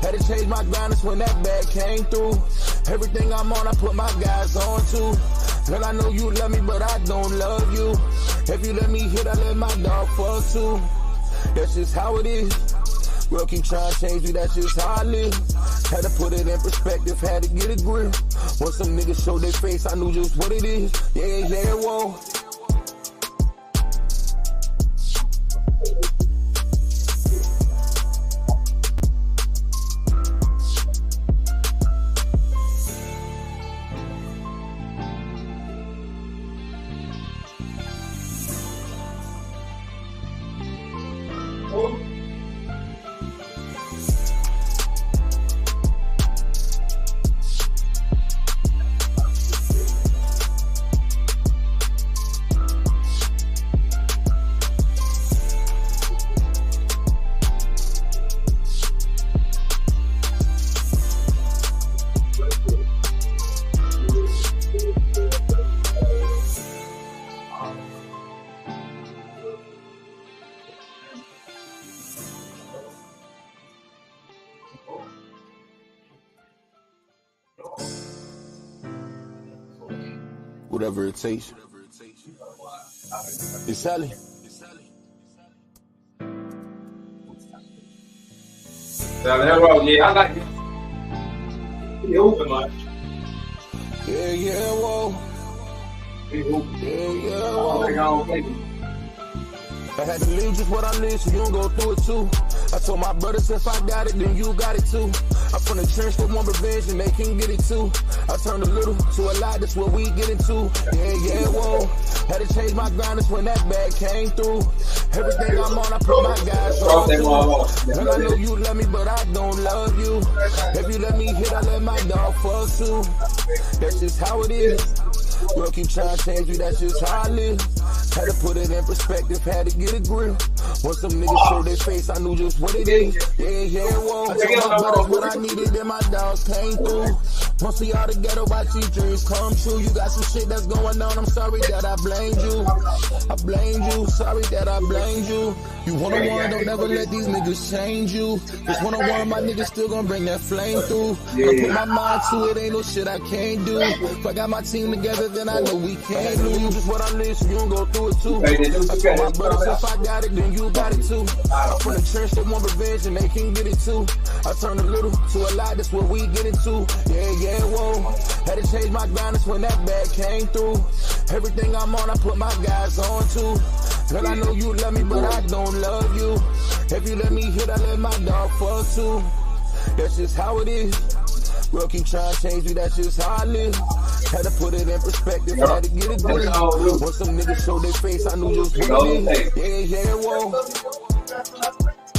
Had to change my grind, that's when that bag came through. Everything I'm on, I put my guys on too. Girl, I know you love me, but I don't love you. If you let me hit, I let my dog fuck too. That's just how it is. Girl, keep trying to change me, that's just how I live. Had to put it in perspective, had to get a grip. Once some niggas showed their face, I knew just what it is. Yeah, whoa. Whatever it takes. It's Sally. Yeah, I like it. He open much. Yeah, whoa. He open. Yeah, whoa. I don't think I had to leave just what I live so you don't go through it too. I told my brothers if I got it, then you got it too. I'm from the trench that want revenge and they can get it too. I turned a little to a lot, that's what we get into. Yeah, whoa. Had to change my grind, that's when that bag came through. Everything I'm on, I put my guys on too. Girl, I know you love me, but I don't love you. If you let me hit, I let my dog fuck too. That's just how it is. Girl, keep trying to change me, that's just how I live. Had to put it in perspective, had to get a grip. Once some niggas showed their face, I knew just what it is. Yeah, whoa. I told my brothers what I needed, and my dogs came through. Once we all together, watch these dreams come true. You got some shit that's going on, I'm sorry that I blamed you. I blamed you, sorry that I blamed you. You one-on-one, don't never let these niggas change you. This one-on-one, my niggas still gonna bring that flame through. I put my mind to it, ain't no shit I can't do. If I got my team together, then I know we can't lose. Just what I live, so you don't go through it too. I told my brothers if I got it, then you got it too. I'm from the trench that want revenge and they can get it too. I turned a little to a lot, that's what we get into. Yeah, whoa. Had to change my grind, that's when that bag came through. Everything I'm on, I put my guys on too. Girl, I know you love me, but I don't love you. If you let me hit, I let my dog fuck too. That's just how it is. Girl, keep trying to change me, that's just how I live. Had to put it in perspective, had to get it grip. Once some niggas showed their face, I knew just what it is. Yeah, whoa.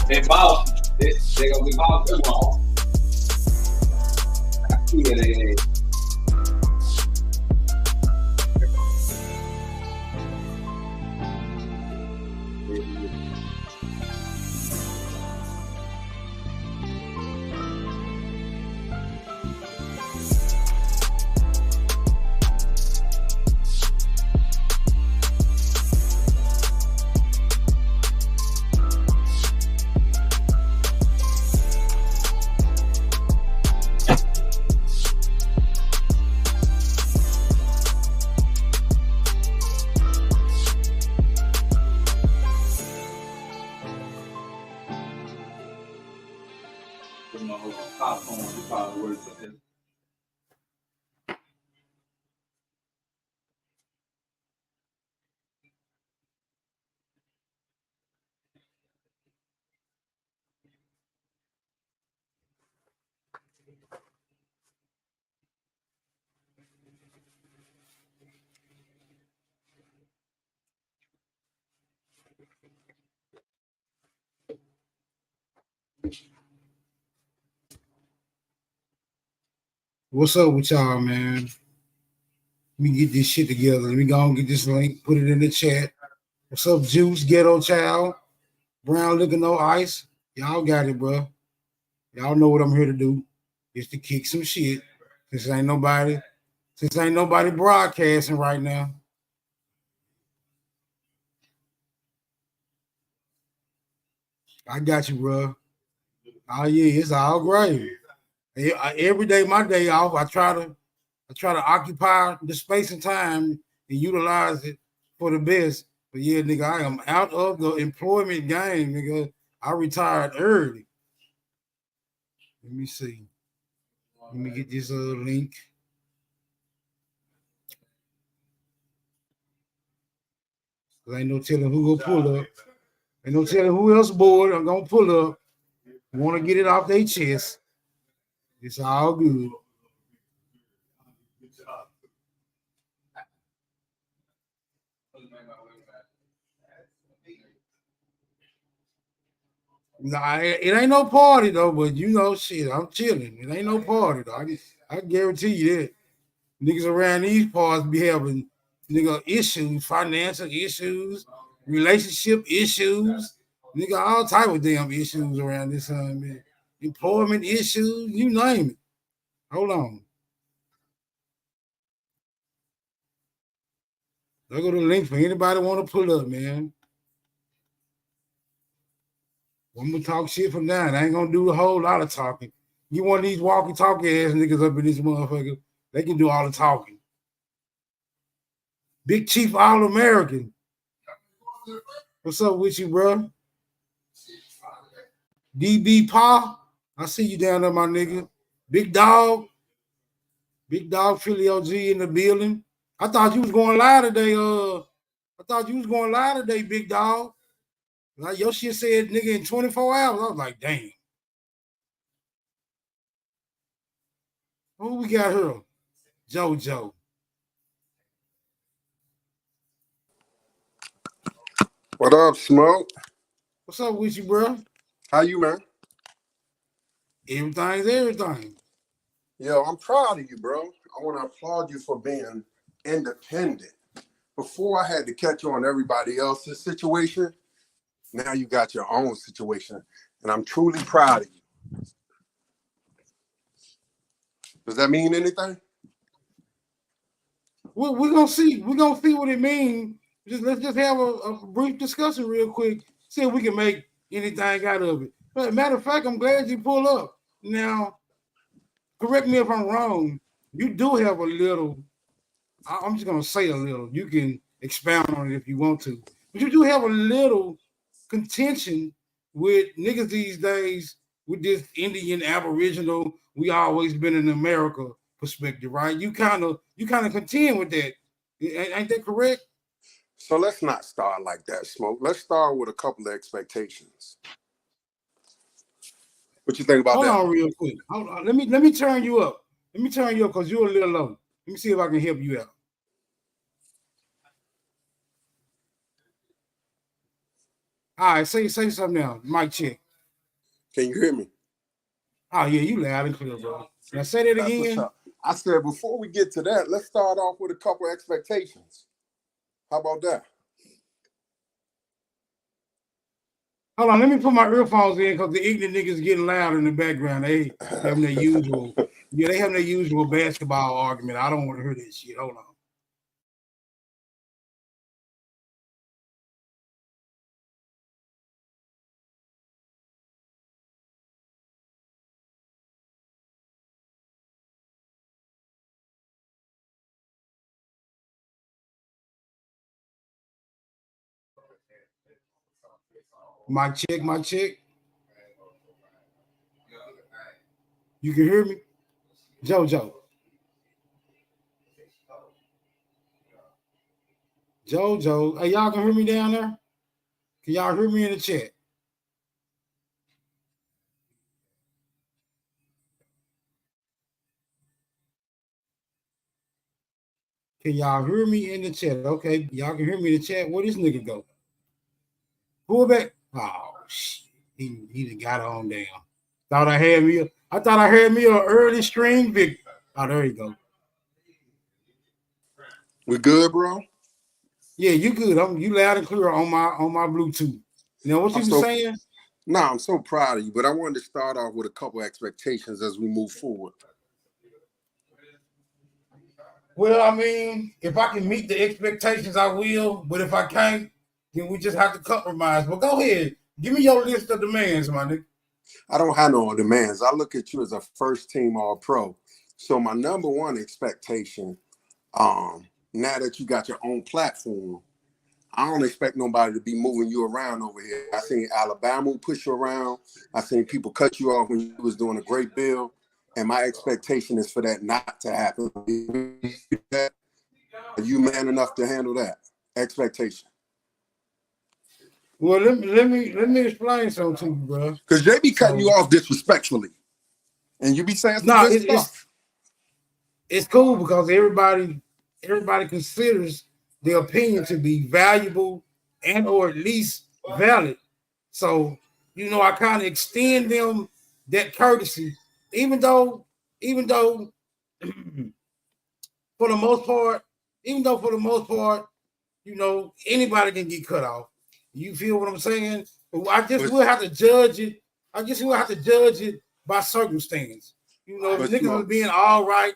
they boss. They gonna be boss too long. Yeah. What's up with y'all, man? Let me get this shit together. Let me go and get this link, put it in the chat. What's up, Juice, Ghetto Child, Brown Liquor, No Ice? Y'all got it, bro. Y'all know what I'm here to do. Is to kick some shit. Since ain't nobody broadcasting right now. I got you, bro. Oh yeah, it's all great. Every day, my day off, I try to occupy the space and time and utilize it for the best. But yeah, nigga, I am out of the employment game, nigga. I retired early. Let me see. Let me get this link. Cause ain't no telling who gonna pull up. Ain't no telling who else bored. I'm gonna pull up. Want to get it off their chest. It's all good. Nah, it ain't no party though, but you know, shit, I'm chilling. It ain't no party though. I guarantee you that. Niggas around these parts be having nigga issues, financial issues, relationship issues, nigga, all type of damn issues around this time, man. Employment issues, you name it. Hold on. There go the link for anybody want to pull up, man. I'm gonna talk shit from now. I ain't gonna do a whole lot of talking. You want these walkie-talkie ass niggas up in this motherfucker? They can do all the talking. Big Chief All American. What's up with you, bro? DB Pa, I see you down there, my nigga. Big Dog Philly OG in the building. I thought you was going live today. Big Dog. Like your shit said, nigga, in 24 hours. I was like, damn. Who we got here? JoJo. What up, Smoke? What's up with you, bro? How you, man? Everything's everything. Yo, I'm proud of you, bro. I want to applaud you for being independent. Before I had to catch on everybody else's situation, now you got your own situation, and I'm truly proud of you. Does that mean anything? We're gonna see. We're gonna see what it means. Let's just have a brief discussion real quick. See if we can make anything out of it. But matter of fact, I'm glad you pulled up. Now, correct me if I'm wrong. You do have a little. I'm just gonna say a little. You can expound on it if you want to. But you do have a little contention with niggas these days with this Indian Aboriginal. We always been in America perspective, right? You kind of contend with that. Ain't that correct? So let's not start like that, Smoke. Let's start with a couple of expectations. What you think about that? Hold on real quick. Hold on. Let me turn you up. Let me turn you up because you're a little low. Let me see if I can help you out. All right, say something now. Mic check. Can you hear me? Oh yeah, you loud and clear, bro. Now say that again. I said before we get to that, let's start off with a couple of expectations. How about that? Hold on, let me put my earphones in because the ignorant niggas getting loud in the background. They having their usual, they having their usual basketball argument. I don't want to hear this shit. Hold on. Mic check. You can hear me? JoJo. Hey, y'all can hear me down there? Can y'all hear me in the chat? Can y'all hear me in the chat? Okay, y'all can hear me in the chat. Where this nigga go? Pull back. Oh shit. He done got on down. I thought I had me an early string victory. Oh, there you go. We good, bro? Yeah, you good. You loud and clear on my Bluetooth. You know what you saying? No, I'm so proud of you, but I wanted to start off with a couple of expectations as we move forward. Well, I mean, if I can meet the expectations, I will. But if I can't, then we just have to compromise. But go ahead. Give me your list of demands, my nigga. I don't have no demands. I look at you as a first team all pro. So my number one expectation, now that you got your own platform, I don't expect nobody to be moving you around over here. I seen Alabama push you around. I seen people cut you off when you was doing a great build. And my expectation is for that not to happen. Are you man enough to handle that expectation? Well, let me explain something to you, bro. Because they be cutting you off disrespectfully, and you be saying some good stuff. It's cool because everybody considers their opinion to be valuable and or at least valid. So, I kind of extend them that courtesy, even though for the most part, anybody can get cut off. You feel what I'm saying? I guess we'll have to judge it. I guess we'll have to judge it by circumstance. If niggas is being all right,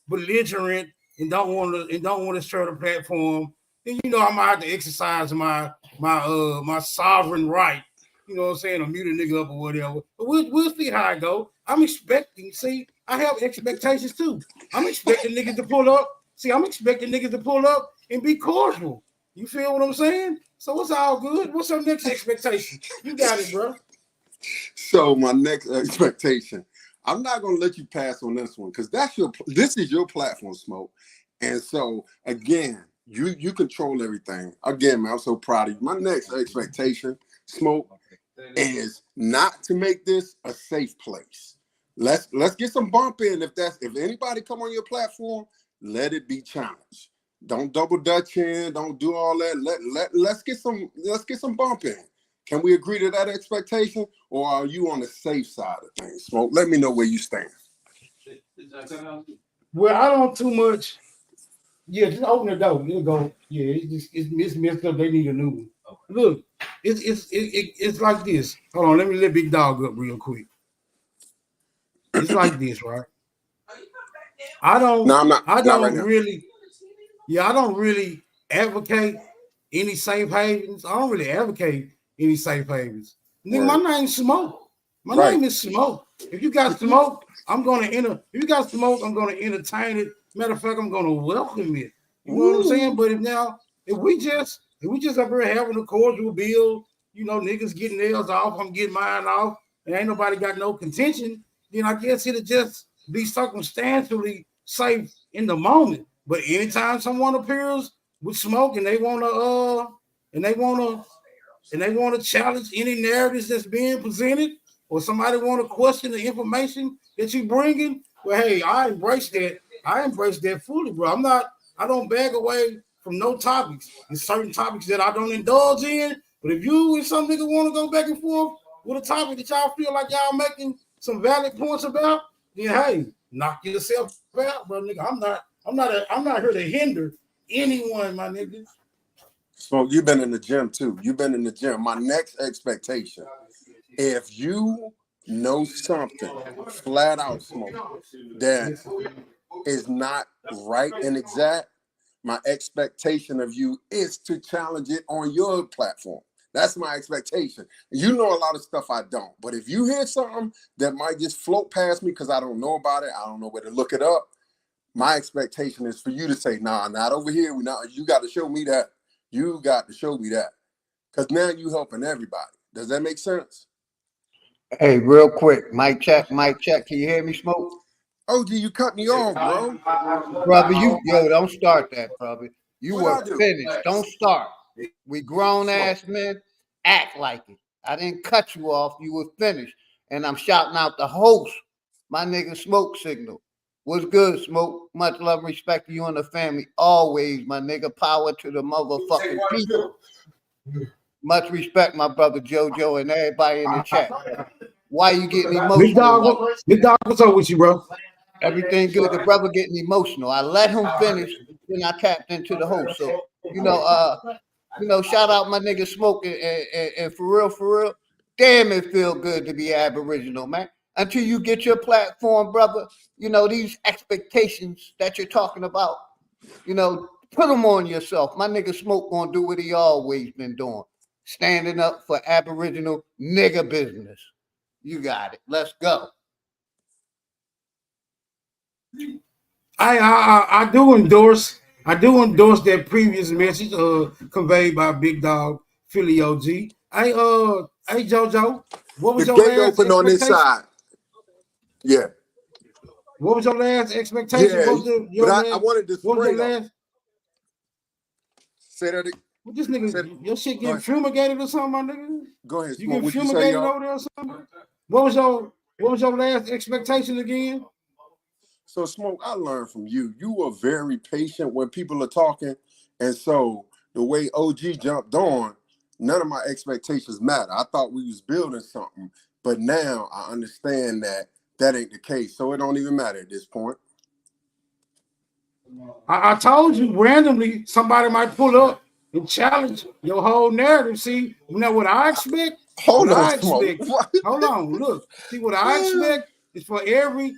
belligerent and don't want to share the platform, then I might have to exercise my sovereign right. You know what I'm saying? Or mute a nigga up or whatever. But we'll see how it go. I'm expecting. See, I have expectations too. I'm expecting niggas to pull up. And be cordial. You feel what I'm saying? So it's all good. What's your next expectation? You got it, bro. So my next expectation, I'm not gonna let you pass on this one because this is your platform, Smoke. And so again, you control everything. Again, man, I'm so proud of you. My next expectation, Smoke, is not to make this a safe place. Let's get some bump in. If anybody come on your platform, let it be challenged. Don't double dutch in. Don't do all that. Let's get some bump in. Can we agree to that expectation, or are you on the safe side of things, Smoke? Let me know where you stand. Well, I don't too much. Yeah, just open the door. It'll go. Yeah, it's messed up. They need a new one. Look, it's like this. Hold on, let me let Big Dog up real quick. It's like this, right? I don't really advocate any safe havens. Nigga, my name's Smoke. My name is Smoke. If you got smoke, I'm gonna entertain it. Matter of fact, I'm gonna welcome it. You know what I'm saying? But if we just up here having a cordial build, niggas getting theirs off, I'm getting mine off, and ain't nobody got no contention, then I guess it'll just be circumstantially safe in the moment. But anytime someone appears with smoke and they wanna challenge any narratives that's being presented, or somebody want to question the information that you bringing, well, hey, I embrace that fully, bro. I don't back away from no topics. There's certain topics that I don't indulge in, but if you and some nigga want to go back and forth with a topic that y'all feel like y'all making some valid points about, then hey, knock yourself out, bro, nigga. I'm not here to hinder anyone, my nigga. So you've been in the gym too. My next expectation, if you know something flat out, Smoke, that is not right and exact, my expectation of you is to challenge it on your platform. That's my expectation. You know a lot of stuff I don't. But if you hear something that might just float past me because I don't know about it, I don't know where to look it up, my expectation is for you to say, nah, not over here. You got to show me that. You got to show me that. Because now you helping everybody. Does that make sense? Hey, real quick. Mic check. Can you hear me, Smoke? OG, you cut me off, bro. Brother, don't start that, brother. You were finished. Don't start. We grown ass men, act like it. I didn't cut you off. You were finished. And I'm shouting out the host, my nigga Smoke Signal. What's good, Smoke? Much love and respect to you and the family. Always, my nigga. Power to the motherfucking people. Much respect, my brother JoJo and everybody in the chat. Why you getting emotional? Big dog, what's up with you, bro? Everything good. The brother getting emotional. I let him finish, then I tapped into the host. So, shout out my nigga Smoke and for real, damn, it feel good to be Aboriginal, man. Until you get your platform, brother, these expectations that you're talking about, put them on yourself. My nigga Smoke gonna do what he always been doing. standing up for Aboriginal nigger business. You got it. Let's go. I do endorse that previous message conveyed by Big Dog Philly OG. Hey JoJo, what was The your gate last open on this expectation? side. Yeah. What was your last expectation? Yeah. I wanted to what was spray your though. last? Say that again. What this nigga, your shit Go getting ahead. fumigated or something, my nigga? Go ahead, You Smoke. getting What you say, fumigated y'all? over there or something? What was your last expectation again? So, Smoke, I learned from you. You were very patient when people are talking. And so the way OG jumped on, none of my expectations matter. I thought we was building something. But now I understand that ain't the case. So it don't even matter at this point. I told you randomly somebody might pull up and challenge your whole narrative. See, you know what I expect? Hold What on, I Smoke. expect. Hold on, look. See what I expect is for every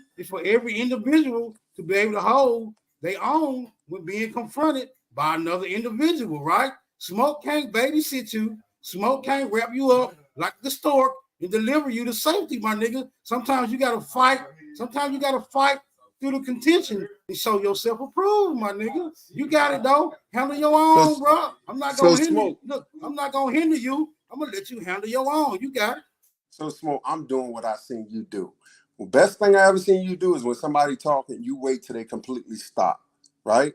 individual to be able to hold their own when being confronted by another individual, right? Smoke can't babysit you. Smoke can't wrap you up like the stork and deliver you to safety, my nigga. Sometimes you gotta fight. Sometimes you gotta fight through the contention and show yourself approved, my nigga. You got it though. Handle your own, bro. I'm not gonna hinder you. Look, I'm not gonna hinder you. I'm gonna let you handle your own. You got it. So, Smoke, I'm doing what I seen you do. Well, best thing I ever seen you do is when somebody talking, you wait till they completely stop, right?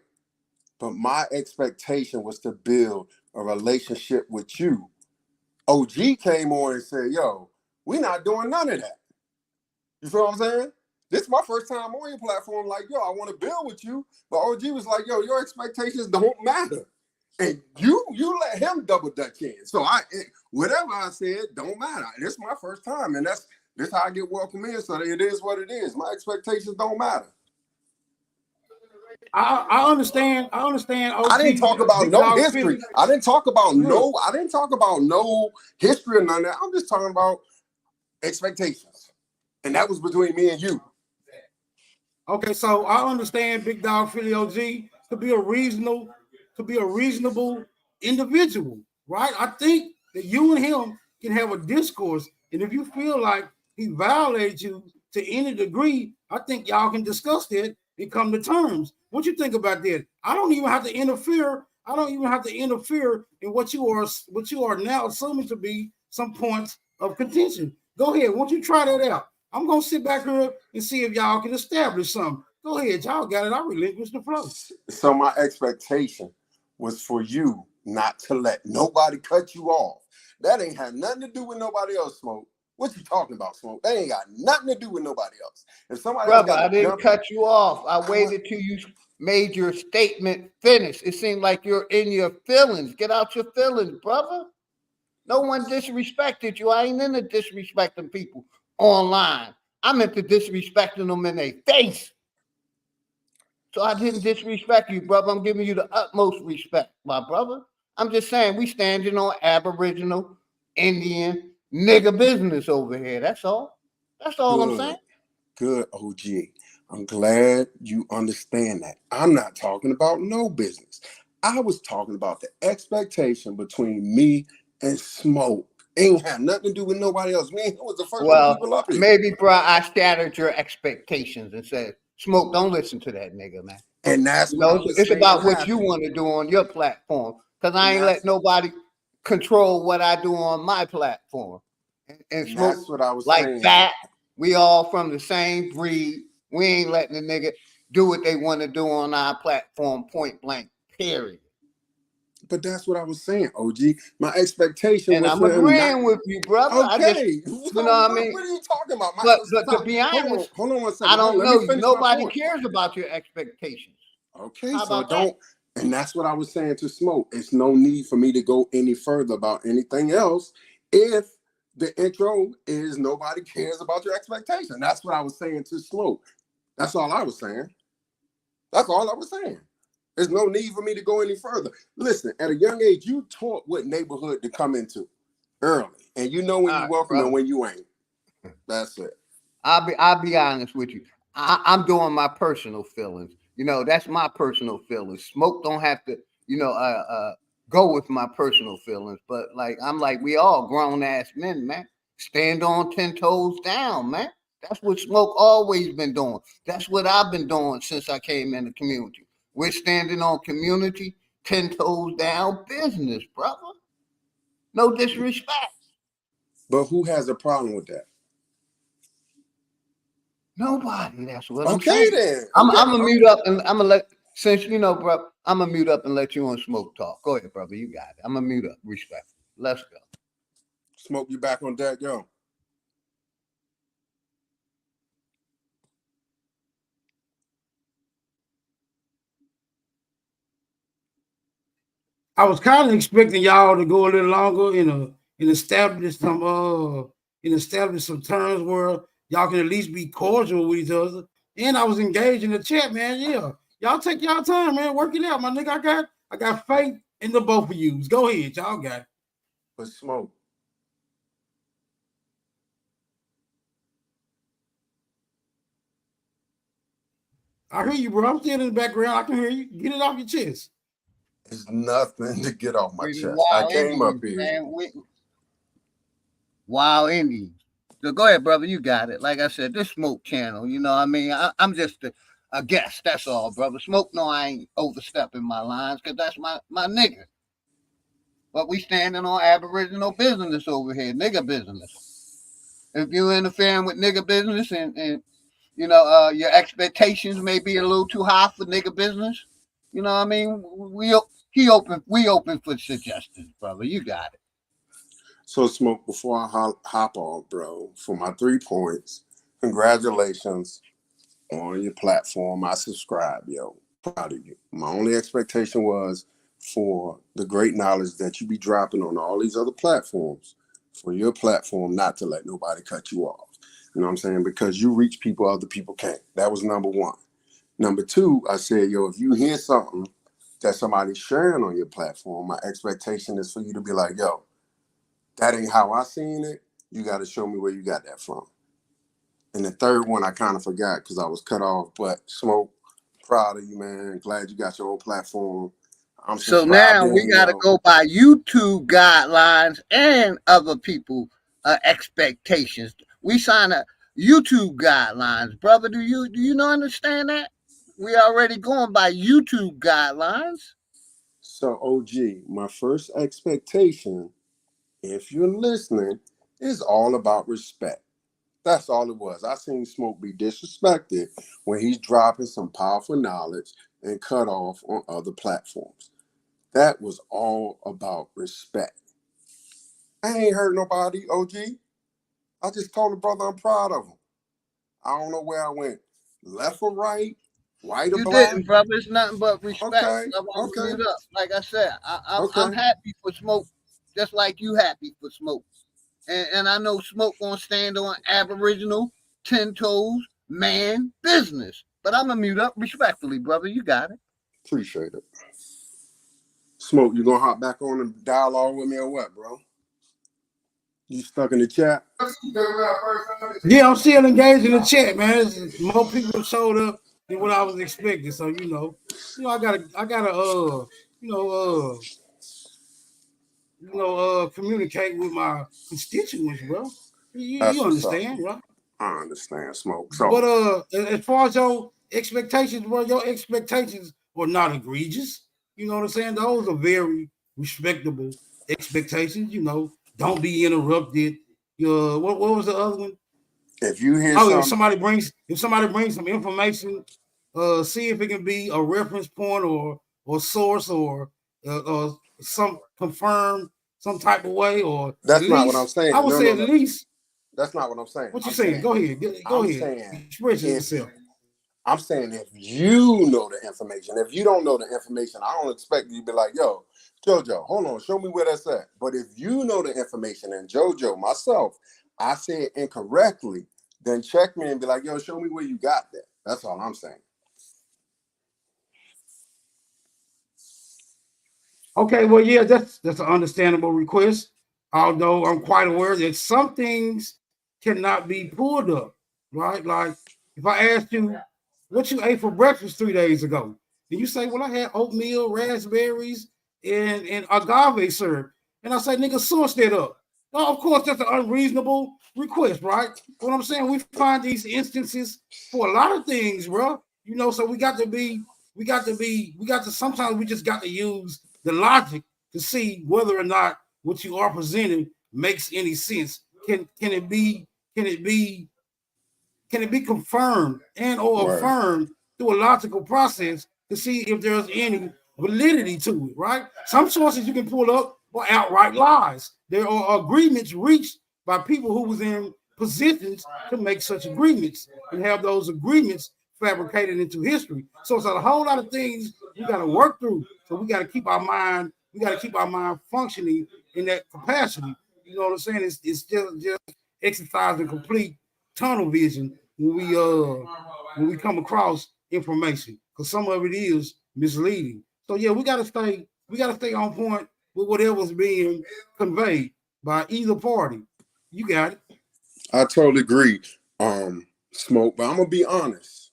But my expectation was to build a relationship with you. OG came on and said, yo, we not doing none of that. You feel what I'm saying? This is my first time on your platform. Like, yo, I want to build with you. But OG was like, yo, your expectations don't matter. And you let him double dutch in. So whatever I said don't matter. This is my first time. And this how I get welcome in. So it is what it is. My expectations don't matter. I understand. OG, I didn't talk about no history. I didn't talk about no history or none of that. I'm just talking about expectations. And that was between me and you. Okay, so I understand Big Dog Philly OG to be a reasonable individual, right? I think that you and him can have a discourse, and if you feel like he violated you to any degree, I think y'all can discuss that and come to terms. What you think about that? I don't even have to interfere. I don't even have to interfere in what you are now assuming to be some points of contention. Go ahead. Won't you try that out? I'm gonna sit back here and see if y'all can establish something. Go ahead, y'all got it. I relinquish the flow. So my expectation was for you not to let nobody cut you off. That ain't had nothing to do with nobody else, Smoke. What you talking about, Smoke? They ain't got nothing to do with nobody else. If somebody Brother, else I didn't cut you off. I waited till you made your statement finish. It seemed like you're in your feelings. Get out your feelings, brother. No one disrespected you. I ain't into disrespecting people online. I'm into disrespecting them in their face. So I didn't disrespect you, brother. I'm giving you the utmost respect, my brother. I'm just saying we standing on Aboriginal, Indian, nigga business over here. That's all. That's all I'm saying. Good, OG. I'm glad you understand that. I'm not talking about no business. I was talking about the expectation between me and Smoke. Ain't have nothing to do with nobody else. Man, it was the first two people up here. Maybe, bro, I scattered your expectations and said, Smoke, don't listen to that nigga, man. And that's it's about what you want to do on your platform. Because I ain't let nobody control what I do on my platform. And Smoke, that's what I was like saying. That, we all from the same breed. We ain't letting the nigga do what they want to do on our platform, point blank, period. But that's what I was saying, OG. My expectation and was I'm agreeing with you, brother. Okay. You know what I mean? What are you talking about? But to be honest, hold on 1 second. I don't know you. Nobody cares about your expectations. Okay, so don't. And that's what I was saying to Smoke. It's no need for me to go any further about anything else if the intro is nobody cares about your expectation. That's what I was saying to Smoke. That's all I was saying. That's all I was saying. There's no need for me to go any further. Listen, at a young age, you taught what neighborhood to come into early. And you know when you're welcome and when you ain't. That's it. I'll be honest with you. I'm doing my personal feelings. You know, that's my personal feelings. Smoke don't have to, go with my personal feelings, but like I'm like we all grown ass men, man. Stand on 10 toes down, man. That's what Smoke always been doing. That's what I've been doing since I came in the community. We're standing on community, 10 toes down business, brother. No disrespect. But who has a problem with that? Nobody. That's what I'm Okay saying. then. I'm Okay. gonna mute up and I'm gonna let since you know, bro. I'm gonna mute up and let you on Smoke talk. Go ahead, brother. You got it. I'm gonna mute up. Respect. Let's go. Smoke, you back on deck, yo. I was kind of expecting y'all to go a little longer and establish some terms where y'all can at least be cordial with each other. And I was engaged in the chat, man. Yeah, y'all take y'all time, man. Work it out, my nigga. I got faith in the both of you. Go ahead, y'all got it. But Smoke. I hear you, bro. I'm still in the background. I can hear you. Get it off your chest. It's nothing to get off my chest. I came up here. Wow, Indians. So go ahead, brother. You got it. Like I said, this Smoke channel, you know what I mean? I'm just a guest. That's all, brother. Smoke, no, I ain't overstepping my lines because that's my nigga. But we standing on Aboriginal business over here, nigga business. If you interfering with nigga business and you know, your expectations may be a little too high for nigga business. You know what I mean? We open for suggestions, brother. You got it. So, Smoke, before I hop off, bro, for my 3 points, congratulations on your platform. I subscribe, yo. Proud of you. My only expectation was for the great knowledge that you be dropping on all these other platforms, for your platform not to let nobody cut you off. You know what I'm saying? Because you reach people other people can't. That was number one. Number two, I said, yo, if you hear something that somebody's sharing on your platform, my expectation is for you to be like, yo, that ain't how I seen it. You got to show me where you got that from. And the third one, I kind of forgot because I was cut off. But Smoke, proud of you, man. Glad you got your own platform. I'm so now we got to go by YouTube guidelines and other people expectations. We sign a YouTube guidelines, brother. Do you not understand that? We already going by YouTube guidelines. So OG, my first expectation, if you're listening, is all about respect. That's all it was. I seen Smoke be disrespected when he's dropping some powerful knowledge and cut off on other platforms. That was all about respect. I ain't hurt nobody, OG. I just told the brother I'm proud of him. I don't know where I went, left or right, white or you black. Didn't, brother. It's nothing but respect. Okay, Okay. Mute up. Like I said, I'm happy for Smoke, just like you happy for Smoke. And I know Smoke gonna stand on Aboriginal 10 toes man business. But I'm gonna mute up respectfully, brother. You got it. Appreciate it. Smoke, you gonna hop back on and dialogue with me or what, bro? You stuck in the chat? Yeah, I'm still engaged in the chat, man. More people showed up than what I was expecting. So I gotta communicate with my constituents, bro. You understand, right? I understand, Smoke. So, but as far as your expectations, bro, your expectations were not egregious. You know what I'm saying? Those are very respectable expectations. Don't be interrupted. What was the other one? If you hear if somebody brings some information, see if it can be a reference point or source or some confirm some type of way, or that's not what I'm saying. I would say at least. That's not what I'm saying. What you saying? Go ahead. Go ahead. Express yourself. I'm saying if you know the information. If you don't know the information, I don't expect you to be like, yo, JoJo, hold on, show me where that's at. But if you know the information, and JoJo, myself, I said incorrectly, then check me and be like, yo, show me where you got that. That's all I'm saying. Okay, well, yeah, that's an understandable request. Although I'm quite aware that some things cannot be pulled up, right? Like if I asked you what you ate for breakfast 3 days ago, and you say, well, I had oatmeal, raspberries, and agave syrup. And I say, nigga, source that up. Well, of course, that's an unreasonable request, right? What I'm saying, we find these instances for a lot of things, bro. You know, so we got to sometimes we just got to use the logic to see whether or not what you are presenting makes any sense. Can it be confirmed and or affirmed through a logical process to see if there's any validity to it, right? Some sources you can pull up are outright lies. There are agreements reached by people who was in positions to make such agreements and have those agreements fabricated into history. So it's a whole lot of things we got to work through. So we got to keep our mind functioning in that capacity. You know what I'm saying? It's just exercising complete tunnel vision when we come across information, because some of it is misleading. So yeah, we gotta stay on point with whatever's being conveyed by either party. You got it. I totally agree, Smoke, but I'm gonna be honest.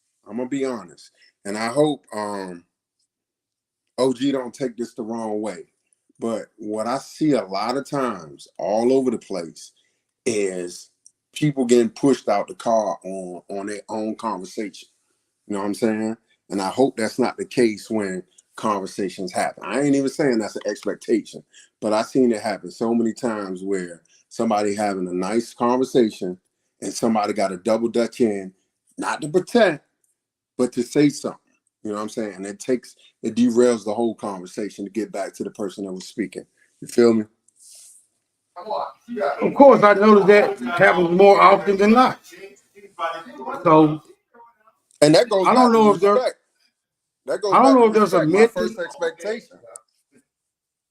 And I hope OG don't take this the wrong way. But what I see a lot of times all over the place is people getting pushed out the car on their own conversation. You know what I'm saying? And I hope that's not the case when conversations happen. I ain't even saying that's an expectation, but I've seen it happen so many times where somebody having a nice conversation and somebody got to double dutch in, not to protect, but to say something. You know what I'm saying? And it derails the whole conversation to get back to the person that was speaking. You feel me? Of course, I noticed that happens more often than not. So, and that goes. I don't know if there. That goes I don't back know to if there's a respect, my method. first expectation.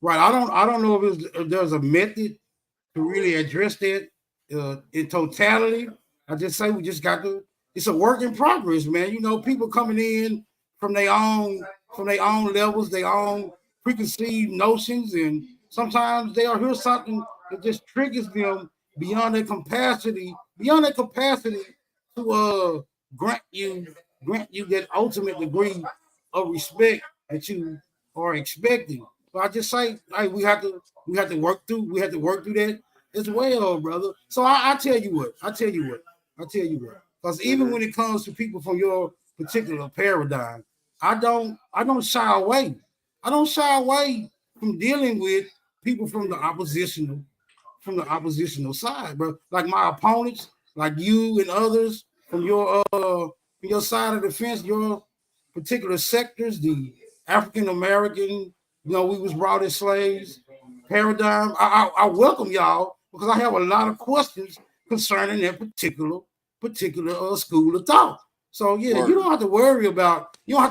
Right. I don't know if there's a method to really address that in totality. I just say we just got to. It's a work in progress, man. You know, people coming in from their own levels, their own preconceived notions, and sometimes they'll hear something that just triggers them beyond their capacity to grant you that ultimate degree of respect that you are expecting. So I just say, hey, we have to work through that as well, brother. So I tell you what. Because even when it comes to people from your particular paradigm, I don't shy away. I don't shy away from dealing with people from the oppositional side, bro. Like my opponents, like you and others from your side of the fence, your particular sectors, the African American, we was brought as slaves paradigm. I welcome y'all because I have a lot of questions concerning that particular school of thought. So yeah, you don't have to worry about your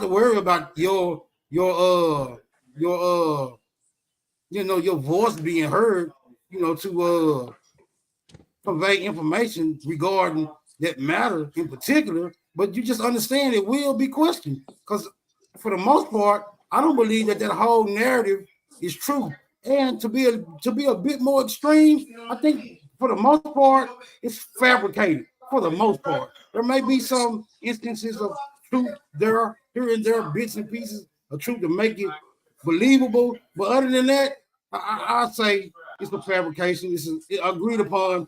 your voice being heard, to convey information regarding that matter in particular, but you just understand it will be questioned because for the most part, I don't believe that whole narrative is true. And to be a bit more extreme, I think for the most part, it's fabricated. For the most part, there may be some instances of truth here and there, bits and pieces of truth to make it believable. But other than that, I say it's a fabrication. It's an agreed upon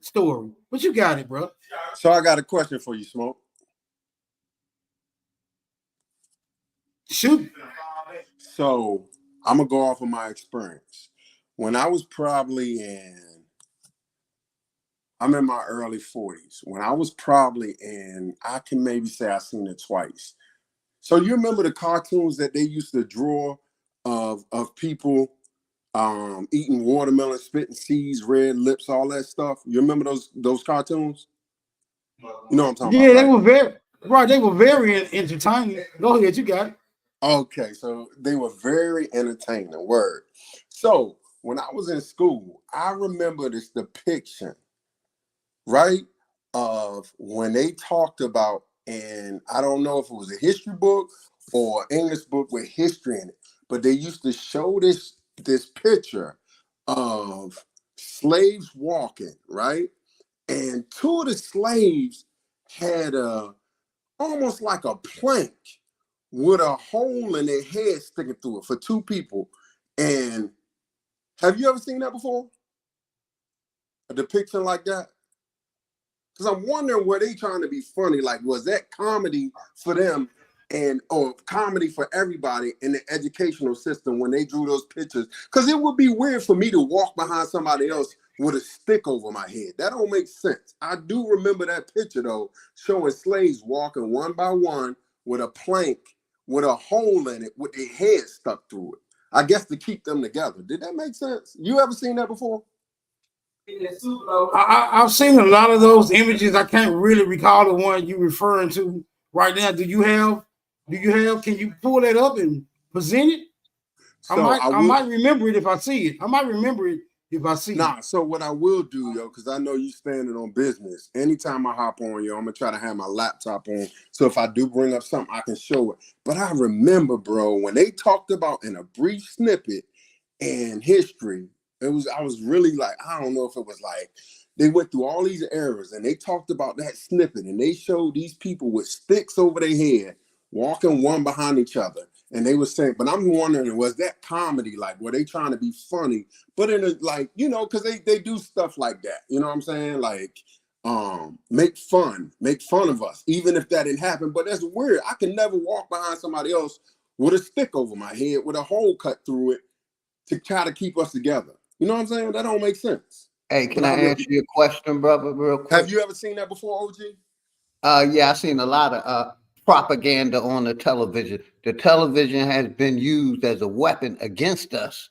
story. But you got it, bro. So I got a question for you, Smoke. Shoot. So I'm gonna go off of my experience. When I was I'm in my early 40s. When I was probably I can maybe say I've seen it twice. So you remember the cartoons that they used to draw of people eating watermelon, spitting seeds, red lips, all that stuff? You remember those cartoons? You know what I'm talking about? Yeah, they were very entertaining. Go ahead, you got it. Okay, so they were very entertaining. Word. So when I was in school, I remember this depiction, right, of when they talked about, and I don't know if it was a history book or English book with history in it, but they used to show this picture of slaves walking, right? And two of the slaves had almost like a plank with a hole in their head sticking through it for two people. And have you ever seen that before? A depiction like that? Because I'm wondering, were they trying to be funny? Like, was that comedy for them or comedy for everybody in the educational system when they drew those pictures? Because it would be weird for me to walk behind somebody else with a stick over my head. That don't make sense. I do remember that picture, though, showing slaves walking one by one with a plank with a hole in it with their head stuck through it. I guess to keep them together. Did that make sense? You ever seen that before? I've seen a lot of those images. I can't really recall the one you referring to right now. Do you have? Can you pull that up and present it? So I might remember it if I see it. Nah, so what I will do, yo, because I know you standing on business. Anytime I hop on, yo, I'm gonna try to have my laptop on. So if I do bring up something, I can show it. But I remember, bro, when they talked about in a brief snippet in history, I was really like, I don't know if it was like they went through all these eras and they talked about that snippet and they showed these people with sticks over their head walking one behind each other. And they were saying, but I'm wondering, was that comedy? Like, were they trying to be funny? But in a, like, you know, because they do stuff like that. You know what I'm saying? Like, make fun of us, even if that didn't happen. But that's weird. I can never walk behind somebody else with a stick over my head with a hole cut through it to try to keep us together. You know what I'm saying? That don't make sense. Hey, can I answer your question, brother, real quick? Have you ever seen that before, OG? Yeah, I've seen a lot of propaganda on the television. The television has been used as a weapon against us.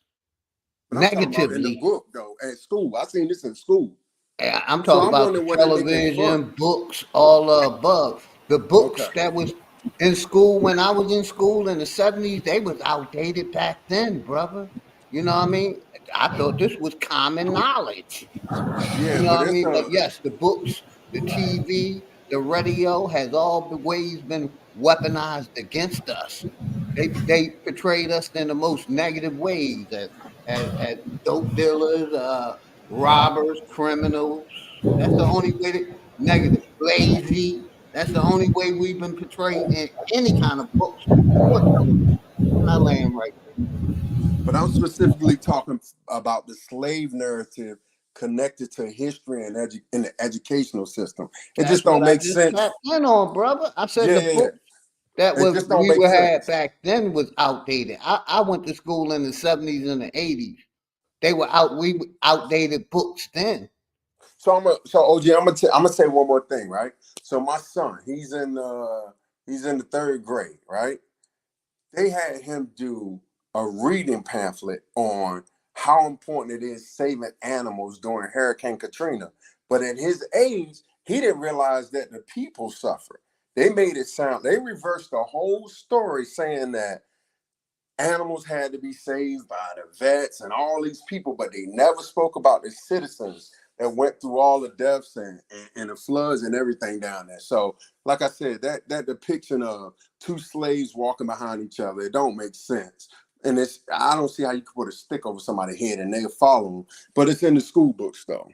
But I'm talking about in the book, though, at school. I seen this in school. I'm talking about the television, books, all the above. The books that was in school when I was in school in the 70s, they was outdated back then, brother. You know what I mean? I thought this was common knowledge. Yeah, you know what I mean? But yes, the books, the TV, the radio has all the ways been weaponized against us. They portrayed us in the most negative ways as dope dealers, robbers, criminals. That's the only way to negative. Lazy. That's the only way we've been portrayed in any kind of books or television. And I land right there. But I'm specifically talking about the slave narrative connected to history and in the educational system. It just don't make sense. You know, brother. I said the books that we had back then was outdated. I went to school in the 70s and the 80s. We outdated books then. So OG, I'm gonna say one more thing, right? So my son, he's in the third grade, right? They had him do a reading pamphlet on how important it is saving animals during Hurricane Katrina. But at his age, he didn't realize that the people suffered. They made it sound, they reversed the whole story saying that animals had to be saved by the vets and all these people, but they never spoke about the citizens that went through all the deaths and the floods and everything down there. So, like I said, that depiction of two slaves walking behind each other, it don't make sense. And I don't see how you could put a stick over somebody's head and they'll follow them. But it's in the school books, though.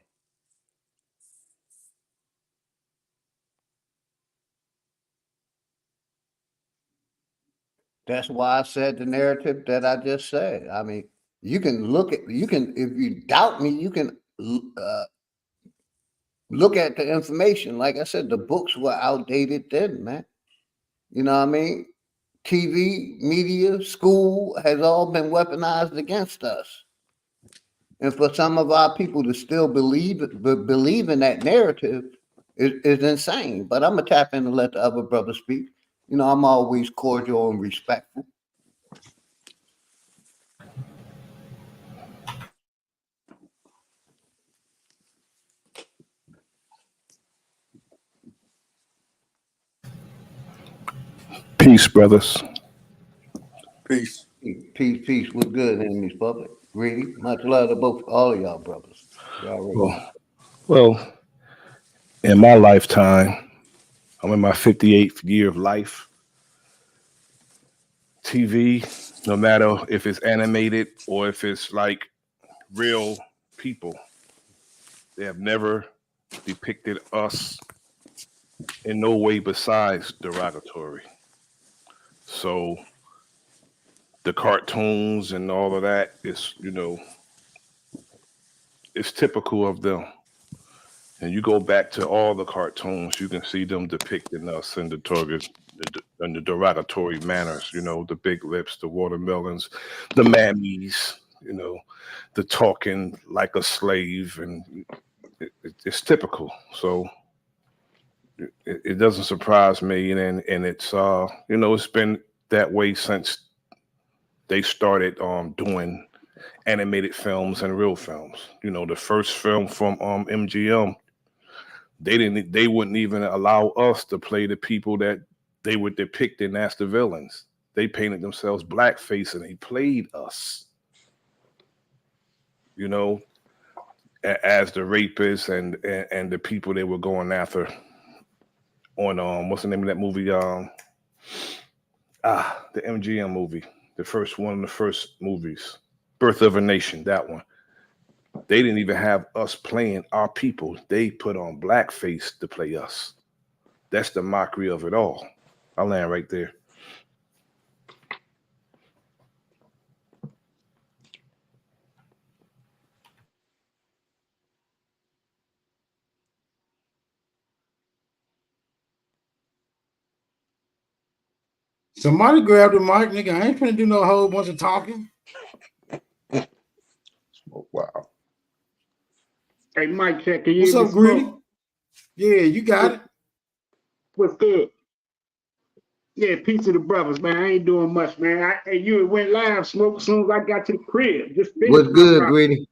That's why I said the narrative that I just said. I mean, you can if you doubt me, you can look at the information. Like I said, the books were outdated then, man. You know what I mean? TV, media, school has all been weaponized against us. And for some of our people to still believe in that narrative is insane. But I'm gonna tap in and let the other brother speak. You know, I'm always cordial and respectful. Peace, brothers. Peace. Peace. What's good, enemies public? Greedy. Much love to all of y'all brothers. Well, in my lifetime, I'm in my 58th year of life. TV, no matter if it's animated or if it's like real people, they have never depicted us in no way besides derogatory. So the cartoons and all of that is, it's typical of them. And you go back to all the cartoons, you can see them depicting us in the derogatory manners. The big lips, the watermelons, the mammies. The talking like a slave, and it's typical. So it doesn't surprise me, and it's it's been that way since they started doing animated films and real films. The first film from MGM, they wouldn't even allow us to play the people that they were depicting as the villains. They painted themselves blackface and they played us, as the rapists and the people they were going after on what's the name of that movie? The MGM movie, one of the first movies, Birth of a Nation, that one. They didn't even have us playing our people. They put on blackface to play us. That's the mockery of it all. I'll land right there. Somebody grab the mic, nigga. I ain't finna do no whole bunch of talking. Oh, wow. Hey, Mike, check. Can you What's hear me up, Greedy? smoke? Yeah, you got it. What's good? Yeah, peace to the brothers, man. I ain't doing much, man. You went live, smoke, as soon as I got to the crib. Just finished What's my good, route. Greedy?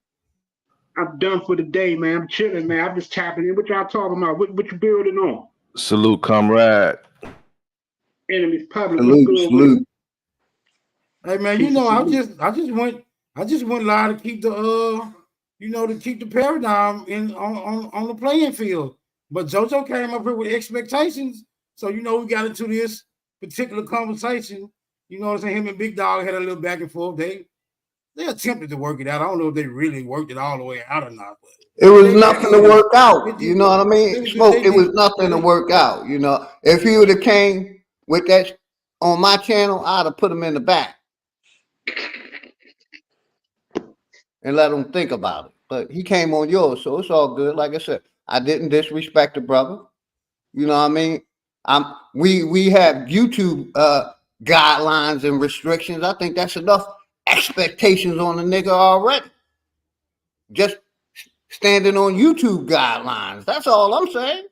I'm done for the day, man. I'm chilling, man. I'm just tapping in. What y'all talking about? What you building on? Salute, comrade. Enemies public. What's good Salute. with it? Hey man, Peace and salute. I just went live to keep to keep the paradigm on the playing field. But JoJo came up here with expectations. So we got into this particular conversation. You know what I'm saying? Him and Big Dog had a little back and forth. They attempted to work it out. I don't know if they really worked it all the way out or not, but it was nothing to work out. You know what I mean? Smoke, it was nothing to work out. If he would have came with that on my channel, I'd have put him in the back and let him think about it. But he came on yours, so it's all good. Like I said, I didn't disrespect the brother. You know what I mean? We have YouTube guidelines and restrictions. I think that's enough expectations on the nigga already. Just standing on YouTube guidelines. That's all I'm saying.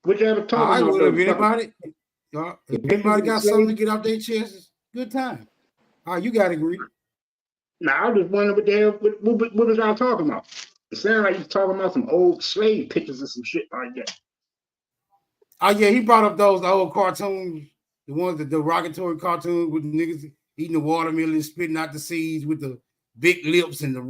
What you ever talking about? If anybody got something to get off their chests, good time. All right, you got to agree. Now, I just wondering what the hell, what was y'all talking about? It sounded like you talking about some old slave pictures or some shit like that. Oh yeah, he brought up those old cartoons, the ones, the derogatory cartoons with the niggas eating the watermelon, spitting out the seeds with the big lips and the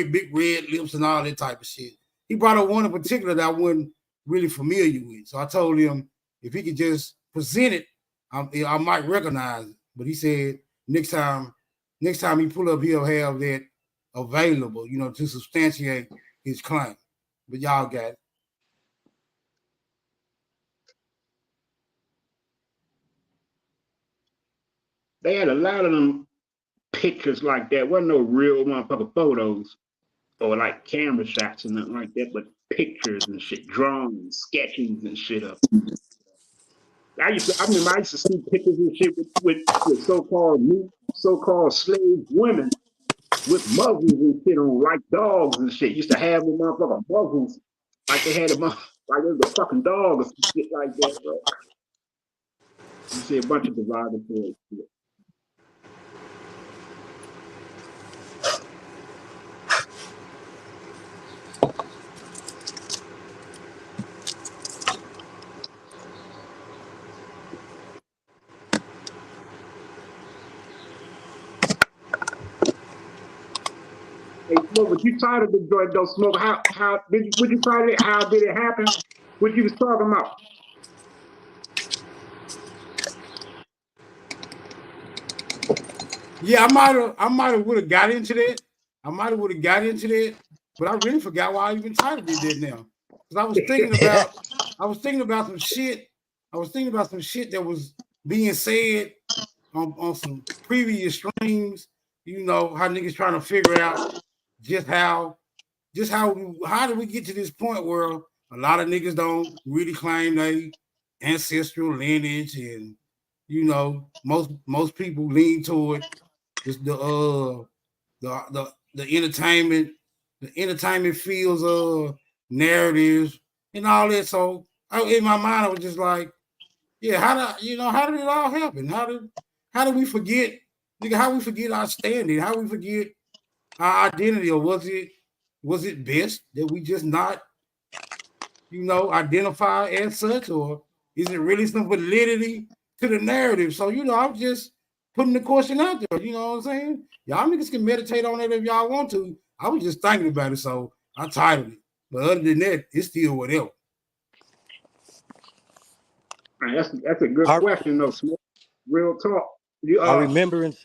big red lips and all that type of shit. He brought up one in particular that I wasn't really familiar with. So I told him if he could just present it, I might recognize it. But he said next time he pull up, he'll have that available, to substantiate his claim. But y'all got it. They had a lot of them pictures like that. Wasn't no real motherfucker photos or like camera shots and nothing like that, but pictures and shit, drawings, sketchings and shit up. I used to see pictures and shit with so-called slave women with muzzles and shit on, like dogs and shit. Used to have them motherfucking muzzles, like they had them like it was a fucking dog or some shit like that, bro. You see a bunch of derogatory shit. Hey, Smoke, but you tired of the joint, don't Smoke? Would you tired of it? How did it happen? What you was talking about? Yeah, I might have would have got into that. I might have would have got into that, but I really forgot why I even titled it that now. Because I was thinking about some shit. I was thinking about some shit that was being said on some previous streams. You know how niggas trying to figure out just how did we get to this point where a lot of niggas don't really claim they ancestral lineage, and you know most people lean toward just the entertainment fields narratives and all that. So in my mind, I was just like, yeah, how did it all happen? How did we forget, nigga? How we forget our standing? How we forget our identity? Or was it best that we just not, identify as such, or is it really some validity to the narrative? So I'm just putting the question out there. You know what I'm saying? Y'all niggas can meditate on it if y'all want to. I was just thinking about it, so I titled it. But other than that, it's still whatever. Man, that's a good question though, Smith. Real talk. Our remembrance.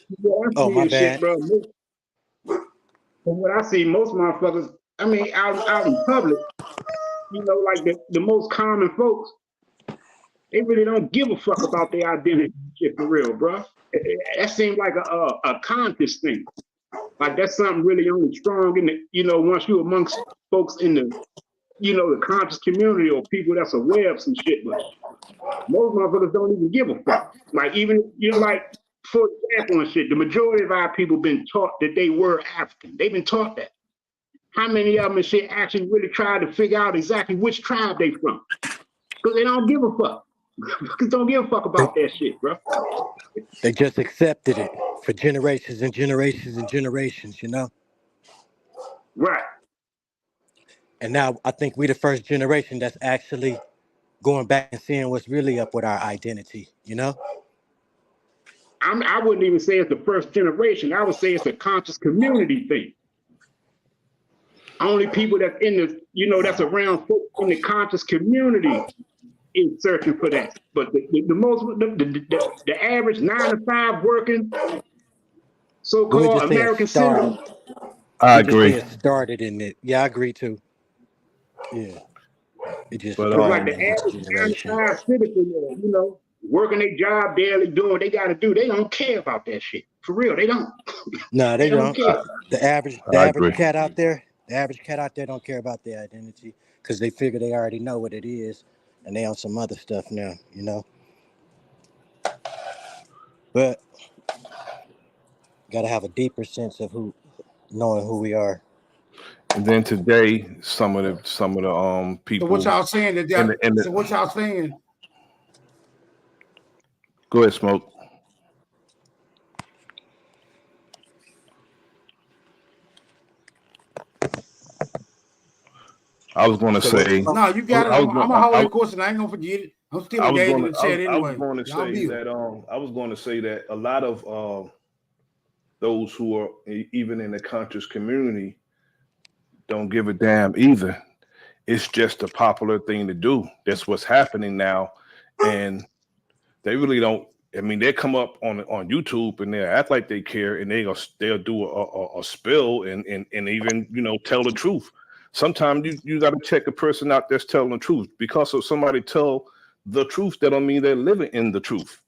Oh, my bad. Shit, bro. From what I see, most motherfuckers, I mean, out in public, like the most common folks, they really don't give a fuck about their identity shit for real, bro. That seems like a conscious thing. Like that's something really only strong in the, once you amongst folks in the, the conscious community or people that's aware of some shit, but most motherfuckers don't even give a fuck. Like even, like for example and shit, the majority of our people been taught that they were African. They've been taught that. How many of them and shit actually really tried to figure out exactly which tribe they from? Because they don't give a fuck. Because don't give a fuck about that shit, bro. They just accepted it for generations and generations and generations, Right. And now I think we the first generation that's actually going back and seeing what's really up with our identity, I wouldn't even say it's the first generation. I would say it's a conscious community thing. Only people that's in the, that's around folks in the conscious community is searching for that. But the average 9 to 5 working so-called American citizen. I agree. It started in it. Yeah, I agree too. Yeah. It just like the average 9 to 5 citizen, working their job daily, doing what they got to do. They don't care about that shit. For real, they don't. No, they don't. Care. The average cat out there, don't care about their identity because they figure they already know what it is, and they on some other stuff now, But gotta have a deeper sense of knowing who we are. And then today, some of the people. So what y'all saying so what y'all saying? Go ahead, Smoke. I was going to say. No, you got it. I'm gonna hold the question. I ain't gonna forget it. I'm still engaged in the chat anyway. I was going to say that a lot of those who are even in the conscious community don't give a damn either. It's just a popular thing to do. That's what's happening now, and they really don't. I mean, they come up on YouTube and they act like they care, and they'll do a spill and even tell the truth. Sometimes you got to check a person out that's telling the truth. Because of somebody tell the truth, that don't mean they're living in the truth.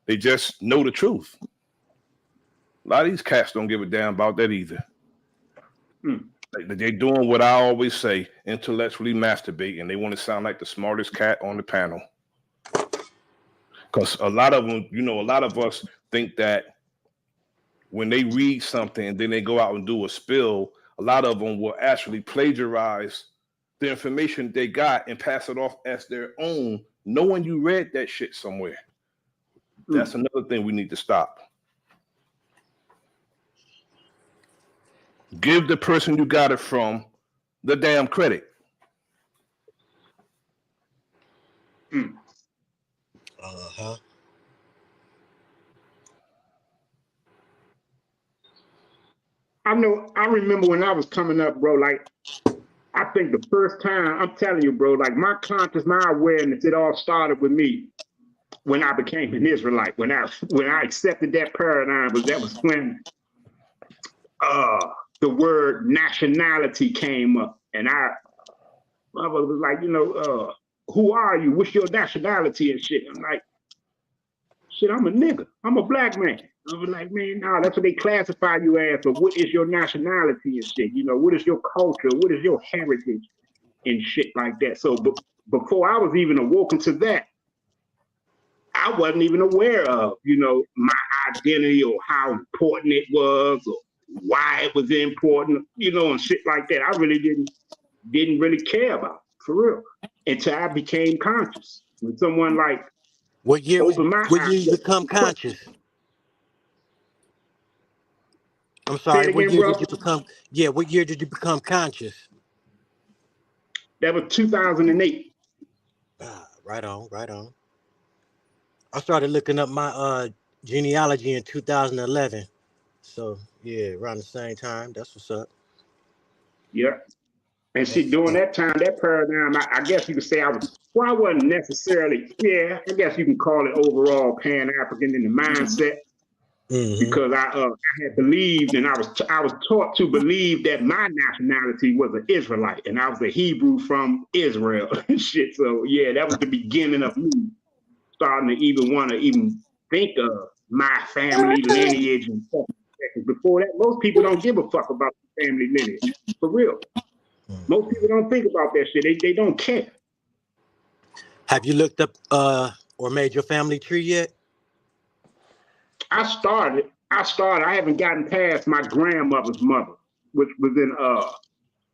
They just know the truth. A lot of these cats don't give a damn about that either. They're doing what I always say, intellectually masturbate, and they want to sound like the smartest cat on the panel. Because a lot of them, a lot of us think that when they read something and then they go out and do a spill, a lot of them will actually plagiarize the information they got and pass it off as their own, knowing you read that shit somewhere. That's another thing we need to stop. Give the person you got it from the damn credit. Uh-huh. I remember when I was coming up, bro, like, I think the first time, I'm telling you, bro, like my conscious, my awareness, it all started with me. when I became an Israelite. When I accepted that paradigm, was when the word nationality came up, and I was like, who are you? What's your nationality and shit? I'm like, shit, I'm a nigga. I'm a black man. I was like, man, no, that's what they classify you as. But what is your nationality and shit? What is your culture? What is your heritage and shit like that? So before I was even awoken to that, I wasn't even aware of, my identity or how important it was or why it was important, and shit like that. I really didn't really care about it, for real, until I became conscious. When someone like What year opened my when eyes. you become conscious? I'm Say sorry, it what again, year bro. did you become what year did you become conscious? That was 2008. Right on. I started looking up my genealogy in 2011. So yeah, around the same time. That's what's up. Yeah. And see, That's during that time, that paradigm, I guess you could say I wasn't necessarily, I guess you can call it overall Pan-African in the mindset, because I had believed, and I was taught to believe that my nationality was an Israelite, and I was a Hebrew from Israel and shit. So yeah, that was the beginning of me starting to even want to even think of my family lineage and stuff. Before that, most people don't give a fuck about the family lineage, for real. Most people don't think about that shit. They don't care. Have you looked up or made your family tree yet? I started. I haven't gotten past my grandmother's mother, which was in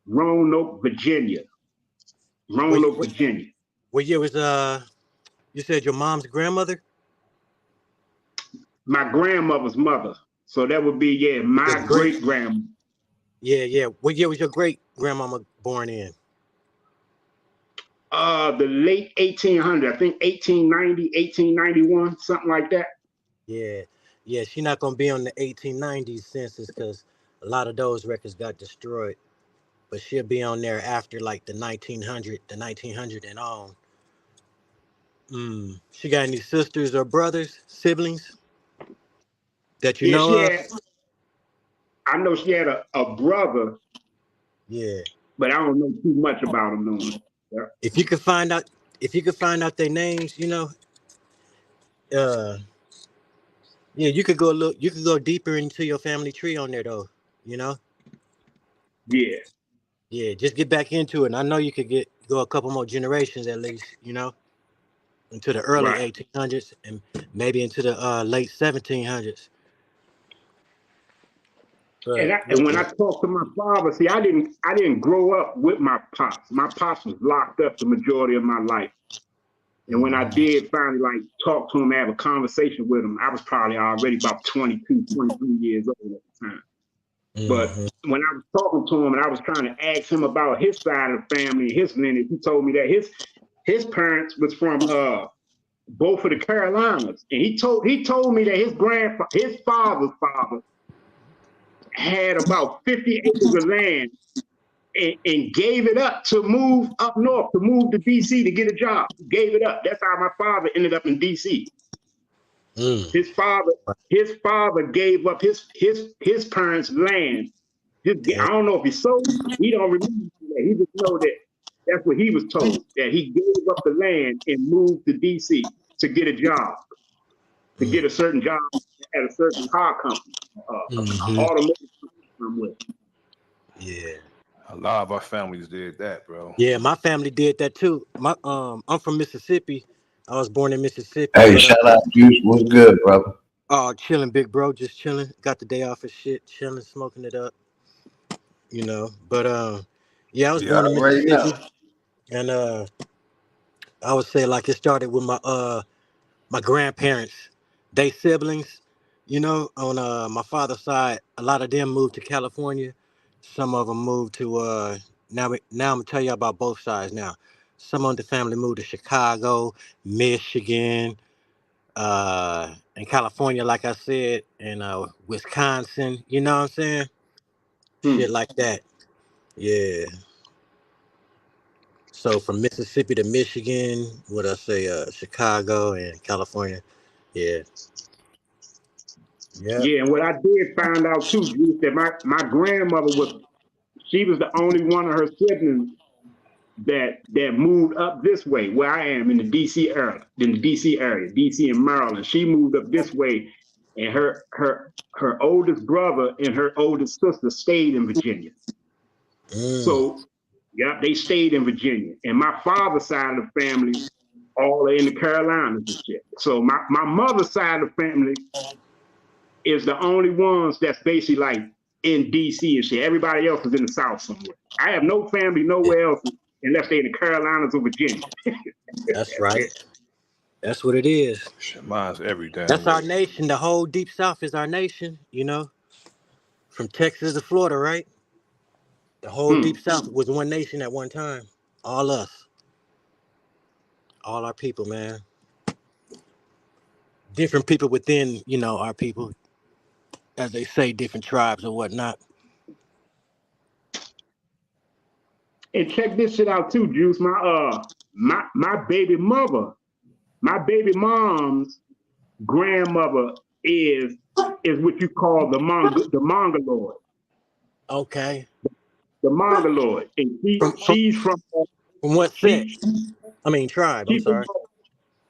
Roanoke, Virginia. Roanoke, Virginia. What year was you said your mom's grandmother? My grandmother's mother. So that would be my great grandma. Yeah. What year was your great grandmama born in? The late 1800s, I think 1890, 1891, something like that. Yeah, she's not gonna be on the 1890s census because a lot of those records got destroyed. But she'll be on there after like the 1900 and on. She got any sisters or brothers, siblings that you Yeah, know she of? had. I know she had a brother. Yeah. But I don't know too much about them. No. Yeah. If you could find out their names, you could go look. You could go deeper into your family tree on there, though. Yeah. Yeah, just get back into it. And I know you could go a couple more generations at least. Into the early 1800s and maybe into the late 1700s. And when I talked to my father, see, I didn't grow up with my pops. My pops was locked up the majority of my life. And when I did finally talk to him, have a conversation with him, I was probably already about 22, 23 years old at the time. But when I was talking to him and I was trying to ask him about his side of the family, his lineage, he told me that his parents was from both of the Carolinas. And he told me that his father's father had about 50 acres of land and gave it up to move up north, to move to DC to get a job. He gave it up. That's how my father ended up in DC. His father gave up his parents' land. I don't know if he sold it. He don't remember that. He just know that that's what he was told, that he gave up the land and moved to DC to get a job, to get a certain job at a certain car company, automotive company. Yeah. A lot of our families did that, bro. Yeah, my family did that too. I'm from Mississippi. I was born in Mississippi. Hey, shout out Juice. What's good, brother? Oh, chilling, big bro. Just chilling. Got the day off of shit. Chilling, smoking it up. But I was born in Mississippi, and I would say like it started with my grandparents, they siblings. On my father's side, a lot of them moved to California. Some of them moved to now I'm gonna tell you about both sides now. Some of the family moved to Chicago, Michigan, in California, like I said, and Wisconsin. You know what I'm saying? Shit like that. Yeah. So from Mississippi to Michigan, what I say, Chicago and California. Yeah. Yep. Yeah, and what I did find out too, Juice, that my grandmother she was the only one of her siblings that moved up this way, where I am in the DC area, DC and Maryland. She moved up this way, and her oldest brother and her oldest sister stayed in Virginia. Mm. So, yeah, they stayed in Virginia. And my father's side of the family, all are in the Carolinas and shit. So my mother's side of the family is the only ones that's basically like in DC and shit. Everybody else is in the South somewhere. I have no family nowhere else unless they're in the Carolinas or Virginia. That's right. That's what it is. Mine's every damn That's our way. nation. The whole deep south is our nation, you know, from Texas to Florida, right? The whole deep south was one nation at one time. All us. All our people, man. Different people within, you know, our people, as they say, different tribes or whatnot. And check this shit out too, Juice. My baby mom's grandmother is what you call the Mongoloid. Okay. The Mongoloid. And she's from what she, sect? I mean tribe, I'm she sorry.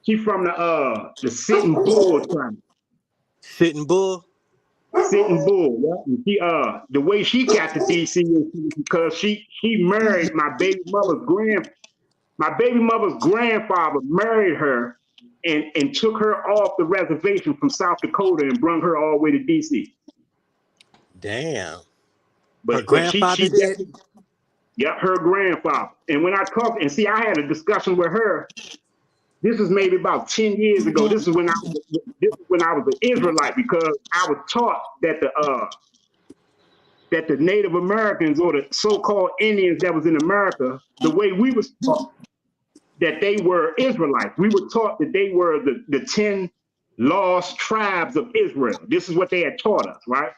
She's from the Sitting Bull tribe. Sitting Bull? Sitting Bull, yeah. And she the way she got to DC is because she married my baby mother's grandfather married her and took her off the reservation from South Dakota and brought her all the way to DC. Damn. But her grandfather she did? Yep, her grandfather. And when I talked, and see, I had a discussion with her. This is maybe about 10 years ago. This is when I was an Israelite, because I was taught that the Native Americans, or the so-called Indians that was in America, the way we was taught that they were Israelites. We were taught that they were the 10 lost tribes of Israel. This is what they had taught us, right?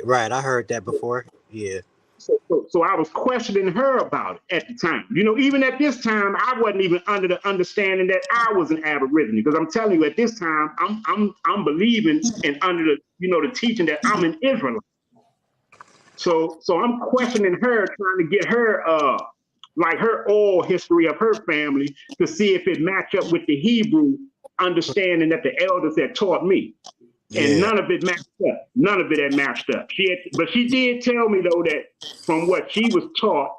Right. I heard that before. Yeah. So I was questioning her about it at the time. You know, even at this time, I wasn't even under the understanding that I was an Aborigine, because I'm telling you, at this time, I'm believing and under the the teaching that I'm an Israelite. So I'm questioning her, trying to get her like her oral history of her family to see if it match up with the Hebrew understanding that the elders had taught me. Yeah. And none of it matched up. None of it had matched up. But she did tell me, though, that from what she was taught,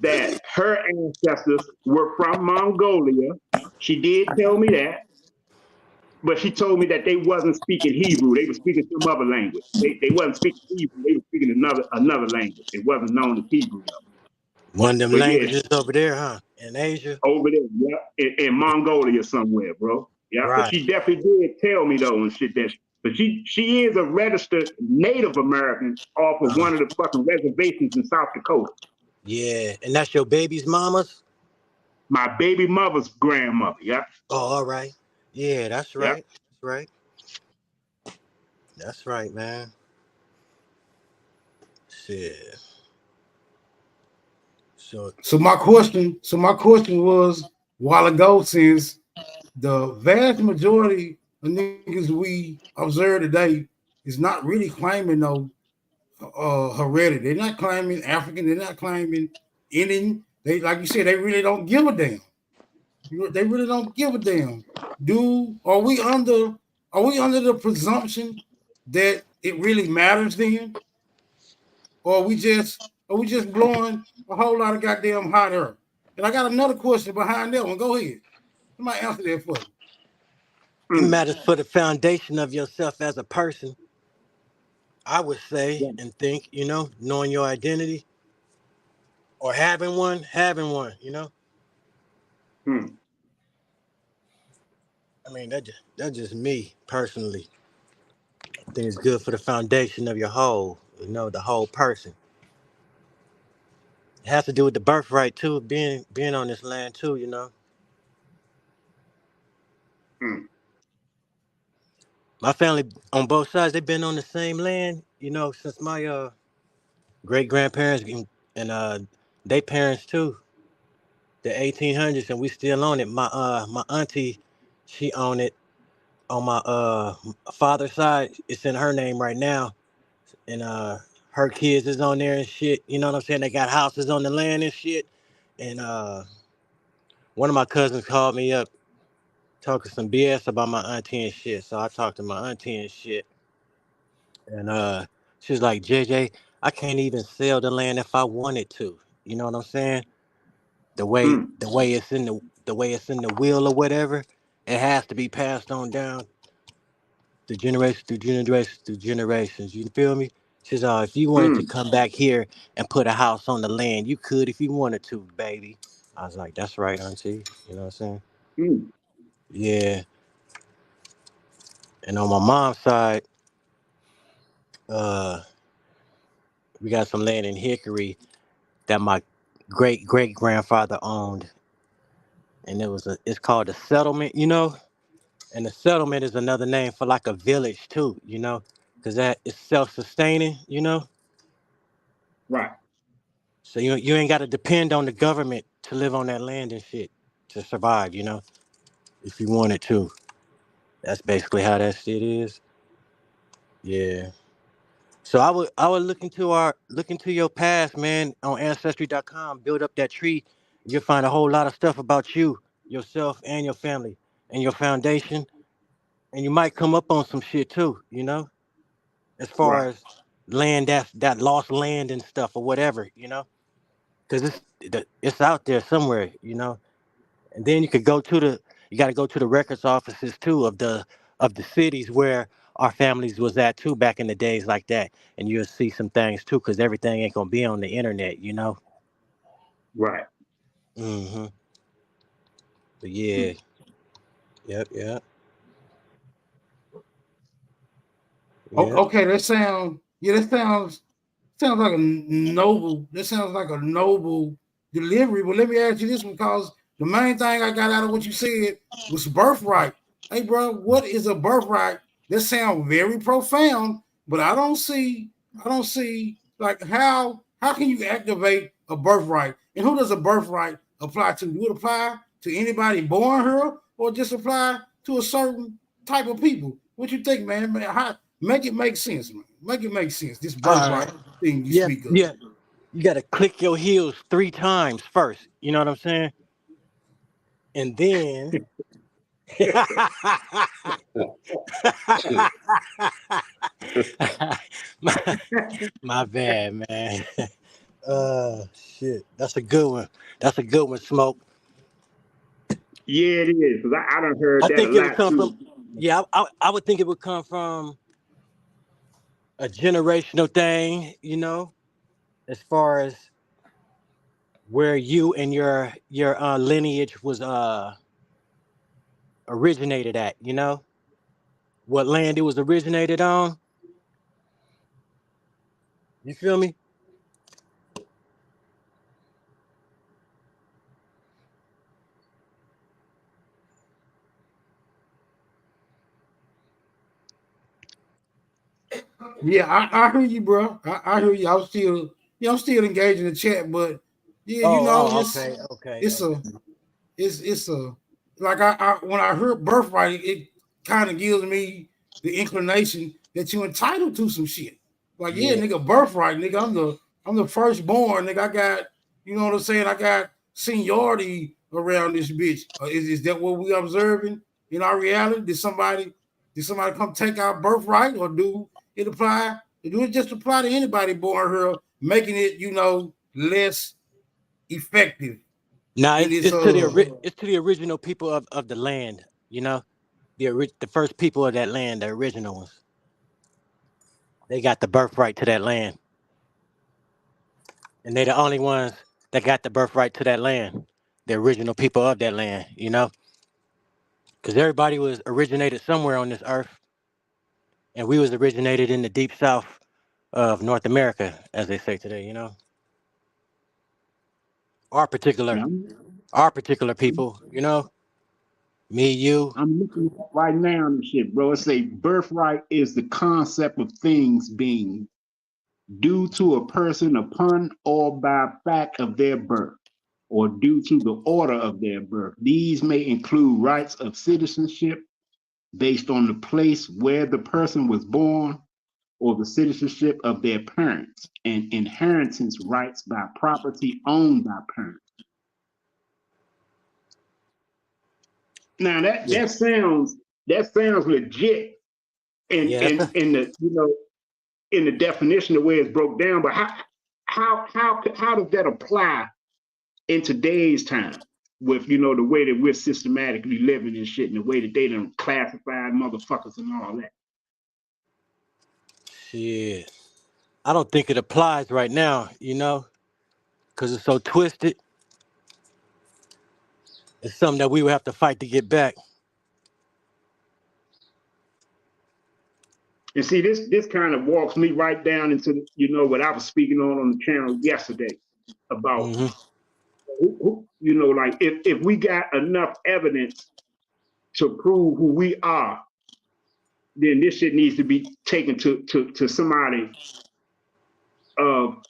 that her ancestors were from Mongolia. She did tell me that. But she told me that they wasn't speaking Hebrew. They were speaking some other language. They wasn't speaking Hebrew. They were speaking another language. It wasn't known as Hebrew, though. One of them languages over there, huh? In Asia? Over there, yeah. In Mongolia somewhere, bro. Yeah, right. But she definitely did tell me, though, and shit, that but she is a registered Native American off of one of the fucking reservations in South Dakota. Yeah, and that's your baby's mama's? My baby mother's grandmother, yeah. Oh, all right. Yeah, that's right. Yep. That's right. That's right, man. Shit. So my question was a while ago, since the vast majority of niggas we observe today is not really claiming no heredity. They're not claiming African. They're not claiming Indian. They, like you said, they really don't give a damn. They really don't give a damn. Are we under the presumption that it really matters then? Or are we just blowing a whole lot of goddamn hot air? And I got another question behind that one. Go ahead. Somebody answer that for me. It matters for the foundation of yourself as a person, I would say, and think, knowing your identity or having one, I mean, that's just me personally. I think it's good for the foundation of your whole, the whole person. It has to do with the birthright too, being on this land too, My family on both sides, they've been on the same land, since my great grandparents and their parents too. the 1800s, and we still own it. My auntie, she own it on my father's side. It's in her name right now, and her kids is on there and shit. You know what I'm saying? They got houses on the land and shit. And one of my cousins called me up talking some BS about my auntie and shit. So I talked to my auntie and shit, and she was like, JJ, I can't even sell the land if I wanted to. You know what I'm saying? The way it's in the will or whatever, it has to be passed on down through generations through generations through generations. You feel me? She says, if you wanted to come back here and put a house on the land, you could if you wanted to, baby. I was like, that's right, auntie. You know what I'm saying? Yeah. And on my mom's side, uh, we got some land in Hickory that my great great grandfather owned, and it's called a settlement, you know. And the settlement is another name for like a village too, you know, because that is self-sustaining, you know. Right. So you ain't got to depend on the government to live on that land and shit to survive, you know, if you wanted to. That's basically how that shit is. Yeah. So I would look into your past, man, on ancestry.com, build up that tree. You'll find a whole lot of stuff about you, yourself, and your family, and your foundation, and you might come up on some shit too, you know, as far Right. as land that lost land and stuff or whatever, you know, because it's out there somewhere, you know. And then you got to go to the records offices too of the cities where our families was at too back in the days like that, and you'll see some things too, because everything ain't gonna be on the internet, you know. Right. Hmm. But yeah, yep, yep, yep. Okay, that sounds like a noble. That sounds like a noble delivery. But let me ask you this one, because the main thing I got out of what you said was birthright. Hey, bro, what is a birthright? That sounds very profound, but I don't see like how can you activate a birthright? And who does a birthright apply to? Do it apply to anybody born here, or just apply to a certain type of people? What you think, man? Make it make sense, man. Make it make sense. This All right. birthright thing you Yeah, speak of. yeah. You got to click your heels 3 times first. You know what I'm saying? And then. my, my bad, man. Shit. That's a good one. That's a good one, Smoke. Yeah, it is. Because I done heard I that a think it would lot come too. from, yeah, I would think it would come from a generational thing, you know, as far as where you and your lineage was originated at, you know, what land it was originated on. You feel me? Yeah, I hear you, bro. I hear you. I'm still engaged in the chat, but yeah, you Oh, know, oh, okay, okay, it's okay. a it's a like I when I heard birthright, it kind of gives me the inclination that you're entitled to some shit. Like, yeah, Yeah. nigga, birthright, nigga. I'm the firstborn, nigga. I got, you know what I'm saying? I got seniority around this bitch. Is that what we observing in our reality? Did somebody come take our birthright, or do it just apply to anybody born here, making it, you know, less effective Nah, in this it's to the original people of the land, you know, the first people of that land, the original ones. They got the birthright to that land, and they the only ones that got the birthright to that land, the original people of that land, you know, because everybody was originated somewhere on this earth, and we was originated in the deep south of North America, as they say today, you know. Our particular, Now, our particular people, you know, me, you. I'm looking at right now and shit, bro. It say birthright is the concept of things being due to a person upon or by fact of their birth. or due to the order of their birth. These may include rights of citizenship based on the place where the person was born or the citizenship of their parents, and inheritance rights by property owned by parents. Now that sounds legit in the definition the way it's broke down, but how does that apply in today's time with the way that we're systematically living and shit, and the way that they done classified motherfuckers and all that? Shit. I don't think it applies right now, because it's so twisted. It's something that we would have to fight to get back. And see, this kind of walks me right down into what I was speaking on the channel yesterday about like if we got enough evidence to prove who we are, then this shit needs to be taken to somebody of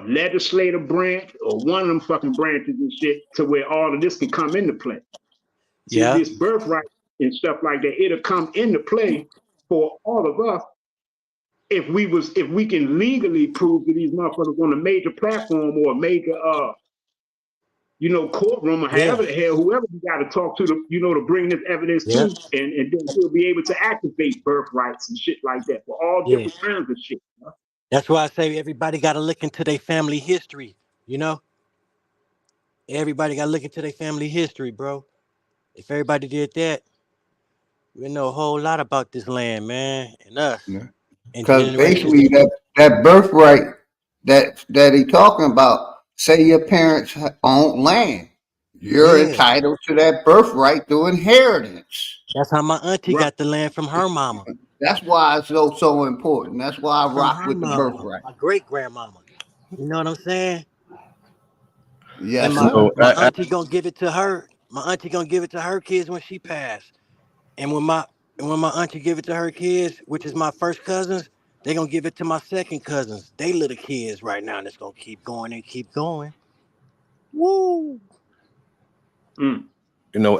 legislative branch or one of them fucking branches and shit, to where all of this can come into play. See, this birthright and stuff like that, it'll come into play for all of us if we can legally prove to these motherfuckers on a major platform or a major courtroom, or however the hell, whoever you got to talk to to bring this evidence to, and then we'll be able to activate birthrights and shit like that for all different kinds of shit. That's why I say everybody got to look into their family history. Everybody got to look into their family history, bro. If everybody did that, we know a whole lot about this land, man, and us. Because basically that birthright that he talking about, say your parents own land, you're entitled to that birthright through inheritance. That's how my auntie got the land from her mama. That's why it's so important. That's why I rock with the birthright. My great grandmama. You know what I'm saying? Yes, and my auntie gonna give it to her. My auntie gonna give it to her kids when she passed. And when my auntie give it to her kids, which is my first cousins, they gonna give it to my second cousins. They little kids right now, and it's gonna keep going and keep going. Woo!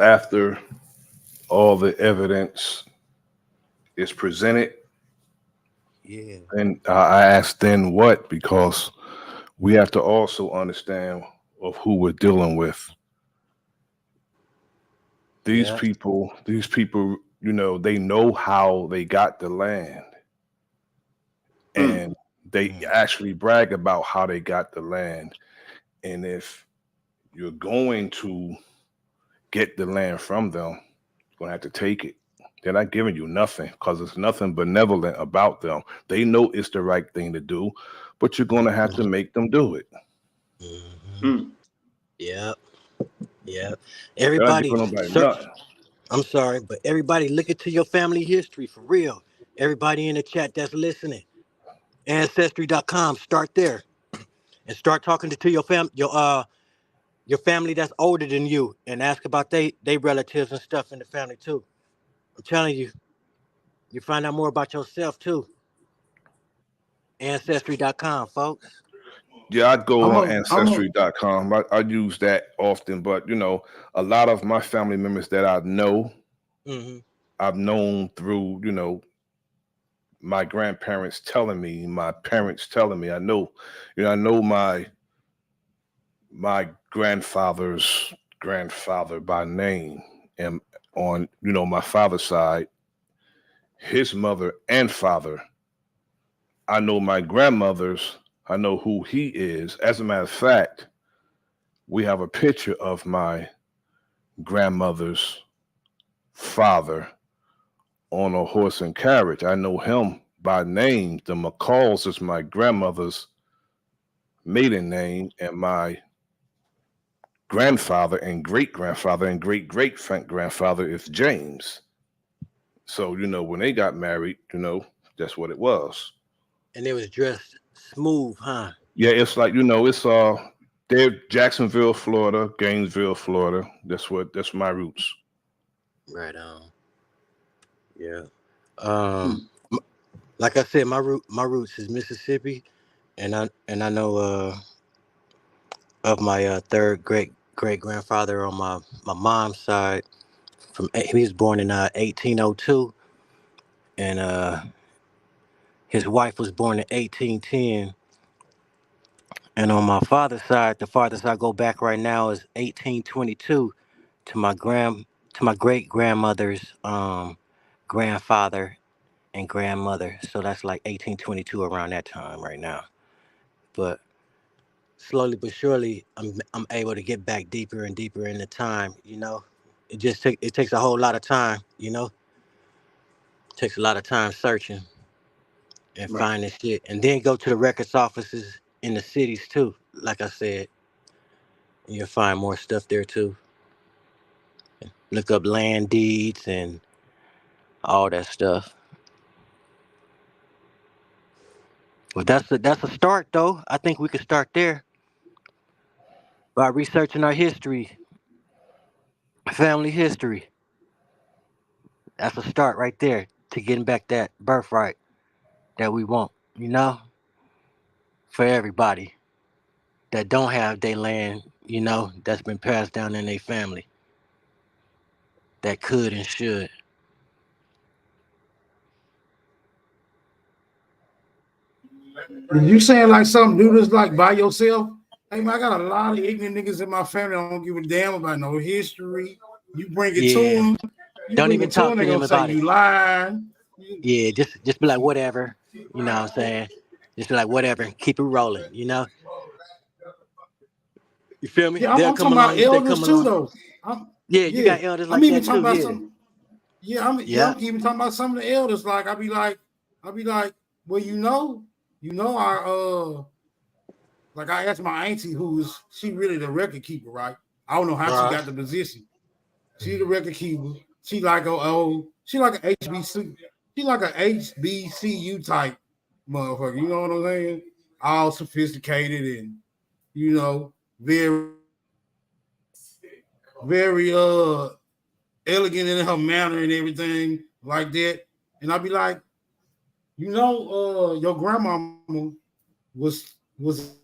After all the evidence is presented, and I asked then what, because we have to also understand of who we're dealing with. These people, they know how they got the land, and they actually brag about how they got the land. And if you're going to get the land from them, you're going to have to take it. They're not giving you nothing, because there's nothing benevolent about them. They know it's the right thing to do, but you're going to have to make them do it. Yep. Everybody, I'm sorry, but everybody look into your family history for real. Everybody in the chat that's listening, Ancestry.com, start there. And start talking to your family that's older than you, and ask about they relatives and stuff in the family too. I'm telling you, you find out more about yourself too. Ancestry.com, folks. Yeah, I go on Ancestry.com. I use that often, but a lot of my family members that I know, I've known through, my grandparents telling me, my parents telling me. I know my grandfather's grandfather by name, and on my father's side, his mother and father. I know my grandmother's. I know who he is. As a matter of fact, we have a picture of my grandmother's father on a horse and carriage. I know him by name. The McCalls is my grandmother's maiden name, and my grandfather and great-grandfather and great-great-grandfather is James. So, when they got married, that's what it was. And they was dressed smooth, huh? Yeah, it's like, it's they're Jacksonville, Florida, Gainesville, Florida. That's my roots. Right on. Yeah. Like I said, my roots is Mississippi, and I know of my third great grandfather on my mom's side. He was born in 1802, and his wife was born in 1810. And on my father's side, the farthest I go back right now is 1822 to my great grandmother's grandfather and grandmother. So that's like 1822 around that time right now. But slowly but surely, I'm able to get back deeper and deeper into time. It takes a whole lot of time. It takes a lot of time searching and Right. finding shit, and then go to the records offices in the cities too. Like I said, and you'll find more stuff there too. Look up land deeds and all that stuff. But that's a start though. I think we could start there by researching our history, family history. That's a start right there to getting back that birthright that we want, for everybody that don't have their land, that's been passed down in their family that could and should. Did you saying like something do this like by yourself? Hey man, I got a lot of ignorant niggas in my family. I don't give a damn about no history. You bring it to Yeah. them. You Don't bring even it to talk them. to They them gonna say about it. you lying. Yeah, just be like whatever. You know what I'm saying? Just be like whatever. Keep it rolling. You feel me? Yeah, I'm, They'll I'm come talking along. about You say elders come too along. though. Yeah, you Yeah, got elders I'm like even that talking too. about Yeah. some. Yeah, I'm Yeah. even talking about some of the elders. Like I'll be like, well, I like I asked my auntie she really the record keeper, right? I don't know how she Right. got the position. She the record keeper. She like a HBC. She like a HBCU type motherfucker. You know what I'm saying? All sophisticated and very very elegant in her manner and everything like that. And I'd be like, your grandmama was was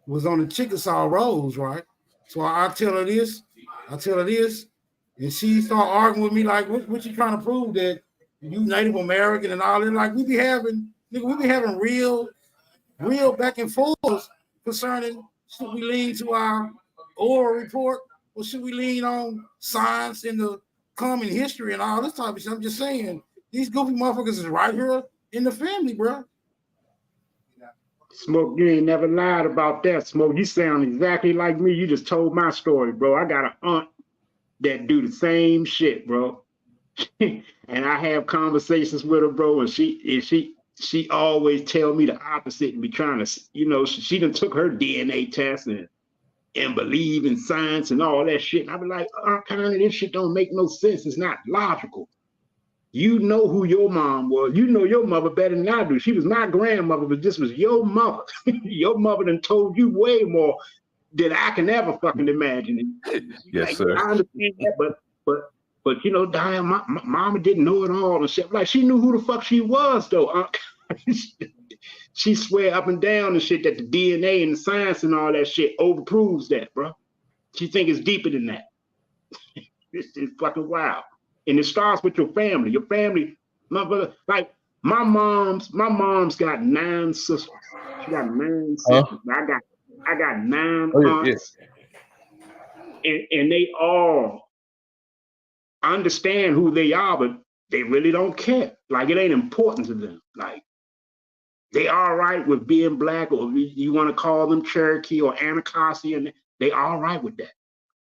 was on the Chickasaw Rolls, right? So I tell her this, and she start arguing with me like, what you trying to prove that you Native American and all that? Like we be having real back and forth concerning should we lean to our oral report or should we lean on science and the common history and all this type of shit. I'm just saying these goofy motherfuckers is right here in the family, bro. Smoke, you ain't never lied about that. Smoke, you sound exactly like me. You just told my story, bro. I got an aunt that do the same shit, bro. And I have conversations with her, bro, and she always tell me the opposite and be trying to, she done took her DNA test and believe in science and all that shit. And I be like, Connie, this shit don't make no sense. It's not logical. You know who your mom was. You know your mother better than I do. She was my grandmother, but this was your mother. Your mother done told you way more than I can ever fucking imagine. Yes, Like, sir. I understand that, but damn, my mama didn't know it all and shit. Like she knew who the fuck she was though. She swear up and down and shit that the DNA and the science and all that shit overproves that, bro. She think it's deeper than that. This is fucking wild. And it starts with your family. Your family, my brother, like my mom's got 9 sisters. She got 9 Huh? sisters. I got 9 Oh yeah, aunts, and they all understand who they are, but they really don't care. Like it ain't important to them. Like they all right with being black, or you want to call them Cherokee or Anacostia, and they all right with that.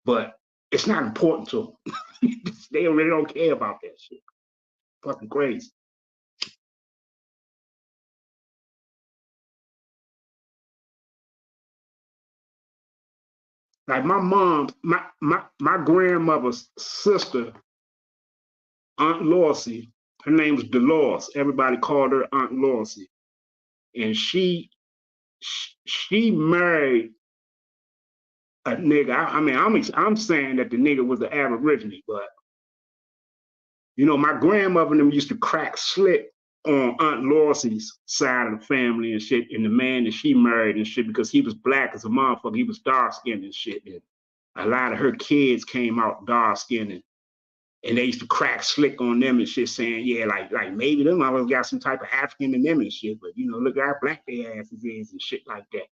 But it's not important to them. They really don't care about that shit. Fucking crazy. Like my grandmother's sister, Aunt Lorcy, her name was Dolores. Everybody called her Aunt Lorcy. And she married a nigga. I mean, I'm saying that the nigga was an Aborigine, but my grandmother and them used to crack slick on Aunt Lorsey's side of the family and shit, and the man that she married and shit, because he was black as a motherfucker, he was dark skinned and shit. And a lot of her kids came out dark skinned, and they used to crack slick on them and shit, saying, yeah, like maybe them motherfuckers got some type of African in them and shit, but you know, look how black their asses is and shit like that.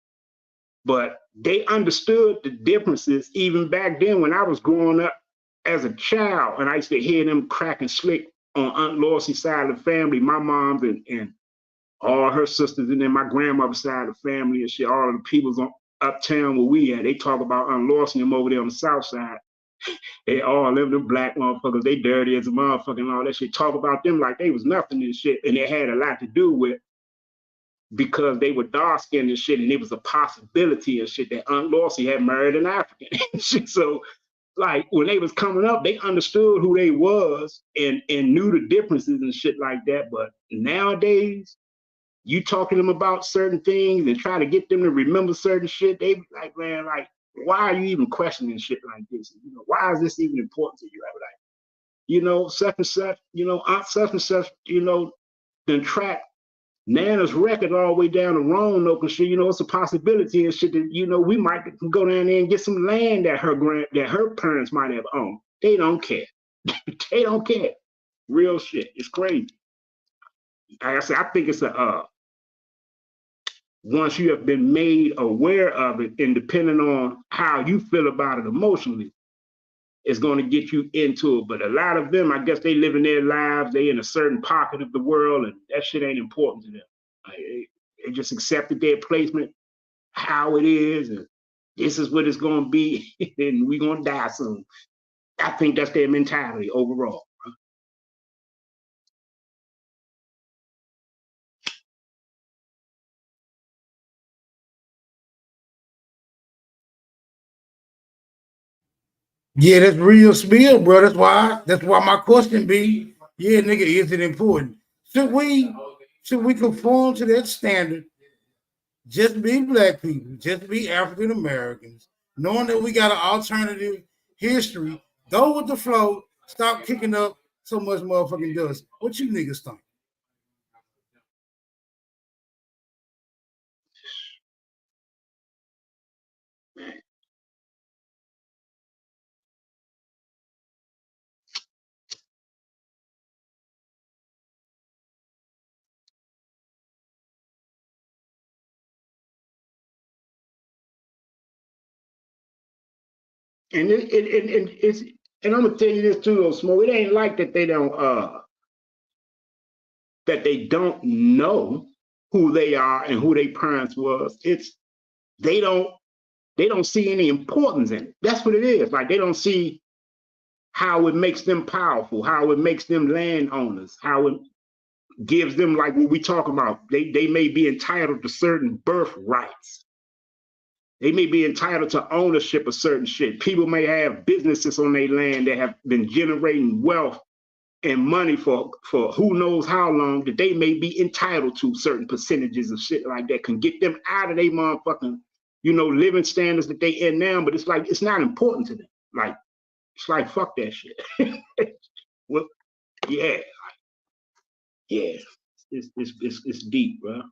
But they understood the differences even back then when I was growing up as a child, and I used to hear them cracking slick on Aunt Lorsey's side of the family, my mom's and all her sisters, and then my grandmother's side of the family and shit, all of the people's on uptown where we at. They talk about Aunt Lorsey and them over there on the south side. They all live them black motherfuckers, they dirty as a motherfucker and all that shit. Talk about them like they was nothing and shit. And it had a lot to do with because they were dark skinned and shit, and it was a possibility and shit that Aunt Lorsey had married an African and shit. So like when they was coming up, they understood who they was and knew the differences and shit like that. But nowadays, you talking to them about certain things and try to get them to remember certain shit, they be like, man, like, why are you even questioning shit like this? You know, why is this even important to you? I was like, you know, such and such, you know, Aunt such and such, you know, then track Nana's record all the way down to Roanoke and shit. You know, it's a possibility and shit that, you know, we might go down there and get some land that her parents might have owned. They don't care. They don't care. Real shit. It's crazy. Like I said, I think it's once you have been made aware of it, and depending on how you feel about it emotionally, it's going to get you into it. But a lot of them, I guess they live in their lives, they in a certain pocket of the world, and that shit ain't important to them. They just accepted their placement, how it is, and this is what it's going to be, and we're going to die soon. I think that's their mentality overall. Yeah, that's real spill, bro. That's why my question be, yeah, nigga, is it important? Should we conform to that standard? Just be black people, just be African Americans, knowing that we got an alternative history. Go with the flow. Stop kicking up so much motherfucking dust. What you niggas think? And it's and I'm gonna tell you this too, though, Smoke. It ain't like that they don't know who they are and who their parents was. It's they don't see any importance in it. That's what it is. Like they don't see how it makes them powerful, how it makes them landowners, how it gives them, like what we talk about. They may be entitled to certain birthrights. They may be entitled to ownership of certain shit. People may have businesses on their land that have been generating wealth and money for who knows how long, that they may be entitled to certain percentages of shit like that can get them out of their motherfucking, you know, living standards that they in now. But it's like, it's not important to them. Like, it's like, fuck that shit. Well, yeah. Yeah. It's deep, bro.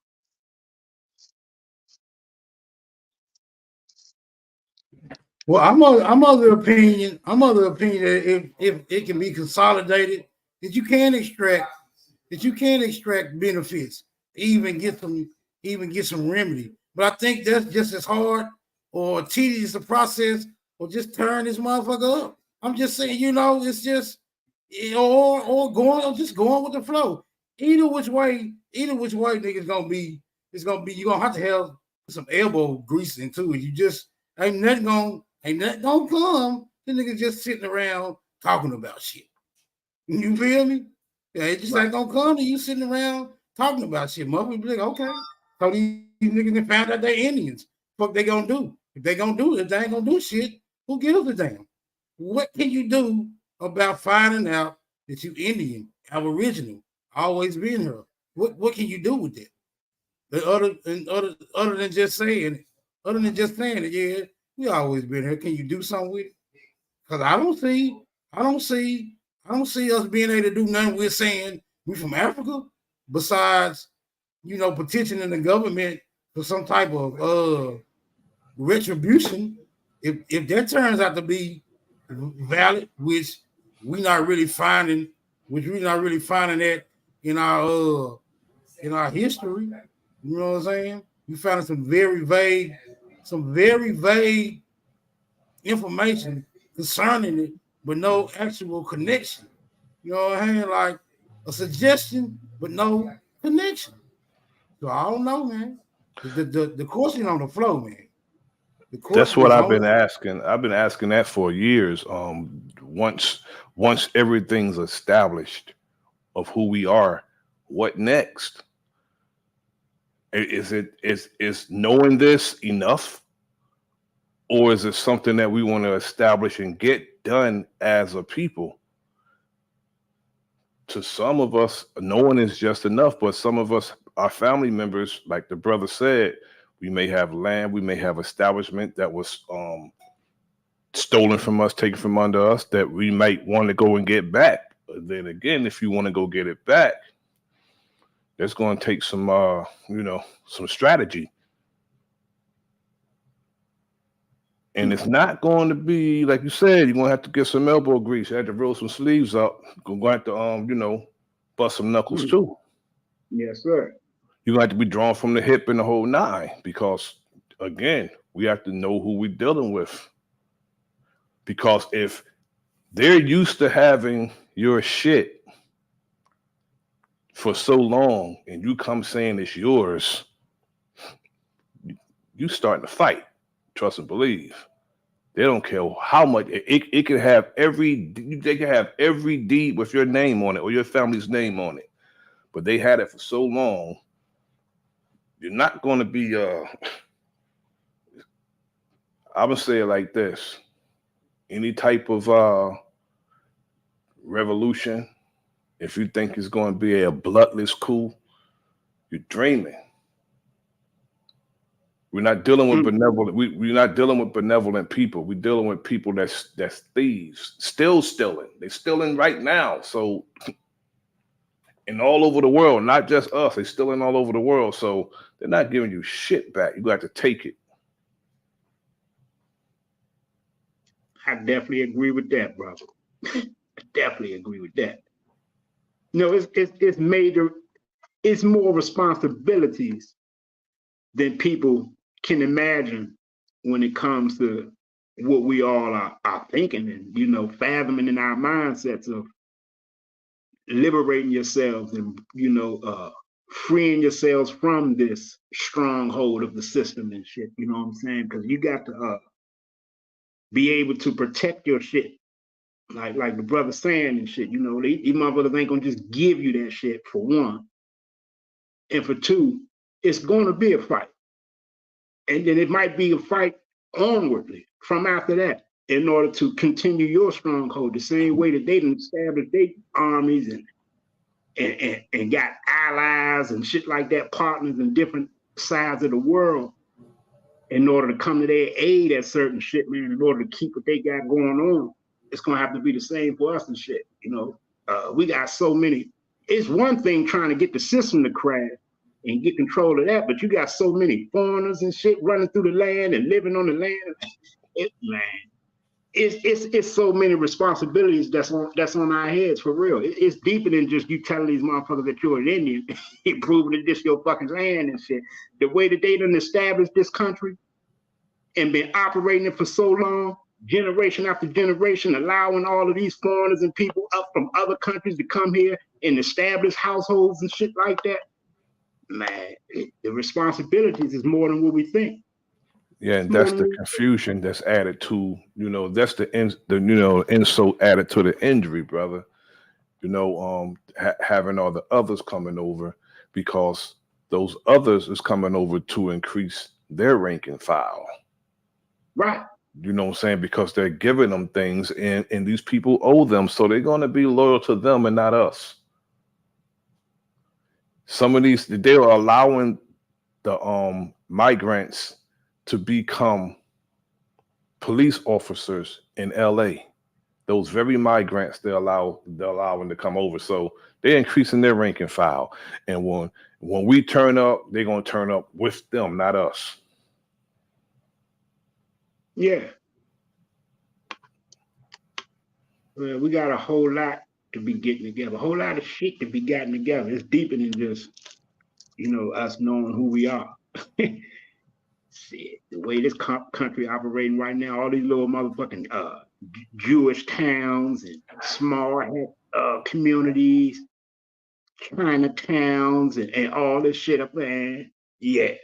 Well, I'm of the opinion that if it can be consolidated, that you can extract benefits, even get some remedy. But I think that's just as hard or tedious a process, or just turn this motherfucker up. I'm just saying, you know, it's just or going with the flow. Either which way niggas gonna be, you're gonna have to have some elbow grease into it. You just ain't nothing gonna come. The niggas just sitting around talking about shit. You feel me? Yeah, it just ain't gonna come to you sitting around talking about shit. Motherfuckers be like, okay. So these niggas that found out they're Indians. Fuck they gonna do? If they ain't gonna do shit, who gives a damn? What can you do about finding out that you Indian, Aboriginal, always been here? What can you do with it? Other than just saying it, yeah, we always been here. Can you do something with it? Because I don't see us being able to do nothing. We're saying we from Africa. besides, petitioning the government for some type of retribution. If that turns out to be valid, which we're not really finding that in our history. You know what I'm saying? We found some very vague information concerning it, but no actual connection. You know what I'm saying? Like a suggestion, but no connection. So I don't know, man. The question on the floor, man. The That's question what is I've on. been asking. I've been asking that for years. Once everything's established of who we are, what next? Is knowing this enough, or is it something that we want to establish and get done as a people? To some of us, knowing is just enough, but some of us, our family members, like the brother said, we may have land, we may have establishment that was stolen from us, taken from under us, that we might want to go and get back. But then again, if you want to go get it back, that's going to take some some strategy. And it's not going to be like you said. You're gonna have to get some elbow grease. You have to roll some sleeves up. You're going to have to bust some knuckles too. Yes, sir. You're gonna have to be drawn from the hip and the whole nine, because again, we have to know who we're dealing with. Because if they're used to having your shit for so long and you come saying it's yours, you starting to fight. Trust and believe. They don't care how much it can have they can have every deed with your name on it or your family's name on it. But they had it for so long, you're not going to be I'm gonna say it like this. Any type of revolution, if you think it's going to be a bloodless coup, you're dreaming. We're not dealing with benevolent. We're not dealing with benevolent people. We're dealing with people that's thieves, still stealing. They're stealing right now. So, and all over the world, not just us. They're stealing all over the world. So they're not giving you shit back. You got to take it. I definitely agree with that, brother. I definitely agree with that. No, it's major. It's more responsibilities than people can imagine when it comes to what we all are thinking and fathoming in our mindsets of liberating yourselves and freeing yourselves from this stronghold of the system and shit. You know what I'm saying? Because you got to be able to protect your shit. Like the brother saying and shit, these motherfuckers ain't gonna just give you that shit, for one. And for two, it's gonna be a fight. And then it might be a fight onwardly from after that in order to continue your stronghold the same way that they done established their armies and got allies and shit like that, partners in different sides of the world in order to come to their aid at certain shit, man, in order to keep what they got going on. It's gonna have to be the same for us and shit. We got so many. It's one thing trying to get the system to crash and get control of that, but you got so many foreigners and shit running through the land and living on the land. It's so many responsibilities that's on our heads, for real. It's deeper than just you telling these motherfuckers that you're an Indian, proving that this your fucking land and shit. The way that they done established this country and been operating it for so long, generation after generation, allowing all of these foreigners and people up from other countries to come here and establish households and shit like that. Man, the responsibilities is more than what we think. Yeah, and that's the confusion that's added to, that's the insult added to the injury, brother. Having all the others coming over, because those others is coming over to increase their rank and file. Right. You know what I'm saying? Because they're giving them things and these people owe them. So they're going to be loyal to them and not us. Some of these, they're allowing the migrants to become police officers in LA. those very migrants they're allowing to come over. So they're increasing their rank and file. And when we turn up, they're gonna turn up with them, not us. Yeah. Well, we got a whole lot to be getting together, a whole lot of shit to be gotten together. It's deeper than just, us knowing who we are. Shit, the way this country operating right now, all these little motherfucking Jewish towns and small communities, Chinatowns, and all this shit up there. Yeah,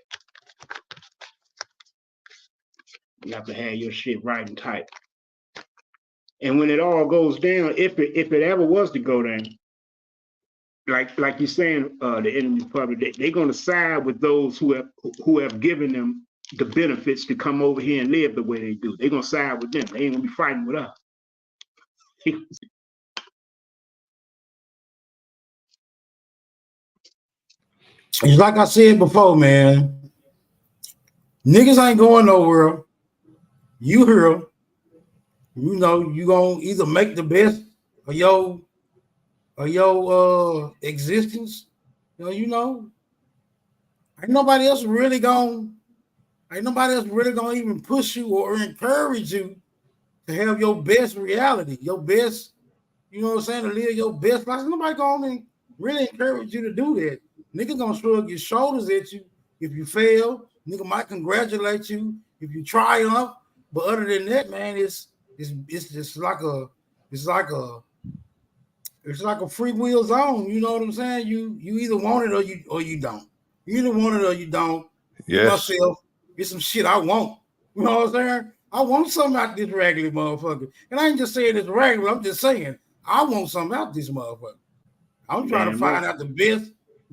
you have to have your shit right and tight. And when it all goes down, if it ever was to go down, like you're saying, the enemy public, they're going to side with those who have given them the benefits to come over here and live the way they do. They're going to side with them. They ain't going to be fighting with us. It's like I said before, man. Niggas ain't going nowhere. You here. You know, you gonna either make the best of your existence. Ain't nobody else really gonna even push you or encourage you to have your best reality, your best, to live your best life. Nobody gonna really encourage you to do that. Nigga gonna shrug your shoulders at you if you fail. Nigga might congratulate you if you triumph. But other than that, man, it's just like a free will zone. You know what I'm saying? You either want it or you don't. You either want it or you don't. Yes. Myself, it's some shit I want. You know what I'm saying? I want something out this regular motherfucker. And I ain't just saying it's regular. I'm just saying I want something out this motherfucker. I'm trying to find out the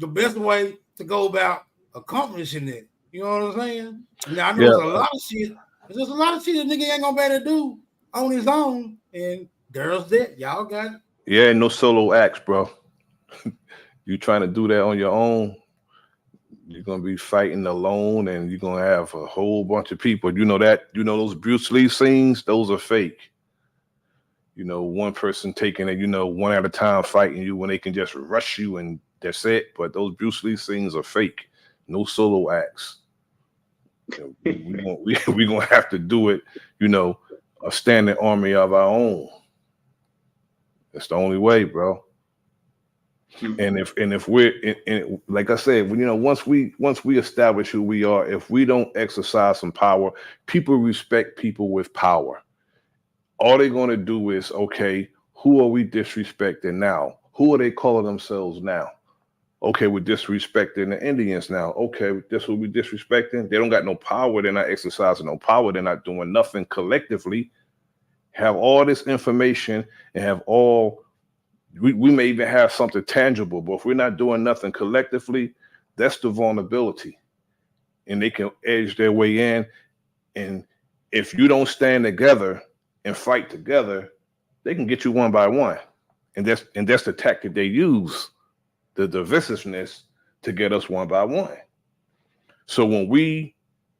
best way to go about accomplishing it. You know what I'm saying? Now I know there's a lot of shit. There's a lot of shit that nigga ain't gonna be able to do on his own. And there's that. Y'all got it. Yeah, no solo acts, bro. You trying to do that on your own, you're gonna be fighting alone, and you're gonna have a whole bunch of people. Those Bruce Lee scenes, those are fake. One person taking it, one at a time fighting you when they can just rush you and that's it. But those Bruce Lee scenes are fake. No solo acts. We're gonna have to do it, a standing army of our own. That's the only way, bro. And if we're like I said, once we establish who we are, if we don't exercise some power, people respect people with power. All they're going to do is, okay, who are we disrespecting now? Who are they calling themselves now? Okay, we're disrespecting the Indians now. Okay, this who we disrespecting. They don't got no power. They're not exercising no power. They're not doing nothing collectively. Have all this information and have all. We may even have something tangible, but if we're not doing nothing collectively, that's the vulnerability. And they can edge their way in. And if you don't stand together and fight together, they can get you one by one. And that's the tactic they use, the divisiveness, to get us one by one. So when we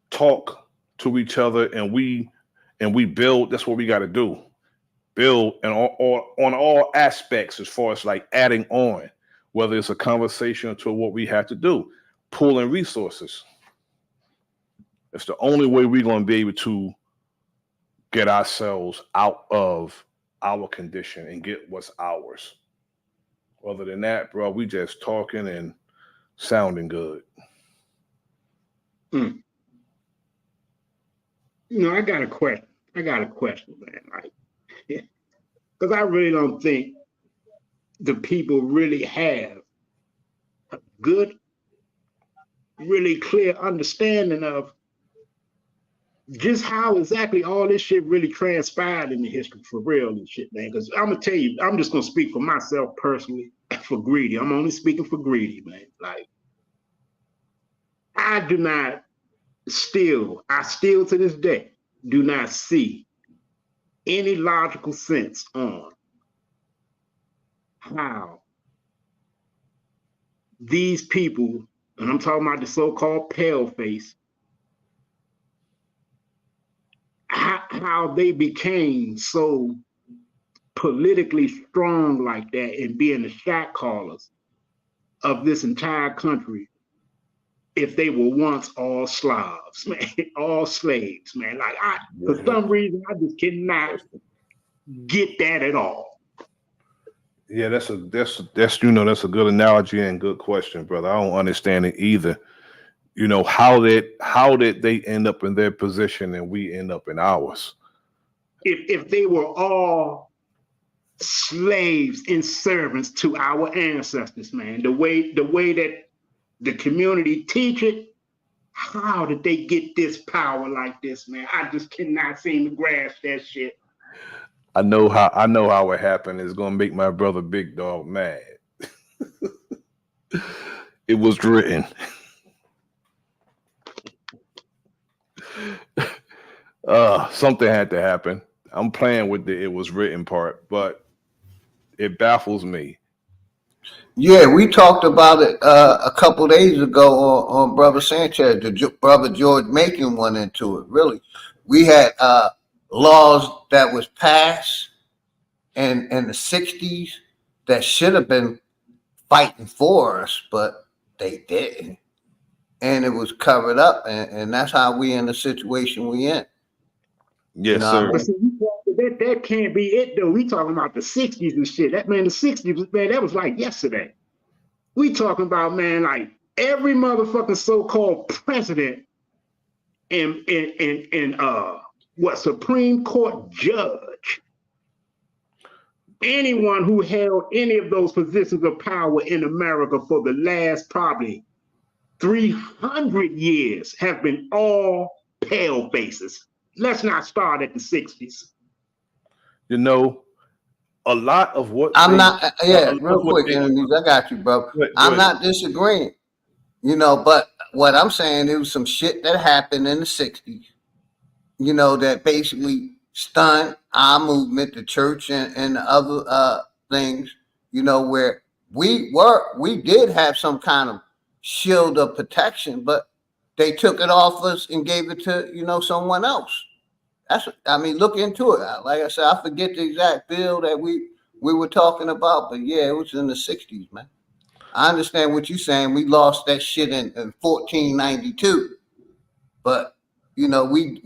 talk to each other and we build, that's what we got to do. Build and on all aspects, as far as like adding on, whether it's a conversation to what we have to do, pulling resources. It's the only way we're going to be able to get ourselves out of our condition and get what's ours. Other than that, bro, we just talking and sounding good. I got a question. Man. Like, because I really don't think the people really have a good, really clear understanding of just how exactly all this shit really transpired in the history for real and shit, man. Because I'm gonna tell you, I'm just gonna speak for myself personally, for Greedy. I'm only speaking for Greedy, man. Like, I still to this day do not see any logical sense on how these people, and I'm talking about the so-called paleface, how they became so politically strong like that and being the shot callers of this entire country if they were once all Slavs, man, all slaves, man. Like for some reason, I just cannot get that at all. Yeah, that's that's a good analogy and good question, brother. I don't understand it either. How did they end up in their position and we end up in ours? If they were all slaves and servants to our ancestors, man, the way that the community teach it, how did they get this power like this, man? I just cannot seem to grasp that shit. I know how it happened. It's gonna make my brother Big Dog mad. It was written. Something had to happen. I'm playing with the "it was written" part, but it baffles me. Yeah, we talked about it a couple days ago on Brother Sanchez. Brother George Macon went into it. Really, we had laws that was passed in the '60s that should have been fighting for us, but they didn't, and it was covered up, and that's how we in the situation we in. Yes, sir. But see, that can't be it though. We talking about the '60s and shit. That man, the '60s, man, that was like yesterday. We talking about, man, like every motherfucking so-called president and Supreme Court judge, anyone who held any of those positions of power in America for the last probably 300 years have been all pale faces. Let's not start at the '60s. A lot of what real quick, enemies, I got you, bro. I'm not disagreeing, but what I'm saying, it was some shit that happened in the '60s, that basically stunned our movement, the church and the other things, where we did have some kind of shield of protection, but they took it off us and gave it to, someone else. Look into it. Like I said, I forget the exact bill that we were talking about, but yeah, it was in the '60s, man. I understand what you're saying. We lost that shit in 1492, but we,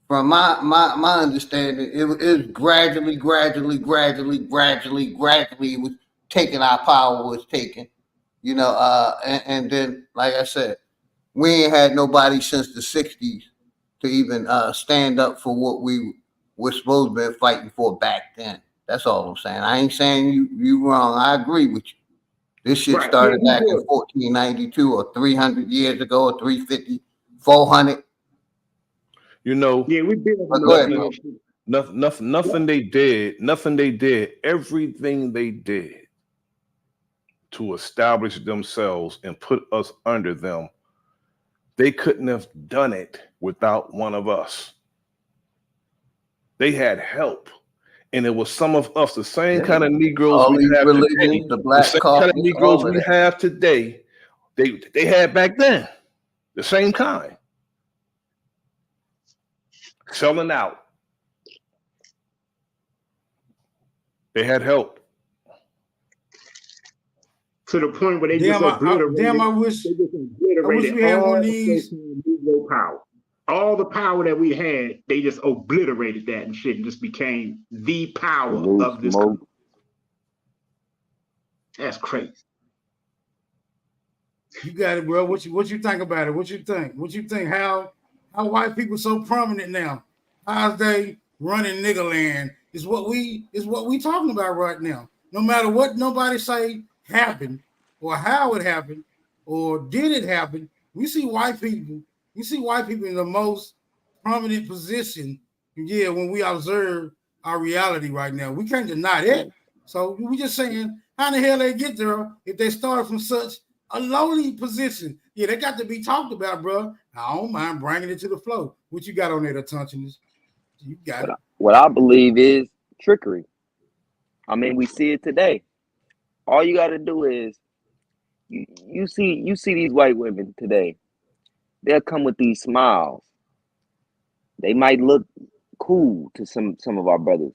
from my understanding, it was gradually, it was taking, our power was taken, and then, like I said, we ain't had nobody since the '60s to even stand up for what we were supposed to be fighting for back then. That's all I'm saying. I ain't saying you wrong. I agree with you. This shit started back in 1492 or 300 years ago or 350, 400. Yeah, we did. Nothing they did. Everything they did to establish themselves and put us under them, they couldn't have done it without one of us. They had help. And it was some of us, the same kind of Negroes we have today, the same kind of Negroes we have today, they had back then. The same kind. Selling out. They had help. To the point where they just obliterated. I wish we had one of these. Negro power. All the power that we had, they just obliterated that and shit and just became the power of this country. That's crazy. You got it, bro. What you think about it? What you think? How white people so prominent now? How's they running nigga land? Is what we talking about right now. No matter what nobody say happened or how it happened or did it happen, we see white people. You see white people in the most prominent position. Yeah, when we observe our reality right now, we can't deny that. So we just saying, how the hell they get there if they start from such a lowly position? Yeah, they got to be talked about, bro. I don't mind bringing it to the flow. What you got on that, attention? You got it. What I believe is trickery. We see it today. All you got to do is you see these white women today. They'll come with these smiles. They might look cool to some of our brothers.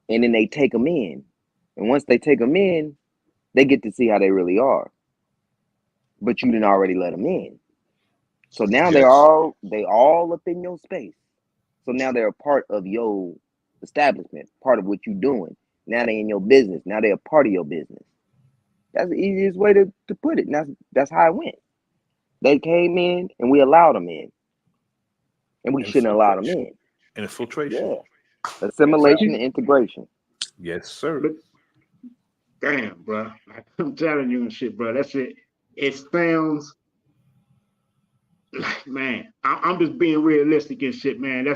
and then they take them in. And once they take them in, they get to see how they really are. But you didn't already let them in. So now they all up in your space. So now they're a part of your establishment, part of what you're doing. Now they in your business. Now they're a part of your business. That's the easiest way to put it. And that's how it went. They came in and we allowed them in. And we shouldn't allow them in. Infiltration. Yeah. Assimilation and integration. Yes, sir. Look, damn, bro. I'm telling you and shit, bro. That's it. It sounds like, man, I'm just being realistic and shit, man.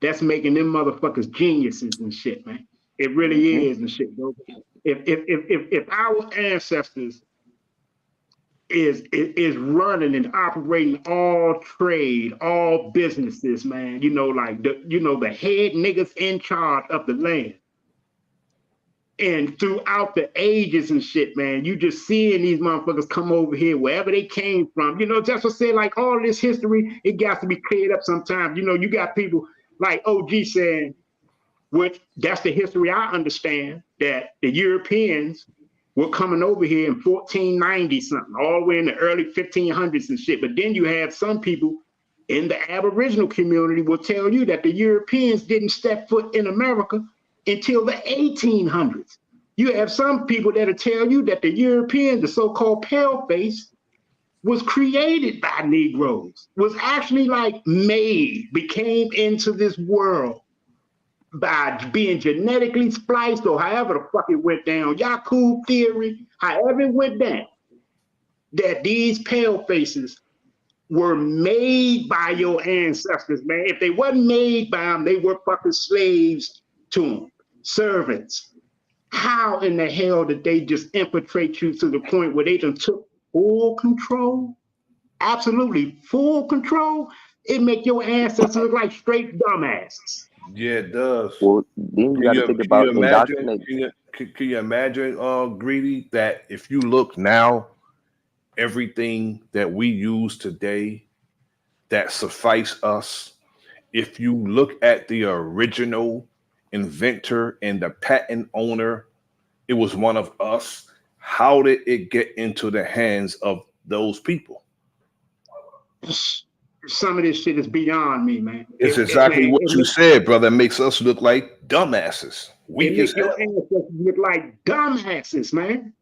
That's making them motherfuckers geniuses and shit, man. It really is and shit, bro. If our ancestors is running and operating all trade, all businesses, man, like the head niggas in charge of the land. And throughout the ages and shit, man, you just seeing these motherfuckers come over here, wherever they came from. Just to say, like, all this history, it got to be cleared up sometimes. You got people like OG saying, which that's the history I understand, that the Europeans were coming over here in 1490 something, all the way in the early 1500s and shit. But then you have some people in the Aboriginal community will tell you that the Europeans didn't step foot in America until the 1800s. You have some people that'll tell you that the Europeans, the so-called paleface, was created by Negroes, was actually like made, became into this world by being genetically spliced, or however the fuck it went down, Yakub theory, however it went down, that these palefaces were made by your ancestors, man. If they wasn't made by them, they were fucking slaves to them, servants. How in the hell did they just infiltrate you to the point where they done took full control? Absolutely full control. It make your ancestors look like straight dumbasses. Yeah, it does. Well, then you got to think about indoctrinating. Can you imagine, Greedy, that if you look now, everything that we use today that suffice us, if you look at the original inventor and the patent owner, it was one of us. How did it get into the hands of those people? Some of this shit is beyond me, man. It's exactly what you said, brother. It makes us look like dumbasses. Weak as hell. Look like dumbasses, man.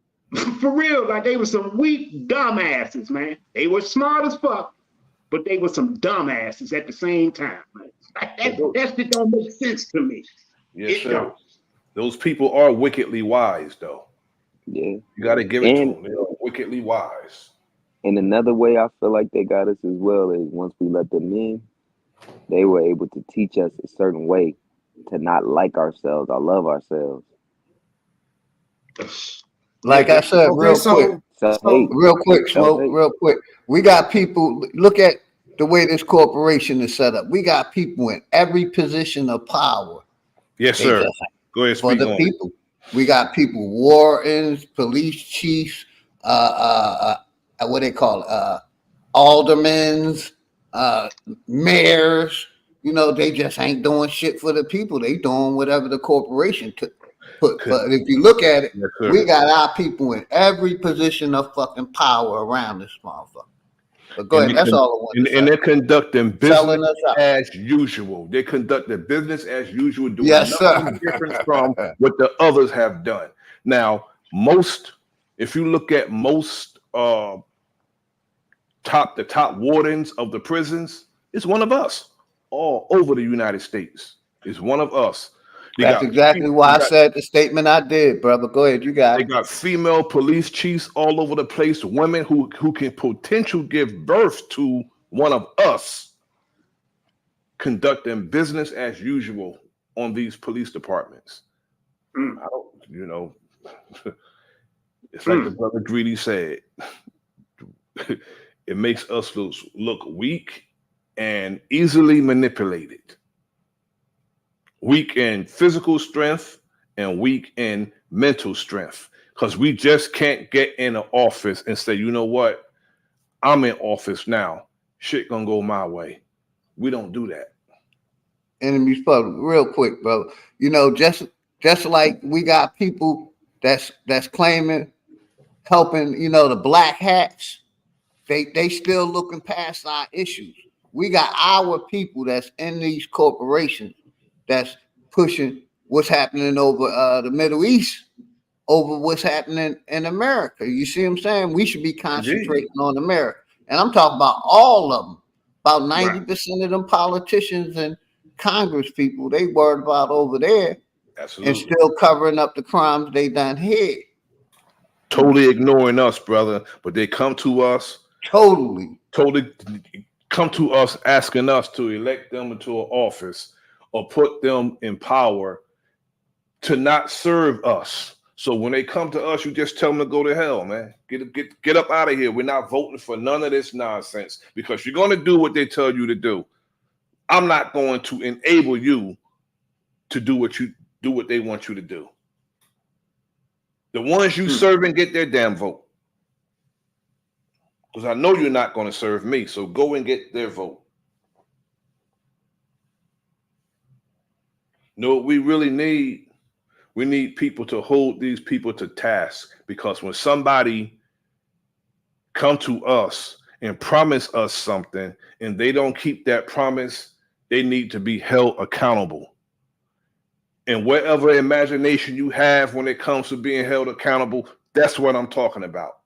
For real, like they were some weak dumbasses, man. They were smart as fuck, but they were some dumbasses at the same time, man. That shit don't make sense to me. Yes, sir. Those people are wickedly wise, though. Yeah. You got to give it to them. They are wickedly wise. And another way I feel like they got us as well is once we let them in, they were able to teach us a certain way to not like ourselves or love ourselves. Like I said, real quick, Smoke. We got people, look at the way this corporation is set up. We got people in every position of power. Yes, sir. Go ahead, for the people. We got people, wardens, police chiefs, what they call it, aldermen, mayors. They just ain't doing shit for the people. They doing whatever the corporation put. But if you look at it, we got our people in every position of fucking power around this motherfucker. But go ahead, that's all I want to say. And they're conducting business as usual. They're conducting business as usual, doing nothing different from what the others have done. Now, if you look at most the top wardens of the prisons, it's one of us. All over the United States, it's one of us. That's exactly why I said the statement I did, brother. Go ahead, you got it. They got female police chiefs all over the place, women who can potentially give birth to one of us, conducting business as usual on these police departments. It's like the brother Greedy said, it makes us look weak and easily manipulated. Weak in physical strength and weak in mental strength, because we just can't get in an office and say, you know what, I'm in office now, shit gonna go my way. We don't do that. Enemies public, real quick, brother. Just Just like we got people that's claiming helping, the black hats. They still looking past our issues. We got our people that's in these corporations that's pushing what's happening over the Middle East over what's happening in America. You see what I'm saying? We should be concentrating on America. And I'm talking about all of them. About 90% of them politicians and Congress people, they worried about over there. Absolutely. And still covering up the crimes they done here. Totally ignoring us, brother. But they come to us. Totally come to us asking us to elect them into an office or put them in power to not serve us. So when they come to us, you just tell them to go to hell, man. Get up out of here. We're not voting for none of this nonsense because you're going to do what they tell you to do. I'm not going to enable you to do what they want you to do. The ones you serving get their damn vote. Because I know you're not going to serve me, so go and get their vote. No, we really need. We need people to hold these people to task, because when somebody come to us and promise us something and they don't keep that promise, they need to be held accountable. And whatever imagination you have when it comes to being held accountable, that's what I'm talking about.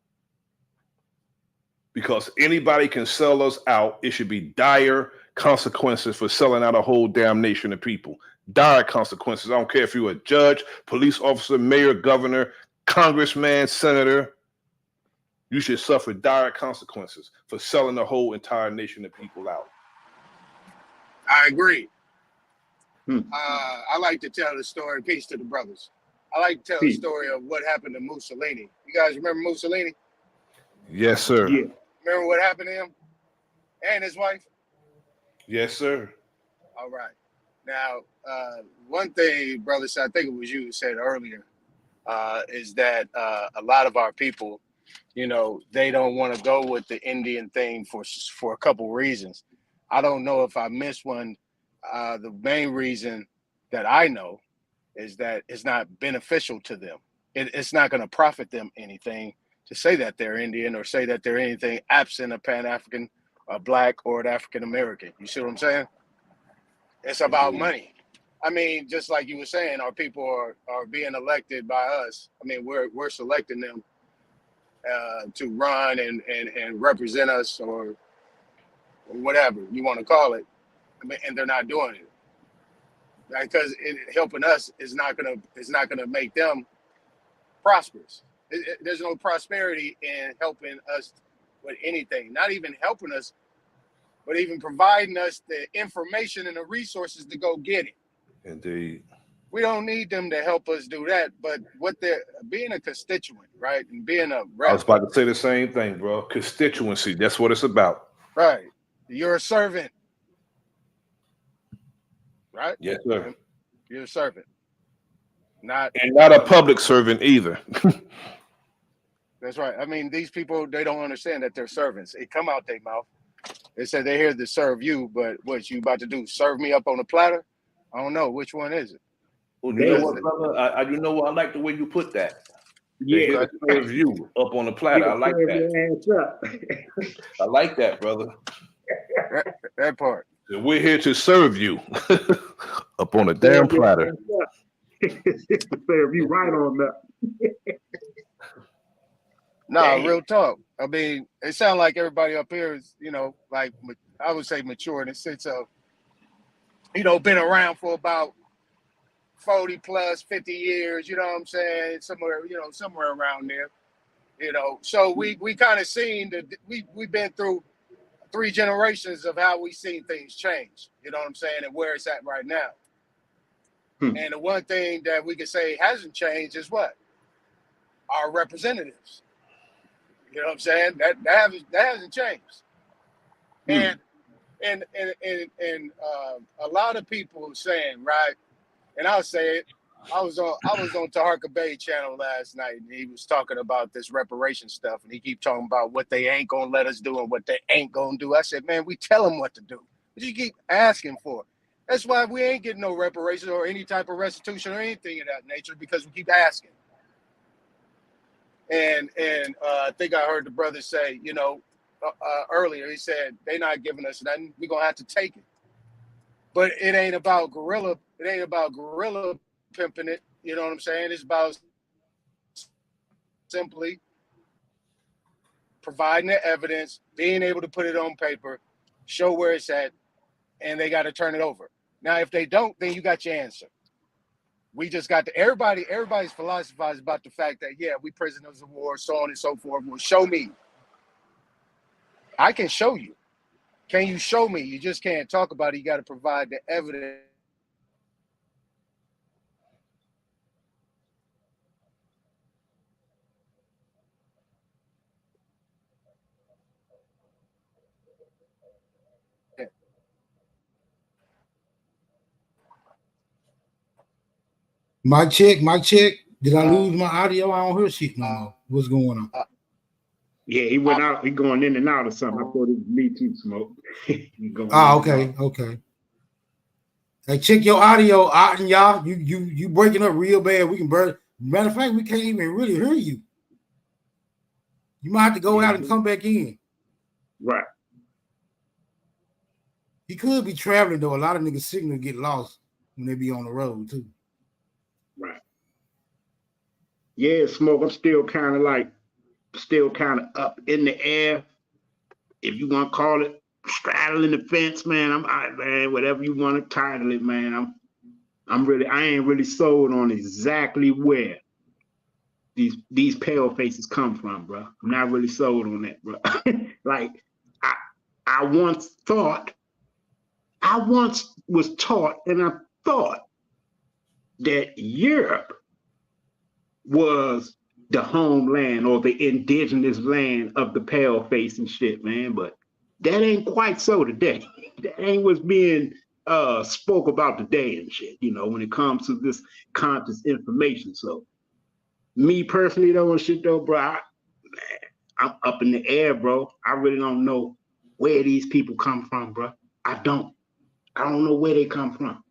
Because anybody can sell us out. It should be dire consequences for selling out a whole damn nation of people. Dire consequences. I don't care if you're a judge, police officer, mayor, governor, congressman, senator. You should suffer dire consequences for selling the whole entire nation of people out. I agree. I like to tell the story. Peace to the brothers. I like to tell the story of what happened to Mussolini. You guys remember Mussolini? Yes, sir. Yeah. Remember what happened to him and his wife? Yes, sir. All right. Now, one thing, brother, I think it was you who said earlier, is that a lot of our people, they don't want to go with the Indian thing for a couple reasons. I don't know if I missed one. The main reason that I know is that it's not beneficial to them. It's not going to profit them anything to say that they're Indian or say that they're anything absent a Pan-African, a Black, or an African-American. You see what I'm saying? It's about money. I mean, just like you were saying, our people are being elected by us. I mean, we're selecting them to run and represent us, or whatever you want to call it. I mean, and they're not doing it, right? Because helping us is not gonna make them prosperous. There's no prosperity in helping us with anything. Not even helping us, but even providing us the information and the resources to go get it. Indeed. We don't need them to help us do that. But what they're being a constituent, right, and being a rep. I was about to say the same thing, bro. Constituency. That's what it's about. Right. You're a servant. Right? Yes, sir. You're a servant. Not a public servant either. That's right. I mean, these people, they don't understand that they're servants. It come out their mouth. They say they're here to serve you, but what you about to do? Serve me up on a platter? I don't know. Which one is it? Well, you know what, brother? I like the way you put that. Yeah, to serve you up on the platter. I like that. I like that, brother. That part. So we're here to serve you up on a damn platter. Serve you right on that. Nah, real talk. I mean, it sounds like everybody up here is, like I would say mature in the sense of, been around for about 40 plus 50 years, you know what I'm saying? Somewhere around there, So we kind of seen that we've been through 3 generations of how we've seen things change, you know what I'm saying, and where it's at right now. And the one thing that we can say hasn't changed is what? Our representatives. You know what I'm saying? That hasn't changed. And a lot of people saying, right, and I'll say it, I was on Taharka Bay channel last night, and he was talking about this reparation stuff, and he keep talking about what they ain't gonna let us do and what they ain't gonna do. I said, man, we tell them what to do. What you keep asking for? That's why we ain't getting no reparations or any type of restitution or anything of that nature, because we keep asking. And I think I heard the brother say, earlier, he said, they're not giving us nothing. We're going to have to take it. But it ain't about guerrilla pimping it. You know what I'm saying? It's about simply providing the evidence, being able to put it on paper, show where it's at, and they got to turn it over. Now, if they don't, then you got your answer. We just got to everybody's philosophizing about the fact that, yeah, we prisoners of war, so on and so forth. Well, show me. I can show you. Can you show me? You just can't talk about it. You got to provide the evidence. My check. Did I lose my audio? I don't hear shit no more. What's going on? Yeah, he went out. He going in and out or something. I thought it was me too, Smoke. Okay. Hey, check your audio out, and y'all. You breaking up real bad. We can burn. Matter of fact, we can't even really hear you. You might have to go out and come back in. Right. He could be traveling though. A lot of niggas signal get lost when they be on the road too. Right. Yeah, Smoke. I'm still kind of up in the air, if you want to call it, straddling the fence, man. I'm all right, man. Whatever you want to title it, man. I ain't really sold on exactly where these pale faces come from, bro. I'm not really sold on that, bro. Like I once was taught, and I thought that Europe was the homeland or the indigenous land of the pale face and shit, man. But that ain't quite so today. That ain't what's being spoke about today and shit, when it comes to this conscious information. So me personally though and shit though, bro, I'm up in the air, bro. I really don't know where these people come from, bro. I don't know where they come from.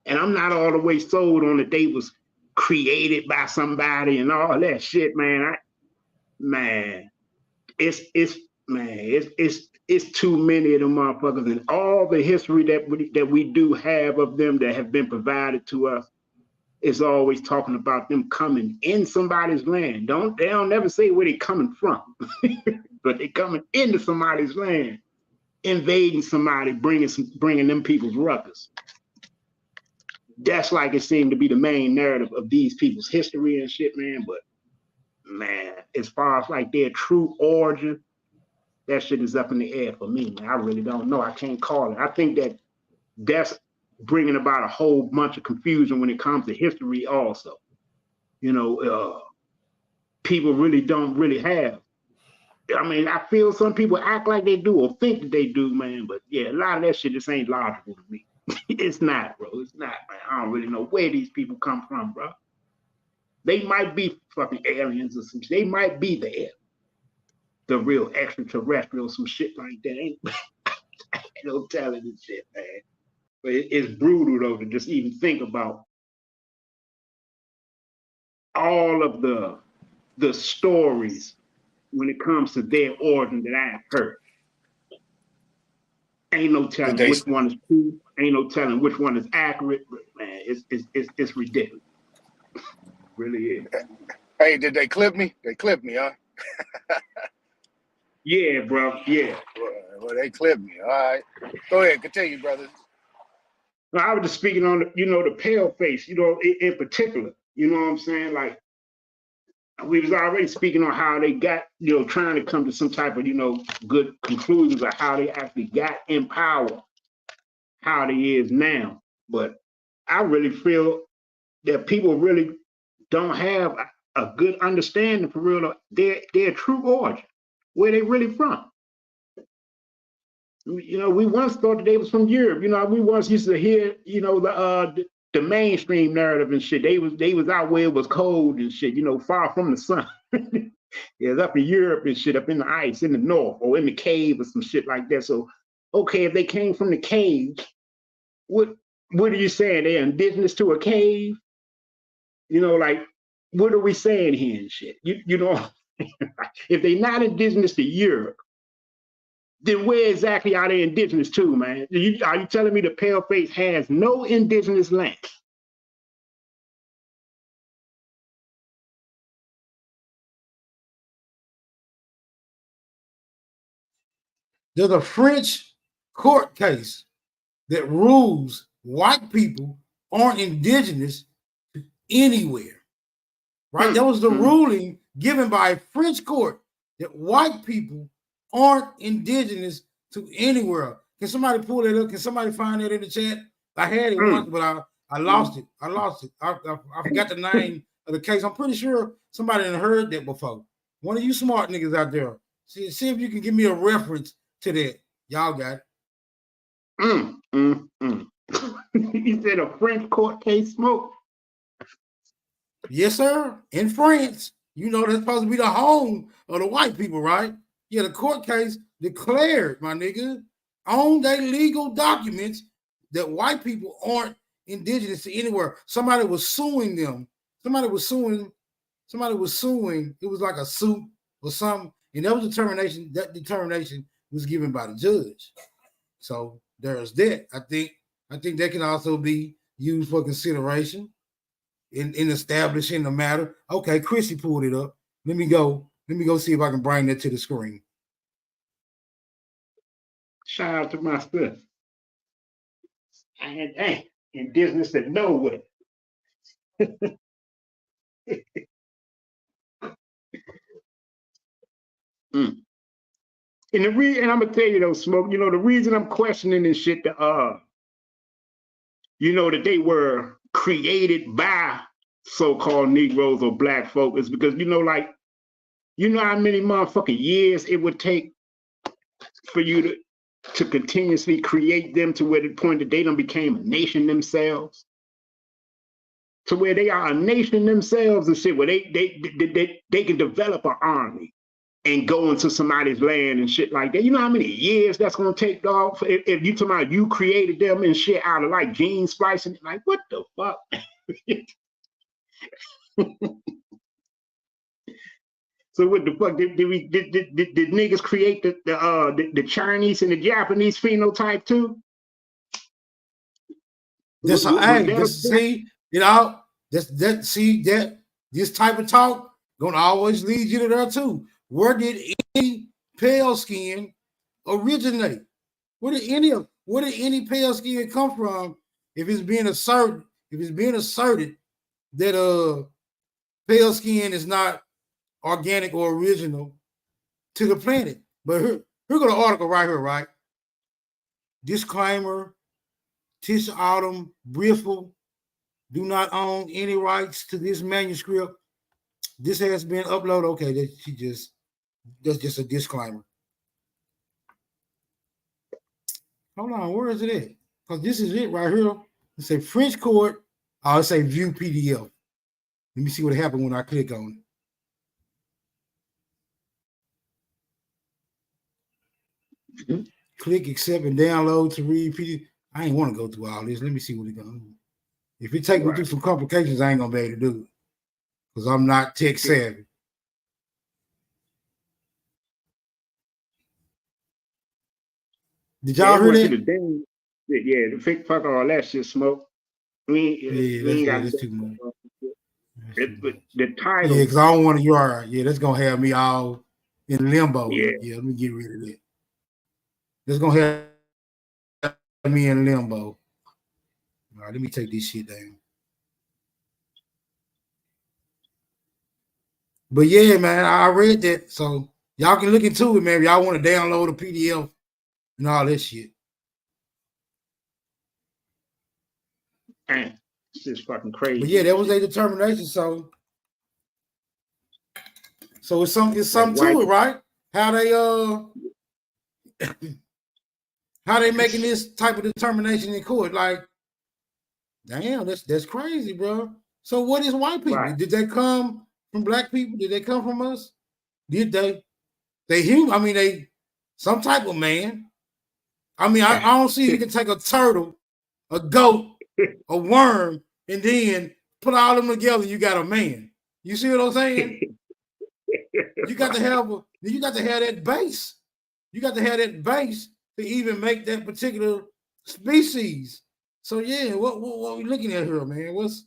And I'm not all the way sold on that they was created by somebody and all that shit, man. It's too many of them motherfuckers, and all the history that we do have of them that have been provided to us is always talking about them coming in somebody's land. They don't never say where they coming from, but they coming into somebody's land, invading somebody, bringing them people's ruckus. That's like it seemed to be the main narrative of these people's history and shit, man. But man, as far as like their true origin, that shit is up in the air for me, man. I really don't know. I can't call it. I think that's bringing about a whole bunch of confusion when it comes to history also. People really don't really have. I mean, I feel some people act like they do or think that they do, man. But yeah, a lot of that shit just ain't logical to me. It's not, bro. It's not, man. I don't really know where these people come from, bro. They might be fucking aliens or some shit. They might be the real extraterrestrial, some shit like that. Ain't no telling this shit, man. But it's brutal though to just even think about all of the stories when it comes to their origin that I've heard. Ain't no telling which one is true. Ain't no telling which one is accurate. But man, it's ridiculous. It really is. Hey, did they clip me? They clipped me, huh? Yeah, bro. Yeah. Well, they clipped me. All right. Go ahead. Continue, brother. Well, I was just speaking on the pale face, in particular. You know what I'm saying? Like, we was already speaking on how they got, trying to come to some type of, good conclusions of how they actually got in power, how they is now. But I really feel that people really don't have a good understanding for real of their true origin, where they really from. We once thought that they was from Europe. We once used to hear, the mainstream narrative and shit. They was out where it was cold and shit, far from the sun. Yeah, up in Europe and shit, up in the ice, in the north, or in the cave or some shit like that. So, okay, if they came from the cave, what what are you saying? They're indigenous to a cave? You know, like, what are we saying here and shit? You know, if they're not indigenous to Europe, then where exactly are they indigenous to, man? Are you telling me the paleface has no indigenous land? There's a French court case that rules white people aren't indigenous to anywhere. Right? That was the ruling given by a French court that white people aren't indigenous to anywhere. Can somebody pull it up? Can somebody find that in the chat? I had it once, but I lost it. I forgot the name of the case. I'm pretty sure somebody had heard that before. One of you smart niggas out there, see if you can give me a reference to that. Y'all got it. You said a French court case, Smoke? Yes, sir. In France. You know, that's supposed to be the home of the white people, right? Yeah, the court case declared, my nigga, on their legal documents that white people aren't indigenous to anywhere. Somebody was suing them. Somebody was suing. It was like a suit or something. And that determination was given by the judge. So there's that. I think that can also be used for consideration in establishing the matter. Okay, Chrissy pulled it up. Let me go see if I can bring that to the screen. Shout out to my sister. And indigenous to nowhere. And and I'm gonna tell you though, Smoke, you know, the reason I'm questioning this shit, you know, that they were created by so-called Negroes or black folk is because, you know, like, you know how many motherfucking years it would take for you to continuously create them to where the point that they done became a nation themselves? To where they are a nation themselves and shit, where they can develop an army and go into somebody's land and shit like that. You know how many years that's gonna take, dog? If you talking about you created them and shit out of like gene splicing, like what the fuck? So what the fuck did niggas create the Chinese and the Japanese phenotype too? This type of talk gonna always lead you to there too. Where did any pale skin originate? Where did any pale skin come from? If it's being asserted that pale skin is not organic or original to the planet. But here go the article right here, right? Disclaimer: Tish Autumn Briffle do not own any rights to this manuscript. This has been uploaded. Okay, that's just a disclaimer. Hold on, where is it at? Because this is it right here. It say French court. I'll say view PDF. Let me see what happened when I click on it. Click accept and download to read PDF. I ain't want to go through all this. Let me see what it goes. If it takes me through some complications, I ain't gonna be able to do it because I'm not tech savvy. Did y'all hear that? Yeah, the fake fuck all that shit, Smoke. That's too much. The title. Yeah, because I don't want to. You all right? Yeah, that's gonna have me all in limbo. Yeah, let me get rid of that. That's gonna have me in limbo. All right, let me take this shit down. But yeah, man, I read that. So y'all can look into it, man. If y'all want to download a PDF and all that shit. Man, it's just fucking crazy. But yeah, that was a determination. So it's something to it, right? How they making this type of determination in court? Like, damn, that's crazy, bro. So what is white people? Right. Did they come from black people? Did they come from us? Did they? They human. I mean, they some type of man. I mean, I don't see you can take a turtle, a goat, a worm, and then put all them together, you got a man. You see what I'm saying? You got to have that base. You got to have that base to even make that particular species. So yeah, what we looking at here, man? What's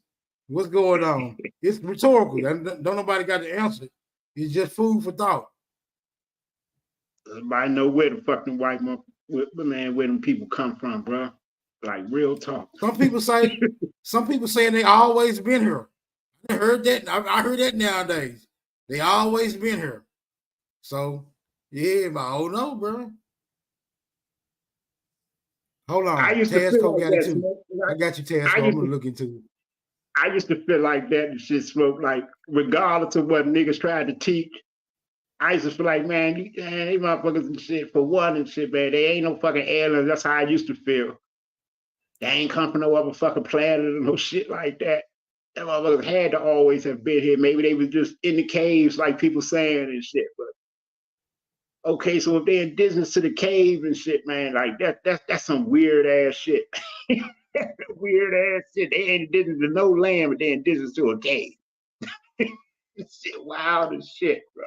going on? It's rhetorical. Don't nobody got the answer. It's just food for thought. Everybody know where the fucking white man, where them people come from, bro. Like real talk. Some people saying they always been here. I heard that. I heard that nowadays. They always been here. So yeah, but I don't know, bro. Hold on. I used to feel like that, too. I got you, Tasco. I'm gonna look into it. I used to feel like that and shit, Smoke. Like regardless of what niggas tried to teach, I used to feel like, man, these motherfuckers and shit for one and shit, man. They ain't no fucking aliens. That's how I used to feel. They ain't come from no other fucking planet or no shit like that. That motherfuckers had to always have been here. Maybe they was just in the caves, like people saying and shit. But okay, so if they're indigenous to the cave and shit, man, like that's some weird ass shit. Weird ass shit. They ain't indigenous to no land, but they're indigenous to a cave. Shit, wild as shit, bro.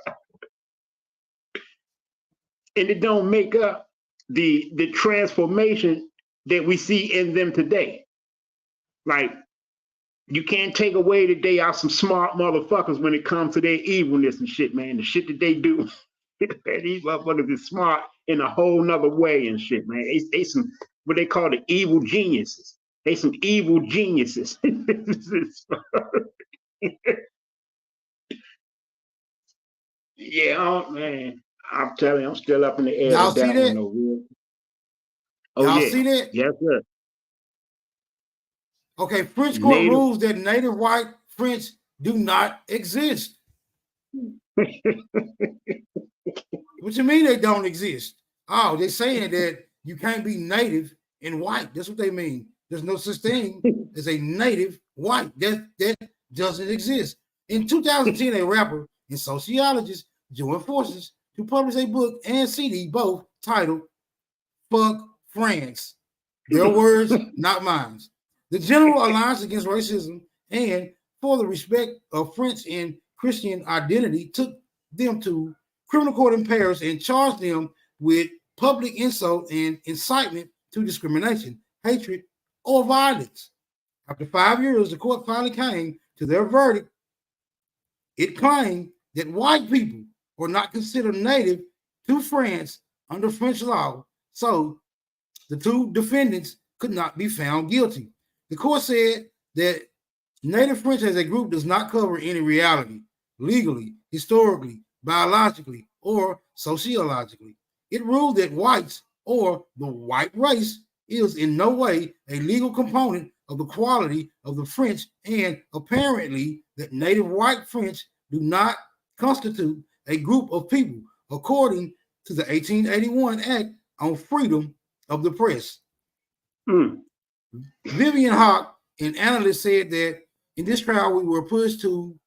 And it don't make up the transformation that we see in them today. Like, you can't take away that they are some smart motherfuckers when it comes to their evilness and shit, man. The shit that they do. These motherfuckers is smart in a whole nother way and shit, man. They some what they call the evil geniuses. They some evil geniuses. Yeah, oh, man. I'm telling you, I'm still up in the air. Y'all see that? Oh, Y'all see that? Yes, sir. Okay, French court rules that native white French do not exist. What you mean they don't exist? Oh, they're saying that you can't be native and white. That's what they mean. There's no such thing as a native white. That doesn't exist. In 2010, a rapper and sociologist joined forces to publish a book and CD, both titled "Fuck France." Their words, not mine. The General Alliance Against Racism and for the Respect of French and Christian Identity took them to criminal court in Paris and charged them with public insult and incitement to discrimination, hatred, or violence. After 5 years, the court finally came to their verdict. It claimed that white people were not considered native to France under French law, so the two defendants could not be found guilty. The court said that native French as a group does not cover any reality, legally, historically, biologically, or sociologically. It ruled that whites or the white race is in no way a legal component of the quality of the French, and apparently that native white French do not constitute a group of people according to the 1881 Act on Freedom of the Press. Vivian Hawk, an analyst, said that in this trial we were pushed to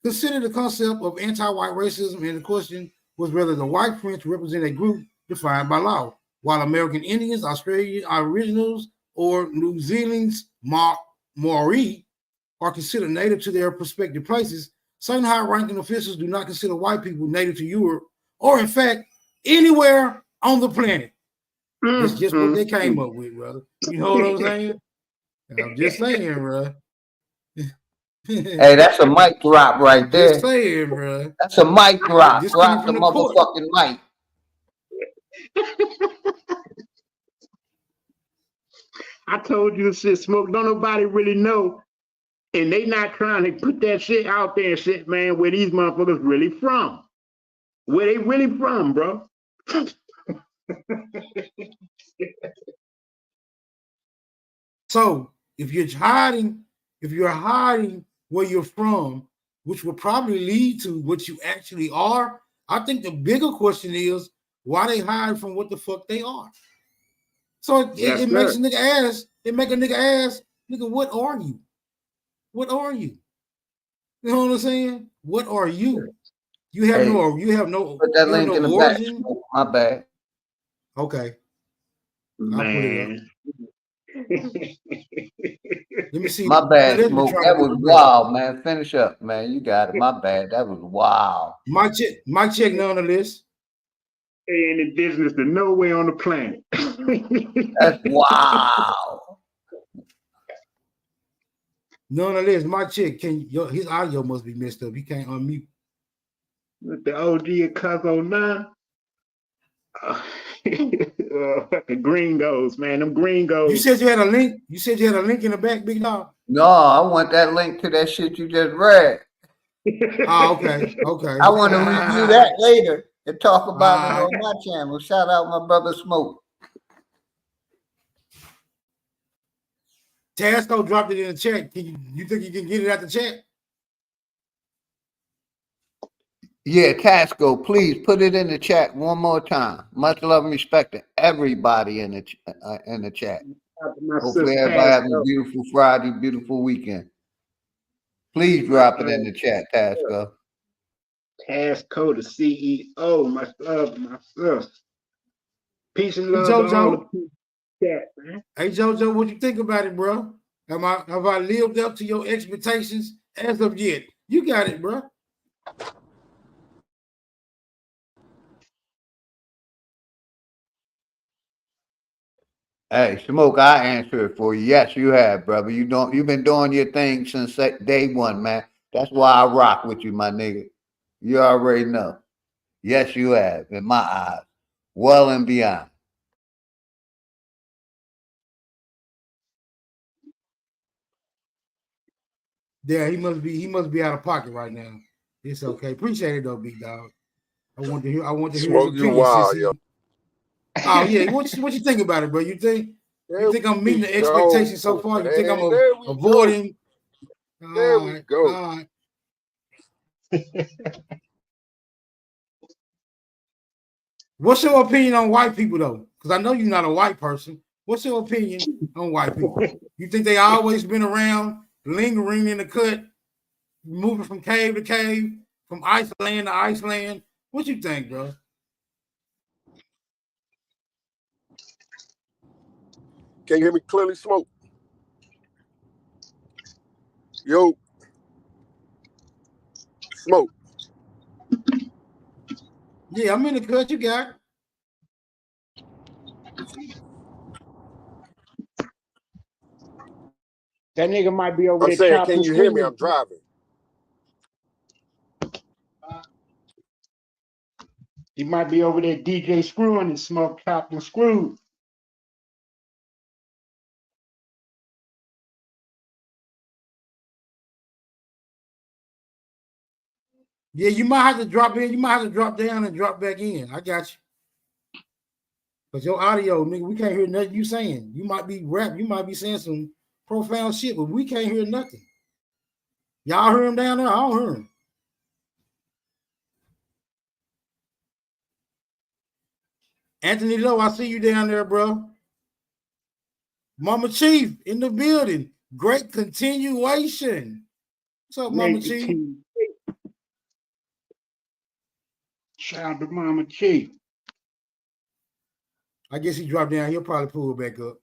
consider the concept of anti-white racism, and the question was whether the white French represent a group defined by law, while American Indians, Australian Aboriginals, or New Zealand's Maori are considered native to their respective places. Certain high-ranking officials do not consider white people native to Europe, or in fact, anywhere on the planet. It's just what they came up with, brother. You know what I'm saying? I'm just saying, bro. Hey, that's a mic drop right there. Just saying, bro. That's a mic drop. Drop the motherfucking mic. I told you shit, Smoke. Don't nobody really know. And they not trying to put that shit out there and shit, man, where these motherfuckers really from. Where they really from, bro. So if you're hiding where you're from, which will probably lead to what you actually are, I think the bigger question is why they hide from what the fuck they are. So it makes a nigga ask, nigga, what are you? What are you? You know what I'm saying? What are you? You have no put that link in the origin. back. My bad. Okay. Man. Let me see. My bad, Let me Smoke. try to That do was the rest. wild, man. Finish up, man. You got it. My bad. That was wild. My check none on the list. Ain't in business to nowhere on the planet. That's wow. None on the list. My check his audio must be messed up. He can't unmute. With the OG and Cuzzo 9. Fucking gringos, man. Them gringos. You said you had a link. You said you had a link in the back, big dog. No, I want that link to that shit you just read. Oh, okay. Okay. I want to review that later and talk about it All on my channel. Shout out my brother Smoke. Tasco dropped it in the chat. You think you can get it out the chat? Yeah, Tasco, please put it in the chat one more time. Much love and respect to everybody in the chat. Hopefully everybody have a beautiful Friday, beautiful weekend. Please drop it in the chat, Tasco. Tasco, the CEO. Much love, myself. Peace and love Jojo. to all the people. Chat, man. Hey Jojo, what you think about it, bro? Have I lived up to your expectations as of yet? You got it, bro. Hey, Smoke, I answer it for you. Yes, you have, brother. You've been doing your thing since day one, man. That's why I rock with you, my nigga. You already know. Yes, you have, in my eyes. Well and beyond. Yeah, he must be out of pocket right now. It's okay. Appreciate it though, big dog. I want to hear his Smoke you opinion, wild, sissy. yo. Oh yeah, what you think about it, bro? You think I'm meeting the expectations so far? You think I'm avoiding? There we go. All right. What's your opinion on white people though? Because I know you're not a white person. What's your opinion on white people? You think they always been around, lingering in the cut, moving from cave to cave, from Iceland to Iceland? What you think, bro? Can you hear me clearly, Smoke? Yo. Smoke. Yeah, I'm in the cut. You got it. That nigga might be over I'm there saying, chopping. can you hear me? I'm driving. He might be over there DJ screwing and smoke chopping screw. Yeah, you might have to drop in. You might have to drop down and drop back in. I got you. But your audio, nigga, we can't hear nothing you saying. You might be rap. You might be saying some profound shit, but we can't hear nothing. Y'all hear him down there? I don't hear him. Anthony Lowe, I see you down there, bro. Mama Chief in the building. Great continuation. What's up, Mama Chief? Shout out to Mama Chief. I guess he dropped down. He'll probably pull back up.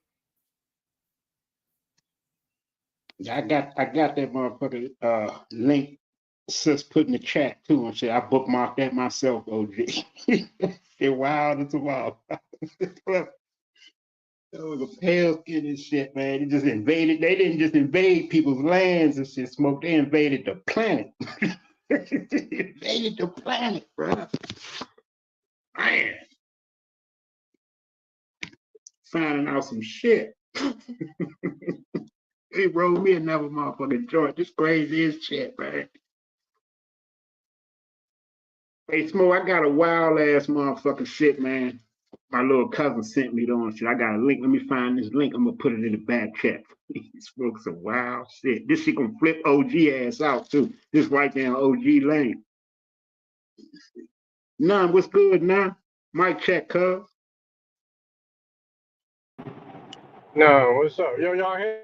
I got that motherfucker link sis put in the chat too and shit. I bookmarked that myself, OG. Shit wild, it's wild. That was a pale skin and shit, man. They didn't just invade people's lands and shit, Smoke. They invaded the planet. Invaded the planet, bro. Man. Finding out some shit. He rolled me another motherfucking joint. This crazy as shit, man. Hey, Smoke, I got a wild ass motherfucking shit, man. My little cousin sent me on shit. I got a link. Let me find this link. I'm gonna put it in the back chat. He spoke some wild shit. This shit gonna flip OG ass out too. This right down OG lane. Nah, what's good, nah? Mic check, cuz. No, what's up? Yo, y'all here?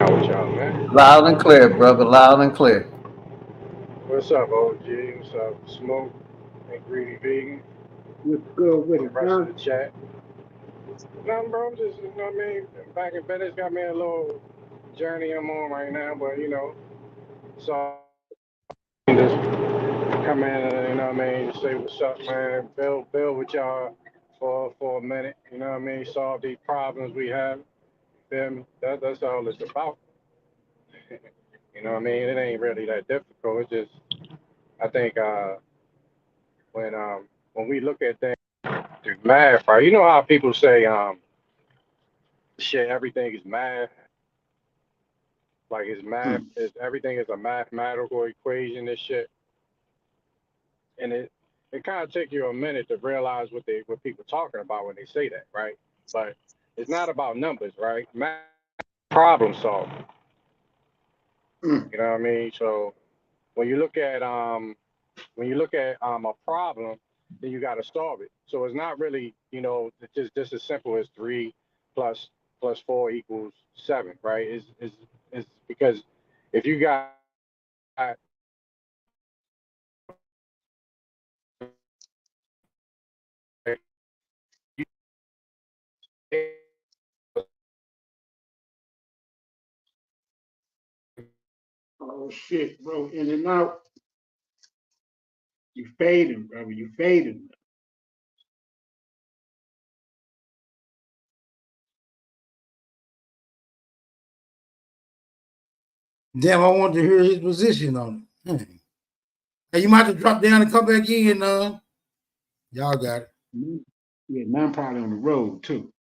How with y'all, man? Loud and clear, brother. Loud and clear. What's up, OG? What's up, Smoke and Greedy Vegan? What's good with The it, rest huh? of the chat. Nothing, bro. Just, you know what I mean? Back in bed, it's got me a little journey I'm on right now, but, you know, so just come in and, you know what I mean, say what's up, man. Build with y'all for a minute, you know what I mean? Solve these problems we have. Feel me? That's all it's about. You know what I mean? It ain't really that difficult. It's just, I think when we look at things through math, right? You know how people say shit, everything is math. Like it's math, is everything is a mathematical equation and shit. And it kind of takes you a minute to realize what people talking about when they say that, right? But it's not about numbers, right? Math problem solving. You know what I mean? So when you look at a problem, then you got to solve it. So it's not really, you know, just as simple as 3 plus 4 equals 7, right? It's because if you got Oh shit, bro, in and out. You fading, brother. You fading. Damn, I want to hear his position on it. Hey, you might have to drop down and come back in. Y'all got it. Yeah, now I'm probably on the road too.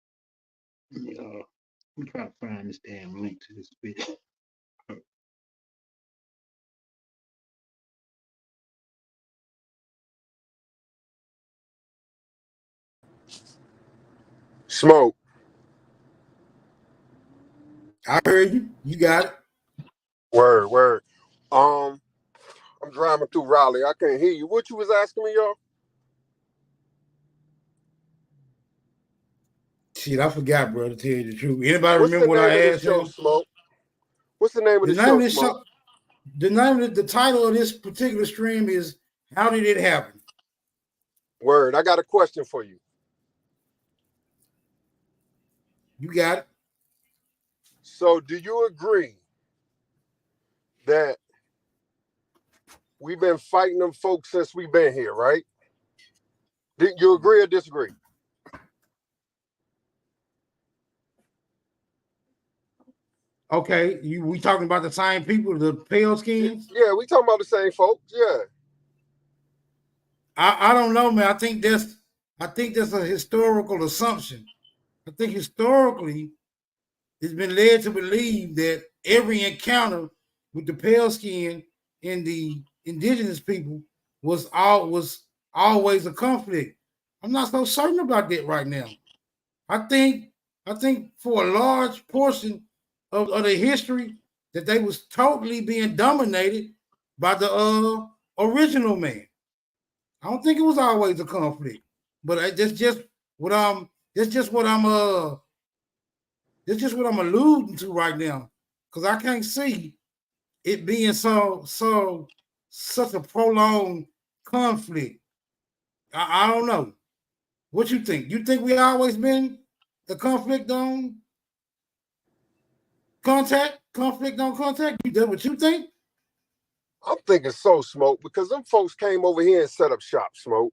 Let me try to find this damn link to this video. Smoke. I heard you. You got it. Word. I'm driving through Raleigh. I can't hear you. What you was asking me, y'all? Shit, I forgot, bro, to tell you the truth. Anybody What's the remember what name of I the asked show, him? Smoke? What's the name of The the name show, of this Smoke? show, the title of this particular stream is How Did It Happen? Word. I got a question for you. You got it. So do you agree that we've been fighting them folks since we've been here, right? Did you agree or disagree? Okay, we talking about the same people, the pale skins? Yeah, we talking about the same folks. Yeah. I don't know, man. I think that's a historical assumption. I think historically it's been led to believe that every encounter with the pale skin and the indigenous people was always a conflict. I'm not so certain about that right now. I think for a large portion of the history that they was totally being dominated by the original man. I don't think it was always a conflict, but that's just what I'm alluding to right now, because I can't see it being such a prolonged conflict. I don't know. What you think? You think we always been the conflict on contact? Conflict on contact? That's what you think? I'm thinking so, Smoke, because them folks came over here and set up shop, Smoke.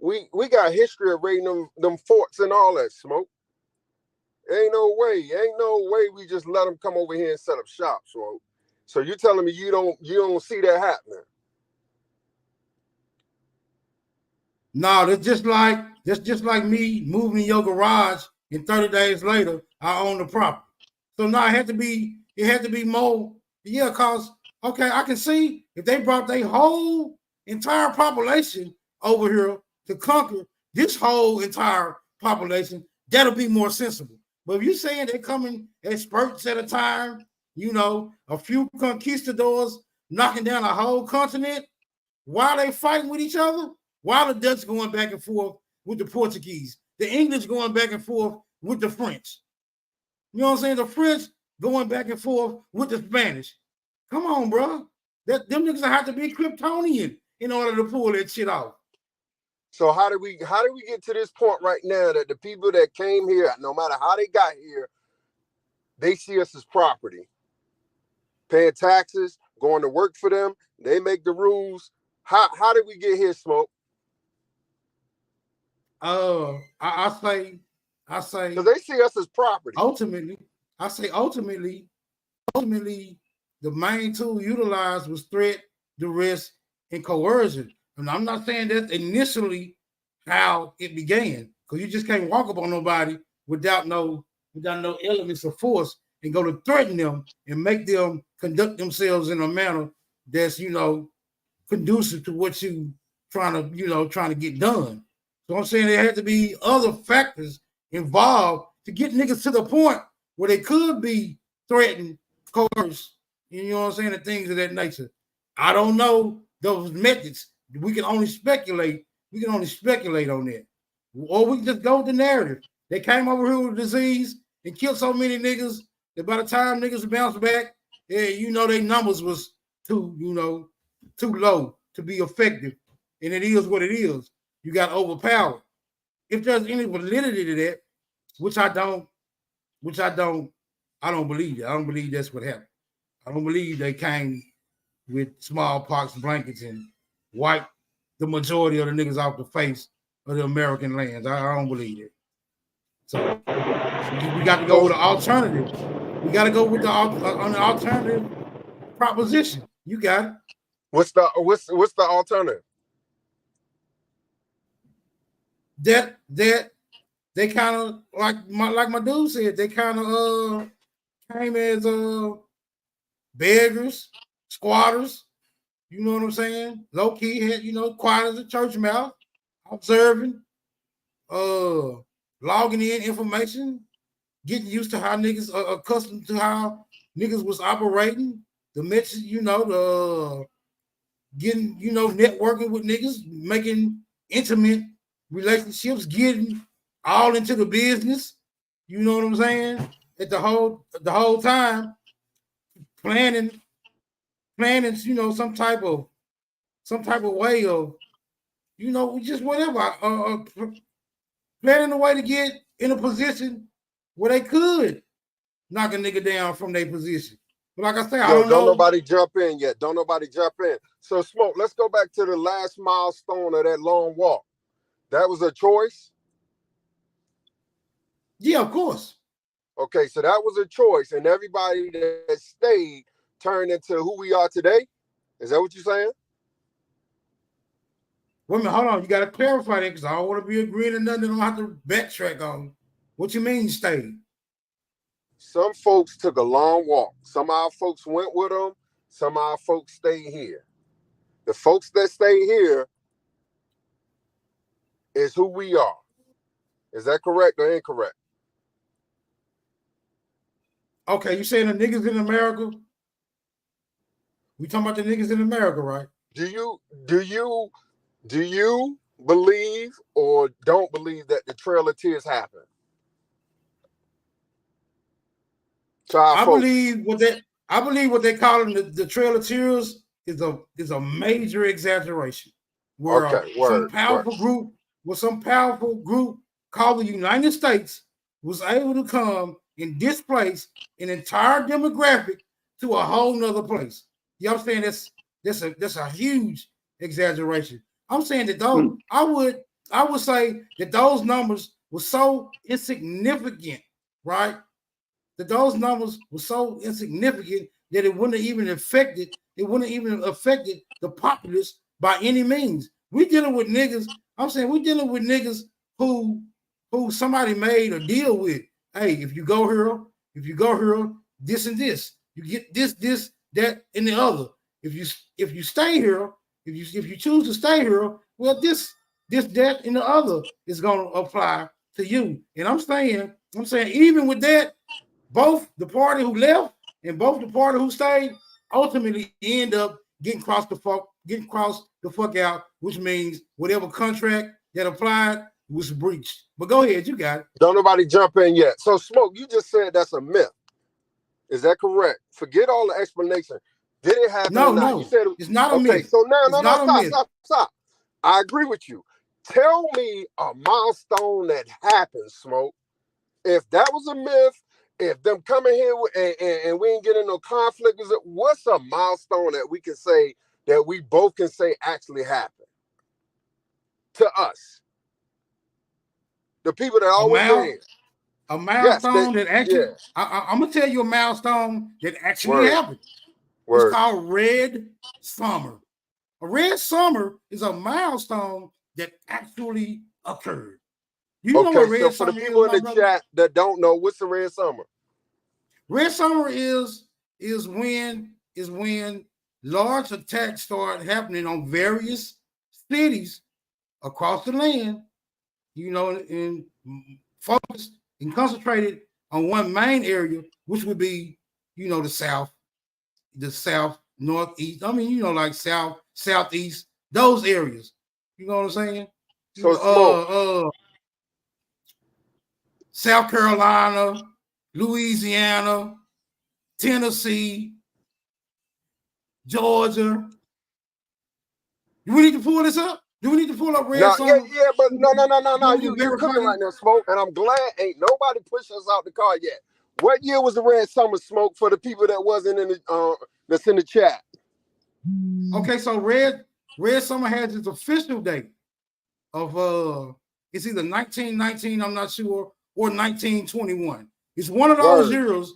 We got history of raiding them forts and all that, Smoke. Ain't no way we just let them come over here and set up shop, Smoke. So you telling me you don't see that happening? No, that's just like me moving in your garage and 30 days later I own the property. So now it had to be more. Yeah, cause okay, I can see if they brought their whole entire population over here to conquer this whole entire population, that'll be more sensible. But if you're saying they're coming at spurts at a time, a few conquistadors knocking down a whole continent while they fighting with each other, while the Dutch going back and forth with the Portuguese, the English going back and forth with the French. You know what I'm saying? The French going back and forth with the Spanish. Come on, bro. Them niggas have to be Kryptonian in order to pull that shit off. So how do we get to this point right now that the people that came here, no matter how they got here, they see us as property, paying taxes, going to work for them. They make the rules. How did we get here, Smoke? I say, because they see us as property. Ultimately, the main tool utilized was threat, duress, and coercion. And I'm not saying that's initially how it began, because you just can't walk up on nobody without no elements of force and go to threaten them and make them conduct themselves in a manner that's conducive to what you trying to get done. So I'm saying there had to be other factors involved to get niggas to the point where they could be threatened, coerced, you know what I'm saying, and things of that nature. I don't know those methods. We can only speculate. We can only speculate on that. Or we can just go with the narrative. They came over here with a disease and killed so many niggas that by the time niggas bounced back, their numbers was too low to be effective. And it is what it is. You got overpowered. If there's any validity to that, which I don't believe it. I don't believe that's what happened. I don't believe they came with smallpox blankets and wiped the majority of the niggas off the face of the American lands. I don't believe it. So we got to go with an alternative. We got to go with on the alternative proposition. You got it. What's the alternative? That they kind of like my dude said, they kind of came as beggars, squatters. You know what I'm saying? Low key, had quiet as a church mouse, observing, logging in information, getting used to how niggas are accustomed to how niggas was operating. The message, getting, networking with niggas, making intimate relationships, getting all into the business. You know what I'm saying? At the whole time, planning, some type of way of, just whatever, planning a way to get in a position where they could knock a nigga down from their position. But like I said, I don't know. Nobody jump in yet. Don't nobody jump in. So, Smoke, let's go back to the last milestone of that long walk. That was a choice? Yeah, of course. Okay, so that was a choice, and everybody that stayed turned into who we are today? Is that what you're saying? Wait a minute, hold on. You got to clarify that, because I don't want to be agreeing to nothing I don't have to backtrack on. What you mean stayed? Some folks took a long walk. Some of our folks went with them. Some of our folks stayed here. The folks that stay here is who we are. Is that correct or incorrect? Okay, you saying the niggas in America? We talking about the niggas in America, right? Do you believe or don't believe that the Trail of Tears happened? I believe what they call them the Trail of Tears is a major exaggeration. Where some powerful group called the United States was able to come and displace an entire demographic to a whole nother place. You know what I'm saying? That's a huge exaggeration. I'm saying that those I would say that those numbers were so insignificant, right? That those numbers were so insignificant that it wouldn't have even affected the populace by any means. We dealing with niggas. I'm saying we dealing with niggas who somebody made a deal with. Hey, if you go here, this and this, you get this, that, and the other. If you stay here, if you choose to stay here, well, this, that, and the other is gonna apply to you. And I'm saying, even with that, both the party who left and both the party who stayed ultimately end up getting crossed the fuck out, which means whatever contract that applied was breached. But go ahead, you got it. Don't nobody jump in yet. So, Smoke, you just said that's a myth. Is that correct? Forget all the explanation. Did it happen? No, you said it's not a myth. Okay, so now, stop. I agree with you. Tell me a milestone that happened, Smoke. If that was a myth, if them coming here and we ain't getting no conflict, what's a milestone that we can say that we both can say actually happened to us? The people that always been here. A milestone that actually, yeah. I'm gonna tell you a milestone that actually Word. happened. Word. It's called Red Summer. A Red Summer is a milestone that actually occurred. You know what Red so for Summer the people is, in the chat that don't know, what's the Red Summer? Red Summer is when large attacks start happening on various cities across the land, you know, and focused and concentrated on one main area, which would be, you know, the south, northeast. I mean, you know, like south, southeast, those areas. You know what I'm saying? So South Carolina, Louisiana, Tennessee, Georgia. Do we need to pull this up? Do we need to pull up Red Summer? Yeah, but no. You cooking right now, Smoke, and I'm glad ain't nobody pushed us out the car yet. What year was the Red Summer, Smoke, for the people that wasn't in the that's in the chat? Okay, so Red Summer has its official date of it's either 1919, I'm not sure, or 1921. It's one of those years.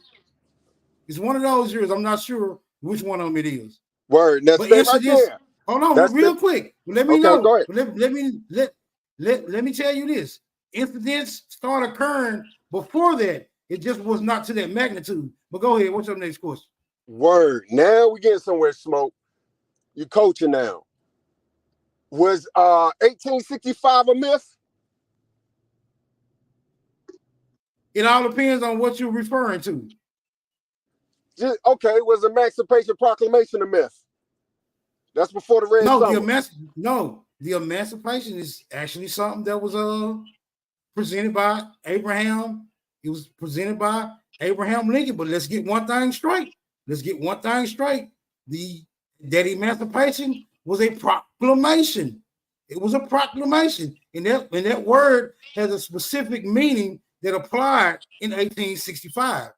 It's one of those years. I'm not sure which one of them it is. Word. Now stay right there. Hold on, real quick. Let me know. Go ahead. Let me tell you this. Incidents start occurring before that. It just was not to that magnitude. But go ahead. What's your next question? Word. Now we getting somewhere, Smoke. You coaching now. Was 1865 a myth? It all depends on what you're referring to. Okay, was the Emancipation Proclamation a myth? That's before the Red Summer. The Emancipation is actually something that was presented by Abraham. It was presented by Abraham Lincoln. But let's get one thing straight. That emancipation was a proclamation. It was a proclamation. And that word has a specific meaning that applied in 1865.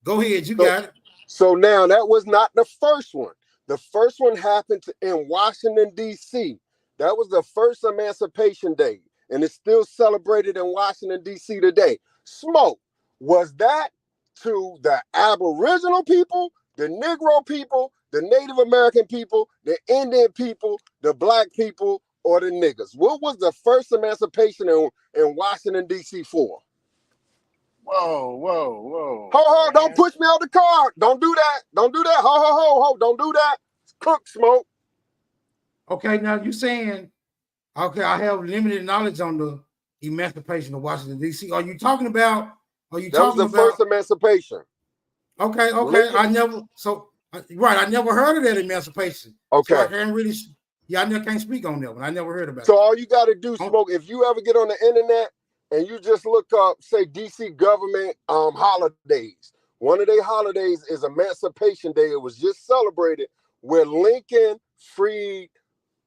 Go ahead, you got it. So now that was not the first one. The first one happened in Washington, D.C. That was the first Emancipation Day. And it's still celebrated in Washington, D.C. today. Smoke, was that to the Aboriginal people, the Negro people, the Native American people, the Indian people, the Black people, or the niggas? What was the first emancipation in Washington, D.C. for? Whoa. Ho, don't push me out the car. Don't do that. Ho, don't do that. Cook, Smoke. Okay, now you're saying, okay, I have limited knowledge on the emancipation of Washington, D.C. That was the first emancipation. Okay. I never heard of that emancipation. Okay. So I can't speak on that one. I never heard about it. So all you got to do, Smoke, if you ever get on the internet and you just look up, say, D.C. government holidays. One of their holidays is Emancipation Day. It was just celebrated where Lincoln freed,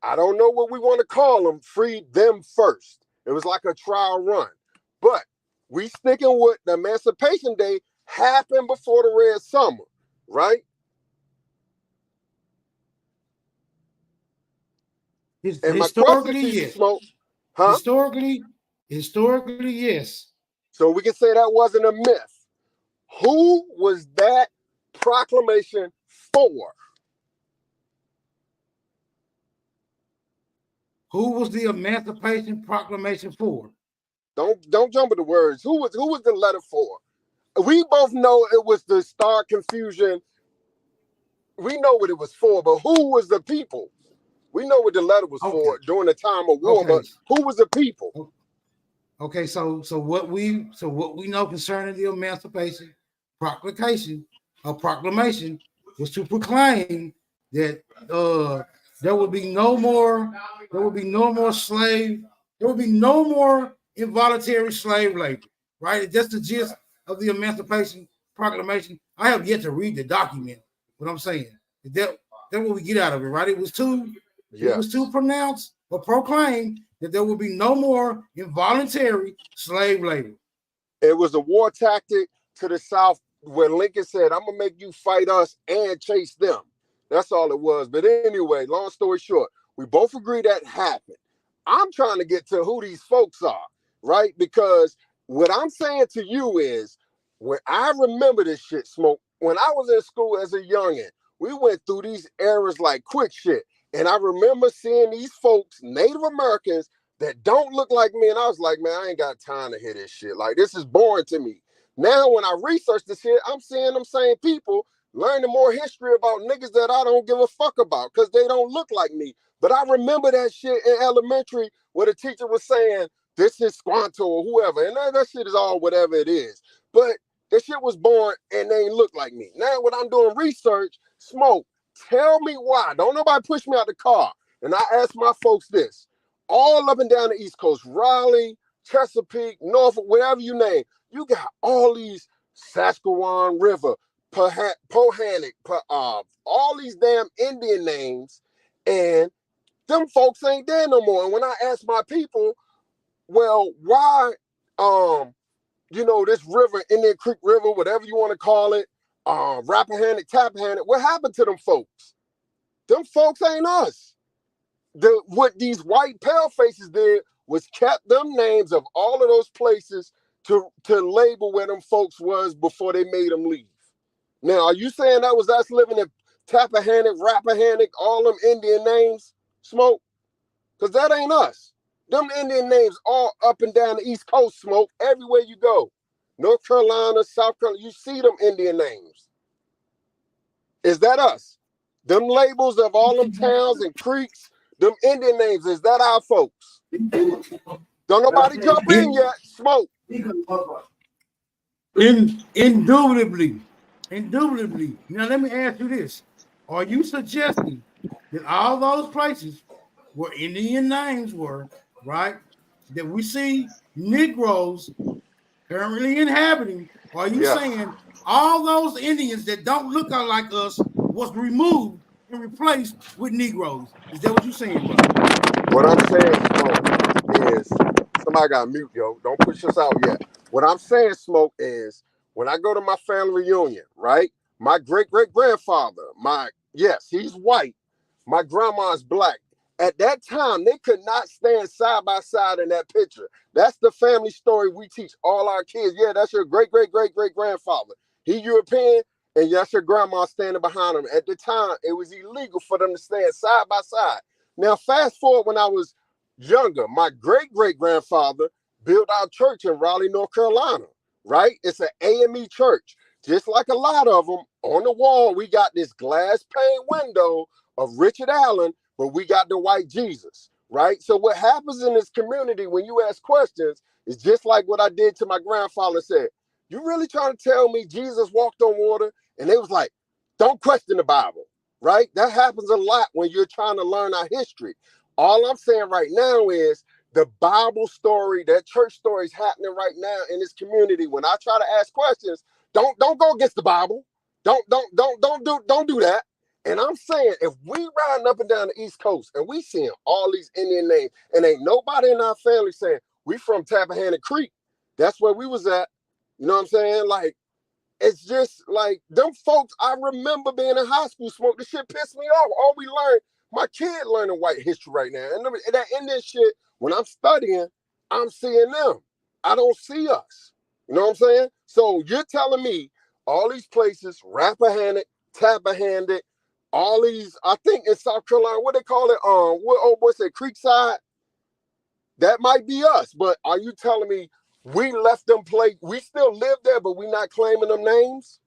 I don't know what we want to call them, freed them first. It was like a trial run. But we sticking with the Emancipation Day happened before the Red Summer, right? Historically, yes. Smoke, huh? Historically, yes. So we can say that wasn't a myth. Who was that proclamation for? Who was the Emancipation Proclamation for? Don't jump at the words. Who was the letter for? We both know it was to start confusion. We know what it was for, but who was the people? We know what the letter was for during the time of war, but who was the people? Okay, so what we know concerning the Emancipation Proclamation was to proclaim that there would be no more involuntary slave labor, right? That's the gist of the Emancipation Proclamation. I have yet to read the document, but I'm saying that's what we get out of it, right? It was too pronounced but proclaimed that there will be no more involuntary slave labor. It was a war tactic to the South where Lincoln said, I'm going to make you fight us and chase them. That's all it was. But anyway, long story short, we both agree that happened. I'm trying to get to who these folks are, right? Because what I'm saying to you is, when I remember this shit, Smoke, when I was in school as a youngin', we went through these eras like quick shit. And I remember seeing these folks, Native Americans, that don't look like me. And I was like, man, I ain't got time to hear this shit. Like, this is boring to me. Now, when I research this shit, I'm seeing them same people learning more history about niggas that I don't give a fuck about because they don't look like me. But I remember that shit in elementary where the teacher was saying, this is Squanto or whoever. And that shit is all whatever it is. But that shit was born and they ain't look like me. Now, when I'm doing research, Smoke, tell me why. Don't nobody push me out the car. And I ask my folks this. All up and down the East Coast, Raleigh, Chesapeake, Norfolk, whatever you name, you got all these Saskatchewan River, Pohannock, all these damn Indian names, and them folks ain't there no more. And when I ask my people, well, why, this river, Indian Creek River, whatever you want to call it, Rappahannock, Tappahannock, what happened to them folks? Them folks ain't us. What these white pale faces did was kept them names of all of those places to label where them folks was before they made them leave. Now, are you saying that was us living in Tappahannock, Rappahannock, all them Indian names, Smoke? Because that ain't us. Them Indian names all up and down the East Coast, Smoke, everywhere you go. North Carolina, South Carolina, you see them Indian names. Is that us? Them labels of all them towns and creeks, them Indian names, is that our folks? Don't nobody jump in yet, Smoke. Indubitably. Now, let me ask you this. Are you suggesting that all those places where Indian names were, right, that we see Negroes currently inhabiting, are you saying all those Indians that don't look like us was removed and replaced with Negroes? Is that what you're saying, bro? What I'm saying, Smoke, is somebody got mute, yo. Don't push us out yet. What I'm saying, Smoke, is when I go to my family reunion, right? My great-great-grandfather, he's white. My grandma's black. At that time, they could not stand side by side in that picture. That's the family story we teach all our kids. Yeah, that's your great-great-great-great-grandfather. He European, and that's your grandma standing behind him. At the time, it was illegal for them to stand side by side. Now, fast forward when I was younger, my great-great-grandfather built our church in Raleigh, North Carolina, right? It's an AME church. Just like a lot of them, on the wall, we got this glass pane window of Richard Allen, but we got the white Jesus, right? So what happens in this community when you ask questions is just like what I did to my grandfather said. You really trying to tell me Jesus walked on water? And they was like, don't question the Bible, right? That happens a lot when you're trying to learn our history. All I'm saying right now is the Bible story, that church story is happening right now in this community. When I try to ask questions, don't go against the Bible. Don't do that. And I'm saying, if we riding up and down the East Coast and we seeing all these Indian names and ain't nobody in our family saying we from Tappahannock Creek, that's where we was at. You know what I'm saying? Like, it's just like them folks. I remember being in high school, Smoke. This shit pissed me off. All we learned, my kid learning white history right now. And that Indian shit, when I'm studying, I'm seeing them. I don't see us. You know what I'm saying? So you're telling me all these places, Rappahannock, Tappahannock, all these, I think in South Carolina, what they call it, what old boy said, Creekside, that might be us. But are you telling me we left them we still live there, but we not claiming them names?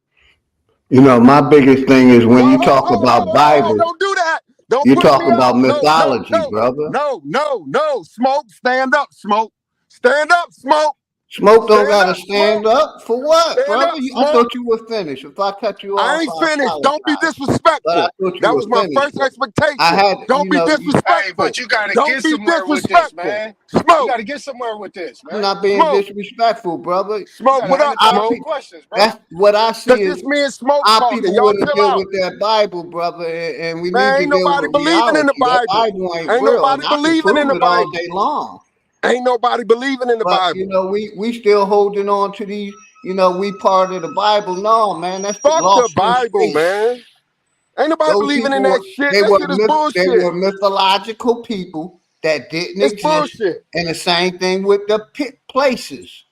You know, my biggest thing is when you talk about Bible, don't do that. Don't you push talk me about out. mythology, brother. No. Smoke, stand up, Smoke. Stand up, Smoke. Smoke don't Stand gotta up, stand Smoke. up for what, Stand brother? up, I Smoke. thought you were finished. If I cut you I off, ain't I finished. Don't be apologize. But I disrespectful. thought you That were was my finished, first bro. I expectation. had, Don't be Hey, disrespectful. but you got to Don't get be somewhere with this, disrespectful. man. You Smoke. got to get somewhere with this, I'm man. not being Smoke. disrespectful, brother. You Smoke. got What up, Our 100,000 Smoke? people, questions, bro. that's what I see Cause is this me and Smoke our talking. people Y'all wouldn't chill deal out. with that Bible, brother, and we need Man, to ain't deal nobody with believing in the reality. That Bible. Bible ain't Ain't real, and nobody I can believing in prove the it all Bible. day long. Ain't nobody believing in the But Bible. we still holding on to these. We part of the Bible. No, man, that's Fuck the lost in Bible, space. man. Ain't nobody Those believing in people that were shit. That shit is they bullshit. were mythological people that didn't It's exist, bullshit. and the same thing with the places,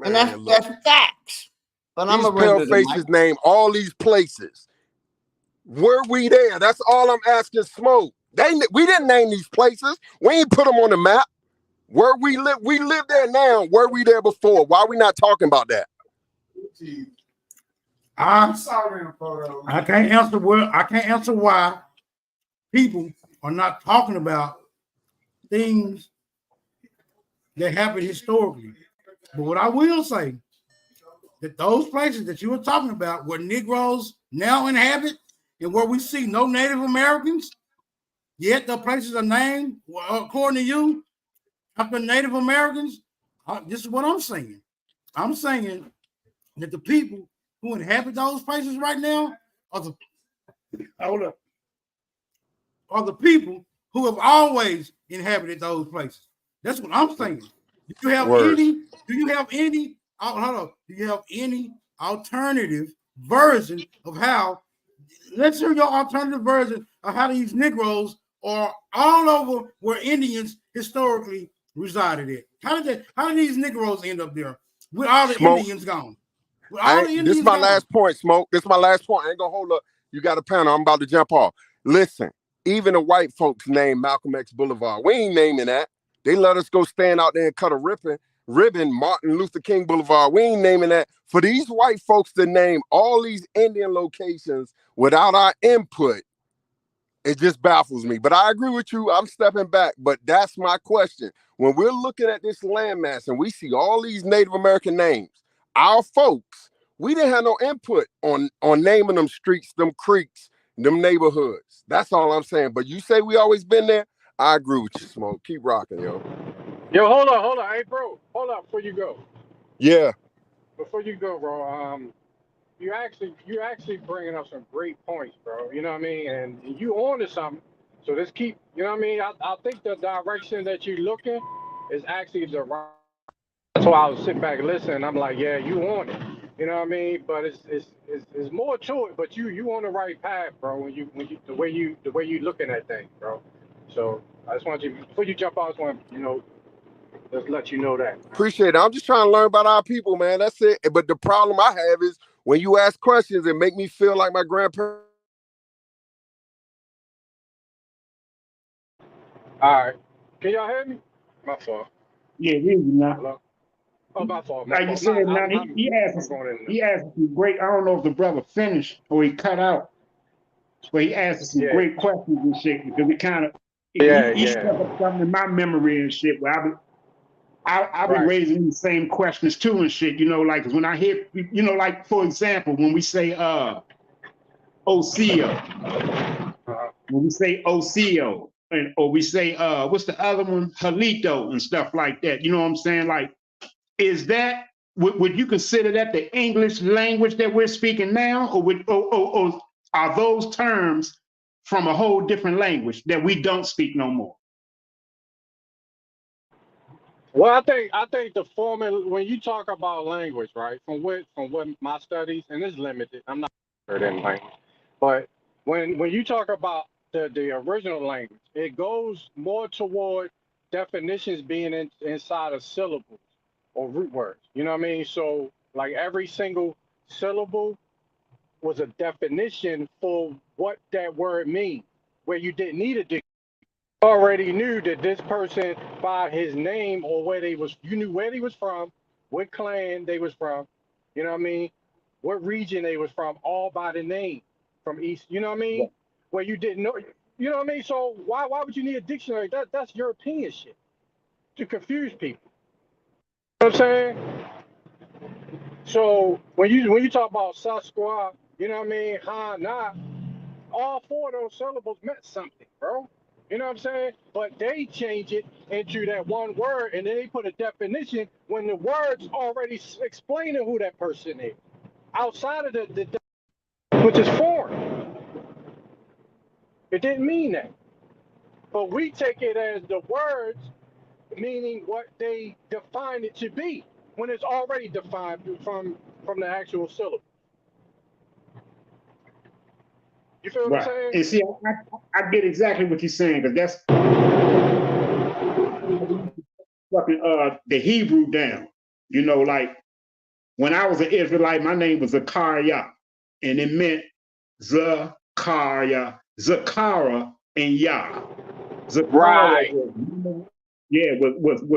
and Man, look. that's facts. But I'm These gonna pale render the mic. faces name all these places. Were we there? That's all I'm asking Smoke. We didn't name these places. We ain't put them on the map. Where we live there now. Were we there before? Why are we not talking about that? I can't answer why people are not talking about things that happened historically. But what I will say that those places that you were talking about where Negroes now inhabit and where we see no Native Americans, yet the places are named, according to you, after Native Americans. This is what I'm saying. I'm saying that the people who inhabit those places right now are the people who have always inhabited those places. That's what I'm saying. Do you have Word. any? Do you have any? Hold on. Do you have any alternative version of how? Let's hear your alternative version of how these Negroes are all over where Indians historically resided at. How did these Negroes end up there with all the Smoke. Indians gone? With all the This is Indians my gone. last point, Smoke. This is my last point. I ain't gonna hold up. You got a panel. I'm about to jump off. Listen, even the white folks named Malcolm X Boulevard. We ain't naming that. They let us go stand out there and cut a ribbon, Martin Luther King Boulevard. We ain't naming that. For these white folks to name all these Indian locations without our input, it just baffles me. But I agree with you. I'm stepping back. But that's my question. When we're looking at this landmass and we see all these Native American names, our folks, we didn't have no input on naming them streets, them creeks, them neighborhoods. That's all I'm saying. But you say we always been there. I agree with you, Smoke. Keep rocking, yo. Yo, hold on. Hey, bro, hold up before you go. Yeah. Before you go, bro. You actually bringing up some great points, bro. You know what I mean? And you on to something. So let's keep. You know what I mean? I think the direction that you're looking is actually the right. That's why I was sitting back and listening. I'm like, yeah, you on it. You know what I mean? But it's more to it. But you on the right path, bro. When you the way you looking at things, bro. So I just want you before you jump out. I just want just let you know that. Appreciate it. I'm just trying to learn about our people, man. That's it. But the problem I have is when you ask questions, it make me feel like my grandparents. All right. Can y'all hear me? My fault. Yeah, hear you now. Hello. Oh, my fault. My Like you fault. said, Nah, now I'm going in. he asked some great. I don't know if the brother finished or he cut out, but he asked some Yeah. great questions and shit because it kind of he Yeah. struck up something in my memory and shit. Where I've been Right. raising these same questions too and shit. You know, like 'cause when I hear like for example, when we say OCO, when we say OCO, or we say what's the other one, Halito and stuff like that. You know what I'm saying? Like, is that would you consider that the English language that we're speaking now, or are those terms from a whole different language that we don't speak no more? Well, I think the formula when you talk about language, right? From what my studies and it's limited. I'm not an expert in language, but when you talk about the original language, it goes more toward definitions being inside of syllables or root words. You know what I mean? So like every single syllable was a definition for what that word means, where you didn't need a dictionary. Already knew that this person by his name or you knew where they was from, what clan they was from, you know what I mean, what region they was from, all by the name from East, you know what I mean, where you didn't know, you know what I mean. So why would you need a dictionary? That's European shit to confuse people. You know what I'm saying? So when you talk about Sasquatch, you know what I mean, ha, nah, all four of those syllables meant something, bro. You know what I'm saying? But they change it into that one word, and then they put a definition when the word's already explaining who that person is, outside of the which is foreign. It didn't mean that. But we take it as the words meaning what they define it to be when it's already defined from the actual syllable. You feel what I'm Right. saying? And see, I get exactly what you're saying, because that's fucking the Hebrew down. You know, like when I was an Israelite, my name was Zachariah, and it meant Zachariah, Zakara, and Yah. Zakara Right. was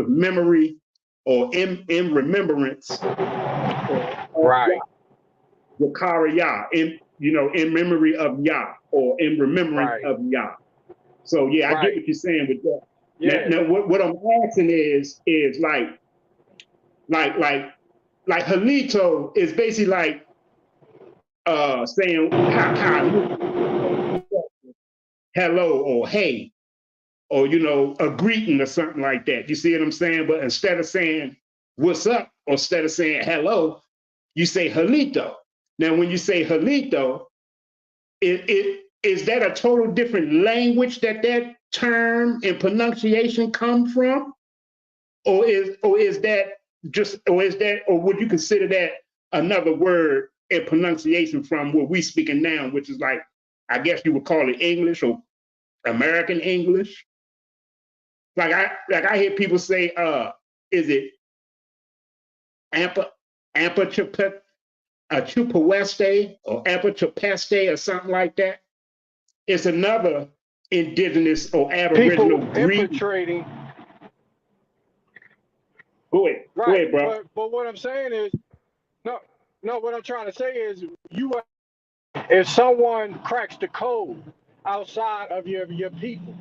memory or in remembrance. Right. Zachariah, in memory of Yah, or in remembrance Right. of Yah. So yeah, I get Right. what you're saying with that. Yeah. Now what I'm asking is like Halito is basically like saying how hello or hey, or a greeting or something like that. You see what I'm saying? But instead of saying what's up, or instead of saying hello, you say Halito. Now when you say Halito, it is that a total different language that term and pronunciation come from? Or is that or would you consider that another word and pronunciation from what we speaking now, which is like, I guess you would call it English or American English? Like I hear people say, is it Chupaweste or Chupeste or something like that? It's another indigenous or aboriginal People greeting. infiltrating. Go ahead, Right. bro. But what I'm saying is, no, what I'm trying to say is, if someone cracks the code outside of your people,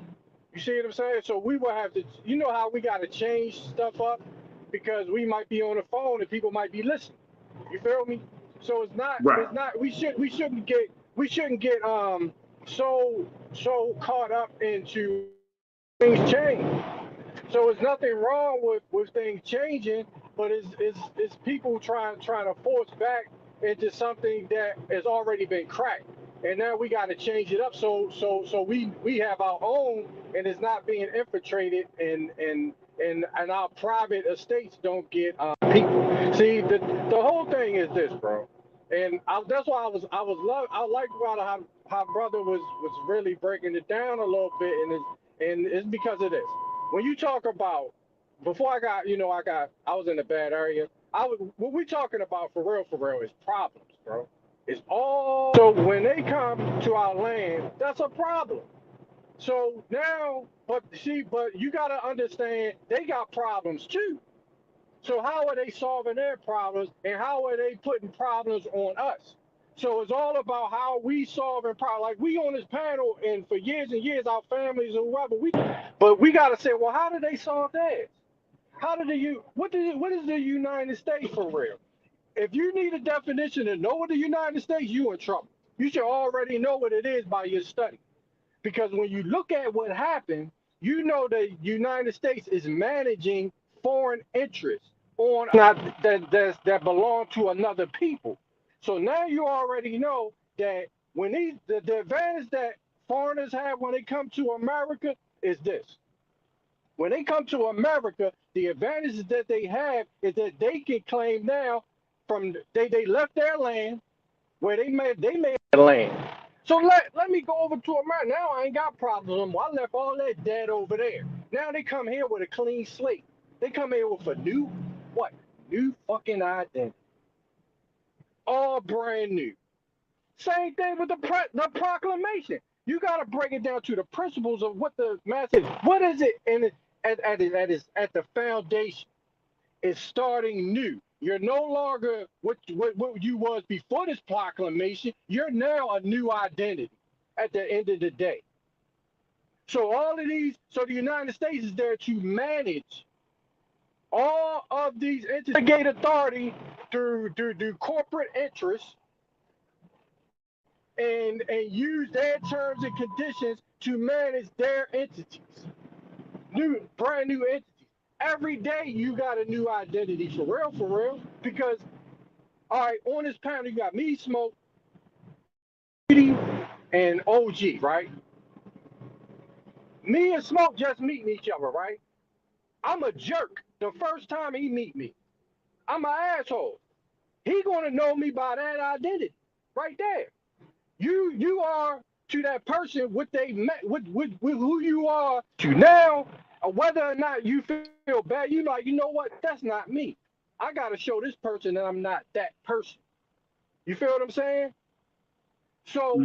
you see what I'm saying? So we will have to, how we got to change stuff up, because we might be on the phone and people might be listening. You feel me? So it's not Right. we shouldn't get so caught up into things change. So it's nothing wrong with things changing, but it's people trying to force back into something that has already been cracked, and now we got to change it up. So we have our own, and it's not being infiltrated, and our private estates don't get people. See, the whole thing is this, bro, and that's why I like how brother was really breaking it down a little bit, and it's because of this. When you talk about, before I got, I was in a bad area. What we talking about for real is problems, bro. It's all, so when they come to our land, that's a problem. So now, but you gotta understand, they got problems too. So how are they solving their problems, and how are they putting problems on us? So it's all about how we solving problems. Like, we on this panel, and for years and years, our families or whoever, but we got to say, well, how do they solve theirs? What is the United States for real? If you need a definition to know what the United States, you in trouble. You should already know what it is by your study. Because when you look at what happened, you know the United States is managing foreign interests on that belong to another people. So now you already know that when the advantage that foreigners have when they come to America is this. When they come to America, the advantages that they have is that they can claim now from they left their land where they made their land. So let me go over to America. Now I ain't got problems anymore. I left all that dead over there. Now they come here with a clean slate. They come here with a new fucking identity. All brand new. Same thing with the proclamation. You got to break it down to the principles of what the message. What is it? And at the foundation, it's starting new. You're no longer what you was before this proclamation. You're now a new identity at the end of the day. So all of these, so the United States is there to manage all of these entities delegate authority through corporate interests and use their terms and conditions to manage their entities, brand new entities. Every day you got a new identity, for real, because all right, on this panel you got me, Smoke, and OG, right? Me and Smoke just meeting each other, right? I'm a jerk the first time he meet me. I'm an asshole. He gonna know me by that identity, right there. You are to that person what they met with who you are to now, whether or not you feel bad, you like, you know what? That's not me. I gotta show this person that I'm not that person. You feel what I'm saying? So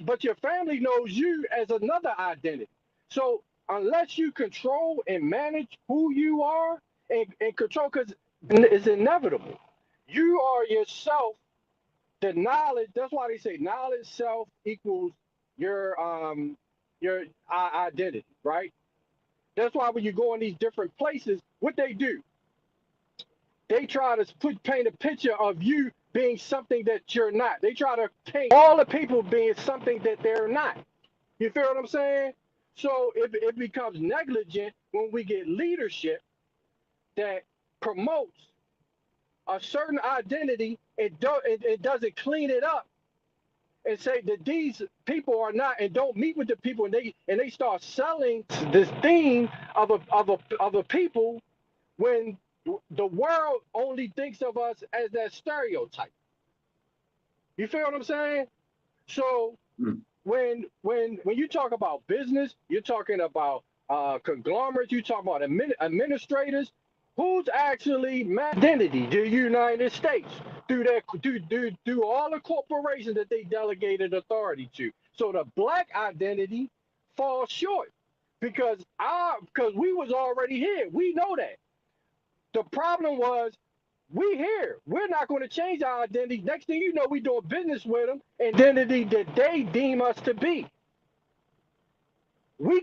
but your family knows you as another identity. So unless you control and manage who you are and control, because it's inevitable. You are yourself. The knowledge. That's why they say knowledge self equals your identity, right? That's why when you go in these different places, what they do, they try to paint a picture of you being something that you're not. They try to paint all the people being something that they're not. You feel what I'm saying? So it becomes negligent when we get leadership that promotes a certain identity and it doesn't clean it up and say that these people are not, and don't meet with the people, and they start selling this theme of a people when the world only thinks of us as that stereotype. You feel what I'm saying? So when you talk about business, you're talking about conglomerates, you talk about administrators. Who's actually identity? The United States through all the corporations that they delegated authority to. So the black identity falls short because we was already here. We know that. The problem was we here. We're not going to change our identity. Next thing you know, we doing business with them, identity that they deem us to be. We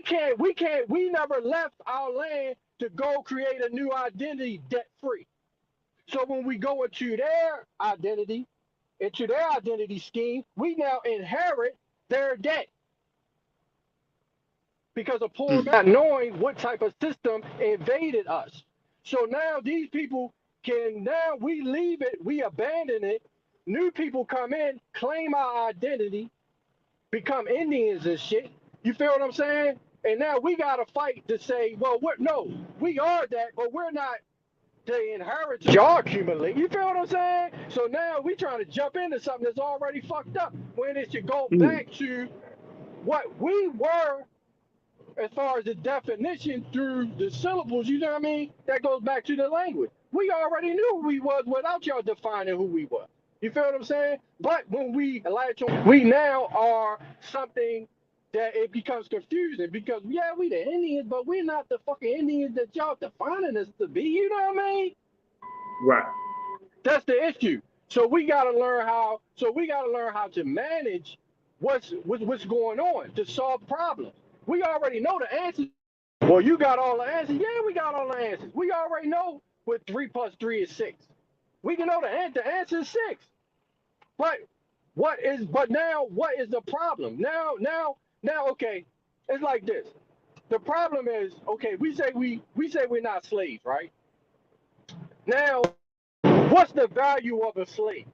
never left our land to go create a new identity debt free. So when we go into their identity scheme, we now inherit their debt because of poor not knowing what type of system invaded us. So now these people we leave it, we abandon it. New people come in, claim our identity, become Indians and shit. You feel what I'm saying? And now we got to fight to say, well, we are that, but we're not the inheritance y'all accumulate. You feel what I'm saying? So now we trying to jump into something that's already fucked up when it should go back to what we were as far as the definition through the syllables, you know what I mean? That goes back to the language. We already knew who we was without y'all defining who we were. You feel what I'm saying? But when we now are something that it becomes confusing because we the Indians, but we're not the fucking Indians that y'all defining us to be. You know what I mean? Right. That's the issue. So we gotta learn how. To manage what's going on to solve problems. We already know the answers. Well, you got all the answers. Yeah, we got all the answers. We already know what 3 + 3 is 6. We can know the answer is 6. But now what is the problem? Now, okay, it's like this. The problem is, okay, we say we're not slaves, right? Now, what's the value of a slave?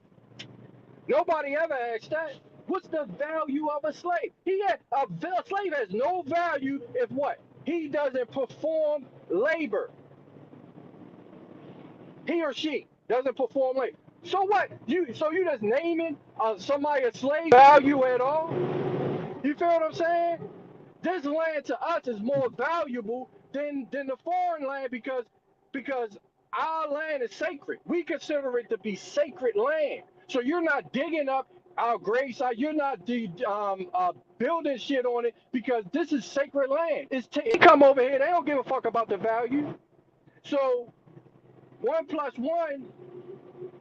Nobody ever asked that. What's the value of a slave? A slave has no value if what? He doesn't perform labor. He or she doesn't perform labor. So what? You just naming somebody a slave value at all? You feel what I'm saying? This land to us is more valuable than the foreign land because our land is sacred. We consider it to be sacred land. So you're not digging up our gravesite. You're not building shit on it because this is sacred land. They come over here. They don't give a fuck about the value. So 1 + 1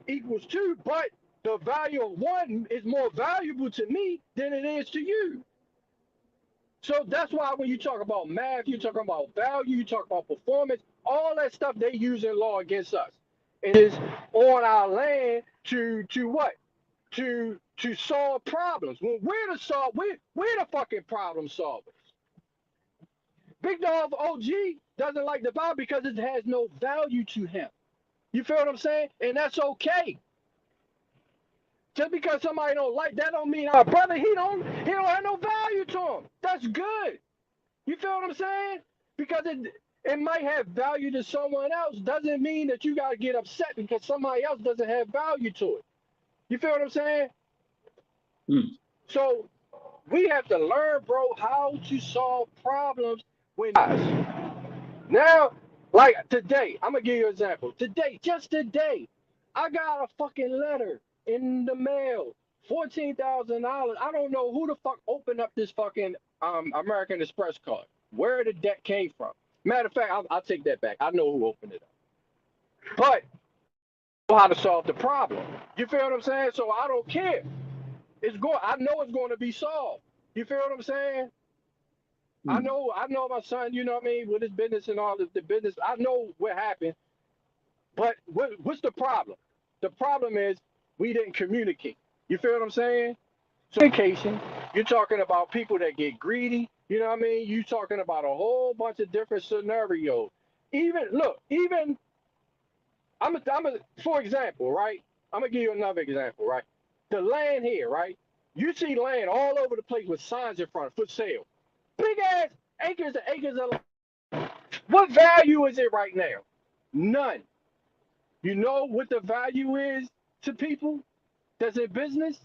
= 2, but the value of 1 is more valuable to me than it is to you. So that's why when you talk about math, you talk about value, you talk about performance, all that stuff they use in law against us. It is on our land to what? To solve problems. When we're the fucking problem solvers. Big Dog OG doesn't like the Bible because it has no value to him. You feel what I'm saying? And that's okay. Just because somebody don't like that don't mean our brother he don't have no value to him. That's good. You feel what I'm saying? Because it might have value to someone else doesn't mean that you gotta get upset because somebody else doesn't have value to it. You feel what I'm saying? So we have to learn, bro, how to solve problems when now, like today, I'm gonna give you an example. Today, just today, I got a fucking letter in the mail, $14,000. I don't know who the fuck opened up this fucking American Express card. Where the debt came from. Matter of fact, I'll take that back. I know who opened it up. But I know how to solve the problem. You feel what I'm saying? So I don't care. I know it's going to be solved. You feel what I'm saying? I know my son, you know what I mean, with his business and all the business. I know what happened. But what's the problem? The problem is we didn't communicate. You feel what I'm saying? So communication, you're talking about people that get greedy. You know what I mean? You're talking about a whole bunch of different scenarios. For example, right? I'm going to give you another example, right? The land here, right? You see land all over the place with signs in front for sale. Big ass acres and acres of land. What value is it right now? None. You know what the value is to people that's in business?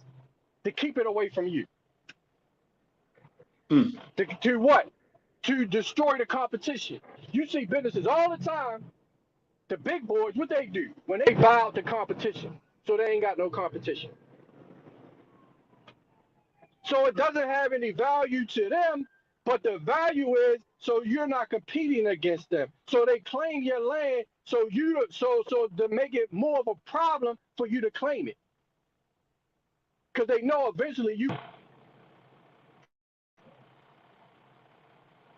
To keep it away from you. To what? To destroy the competition. You see businesses all the time, the big boys, what they do? When they buy out the competition, so they ain't got no competition. So it doesn't have any value to them, but the value is so you're not competing against them. So they claim your land, so to make it more of a problem for you to claim it. Because they know eventually you.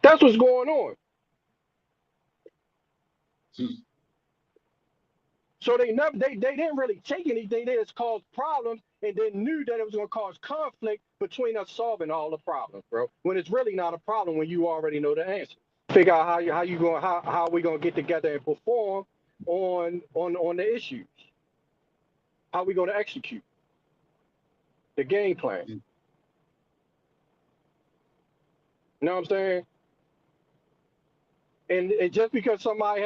That's what's going on. So they didn't really take anything. They just caused problems and then knew that it was going to cause conflict between us solving all the problems, bro. When it's really not a problem when you already know the answer. Figure out how we going to get together and perform on the issues. How we going to execute the game plan. You know what I'm saying? And just because somebody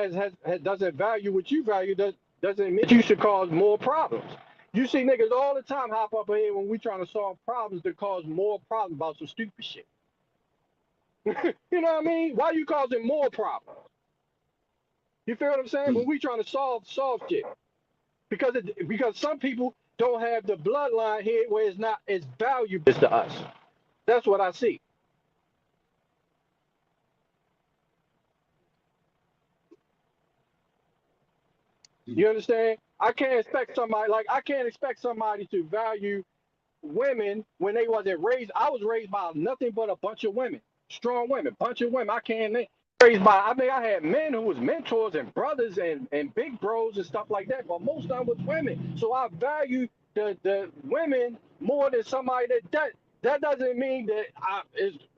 doesn't value what you value doesn't mean you should cause more problems. You see niggas all the time hop up here when we trying to solve problems that cause more problems about some stupid shit. You know what I mean? Why are you causing more problems? You feel what I'm saying? When we trying to solve shit. Because some people don't have the bloodline here where it's not as valuable to us. That's what I see. You understand? I can't expect somebody to value women when they wasn't raised. I was raised by nothing but a bunch of women, strong women, bunch of women. I had men who was mentors and brothers and big bros and stuff like that, but most of them was women. So I value the women more than somebody that doesn't mean that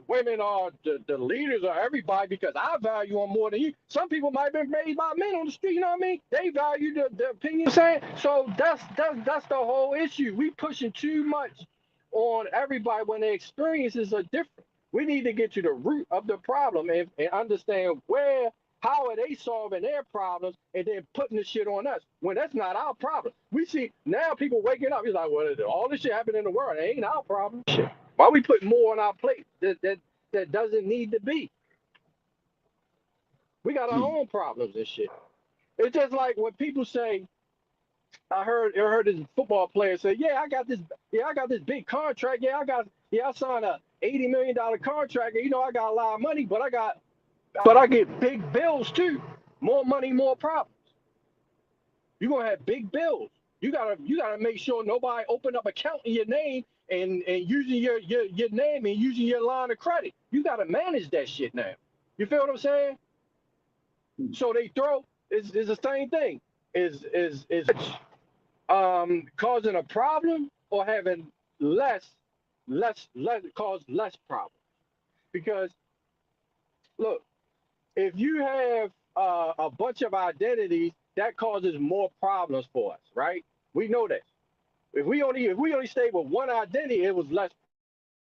women are the leaders of everybody because I value them more than you. Some people might have been raised by men on the street, you know what I mean? They value the opinion. You know saying? So that's the whole issue. We pushing too much on everybody when their experiences are different. We need to get to the root of the problem and understand how are they solving their problems and then putting the shit on us when that's not our problem. We see now people waking up. He's like, well, all this shit happening in the world, it ain't our problem. Shit. Why we put more on our plate that doesn't need to be? We got our own problems and shit. It's just like when people say, I heard this football player say, I got this big contract. I signed a $80 million contract. And, I got a lot of money, but I get big bills too. More money, more problems. You're gonna have big bills. You gotta make sure nobody open up account in your name and using your name and using your line of credit. You gotta manage that shit now. You feel what I'm saying? So they throw is the same thing. Is causing a problem or having less cause less problems? Because look, if you have a bunch of identities, that causes more problems for us, right? We know that. If we only stay with one identity, it was less.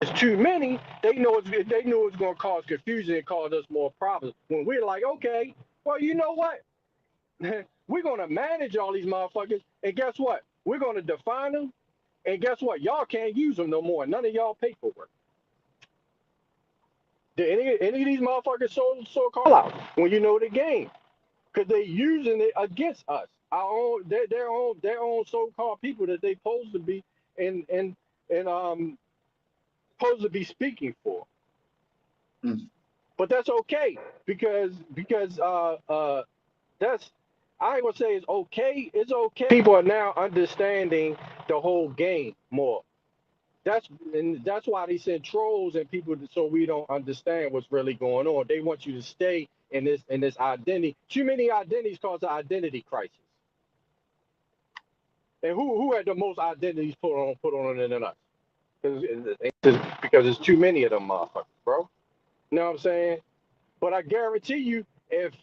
It's too many. They knew it's going to cause confusion and cause us more problems. When we're like, okay, well, you know what? We're going to manage all these motherfuckers, and guess what? We're going to define them, and guess what? Y'all can't use them no more. None of y'all paperwork. Did any of these motherfuckers so call out when you know the game? Because they using it against us. Our own their own so-called people that they supposed to be and supposed to be speaking for. But that's okay because that's I ain't gonna say it's okay. It's okay. People are now understanding the whole game more. That's why they send trolls and people so we don't understand what's really going on. They want you to stay in this identity. Too many identities cause an identity crisis. And who had the most identities put on than us? Because it's too many of them motherfuckers, bro. You know what I'm saying? But I guarantee you, if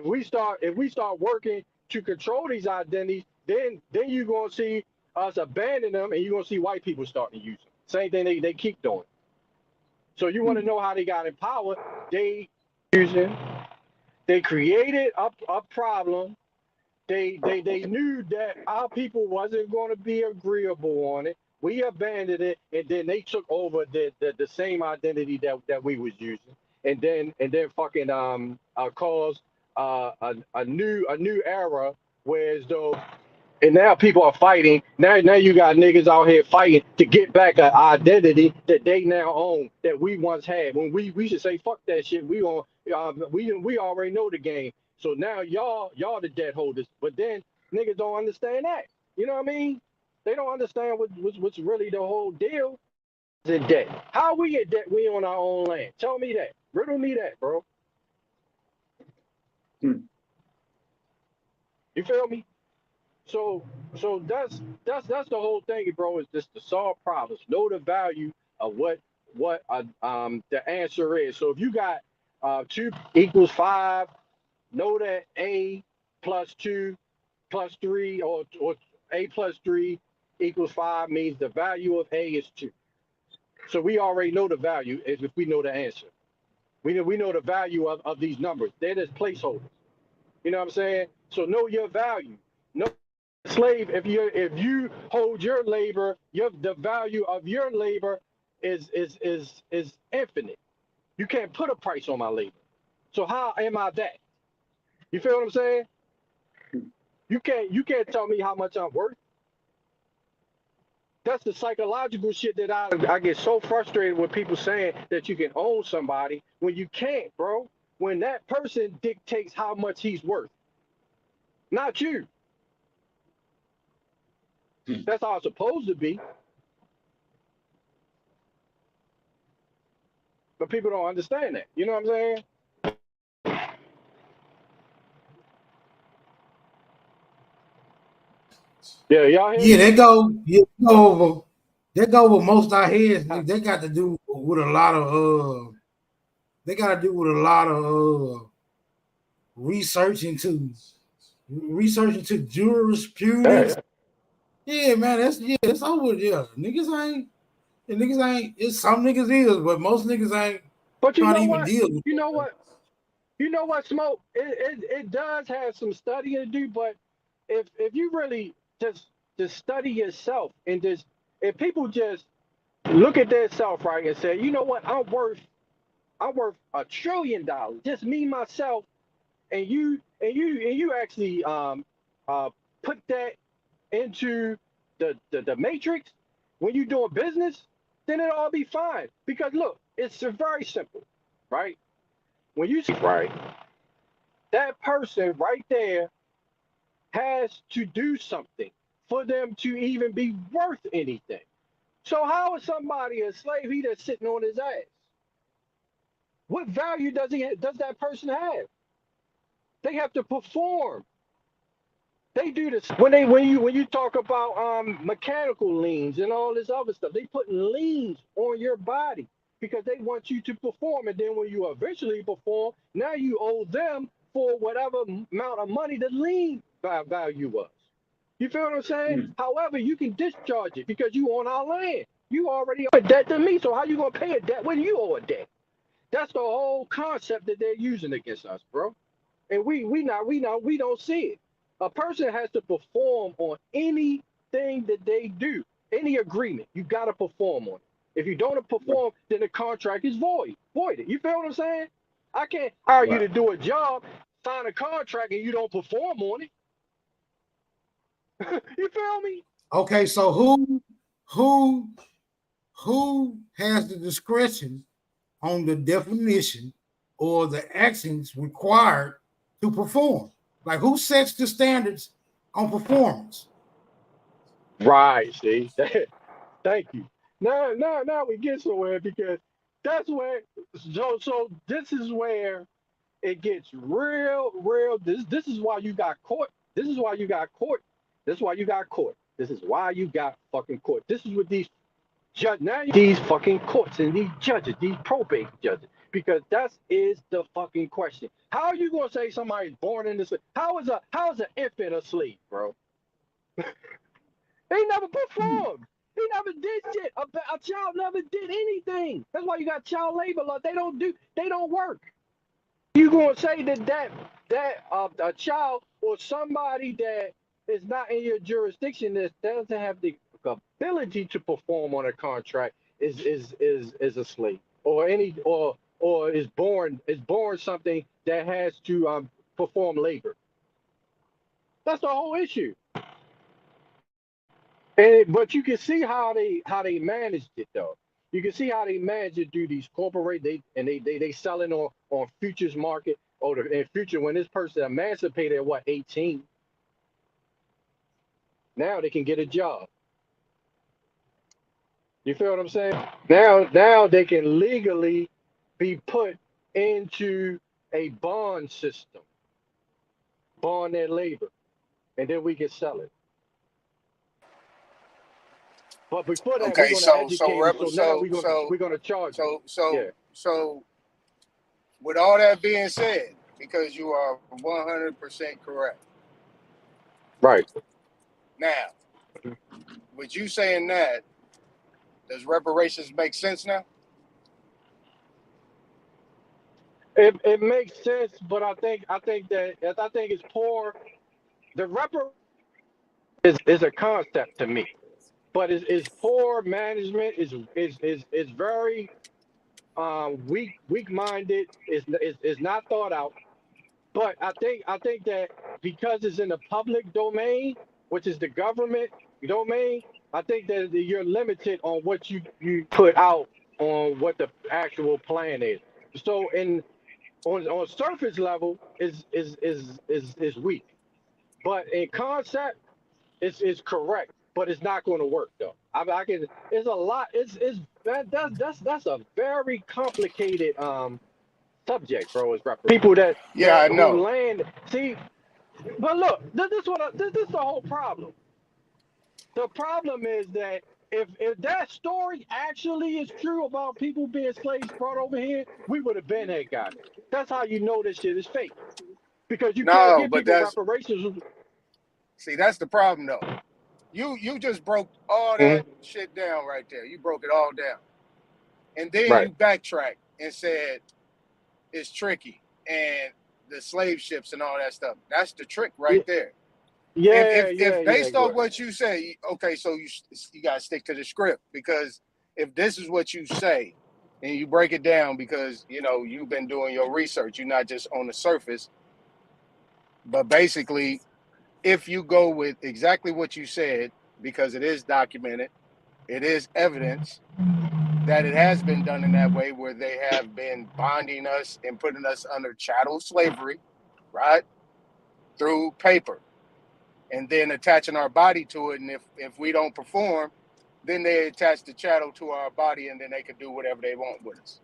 we start working to control these identities, then you're gonna see us abandon them, and you're gonna see white people starting to use them. Same thing they keep doing. So you want to know how they got in power? They using they created a problem. They knew that our people wasn't going to be agreeable on it. We abandoned it, and then they took over the same identity that we was using, and then fucking caused a new era, whereas though. And now people are fighting. Now you got niggas out here fighting to get back an identity that they now own that we once had. When we should say fuck that shit. We already know the game. So now y'all the debt holders. But then niggas don't understand that. You know what I mean? They don't understand what's really the whole deal. Is in debt. How we in debt? We on our own land. Tell me that. Riddle me that, bro. You feel me? So that's the whole thing, bro. Is just to solve problems, know the value of what the answer is. So if you got 2 equals 5, know that A plus 2 plus 3 or A plus 3 equals 5 means the value of A is 2. So we already know the value if we know the answer. We know the value of these numbers. They're just placeholders. You know what I'm saying? So know your value. Know slave, if you hold your labor, the value of your labor is infinite. You can't put a price on my labor. So how am I that? You feel what I'm saying? You can't tell me how much I'm worth. That's the psychological shit that I get so frustrated with people saying that you can own somebody when you can't, bro. When that person dictates how much he's worth, not you. That's how it's supposed to be. But people don't understand that. You know what I'm saying? Yeah, y'all hear Yeah, me? they go over most of our heads. They got to do with a lot of they got to do with a lot of research into jurisprudence. Yeah, man, that's over. Yeah, niggas ain't. It's some niggas is, but most niggas ain't But you trying to know even what? deal with You know that. what? You know what, Smoke? It does have some studying to do, but if you really just study yourself and just if people just look at their self right and say, you know what, I'm worth $1 trillion. Just me myself, and you actually put that into the matrix when you're doing business, then it'll all be fine. Because look, it's very simple, right? When you see right, that person right there has to do something for them to even be worth anything. So how is somebody a slave? He just sitting on his ass. What value does that person have? They have to perform. They do this when you talk about mechanical liens and all this other stuff. They put liens on your body because they want you to perform, and then when you eventually perform, now you owe them for whatever amount of money the lien value was. You feel what I'm saying? However, you can discharge it because you on our land. You already owe a debt to me, so how you gonna pay a debt when you owe a debt? That's the whole concept that they're using against us, bro. And we don't see it. A person has to perform on anything that they do, any agreement. You got to perform on it. If you don't perform, then the contract is voided. You feel what I'm saying? I can't hire you to do a job, sign a contract, and you don't perform on it. You feel me? Okay, so who has the discretion on the definition or the actions required to perform? Like, who sets the standards on performance? Right. See, thank you. Now we get somewhere because that's where. So this is where it gets real. This is why you got court. This is why you got court. This is why you got court. This is why you got fucking court. This is what these these fucking courts and these judges, these probate judges, because that is the fucking question. How are you gonna say somebody's born in this? How is an infant a slave, bro? He never performed. He never did shit. A child never did anything. That's why you got child labor law. They don't work. You gonna say that a child or somebody that is not in your jurisdiction that doesn't have the ability to perform on a contract is a slave or is born something that has to perform labor. That's the whole issue. But you can see how they managed it though. You can see how they managed to do these corporate they selling on futures market or in future when this person emancipated at what 18. Now they can get a job. You feel what I'm saying? Now they can legally be put into a bond system, bond their labor, and then we can sell it. But before that, we're Okay, going to educate them. So now we're going to charge them. So with all that being said, because you are 100% correct. Right. Now, with you saying that, does reparations make sense now? It makes sense, but I think it's poor. The reparations is a concept to me, but it's poor management. Is very weak-minded. Is not thought out. But I think that because it's in the public domain, which is the government domain, I think that you're limited on what you put out on what the actual plan is. So on surface level is weak, but in concept it's correct, but it's not going to work though. I can. It's a lot. That's a very complicated subject, bro. Is people I who know. land. See, but look, this is the whole problem. The problem is that if that story actually is true about people being slaves brought over here, we would have been that guy. That's how you know this shit is fake. Because you can't No, give but people reparations. that's the problem though. You just broke all that shit down right there. You broke it all down. And then Right. you backtrack and said it's tricky and the slave ships and all that stuff. That's the trick right there. If based on what you say, okay, so you gotta stick to the script, because if this is what you say and you break it down, because you've been doing your research, you're not just on the surface, but basically if you go with exactly what you said, because it is documented, it is evidence that it has been done in that way, where they have been bonding us and putting us under chattel slavery, right, through paper, and then attaching our body to it. And if we don't perform, then they attach the chattel to our body, and then they can do whatever they want with us.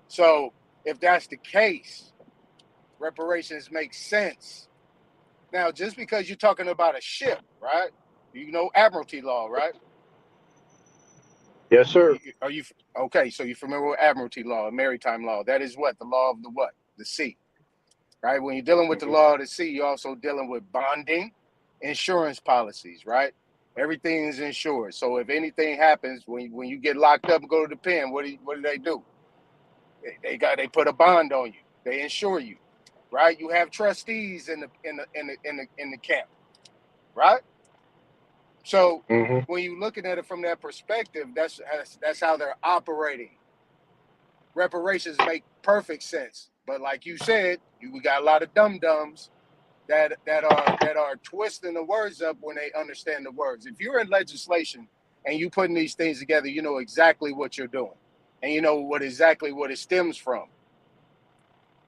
So if that's the case, reparations make sense. Now, just because you're talking about a ship, right? You know Admiralty law, right? Yes, sir. Are you okay? So you're familiar with Admiralty law, maritime law? That is what the law of the what? The sea, right? When you're dealing with the law of the sea, you're also dealing with bonding, insurance policies, right? Everything is insured. So if anything happens, when you get locked up and go to the pen, what do they do? They put a bond on you. They insure you, right? You have trustees in the camp, right? So when you're looking at it from that perspective, that's how they're operating. Reparations make perfect sense, but like you said, we got a lot of dum-dums that are twisting the words up when they understand the words. If you're in legislation and you putting these things together, you know exactly what you're doing, and you know exactly what it stems from.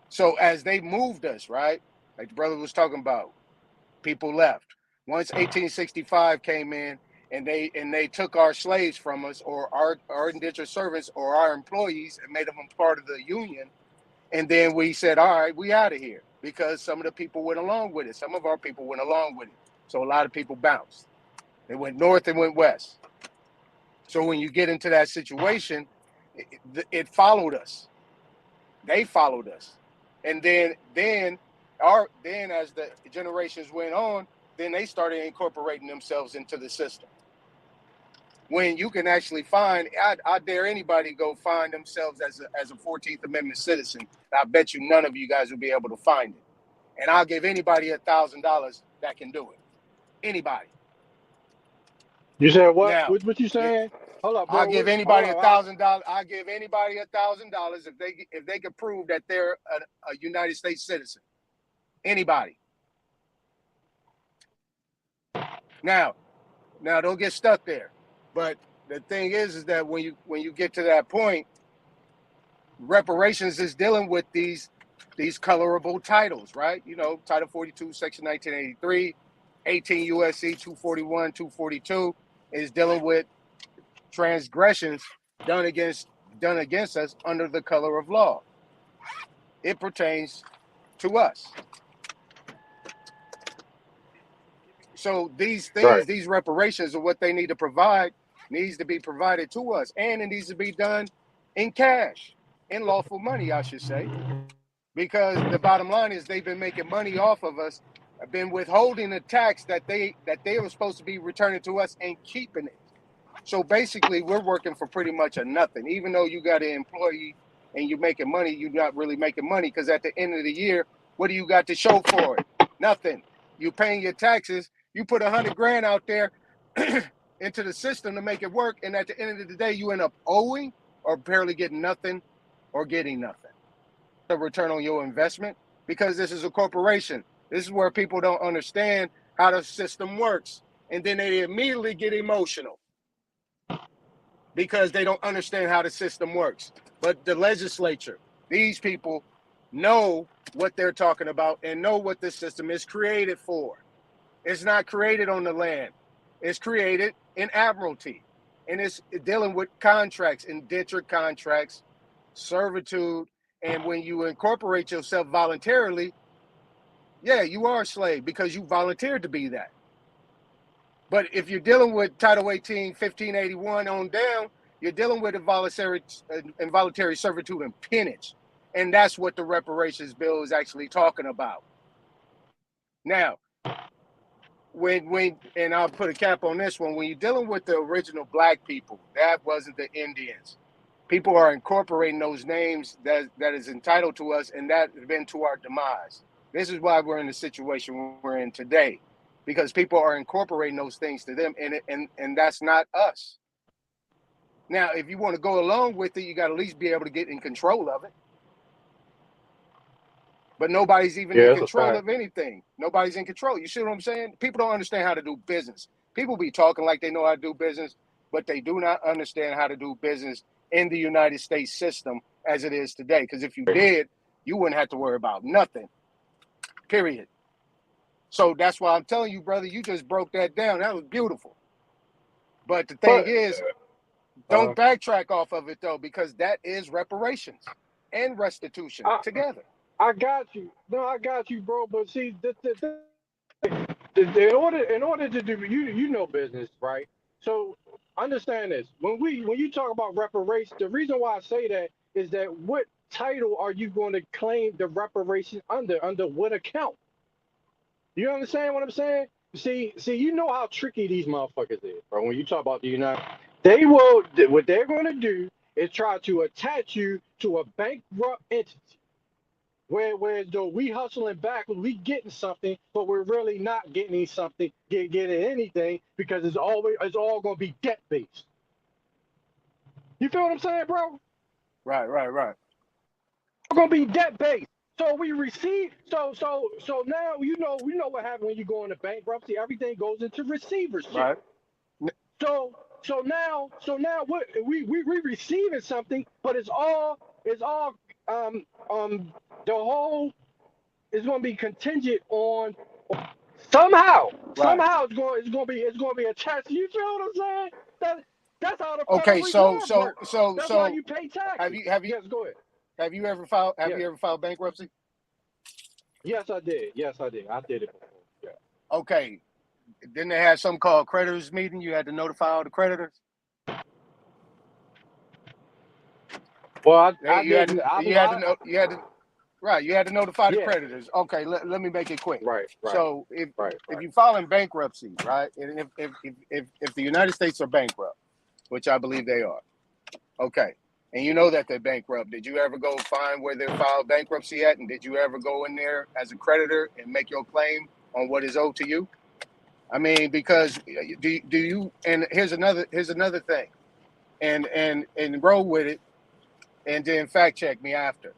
So as they moved us, right, like the brother was talking about, people left. Once 1865 came in and they took our slaves from us, or our indentured servants or our employees, and made them a part of the union. And then we said, all right, we out of here, because some of the people went along with it. Some of our people went along with it. So a lot of people bounced. They went north and went west. So when you get into that situation, it followed us. They followed us. And then as the generations went on, then they started incorporating themselves into the system. When you can actually find, I dare anybody to go find themselves as a 14th Amendment citizen. I bet you none of you guys will be able to find it. And I'll give anybody $1,000 that can do it. Anybody. You said what? Now, What you saying? Hold up, I'll bro. give anybody $1,000. I'll give anybody $1,000 if they can prove that they're a United States citizen. Anybody. Now, don't get stuck there. But the thing is that when you get to that point, reparations is dealing with these colorable titles, right? You know, Title 42, Section 1983, 18 USC 241, 242 is dealing with transgressions done against us under the color of law. It pertains to us. So these things, right, these reparations are what they need to provide, needs to be provided to us, and it needs to be done in cash, in lawful money, I should say, because the bottom line is they've been making money off of us, been withholding the tax that they were supposed to be returning to us and keeping it. So basically, we're working for pretty much a nothing. Even though you got an employee and you're making money, you're not really making money, because at the end of the year, what do you got to show for it? Nothing. You paying your taxes. You put $100,000 out there into the system to make it work, and at the end of the day, you end up owing or barely getting nothing or getting nothing. A return on your investment, because this is a corporation. This is where people don't understand how the system works, and then they immediately get emotional because they don't understand how the system works. But the legislature, these people know what they're talking about and know what this system is created for. It's not created on the land. It's created in Admiralty. And it's dealing with contracts, indentured contracts, servitude. And when you incorporate yourself voluntarily, yeah, you are a slave because you volunteered to be that. But if you're dealing with Title 18, 1581 on down, you're dealing with involuntary servitude and peonage. And that's what the reparations bill is actually talking about. Now, and I'll put a cap on this one, when you're dealing with the original black people, that wasn't the Indians. People are incorporating those names that is entitled to us, and that has been to our demise. This is why we're in the situation we're in today, because people are incorporating those things to them, and that's not us. Now, if you want to go along with it, you got to at least be able to get in control of it. But nobody's even in control of anything. Nobody's in control. You see what I'm saying? People don't understand how to do business. People be talking like they know how to do business, but they do not understand how to do business in the United States system as it is today. Because if you did, you wouldn't have to worry about nothing, period. So that's why I'm telling you, brother, you just broke that down. That was beautiful. But the thing is, don't backtrack off of it, though, because that is reparations and restitution together. I got you. No, I got you, bro. But see, in order to do you know business, right? So understand this. When you talk about reparations, the reason why I say that is that what title are you going to claim the reparation under what account? You understand what I'm saying? See, you know how tricky these motherfuckers is, bro. When you talk about the United, what they're going to do is try to attach you to a bankrupt entity. Whereas though we hustling back, we getting something, but we're really not getting something, getting anything because it's all gonna be debt based. You feel what I'm saying, bro? Right, right, right, It's gonna be debt based. So we receive. So now we know what happens when you go into bankruptcy. Everything goes into receivership. right. So now what we receiving something, but it's all um the whole is going to be contingent on somehow Right. it's going to be attached. You feel what I'm saying? That's how the Federal Okay, Reserve works. That's why so you pay have taxes. you Yes, go ahead. have you ever filed Yes, bankruptcy? yes, I did. Yes, I did. I did it before. Yeah. Okay. Didn't they have something called creditors meeting? You had to notify all the creditors. Well, I You had to didn't. I'm you had to not. know you had to right. You had to notify the Yeah. creditors. Okay, let me make it quick. Right. Right. So if Right. if Right. you file in bankruptcy, right, and if the United States are bankrupt, which I believe they are, okay, and you know that they're bankrupt, did you ever go find where they filed bankruptcy at, and did you ever go in there as a creditor and make your claim on what is owed to you? I mean, because do you? And here's another thing, and roll with it, and then fact check me after.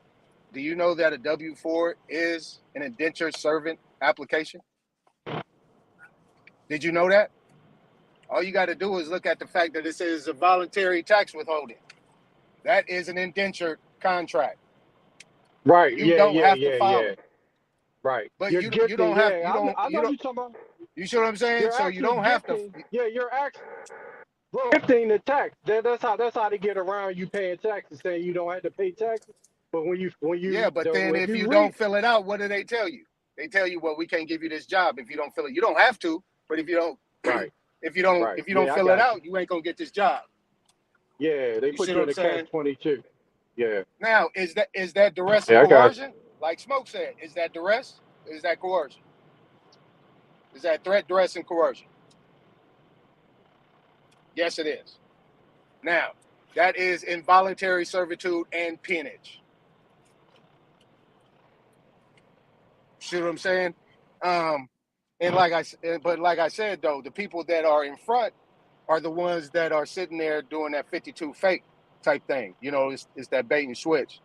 Do you know that a W-4 is an indentured servant application? Did you know that? All you got to do is look at the fact that it says a voluntary tax withholding. That is an indentured contract. Right. You Yeah. don't Yeah. have to Yeah. file Yeah. it, Right. but You're you gifting. don't have Yeah. I know what you're talking about. you see what I'm saying? You're So you actually don't have to. gifting. Yeah. You're actually. Bro, gifting the tax. That's how they get around you paying taxes, saying you don't have to pay taxes. But Yeah, but then if if you you read don't fill it out, what do they tell you? They tell you, well, we can't give you this job if you don't fill it. You don't have to, but if you don't right, right, if you don't yeah, I fill it got you. out, you ain't gonna get this job. Yeah, they You see put what you in I'm a catch saying? 22. Yeah, Now, is that duress and yeah, I got you. coercion? Like Smoke said, is that duress? Is that coercion? Is that threat, duress, and coercion? Yes, it is. Now, that is involuntary servitude and peonage. See what I'm saying? And like I said though, the people that are in front are the ones that are sitting there doing that 52 fake type thing. You know, it's that bait and switch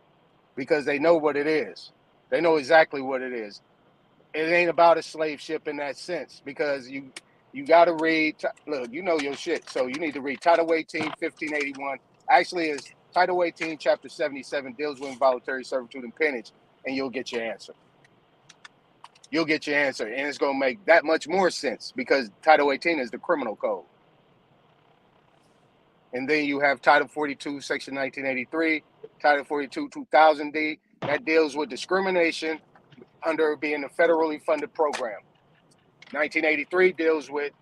because they know what it is. They know exactly what it is. It ain't about a slave ship in that sense because you got to read. Look, you know your shit, so you need to read Title 18, 1581. Actually, is Title 18, Chapter 77 deals with involuntary servitude and peonage, and you'll get your answer. You'll get your answer, and it's gonna make that much more sense because Title 18 is the criminal code. And then you have Title 42, Section 1983, Title 42, 2000D, that deals with discrimination under being a federally funded program. 1983 deals with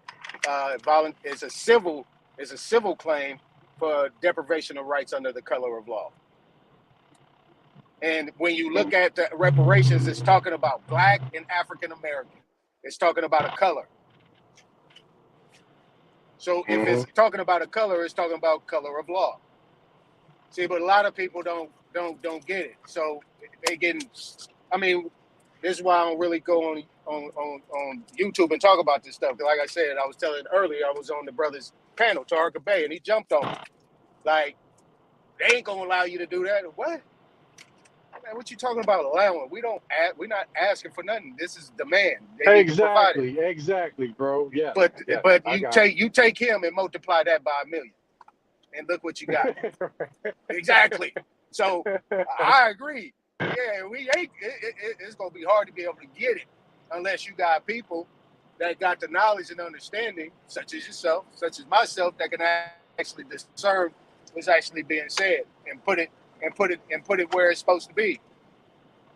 it's a civil claim for deprivation of rights under the color of law. And when you look at the reparations, it's talking about Black and African American. It's talking about a color. So if it's talking about a color, it's talking about color of law. See, but a lot of people don't get it. So they getting. I mean, this is why I don't really go on YouTube and talk about this stuff. Because like I said, I was telling earlier, I was on the brother's panel, Tarka Bay, and he jumped on me. Like, they ain't gonna allow you to do that. What? Man, what you talking about allowing? We're not asking for nothing. This is demand. They need to provide it. Exactly, bro. Yes, But yes, but I you got take him and multiply that by 1 million, and look what you got. Exactly. So I agree. Yeah, it's gonna be hard to be able to get it unless you got people that got the knowledge and understanding, such as yourself, such as myself, that can actually discern what's actually being said and put it where it's supposed to be.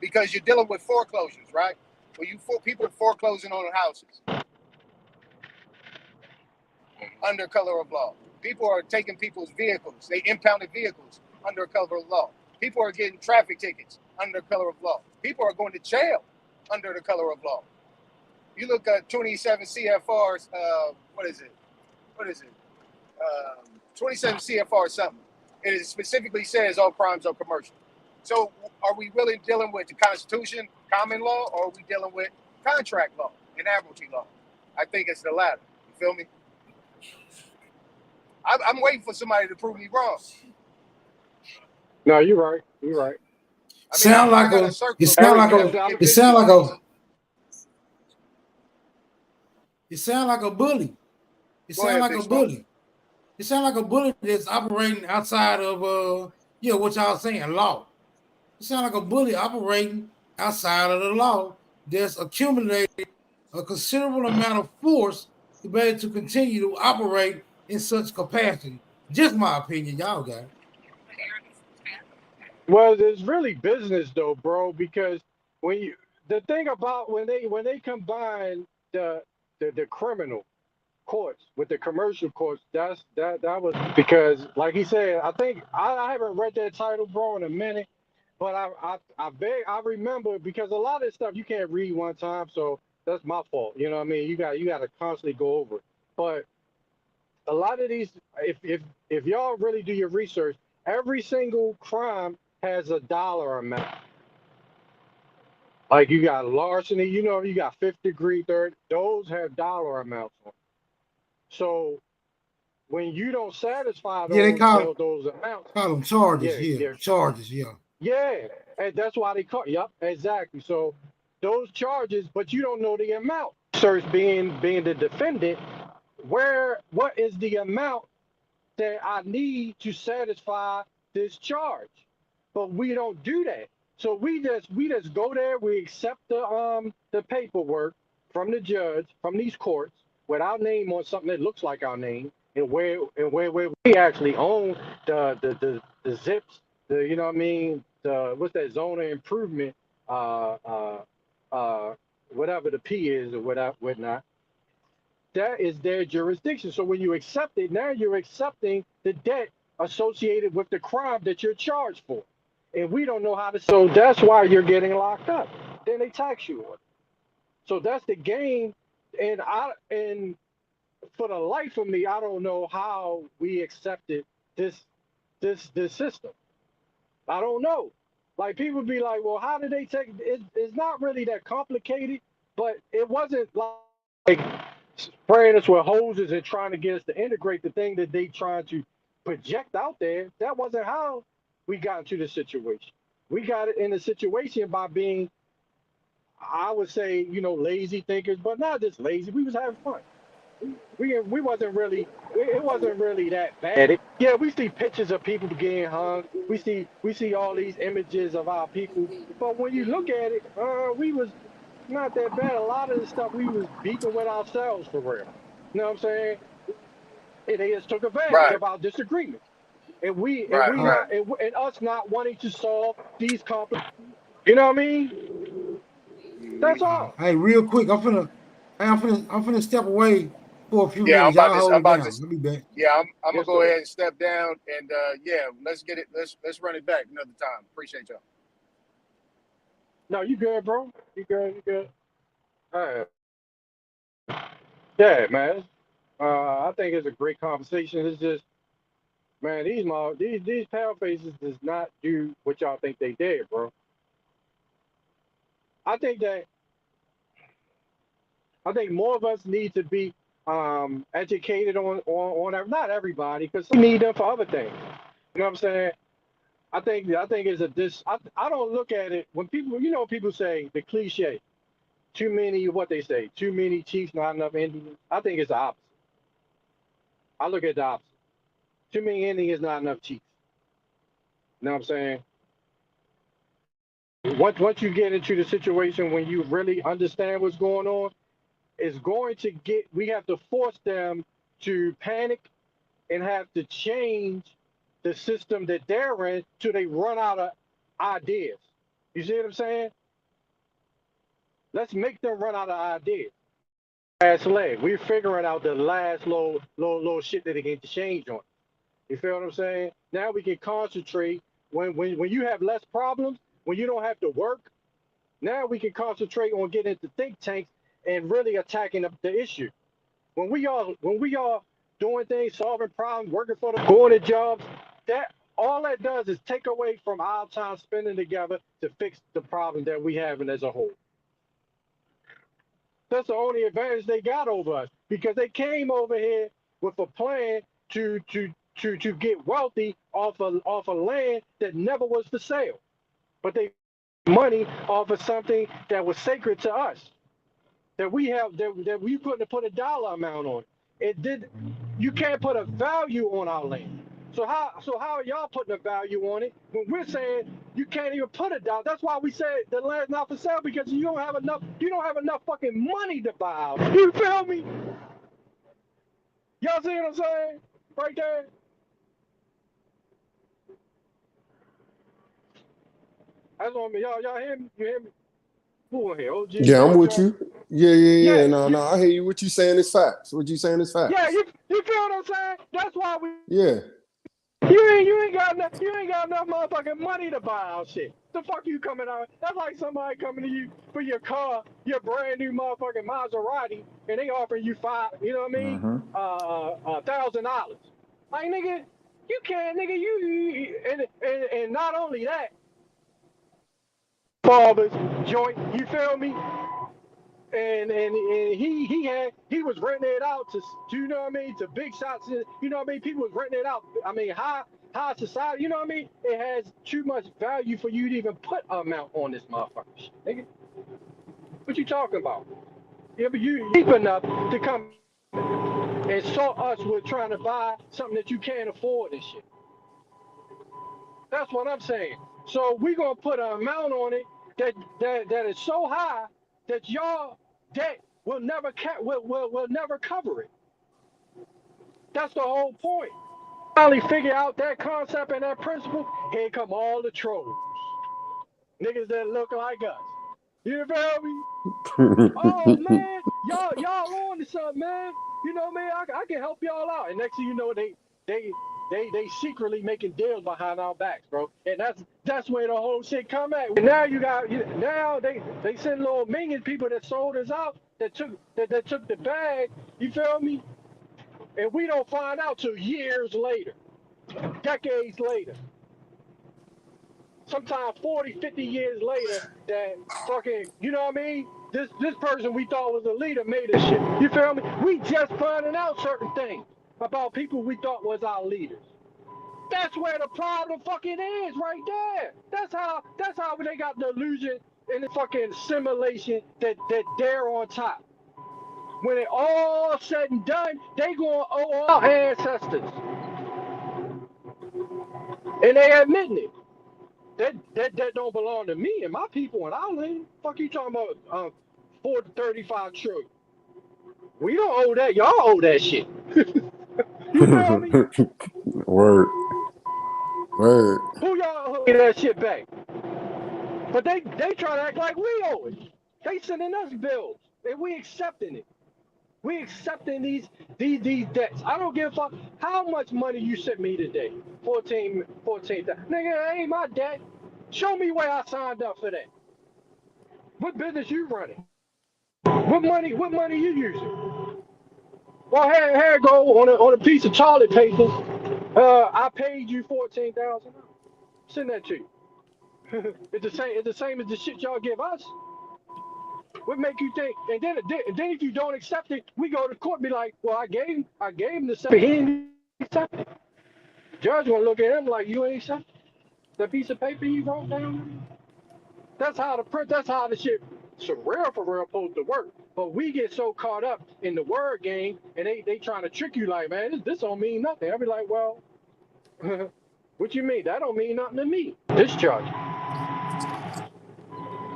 because you're dealing with foreclosures, right? Where people foreclosing on houses under color of law. People are taking people's vehicles. They impounded vehicles under color of law. People are getting traffic tickets under color of law. People are going to jail under the color of law. You look at 27 CFRs, what is it? 27 CFR something. It specifically says all crimes are commercial. So are we really dealing with the Constitution, common law, or are we dealing with contract law and admiralty law? I think it's the latter. You feel me? I'm waiting for somebody to prove me wrong. No, you're right. You're right. I mean, I got a circle. It sound like a bully. It sound like a bully. It sounds like a bully that's operating outside of what y'all saying, law. It sounds like a bully operating outside of the law that's accumulated a considerable amount of force to be able to continue to operate in such capacity. Just my opinion, y'all got it. Well, it's really business though, bro, because the thing about when they combine the criminal courts with the commercial courts, that was because, like he said, I think I haven't read that title, bro, in a minute, but I remember, because a lot of this stuff you can't read one time, so that's my fault. You know what I mean? You got to constantly go over it. But a lot of these, if y'all really do your research, every single crime has a dollar amount. Like you got larceny, you got 5th degree, third, those have dollar amounts on. So when you don't satisfy those amounts, call them charges, charges, yeah, and that's why they call. Yep, exactly. So those charges, but you don't know the amount. Search being the defendant, what is the amount that I need to satisfy this charge? But we don't do that. So we just go there. We accept the paperwork from the judge, from these courts, with our name on something that looks like our name, and where we actually own the zips, you know what I mean, what's that, zone of improvement, whatever the P is or whatnot. That is their jurisdiction. So when you accept it, now you're accepting the debt associated with the crime that you're charged for. And we don't know how to. So that's why you're getting locked up. Then they tax you on it. So that's the game. And for the life of me, I don't know how we accepted this system. I don't know. Like, people be like, well, how did they take it? It's not really that complicated, but it wasn't like spraying us with hoses and trying to get us to integrate the thing that they trying to project out there. That wasn't how we got into this situation. We got it in the situation by being, I would say, lazy thinkers, but not just lazy. We was having fun. We wasn't really, it wasn't really that bad. Yeah, we see pictures of people getting hung. We see all these images of our people. But when you look at it, we was not that bad. A lot of the stuff we was beefing with ourselves for real. You know what I'm saying? And they just took advantage of our disagreement. And us not wanting to solve these complex. You know what I mean? That's all. Hey, real quick, I'm finna step away for a few minutes. Y'all hold it down. I'll be back. Yeah, I'm gonna go ahead and step down, and let's get it. Let's run it back another time. Appreciate y'all. No, you good, bro. You good. All right. Yeah, man. I think it's a great conversation. It's just, man, these pale faces does not do what y'all think they did, bro. I think more of us need to be educated on not everybody, because we need them for other things. You know what I'm saying? I think it's I don't look at it when people, people say the cliche, too many chiefs, not enough Indians. I think it's the opposite. I look at the opposite. Too many Indians, not enough chiefs. You know what I'm saying? Once you get into the situation when you really understand what's going on, we have to force them to panic and have to change the system that they're in till they run out of ideas. You see what I'm saying? Let's make them run out of ideas. Last leg. We're figuring out the last little shit that they can change on. You feel what I'm saying? Now we can concentrate when you have less problems, when you don't have to work. Now we can concentrate on getting into think tanks and really attacking the issue. When we are doing things, solving problems, working for them, going to jobs, that all that does is take away from our time spending together to fix the problem that we have as a whole. That's the only advantage they got over us, because they came over here with a plan to get wealthy off of land that never was for sale, but they money off of something that was sacred to us, that we have that we couldn't put a dollar amount on. It did. You can't put a value on our land. So how are y'all putting a value on it when we're saying you can't even put a dollar? That's why we say the land's not for sale, because you don't have enough fucking money to buy out. You feel me? Y'all see what I'm saying? Right there. That's on me. Y'all hear me? You hear me? Who in here? OG? Yeah, I'm with you. Yeah. No, Yeah, I hear you. What you saying is facts. What you saying is facts. yeah, you feel what I'm saying? That's why we. Yeah. You ain't got enough motherfucking money to buy our shit. The fuck you coming out? That's like somebody coming to you for your car, your brand new motherfucking Maserati, and they offering you you know what I mean? $1,000. Like, nigga, you can't, nigga, and not only that, father's joint, you feel me? And he was renting it out to, you know what I mean, to big shots, you know what I mean, people was renting it out. I mean, high society, you know what I mean, it has too much value for you to even put an amount on this motherfucker shit, nigga. What you talking about? Yeah, but you deep enough to come and saw us with trying to buy something that you can't afford and shit. That's what I'm saying. So we gonna put an amount on it that is so high that y'all debt will never will never cover it. That's the whole point. Finally figure out that concept and that principle. Here come all the trolls, niggas that look like us. You feel me? Oh man, y'all on to something, man. You know, man, I can help y'all out. And next thing you know, they secretly making deals behind our backs, bro. And that's where the whole shit come at. And now now they send little minion people that sold us out, that took the bag. You feel me? And we don't find out till years later, decades later. Sometimes 40, 50 years later, that fucking, you know what I mean? This person we thought was a leader made this shit. You feel me? We just finding out certain things about people we thought was our leaders. That's where the problem fucking is, right there. That's how they got the illusion and the fucking simulation that they're on top. When it all said and done, they gonna owe our ancestors, and they admitting it. That don't belong to me and my people and our land. Fuck you talking about 435 trillion. We don't owe that. Y'all owe that shit. You feel me? Word. Who y'all owe that shit back? But they try to act like we owe it. They sending us bills and we accepting it. We accepting these debts. I don't give a fuck how much money you sent me today. 14. Nigga, that ain't my debt. Show me where I signed up for that. What business you running? What money you using? Well, here go on a piece of toilet paper. I paid you $14,000. Send that to you. It's the same as the shit y'all give us. What make you think? And then if you don't accept it, we go to court and be like, well, I gave him the same. He didn't accept it. Judge gonna look at him like, you ain't accept the piece of paper you wrote down. That's how the shit for real supposed to work. But we get so caught up in the word game, and they trying to trick you like, man, this don't mean nothing. I be like, well, what you mean? That don't mean nothing to me. Discharge.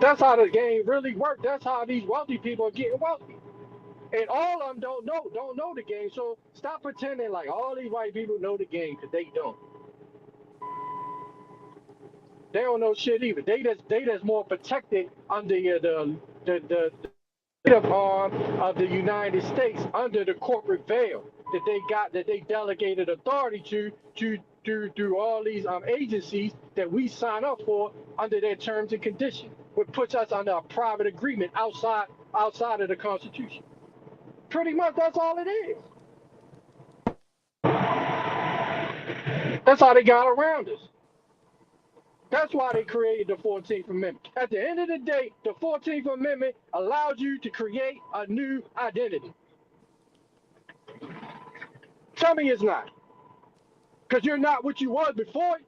That's how the game really works. That's how these wealthy people are getting wealthy. And all of them don't know the game. So stop pretending like all these white people know the game, because they don't. They don't know shit either. They that's more protected under the arm of the United States under the corporate veil that they delegated authority to do all these agencies that we sign up for under their terms and conditions, which puts us under a private agreement outside of the Constitution. Pretty much, that's all it is. That's how they got around us. That's why they created the 14th Amendment. At the end of the day, the 14th Amendment allows you to create a new identity. Tell me it's not. Because you're not what you was before.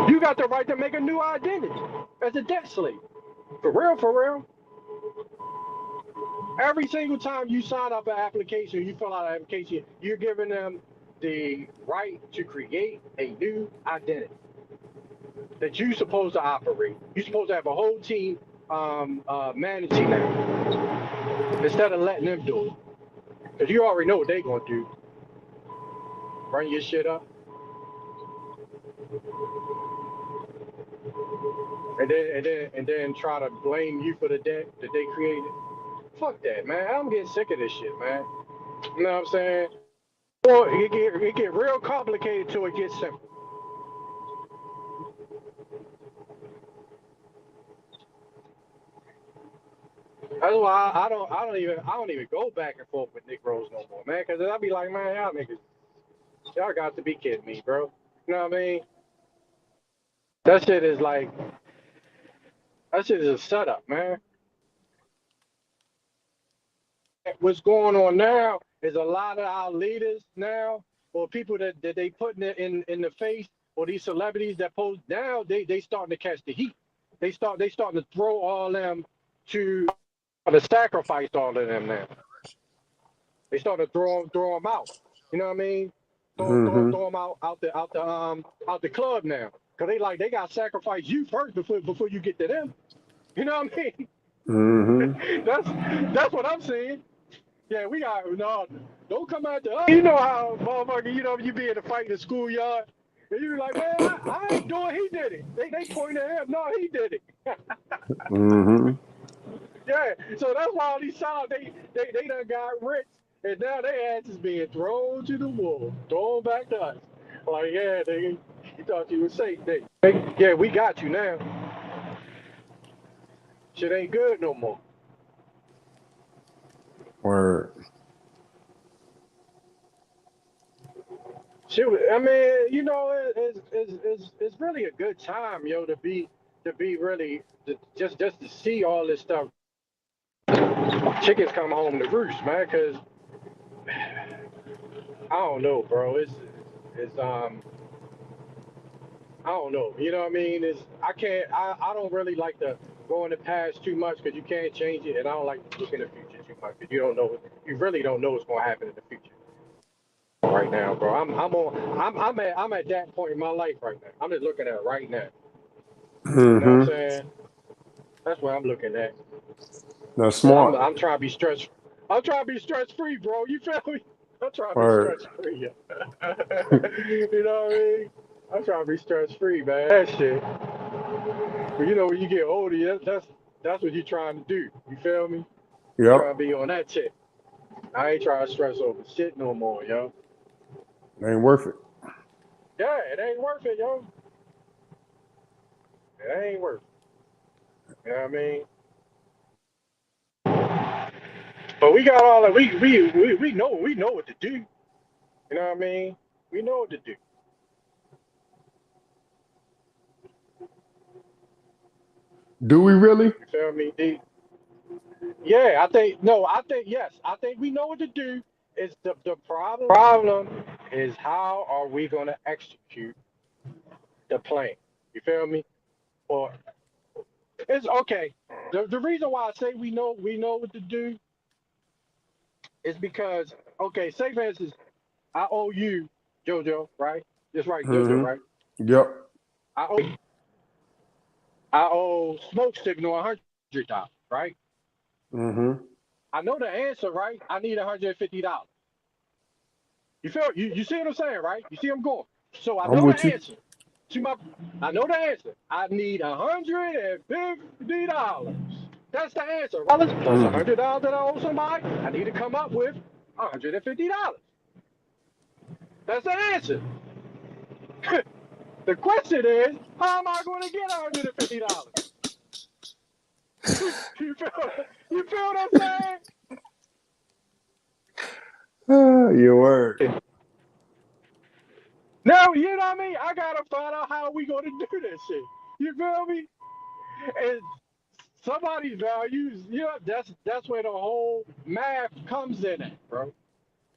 You got the right to make a new identity as a debt slave. For real, for real. Every single time you sign up an application, you fill out an application, you're giving them the right to create a new identity that you're supposed to operate. You're supposed to have a whole team managing that instead of letting them do it. Because you already know what they're going to do. Run your shit up. And then try to blame you for the debt that they created. Fuck that, man. I'm getting sick of this shit, man. You know what I'm saying? Well, it get real complicated till it gets simple. That's why I don't even go back and forth with Nick Rose no more, man. Cause I be like, man, y'all got to be kidding me, bro. You know what I mean? That shit is a setup, man. What's going on now is a lot of our leaders now, or people that they putting it in the face, or these celebrities that post now, they starting to catch the heat. They starting to throw all them to sacrifice all of them now. They start to throw them out. You know what I mean? Throw them out the club now, cause they got to sacrifice you first before you get to them. You know what I mean? That's what I'm saying. Yeah, we got don't come out to us. You know how motherfucker, you be in a fight in the schoolyard, and you be like, man, I ain't doing. He did it. They point at him. No, he did it. Yeah, so that's why all these songs they done got rich, and now their ass is being thrown to the wolves, thrown back to us. Like, yeah, you thought you was safe, yeah, we got you now. Shit ain't good no more. Word. Shit, I mean, it's really a good time, to be really just to see all this stuff. Chickens come home to roost, man, because I don't know, bro. It's I don't know. You know what I mean? I don't really like to go in the past too much because you can't change it, and I don't like to look in the future too much because you really don't know what's gonna happen in the future. Right now, bro, I'm at that point in my life right now. I'm just looking at it right now. You know what I'm saying? That's what I'm looking at. That's smart. I'm trying to be stress. I'm trying to be stress free, bro. You feel me? I'm trying to be stress free. You know what I mean? I'm trying to be stress free, man. That shit. But when you get older, that's what you're trying to do. You feel me? Yep. You're trying to be on that shit. I ain't trying to stress over shit no more, yo. It ain't worth it. Yeah, it ain't worth it, yo. It ain't worth it. You know what I mean? But we got all that. We know what to do. You know what I mean? We know what to do. Do we really? You feel me? Yeah, I think yes. I think we know what to do. It's the problem is how are we gonna execute the plan? You feel me? Or it's okay. The reason why I say we know what to do is because, okay, say for instance, I owe you, JoJo, right? That's right, JoJo, right? Yep. I owe Smoke Signal $100, right? I know the answer, right? I need $150. You feel you see what I'm saying, right? You see I'm going. So I know the answer. I know the answer. I need $150. That's the answer. Plus $100 that I owe somebody. I need to come up with $150. That's the answer. The question is, how am I going to get $150? you feel what I'm saying? Your word. Now, you know what I mean? I gotta find out how we gonna do this shit. You feel me? And somebody's values, that's where the whole math comes in at, bro.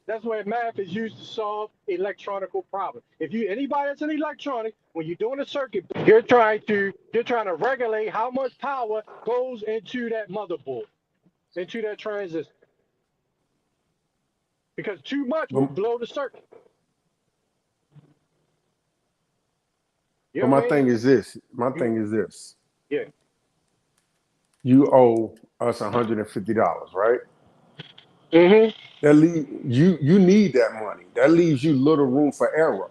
That's where math is used to solve electronical problems. If you anybody that's an electronic, when you're doing a circuit, you're trying to regulate how much power goes into that motherboard, into that transistor. Because too much will blow the circuit. You But know my what I mean? thing is this. My thing is this. Yeah. You owe us $150, right? Mm-hmm. That you need that money. That leaves you little room for error.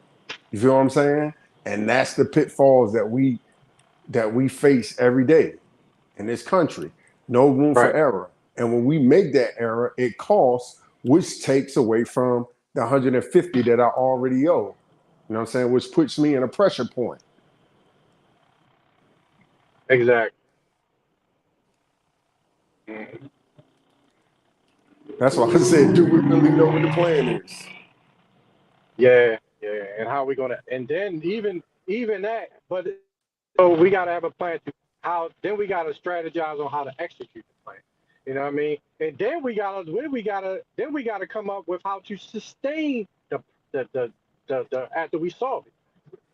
You feel what I'm saying? And that's the pitfalls that we face every day in this country. No room for Right. error. And when we make that error, it costs, which takes away from the 150 that I already owe. You know what I'm saying? Which puts me in a pressure point. Exactly. That's why I said, do we really know what the plan is? Yeah. And how we gonna? And then even that, but so we gotta have a plan to how. Then we gotta strategize on how to execute the plan. You know what I mean? And then we gotta come up with how to sustain the after we solve it.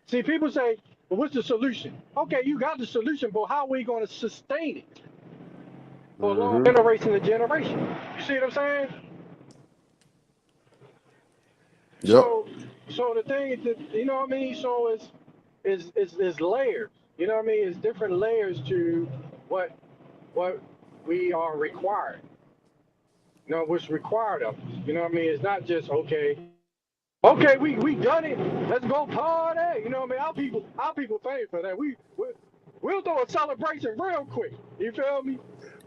See, people say, well, what's the solution? Okay, you got the solution, but how are we going to sustain it for a long generation to generation? You see what I'm saying? Yep. So the thing is that, you know what I mean? So it's layers. You know what I mean? It's different layers to what we are required. You know, what's required of us. You know what I mean? It's not just okay, we done it. Let's go party. You know what I mean? Our people pay for that. We'll do a celebration real quick. You feel me?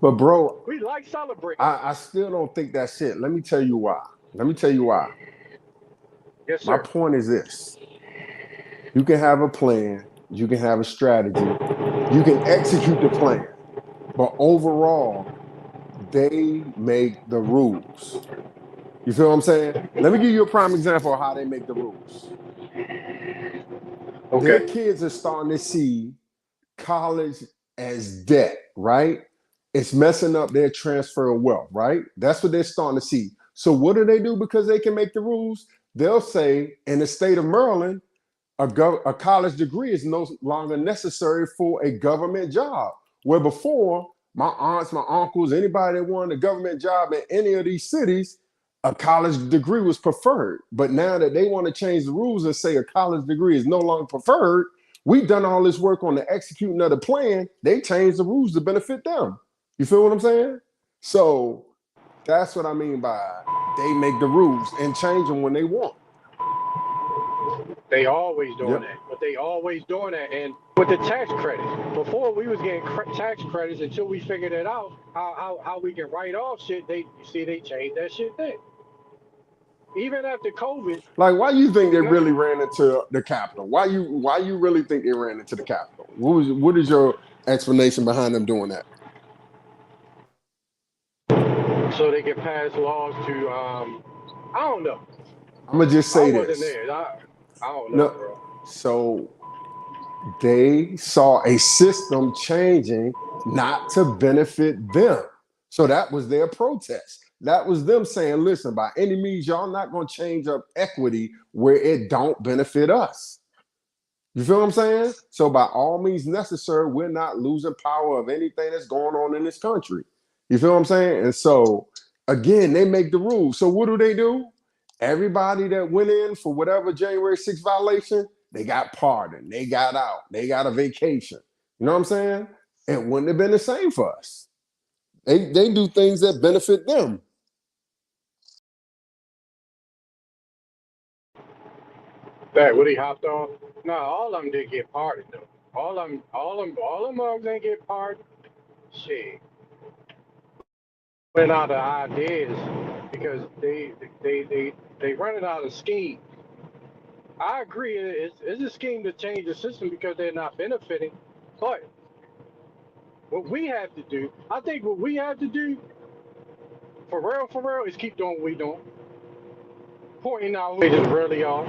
But bro, We like celebrating. I still don't think that's it. Let me tell you why. Yes, My sir. point is this. You can have a plan, you can have a strategy, you can execute the plan, but overall, they make the rules. You feel what I'm saying? Let me give you a prime example of how they make the rules. Their Okay. kids are starting to see college as debt, right? It's messing up their transfer of wealth, right? That's what they're starting to see. So what do? Because they can make the rules? They'll say in the state of Maryland, a college degree is no longer necessary for a government job. Where before, my aunts, my uncles, anybody that wanted a government job in any of these cities, a college degree was preferred. But now that they want to change the rules and say a college degree is no longer preferred, we've done all this work on the executing of the plan. They changed the rules to benefit them. You feel what I'm saying? So that's what I mean by they make the rules and change them when they want. They always doing Yep. that, but they always doing that. And with the tax credits, before we was getting tax credits until we figured it out how we can write off shit. They changed that shit then. Even after COVID. Like, why you think they really ran into the Capitol? Why you really think they ran into the Capitol? What is your explanation behind them doing that? So they can pass laws to I don't know. I'm gonna just say I wasn't this. there. I don't know, No, bro. so they saw a system changing not to benefit them. So that was their protest. That was them saying, listen, by any means, y'all not gonna change up equity where it don't benefit us. You feel what I'm saying? So by all means necessary, we're not losing power of anything that's going on in this country. You feel what I'm saying? And so again, they make the rules. So what do? Everybody that went in for whatever January 6th violation, they got pardoned. They got out. They got a vacation. You know what I'm saying? It wouldn't have been the same for us. They do things that benefit them. That what he hopped on? No, all of them did get pardoned though. All them mugs ain't get pardoned. Shit, went out of ideas because they running out of scheme. I agree, it's a scheme to change the system because they're not benefiting. But what we have to do, I think what we have to do, for real, is keep doing what we doing, pointing out who they just really are.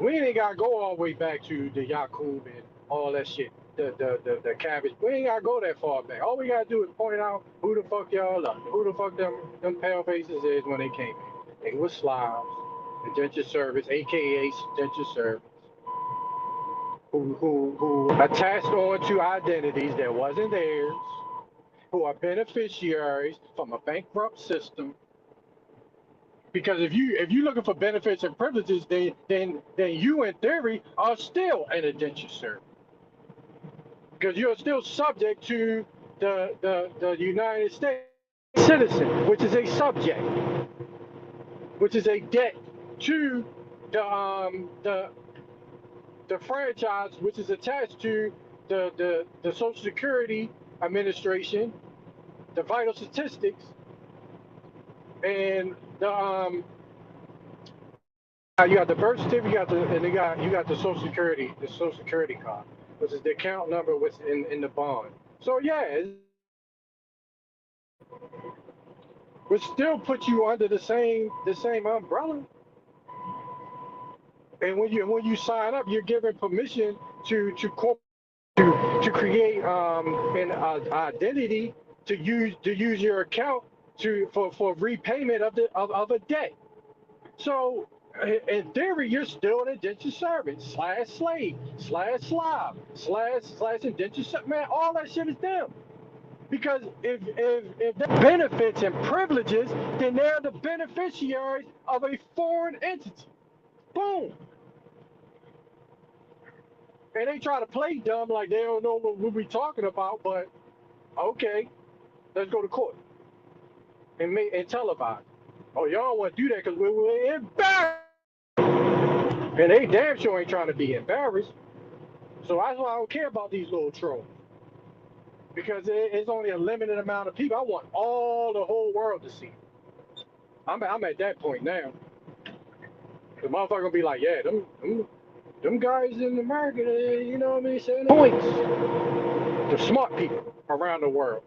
We ain't gotta go all the way back to the Yakub and all that shit, the cabbage. We ain't gotta go that far back. All we gotta do is point out who the fuck y'all are, who the fuck them pale faces is when they came in. They was Slavs, indentured servants, aka indentured servants, who attached on to identities that wasn't theirs, who are beneficiaries from a bankrupt system. Because if you looking for benefits and privileges, then you in theory are still an indentured servant. Because you're still subject to the United States citizen, which is a subject, which is a debt to the franchise, which is attached to the Social Security Administration, the vital statistics, and the you got the birth certificate, you got the Social Security card, which is the account number, which in the bond. So yeah, which still put you under the same umbrella. And when you sign up, you're given permission to create an identity to use your account for repayment of a debt. So in theory, you're still an indentured servant / slave / Slav / indentured servant. Man, all that shit is them. Because if they're benefits and privileges, then they're the beneficiaries of a foreign entity. Boom. And they try to play dumb like they don't know what we're talking about, but okay, let's go to court and televise. Oh, y'all don't want to do that because we're embarrassed. And they damn sure ain't trying to be embarrassed. So that's why I don't care about these little trolls. Because it's only a limited amount of people. I want the whole world to see. I'm at that point now. The motherfucker gonna be like, yeah, them guys in America, you know what I mean, saying points. The smart people around the world.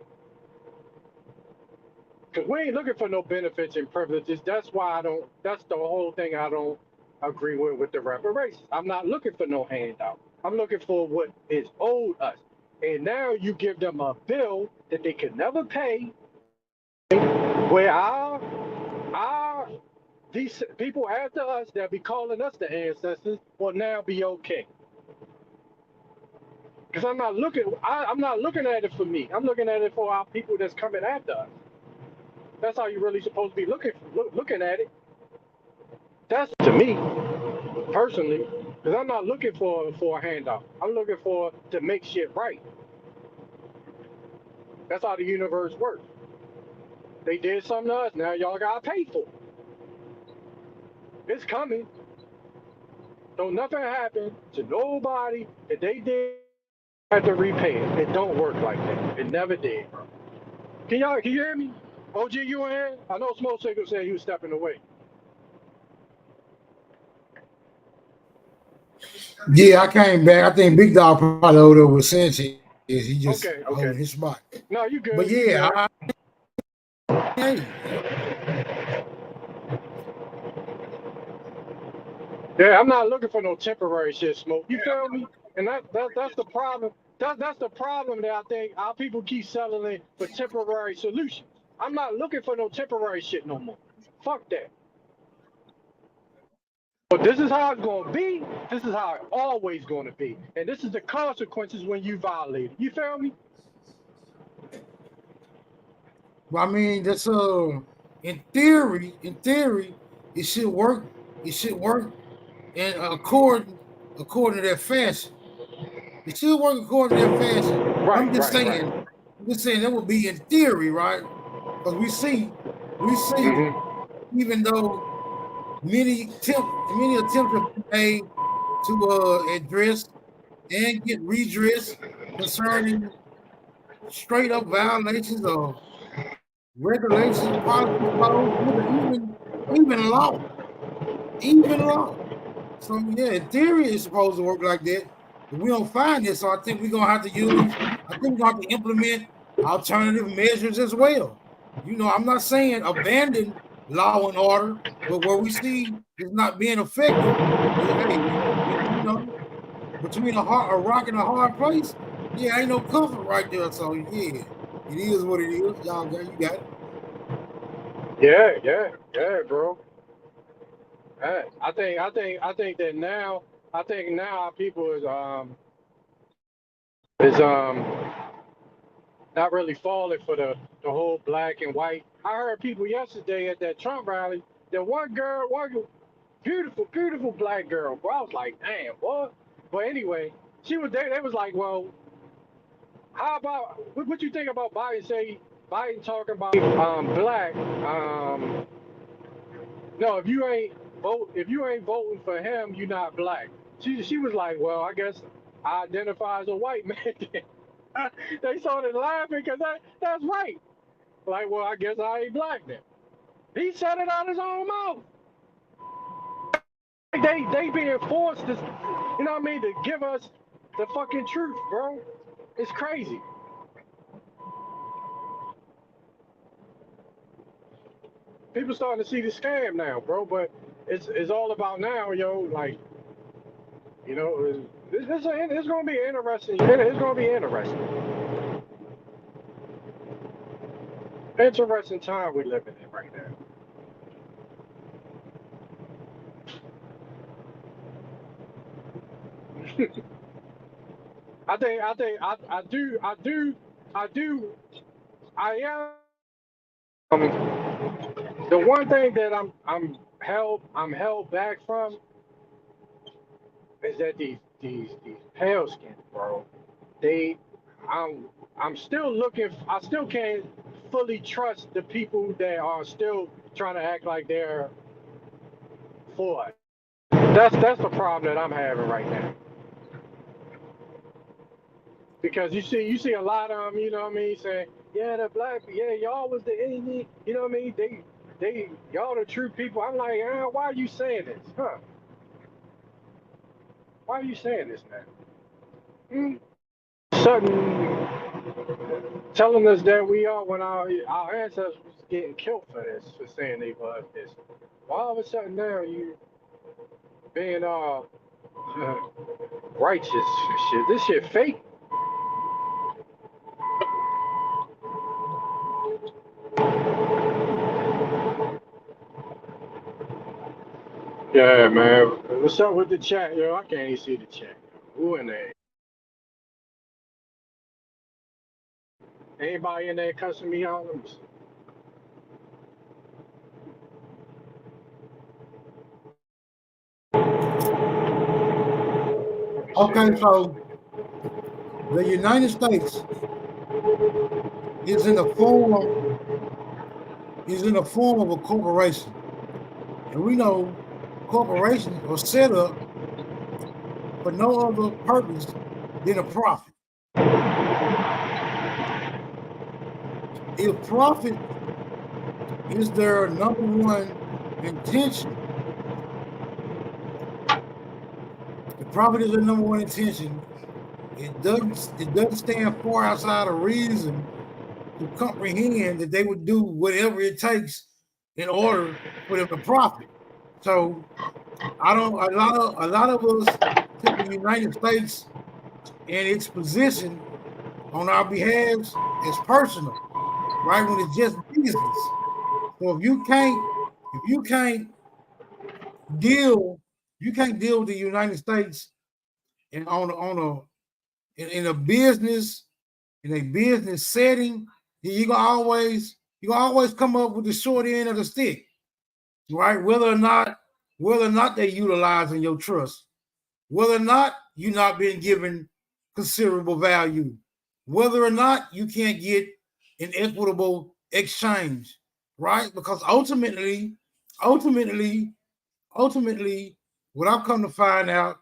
Because we ain't looking for no benefits and privileges. That's the whole thing I don't agree with the reparations. I'm not looking for no handout. I'm looking for what is owed us. And now you give them a bill that they can never pay, where these people after us that be calling us the ancestors will now be okay. Because I'm not looking at it for me. I'm looking at it for our people that's coming after us. That's how you're really supposed to be looking at it. That's to me, personally, because I'm not looking for a handout. I'm looking to make shit right. That's how the universe works. They did something to us, now y'all gotta pay for it. It's coming. Don't nothing happen to nobody that they did have to repay it. It don't work like that. It never did, bro. Can you hear me? OG, you in here? I know Smoke Signal said he was stepping away. Yeah, I came back. I think Big Dog probably over there with Sanchez. He just holding his spot. No, you good. But yeah, yeah, I'm not looking for no temporary shit, Smoke. You feel me? And that's the problem. That's the problem that I think our people keep selling it for temporary solutions. I'm not looking for no temporary shit no more. Fuck that. But this is how it's going to be. This is how it's always going to be. And this is the consequences when you violate it. You feel me? Well, I mean, that's in theory, it should work. It should work, and according to that fashion, it should work according to that fashion. Right, I'm just saying that would be in theory, right? Because we see, even though many attempts have been made to address and get redress concerning straight up violations of regulations, policies, laws, even law. Even law. So yeah, in theory, it's supposed to work like that. But we don't find it. So I think we're gonna have to implement alternative measures as well. You know, I'm not saying abandon law and order, but where we see it's not being effective, between a rock and a hard place, yeah, ain't no comfort right there. So yeah, it is what it is. Y'all got you got it. Yeah, bro. I think now our people is not really falling for the whole black and white. I heard people yesterday at that Trump rally, that one beautiful black girl, bro. I was like, damn, what? But anyway, she was there. They was like, well, how about what you think about Biden talking about black? No, if you ain't voting for him, you're not black. She was like, well, I guess I identify as a white man. They started laughing because that's right. Like, well, I guess I ain't black then. He said it out his own mouth. They being forced to, you know what I mean, to give us the fucking truth, bro. It's crazy. People starting to see the scam now, bro. But it's all about now, yo. Like, you know, it's gonna be interesting. It's gonna be interesting. Interesting time we living in right now. I am. The one thing that I'm held back from is that these pale skins, bro. They, I'm still looking. I still can't fully trust the people that are still trying to act like they're for it. That's the problem that I'm having right now. Because you see a lot of them, you know what I mean, saying, yeah, the black, yeah, y'all was the enemy, you know what I mean? Y'all the true people. I'm like, why are you saying this, huh? Why are you saying this, man? Sudden telling us that we are when our ancestors was getting killed for this, for saying they was this. Why all of a sudden now you being righteous and shit? This shit fake. Yeah, man. What's up with the chat, yo? I can't even see the chat. Who in there? Anybody in there cussing me out? Let me see. Okay, so the United States is in the form of a corporation, and we know corporations are set up for no other purpose than a profit. If profit is their number one intention, it doesn't stand far outside of reason to comprehend that they would do whatever it takes in order for them to profit. So a lot of us take the United States and its position on our behalf as personal, right? When it's just business. So if you can't deal with the United States in a business setting, you gonna always come up with the short end of the stick, right? Whether or not they're utilizing your trust, whether or not you're not being given considerable value, whether or not you can't get an equitable exchange, right? Because ultimately, ultimately, what I've come to find out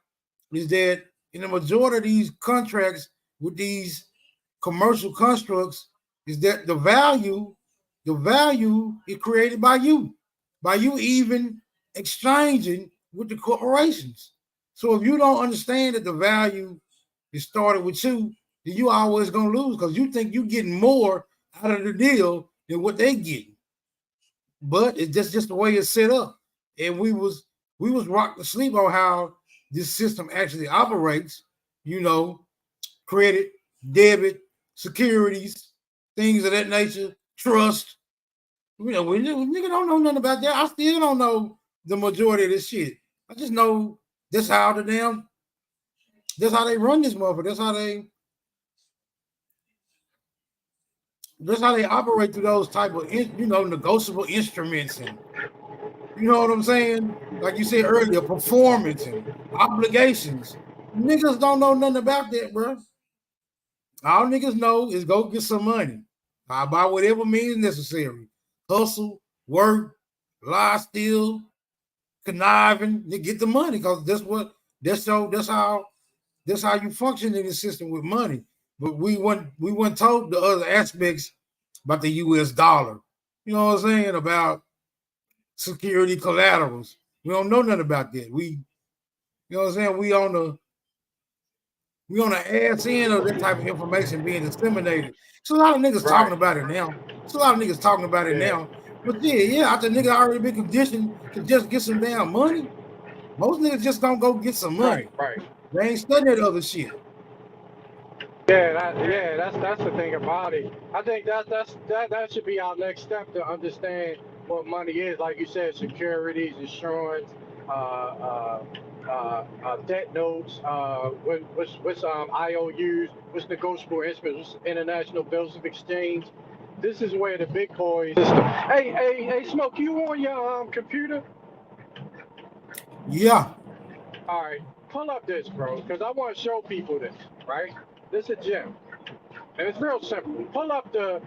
is that in the majority of these contracts with these commercial constructs, is that the value is created by you even exchanging with the corporations. So if you don't understand that the value is started with you, then you always gonna lose because you think you're getting more out of the deal than what they getting. But it's just the way it's set up. And we was rocked to sleep on how this system actually operates, you know, credit, debit, securities, things of that nature, trust. You know, we nigga don't know nothing about that. I still don't know the majority of this shit. I just know that's how they run this motherfucker. That's how they operate through those type of negotiable instruments, and you know what I'm saying? Like you said earlier, performance and obligations. Niggas don't know nothing about that, bro. All niggas know is go get some money by whatever means necessary. Hustle, work, lie, steal, conniving to get the money because that's how you function in the system with money. But we weren't told the other aspects about the US dollar. You know what I'm saying? About security collaterals. We don't know nothing about that. You know what I'm saying? We on the ass end of that type of information being disseminated. So a lot of niggas talking about it now. But yeah, after nigga already been conditioned to just get some damn money, most niggas just don't go get some money. Right. They ain't studying that other shit. That's the thing about it. I think that should be our next step to understand what money is. Like you said, securities, insurance, debt notes, what's IOUs, what's negotiable instruments, what's international bills of exchange. This is where the Bitcoin system. Hey, Smoke, you on your computer? Yeah. All right, pull up this, bro, because I want to show people this, right? This is a gem, and it's real simple. Pull up the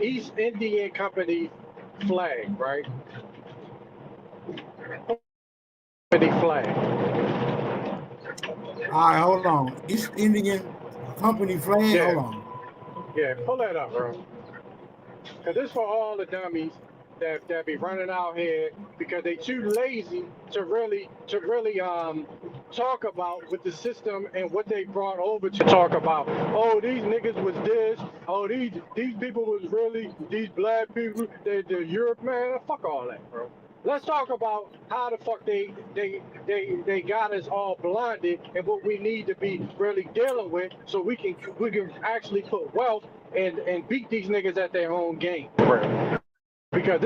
East Indian Company flag, right? Company flag. All right, hold on. East Indian Company flag. Yeah. Hold on. Yeah, pull that up, bro. Because this for all the dummies that be running out here because they too lazy to really talk about with the system and what they brought over to talk about. Oh, these niggas was this. Oh, these people was really these black people. They Europe, man. Fuck all that, bro. Let's talk about how the fuck they got us all blinded and what we need to be really dealing with so we can actually put wealth and beat these niggas at their own game. Because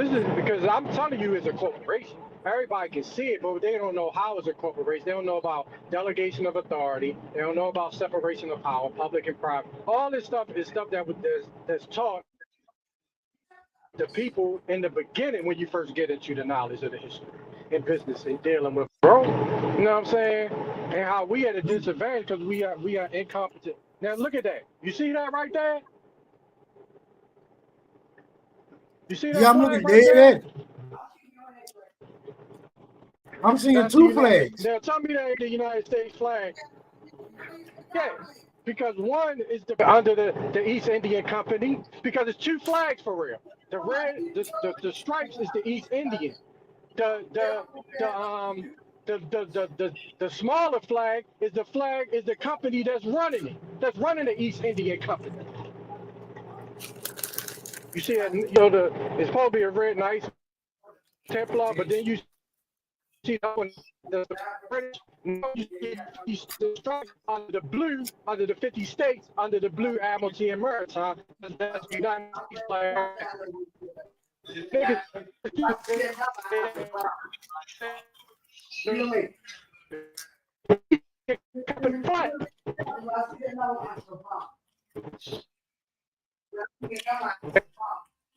I'm telling you, it's a corporation. Everybody can see it, but they don't know how it's a corporation. They don't know about delegation of authority. They don't know about separation of power, public and private. All this stuff is stuff that's taught the people in the beginning when you first get into the knowledge of the history and business and dealing with, bro. You know what I'm saying? And how we at a disadvantage because we are incompetent. Now look at that. You see that right there? You see that? Yeah, I'm looking dead at it. I'm seeing two flags. Now tell me that ain't the United States flag. Yeah, because one is under the East Indian Company because it's two flags for real. The red, the stripes is the East Indian. The smaller flag is the company that's running it. That's running the East Indian Company. You see that? It's supposed to be a red Knights Templar, but then you see that one, the British, you see the stripes under the blue, under the 50 states, under the blue Admiralty and Maritime. That's the United States flag.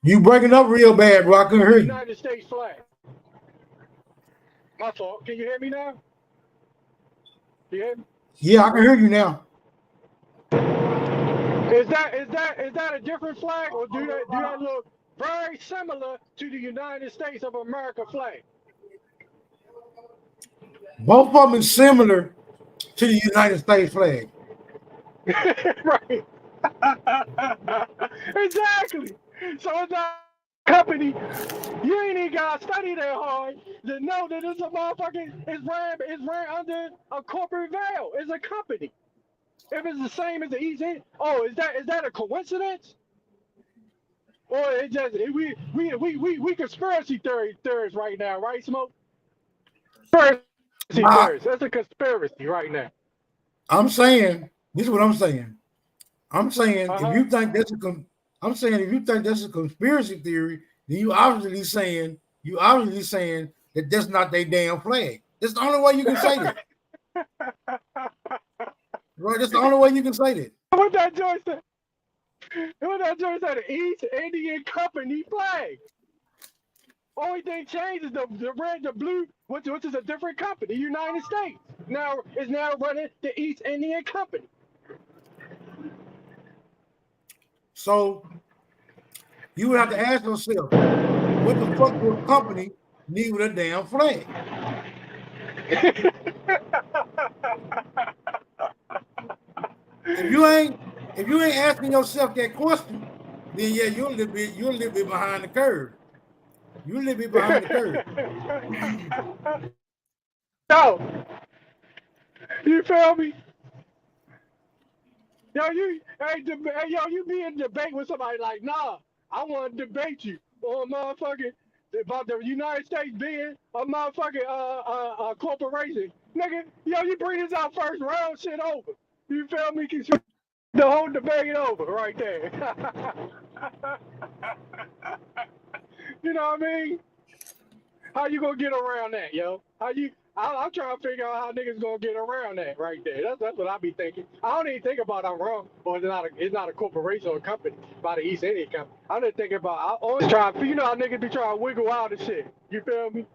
You breaking up real bad, bro. I couldn't hear you. United States flag. My fault. Can you hear me now? You hear me? Yeah, I can hear you now. Is that a different flag, or do that look very similar to the United States of America flag? Both of them is similar to the United States flag. Right. Exactly. So it's not a company. You ain't even gotta study that hard to know that it's a motherfucking it's ran under a corporate veil. It's a company. If it's the same as the East End, oh, is that a coincidence? Or it just we conspiracy theorists right now, right, Smoke? Conspiracy theorists. That's a conspiracy right now. I'm saying this is what I'm saying. I'm saying if you think that's a conspiracy theory, then you obviously saying that that's not their damn flag. That's the only way you can say that. Right? That's the only way you can say that. What that joint said? What that joint said? The East Indian Company flag. Only thing changed is the red, the blue, which is a different company. The United States now is running the East Indian Company. So you would have to ask yourself, what the fuck does a company need with a damn flag? If you ain't asking yourself that question, then yeah, you're a little bit behind the curve. You're a little bit behind the curve. No, you feel me? Yo, you be in debate with somebody like, nah, I want to debate you on motherfucking about the United States being a motherfucking corporation. Nigga, you bring this out first, round shit over. You feel me? The whole debate over right there. You know what I mean? How you gonna get around that, yo? I'm trying to figure out how niggas gonna get around that right there. That's what I be thinking. I don't even think about I'm wrong, or it's not a corporation or a company by the East Indian Company. I'm just thinking about I always try. You know how niggas be trying to wiggle out and shit. You feel me?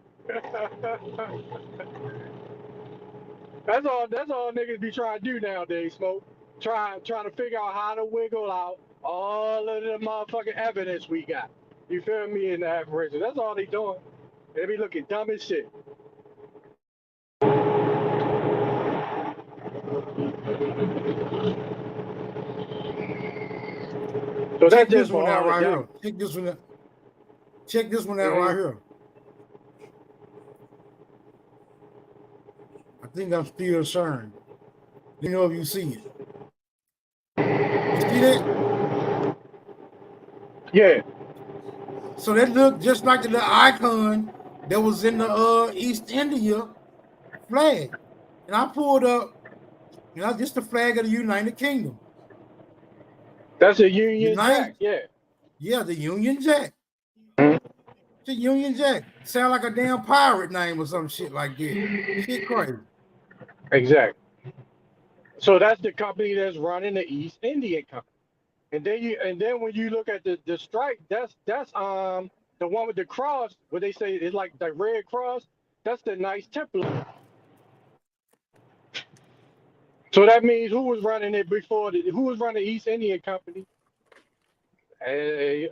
That's all niggas be trying to do nowadays, Smoke. Trying to figure out how to wiggle out all of the motherfucking evidence we got. You feel me? In the apparition. That's all they doing. They be looking dumb as shit. So check that's this just one for out all right the here. Check this one out right here. I think I'm still sharing. You know if you see it. You see that? Yeah. So that looked just like the little icon that was in the East India flag. And I pulled up, just the flag of the United Kingdom. That's a Union Jack, yeah. Yeah, the Union Jack. Mm-hmm. The Union Jack. Sound like a damn pirate name or some shit like that. Shit crazy. Exactly. So that's the company that's running the East Indian Company. And then when you look at the stripe, that's the one with the cross, where they say it's like the red cross, that's the Knights Templar. So that means who was running it before who was running the East Indian Company?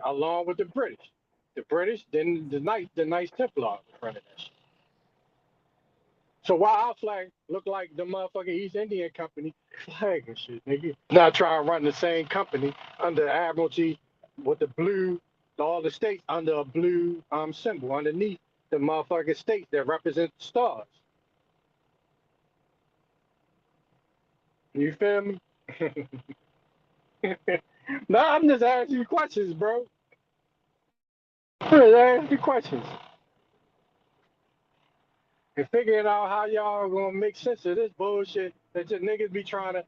Along with the British. The British, then the Knights Templar running that shit. So why our flag look like the motherfucking East Indian Company flag and shit, nigga? Not trying to run the same company under Admiralty with the blue, all the states under a blue symbol underneath the motherfucking states that represent the stars. You feel me? No, I'm just asking you questions, bro. I'm just asking you questions. And figuring out how y'all are gonna make sense of this bullshit that your niggas be trying to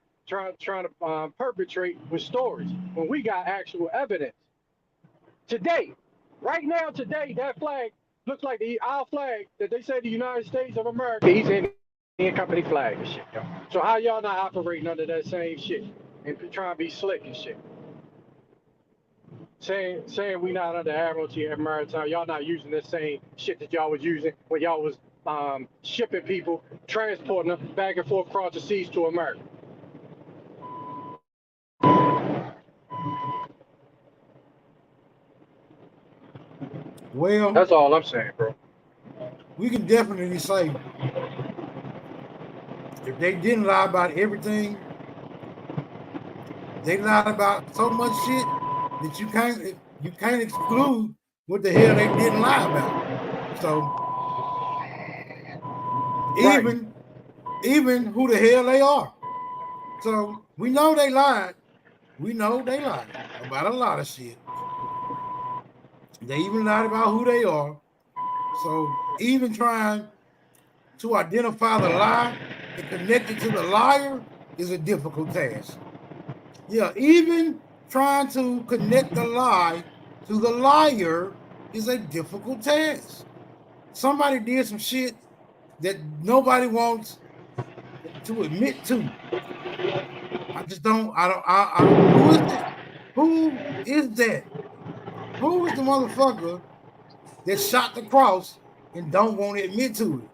perpetrate with stories when we got actual evidence. Today, right now, that flag looks like our flag that they say the United States of America. He's in company flag and shit, yo. So how y'all not operating under that same shit and trying to be slick and shit? Saying we not under Admiralty and Maritime, y'all not using the same shit that y'all was using when y'all was shipping people, transporting them back and forth across the seas to America. Well, that's all I'm saying, bro. We can definitely say If they didn't lie about everything, they lied about so much shit that you can't exclude what the hell they didn't lie about. So Right. even who the hell they are. So we know they lied. We know they lied about a lot of shit. They even lied about who they are. So even trying to identify the lie and connect it to the liar is a difficult task. Yeah, even trying to connect the lie to the liar is a difficult task. Somebody did some shit that nobody wants to admit to. I just don't. Who is it? Who is that? Who is the motherfucker that shot the cross and don't want to admit to it?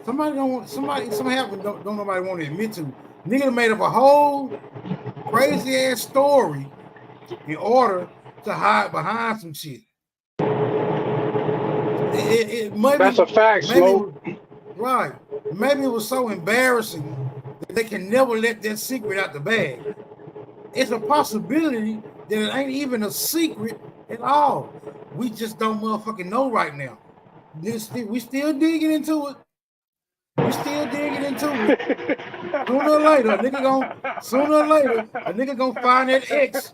Somebody don't want. Something happened. Don't nobody want to admit to. Nigga made up a whole crazy ass story in order to hide behind some shit. It That's a fact, Smoke. Right. Maybe it was so embarrassing that they can never let that secret out the bag. It's a possibility that it ain't even a secret at all. We just don't motherfucking know right now. We still digging into it. Sooner or later, a nigga gonna find that X.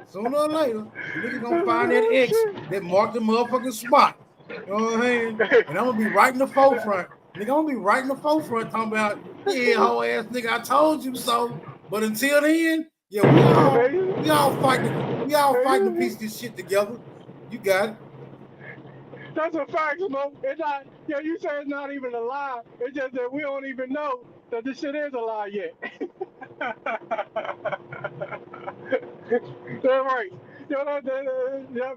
Sooner or later, a nigga gonna find that X that marked the motherfucking spot. You know what I'm saying? And I'm gonna be right in the forefront. Nigga, I'm gonna be right in the forefront talking about, yeah, whole ass nigga, I told you so. But until then, yeah, we all fighting to piece this shit together. You got it. That's a fact, Smoke. It's not, you say it's not even a lie. It's just that we don't even know that this shit is a lie yet. That's right.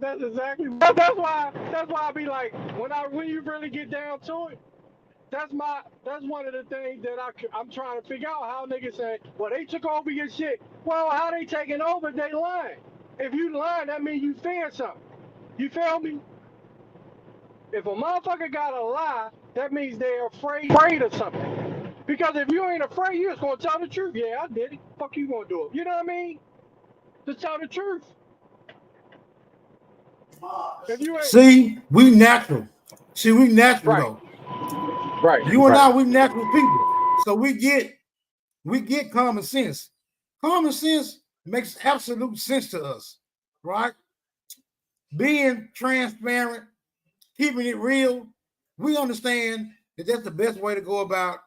That's exactly. That's why I be like, when you really get down to it, that's one of the things that I'm trying to figure out. How niggas say, well, they took over your shit. Well, how they taking over? They lying. If you lying, that means you fear something. You feel me? If a motherfucker got a lie, that means they're afraid of something. Because if you ain't afraid, you just gonna tell the truth. Yeah, I did it. Fuck you gonna do it. You know what I mean? Just tell the truth. If you ain't See, we natural. We natural right, though. right, You and right. I, we natural people. So we get common sense. Common sense makes absolute sense to us, right? Being transparent, keeping it real, we understand that that's the best way to go about,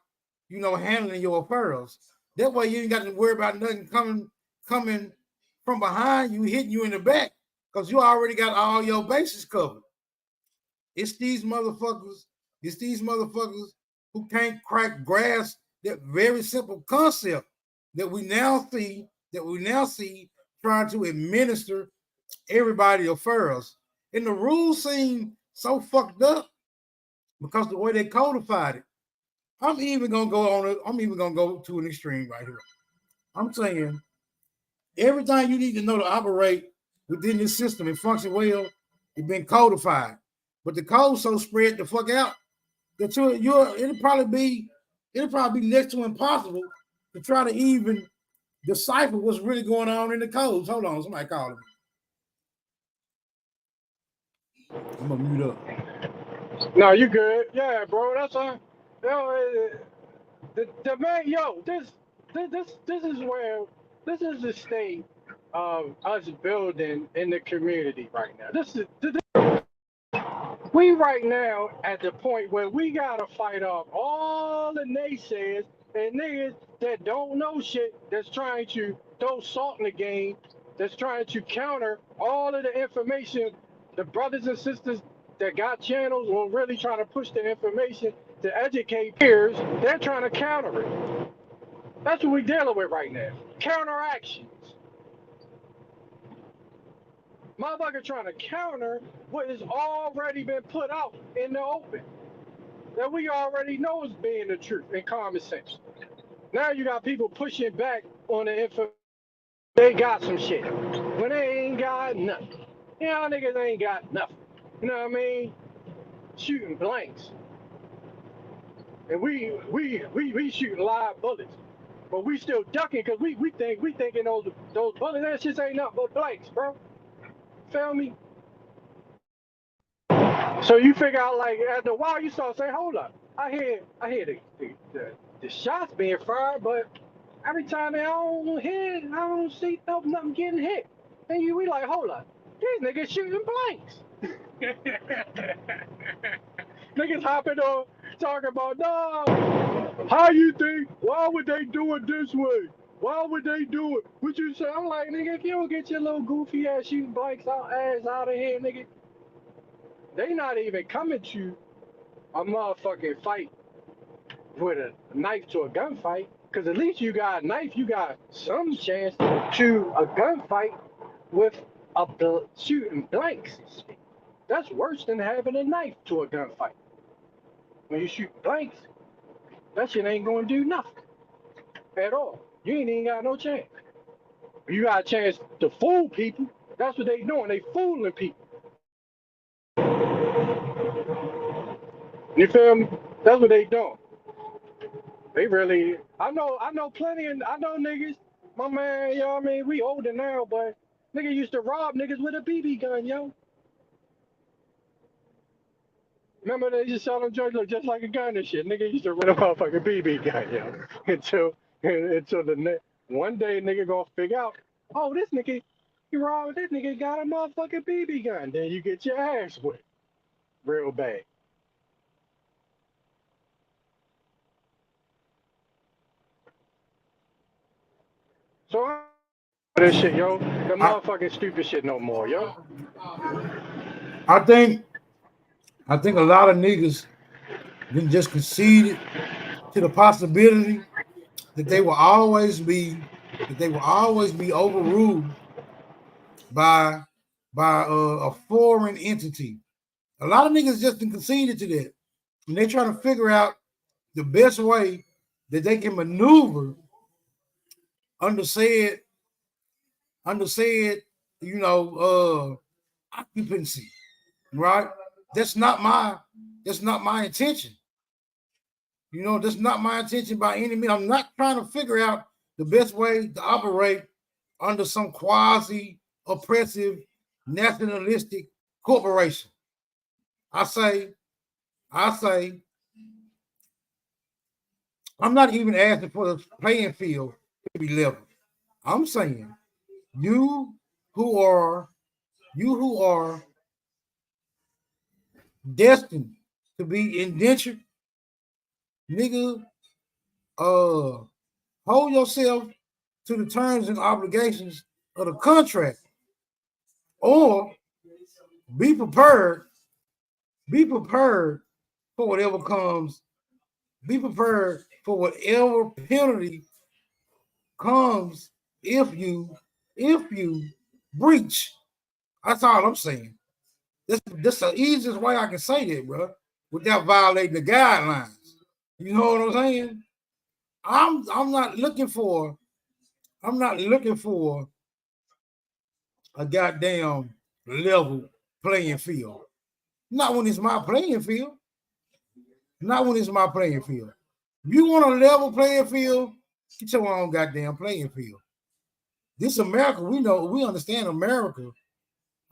handling your affairs. That way you ain't got to worry about nothing coming from behind you, hitting you in the back, because you already got all your bases covered. It's these motherfuckers who can't grasp that very simple concept that we now see trying to administer everybody affairs. And the rules seem so fucked up because the way they codified it. I'm even gonna go to an extreme right here. I'm saying everything you need to know to operate within this system and function well, it's been codified. But the code so spread the fuck out that it'll probably be next to impossible to try to even decipher what's really going on in the codes. Hold on, somebody calling me. I'm gonna mute up. No, you good. Yeah, bro. That's all. The man, this is the state of us building in the community right now. We right now at the point where we gotta fight off all the naysayers and niggas that don't know shit, that's trying to throw salt in the game, that's trying to counter all of the information. The brothers and sisters that got channels were really trying to push the information to educate peers. They're trying to counter it. That's what we're dealing with right now. Counteractions. Motherfucker trying to counter what has already been put out in the open, that we already know is being the truth and common sense. Now you got people pushing back on the info. They got some shit when they ain't got nothing. Y'all niggas ain't got nothing. You know what I mean? Shooting blanks. and we shooting live bullets, but we still ducking because we thinking those bullets, that shit ain't nothing but blanks, bro. Feel me? So you figure out, like, after a while you start saying, hold up, I hear the shots being fired, but every time I don't see nothing getting hit. And we like, hold up, these niggas shooting blanks. Niggas hopping on, talking about, no, how you think? Why would they do it this way? Why would they do it? What you say? I'm like, nigga, if you don't get your little goofy ass shooting blanks ass out of here, nigga, they not even coming to a motherfucking fight with a knife to a gunfight. Because at least you got a knife, you got some chance to a gunfight with shooting blanks. That's worse than having a knife to a gunfight. When you shoot blanks, that shit ain't gonna do nothing at all. You ain't even got no chance. You got a chance to fool people. That's what they doing. They fooling people. You feel me? That's what they doing. They really, I know plenty, and I know niggas, my man, you know what I mean? We older now, but nigga used to rob niggas with a BB gun, yo. Remember they used to sell them joints look just like a gun and shit. Nigga used to run a motherfucking BB gun, yo. Until one day nigga gonna figure out, oh, this nigga, he robbed this nigga, got a motherfucking BB gun. Then you get your ass whipped real bad. So I this shit, yo. The motherfucking stupid shit no more, yo. I think a lot of niggas been just conceded to the possibility that they will always be overruled by a foreign entity. A lot of niggas just been conceded to that, and they trying to figure out the best way that they can maneuver under said occupancy, right? That's not my intention. That's not my intention by any means. I'm not trying to figure out the best way to operate under some quasi oppressive nationalistic corporation. I say, I'm not even asking for the playing field to be leveled. I'm saying you who are destined to be indentured, nigga, hold yourself to the terms and obligations of the contract, or be prepared for whatever comes. Be prepared for whatever penalty comes if you breach. That's all I'm saying. This the easiest way I can say that, bro, without violating the guidelines. You know what I'm saying? I'm not looking for a goddamn level playing field. Not when it's my playing field. Not when it's my playing field. If you want a level playing field, get your own goddamn playing field. This America, we understand America.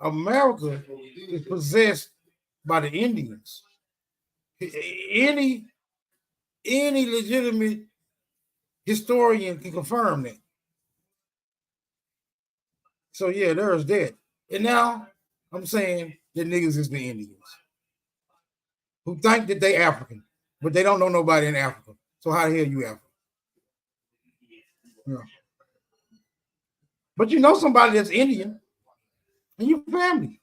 America is possessed by the Indians. Any legitimate historian can confirm that. So yeah, there's that. And now I'm saying that niggas is the Indians who think that they African, but they don't know nobody in Africa. So how the hell you African? Yeah. But you know somebody that's Indian in your family.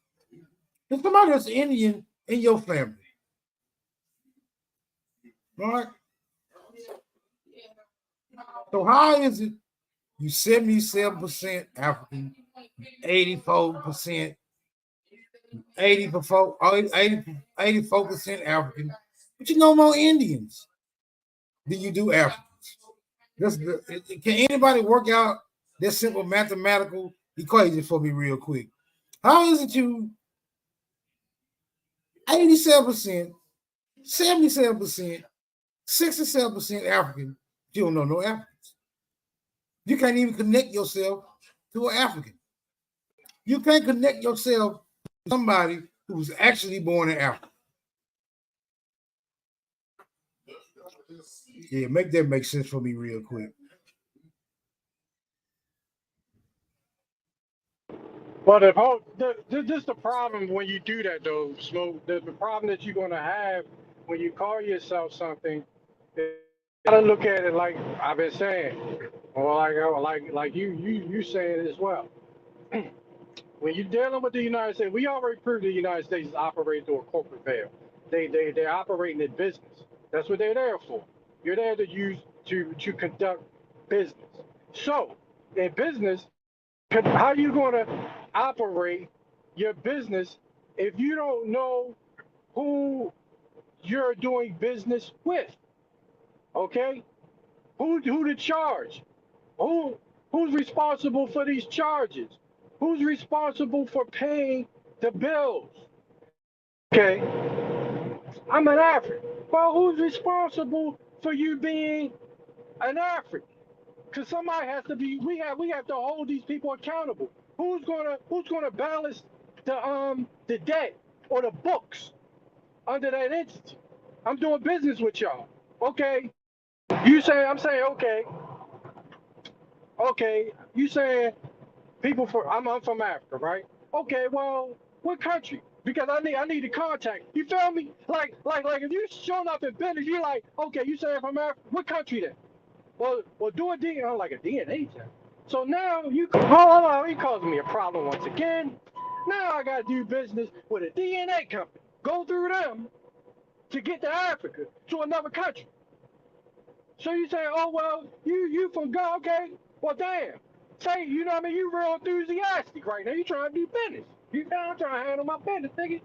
There's somebody that's Indian in your family. All right? So how is it you 77% African, 84%, 84% African, but you know more Indians than you do Africans? Can anybody work out this simple mathematical equation for me real quick? How is it you 87%, 77%, 67% African. You don't know no Africans. You can't even connect yourself to an African. You can't connect yourself to somebody who's actually born in Africa. Yeah, make that make sense for me real quick. But this is the problem when you do that, though, Smoke. The problem that you're going to have when you call yourself something, you got to look at it like I've been saying, or like you saying as well. When you're dealing with the United States, we already proved the United States is operating through a corporate veil. They're operating in business. That's what they're there for. You're there to use to conduct business. So in business, how are you going to operate your business if you don't know who you're doing business with? Okay, who to charge? Who's responsible for these charges? Who's responsible for paying the bills? Okay, I'm an African. Well, who's responsible for you being an African? Because somebody has to be. We have to hold these people accountable. Who's gonna balance the debt or the books under that entity? I'm doing business with y'all. Okay, I'm saying okay. You saying people I'm from Africa, right? Okay, well, what country? Because I need to contact. You feel me? Like if you showing up in business, you like, okay, you saying from Africa, what country then? Well, do a DNA, like a DNA test. So now hold on, he causing me a problem once again. Now I gotta do business with a DNA company. Go through them to get to Africa, to another country. So you say, oh well, you from God, okay? Well, damn. Say, you know what I mean? You real enthusiastic right now. You trying to do business. I'm trying to handle my business, nigga.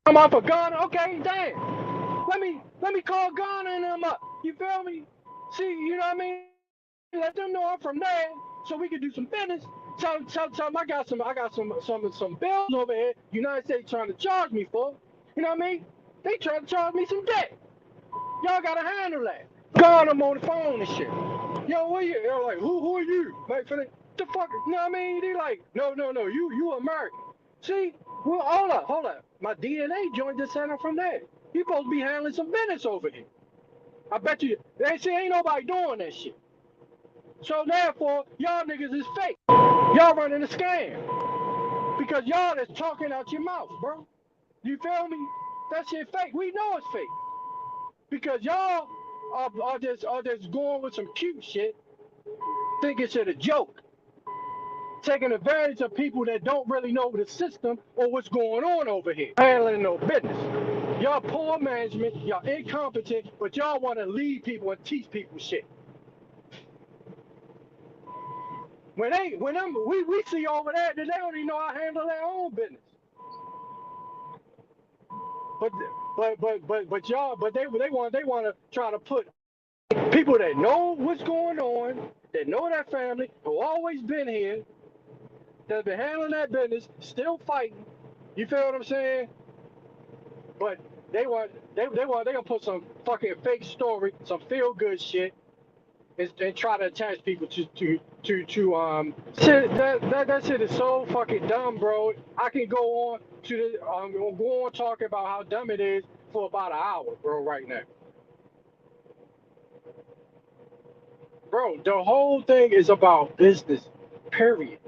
I'm up for Ghana, okay? Damn. Let me call Ghana and them up. You feel me? See, you know what I mean? Let them know I'm from there, so we can do some business. Tell them I got some bills over here. United States trying to charge me for. You know what I mean? They trying to charge me some debt. Y'all gotta handle that. God, I'm on the phone and shit. Yo, what you? They're like, who are you? Like, for the fuck? You know what I mean? They like, no, you American. See? Well, hold up. My DNA joined the center from there. You supposed to be handling some business over here. I bet you. They say ain't nobody doing that shit. So therefore, y'all niggas is fake. Y'all running a scam. Because y'all is talking out your mouth, bro. You feel me? That shit fake. We know it's fake. Because y'all are just going with some cute shit, thinking it's a joke. Taking advantage of people that don't really know the system or what's going on over here. Handling no business. Y'all poor management, y'all incompetent, but y'all want to lead people and teach people shit. When we see over there that they don't even know how to handle their own business. But y'all, they want to try to put people that know what's going on, that know their family, who always been here, that's been handling that business, still fighting. You feel what I'm saying? But they gonna put some fucking fake story, some feel good shit, and try to attach people to shit. That shit is so fucking dumb, bro. I can go on talking about how dumb it is for about an hour, bro, right now. Bro, the whole thing is about business, period.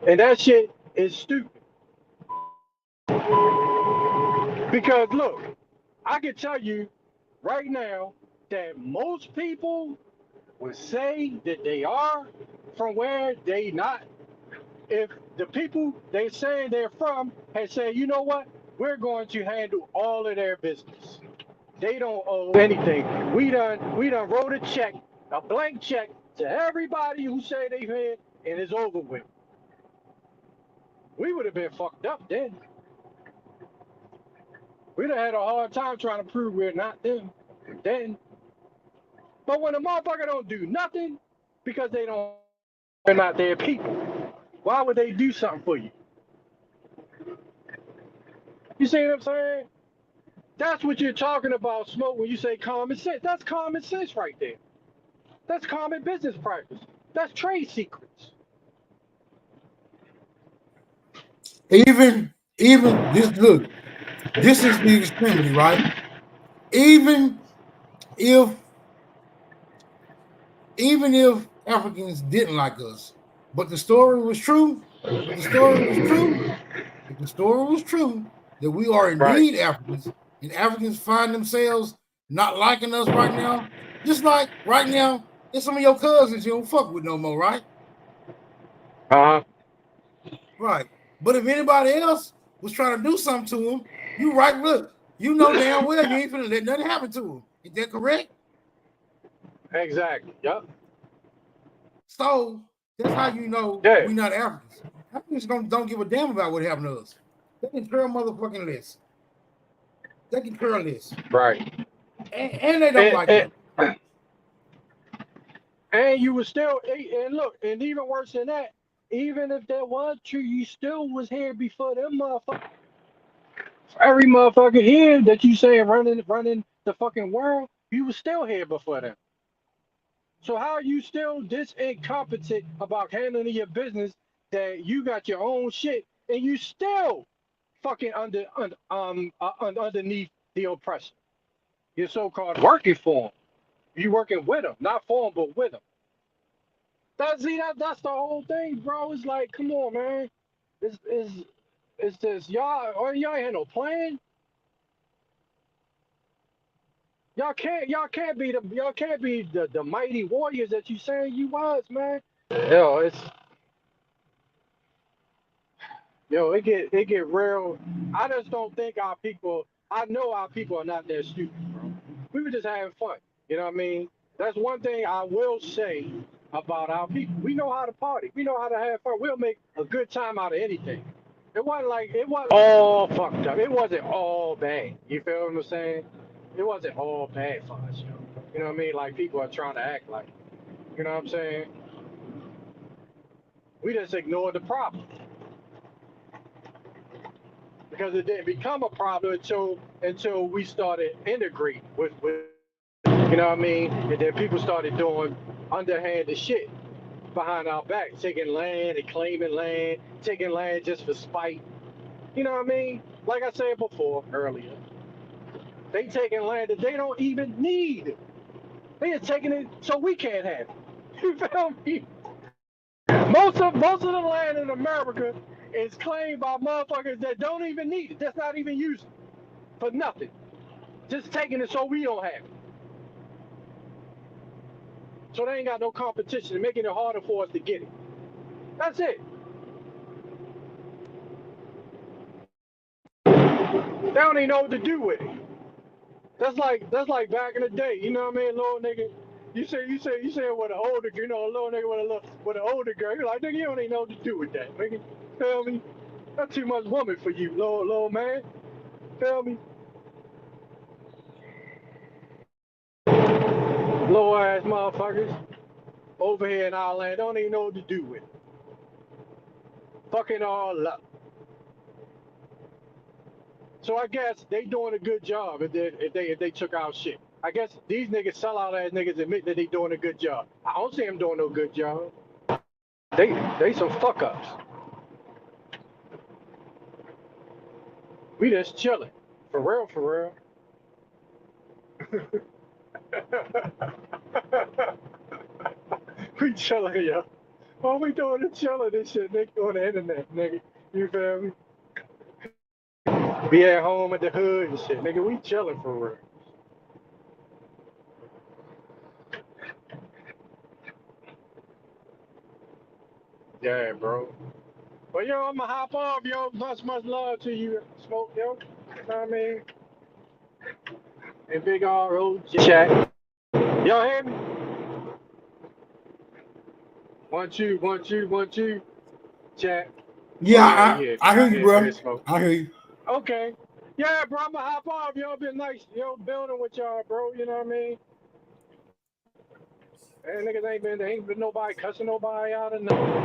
And that shit is stupid. Because look, I can tell you right now that most people would say that they are from where they not. If the people they say they're from had said, you know what, we're going to handle all of their business. They don't owe anything. We done wrote a check, a blank check to everybody who say they here, and it's over with. We would have been fucked up then. We'd have had a hard time trying to prove we're not them then. But when a motherfucker don't do nothing because they're not their people, why would they do something for you? You see what I'm saying? That's what you're talking about, Smoke, when you say common sense. That's common sense right there. That's common business practice. That's trade secrets. Even this, look, this is the extremity, right? Even if Africans didn't like us, but the story was true, if the story was true that we are indeed Africans, and Africans find themselves not liking us right now, just like right now, there's some of your cousins you don't fuck with no more, right? Right. But if anybody else was trying to do something to them, you right, look, you know damn well you ain't finna let nothing happen to them. Is that correct? Exactly. Yep. So that's how you know we not Africans. Africans don't give a damn about what happened to us. They can curl motherfucking less. They can curl less. Right. And they don't like you. And you was still, and look, and even worse than that, even if that was true, you still was here before them motherfuckers. Every motherfucker here that you say running the fucking world, you was still here before them. So how are you still this incompetent about handling your business that you got your own shit and you still fucking underneath the oppressor? You're so-called working for them. You working with them, not for them, but with them. That's the whole thing, bro. It's like, come on, man. It's this y'all ain't had no plan. Y'all can't be the mighty warriors that you saying you was, man. It get real. I just don't think our people. I know our people are not that stupid, bro. We were just having fun. You know what I mean? That's one thing I will say about our people. We know how to party. We know how to have fun. We'll make a good time out of anything. It wasn't all fucked up. It wasn't all bad. You feel what I'm saying? It wasn't all bad for us, yo. You know what I mean? Like people are trying to act like. You know what I'm saying? We just ignored the problem. Because it didn't become a problem until we started integrating with you know what I mean? And then people started doing underhanded shit behind our back, taking land and claiming land, taking land just for spite. You know what I mean? Like I said before earlier, they taking land that they don't even need. They are taking it so we can't have it. You feel me? Most of the land in America is claimed by motherfuckers that don't even need it. That's not even used for nothing. Just taking it so we don't have it. So they ain't got no competition and making it harder for us to get it. That's it. They don't even know what to do with it. That's like back in the day, you know what I mean, little nigga. You say with an older, you know, a little nigga with an older girl. You're like, nigga, you don't even know what to do with that, nigga. Feel me? That's too much woman for you, little man. Feel me? Little ass motherfuckers over here in our land don't even know what to do with it. Fucking all up. So I guess they doing a good job if they took our shit. I guess these niggas sell out ass niggas admit that they doing a good job. I don't see them doing no good job. They some fuck ups. We just chilling. For real. We chilling, yo. All we doing is chilling this shit, nigga, on the internet, nigga. You feel me? Be at home at the hood and shit, nigga. We chilling for real. Yeah, bro. Well, yo, I'ma hop off, yo. Much love to you, Smoke, yo. You know what I mean? And big R.O. chat. Y'all hear me? 1 2 1 2 1 2. Chat. Yeah, I hear you, bro. I hear you. Okay. Yeah, bro, I'ma hop off. Yo, been nice, yo, building with y'all, bro. You know what I mean? And niggas ain't been nobody cussing nobody out or nothing.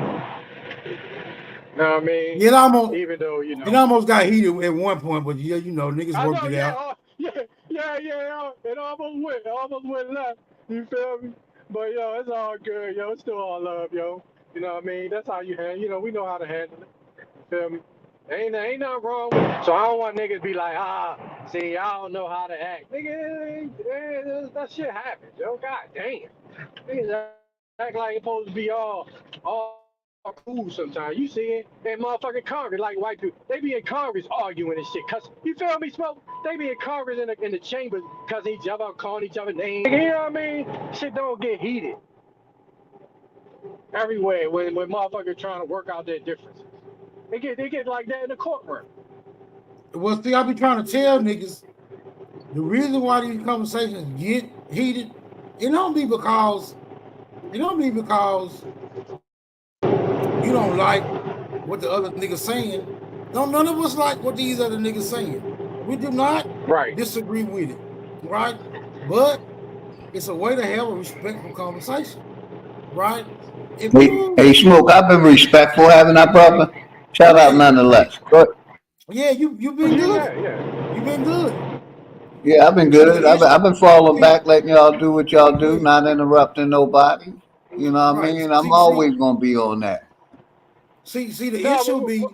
Know what I mean? It almost, even though, you know, it almost got heated at one point, but yeah, you know, niggas worked it out. Yeah, yeah, it almost went left. You feel me? But yo, it's all good, yo. It's still all love, yo. You know what I mean? That's how you handle. You know, we know how to handle it. You feel me? Ain't nothing wrong with it. So I don't want niggas to be like, see, I don't know how to act. Nigga, that shit happens, yo. God damn. Niggas act like it's supposed to be all cool sometimes. You see it in motherfucking Congress, like white people. They be in Congress arguing and shit. Cause you feel me, Smoke? They be in Congress in the chambers cussing each other, calling each other names. You know what I mean? Shit don't get heated everywhere when motherfuckers trying to work out their differences. They get like that in the courtroom. Well, see, I be trying to tell niggas the reason why these conversations get heated, it don't be because you don't like what the other niggas saying. None of us like what these other niggas saying. We do not disagree with it, right? But it's a way to have a respectful conversation, right? Hey, Smoke, I've been respectful, haven't I, brother? Shout out nonetheless. But yeah, you've been good. You've been good. Yeah, I've been good. I've been falling back, letting y'all do what y'all do, not interrupting nobody. You know what I mean? I'm always gonna be on that. See, the issue be.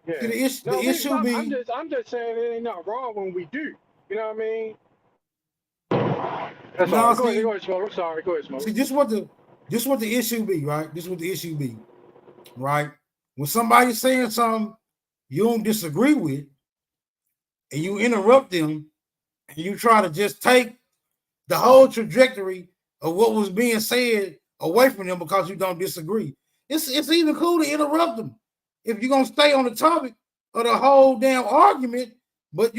Yeah. The issue be. I'm just saying it ain't nothing wrong when we do. You know what I mean? That's all. Go ahead, Smoke. I'm sorry. Go ahead, Smoke. See, this what the issue be, right? This is what the issue be, right? When somebody's saying something you don't disagree with, and you interrupt them, and you try to just take the whole trajectory of what was being said away from them because you don't disagree. It's even cool to interrupt them if you're gonna stay on the topic of the whole damn argument, but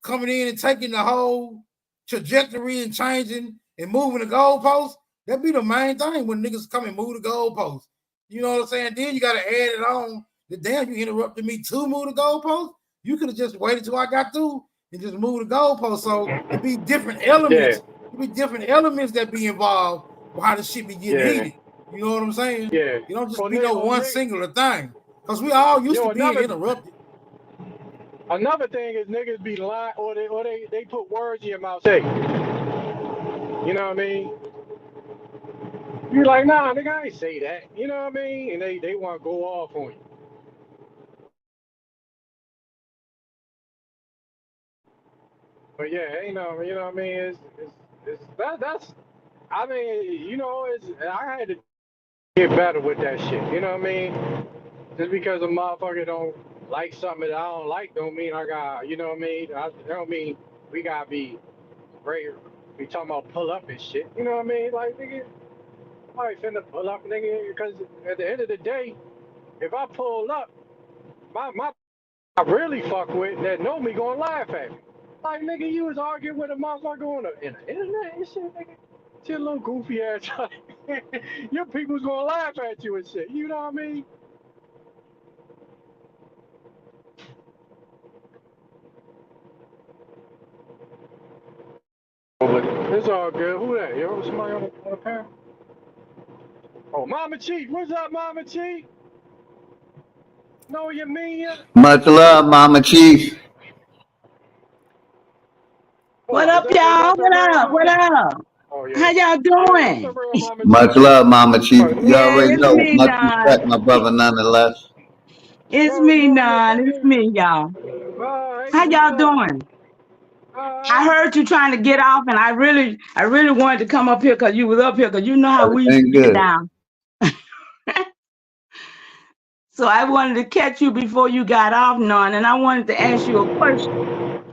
coming in and taking the whole trajectory and changing and moving the goalposts, that be the main thing when niggas come and move the goalposts. You know what I'm saying? Then you gotta add it on. The damn, you interrupted me to move the goalposts. You could have just waited till I got through and just move the goalposts. So it be different elements. Yeah. It be different elements that be involved while the shit be getting heated. You know what I'm saying? Yeah. You don't just be no one singular thing. Because we all used to being interrupted. Another thing is niggas be lying or they put words in your mouth. Say, you know what I mean? You're like, nah, nigga, I ain't say that. You know what I mean? And they want to go off on you. But yeah, you know what I mean? That's I mean, I had to get better with that shit. You know what I mean? Just because a motherfucker don't like something that I don't like don't mean I got, you know what I mean? That don't mean we gotta be great. We talking about pull up and shit. You know what I mean? Like, nigga, I ain't finna pull up, nigga, because at the end of the day, if I pull up, my I really fuck with that know me gonna laugh at me. Like, nigga, you was arguing with a motherfucker on the internet and shit, nigga. Shit, little goofy ass. Your people's gonna laugh at you and shit. You know what I mean? It's all good. Who that? Yo, somebody on the panel? Oh, Mama Chief. What's up, Mama Chief? Know you mean ya? Much love, Mama Chief. What up, y'all? What up? Oh, yeah. How y'all doing? Much love, Mama Chief. You already it's know. me, Much Don. respect, my brother, nonetheless. It's me, Don. It's me, y'all. How y'all doing? I heard you trying to get off, and I really wanted to come up here because you was up here because you know how we used to get down. So I wanted to catch you before you got off, Non, and I wanted to ask you a question.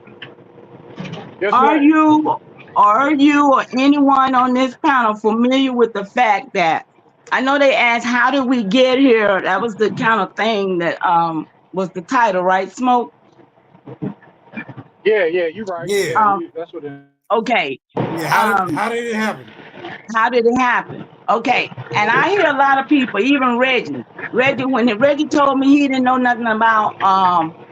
Yes, Are you or anyone on this panel familiar with the fact that I know they asked, how did we get here? That was the kind of thing that was the title, right, Smoke? Yeah, you're right. Yeah, that's what it is. Okay. Yeah, how did it happen? How did it happen? Okay. And I hear a lot of people, even Reggie, when Reggie told me he didn't know nothing about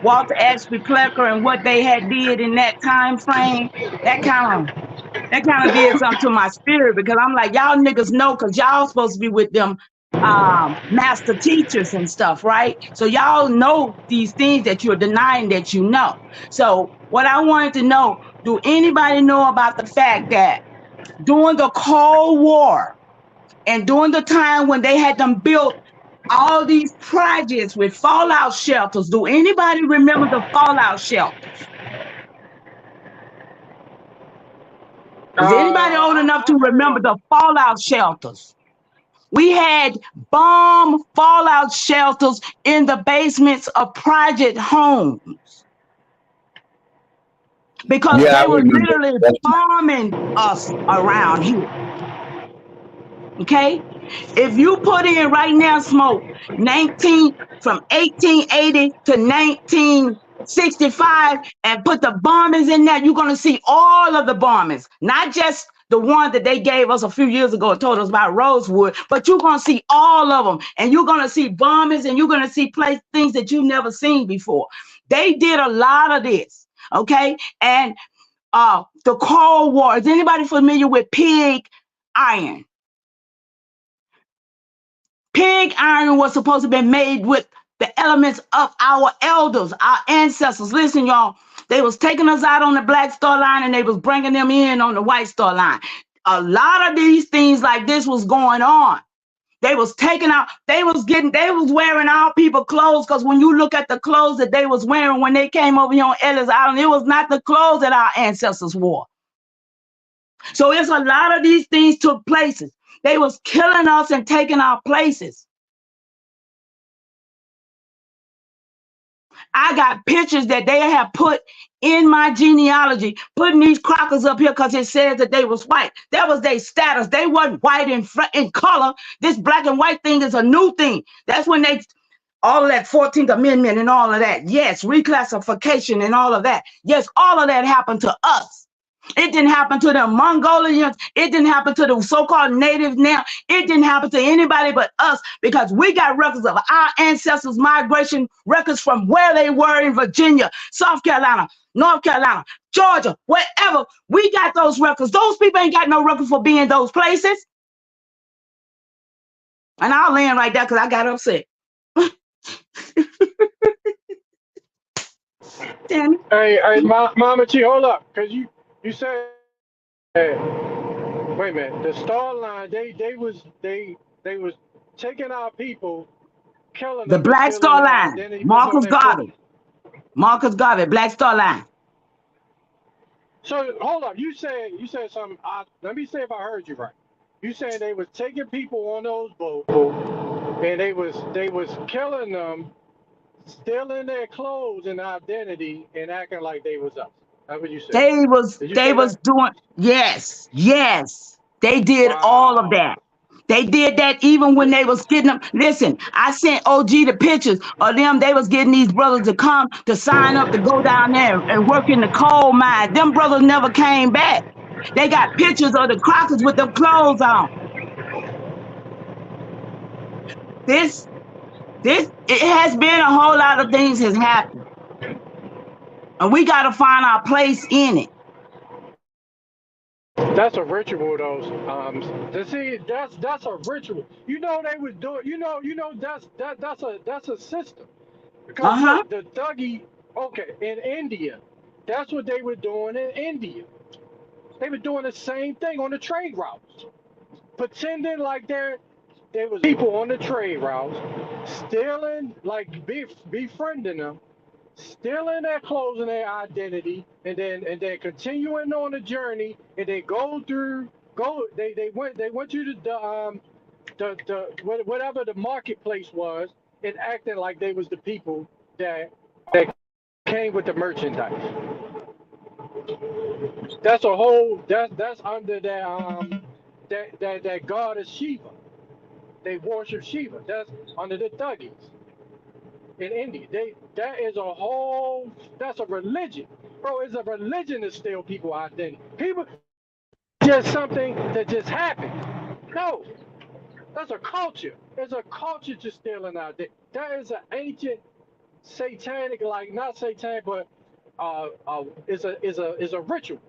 Walter Ashby Plecker and what they had did in that time frame, that kind of did something to my spirit, because I'm like, y'all niggas know, because y'all supposed to be with them master teachers and stuff, right? So y'all know these things that you're denying that you know. So what I wanted to know, do anybody know about the fact that during the Cold War and during the time when they had them built all these projects with fallout shelters, do anybody remember the fallout shelters? Is anybody old enough to I heard remember of the them. fallout shelters? We had bomb fallout shelters in the basements of private homes because Yeah, I they were remember. literally That's bombing us around here. Okay? If you put in right now, Smoke, 1880 to 1965 and put the bombings in there, you're going to see all of the bombings, not just the one that they gave us a few years ago and told us about Rosewood, but you're going to see all of them, and you're going to see bombings, and you're going to see things that you've never seen before. They did a lot of this, okay? And the Cold War, is anybody familiar with pig iron? Pig iron was supposed to be made with the elements of our elders, our ancestors. Listen, y'all, they was taking us out on the Black Star Line and they was bringing them in on the White Star Line. A lot of these things like this was going on. They was taking out, they was wearing our people clothes, because when you look at the clothes that they was wearing when they came over here on Ellis Island, it was not the clothes that our ancestors wore. So it's a lot of these things took places. They was killing us and taking our places. I got pictures that they have put in my genealogy, putting these crackers up here because it says that they was white. That was their status. They wasn't white in color. This black and white thing is a new thing. That's when all of that 14th Amendment and all of that. Yes, reclassification and all of that. Yes, all of that happened to us. It didn't happen to the Mongolians. It didn't happen to the so-called natives now. It didn't happen to anybody but us, because we got records of our ancestors' migration records from where they were in Virginia, South Carolina, North Carolina, Georgia, wherever. We got those records. Those people ain't got no record for being those places. And I'll land right there because I got upset. Damn it. Hey, Mama G, hold up, cause you said, wait a minute, the Star Line, they was taking our people, killing The them, and Black stealing Star their Line, identity, putting on Marcus their clothes. Garvey, Black Star Line. So hold up, you said something. Let me see if I heard you right. You saying they was taking people on those boats, and they was killing them, stealing their clothes and identity, and acting like they was us. That's what you said. Did you They say was that? doing, yes. They did all of Wow. that. They did that even when they was getting them. Listen, I sent OG the pictures of them. They was getting these brothers to come to sign up to go down there and work in the coal mine. Them brothers never came back. They got pictures of the crackers with them clothes on. It has been a whole lot of things has happened. And we got to find our place in it. That's a ritual, though. To see, that's a ritual. You know they was doing. That's a system. Because Uh-huh. look, the Dougie, okay, in India, that's what they were doing in India. They were doing the same thing on the trade routes, pretending like there was people on the trade routes, stealing, like befriending them, stealing their clothes and their identity, and then continuing on the journey, and they went to whatever the marketplace was, and acting like they was the people that came with the merchandise. That's a whole that's under that god is Shiva. They worship Shiva. That's under the Thuggies in India. That's a religion. Bro, it's a religion to steal people identity. People just something that just happened. No. That's a culture. It's a culture to stealing identity. That is an ancient satanic, like not satanic, but is a ritual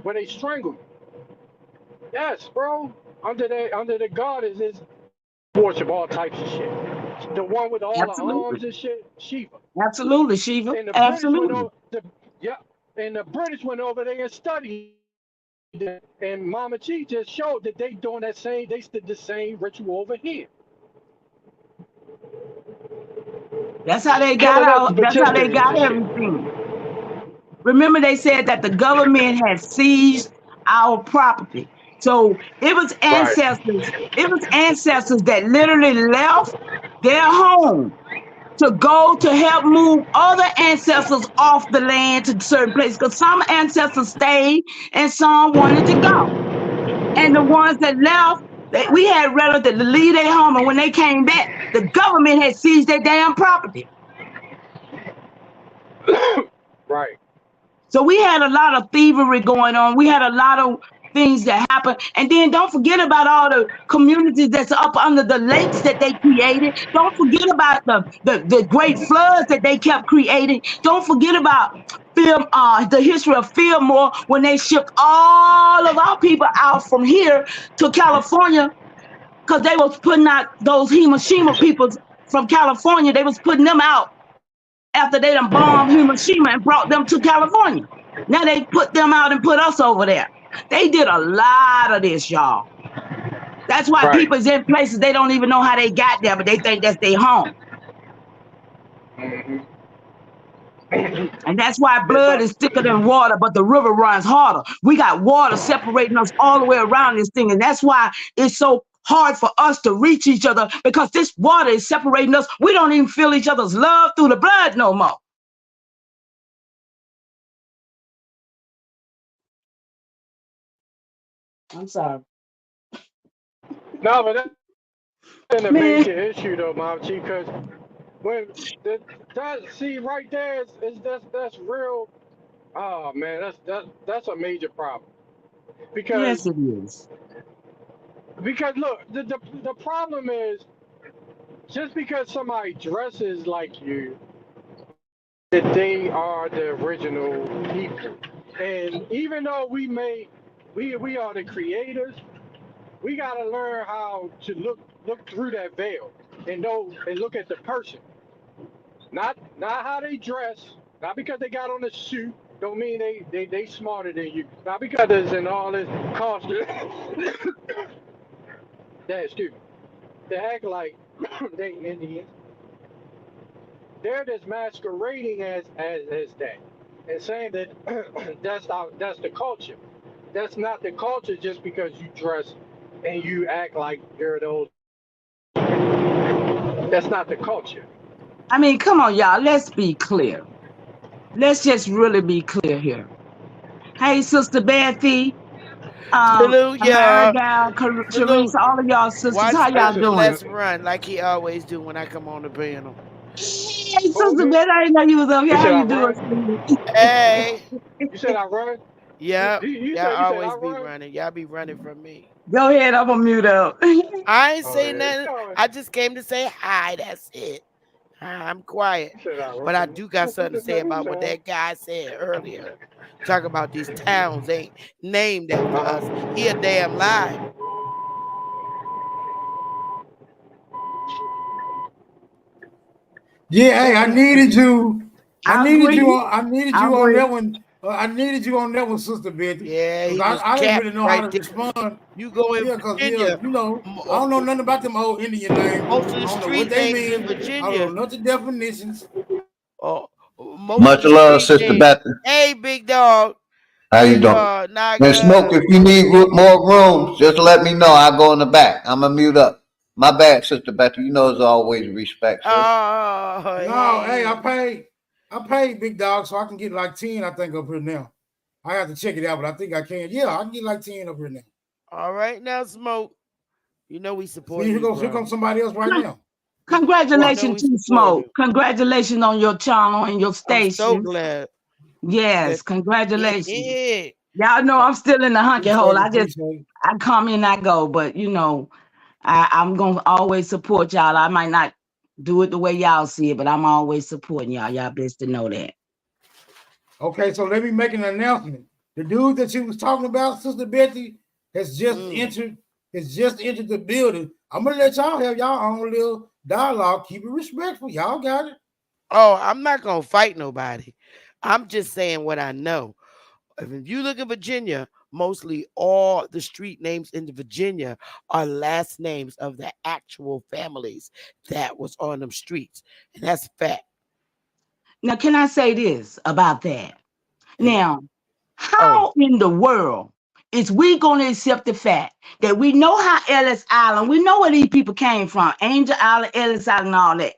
where they strangle you. Yes, bro. Under the god is worship all types of shit. The one with all the Absolutely. arms and shit, Shiva. Absolutely, Shiva. And the British went Absolutely. over. Yeah, and the British went over there and studied it. And Mama G just showed that they doing that same, they did the same ritual over here. That's how they got Killing us out. That's how they participants got and shit. everything. Remember, they said that the government had seized our property. So it was Right. ancestors. It was ancestors that literally left their home to go to help move other ancestors off the land to certain places. Because some ancestors stayed and some wanted to go. And the ones that left, we had relatives to leave their home, and when they came back, the government had seized their damn property. Right. So we had a lot of thievery going on. We had a lot of things that happened. And then don't forget about all the communities that's up under the lakes that they created. Don't forget about the great floods that they kept creating. Don't forget about the history of Fillmore when they shipped all of our people out from here to California because they was putting out those Hiroshima people from California. They was putting them out after they done bombed Hiroshima and brought them to California. Now they put them out and put us over there. They did a lot of this, y'all. That's why Right. people's in places they don't even know how they got there, but they think that's their home. Mm-hmm. And that's why It's blood up. is thicker than water, but the river runs harder. We got water separating us all the way around this thing. And that's why it's so hard for us to reach each other because this water is separating us. We don't even feel each other's love through the blood no more. I'm sorry. No, but that's a Man, major issue though, Mama G, because when that see right there is that's real. Oh man, that's a major problem because yes, it is. look, the problem is just because somebody dresses like you, that they are the original people, and even though we are the creators, we got to learn how to look through that veil and know and look at the person, not how they dress, not because they got on a suit. Don't mean they smarter than you. Not because there's in all this costume. Excuse me. They act like they Indians. They're just masquerading as that and saying that that's the culture. That's not the culture just because you dress and you act like you're those. That's not the culture. I mean, come on, y'all. Let's be clear. Let's just really be clear here. Hey, Sister Bethy, Salute y'all. Marigal, Salute. Charisse, all of y'all sisters, Watch how Hey, y'all Brother Sister doing? Bless Beth. run like he always do when I come on the panel. Hey, Who Sister me? Betty, I didn't know you was up here. You How said I you doing, run? sweetie? Hey. You said I run? Yep. You Y'all said I always be run? running. Y'all be running from me. Go ahead, I'm gonna mute up. I ain't Oh say yeah. nothing. No, I just came to say hi. That's it. I'm quiet. you said I run. But I do got something to Just say making about what sure. that guy said earlier. Talk about these towns ain't named after us. Uh-huh. He a damn lie. Yeah, hey, I needed you. I I needed you agree. on. I needed I you on agree. that one. I needed you on that one, Sister Betty, Yeah, because he was I didn't really capping know how right to there. respond. You go in Yeah, because Virginia, I don't know nothing about them old Indian names. most of the I don't know what street they names in mean. I don't Virginia, know the definitions. or most of Much the love, street Sister names. Beth. Hey, big dog. How you Hey, doing? And Smoke, Naga. if you need more rooms, just let me know. I'll go in the back. I'm going to mute up. My bad, Sister Beth. You know it's always respect, sis. Oh, No, hey, hey. I paid Big Dog so I can get like 10, I think, up here now. I have to check it out, but I think I can. Yeah, I can get like 10 up here now. All right now, Smoke. You know we See, supporting you, here bro. comes somebody else right now. You What? know Congratulations we to supporting Smoke. you. Congratulations on your channel and your I'm so station. glad that Yes, congratulations. yeah. Y'all know I'm still in the hunky hole. Appreciate it. I come in, I go, but I'm gonna always support y'all. I might not do it the way y'all see it, but I'm always supporting y'all. Y'all best to know that. Okay, so let me make an announcement. The dude that you was talking about, Sister Betty, has just entered. Has just entered the building. I'm gonna let y'all have y'all own little dialogue. Keep it respectful. Y'all got it. Oh, I'm not gonna fight nobody. I'm just saying what I know. If you look at Virginia, mostly all the street names in Virginia are last names of the actual families that was on them streets. And that's a fact. Now, can I say this about that? And Now, how in the world is we going to accept the fact that we know how Ellis Island, we know where these people came from, Angel Island, Ellis Island, and all that.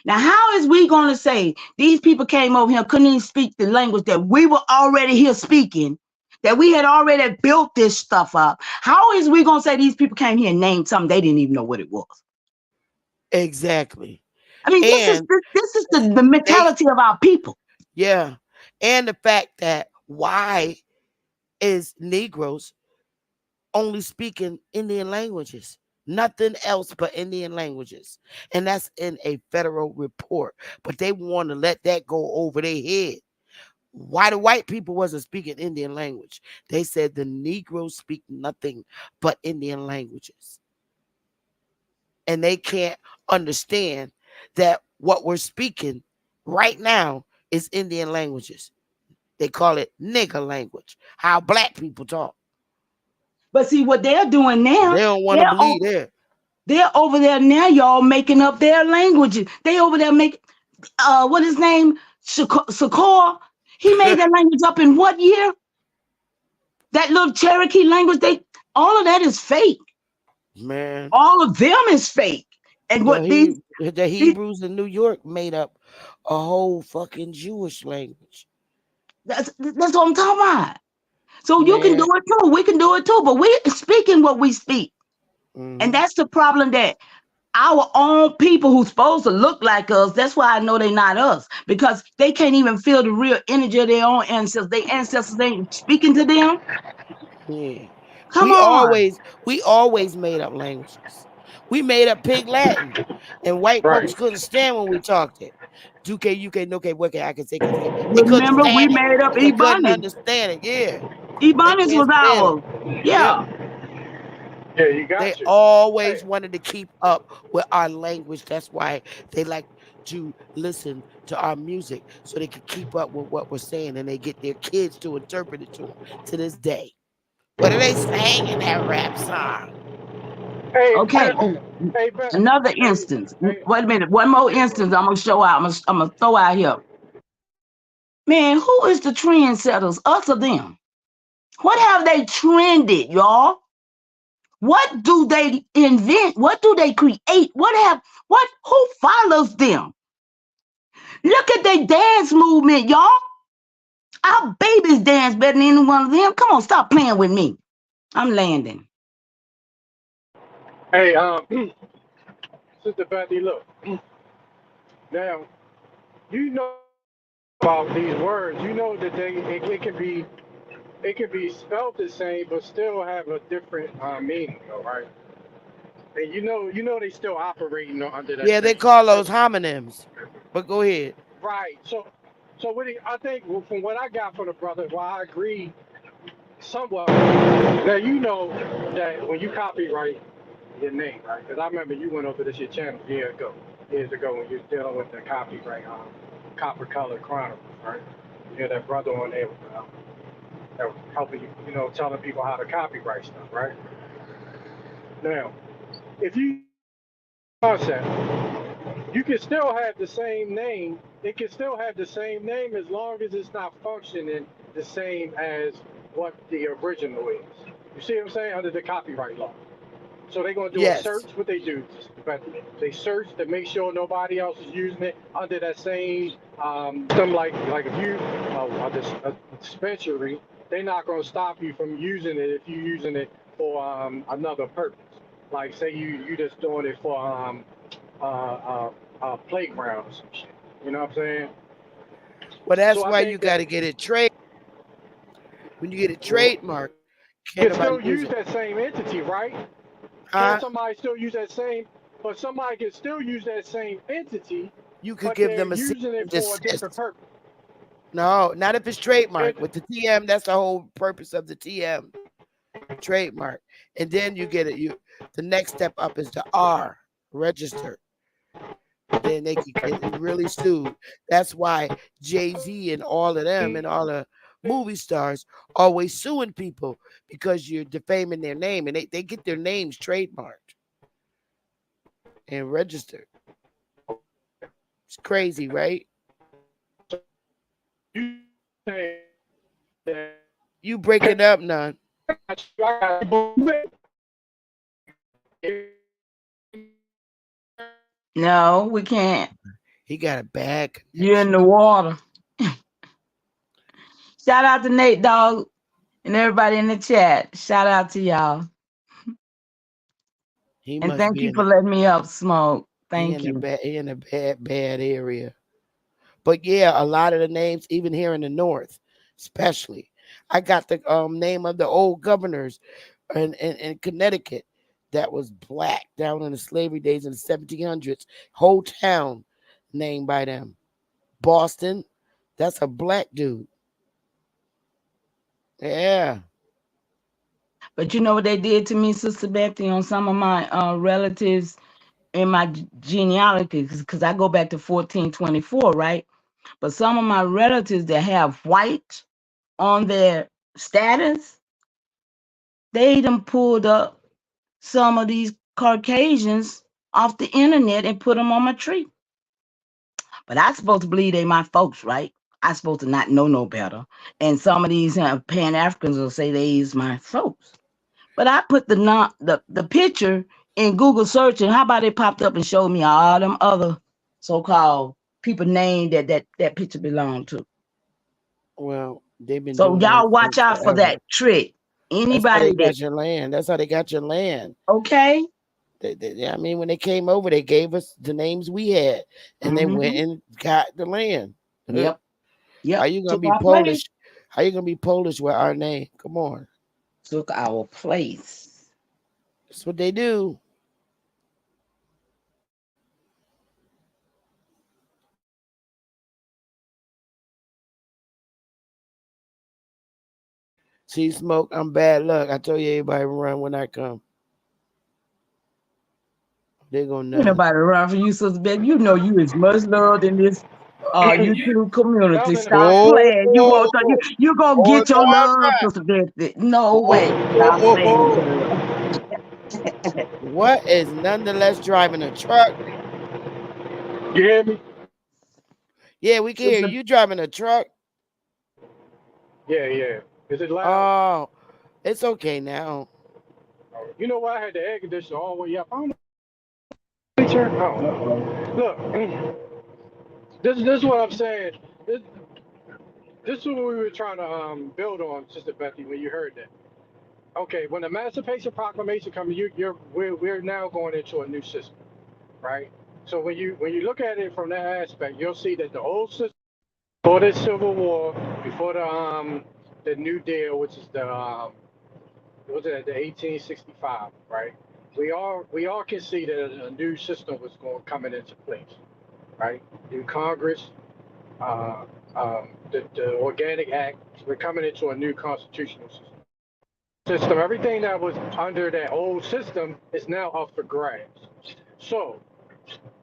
Now, how is we going to say these people came over here, couldn't even speak the language that we were already here speaking, that we had already built this stuff up? How is we going to say these people came here and named something they didn't even know what it was? exactly. I mean, this is the mentality of our people. Yeah. And the fact that why is Negroes only speaking Indian languages? Nothing else but Indian languages. And that's in a federal report. But they want to let that go over their head. Why the white people wasn't speaking Indian language? They said the Negroes speak nothing but Indian languages. And they can't understand that what we're speaking right now is Indian languages. They call it nigger language, how black people talk. But see what they're doing now. They don't want to believe that. They're over there now, y'all, making up their languages. They over there making, what his name? Shakur. He made that language up in what year? That little Cherokee language, all of that is fake. Man. All of them is fake. And what the Hebrews in New York made up a whole fucking Jewish language. That's what I'm talking about. So you can do it too. We can do it too. But we're speaking what we speak. Mm-hmm. And that's the problem, that our own people who's supposed to look like us, that's why I know they're not us, because they can't even feel the real energy of their own ancestors. Their ancestors ain't speaking to them. Yeah. Come on. We always made up languages. We made up Pig Latin, and white folks couldn't stand when we talked it. Duke, UK, no, what I can say. Remember, we made up They couldn't Ebonics. understand it. Yeah. Ebonics was ours. Yeah. Yeah, you got They always wanted to keep up with our language. That's why they like to listen to our music, so they could keep up with what we're saying, and they get their kids to interpret it to them to this day. What are they saying in that rap song? Okay. Another instance. Wait a minute. One more instance I'm going to show out. I'm going to throw out here. Man, who is the trendsetters? Us or them? What have they trended, y'all? What do they invent? What do they create? Who follows them? Look at their dance movement, y'all. Our babies dance better than any one of them. Come on, stop playing with me. I'm landing. Hey, Sister Patty, look. Now, you know about these words. You know that it can be spelled the same, but still have a different meaning, though, right? And you know they still operating under that. Yeah, they call those homonyms. But go ahead. Right. So I think from what I got from the brother, well, I agree somewhat. Now you know that when you copyright your name, right? Because I remember you went over this your channel years ago when you were dealing with the copyright Copper Color Chronicles, right? You had that brother on there that was helping you, telling people how to copyright stuff, right? Now, if you concept, you can still have the same name. It can still have the same name as long as it's not functioning the same as what the original is. You see what I'm saying? Under the copyright law. So they're going to do a search. What they do, they search to make sure nobody else is using it under that same, something like if you, a dispensary, they're not going to stop you from using it if you're using it for another purpose. Like say you just doing it for playground or some shit. You know what I'm saying? Well, that's why you got to get it trade. When you get it trademarked, you can still use that same entity, right? Can somebody still use that same? But somebody can still use that same entity. You could give them a using it for a different purpose. No, not if it's trademark. With the TM, that's the whole purpose of the TM trademark. And then you get it. The next step up is the R, registered. and they could get really sued. That's why Jay-Z and all of them and all the movie stars always suing people because you're defaming their name, and they get their names trademarked and registered. It's crazy, right? You break it up, none. No, we can't. He got a bag. You're in the water. Shout out to Nate Dogg and everybody in the chat. Shout out to y'all. And thank you for letting me up, Smoke. Thank you. He in a bad area. But yeah, a lot of the names, even here in the North, especially. I got the name of the old governors in Connecticut that was black down in the slavery days in the 1700s. Whole town named by them. Boston, that's a black dude. Yeah. But you know what they did to me, Sister Bethy, on some of my relatives in my genealogy, because I go back to 1424, right? But some of my relatives that have white on their status, they done pulled up some of these Caucasians off the internet and put them on my tree. But I supposed to believe they my folks, right? I supposed to not know no better. And some of these Pan-Africans will say they is my folks. But I put the picture in Google search, and how about it popped up and showed me all them other so-called people named that picture belonged to. Well, they've been so doing y'all that watch out forever. for that trick. Anybody That's how they got your land. That's how they got your land. Okay. I mean, when they came over, they gave us the names we had, and they went and got the land. Yep. How you gonna Took be our Polish? place. How you gonna be Polish with our name? Come on. Took our place. That's what they do. See, Smoke, I'm bad luck. I told you everybody run when I come. They're gonna know. Ain't nobody around for you, Sister Betty. You know you is much loved in this YouTube community. Stop playing. You gonna get your love, Sister Betty. No way. Stop playing, girl. What is nonetheless driving a truck? You hear me? Yeah, we can hear you driving a truck. Yeah. Is it loud? Oh, it's okay now. You know why I had the air conditioner all the way up? I don't know. Look, this is what I'm saying. This is what we were trying to build on, Sister Bethy, when you heard that. Okay, when the Emancipation Proclamation comes, we're now going into a new system, right? So when you look at it from that aspect, you'll see that the old system before the Civil War, before the New Deal, which is the 1865, right? We all can see that a new system was coming into place, right? New Congress, the Organic Act. We're coming into a new constitutional system. Everything that was under that old system is now up for grabs. So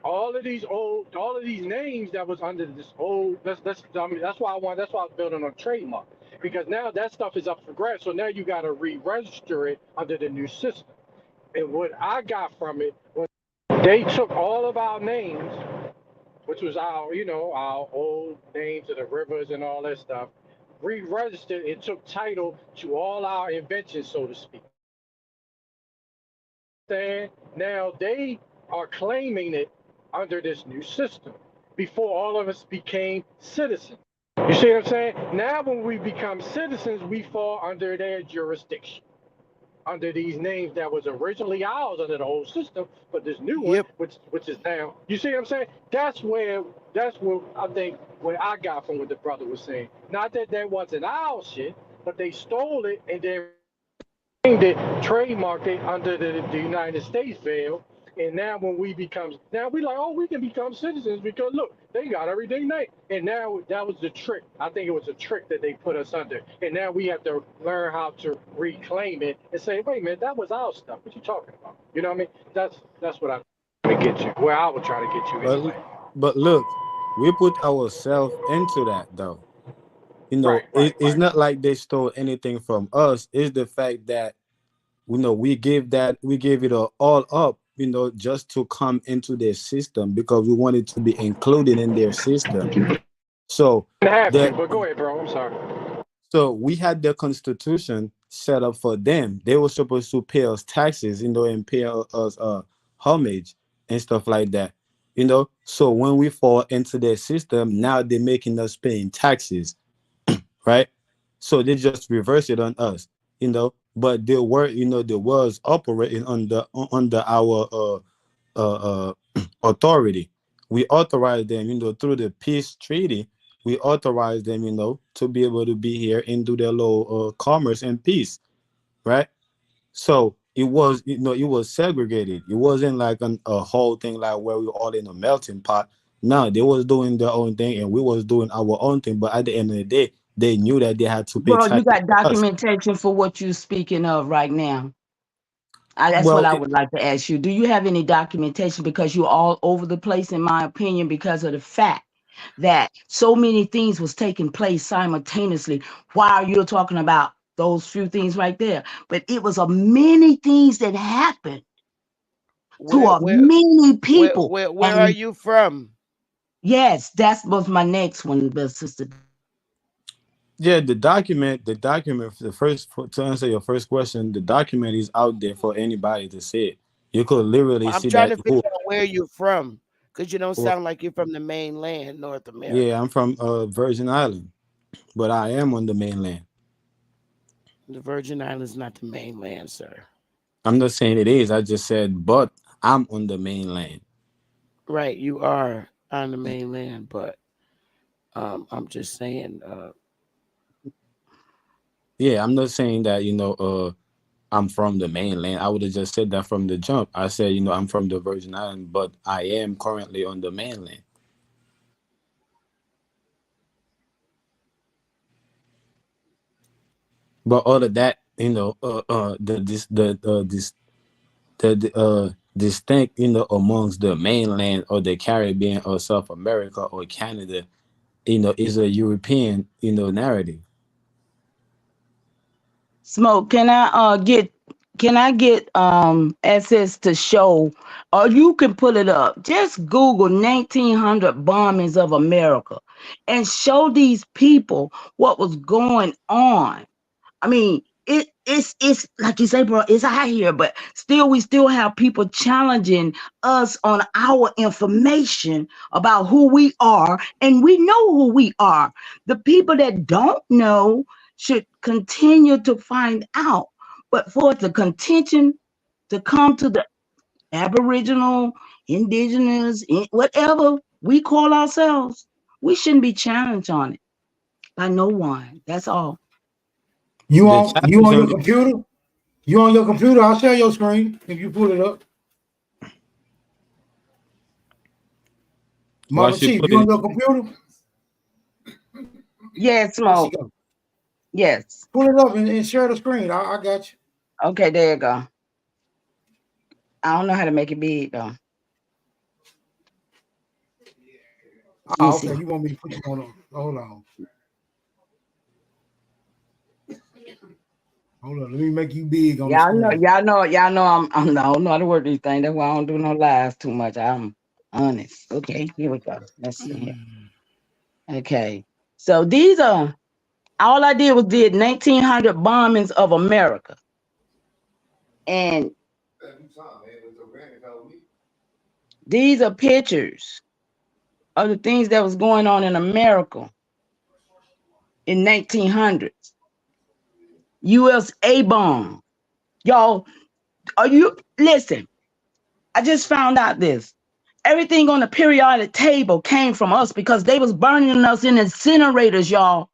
all of these names that was under this old, that's why I was building on trademark, because now that stuff is up for grabs. So now you got to re-register it under the new system. And what I got from it was they took all of our names, which was our old names of the rivers and all that stuff, re-registered and took title to all our inventions, so to speak. Now they are claiming it under this new system before all of us became citizens. You see what I'm saying? Now when we become citizens, we fall under their jurisdiction, under these names that was originally ours under the old system, but this new one, which is now, you see what I'm saying? That's what I think what I got from what the brother was saying. Not that that wasn't our shit, but they stole it and then trademarked it under the United States veil. And now when we like, oh, we can become citizens because look, they got everything they. And now that was the trick. I think it was a trick that they put us under. And now we have to learn how to reclaim it and say, wait a minute, that was our stuff. What you talking about? You know what I mean? That's what I'm trying to get you. Where I was trying to get you anyway. But look, we put ourselves into that though. Right, right, It's right. not like they stole anything from us. It's the fact that we gave it all up, just to come into their system because we wanted to be included in their system. So Didn't have to, that but go ahead, bro. I'm sorry. so we had the constitution set up for them. They were supposed to pay us taxes, and pay us homage and stuff like that. So when we fall into their system, now they're making us paying taxes, right? So they just reverse it on us, But there was operating under our authority. We authorized them, through the peace treaty. We authorized them, to be able to be here and do their little commerce and peace, right? So it was segregated. It wasn't like a whole thing like where we were all in a melting pot. No, they was doing their own thing and we was doing our own thing. But at the end of the day, they knew that they had to pay Bro, you taxes got to us. documentation for what you're speaking of right now. That's what Well, I would like to ask you. Do you have any documentation? Because you're all over the place, in my opinion, because of the fact that so many things was taking place simultaneously while you're talking about those few things right there. But it was a many things that happened to Where a where many where people. where where are And you from? yes, that was my next one, but sister. yeah, the document to answer your first question, the document is out there for anybody to see it. You could literally I'm see trying that to figure out where you're from, because you don't who sound like you're from the mainland, North yeah, America. I'm from Virgin Island, but I am on the mainland. The Virgin Islands not the mainland, sir. I'm not saying it is. I just said, but I'm on the mainland. Right, you are on the mainland, but I'm just saying, Yeah, I'm not saying that, I'm from the mainland. I would have just said that from the jump. I said, I'm from the Virgin Island, but I am currently on the mainland. But other that, the distinct, amongst the mainland or the Caribbean or South America or Canada, is a European, narrative. Smoke, can I get access to show, or you can pull it up. Just Google 1900 bombings of America and show these people what was going on. I mean, it's like you say, bro, it's out here, but still we still have people challenging us on our information about who we are, and we know who we are. The people that don't know should continue to find out. But for the contention to come to the Aboriginal, indigenous, whatever we call ourselves, we shouldn't be challenged on it by no one. That's all. You The on you challenge on on your computer? You on your computer? I'll share your screen if you pull it up. Why Mama she Chief, put you on it? your computer? Yes, There she Smoke. go. Yes. Pull it up and share the screen. I got you. Okay, there you go. I don't know how to make it big though. Let me Ah, okay. see. You want me to put you on? Hold on. Hold on. Let me make you big on the Y'all know, screen. y'all know I don't know how to work these things. That's why I don't do no lies too much. I'm honest. Okay, here we go. Let's see here. Okay. So these are all I did was did 1900 bombings of America. And these are pictures of the things that was going on in America in 1900s. USA bomb. Y'all, are you listen? I just found out this. Everything on the periodic table came from us because they was burning us in incinerators, y'all.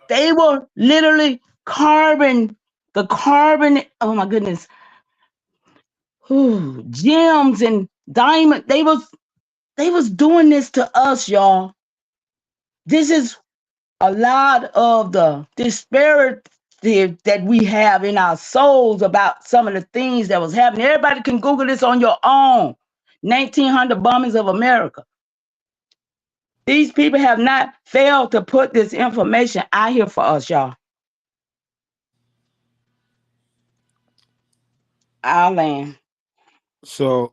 They were literally the carbon, oh my goodness, gems and diamond. They was doing this to us, y'all. This is a lot of the disparity that we have in our souls about some of the things that was happening. Everybody can Google this on your own. 1900 bombings of America. These people have not failed to put this information out here for us, y'all. Our land. So,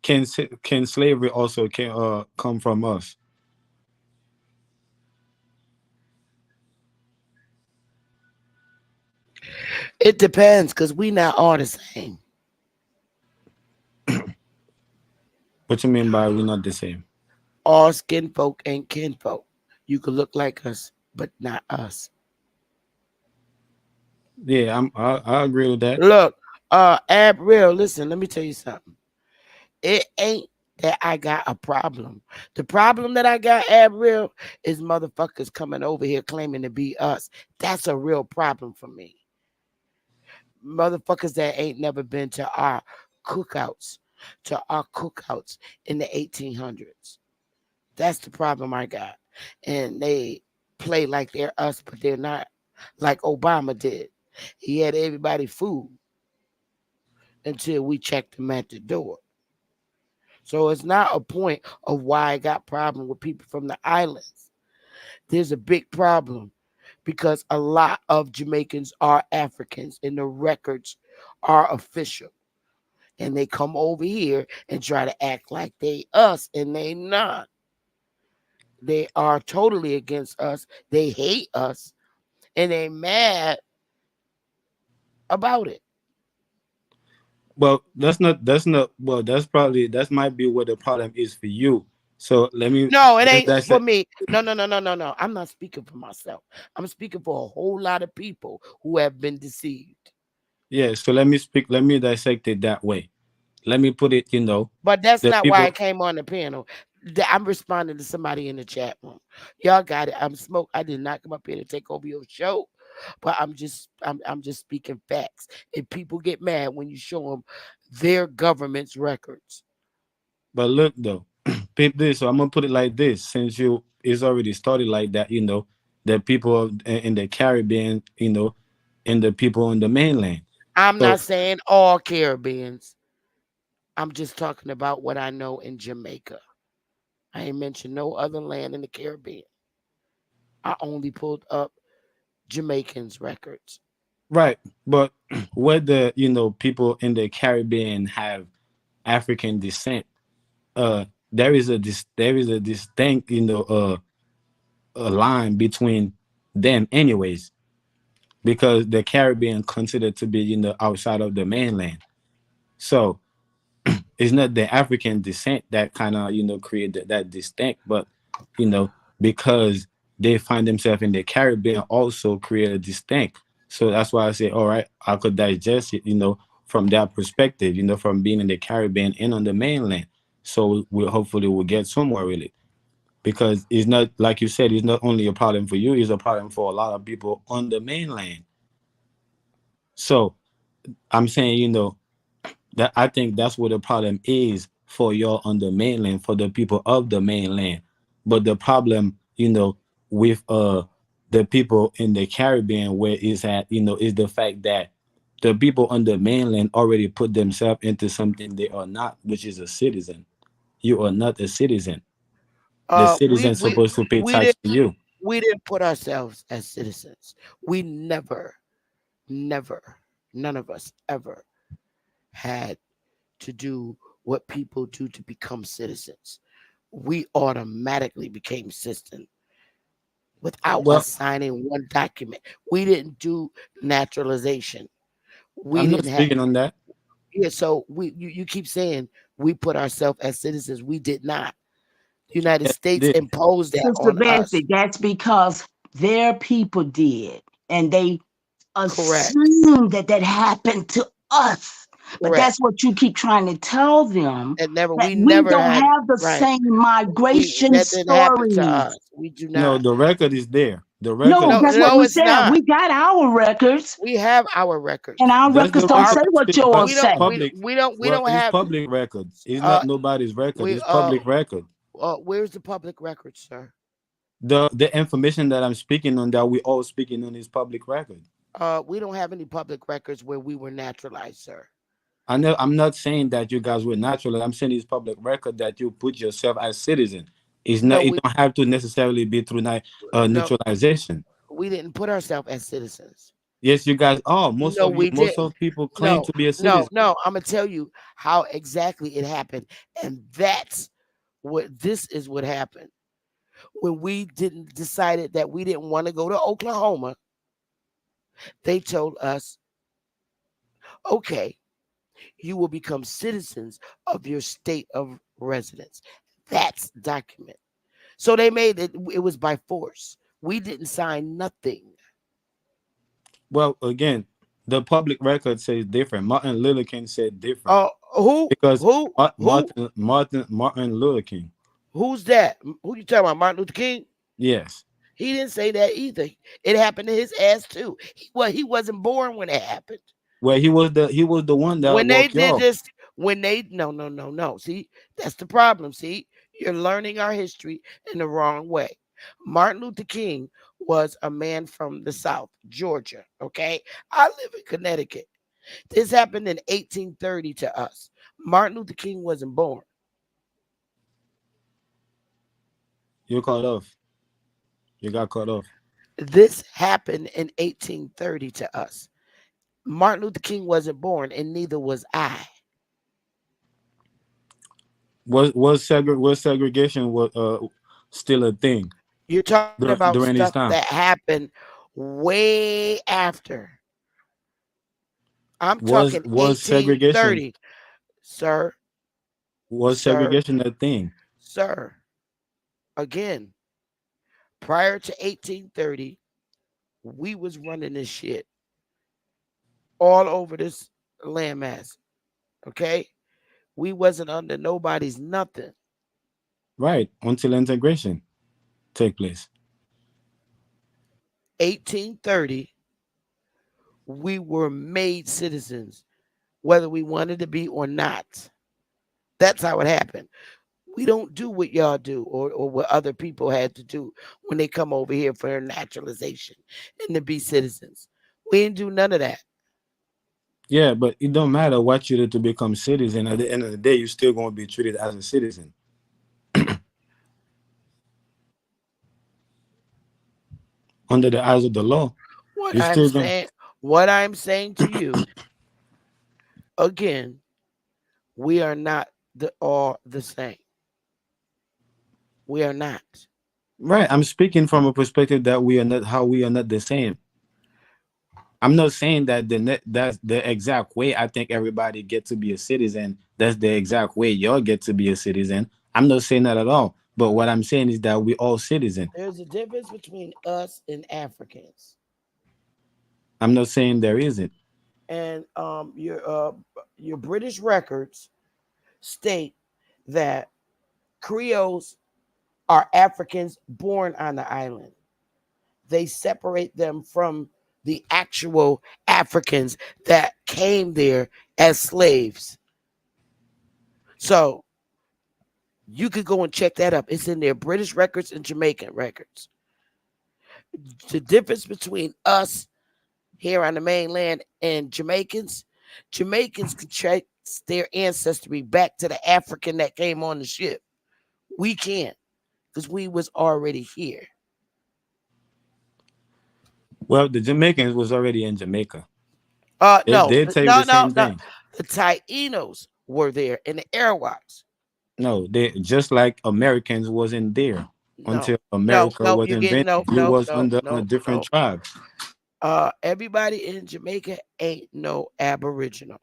can slavery also come from us? It depends, because we not all the same. What you mean by we're not the same? All skin folk ain't kinfolk. You could look like us, but not us. Yeah, I agree with that. Look, Real, listen, let me tell you something. It ain't that I got a problem. The problem that I got, Real, is motherfuckers coming over here claiming to be us. That's a real problem for me. Motherfuckers that ain't never been to our cookouts in the 1800s. That's the problem I got. And they play like they're us, but they're not, like Obama did. He had everybody food until we checked him at the door. So it's not a point of why I got problem with people from the islands. There's a big problem because a lot of Jamaicans are Africans and the records are official. And they come over here and try to act like they us, and they not. They are totally against us. They hate us, and they mad about it. Well, that's not. Well, that might be what the problem is for you. So let me. No, it ain't That's for it. me. No. I'm not speaking for myself. I'm speaking for a whole lot of people who have been deceived. Yeah. So let me speak. Let me dissect it that way. Let me put it. But that's The not why I people. came on the panel. I'm responding to somebody in the chat room. Y'all got it. I'm Smoke. I did not come up here to take over your show, but I'm just speaking facts. And people get mad when you show them their government's records. But look though, peep this. So I'm gonna put it like this. Since it's already started like that. The people in the Caribbean. And the people on the mainland. I'm So not saying all Caribbeans. I'm just talking about what I know in Jamaica. I ain't mentioned no other land in the Caribbean. I only pulled up Jamaicans' records. right, but whether people in the Caribbean have African descent, there is a distinct a line between them, anyways, because the Caribbean considered to be outside of the mainland. So it's not the African descent that kind of created that distinct, but you know because they find themselves in the Caribbean also create a distinct. So that's why I say, all right, I could digest it, from that perspective, from being in the Caribbean and on the mainland. So we hopefully will get somewhere with it, because it's not, like you said, it's not only a problem for you, it's a problem for a lot of people on the mainland. So I'm saying, that I think that's what the problem is for y'all on the mainland, for the people of the mainland. But the problem, with the people in the Caribbean, where is at, is the fact that the people on the mainland already put themselves into something they are not, which is a citizen. You are not a citizen. The We citizen we supposed to pay we tax didn't to you. we didn't put ourselves as citizens. We never, none of us ever had to do what people do to become citizens. We automatically became citizens without us Well, signing one document. We didn't do naturalization. We I'm not didn't have. speaking on that. Yeah, so you keep saying we put ourselves as citizens. We did not. The United Yes, States you did. imposed that Sister on us. Bessie, that's because their people did, and they Correct. assume that that happened to us. But Correct. that's what you keep trying to tell them, And never that we we never don't had have the right. same We migration that didn't happen to stories. us. We do No, not. the record is there. The No, record. No, that's what no, we it's said. not. We got our records, We have our and records. our That's records the don't Our say record. what But yours we say. don't it's we public. we Well, don't it's have public record. It's not uh nobody's record. we It's public record. where's the public record, sir? The information that I'm speaking on, that we all speaking on, is public record. We don't have any public records where we were naturalized, sir. I'm not saying that you guys were natural. I'm saying it's public record that you put yourself as citizen. It's not. No, It we don't have to necessarily be through no, naturalization. we didn't put ourselves as citizens. Yes, you guys are. No, we Most didn't. of people claim No, to be a no, citizen. no. I'm gonna tell you how exactly it happened, and that's what this is what happened when we didn't decided that we didn't want to go to Oklahoma. They told us, okay, you will become citizens of your state of residence. That's document. So they made it. It was by force. We didn't sign nothing. Well, again, the public record says different. Martin Luther King said different Oh, who, because who, who, Martin Luther King. who's that? Who you talking about? Martin Luther King? Yes. He didn't say that either. It happened to his ass too. He wasn't born when it happened. Well, he was the one that When they woke you did up. this, no. See, that's the problem. See, you're learning our history in the wrong way. Martin Luther King was a man from the South, Georgia. Okay, I live in Connecticut. This happened in 1830 to us. Martin Luther King wasn't born. You cut off. You got cut off. This happened in 1830 to us. Martin Luther King wasn't born, and neither was I. Was segregation was still a thing You're talking about during this stuff time? that happened way after. I'm Was talking segregation 1830, sir, sir, segregation a thing? sir. Again, prior to 1830, we was running this shit all over this landmass. Okay, we wasn't under nobody's nothing. Right, until integration take place. 1830, we were made citizens, whether we wanted to be or not. That's how it happened. We don't do what y'all do or what other people had to do when they come over here for naturalization and to be citizens. We didn't do none of that. Yeah, but it don't matter what you did to become citizen. At the end of the day, you're still going to be treated as a citizen. Under the eyes of the law, What you're I'm still going. saying, what I'm saying to you, again, we are not all the same. We are not. Right. I'm speaking from a perspective that we are not the same. I'm not saying that that's the exact way I think everybody get to be a citizen. That's the exact way y'all get to be a citizen. I'm not saying that at all. But what I'm saying is that we all citizen. There's a difference between us and Africans. I'm not saying there isn't. And your British records state that Creoles are Africans born on the island. They separate them from the actual Africans that came there as slaves. So you could go and check that up. It's in their British records and Jamaican records. The difference between us here on the mainland and Jamaicans can trace their ancestry back to the African that came on the ship. We can't because we was already here. Well, the Jamaicans was already in Jamaica. No. They tell you the same thing. The Taínos were there and the Arawaks. No, they just like Americans wasn't there until America was You get invented. You was under a different tribe. Everybody in Jamaica ain't no Aboriginal.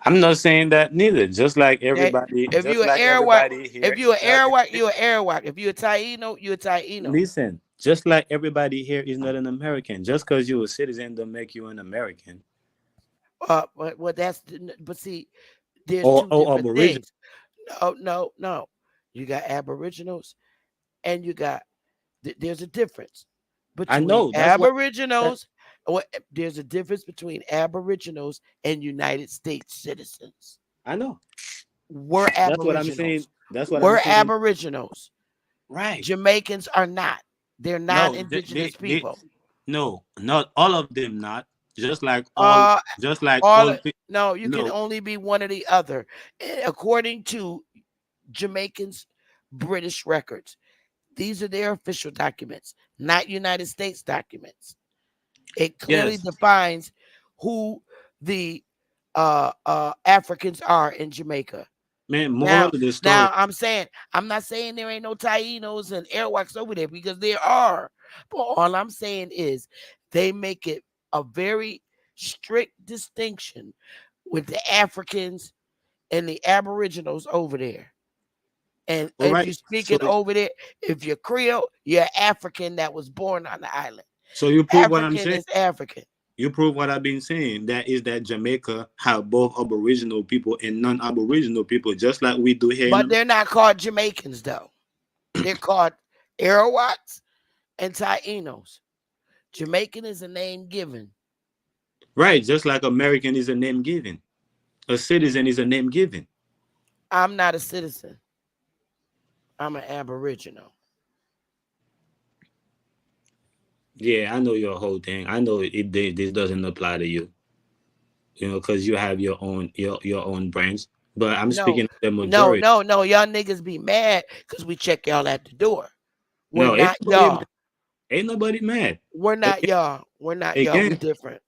I'm not saying that neither. Just like everybody, if you an Arawak, if you an Arawak, you an Arawak. If you a Taino, you a Taino. Listen, just like everybody here is not an American. Just because you're a citizen don't make you an American. But see, there's two different things. No. You got Aboriginals, and you got. There's a difference between Aboriginals. There's a difference between Aboriginals and United States citizens. I know. We're Aboriginals. That's what I'm saying. We're Aboriginals. Right. Jamaicans are not. They're not indigenous people. No, not all of them not. Just like all no, you can no. only be one or the other. According to Jamaicans' British records, these are their official documents, not United States documents. It clearly defines who the Africans are in Jamaica. Man, moral of the story. Now I'm not saying there ain't no Tainos and Arawaks over there, because there are. But all I'm saying is they make it a very strict distinction with the Africans and the Aboriginals over there. And if you're speaking over there, if you're Creole, you're African that was born on the island. So you prove what I'm African saying. is African. You prove what I've been saying. That is that Jamaica have both Aboriginal people and non-Aboriginal people, just like we do here. But they're not called Jamaicans, though. They're called Arawaks and Tainos. Jamaican is a name given. Right, just like American is a name given. A citizen is a name given. I'm not a citizen. I'm an Aboriginal. Yeah, I know your whole thing. I know this doesn't apply to you. You know, because you have your own branch. But I'm speaking of the majority. No. Y'all niggas be mad because we check y'all at the door. We're not y'all. Ain't nobody mad. We're not y'all. We're not y'all. We different.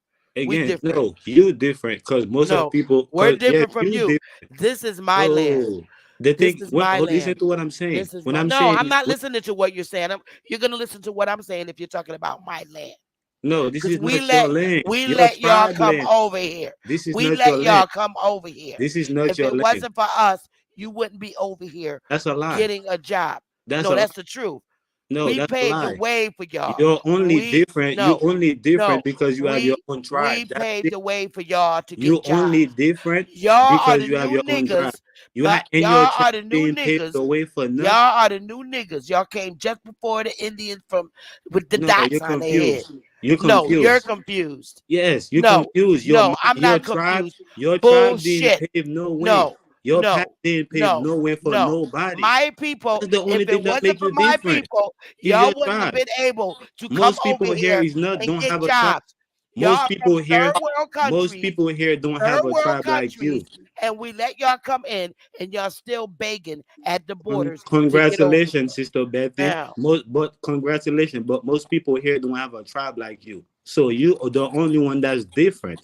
No, you different because most of people. We're different from you. This is my land. This is my land. Listen to what I'm saying. I'm not listening to what you're saying. You're gonna listen to what I'm saying if you're talking about my land. No, this is not your land. We let y'all come over here. This is we not let your y'all land. come over here. This is not your land. If it wasn't for us, you wouldn't be over here. That's a lie. Getting a job. That's the truth. No, we that's paved a lie. the way for y'all. You're only different. You're only different because you have your own tribe. We paved the way for y'all to get You're jobs. only different because you have your own tribe. Y'all are the new niggas. The way for nothing. Y'all are the new niggas. Y'all came just before the Indians with the dots on their head. You're confused. No, you're confused. Yes, you're confused. I'm not confused. Your tribe didn't pave no way. Your path didn't pave no way for nobody. My people, that's the only if thing it that wasn't makes for you my different. people, y'all wouldn't have been able to Most come people over here here don't get have a jobs. tribe. Most people here don't have a tribe like you. And we let y'all come in, and y'all still begging at the borders. Congratulations, Sister Betty. Now, congratulations. But most people here don't have a tribe like you. So you are the only one that's different.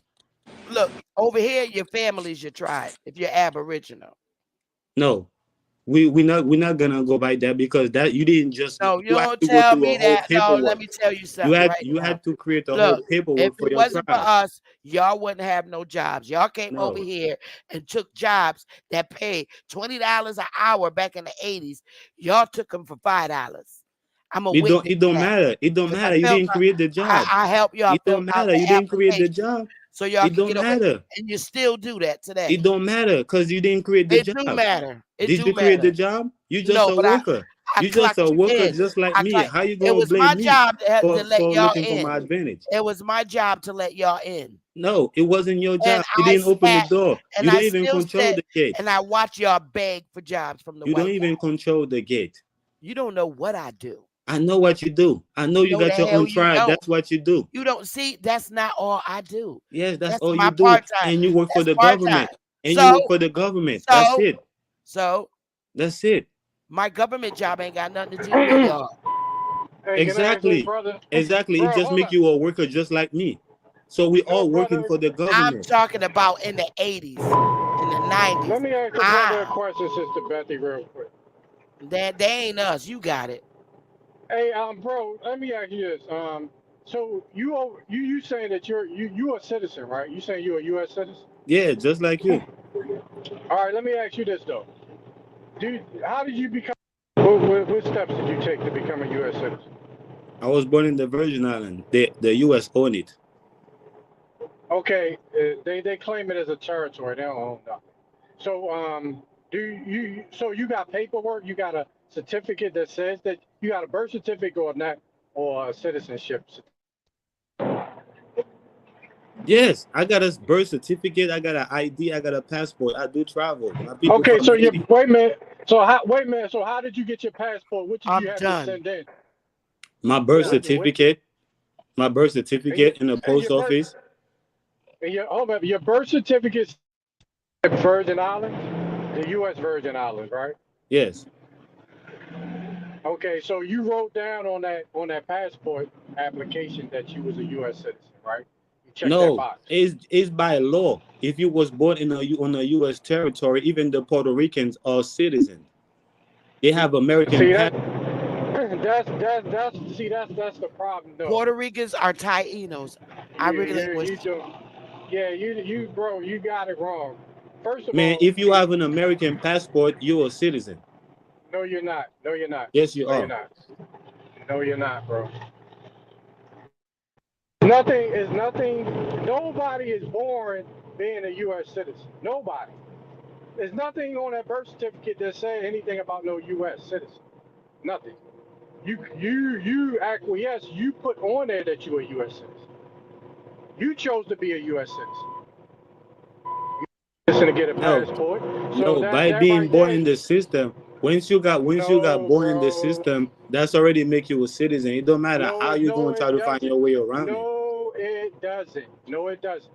Look, over here, your family's your tribe. If you're Aboriginal. No. We're not gonna go by that because that you didn't just you have don't to tell go through me a whole that. paperwork. No, let me tell you something. You had to create a Look, whole paperwork if for it your wasn't tribe. for us, y'all wouldn't have no jobs. Y'all came over here and took jobs that paid $20 an hour back in the 80s. Y'all took them for $5. I'm a witness. It don't matter. It don't matter. You didn't create the job. I help y'all. It don't matter. You didn't create the job. So y'all it don't matter. And you still do that today. It don't matter because you didn't create the job. It do matter. Did you create the job? You just a worker. You just a worker just like me. How you gonna blame me for looking for my advantage? It was my job to let y'all in. No, it wasn't your job. You didn't open the door. You don't even control the gate. And I watch y'all beg for jobs from the You don't even control the gate. You don't know what I do. I know what you do. I know you got your own tribe. That's what you do. You don't see. That's not all I do. Yes, that's all you do. And you work for the government. And you work for the government. That's it. So that's it. My government job ain't got nothing to do with y'all. Hey, exactly. Exactly. It just make you a worker just like me. So we all working for the government. I'm talking about in the 80s, in the 90s. Let me ask the brother a question, Sister Betty, real quick. They ain't us. You got it. Hey, bro, let me ask you this. So you saying that you're a citizen, right? You saying you're a U.S. citizen? Yeah, just like you. All right, let me ask you this though. How did you become? What steps did you take to become a U.S. citizen? I was born in the Virgin Islands. The U.S. own it. Okay, they claim it as a territory. They don't own nothing. So so you got paperwork? You got a certificate that says that you got a birth certificate or a citizenship certificate? Yes, I got a birth certificate. I got an ID. I got a passport. I do travel. Okay, so wait a minute. So how did you get your passport? What did you have to send in? My birth certificate. My birth certificate in the post office. And your birth certificate Virgin Islands, the U.S. Virgin Islands, right? Yes. Okay, so you wrote down on that passport application that you was a U.S. citizen, right? You checked that No, box. it's by law. If you was born on a U.S. territory, even the Puerto Ricans are citizens. They have American See passport. that's the problem though. Puerto Ricans are Tainos. I relinquish. You don't. Yeah, you bro, you got it wrong. First of Man, all, if you have an American passport, you're a citizen. no, you're not. No, you're not. Yes, you No, you're are. not. No, you're not, bro. Nothing is nothing. Nobody is born being a U.S. citizen. Nobody. There's nothing on that birth certificate that says anything about no U.S. citizen. Nothing. You acquiesce. You put on there that you're a U.S. citizen. You chose to be a U.S. citizen. You're to get a No, passport. So no. that By that being right born there. in the system, once you got No, born in the bro. system, that's already make you a citizen. It don't matter how you No, gonna try it to find doesn't. your way around it. No, it doesn't. No, it doesn't.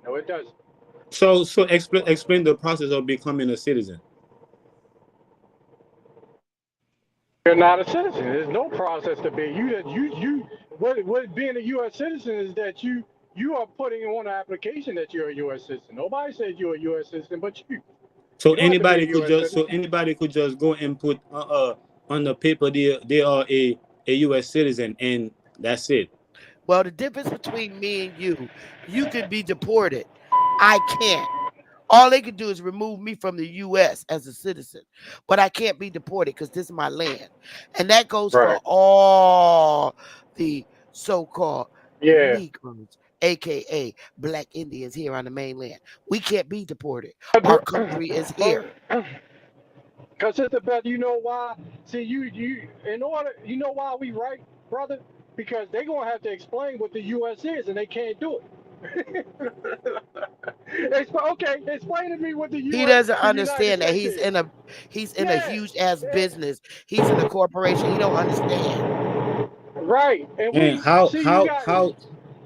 No, it doesn't. So explain the process of becoming a citizen. You're not a citizen. There's no process to be. What being a U.S. citizen is that you are putting on an application that you're a U.S. citizen. Nobody said you're a U.S. citizen, but you. So You don't have to be a anybody could U.S. just so citizen. anybody could just go and put on the paper they are a U.S. citizen, and that's it. Well, the difference between me and you could be deported. I can't. All they could do is remove me from the U.S. as a citizen, but I can't be deported because this is my land. And that goes for Right. all the so-called Yeah. Negroes, aka Black Indians here on the mainland. We can't be deported. Our country is here. Because it's the best. You know why? See, you in order. You know why we right, brother? Because they're gonna have to explain what the U.S. is, and they can't do it. Okay, explain to me what He doesn't the United understand that States is. he's in a Yeah, huge ass yeah, business. He's in a corporation. He don't understand. right. And And we how see you how got. how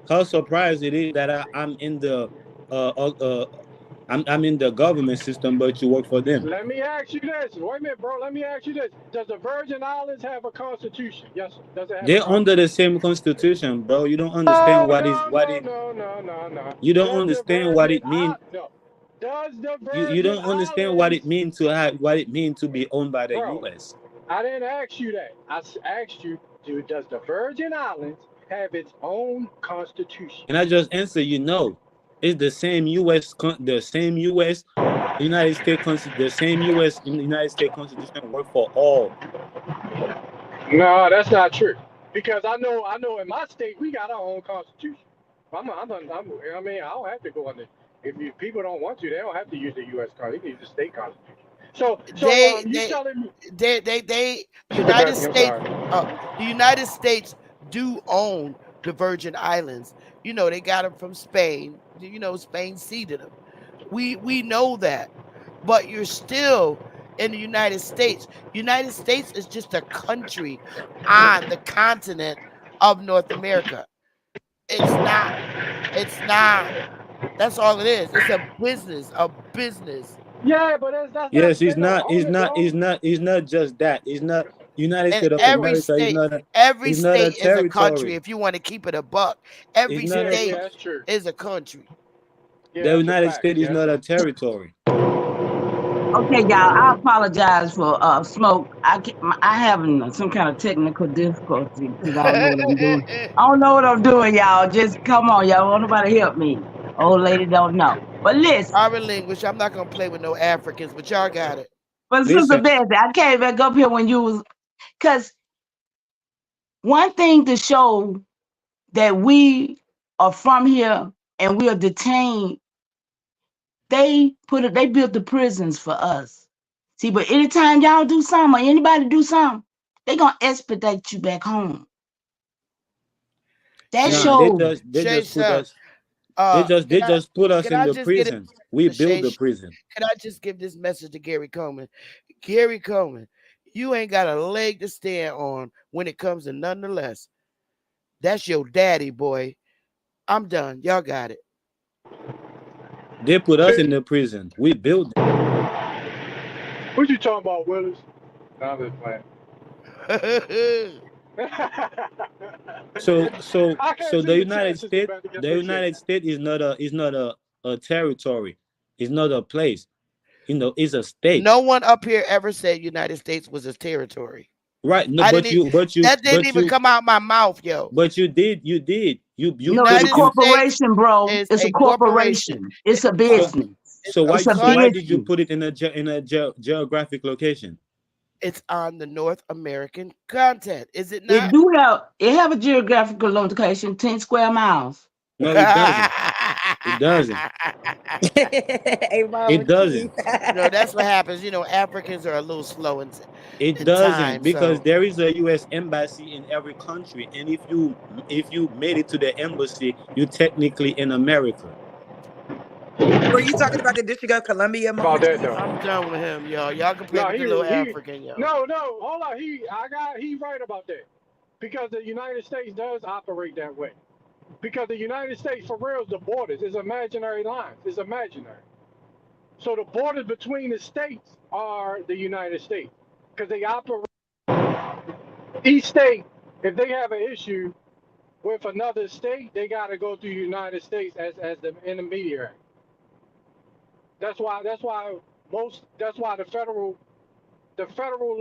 how surprised it is that I'm in the uh, uh, uh I'm in the government system, but you work for them. Let me ask you this. Wait a minute, bro. Let me ask you this. Does the Virgin Islands have a constitution? Yes. Does it have a They're under the constitution? same constitution, bro. You don't understand No, what is no, what no, it. no, no, no, no. You don't Does the understand what Virgin it mean. No. Does the You Virgin don't understand what it Islands, mean to have what it mean to be owned by the bro? U.S. I didn't ask you that. Asked you, does the Virgin Islands have its own constitution? And I just answer you no. It's the same U.S. The same U.S. United States the same U.S. in the United States Constitution work for all. No, that's not true. Because I know in my state we got our own constitution. I mean, I don't have to go on the. If people don't want to, they don't have to use the U.S. Constitution. They can use the state constitution. They You they telling me? they United I'm States sorry. the United States do own the Virgin Islands. You know, they got them from Spain. You know, Spain ceded them. We know that. But you're still in the United States. United States is just a country on the continent of North America. It's not. It's not. That's all it is. It's a business. A business. Yeah, but that's Yes, it's they don't not. own It's it not. though. It's not just that. It's not United And States of America. Is not a. every It's not a state is a country. territory. If you want to keep it a buck, It's every not a. state That's true. is a country. Yeah, The that's a United fact. States is Yeah. not a territory. Okay, y'all. I apologize for smoke. I having some kind of technical difficulty because I don't know what I'm doing. I don't know what I'm doing, y'all. Just come on, y'all. Won't nobody help me. Old lady don't know. But listen. I relinquish. I'm not gonna play with no Africans, but y'all got it. But Sister Listen, Bessie, I came back up here when you was because one thing to show that we are from here and we are detained, they built the prisons for us. See, but anytime y'all do something or anybody do something, they gonna expedite you back home. That Shay, nah, they shows. just they Shay just put son, us. They just put us can in I the just get it prison. We to Shay? build the prison. Can I just give this message to Gary Coleman? Gary Coleman, you ain't got a leg to stand on when it comes to nonetheless. That's your daddy, boy. I'm done. Y'all got it. They put us in the prison. We built them. What you talking about, Willis? No, I'm just playing. So I can't see the the chat, United Sister States, Beth. I the appreciate United that. States is not a territory. It's not a place. It's a state. No one up here ever said United States was a territory. Right. No, I didn't. That didn't even come out my mouth, yo. But you did. You No, it's a put United it in. States corporation, bro. is It's a a corporation. corporation. It's a So business. why It's a why did you business. put it in a geographic location? It's on the North American continent, is it It not? do have a geographical location, 10 square miles. No, it doesn't. It doesn't. Hey, Mama It doesn't. Key. That's what happens. Africans are a little slow in It time. doesn't, because So there is a U.S. embassy in every country, and if you made it to the embassy, you're technically in America. Were you talking about the District of Columbia, Mama About that Key? though. I'm done with him, y'all. Y'all can play No, with the little African, yo. no, hold on. He right about that. Because the United States does operate that way. Because the United States, for real, the borders is imaginary lines. It's imaginary. So the borders between the states are the United States. Because they operate, each state, if they have an issue with another state, they got to go through the United States as the intermediary. That's why the federal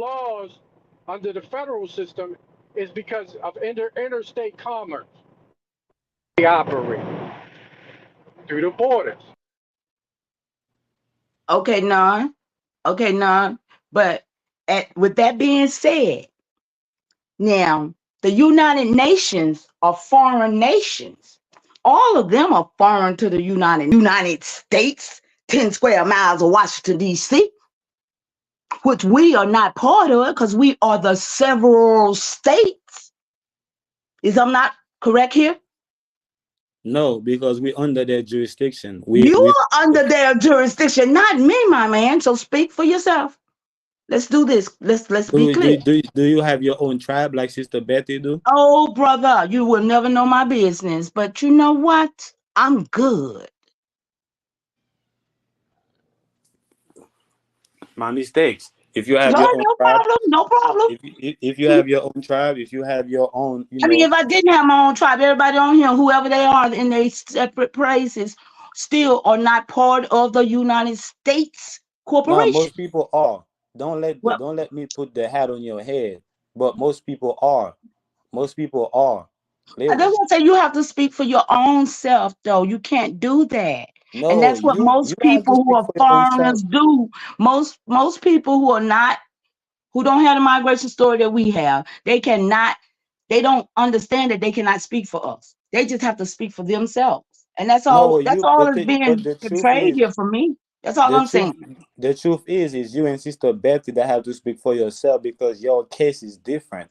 laws under the federal system is because of interstate commerce. They operate through the borders. Okay, none. But with that being said, now the United Nations are foreign nations. All of them are foreign to the United States, 10 square miles of Washington, D.C., which we are not part of because we are the several states. I'm not correct here? No, because we're under their jurisdiction. You We are under their jurisdiction, not me, my man. So speak for yourself. Let's do this. Let's be clear. do you have your own tribe like Sister Betty do? Oh, brother, you will never know my business. But you know what? I'm good. My mistakes. If you have No, your own no tribe, problem. No problem. if you have your own tribe, if you have your own, If I didn't have my own tribe, everybody on here, whoever they are in their separate places, still are not part of the United States no, corporation. most people are. Well, Don't let me put the hat on your head. But most people are. Most people are. I just Clearly. want to say you have to speak for your own self, though. You can't do that. And No, that's what you most have to people who speak are for your own self. foreigners do. Most people who don't have the migration story that we have, they don't understand that they cannot speak for us. They just have to speak for themselves. And that's No, all that's but being the truth portrayed is, here for me. That's all the I'm truth saying. the truth is you and Sister Betty that have to speak for yourself, because your case is different.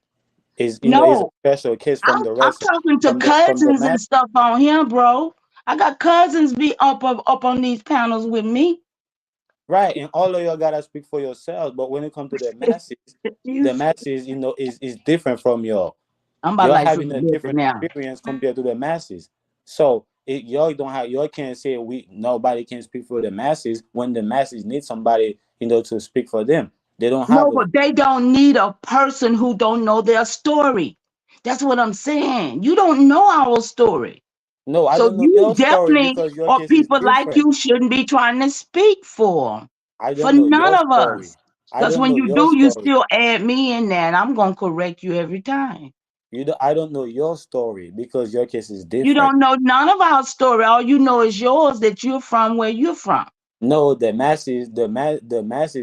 Is a No, special case from the I'm rest talking to from the cousins mass. and stuff on here, bro. I got cousins be up on these panels with me. Right, and all of y'all gotta speak for yourselves. But when it comes to You the masses, is different from y'all. I'm about You're like Sister having a Betty different now. experience compared to the masses. So y'all can't say nobody can speak for the masses when the masses need somebody, to speak for them. They don't have No, it. but they don't need a person who don't know their story. That's what I'm saying. You don't know our story. No, I So don't know you your story definitely, because your or case is people like different. you, shouldn't be trying to speak for I for don't know none your of story. us. I Because don't when know you your do, you story. still add me in there, and I'm gonna correct you every time. I don't know your story because your case is You different. don't know none of our story. All you know is yours, that you're from where you're from. No, the masses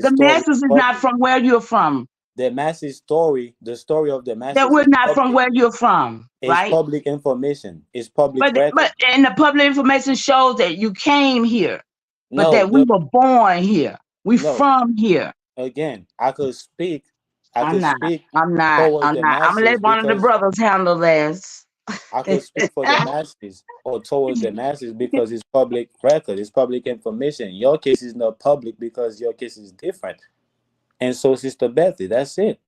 The story is masses is not public. from where you're from. The masses story, the story of the That masses we're is not from public. where you're from, It's right? public information. It's public But record. and the public information shows that you came here, but No, that we were born here. We no. from here. Again, I could speak. I I'm could not. speak I'm not. towards I'm the not. I'm gonna masses let one of the because brothers handle this. I could speak for the masses or towards the masses because it's public record. It's public information. Your case is not public because your case is different. And so, Sister Betty, that's it.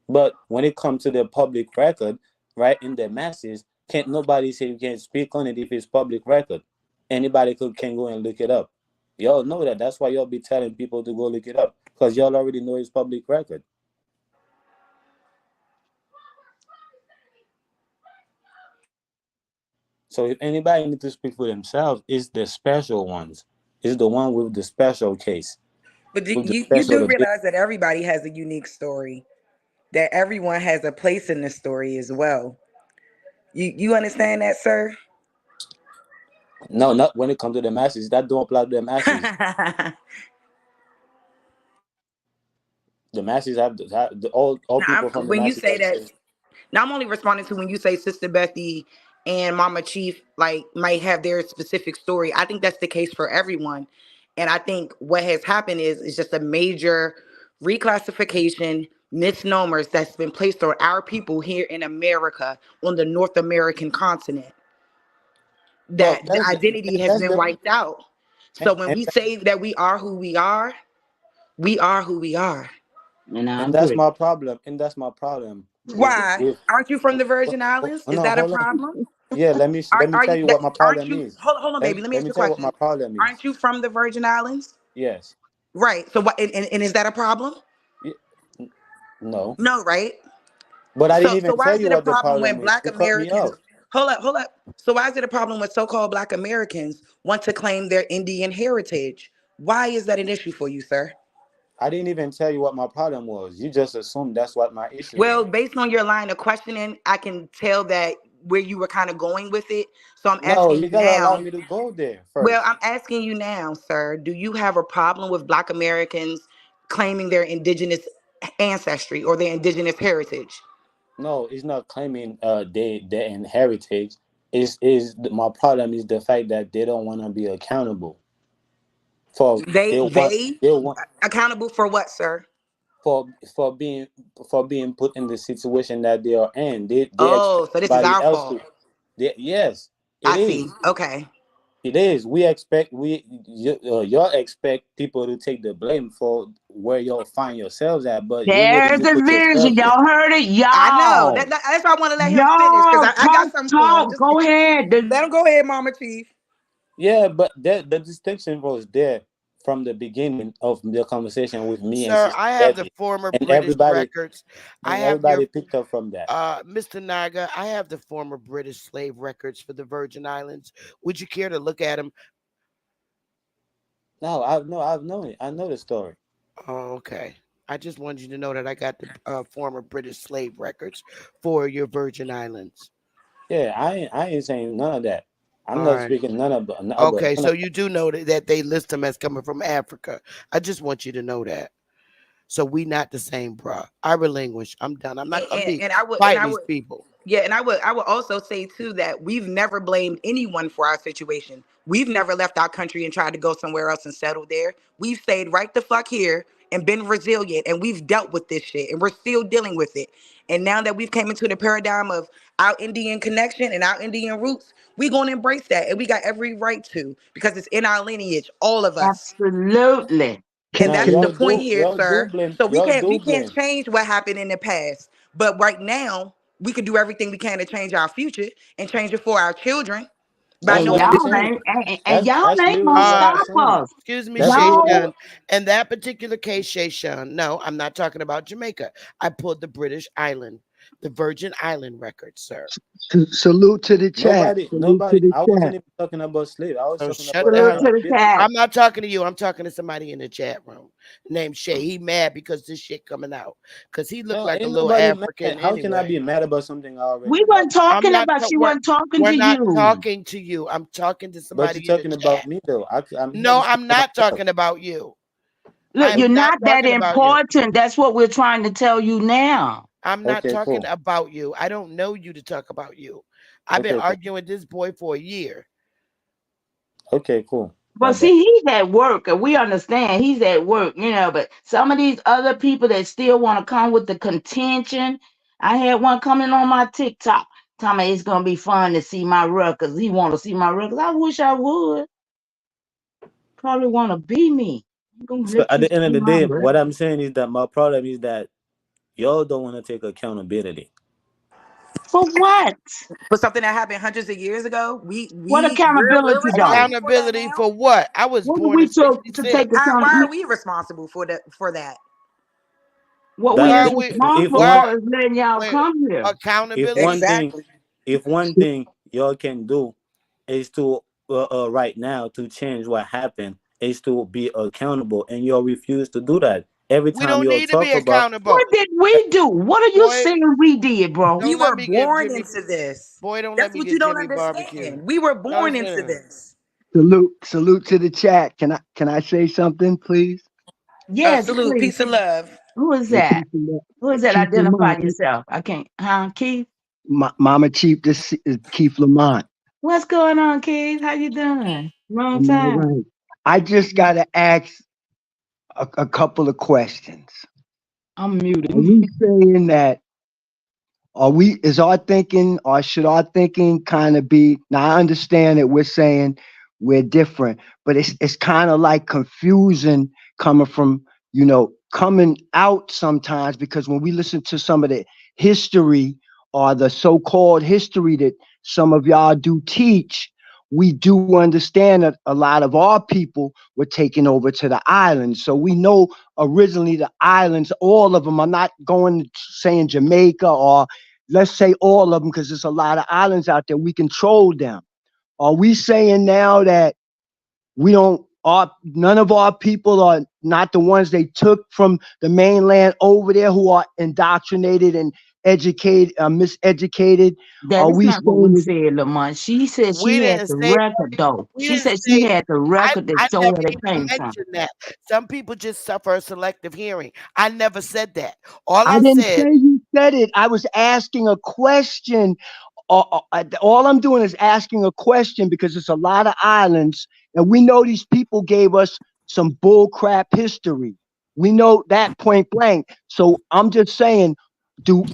But when it comes to the public record, right, in the masses, can't nobody say you can't speak on it if it's public record. Anybody can go and look it up. Y'all know that. That's why y'all be telling people to go look it up, because y'all already know it's public record. So if anybody need to speak for themselves, it's the special ones. It's the one with the special case. But With the you special do ability. realize that everybody has a unique story, that everyone has a place in the story as well. You understand that, sir? No, not when it comes to the masses. That don't apply to the masses. The masses have all people from the When you masses say have that, said, now I'm only responding to when you say Sister Bethy and Mama Chief like might have their specific story. I think that's the case for everyone. And I think what has happened is just a major reclassification, misnomers that's been placed on our people here in America, on the North American continent. well, That the identity has that's been the wiped out. So when we say that we are who we are, we are who we are. And I and that's agree. my problem. And that's my problem Why? with Aren't you from the Virgin Islands? oh, Is no, that a hold on. problem? Yeah, let me Are tell you you that? what my Aren't problem you? is. Hold on, baby. Let me Let ask me you a tell you what my question. problem is. Aren't you from the Virgin Islands? Yes. Right. So what? And is that a problem? Ye- No. No, right? But I didn't So even why tell is you it a what the problem problem when is. Black You cut me Americans? off. Hold up. So why is it a problem when so-called Black Americans want to claim their Indian heritage? Why is that an issue for you, sir? I didn't even tell you what my problem was. You just assumed that's what my issue Well, was. based on your line of questioning, I can tell that where you were kind of going with it. So I'm No, asking you you gotta allow now. me to go there Well, first. I'm asking you now, sir, do you have a problem with Black Americans claiming their indigenous ancestry or their indigenous heritage? No, it's not claiming their heritage. Is my problem is the fact that they don't want to be accountable for They they want accountable for what, sir? for for being for being put in the situation that they are in. They expect Oh, so this is somebody our else fault. to. Yes, it I see. is. Okay. It is. We expect y'all expect people to take the blame for where y'all find yourselves at, but you need There's to the put vision. yourselves there. Y'all heard it? I know. Y'all. That's why I want to let him finish because Y'all I got talk, something for him. talk. Just Go ahead. let him go ahead, Mama Chief. Yeah, but the distinction was there from the beginning of the conversation with me and Sir, Sister I have the Betty, former and British everybody records. I and have your everybody picked up from that. Mr. Naga, I have the former British slave records for the Virgin Islands. Would you care to look at them? No, I've known it. I know the story. Oh, okay. I just wanted you to know that I got the former British slave records for your Virgin Islands. Yeah, I ain't saying none of that. I'm All not right. speaking none of none of Okay, none so of you do know that they list them as coming from Africa. I just want you to know that. So we not the same, bruh. I relinquish. I'm done. I'm not gonna be And I would and fighting I these would people. Yeah, and I would also say too that we've never blamed anyone for our situation. We've never left our country and tried to go somewhere else and settle there. We've stayed right the fuck here and been resilient, and we've dealt with this shit, and we're still dealing with it. And now that we've came into the paradigm of our Indian connection and our Indian roots, we're gonna embrace that, and we got every right to because it's in our lineage, all of us. Absolutely. And no, that's the point here, sir. So we y'all can't do we can't blame. change what happened in the past. But right now, we could do everything we can to change our future and change it for our children by That's And what knowing I'm the y'all saying. truth. ain't, and y'all That's ain't literally gonna what I'm stop saying. us. Excuse me, That's Shay literally Y'all, Shun. In that particular case, Shay Shun, no, I'm not talking about Jamaica. I pulled the British Island, the Virgin Island record, sir. Salute to the chat. Salute to nobody. the I wasn't chat. even talking about slave. I was So talking shut about salute down. to the accountability. cat. I'm not talking to you. I'm talking to somebody in the chat room named Shay. He mad because this shit coming out because he looked No, like a ain't little nobody mad. African How can I anyway. be mad about something I We already know? weren't I'm talking not. about, she We're, wasn't talking we're to not you. talking to you. I'm talking to But you're somebody in the talking chat. about me though. I'm here No, to speak I'm for not myself. talking about you. Look, I'm you're not not that talking about you. important. That's what we're trying to tell you now. I'm not Okay, talking cool. about you. I don't know you to talk about you. I've been Okay, cool. arguing with this boy for a year. Okay, cool. My But bad. see, he's at work, and we understand he's at work, but some of these other people that still want to come with the contention. I had one coming on my TikTok, telling me it's gonna be fun to see my records. He want to see my records. I wish I would. Probably want to be me. I'm gonna So let at you the end of see the my day, what records. I'm saying is that my problem is that y'all don't want to take accountability. For what? For something that happened hundreds of years ago. What We're accountability though? responsible for that Accountability now. for what? I was What do born we in took to take '66. Why are accountability? we responsible for that? What we That Why are is we? if responsible Why one are for is letting y'all wait, come here. if accountability? one thing Exactly. if one thing y'all can do is to right now to change what happened is to be accountable, and y'all refuse to do that. Every We time don't y'all need to be talk about What accountable. did we do? What are you Boy, saying we did, bro? We don't let were me get born Jimmy. into this. Boy, don't let That's me what you get don't Jimmy barbecue. understand. We were No, born into sir. this. Salute to the chat. Can I say something, please? Yes, Salute, please. peace and love. Who is Hey, that? peace and love. Who is that? Keith Identify Lamont. yourself. I can't. Huh, Keith? Mama Chief, this is Keith Lamont. What's going on, Keith? How you doing? Long I'm all time. right. I just got to ask a couple of questions. I'm Are muting. we saying that is our thinking, or should our thinking kind of be, now I understand that we're saying we're different, but it's kind of like confusion coming from, coming out sometimes, because when we listen to some of the history or the so-called history that some of y'all do teach, we do understand that a lot of our people were taken over to the islands. So we know originally the islands, all of them, I'm not going to saying Jamaica, or let's say all of them, because there's a lot of islands out there, we control them. Are we saying now that we don't, none of our people are not the ones they took from the mainland over there, who are indoctrinated and educated, miseducated? That Are is we not what we saying said, Lamont. She said We she had didn't the say record, though. we She didn't said she say had the I record that I show never where they even came from. mentioned that. Some people just suffer a selective hearing. I never said that. All I I didn't say said, you said it. I was asking a question. All I'm doing is asking a question, because it's a lot of islands, and we know these people gave us some bull crap history. We know that point blank. So I'm just saying, do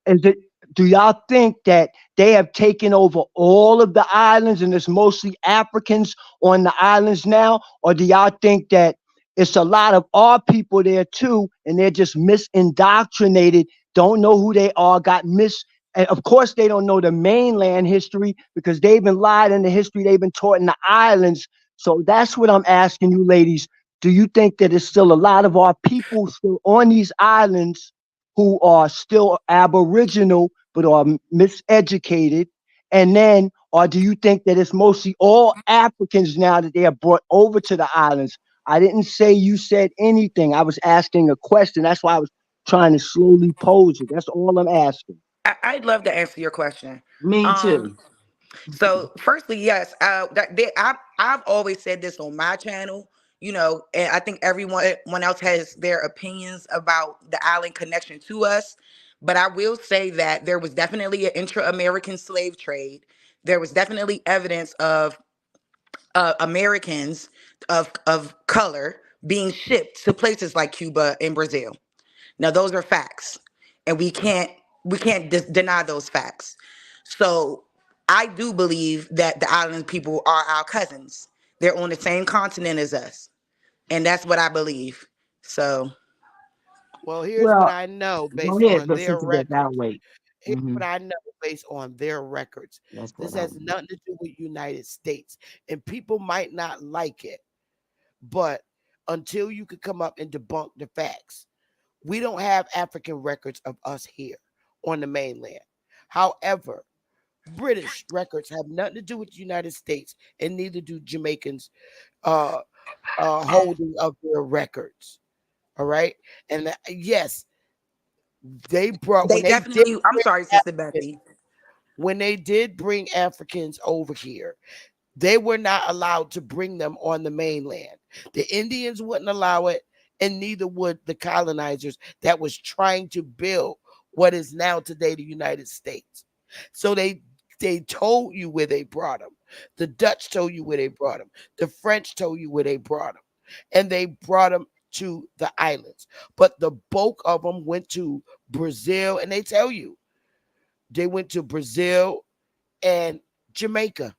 is it? Do y'all think that they have taken over all of the islands and it's mostly Africans on the islands now, or do y'all think that it's a lot of our people there too, and they're just misindoctrinated, don't know who they are, got mis and of course, they don't know the mainland history, because they've been lied in the history they've been taught in the islands. So that's what I'm asking you, ladies. Do you think that there's still a lot of our people still on these islands who are still Aboriginal but are miseducated? And then, or do you think that it's mostly all Africans now that they are brought over to the islands? I didn't say you said anything. I was asking a question. That's why I was trying to slowly pose it. That's all I'm asking. I'd love to answer your question. Me Um, too. so firstly, yes, I've always said this on my channel, and I think everyone else has their opinions about the island connection to us. But I will say that there was definitely an intra-American slave trade. There was definitely evidence of Americans of color being shipped to places like Cuba and Brazil. Now those are facts, and we can't deny those facts. So I do believe that the island people are our cousins. They're on the same continent as us, and that's what I believe. So well, here's what Well, I know go based ahead, on but their Sister Beth, I'll records. wait. Here's Hmm. what I know based on their records. That's what This I has want. nothing to do with United States, and people might not like it, but until you could come up and debunk the facts, we don't have African records of us here on the mainland. However, British records have nothing to do with the United States, and neither do Jamaicans uh, holding of their records. All right, and yes, they brought they when they did definitely. I'm bring sorry, Sister Africans, Bethy. when they did bring Africans over here, they were not allowed to bring them on the mainland. The Indians wouldn't allow it, and neither would the colonizers that was trying to build what is now today the United States. So they told you where they brought them. The Dutch told you where they brought them. The French told you where they brought them, and they brought them to the islands. But the bulk of them went to Brazil, and they tell you they went to Brazil and Jamaica.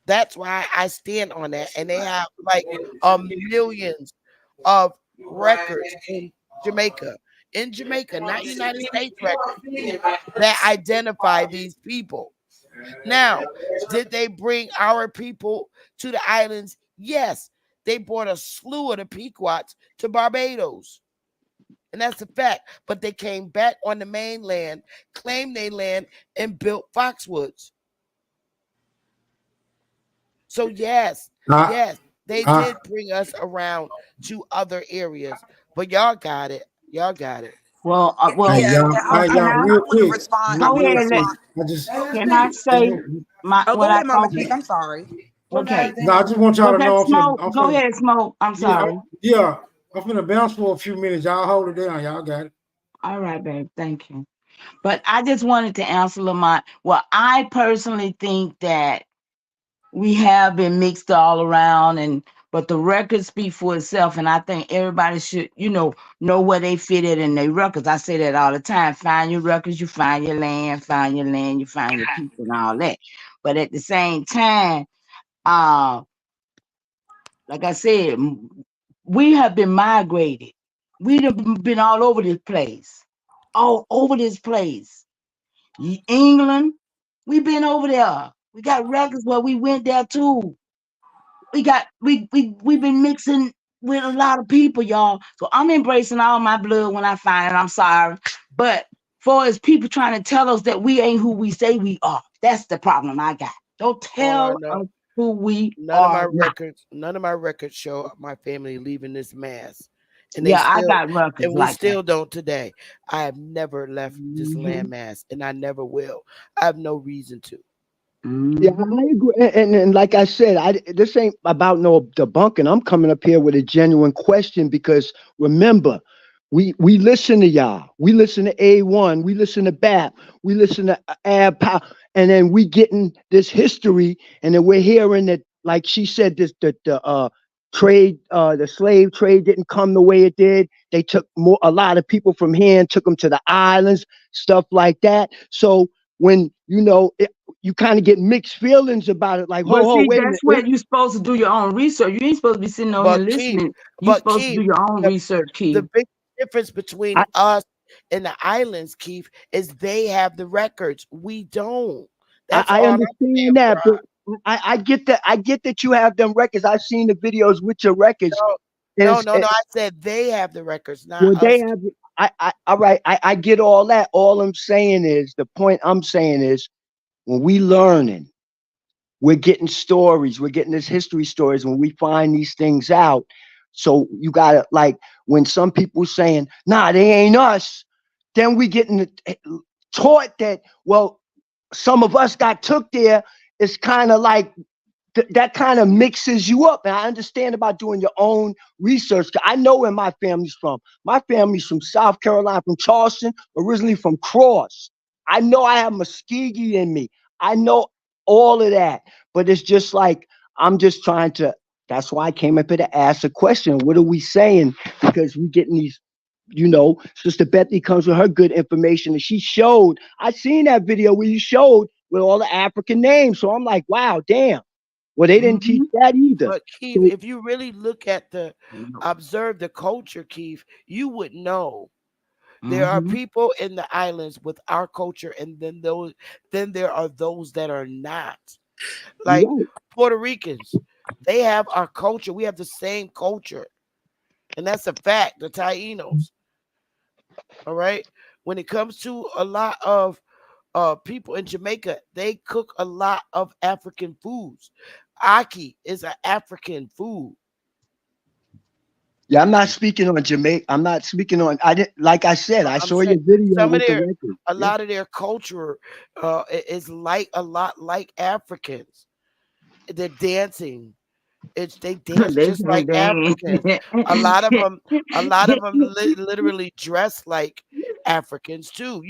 That's why I stand on that. And they have like millions of records in Jamaica in Jamaica, not United States records, that identify these people. Now, did they bring our people to the islands? Yes. They brought a slew of the Pequots to Barbados. And that's a fact. But they came back on the mainland, claimed their land, and built Foxwoods. So yes, they did bring us around to other areas. But y'all got it. Y'all got it. Well, Hey, y'all, can I real quick. respond. go ahead? I just Can I say my Oh, what go I ahead, Mama thought? Keith. I'm sorry. Okay. No, I just want y'all Was to that know Smoke? I'm Go finna, ahead, Smoke. I'm sorry. I'm finna bounce for a few minutes. Y'all hold it down. Y'all got it. All right, babe. Thank you. But I just wanted to answer Lamont. Well, I personally think that we have been mixed all around, but the record speak for itself, and I think everybody should, know where they fit it in their records. I say that all the time. Find your records, you find your land, you find your people, and all that. But at the same time, like I said, we have been migrated. We've been all over this place, England, we've been over there. We got records where we went there too. We've been mixing with a lot of people, y'all. So I'm embracing all my blood when I find it. I'm sorry. But for as people trying to tell us that we ain't who we say we are, that's the problem I got. Don't tell us who we are. None of my records show my family leaving this mass. And I got records and we like still don't today. I have never left this landmass, and I never will. I have no reason to. Yeah, I agree. And like I said, this ain't about no debunking. I'm coming up here with a genuine question because remember, we listen to y'all. We listen to A1. We listen to BAP. We listen to Ab Pow, and then we getting this history, and then we're hearing that, like she said, the trade, the slave trade didn't come the way it did. They took a lot of people from here and took them to the islands, stuff like that. So when you kind of get mixed feelings about it, like, Well, see, wait a that's minute. where you're supposed to do your own research. You ain't supposed to be sitting on here listening. You're supposed to do your own research, Keith. The big difference between us and the islands, Keith, is they have the records. We don't. That's I all understand that, but I get that. I get that you have them records. I've seen the videos with your records. No. I said they have the records, not well, they us. have. All right. I get all that. All I'm saying is the point I'm saying is when we learning, we're getting stories. We're getting this history stories when we find these things out. So you gotta, like, when some people saying, "Nah, they ain't us," then we getting taught that, well, some of us got took there. It's kind of like that kind of mixes you up. And I understand about doing your own research. I know where my family's from. My family's from South Carolina, from Charleston, originally from Cross. I know I have Muskegee in me. I know all of that. But it's just like, I'm just trying to, that's why I came up here to ask a question. What are we saying? Because we getting these, Sister Bethany comes with her good information, and she showed, I seen that video where you showed with all the African names. So I'm like, wow, damn. Well, they didn't teach that either. But Keith, if you really look at observe the culture, Keith, you would know. There are people in the islands with our culture, and then there are those that are not. Like Puerto Ricans, they have our culture. We have the same culture. And that's a fact, the Tainos. All right. When it comes to a lot of people in Jamaica, they cook a lot of African foods. Aki is an African food. Yeah, I'm not speaking on Jamaica. I'm not speaking on. I didn't. Like I said, I saw your video with the record. A lot of their culture is like a lot like Africans. They're dancing. They dance just like Africans. A lot of them literally dress like Africans too.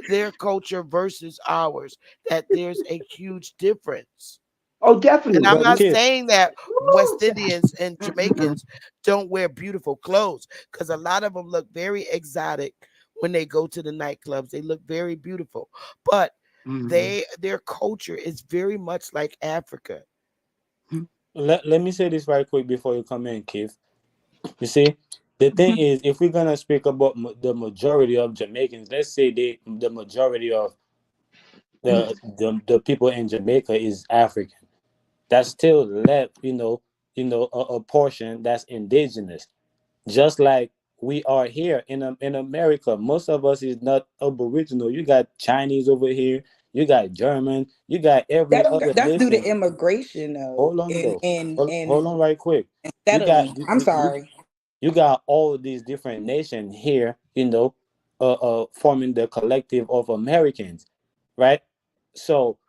Their culture versus ours, that there's a huge difference. Oh, definitely. And I'm not saying that West Indians and Jamaicans don't wear beautiful clothes, because a lot of them look very exotic when they go to the nightclubs. They look very beautiful, but their culture is very much like Africa. Let me say this right quick before you come in, Keith. You see, The thing is, if we're gonna speak about the majority of Jamaicans, let's say the majority of the people in Jamaica is African. That's still left, a portion that's indigenous. Just like we are here in America, most of us is not Aboriginal. You got Chinese over here, you got German, you got every other That's due to nation. immigration though. Hold on And though, and hold and on right quick. You got settling. I'm you, sorry. you got all these different nations here, forming the collective of Americans, right? So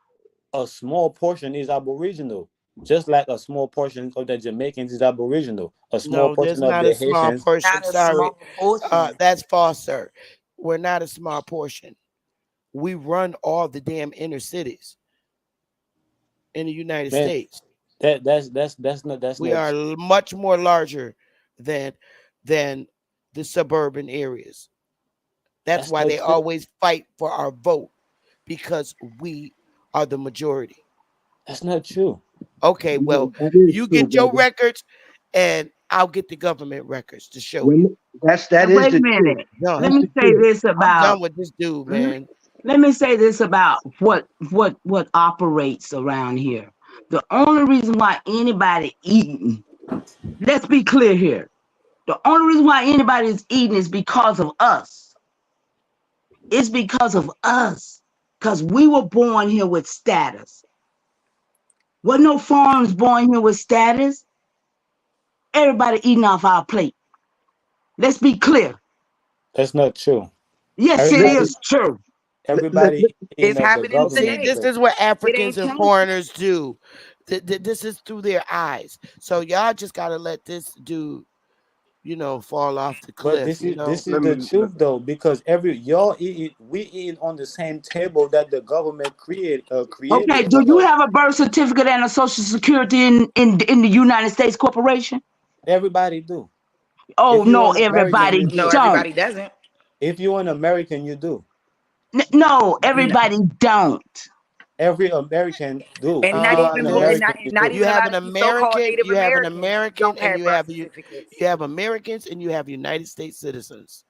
a small portion is Aboriginal, just like a small portion of the Jamaicans is Aboriginal. A small No, portion there's of not a the small Haitians. portion. Not a Sorry. small portion. That's false, sir. We're not a small portion. We run all the damn inner cities in the United Man, States. that's We not are much more larger than than the suburban areas. That's that's why not they true. always fight for our vote because we are the majority. That's not true. Okay, well, That is you true, get your brother. records and I'll get the government records to show you. When that Now is wait a the truth. minute. Done. Let That's me the say truth. this I'm about done with this dude, let me, man. let me say this about what operates around here. The only reason why anybody eating, let's be clear here. The only reason why anybody is eating is because of us. It's because of us. Because we were born here with status. Wasn't no foreigners born here with status. Everybody eating off our plate. Let's be clear. That's not true. Yes, it Everybody is true. everybody eating It's of the happening See, government today. this plate. is what It Africans ain't and changed. foreigners do. This is through their eyes. So y'all just gotta let this dude, fall off the But cliff. this is the truth though, because every y'all eat we eat on the same table that the government Okay, created do for you us. have a birth certificate and a social security in the United States Corporation? Everybody do. Oh If you're no, an American, everybody you No, do. don't. everybody doesn't. If you're an American, you do. No, And everybody don't. Every American do. and If you not are Uh, an even mo- and there's not American, and you not do. you even a have lot an of these so-called American, Native Americans don't and have birth certificates. you have Americans and you have United States citizens.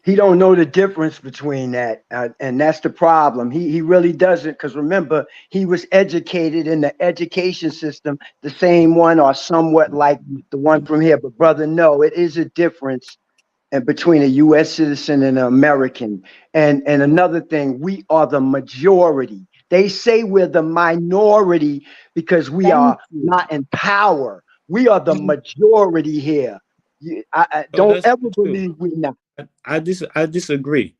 He don't know the difference between that, and that's the problem. He really doesn't, because remember, he was educated in the education system, the same one or somewhat like the one from here. But brother, no, it is a difference and between a U.S. citizen and an American. And another thing, we are the majority. They say we're the minority because we Thank are you. not in power. We are the majority here. I Oh, don't that's ever not true. believe we're not. I disagree.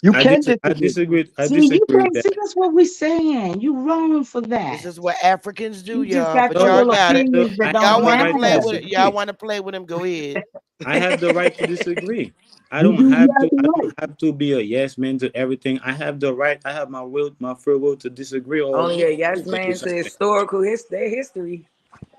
You can I disagree. disagree. I See, you disagree can't that. see that's what we're saying. You wrong for This that. is what Africans do, You just y'all. got But No, your y'all no, little got it. opinions that I don't have Y'all the want to right to play matter. with it. Y'all disagree. want to play with him. Go ahead. I have the right to disagree. You do, you have the I right. don't have to be a yes man to everything. I have the right. I have my free will to disagree or Only agree a yes with you man to something. their history.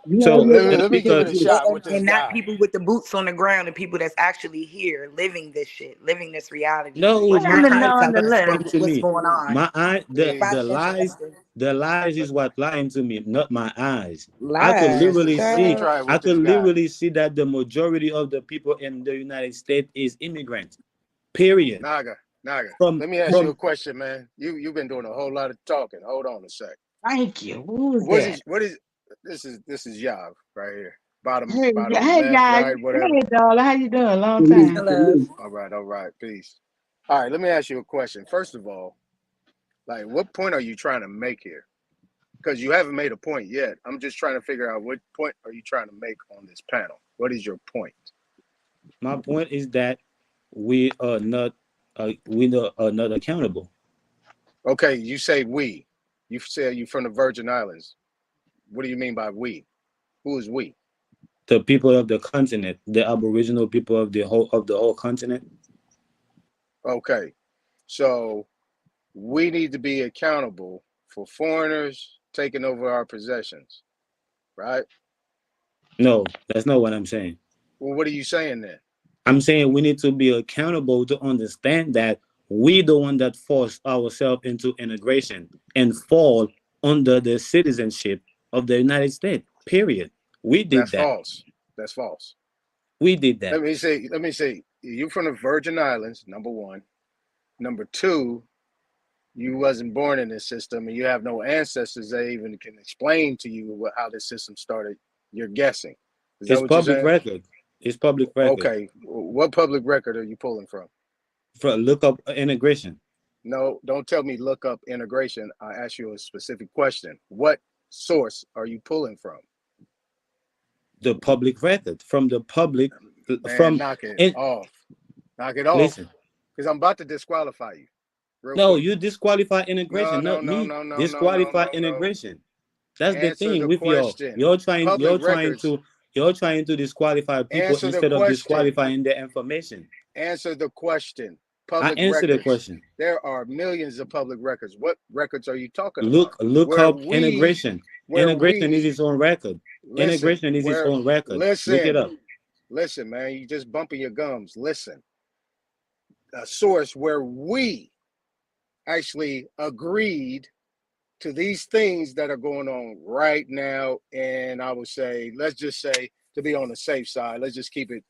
You have So your Let me right just let to me give it a because disagree. shot with this And not guy. people with the boots on the ground and people that's actually here living this shit, living this reality. no, What And not happened to my trying to eyes tell us nonetheless? lying to what's me. going on. My eye, Five cents Lester. the lies is what lying to me, not my eyes. Lies, Let me child. try it I with could this guy. literally see that the majority of the people in the United States is immigrants. Period. Naga, Naga. From Let me ask you a from question, man. You've been doing a whole lot of talking. Hold on a sec. Thank you. Who was What that? is what is this is Yav right here. Bottom Hey, bottom hey left, guys. right, whatever. Hey, darling. How you doing? Long Peace time. and love. All right, peace. All right, let me ask you a question. First of all, like what point are you trying to make here? Because you haven't made a point yet. I'm just trying to figure out what point are you trying to make on this panel. What is your point? my point is that we are not accountable. Okay, you say we. You say you from the Virgin Islands. What do you mean by we? Who is we? The people of the continent, the Aboriginal people of the whole continent. Okay, so we need to be accountable for foreigners taking over our possessions, right? No, that's not what I'm saying. Well, what are you saying then? I'm saying we need to be accountable to understand that we the one that forced ourselves into integration and fall under the citizenship of the United States. Period. We did That's that. false. That's false. We did that. Let me see. You from the Virgin Islands, number one. Number two, you wasn't born in this system, and you have no ancestors that even can explain to you how this system started. You're guessing. Is that It's what you're public saying? record. It's public record. Okay. What public record are you pulling from? Look up integration. No, don't tell me look up integration. I ask you a specific question. What source are you pulling from? The public record from the public. Man, knock it off. Knock it off. Listen, because I'm about to disqualify you. No, Quick. you disqualify integration, not me. Disqualify integration. That's the Answer thing the with y'all. question. You're trying Records. to disqualify people Answer the instead of question. disqualifying their information. Answer the question. I answer the question. There are millions of public records. What records are you talking Look about? up integration. Integration is its own record. Integration is its own record. Look it up. Listen, man, you just bumping your gums. Listen. A source where we actually agreed to these things that are going on right now. And I would say, let's just say, to be on the safe side, let's just keep it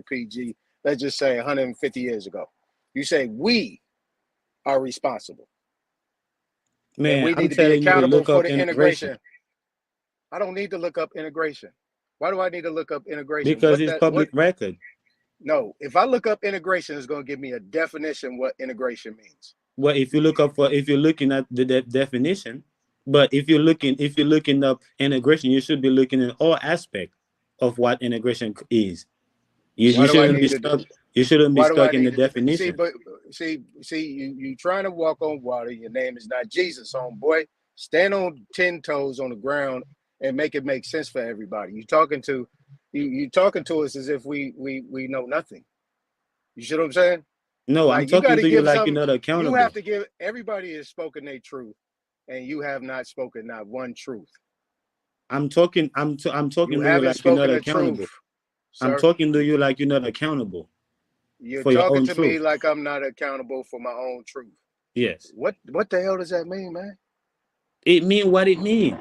PG. Let's just say 150 years ago. You say we are responsible. Man, we need to be accountable for the integration. I don't need to look up integration. Why do I need to look up integration? Because it's public record. No, if I look up integration, it's going to give me a definition what integration means. Well, if you're looking at the definition, but if you're looking up integration, you should be looking at all aspects of what integration is. You shouldn't be stuck in the definition. See, you trying to walk on water. Your name is not Jesus, homeboy. Stand on 10 toes on the ground and make it make sense for everybody. You talking to us as if we know nothing. You see what I'm saying? No, I'm talking to you like you're not accountable. You have to give. Everybody has spoken their truth, and you have not spoken not one truth. I'm talking to you like you're not accountable. I'm talking to you like you're not accountable. You're talking to me like I'm not accountable for my own truth. Yes. What the hell does that mean, man? It means what it means.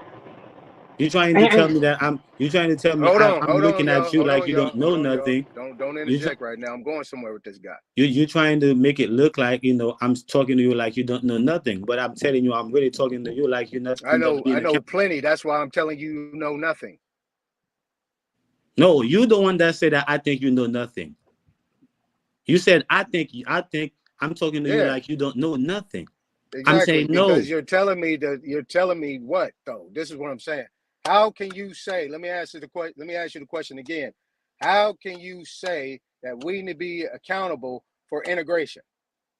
You're trying to tell me that I'm looking at you like you don't know nothing. Don't interject right now. I'm going somewhere with this guy. You're trying to make it look like, I'm talking to you like you don't know nothing. But I'm telling you, I'm really talking to you like you're not. I know plenty. That's why I'm telling you know nothing. No, you're the one that said that I think you know nothing. You said I think I'm talking to you like you don't know nothing. Exactly, I'm saying no. Because you're telling me what though? This is what I'm saying. How can you say? Let me ask you the question again. How can you say that we need to be accountable for integration?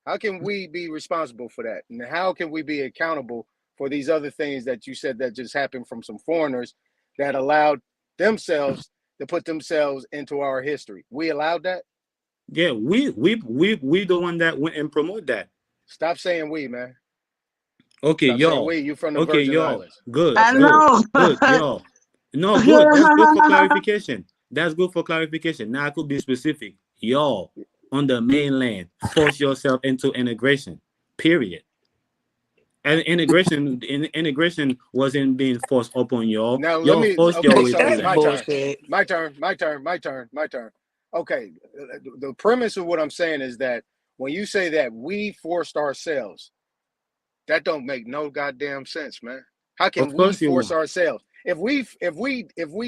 How can we be responsible for that? And how can we be accountable for these other things that you said that just happened from some foreigners that allowed themselves to put themselves into our history? We allowed that? Yeah, we the one that went and promote that. Stop saying we, man. Okay, y'all. You from the Virgin Islands. Good. I know. Good, y'all. No, good. That's good for clarification. That's good for clarification. Now I could be specific. Y'all on the mainland force yourself into integration. Period. And integration wasn't being forced upon y'all. Now y'all forced your way through that. My turn. Okay. The premise of what I'm saying is that when you say that we forced ourselves, that don't make no goddamn sense, man. How can we force ourselves? If we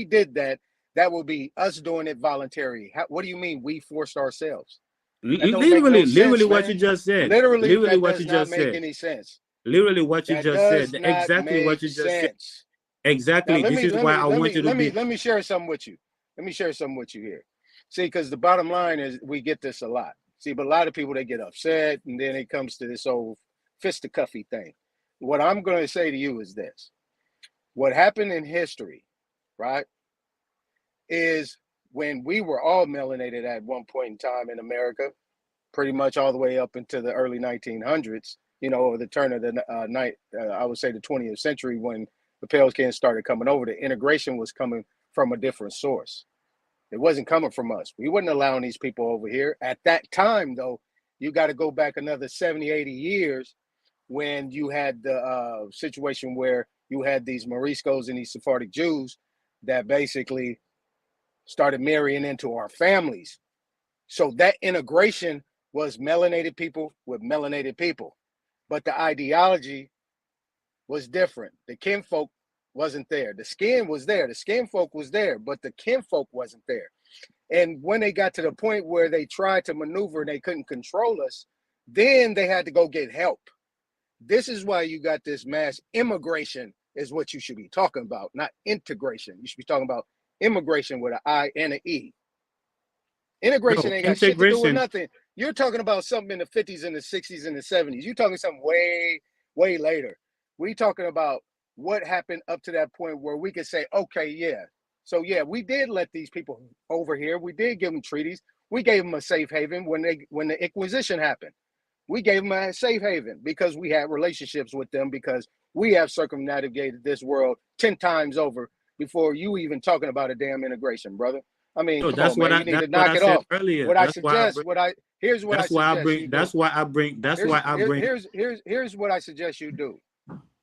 did that, that would be us doing it voluntarily. What do you mean we forced ourselves? Literally what you just said. Literally what you just said. Make any sense. Literally what you just said. Exactly what you just said. Exactly. This is why I want you to be. Let me share something with you. Let me share something with you here. See, because the bottom line is we get this a lot. See, but a lot of people, they get upset, and then it comes to this old fisticuffy thing. What I'm going to say to you is this. What happened in history, right, is when we were all melanated at one point in time in America, pretty much all the way up into the early 1900s, or the turn of the I would say the 20th century, when the pale skin started coming over, the integration was coming from a different source. It wasn't coming from us. We wasn't allowing these people over here. At that time, though, you got to go back another 70, 80 years when you had the situation where you had these Moriscos and these Sephardic Jews that basically started marrying into our families. So that integration was melanated people with melanated people. But the ideology was different. The kinfolk wasn't there. The skin was there. The skin folk was there, but the kinfolk wasn't there. And when they got to the point where they tried to maneuver and they couldn't control us, then they had to go get help. This is why you got this mass immigration is what you should be talking about, not integration. You should be talking about immigration with an I and an E. Integration No, ain't got shit to do with integration. nothing. You're talking about something in the 50s and the 60s and the 70s. You're talking something way, way later. We talking about what happened up to that point where we could say, okay, yeah. So yeah, we did let these people over here. We did give them treaties. We gave them a safe haven when the Inquisition happened. We gave them a safe haven because we had relationships with them, because we have circumnavigated this world 10 times over before you even talking about a damn integration, brother. I mean, No, come on, man. You need that's to what knock I it said off. earlier. What I suggest, here's what I That's why I suggest bring. you do. That's why I bring. That's why I bring. Here's what I suggest you do.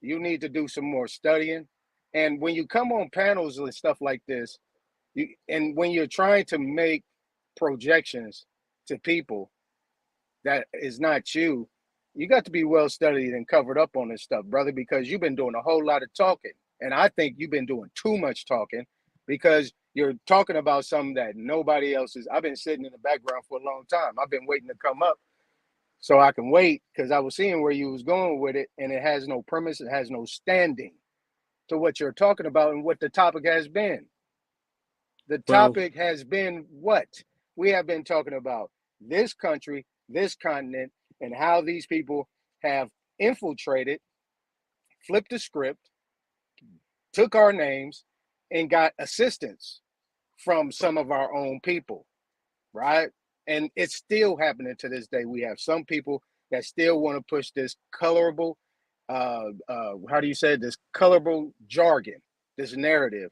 You need to do some more studying. And when you come on panels and stuff like this, and when you're trying to make projections to people that is not you, you got to be well studied and covered up on this stuff, brother, because you've been doing a whole lot of talking. And I think you've been doing too much talking, because you're talking about something that nobody else is. I've been sitting in the background for a long time. I've been waiting to come up so I can wait, because I was seeing where you was going with it, and it has no premise, it has no standing to what you're talking about and what the topic has been. The Well, topic has been what? We have been talking about this country, this continent, and how these people have infiltrated, flipped the script, took our names, and got assistance from some of our own people, right? And it's still happening to this day. We have some people that still want to push this colorable, how do you say it? This colorable jargon, this narrative,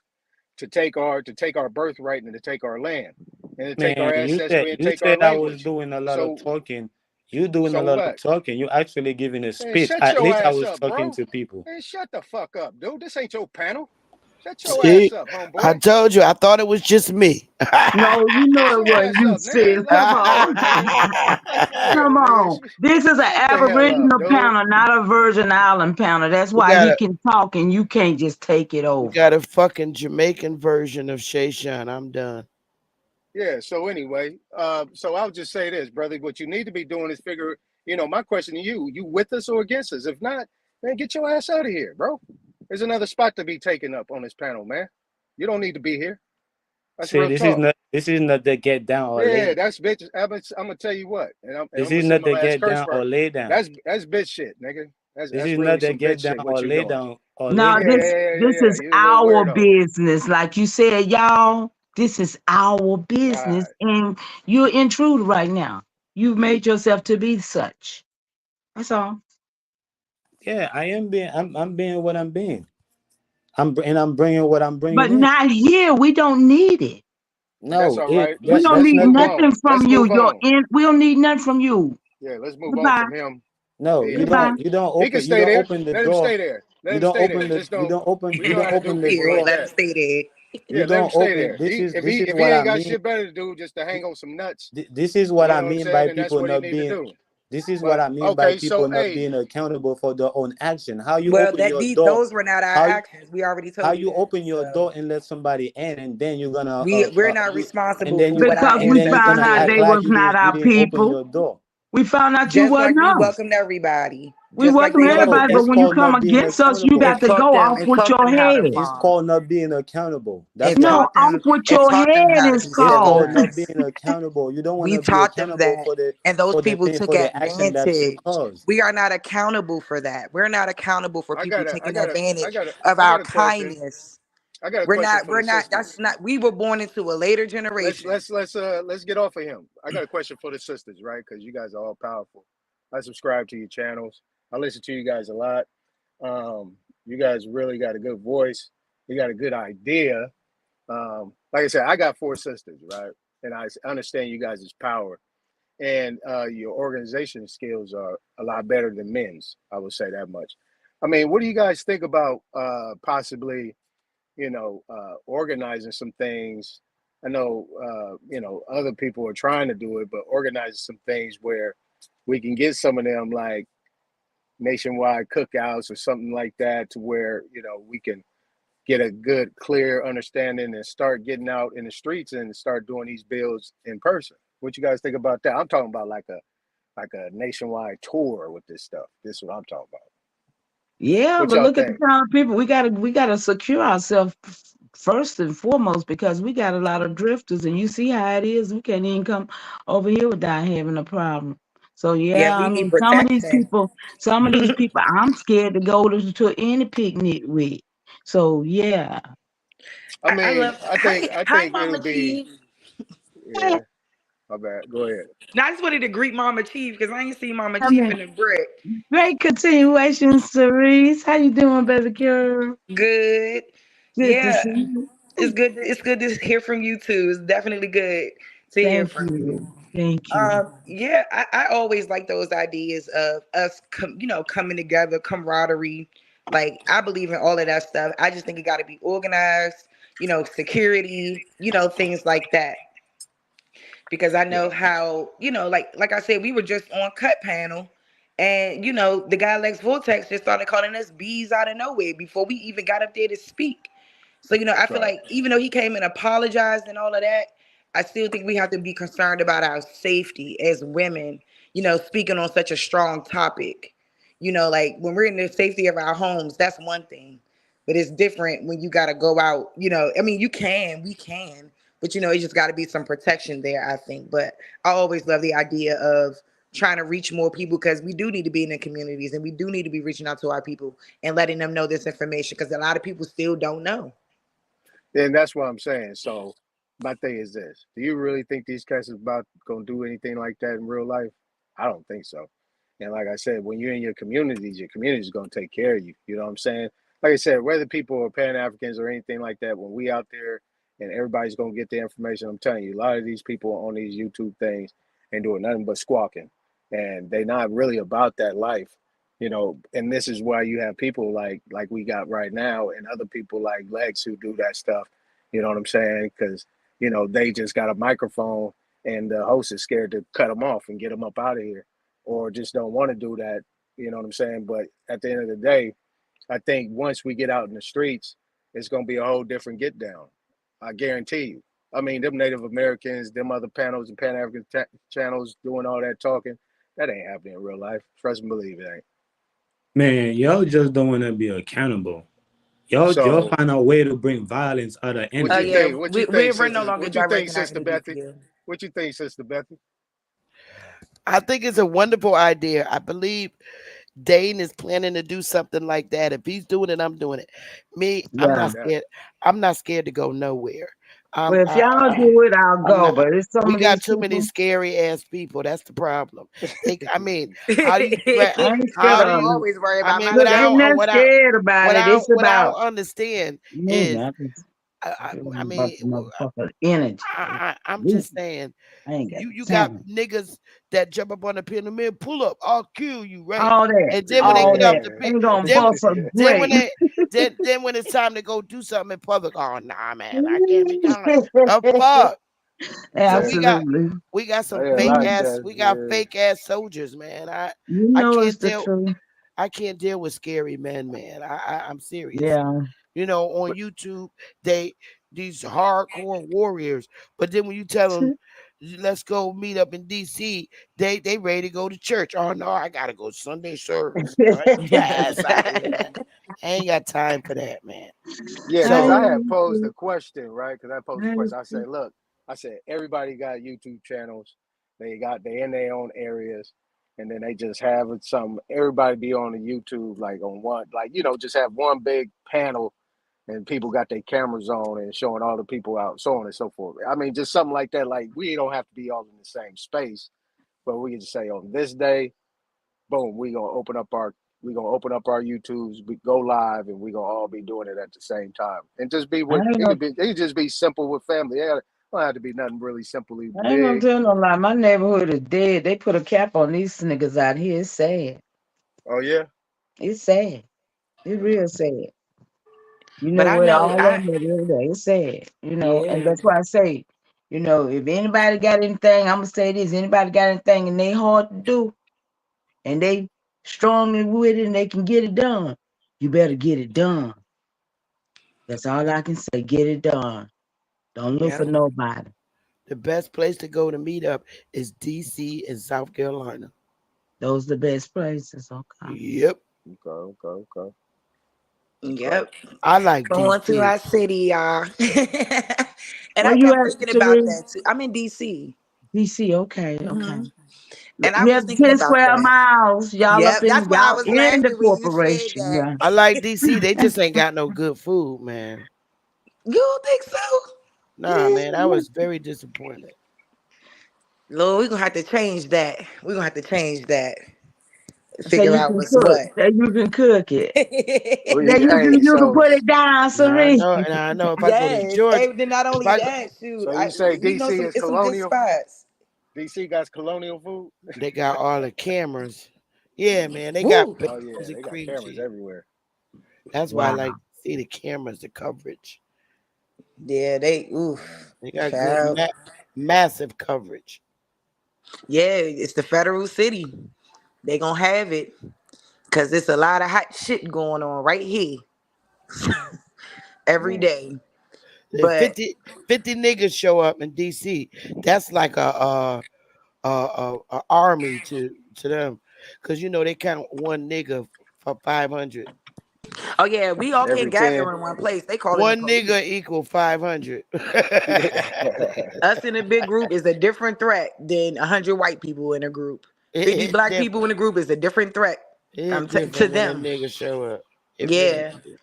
to take our birthright and to take our land and to take our man, ancestry and you take our said I was language. doing a lot of So talking. You doing a so lot of what? talking. You actually giving a Man, speech. shut At your least I ass was up, talking bro. to people. Man, shut the fuck up, dude. This ain't your panel. Shut your ass See, up, I homeboy. told you, I thought it was just me. No, you know Shut it your wasn't ass you, up, nigga. sis. Let Come me on. talk, nigga. Fuck yeah, Come nigga. on. This is an Shut the hell up, Aboriginal dude. panel, not a Virgin Island panel. That's we why got he a can talk and you can't just take it we over. got a fucking Jamaican version of Shay Shan. I'm done. Yeah, so anyway, so I'll just say this, brother. What you need to be doing is figure, my question to you with us or against us? If not, man, get your ass out of here, bro. There's another spot to be taken up on this panel, man. You don't need to be here. That's See, real talk. this is not the get down or Yeah, lay. that's bitch. I'm gonna tell you what, and I'm This gonna is say not my the last get curse down or word. lay down. That's bitch shit, nigga. This That's is really not the some get bitch down shit what or you lay doing. down or No, lay Yeah, down. yeah, yeah, yeah, this yeah. is You a little our weirdo. business. Like you said, y'all, this is our business. Right. And you're intruded right now. You've made yourself to be such. That's all. Yeah, I am being. I'm being what I'm being. I'm bringing what I'm But bringing in. not here. We don't need it. That's No, all right. We don't Let's need move nothing on. from Let's you. move on. We don't need nothing from you. Yeah, let's move on Goodbye. from him. no. Yeah. Goodbye. He can You stay don't there. open the Let him door. stay there. Let him stay there. Just don't. We You know how don't to do open the people like door. Let him that. stay there. You Yeah, let him don't stay open. there. This is If he what ain't I got mean. shit better to do, just to hang on some nuts. This is what You I know what I'm mean by saying? And that's people what he not need to being. do. This is what But I mean by okay, people so not hey, being accountable for their own action. How you Well, open your door? those were not our How actions. We already how told you you that. open your So door and let somebody in, and then you're gonna we're not you responsible for what our Because we found ancestors out act did. they like was not you our didn't open people. your door. We found out you Just wasn't like we us. welcomed everybody. We Just like welcome they No, everybody, welcomed but it's us. when you called come not being against us, you accountable. got to go off with your How to head. It's farm. called not being accountable. That's It what No, it taught is. off them. with It your taught them head how to is be It's called called. not civilized. being accountable. You don't want We to be taught them accountable that, and those people took for the action that you advantage. caused. We are not accountable for that. We're not accountable for I people got a, I taking got a, I advantage got a, of I our got a question. kindness. I got a We're question not. for the We're not. sisters. That's not. We were born into a later generation. Let's get off of him. I got a question for the sisters, right? Because you guys are all powerful. I subscribe to your channels. I listen to you guys a lot. You guys really got a good voice. You got a good idea. Like I said, I got 4 sisters, right? And I understand you guys' power, and your organization skills are a lot better than men's. I would say that much. I mean, what do you guys think about possibly, organizing some things I know, other people are trying to do it, but organizing some things where we can get some of them like nationwide cookouts or something like that, to where we can get a good, clear understanding and start getting out in the streets and start doing these bills in person. What you guys think about that? I'm talking about like a nationwide tour with this stuff. This is what I'm talking about. Yeah, What but y'all look at the think? kind of people we gotta secure ourselves first and foremost, because we got a lot of drifters, and you see how it is. We can't even come over here without having a problem. So Yeah, yeah, we I need mean, protection. some of these people, I'm scared to go to any picnic with. So yeah. I I mean, love. I think Hi, I hi, think it'll Mama be, Chief. yeah. My bad. Go ahead. Now, I just wanted to greet Mama Chief because I ain't seen Mama I Chief mean, in the brick. great continuation, Cerise. How you doing, baby girl? Good. Good to Yeah, see you. it's good. It's good to hear from you too. It's definitely good to hear Thank from you. you. Thank you. Yeah, I always like those ideas of us, coming together, camaraderie. Like I believe in all of that stuff. I just think it got to be organized. Security. Things like that. Because I know Yeah. how, like I said, we were just on cut panel, and the guy Lex Vortex just started calling us bees out of nowhere before we even got up there to speak. So, I feel Right. like even though he came and apologized and all of that, I still think we have to be concerned about our safety as women, speaking on such a strong topic. Like when we're in the safety of our homes, that's one thing. But it's different when you got to go out, I mean, we can, but it just got to be some protection there, I think. But I always love the idea of trying to reach more people, because we do need to be in the communities, and we do need to be reaching out to our people and letting them know this information, because a lot of people still don't know. And that's what I'm saying. So my thing is this: do you really think these cats is about gonna do anything like that in real life? I don't think so. And like I said, when you're in your community's gonna take care of you. You know what I'm saying? Like I said, whether people are Pan Africans or anything like that, when we out there and everybody's gonna get the information, I'm telling you, a lot of these people on these YouTube things ain't doing nothing but squawking, and they not really about that life. And this is why you have people like we got right now, and other people like Lex who do that stuff. You know what I'm saying? Because they just got a microphone, and the host is scared to cut them off and get them up out of here, or just don't want to do that. You know what I'm saying? But at the end of the day, I think once we get out in the streets, it's gonna be a whole different get down. I guarantee you. I mean, them Native Americans, them other panels and Pan African channels doing all that talking, that ain't happening in real life. Trust and believe it ain't. Man, y'all just don't want to be accountable. Y'all So find a way to bring violence out of what Oh you anything. yeah, think? What you think, we're no sister? longer What you think, directing our sister energy to Bethy? you. What you think, sister Bethy? I think it's a wonderful idea. I believe Dane is planning to do something like that. If he's doing it, I'm doing it. Me, I'm Yeah. not scared. I'm not scared to go nowhere. Well, if I, y'all do it, I'll I'm go. not. But it's some We of got these too many people. scary ass people. That's the problem. I mean, how do you threat? I ain't scared How Well, do I'm of you? them. always worried I about mean, my Look, ain't family. nothing scared about it. It's what I don't about understand is, nothing. I About mean, the motherfucker energy. I'm We- just saying, I ain't got you got time. niggas that jump up on the pyramid, pull up, I'll kill you, right? All that. And then when they All get off that. the pit, Ain't gonna then bust a then when grape. they then when it's time to go do something in public, oh nah, man, I can't be done. The fuck. So we got Absolutely. we got I some hear a fake lot of ass cats. we got Yeah. fake ass soldiers, man. You I know it's can't the deal truth. I can't deal with scary men, man. I'm serious. Yeah. On YouTube, these hardcore warriors, but then when you tell them, let's go meet up in DC, they ready to go to church. Oh no, I gotta go Sunday service. All right, get your ass out of here, man. I ain't got time for that, man. Yeah, because So I had posed a question, right? Because I posed a question. I I said, look, I said everybody got YouTube channels. They in their own areas, and then they just have some. Everybody be on the YouTube like on one, like just have one big panel, and people got their cameras on and showing all the people out, so on and so forth. I mean, just something like that. Like we don't have to be all in the same space, but we can just say on this day, boom, we gonna open up our YouTubes, we go live, and we gonna all be doing it at the same time, and just be with ain't gonna it could just be simple with family. Yeah, don't have to be nothing really simply I ain't gonna big. tell no lie. My neighborhood is dead. They put a cap on these niggas out here. It's sad. Oh yeah, It's sad. It's real sad. You But know I what? know All of I them every day. It's sad. And yeah. that's why I say You know, if anybody got anything, I'm gonna say this: anybody got anything and they hard to do, and they strongly with it, and they can get it done, you better get it done. That's all I can say. Get it done. Don't look for Yep. nobody. The best place to go to meet up is DC and South Carolina. Those the best places. Okay. Yep. Okay. Yep. I like Going to DC. our city, y'all. And Where I you kept at, thinking about Cherie? that too. I'm in DC. DC. Okay. Okay. hmm And I We was have thinking 10 about square that. miles. Yep. That's why I Y'all was in the laughing when you said corporation. that. Yeah. I like DC. They just ain't got no good food, man. You don't think so? Nah, man, I was very disappointed. Lord, we're gonna have to change that. We're gonna have to change that. So Figure you out can what's cook. what. So you can cook it. We, Then hey, you can so put it down, Cerise. Now I know if I go to Yes. Georgia, And then not if only I go, that, shoot, so you say we know DC is it's some good colonial? spots. DC got colonial food? they got all the cameras. Yeah, man, they got Woo. Oh yeah, bagels and they got cream cameras cheese. everywhere. That's why I Wow. like to see the cameras, the coverage. Yeah, they oof. They got good, Child. massive coverage. Yeah, it's the federal city. They gonna have it. Cause it's a lot of hot shit going on right here every Mm. day. If But 50 niggas show up in DC, that's like a army to them, because you know they count one nigga for 500. oh yeah, we all Every can't 10. gather in one place. They calling the One police. nigga equal 500. Us in a big group is a different threat than 100 white people in a group. 50 It black people different. in a group is a different threat. To Different when a them. nigga show up. It really Yeah. is.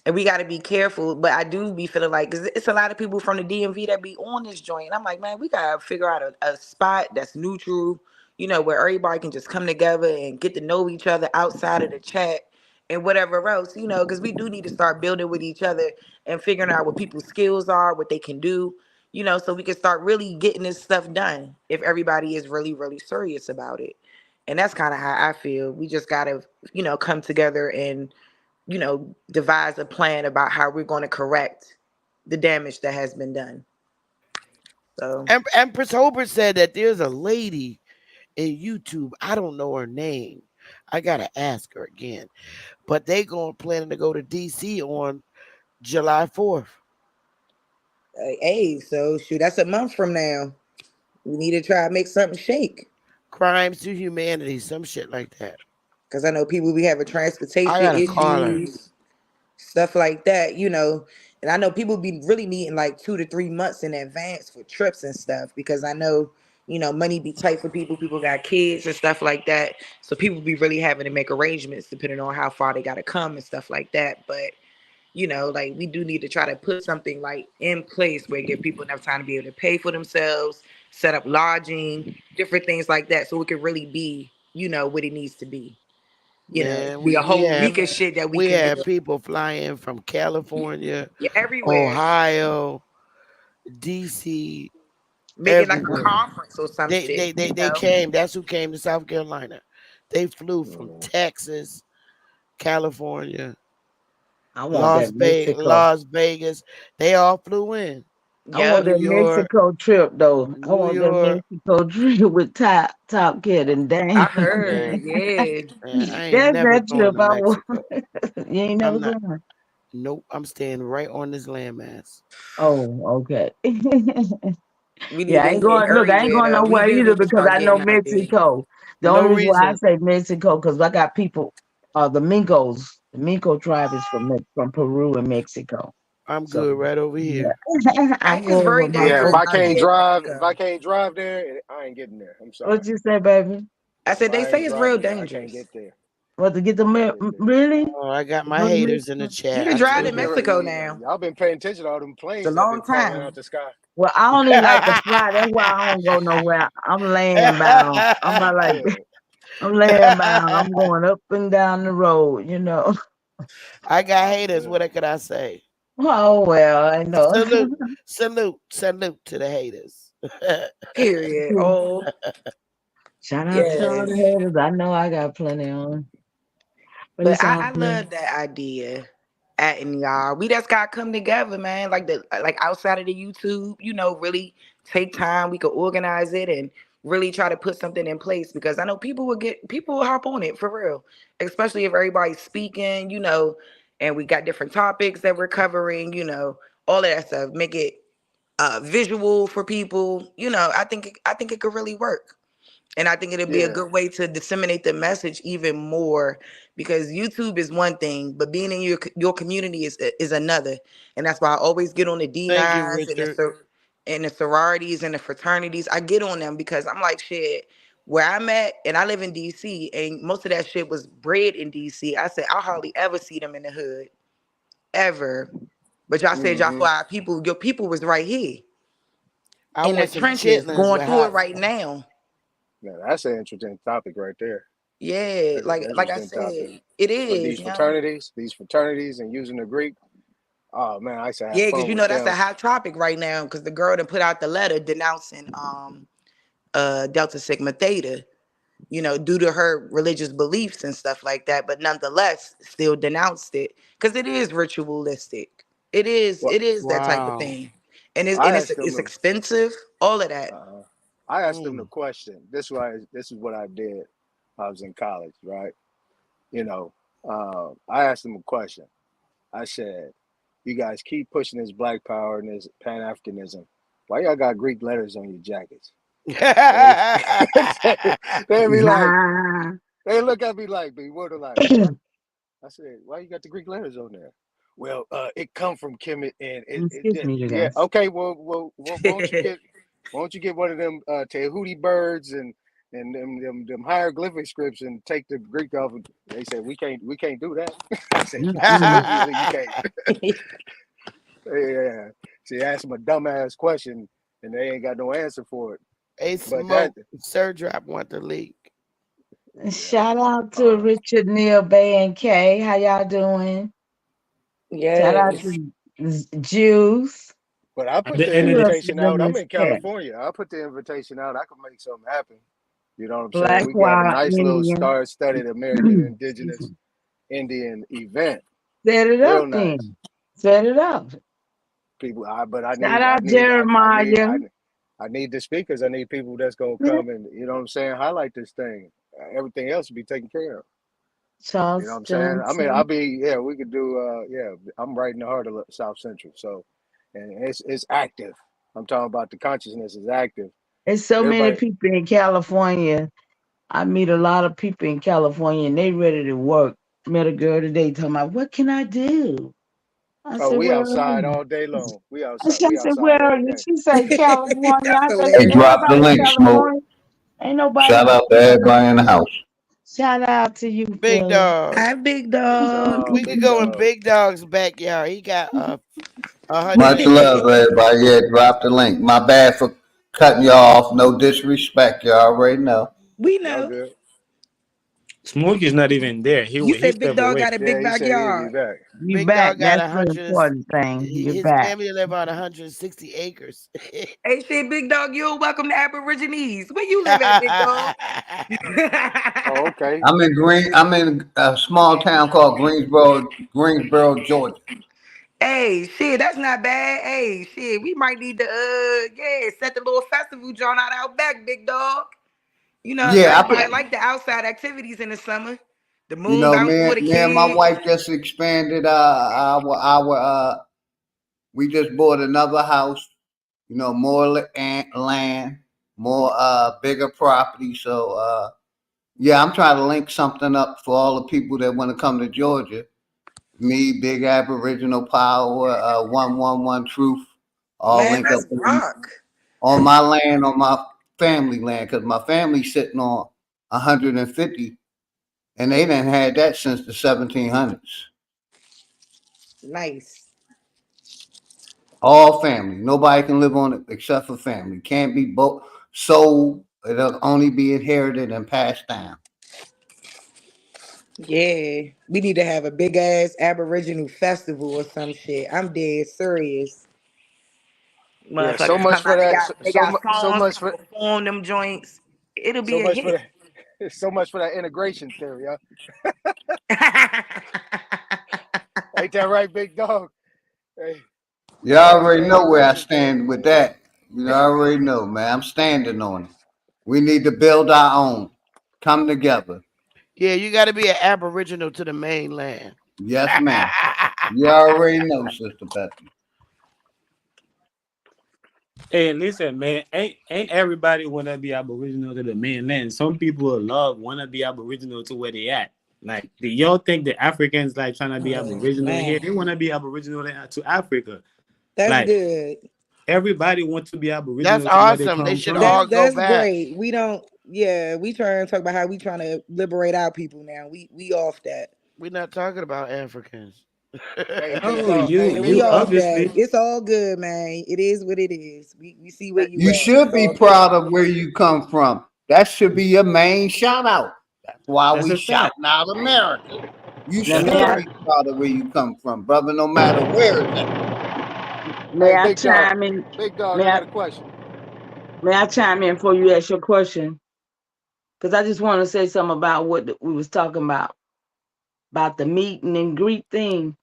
And we got to be careful. But I do be feeling like, because it's a lot of people from the DMV that be on this joint. And I'm like, man, we got to figure out a spot that's neutral, where everybody can just come together and get to know each other outside of the chat and whatever else, because we do need to start building with each other and figuring out what people's skills are, what they can do, so we can start really getting this stuff done if everybody is really, really serious about it. And that's kind of how I feel. We just got to, come together and devise a plan about how we're going to correct the damage that has been done. So, Empress Holbert said that there's a lady in YouTube. I don't know her name. I gotta ask her again. But they planning to go to DC on July 4th. hey, so shoot, that's a month from now. We need to try to make something shake. Crimes to humanity, some shit like that. Because I know people be having I transportation gotta call her. issues, stuff like that. And I know people be really needing like 2 to 3 months in advance for trips and stuff because I know, money be tight for people. People got kids and stuff like that. So people be really having to make arrangements depending on how far they got to come and stuff like that. But like we do need to try to put something like in place where it give people enough time to be able to pay for themselves, set up lodging, different things like that, so it could really be, what it needs to be. Man, Be a we whole have week of shit that we we can do. have people flying from California, Yeah, everywhere. Ohio, DC, Make it like a everywhere. conference or some They shit, they they they came. That's who came to South Carolina. They flew from Mm. Texas, California, I want that Mexico. Las Vegas. They all flew in. I want Yep. New that York, Mexico trip though. I New want that York. Mexico trip with Top Kid and I Dane. heard. Man, Yeah. man, I ain't That's never that going trip to I want. Mexico. You ain't never I'm not. going. Nope. I'm staying right on this landmass. Oh, okay. We need Yeah, I to ain't hit going. Look, I ain't everywhere going though. We nowhere do either need to because start I know getting out there. Mexico. The No only reason why I reason. say Mexico because I got people. The Mincos, the Minco tribe is from Peru and Mexico. I'm So good right over yeah, here. I'm It's going very with my Yeah, dangerous folks. out there in if Mexico. I can't drive there, I ain't getting there. I'm sorry. What you say, baby? I If said they I say ain't it's real driving there, I can't dangerous. get there. What to get the I can't get there. really? Oh, I got my Go to haters in the Mexico? You chat. can I drive told in them. Mexico now. Y'all been paying attention to all them It's a planes that long been falling out time. the sky. Well, I don't even like to fly. That's why I don't go nowhere. I'm laying bound. I'm not like Yeah. I'm laying bound. I'm going up and down the road. I got I haters. feel What you. could I say? Oh well, I know. Salute to the haters. Period. Oh, Shout out to all the yes. haters. I know I got plenty on, but But it's all I good. love that idea. And y'all, we just gotta come together, man. Like outside of the YouTube, really take time, we could organize it and really try to put something in place, because I know people will hop on it for real, especially if everybody's speaking, and we got different topics that we're covering, all of that stuff. Make it visual for people. I think it could really work. And I think it'll be a good way to disseminate the message even more, because YouTube is one thing, but being in your community is another. And that's why I always get on the Thank you, D9s Richard. and the sororities and the fraternities. I get on them because I'm like, shit, where I'm at, and I live in DC, and most of that shit was bred in DC. I said, I hardly ever see them in the hood, ever. But y'all said y'all for our people, your people was right here I in the want some trenches chitlins going with through it hot. right now. Yeah, that's an interesting topic right there. Yeah, That's an like I interesting topic. said, it But is, these fraternities and using the Greek, oh man, I used to have Yeah, because fun with that's a them. hot topic right now. Because the girl that put out the letter denouncing Delta Sigma Theta, due to her religious beliefs and stuff like that, but nonetheless still denounced it because it is ritualistic. It is Well, it is that type of Wow. thing, and it's I and it's asked them it's to, expensive. All of that. I asked them the Mm. question. This is what I did. I was in college, right? You know, I asked them a question. I said, "You guys keep pushing this Black Power and this Pan Africanism. Why y'all got Greek letters on your jackets?" They they be like, they look at me like, "Be what are like what?" I said, "Why you got the Greek letters on there?" Well, it come from Kemet, and Excuse me, you yeah, guys. okay. Well, won't you get one of them Tehuti birds and them hieroglyphic scripts and take the Greek off? They said we can't do that. I said Mm-mm. absolutely you can't. Yeah, she asked them a dumbass question and they ain't got no answer for it. Hey, But that Smoke, Sir Drop want the leak. yeah, Shout out to Richard, Neil, Bay, and Kay. How y'all doing? Shout out Yes. to Juice. but I put The the Who energy. else invitation is in out. I'm this in chat? California. I put the invitation out. I can make something happen. You know what I'm saying? Black, We can have a Wild, nice little Indian. star-studded American Indigenous Indian event. Set it Real up nice. then. Set it up. People, but Shout out Jeremiah. I need the speakers. I need people that's gonna come and you know what I'm saying, highlight this thing. Everything else will be taken care of. You know what Charles I'm saying? I mean, Johnson. we could do. I'm right in the heart of South Central, so and it's active. I'm talking about the consciousness is active. There's so many Everybody. people in California. I meet a lot of people in California and they ready to work. Met a girl today talking about what can I do? I Oh, said, we well, outside all day long. We I outside. said, We outside where are every you? day. She said, California. That's I said, Hey, hilarious. drop the everybody in link, Smoke. California. Ain't nobody. Shout out to everybody in the house. Shout out to you, Big Philly. Dog. Hi, big Big dog. dog, We could big go in dog. Big Dog's backyard. He got a Much 100 love, acres. everybody. Yeah, drop the link. My bad for cutting y'all off. No disrespect. Y'all already know. We Y'all know. good? Smoke is not even there. You He said big stepped dog away. got a Yeah, big he said he'll be backyard. back. You Big back. Dog got That's a the hundred. important thing. You're His back. family live on 160 acres. Hey, shit, big dog, you're welcome to Aborigines. Where you live at, big dog? Oh, okay. I'm in a small town called Greensboro, Georgia. Hey, shit, that's not bad. Hey, shit, we might need to, set the little festival joint out back, big dog. Yeah, Everybody like the outside activities in the summer. The you moon know, bouncing with the me and my kids. wife just expanded we just bought another house. You know, more land, more bigger property. So yeah, I'm trying to link something up for all the people that want to come to Georgia. Me, Big Aboriginal Power, 111 Truth, all Man, link up let's rock. on my land, on my family land, because my family's sitting on 150, and they didn't had that since the 1700s. Nice. All family. Nobody can live on it except for family. Can't be both sold. It'll only be inherited and passed down. Yeah, we need to have a big ass Aboriginal festival or some shit. I'm dead serious. Yeah, so Motherfuckers much come for out. They that. got they got So songs. much Come for perform them joints. It'll so be a much for hit. that. So much for that integration theory, huh? Ain't that right, big dog? Hey, You so much for already the know where I integration theory. stand with that. You already know, man. I'm standing on it. We need to build our own. Come together. Yeah, you got to be an aboriginal to the mainland. Yes, ma'am. You already know, Sister Bethany. Hey, listen, man, ain't everybody wanna be aboriginal to the mainland. Some people wanna be aboriginal to where they at. Like, do y'all think the Africans like trying to be Oh aboriginal here? man, They wanna be aboriginal to Africa. that's Like, good. everybody wants to be That's aboriginal to where they awesome. They come should from. all go That's back. great. We don't. Yeah, we trying to talk about how we trying to liberate our people now. We off that. We're not talking about Africans. Hey, big No, dog. you Hey, And big we you off dog. that. obviously It's all good, man. It is what it is. We see where Hey, you You at. should It's be all good. proud of where you come from. That should be your main shout out. That's why that's we a fact. shouting out America. You Now, That's a may should I, be fact. proud of where you come from, brother, no matter where it's at. may hey, I big dog. chime in? Big dog. May I I, got a question. may I chime in before you ask your question? Because I just want to say something about what we was talking about the meeting and greet thing.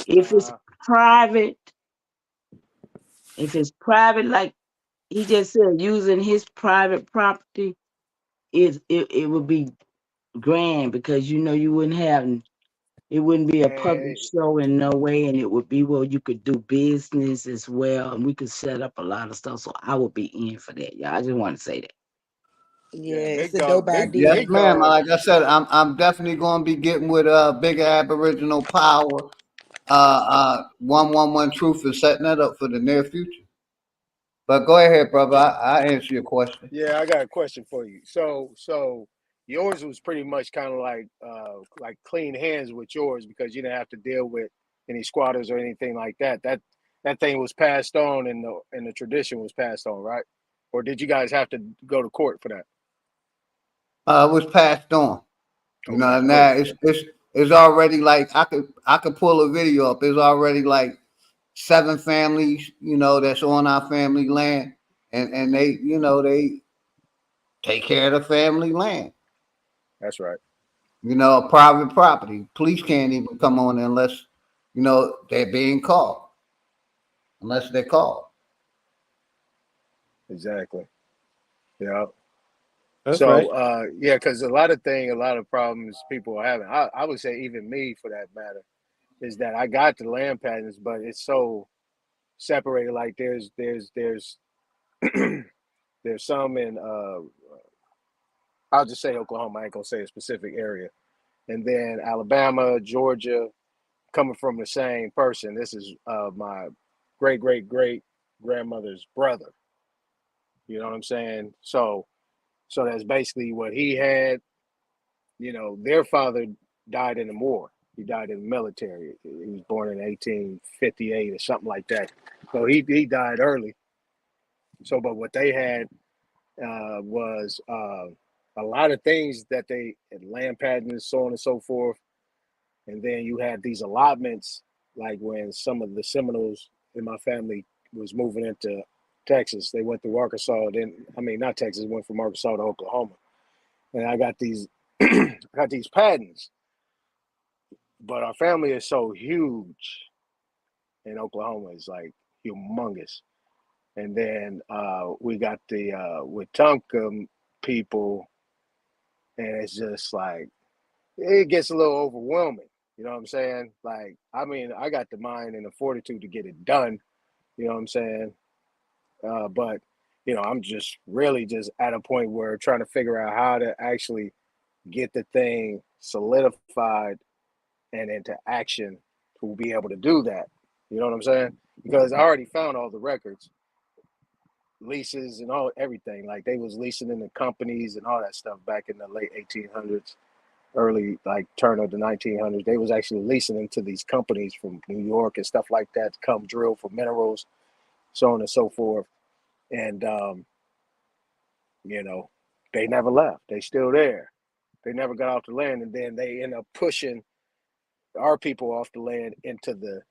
If it's Uh, private, like he just said, using his private property, it would be grand because you wouldn't have it wouldn't be a public man, show in no way, and it would be where you could do business as well, and we could set up a lot of stuff. So I would be in for that, y'all. I just want to say that. Yeah, yeah, it's big a dope dog. Yes, idea. Big ma'am. dog. Like I said, I'm definitely gonna be getting with bigger Aboriginal power. 111 Truth is setting that up for the near future. But go ahead, brother. I answer your question. Yeah, I got a question for you. So yours was pretty much kind of like clean hands with yours because you didn't have to deal with any squatters or anything like that. That thing was passed on and the tradition was passed on, right? Or did you guys have to go to court for that? It was passed on. You know, Okay, and now cool. it's already like I could pull a video up. It's already like 7 families, that's on our family land, and they take care of the family land. That's right. Private property. Police can't even come on unless they're being called, unless they're called. Exactly. Yeah. That's So right. yeah, because a lot of problems people are having. I would say even me for that matter is that I got the land patents, but it's so separated. Like there's some in I'll just say Oklahoma. I ain't gonna say a specific area, and then Alabama, Georgia, coming from the same person. This is my great grandmother's brother. You know what I'm saying? So that's basically what he had. Their father died in the war. He died in the military. He was born in 1858 or something like that. So he died early. So, but what they had was a lot of things that they had land patents, so on and so forth. And then you had these allotments, like when some of the Seminoles in my family was moving into Texas, they went through Arkansas. Then, I mean, not Texas, went from Arkansas to Oklahoma. And I got these, I got these patents, but our family is so huge in Oklahoma. It's like humongous. And then we got the Wetumpka people, and it's just like it gets a little overwhelming. You know what I'm saying? Like, I mean, I got the mind and the fortitude to get it done. You know what I'm saying? But I'm just really just at a point where trying to figure out how to actually get the thing solidified and into action to be able to do that. You know what I'm saying? Because I already found all the records, leases and all everything. Like they was leasing in the companies and all that stuff back in the late 1800s, early like turn of the 1900s. They was actually leasing into these companies from New York and stuff like that to come drill for minerals, so on and so forth. And you know, they never left. They still there. They never got off the land, and then they end up pushing our people off the land into the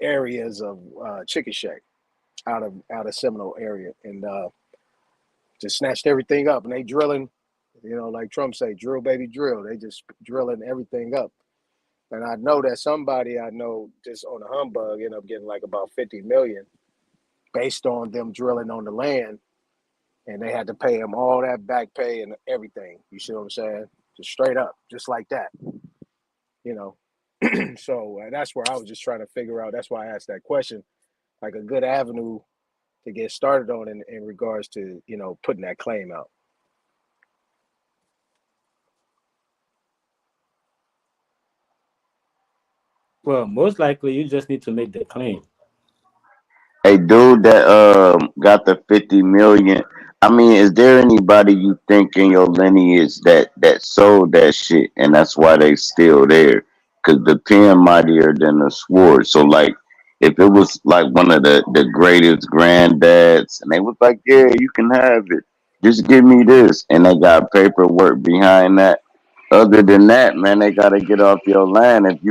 areas of Chickasha, out of Seminole area, and just snatched everything up. And they drilling, like Trump say, drill baby drill. They just drilling everything up. And I know that somebody I know just on a humbug ended up getting like about 50 million based on them drilling on the land, and they had to pay them all that back pay and everything. You see what I'm saying? Just straight up, just like that. You know. So that's where I was just trying to figure out. That's why I asked that question, like a good avenue to get started on in regards to putting that claim out. Well, most likely you just need to make the claim. Hey, dude that got the 50 million. I mean, is there anybody you think in your lineage that sold that shit and that's why they still there? Cause the pen mightier than the sword. So like, if it was like one of the greatest granddads and they was like, yeah, you can have it. Just give me this, and they got paperwork behind that. Other than that, man, they gotta get off your land if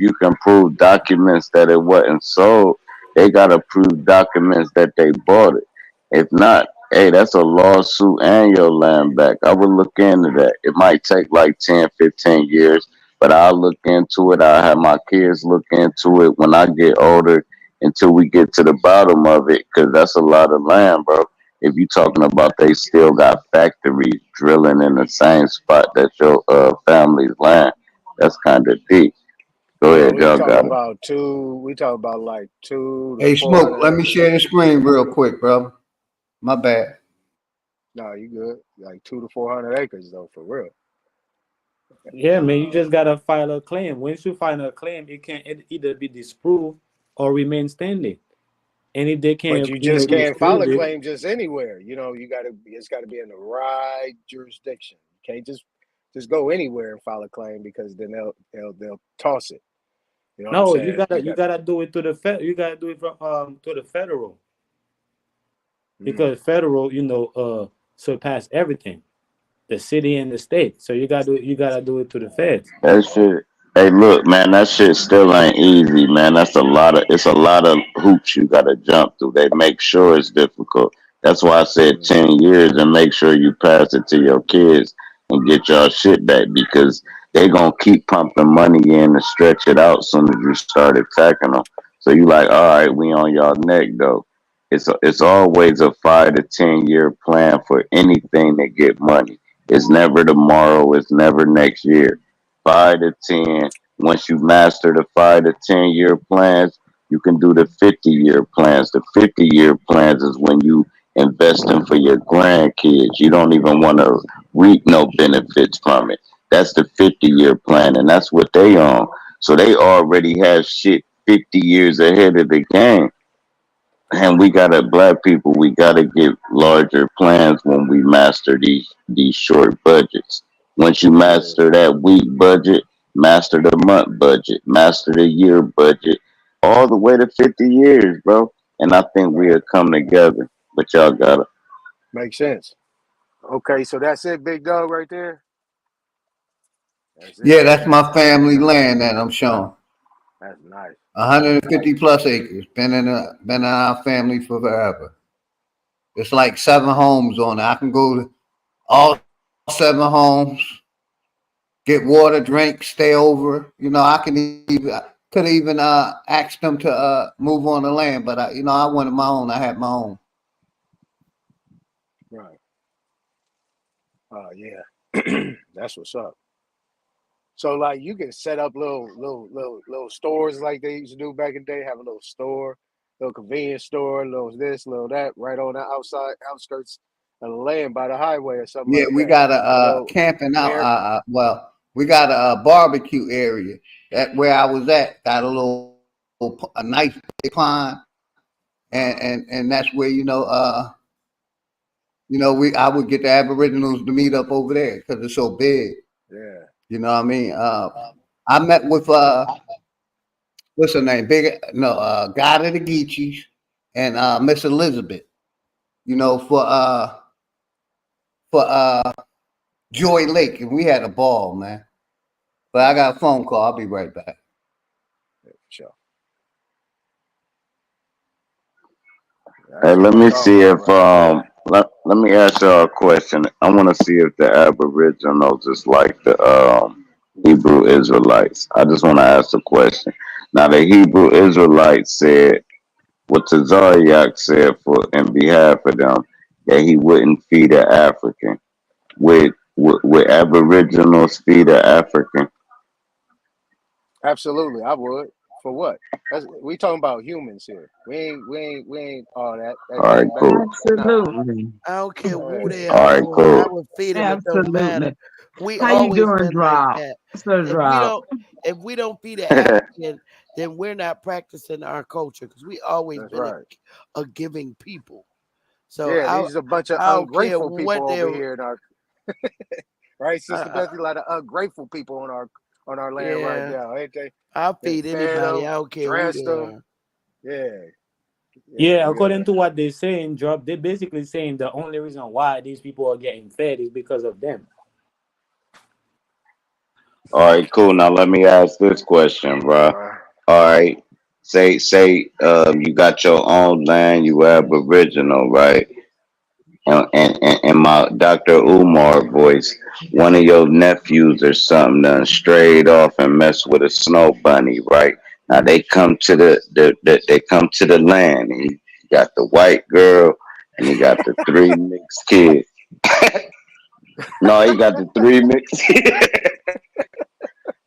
you can prove documents that it wasn't sold. They gotta prove documents that they bought it. If not, hey, that's a lawsuit and your land back. I would look into that. It might take like 10, 15 years, but I'll look into it. I'll have my kids look into it when I get older until we get to the bottom of it, because that's a lot of land, bro. If you talking about they still got factories drilling in the same spot that your family's land, that's kind of deep. Go Well, ahead, we y'all talking got it. about two. We talking about like two to Hey, four Smoke, hundred let me acres. share the screen real quick, brother. My bad. No, you good? Like 2 to 400 acres though, for real. Yeah, man, you just gotta file a claim. Once you file a claim, it can either be disproved or remain standing. And if they But can't, you just can't file disprove a it, claim just anywhere. It's got to be in the right jurisdiction. You can't just go anywhere and file a claim, because then they'll toss it. You know what I'm no, you saying? gotta You you got. gotta do it to the you gotta do it from to the federal, Mm, because federal, surpass everything, the city and the state. So you gotta do it to the feds. That shit. Hey, look, man, that shit still ain't easy, man. It's a lot of hoops you gotta jump through. They make sure it's difficult. That's why I said mm, 10 years, and make sure you pass it to your kids and get your shit back, because they gonna keep pumping money in to stretch it out soon as you start attacking them. So you like, all right, we on y'all neck though. It's always a 5 to 10 year plan for anything to get money. It's never tomorrow. It's never next year. 5 to 10. Once you master the 5 to 10 year plans, you can do the 50 year plans. The 50 year plans is when you investing for your grandkids. You don't even want to reap no benefits from it. That's the 50 year plan, and that's what they on. So they already have shit 50 years ahead of the game. And we gotta, black people, we gotta get larger plans when we master these short budgets. Once you yeah, master that week budget, master the month budget, master the year budget, all the way to 50 years, bro. And I think right. we'll come together. But y'all gotta. Makes sense. Okay, so that's it, big dog, right there. That's it. Yeah, that's my family land that I'm showing. That's nice. 150 plus acres. Been in our family for forever. It's like 7 homes on it. I can go to all 7 homes, get water, drink, stay over. I could even ask them to move on the land, but I wanted my own. I had my own. Right. Oh yeah, that's what's up. So like you can set up little stores like they used to do back in the day. Have a little store, little convenience store, little this, little that, right on the outside outskirts of the land by the highway or something Yeah, like we that. got A a little camping out. air. Well, we got a barbecue area. That where I was at got a nice big pond, and that's where I would get the Aboriginals to meet up over there because it's so big. Yeah. You know what I mean? I met with what's her name? Big no, God of the Geechees and Miss Elizabeth. For Joy Lake, and we had a ball, man. But I got a phone call. I'll be right back. Sure. Hey, That's what let I'm me talking see about if right there. let me ask y'all a question. I want to see if the Aboriginals is like the Hebrew Israelites. I just want to ask a question. Now, the Hebrew Israelites said what Tazariak said for in behalf of them that he wouldn't feed an African. With Aboriginals feed an African. Absolutely, I would. For what? We talking about humans here. We ain't all that. That All right, gangbang. cool. Nah. Absolutely. I don't care who Hey, they All are, right, who I cool. would feed them. It don't matter. Absolutely. We How you always doing, been like Drop? that. So If we Drop. don't, if we don't feed an African, then we're not practicing our culture because we always that's been right. a giving people. So Yeah, these is a bunch of I don't care ungrateful what people over they're. here in our right, Sister Uh, Bethany, a lot of ungrateful people on our land right yeah, now, ain't they? I'll They feed fed anybody. them, I don't care who dressed they them. are. Yeah, Yeah, yeah. according to what they're saying, Drop, they're basically saying the only reason why these people are getting fed is because of them. All right, cool. Now let me ask this question, bro. Uh, All right, say you got your own land, you Aboriginal, right? And my Dr. Umar voice, one of your nephews or something done strayed off and messed with a snow bunny, right? Now they come to they come to the land. And he got the white girl and he got the three mixed kids. No, he got the three mixed.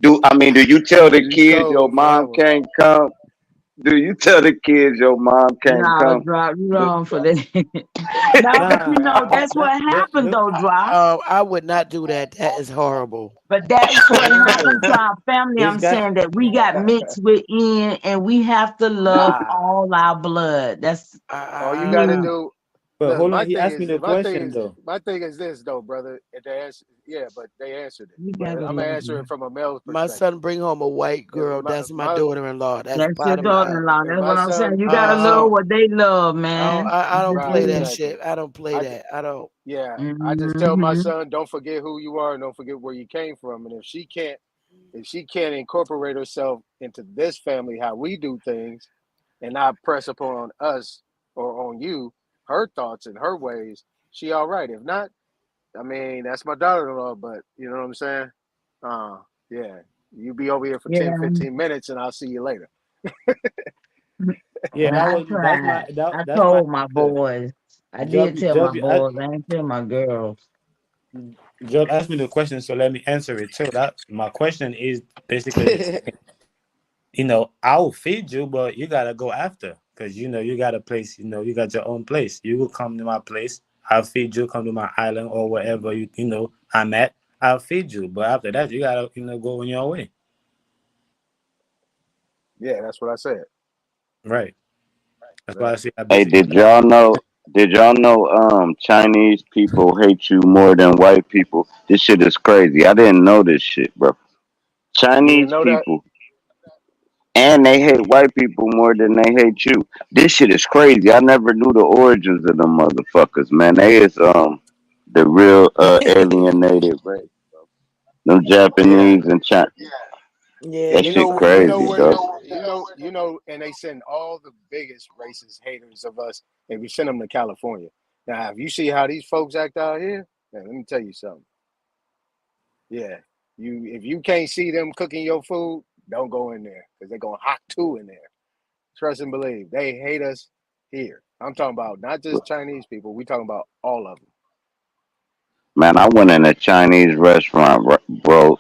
Do you tell the you kids your cold for that mom one. can't come? Do you tell the kids your mom can't No, come? Drop, you wrong for that. No, but you Nah, know, that's what that, happened though, Drop. I would not do that. That is horrible. But that's what happened no, to our family. this I'm guy. saying that we got mixed within and we have to love Nah, all our blood. That's all you I got to mean, do. But Look, hold on, he asked me the question though. my thing is this though, brother. And they answer, yeah, but they answered it. we But gotta I'm gonna love answer them. it from a male's My perspective. son bring home a white If girl. That's my daughter-in-law. That's That's your bottom line. daughter-in-law. if That's my what I'm saying. son, You if gotta my love son, what they love, I man. don't, I don't right, play that You exactly. shit. I don't play I that. I don't. Yeah, I just tell my mm-hmm. son, don't forget who you are and don't forget where you came from. And if she can't incorporate herself into this family, how we do things, and not press upon us or on you her thoughts and her ways, she all right. If not, I mean, that's my daughter-in-law, but you know what I'm saying? Uh, yeah, you be over here for 10, Yeah. 15 minutes, and I'll see you later. Yeah, And I tried. I that's my told my answer. boys. I Job did tell my Job boys. I didn't tell my girls. Job asked me the question, so let me answer it. So that my question is basically saying, I'll feed you, but you gotta go after, because you got a place. You got your own place. You will come to my place. I'll feed you. Come to my island or wherever I'm at. I'll feed you, but after that, you gotta go on your way. Yeah, that's what I said. Right. That's why I Yeah. say I Hey, basically. did y'all know Chinese people hate you more than white people? This shit is crazy. I didn't know this shit, bro. You didn't Chinese know that? people and they hate white people more than they hate you. This shit is crazy. I never knew the origins of them motherfuckers, man. They is the real alienated race. Them Yeah. Japanese and China. Yeah, That You shit they. know, you know crazy, what? dog. And they send all the biggest racist haters of us, and we send them to California. Now, if you see how these folks act out here, man, let me tell you something. Yeah, if you can't see them cooking your food, don't go in there because they're gonna hot two in there. Trust and believe, they hate us here. I'm talking about not just Chinese people. We talking about all of them. Man, I went in a Chinese restaurant, bro.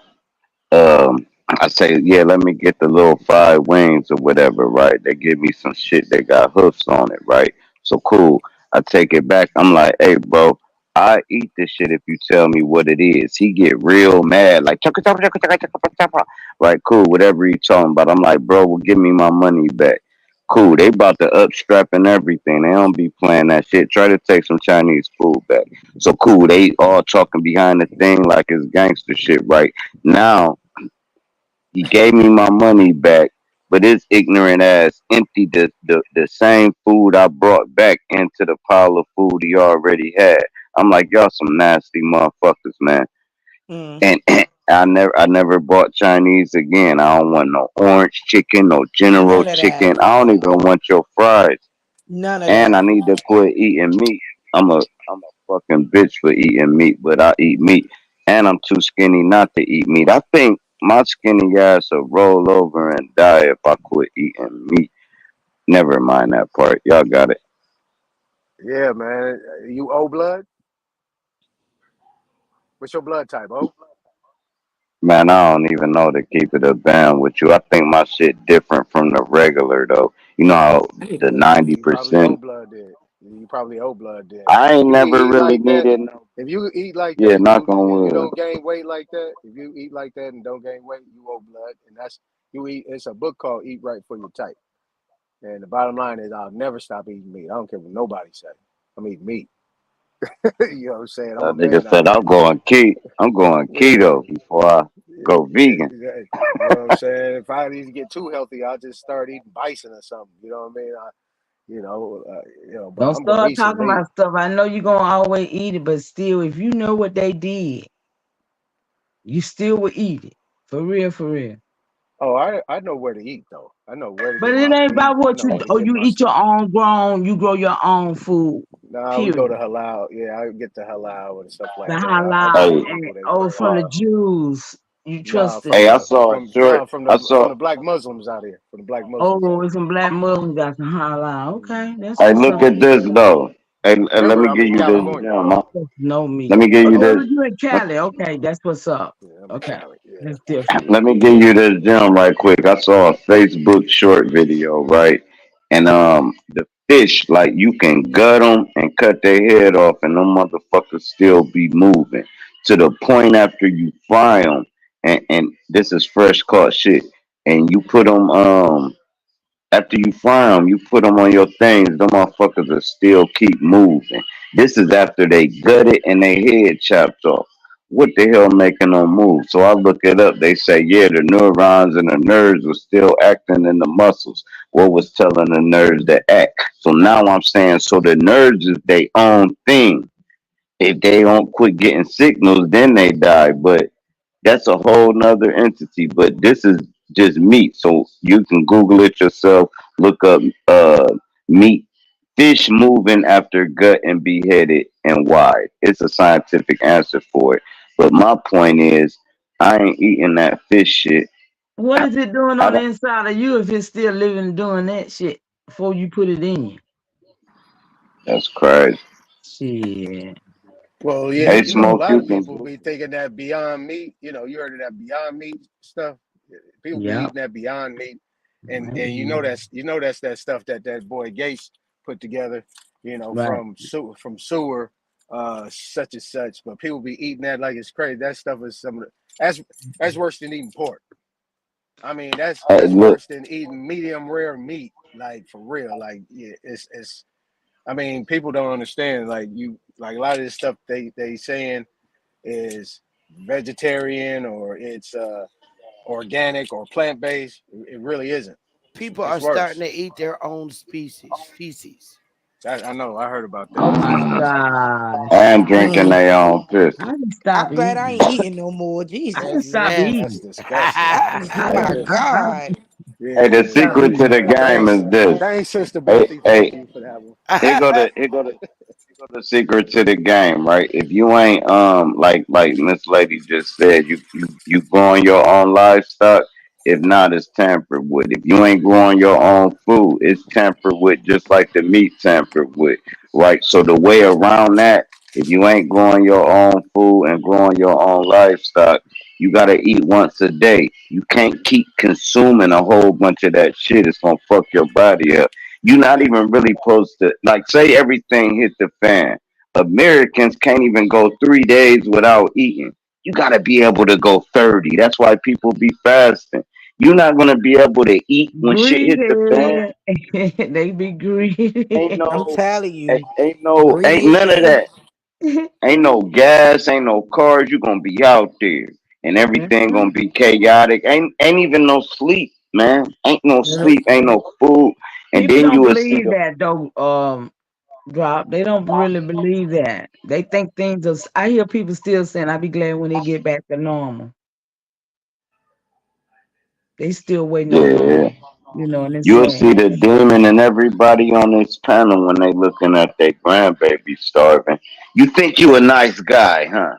I say, yeah, let me get the little fried wings or whatever, right? They give me some shit that got hoofs on it, right? So cool. I take it back. I'm like, hey, bro, I eat this shit if you tell me what it is. He get real mad, like, chugga, chugga, chugga, chugga, chugga, chugga. Right, cool, whatever he talking about. I'm like, bro, well, give me my money back. Cool, they about to upstrap and everything. They don't be playing that shit. Try to take some Chinese food back. So cool, they all talking behind the thing like it's gangster shit, right? Now, he gave me my money back, but his ignorant ass emptied the same food I brought back into the pile of food he already had. I'm like, y'all some nasty motherfuckers, man. Mm-hmm. And I never bought Chinese again. I don't want no orange chicken, no general None of that. chicken. I don't even want your fries. None of And that. I need to quit eating meat. I'm a fucking bitch for eating meat, but I eat meat. And I'm too skinny not to eat meat. I think my skinny ass will roll over and die if I quit eating meat. Never mind that part. Y'all got it. Yeah, man. You O blood? What's your blood type, O? Man, I don't even know to keep it a band with you. I think my shit different from the regular though. You know how the Well, you, ninety you probably O percent. blood then. You probably O blood then. I ain't You be never eating really like that. needed no. If you eat like Yeah, that, knock on and you wood. don't gain weight like that, if you eat like that and don't gain weight, you O blood, and that's you eat. It's a book called "Eat Right for Your Type," and the bottom line is, I'll never stop eating meat. I don't care what nobody say. I'm eating meat. You know what I'm saying? I'm a That nigga man out said here. I'm going Yeah, keto before I go yeah, vegan. you know what I'm saying? If I need to get too healthy, I'll just start eating bison or something. You know what I mean? But Don't I'm gonna start eat some talking meat. about stuff. I know you're gonna always eat it, but still, if you know what they did, you still will eat it. For real, for real. Oh, I know where to eat though. I know where to But get it my ain't beef. about I what know you where to oh, get you my eat your steak. own grown, you grow your own food. Nah, we go to Period. halal. Yeah, I get the halal and stuff The like that. I go halal to Hey, and people that oh grow from the halal. Jews. You Nah, trust it. from hey, I the saw a from short. nah from I from saw. the black Muslims out here. From the black Muslims out Oh, here. some black Muslims got some halal. Mm. Okay, that's Hey, what's look up. at this though. Hey, let Remember, me I'm give in you this California. gem. Huh? No Let meat. me give Oh, you oh, this. you in Cali. Okay, that's what's up. Yeah, I'm in Okay. Cali. Yeah. That's different. Let me give you this gem right quick. I saw a Facebook short video, right? And the fish, like you can gut them and cut their head off, and them motherfuckers still be moving to the point after you fry them. And this is fresh caught shit. And you put them after you fry them, you put them on your things. Them motherfuckers will still keep moving. This is after they gut it and their head chopped off. What the hell making them move? So I look it up. They say, yeah, the neurons and the nerves were still acting in the muscles. What was telling the nerves to act? So now I'm saying, so the nerves is their own thing. If they don't quit getting signals, then they die. But that's a whole nother entity. But this is just meat. So you can Google it yourself, look up meat, fish moving after gut and beheaded and why. It's a scientific answer for it. But my point is, I ain't eating that fish shit. What is it doing I on the don't, inside of you if it's still living doing that shit before you put it in you? that's crazy. Shit. Well, yeah, Hey, you know, a Smoke, lot you of can. people be thinking that Beyond Meat. You heard of that Beyond Meat stuff. People be Yep. eating that Beyond Meat, and you know that's that stuff that boy Gates put together. Right. From sewer, such and such. But people be eating that like it's crazy. That stuff is that's worse than eating pork. I mean, Hey, that's look, worse than eating medium rare meat. Like for real. Like yeah, it's. I mean, people don't understand. Like a lot of this stuff they saying is vegetarian or it's organic or plant based. It really isn't. People are It's starting worse. to eat their own species, feces. I know. I heard about Oh that. my gosh. and drinking their own piss. I can I'm stop glad I eating. ain't eating no more. I Jesus. can That's stop That's nasty. eating. disgusting. Oh Hey, my the, I God. hey, Yeah, the yeah, stop yeah. secret to eating. the game Thanks, is this. thanks, Sister Hey, Bessie. Thank hey, you for that one. here go the secret to the game, right? If you ain't like Miss Lady just said, you growing your own livestock. If not, it's tampered with. If you ain't growing your own food, it's tampered with, just like the meat tampered with, right? So the way around that, if you ain't growing your own food and growing your own livestock, you gotta eat once a day. You can't keep consuming a whole bunch of that shit. It's gonna fuck your body up. You're not even really supposed to, like, say everything hit the fan. Americans can't even go 3 days without eating. You gotta be able to go 30. That's why people be fasting. You're not gonna be able to eat when shit hit the fan. Greedy. They be Ain't greedy. I'm no, telling you. ain't none of Greedy. that. Ain't no gas, ain't no cars. You gonna be out there, and That's everything right. gonna be chaotic. Ain't even no sleep, man. Ain't no Yep. sleep. Ain't no food. And People then you don't will see believe the that though, Drop. They don't really believe that. They think things are. I hear people still saying, "I'll be glad when they get back to normal." They still waiting on yeah. normal, and it's You'll sad. see the demon and everybody on this panel when they looking at their grandbaby starving. You think you a nice guy, huh?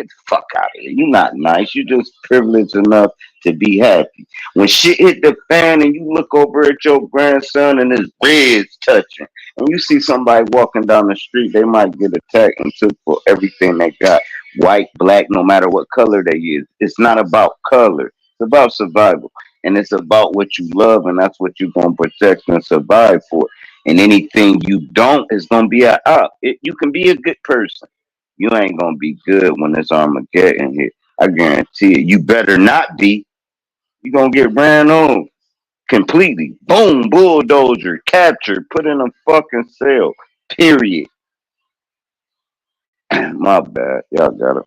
Get the fuck out of here. You're not nice. You're just privileged enough to be happy. When shit hit the fan and you look over at your grandson and his red's touching, and you see somebody walking down the street, they might get attacked and took for everything they got. White, black, no matter what color they is. It's not about color. It's about survival. And it's about what you love, and that's what you're gonna protect and survive for. And anything you don't is gonna be a up. You can be a good person. You ain't gonna be good when this Armageddon hit. I guarantee it. You better not be. You gonna get ran on completely. Boom, bulldozer, captured, put in a fucking cell. Period. My bad. Y'all got it.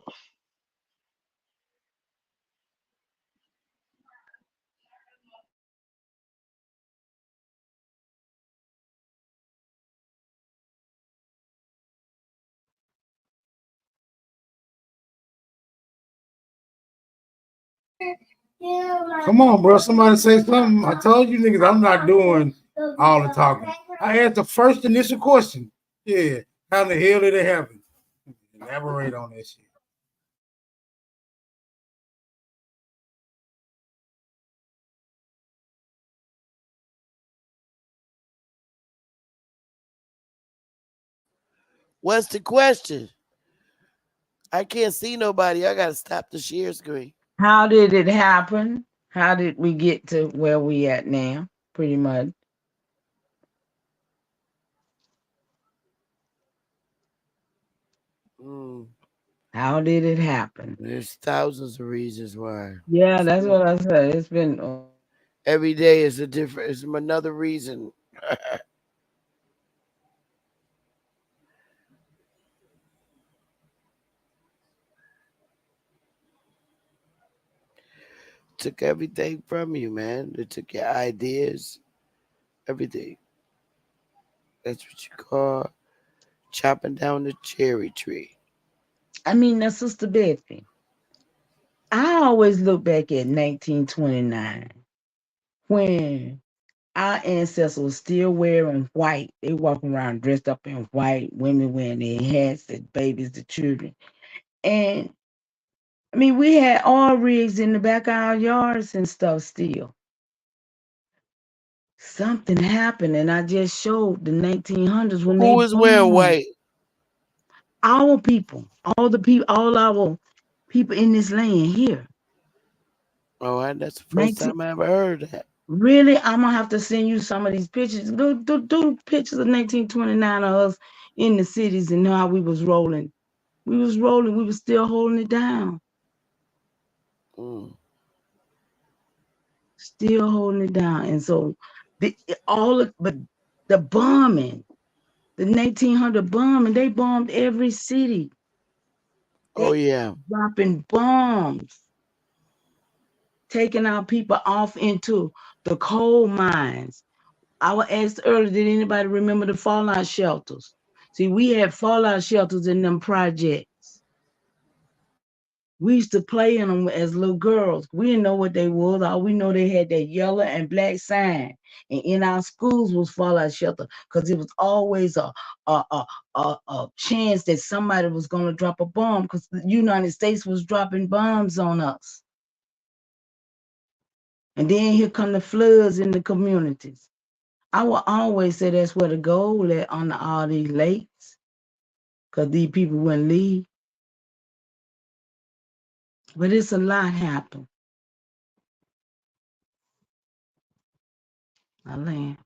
Come on, bro. Somebody say something. I told you niggas I'm not doing all the talking. I asked the first initial question. Yeah. How the hell did it happen? Elaborate on that shit. What's the question? I can't see nobody. I gotta stop the share screen. How did it happen? How did we get to where we at now? Pretty much. How did it happen? There's thousands of reasons why. Yeah, that's what I said. It's been every day is a different. It's another reason. Took everything from you, man. They took your ideas, everything. That's what you call chopping down the cherry tree. I mean, now, Sister Betsy, I always look back at 1929 when our ancestors were still wearing white. They walking around dressed up in white, women wearing their hats, the babies, the children. And I mean, we had oil rigs in the back of our yards and stuff still. Something happened, and I just showed the 1900s when Who was wearing white? Our people, all the people, all our people in this land here. Oh, that's the first time I ever heard that. Really, I'm gonna have to send you some of these pictures. Do pictures of 1929 of us in the cities and how we was rolling. We was rolling. We was still holding it down. Still holding it down. And so, but the bombing, the 1900 bombing, they bombed every city. Yeah, dropping bombs, taking our people off into the coal mines. I was asked earlier, did anybody remember the fallout shelters? See, we had fallout shelters in them projects. We used to play in them as little girls. We didn't know what they was. All we know they had that yellow and black sign. And in our schools was fallout shelter because it was always a chance that somebody was going to drop a bomb because the United States was dropping bombs on us. And then here come the floods in the communities. I will always say that's where the gold at on all these lakes, because these people wouldn't leave. But it's a lot happened. I land.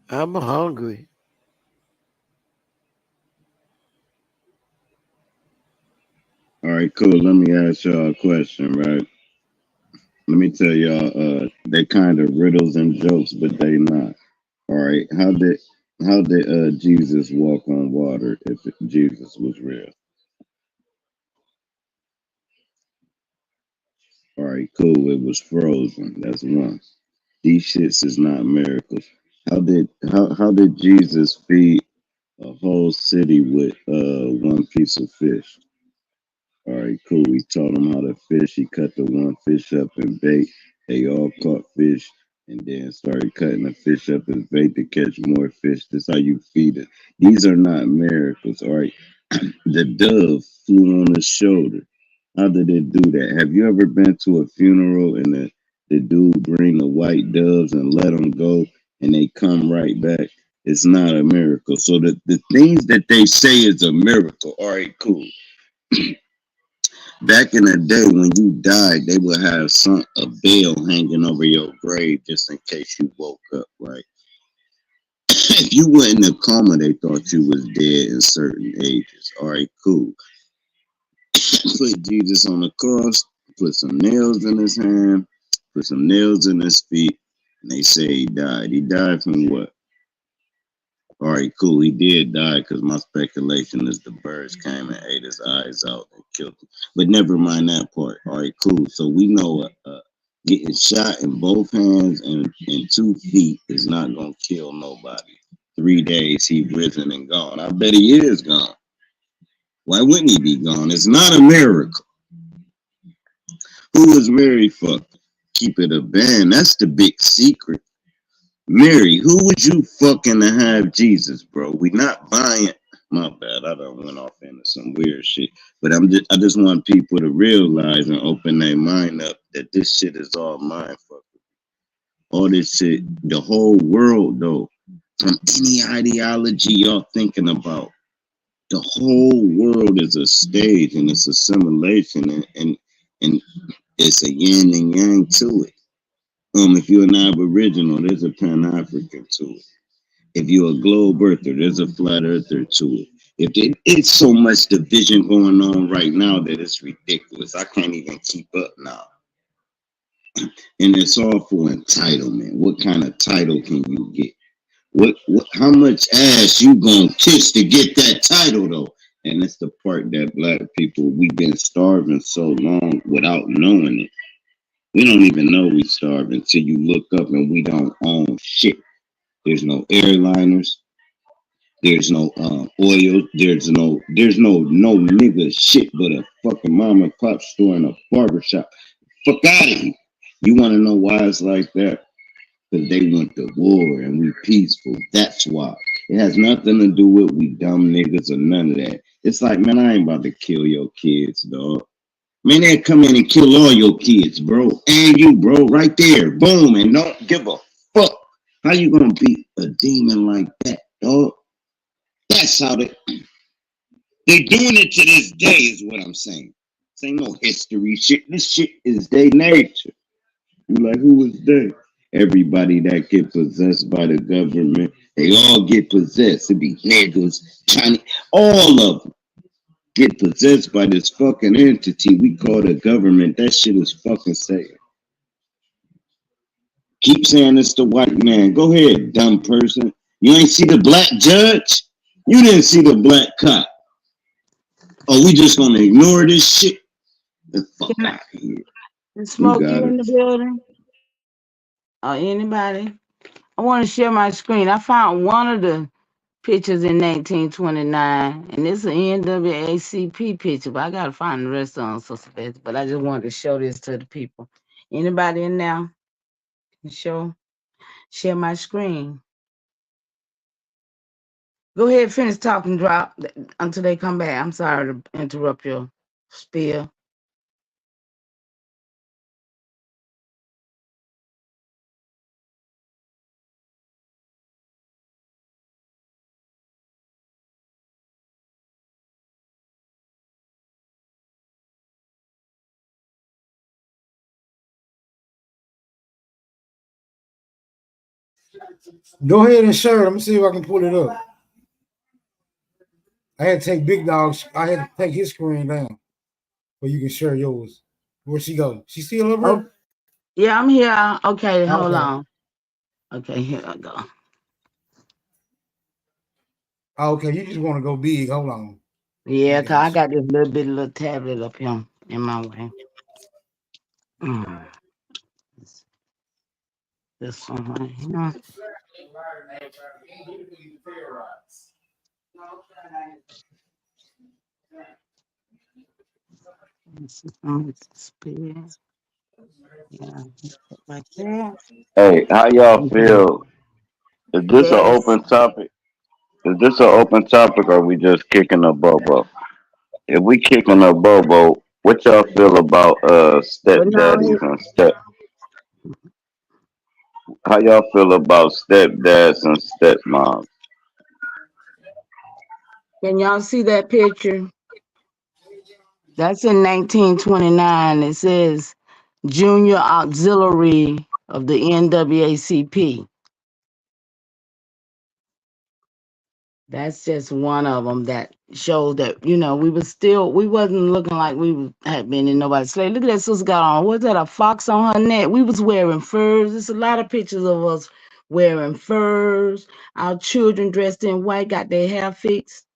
I'm hungry. All right, cool. Let me ask y'all a question, right? Let me tell y'all, they kind of riddles and jokes, but they not. All right, how did Jesus walk on water if Jesus was real? All right, cool. It was frozen. That's one. These shits is not miracles. How did Jesus feed? A whole city with one piece of fish. All right, cool. He taught them how to fish. He cut the one fish up and bait. They all caught fish and then started cutting the fish up as bait to catch more fish. That's how you feed it. These are not miracles. All right. The dove flew on his shoulder. How did it do that? Have you ever been to a funeral and the dude bring the white doves and let them go and they come right back? It's not a miracle. So the things that they say is a miracle. All right, cool. Back in the day when you died, they would have a veil hanging over your grave just in case you woke up, right? If you were in a coma, they thought you was dead in certain ages. All right, cool. Put Jesus on the cross, put some nails in his hand, put some nails in his feet, and they say he died. He died from what? All right, cool. He did die because my speculation is the birds came and ate his eyes out and killed him. But never mind that part. All right, cool. So we know getting shot in both hands and 2 feet is not going to kill nobody. 3 days he risen and gone. I bet he is gone. Why wouldn't he be gone? It's not a miracle. Who was Mary fucking? Keep it a band. That's the big secret. Mary, who would you fucking to have Jesus, bro? We not buying. My bad, I done went off into some weird shit. But I just want people to realize and open their mind up that this shit is all mind fuck. All this shit, the whole world though, from any ideology y'all thinking about, the whole world is a stage and it's a simulation and it's a yin and yang to it. If you're an Aboriginal, there's a Pan African to it. If you're a globe earther, there's a flat earther to it. It's so much division going on right now that it's ridiculous. I can't even keep up now. And it's all for entitlement. What kind of title can you get? What how much ass you gonna kiss to get that title though? And it's the part that black people, we've been starving so long without knowing it. We don't even know we starving until you look up and we don't own shit. There's no airliners. There's no oil. There's no nigga shit but a fucking mom and pop store and a barber shop. Fuck out of here. You want to know why it's like that? Because they went to war and we peaceful. That's why. It has nothing to do with we dumb niggas or none of that. It's like, man, I ain't about to kill your kids, dog. Man, they come in and kill all your kids, bro. And you, bro, right there. Boom. And don't give a fuck. How you gonna beat a demon like that, dog? That's how they're doing it to this day, is what I'm saying. This ain't no history shit. This shit is their nature. You like, who is they? Everybody that get possessed by the government, they all get possessed. It be niggas, Chinese, all of them get possessed by this fucking entity we call the government. That shit is fucking sad. Keep saying it's the white man. Go ahead, dumb person. You ain't see the black judge? You didn't see the black cop. Oh, we just gonna ignore this shit? The fuck Can out of here. I You smoke you got in it. the building? Or anybody? I want to share my screen. I found one of the pictures in 1929, and it's an NAACP picture, but I gotta find the rest of them, so special. But I just wanted to show this to the people. Anybody in now can share my screen. Go ahead, finish talking, drop until they come back. I'm sorry to interrupt your spiel. Go ahead and share it. Let me see if I can pull it up. I had to take Big Dog's. I had to take his screen down, but you can share yours. Where she go? She still over Oh, there? yeah, I'm here. Okay, hold Okay. on. Okay, here I go. Okay, you just want to go big. Hold on. I Yeah, cause I got you. got this little tablet up here in my way. Mm, this one right here. Yeah, like that. Hey, how y'all Mhm. feel? Is this an Yes. open topic? Is this an open topic, or we just kicking a bobo? If we kicking a bobo, what y'all feel about But now stepdaddies and step? How y'all feel about stepdads and stepmoms? can y'all see that picture? That's in 1929. It says Junior Auxiliary of the NAACP. That's just one of them that showed that, we wasn't looking like had been in nobody's slave. Look at that sister got on. What's that, a fox on her neck? We was wearing furs. There's a lot of pictures of us wearing furs. Our children dressed in white, got their hair fixed.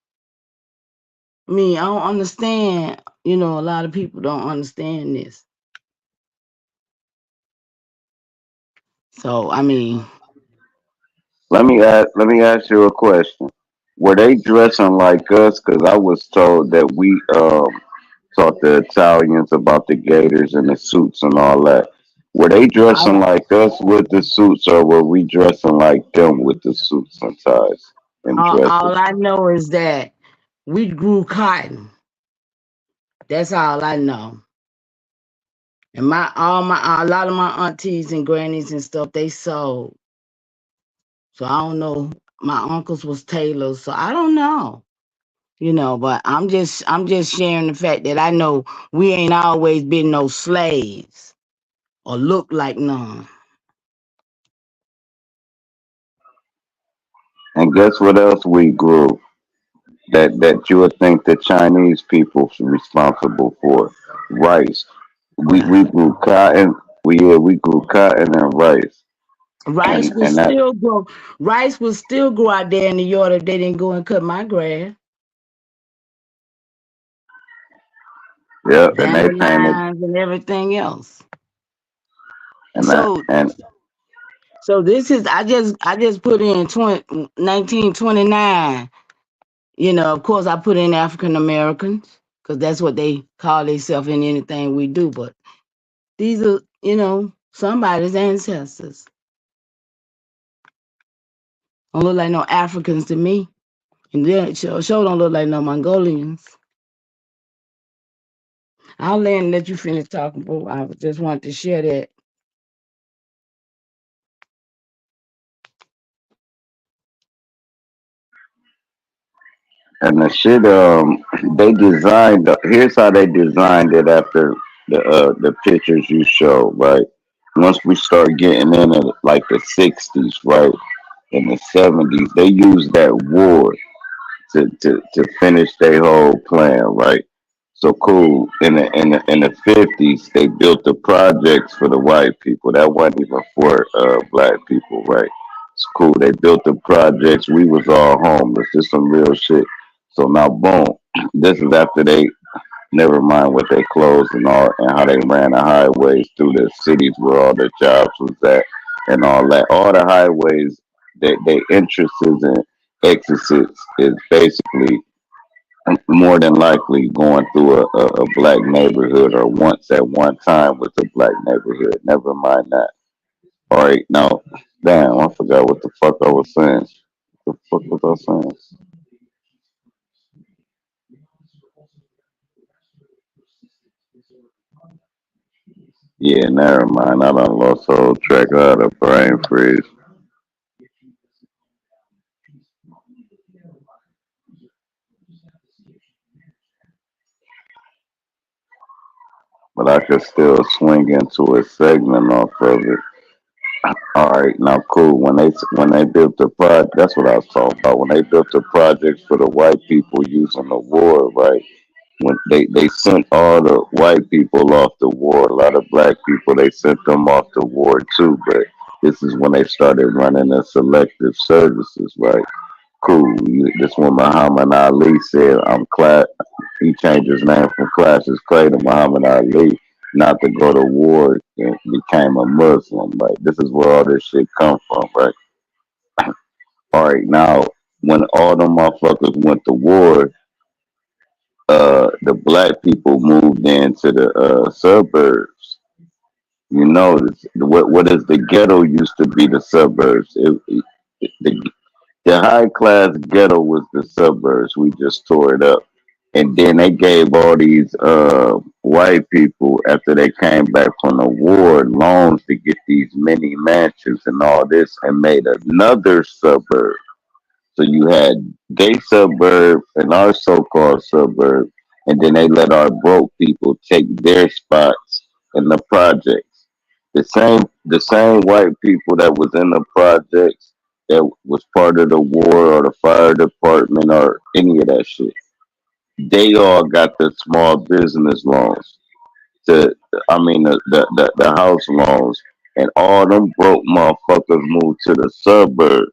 I don't understand. A lot of people don't understand this. So, Let me ask you a question. Were they dressing like us? Because I was told that we taught the Italians about the gators and the suits and all that. Were they dressing all, like us with the suits, or were we dressing like them with the suits and ties and all dresses? I know is that we grew cotton. That's all I know. And a lot of my aunties and grannies and stuff, they sewed. So I don't know. My uncles was tailors, so I don't know. But I'm just sharing the fact that I know we ain't always been no slaves or look like none. And guess what else we grew? That you would think the Chinese people were responsible for rice. We grew cotton. We grew cotton and rice, Rice and would and that still grow. Rice would still grow out there in the yard if they didn't go and cut my grass. yeah, and they painted Dandelions and everything else. and that So and so this is I just put in 1929. Of course I put in African Americans because that's what they call themselves in anything we do. But these are, somebody's ancestors. Don't look like no Africans to me. And then sure don't look like no Mongolians. I'll land and let you finish talking, but I just wanted to share that. and the shit. They designed. Here's how they designed it after the pictures you show. Right. Once we start getting into like the '60s, right, in the '70s, they used that war to finish their whole plan, right? So cool. In the '50s, they built the projects for the white people. That wasn't even for black people, right? It's cool. They built the projects. We was all homeless. This some real shit. So now, boom. This is after they never mind what they closed and all and how they ran the highways through the cities where all the jobs was at and all that. All the highways, they entrances and exits is basically more than likely going through a black neighborhood or once at one time with a black neighborhood. Never mind that. All right, now, damn, I forgot what the fuck I was saying. What the fuck was I saying? Yeah, never mind. I done lost the whole track of the brain freeze. But I could still swing into a segment off of it. All right, now cool. When they built the project, that's what I was talking about. When they built the projects for the white people using the war, right? When they sent all the white people off the war, a lot of black people they sent them off the war too. But this is when they started running the selective services, right? Cool. This one Muhammad Ali said, "I'm class." He changed his name from Cassius Clay to Muhammad Ali, not to go to war and became a Muslim. Like this is where all this shit come from, right? All right, now when all the motherfuckers went to war, the black people moved into the suburbs. You know, what is the ghetto used to be the suburbs. The high class ghetto was the suburbs. We just tore it up. And then they gave all these white people, after they came back from the war, loans to get these mini mansions and all this, and made another suburb. So you had they suburb and our so-called suburb, and then they let our broke people take their spots in the projects. The same white people that was in the projects that was part of the war or the fire department or any of that shit. They all got the small business loans. To I mean the house loans, and all them broke motherfuckers moved to the suburbs,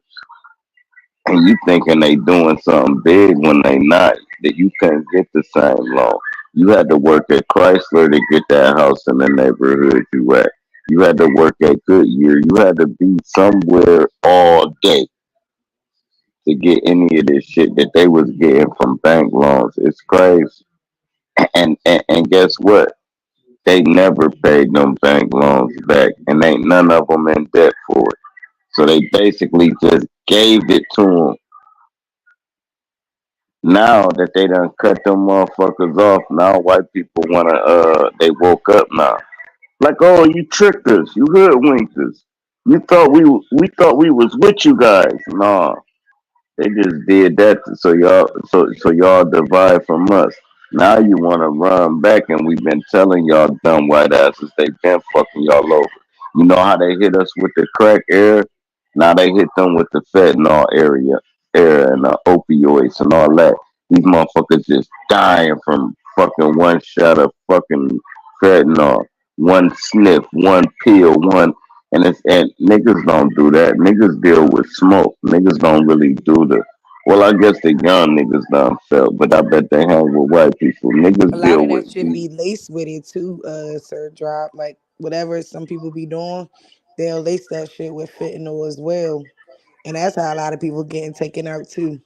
and you thinking they doing something big when they not. That you couldn't get the same loan. You had to work at Chrysler to get that house in the neighborhood you at. You had to work at Goodyear. You had to be somewhere all day to get any of this shit that they was getting from bank loans. It's crazy. And guess what? They never paid them bank loans back, and ain't none of them in debt for it. So they basically just gave it to them. Now that they done cut them motherfuckers off, now white people wanna they woke up now. Like, oh, you tricked us, you hoodwinked us. You thought we thought we was with you guys. Nah, they just did that so y'all divide from us. Now you wanna run back, and we've been telling y'all dumb white asses they been fucking y'all over. You know how they hit us with the crack era? Now they hit them with the fentanyl era and the opioids and all that. These motherfuckers just dying from fucking one shot of fucking fentanyl, one sniff, one pill, one. And niggas don't do that. Niggas deal with smoke. Niggas don't really do the. Well, I guess the young niggas done felt, but I bet they hang with white people. A Niggas lot deal of with that should be laced with it too, Sir Drop. Like whatever some people be doing, they'll lace that shit with fentanyl as well. And that's how a lot of people getting taken out too.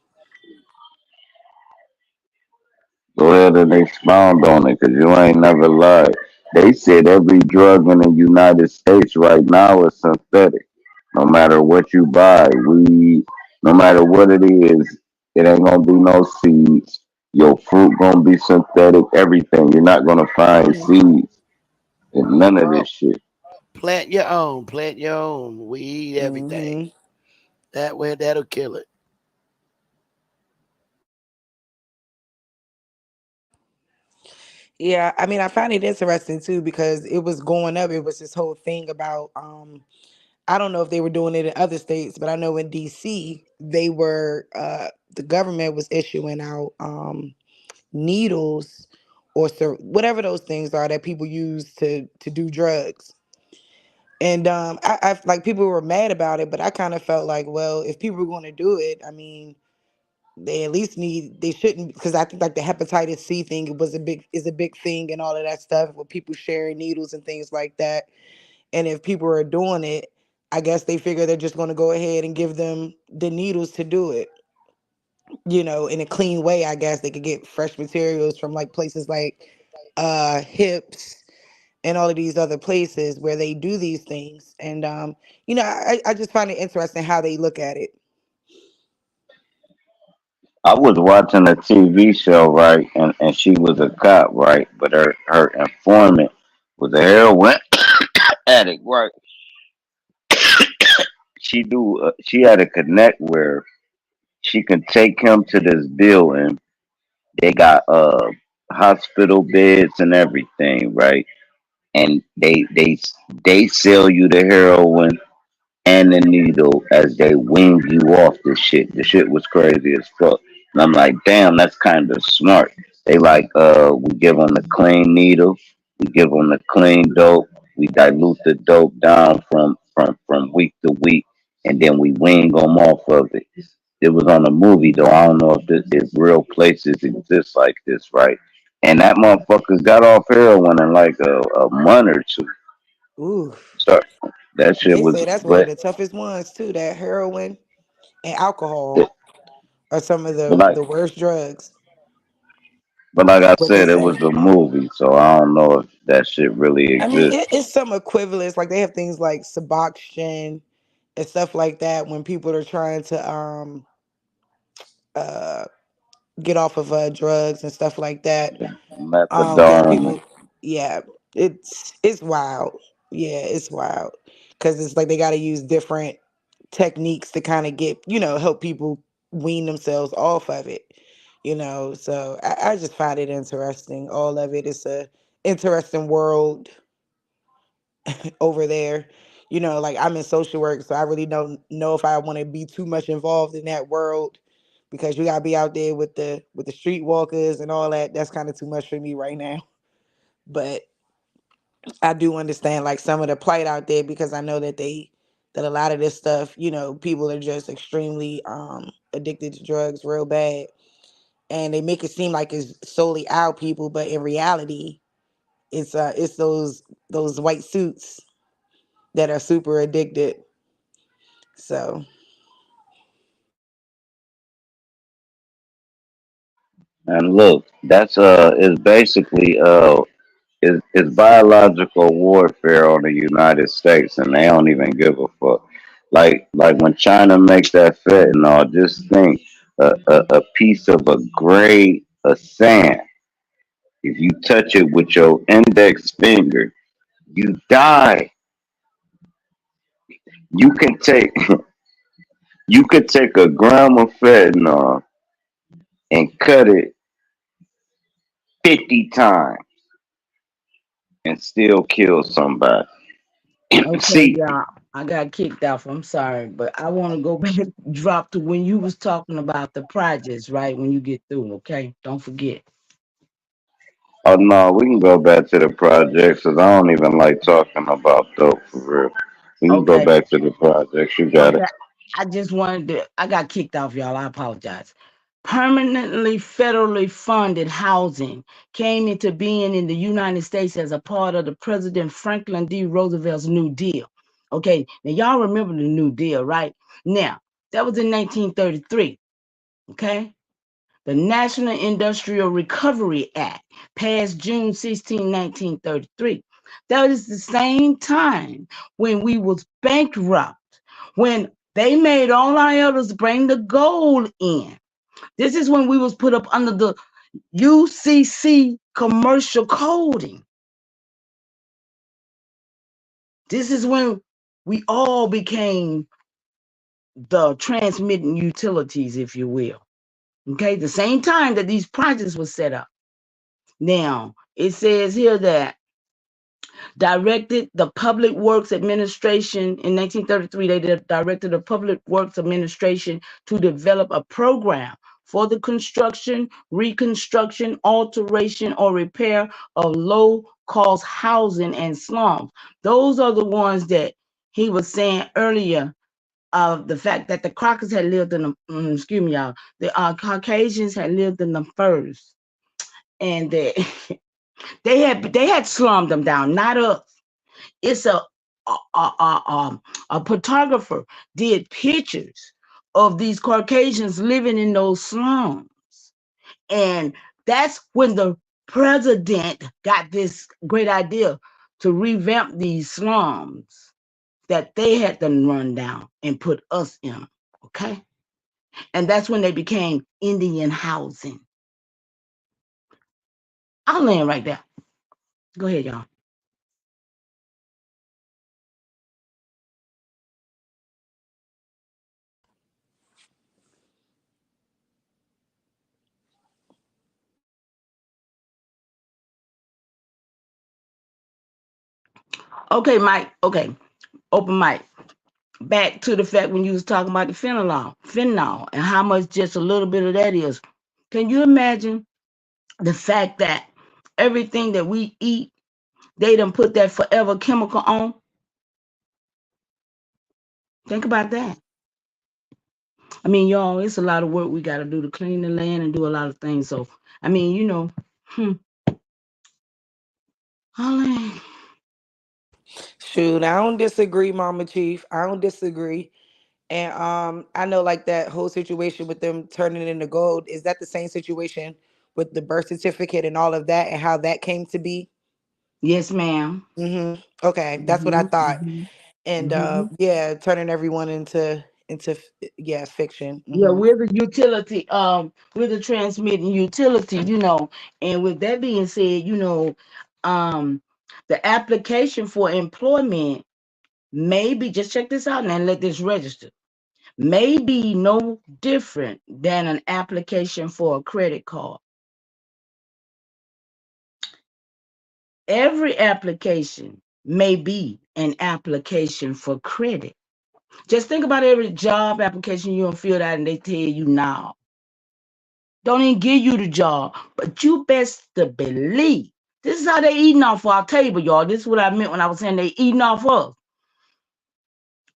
go ahead and expound on it, cause you ain't never lied. They said every drug in the United States right now is synthetic. No matter what you buy, weed, no matter what it is, it ain't gonna be no seeds. Your fruit gonna be synthetic. Everything. You're not gonna find seeds in none of this shit. Plant your own weed, everything. Mm-hmm. That way, that'll kill it. Yeah, I mean, I find it interesting too because it was going up. It was this whole thing about I don't know if they were doing it in other states, but I know in DC they were the government was issuing out needles or whatever those things are that people use to do drugs. And I like people were mad about it, but I kind of felt like, well, if people were going to do it, I mean, they at least they shouldn't, because I think like the hepatitis C thing was a big thing and all of that stuff with people sharing needles and things like that. And if people are doing it, I guess they figure they're just going to go ahead and give them the needles to do it, in a clean way. I guess they could get fresh materials from like places like hips and all of these other places where they do these things. And I just find it interesting how they look at it. I was watching a TV show, right, and she was a cop, right, but her informant was a heroin addict, right. She had a connect where she can take him to this building. They got hospital beds and everything, right? And they sell you the heroin and the needle as they wing you off this shit. The shit was crazy as fuck. And I'm like, damn, that's kind of smart. They like, we give them the clean needle, we give them the clean dope, we dilute the dope down from week to week, and then we wing them off of it. It was on a movie though. I don't know if real places exist like this, right? And that motherfucker got off heroin in like a month or two. Ooh, So that shit they was, say that's one of but the toughest ones too. That heroin and alcohol. are some of But like, the worst drugs. but like I What they said, it say. was a movie, so I don't know if that shit really I mean, exists. it's some equivalents. Like they have things like Suboxone and stuff like that when people are trying to uh get off of drugs and stuff like that. There are Methadone. people, yeah, it's wild. Yeah, it's wild because it's like they got to use different techniques to kind of get help people wean themselves off of it. So I just find it interesting. All of it is a interesting world over there. Like I'm in social work, so I really don't know if I want to be too much involved in that world because you gotta be out there with the street walkers and all that. That's kind of too much for me right now. But I do understand like some of the plight out there because I know that a lot of this stuff, people are just extremely addicted to drugs real bad. And they make it seem like it's solely our people, but in reality, it's those white suits that are super addicted. So And look, that's is basically is biological warfare on the United States, and they don't even give a fuck. Like when China makes that fentanyl, just think a piece of a grade of sand. If you touch it with your index finger, you die. You can take you could take a gram of fentanyl and cut it 50 times and still kill somebody. Okay, See, y'all. I got kicked off. I'm sorry, but I want to go back, drop to when you was talking about the projects, right? When you get through, okay? Don't forget. oh no, we can go back to the projects because I don't even like talking about dope for real. We can go Okay, back to the projects. You got okay. it. I just wanted to. I got kicked off, y'all. I apologize. Permanently federally funded housing came into being in the United States as a part of the President Franklin D. Roosevelt's New Deal. Okay, now y'all remember the New Deal, right? Now, that was in 1933. Okay. The National Industrial Recovery Act passed June 16, 1933. That is the same time when we was bankrupt, when they made all our elders bring the gold in. This is when we was put up under the UCC commercial coding. This is when we all became the transmitting utilities, if you will. Okay, the same time that these projects were set up. Now, it says here that directed the Public Works Administration in 1933, they directed the Public Works Administration to develop a program for the construction, reconstruction, alteration, or repair of low-cost housing and slums. Those are the ones that he was saying earlier of the fact that the Crockers had lived in them, excuse me, y'all, the Caucasians had lived in them first. And they had slummed them down, not us. It's a photographer did pictures of these Caucasians living in those slums, and that's when the president got this great idea to revamp these slums that they had to run down and put us in them. Okay, and that's when they became Indian housing. I'll land right there. Go ahead, y'all. Okay, Mike. Okay, open mic. Back to the fact when you was talking about the fentanyl, and how much just a little bit of that is. Can you imagine the fact that everything that we eat, they done put that forever chemical on? Think about that. I mean, y'all, it's a lot of work we got to do to clean the land and do a lot of things. So, I mean, Shoot, I don't disagree, Mama Chief. I don't disagree. And I know like that whole situation with them turning it into gold. Is that the same situation with the birth certificate and all of that and how that came to be? Yes, ma'am. Okay, that's what I thought. And yeah, turning everyone into fiction. Yeah, we're the utility, we're the transmitting utility, and with that being said, the application for employment may be, just check this out now and let this register, may be no different than an application for a credit card. Every application may be an application for credit. Just think about every job application you don't fill out and they tell you now. Don't even give you the job, but you best to believe. This is how they eating off our table, y'all. This is what I meant when I was saying they eating off us.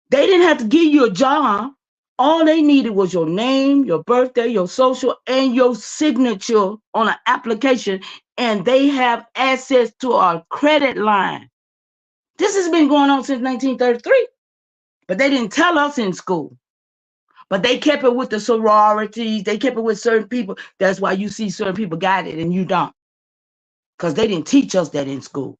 They didn't have to give you a job. All they needed was your name, your birthday, your social, and your signature on an application, and they have access to our credit line. This has been going on since 1933, but they didn't tell us in school. But they kept it with the sororities. They kept it with certain people. That's why you see certain people got it and you don't. Because they didn't teach us that in school.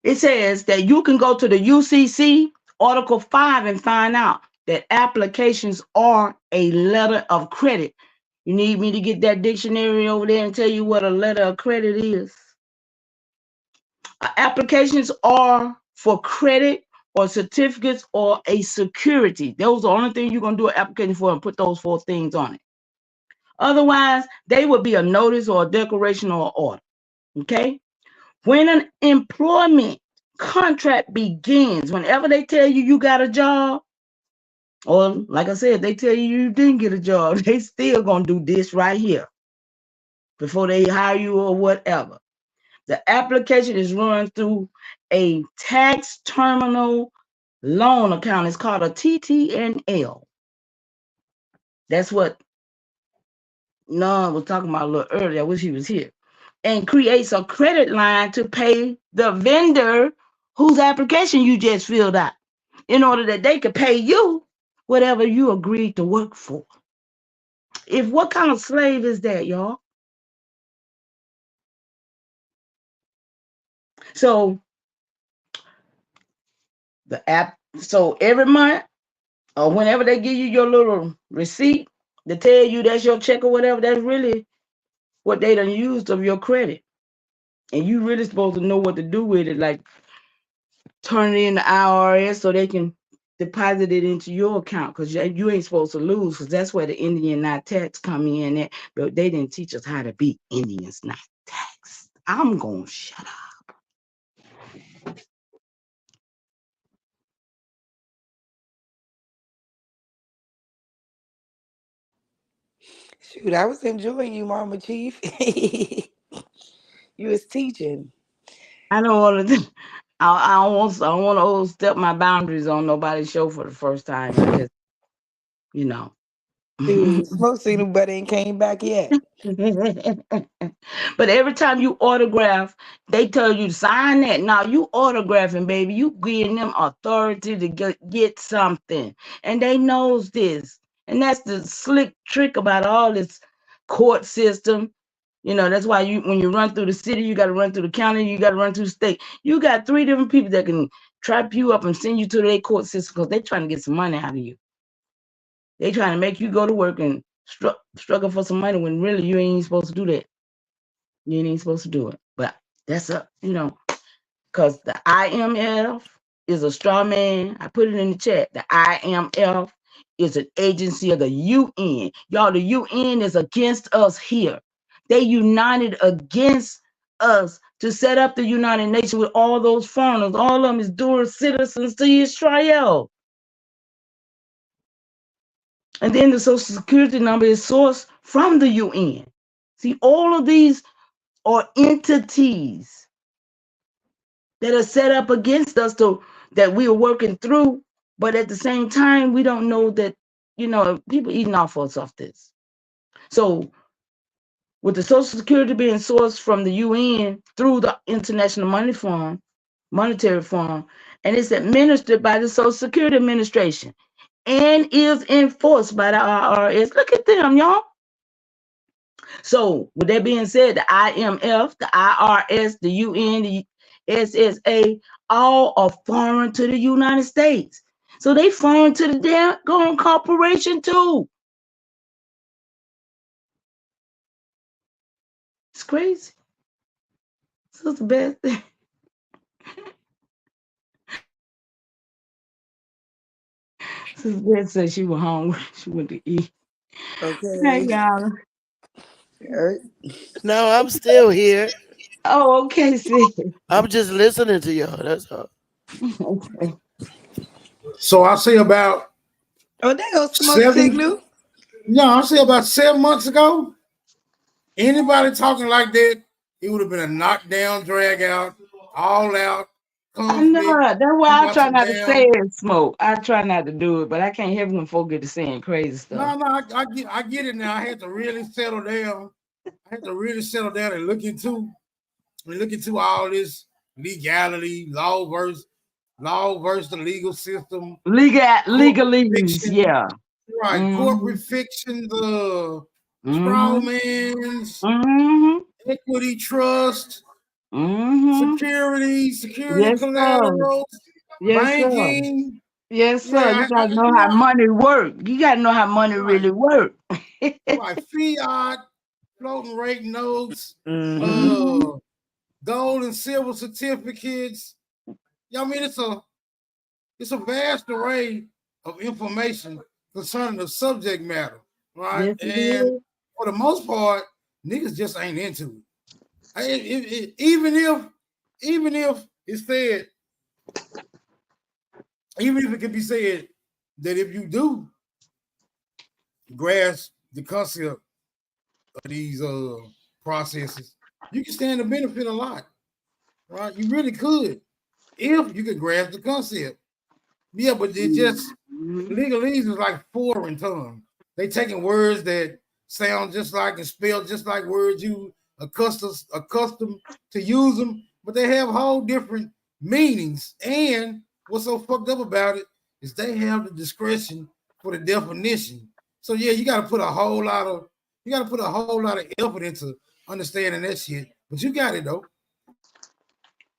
It says that you can go to the UCC Article 5 and find out that applications are a letter of credit. You need me to get that dictionary over there and tell you what a letter of credit is? Applications are for credit or certificates or a security. Those are the only thing you're going to do an application for and put those 4 things on it. Otherwise, they would be a notice or a declaration or an order. Okay? When an employment contract begins, whenever they tell you you got a job, or like I said, they tell you didn't get a job, they still going to do this right here before they hire you or whatever. The application is run through a tax terminal loan account. It's called a TTNL. That's what Nun was talking about a little earlier. I wish he was here. And creates a credit line to pay the vendor whose application you just filled out in order that they could pay you whatever you agreed to work for. What kind of slave is that, y'all? So so every month or whenever they give you your little receipt to tell you that's your check or whatever, that's really what they done used of your credit. And you really supposed to know what to do with it, like turn it in the IRS so they can deposit it into your account, because you ain't supposed to lose, because that's where the Indian not tax come in at. But they didn't teach us how to be Indians not taxed. I'm gonna shut up. Shoot, I was enjoying you, Mama Chief. You was teaching. I don't want to. I don't want to overstep my boundaries on nobody's show for the first time. I just, Dude, Smoke signal but ain't came back yet. But every time you autograph, they tell you to sign that. Now you autographing, baby. You giving them authority to get something. And they knows this. And that's the slick trick about all this court system. That's why when you run through the city, you got to run through the county, you got to run through the state. You got 3 different people that can trap you up and send you to their court system because they're trying to get some money out of you. They trying to make you go to work and struggle for some money when really you ain't supposed to do that. You ain't supposed to do it. But that's because the IMF is a straw man. I put it in the chat. The IMF is an agency of the UN. Y'all, the UN is against us here. They united against us to set up the United Nations with all those foreigners. All of them is dual citizens to Israel. And then the Social Security number is sourced from the UN. See, all of these are entities that are set up against us that we are working through. But at the same time, we don't know that, people eating off us off this. So with the Social Security being sourced from the UN through the International Monetary Fund, and it's administered by the Social Security Administration and is enforced by the IRS. Look at them, y'all. So, with that being said, the IMF, the IRS, the UN, the SSA, all are foreign to the United States. So they foreign to the damn corporation too. It's crazy. So it's the best. Sister said she was hungry. She went to eat. Hey, Okay. y'all. No, I'm still here. Oh, okay, sis. I'm just listening to y'all. That's all. Okay. So I say about Oh, they go smoke 7. signal. No, I say about 7 months ago. Anybody talking like that, it would have been a knockdown, drag out, all out I know conflict. that. That's You why I got try some not to say damn. it, smoke. I try not to do it, but I can't help when folk get to saying crazy stuff. No, I get it now. I had to really settle down. I had to really settle down and look into all this legality, law versus the legal system, corporate Legalese, fiction, yeah. right? Mm-hmm. Corporate fiction, the straw Mm-hmm. man's, Mm-hmm. equity trust, Mm-hmm. security Yes, sir. collateral, Yes, sir. banking. Yes, sir. Yeah, You gotta you know how know, money work. You gotta know how money right, really work. right. Fiat, floating rate notes, Mm-hmm. uh, gold and silver certificates. Yeah, I mean it's a vast array of information concerning the subject matter, right? Yes, it And is. for the most part, niggas just ain't into it. Even if it's said, even if it can be said that if you do grasp the concept of these processes, you can stand to benefit a lot, right? You really could if you could grasp the concept. Yeah, but it just Mm-hmm. legalese is like foreign tongue. They taking words that sound just like and spell just like words you accustomed to use them, but they have whole different meanings. And what's so fucked up about it is they have the discretion for the definition. So yeah, you gotta put a whole lot of effort into understanding that shit. But you got it though.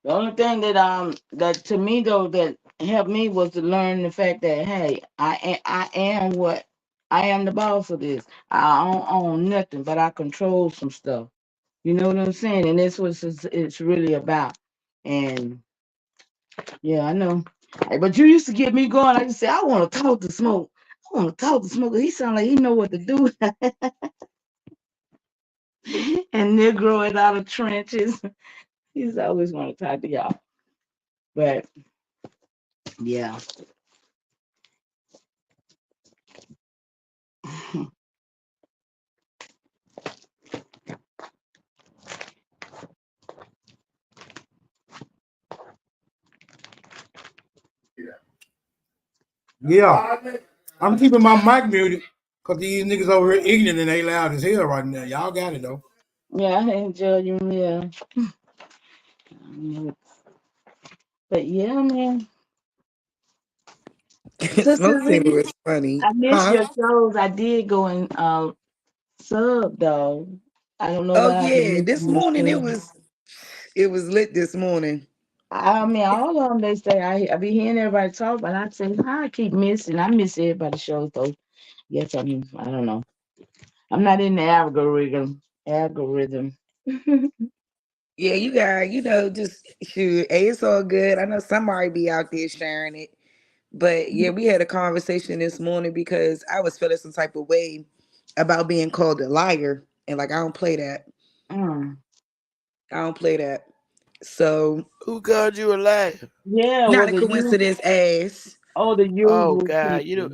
The only thing that to me though that helped me was to learn the fact that hey, I am what I am the boss of this. I don't own nothing, but I control some stuff. You know what I'm saying? And that's what it's really about. And yeah, I know. Hey, but you used to get me going. I used to say, I want to talk to Smoke. I want to talk to Smoke. He sound like he know what to do. And Negro it out of trenches. He's always want to talk to y'all. But yeah. Yeah. I'm keeping my mic muted because these niggas over here ignorant and they loud as hell right now. Y'all got it though. Yeah, I enjoy you, yeah. But yeah, man. Smoke Sister signal Z, was funny, I missed huh? your shows. I did go and sub though. I don't know Oh why I yeah, missed this your morning show. it was lit this morning. I mean, all of them, they say, I be hearing everybody talk, but I say, I keep missing. I miss everybody's shows, though. Yes, I don't know. I'm not in the algorithm. Algorithm. Yeah, you got, just shoot. Hey, it's all good. I know somebody be out there sharing it. But yeah, we had a conversation this morning because I was feeling some type of way about being called a liar. And like I don't play that. Mm. I don't play that. So Who called you a liar? Yeah, not was a it you? coincidence as Oh, the Oh usual God, people.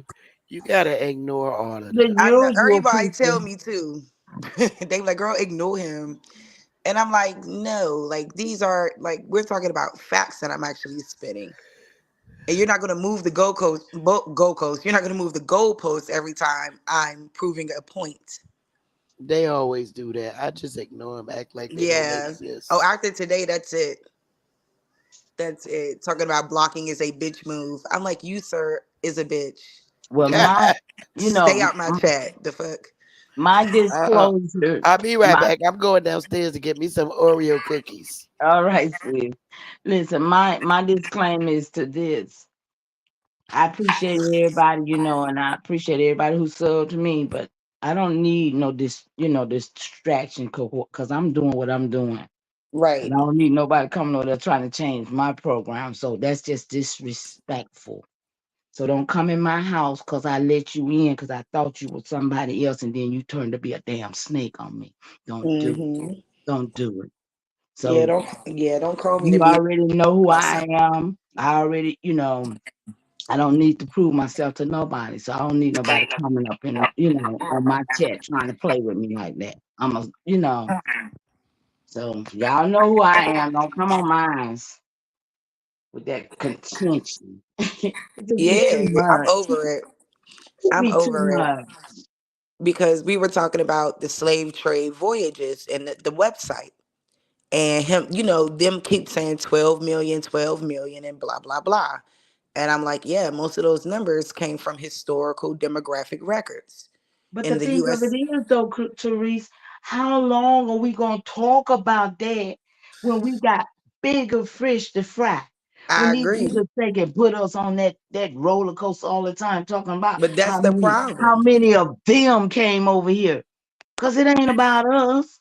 you gotta ignore all of The that. I know usual everybody tell people. me too. They be like, girl, ignore him. And I'm like, no, like these are like we're talking about facts that I'm actually spitting. And you're not gonna move the goalpost. You're not gonna move the goalpost every time I'm proving a point. They always do that. I just ignore them, act like they don't Yeah. Oh, exist. after today, that's it. That's it. Talking about blocking is a bitch move. I'm like, you, sir, is a bitch. Well, Stay out my chat. The fuck. my Uh, disclosure, I'll be right back. I'm going downstairs to get me some Oreo cookies. all right, sis. Listen, my disclaimer is to this. I appreciate everybody, and I appreciate everybody who served me, but I don't need no distraction because I'm doing what I'm doing. Right. And I don't need nobody coming over there trying to change my program. So that's just disrespectful. So don't come in my house because I let you in because I thought you were somebody else and then you turned to be a damn snake on me. Don't do it. Don't do it. Yeah, So don't call me to you be already know who my I son. am. I already, I don't need to prove myself to nobody. So I don't need nobody coming up in, on my chat trying to play with me like that. So y'all know who I am. Don't come on mine with that contention. It just be too Yeah, I'm much. over it. It I'm be too over it. much. Because we were talking about the slave trade voyages and the website. And him, them keep saying 12 million, 12 million, and blah, blah, blah. And I'm like, yeah, most of those numbers came from historical demographic records But in the the thing of it US. is, though, Therese, how long are we going to talk about that when we got bigger fish to fry? When I these agree. niggas they can put us on that roller coaster all the time, talking about But that's how the many how problem. many of them came over here, cause it ain't about us.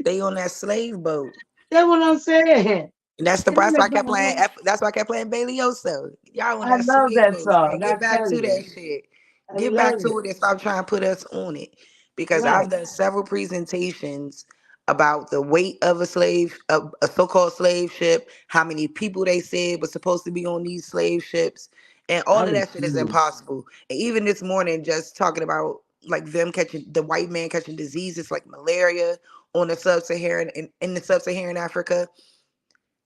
They on that slave boat. That's what I'm saying. And that's the It that's ain't why I kept about playing us. That's why I kept playing Bailey Yoso. Y'all on I that love slave that boat, man. song. I Get back tell to you, that shit. I Get love back it. to it and stop trying to put us on it. Because Right. I've done several presentations about the weight of a so-called slave ship, how many people they said was supposed to be on these slave ships, and I all of that shit is refuse. impossible. And even this morning, just talking about like them catching the white man catching diseases like malaria on the sub-Saharan in the sub-Saharan Africa,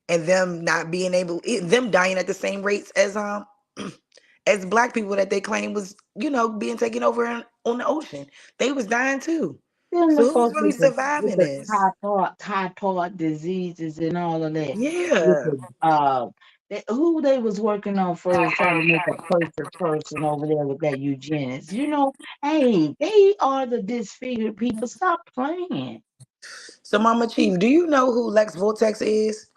and them not being able, them dying at the same rates as black people that they claim was, being taken over on the ocean. They was dying too. Then the So who's folks really with surviving the this? typhoid diseases and all of that. With Yeah. the who they was working on first, trying to make a perfect person over there with that eugenics. Hey, they are the disfigured people. Stop playing. So Mama Chief, do you know who Lex Vortex is?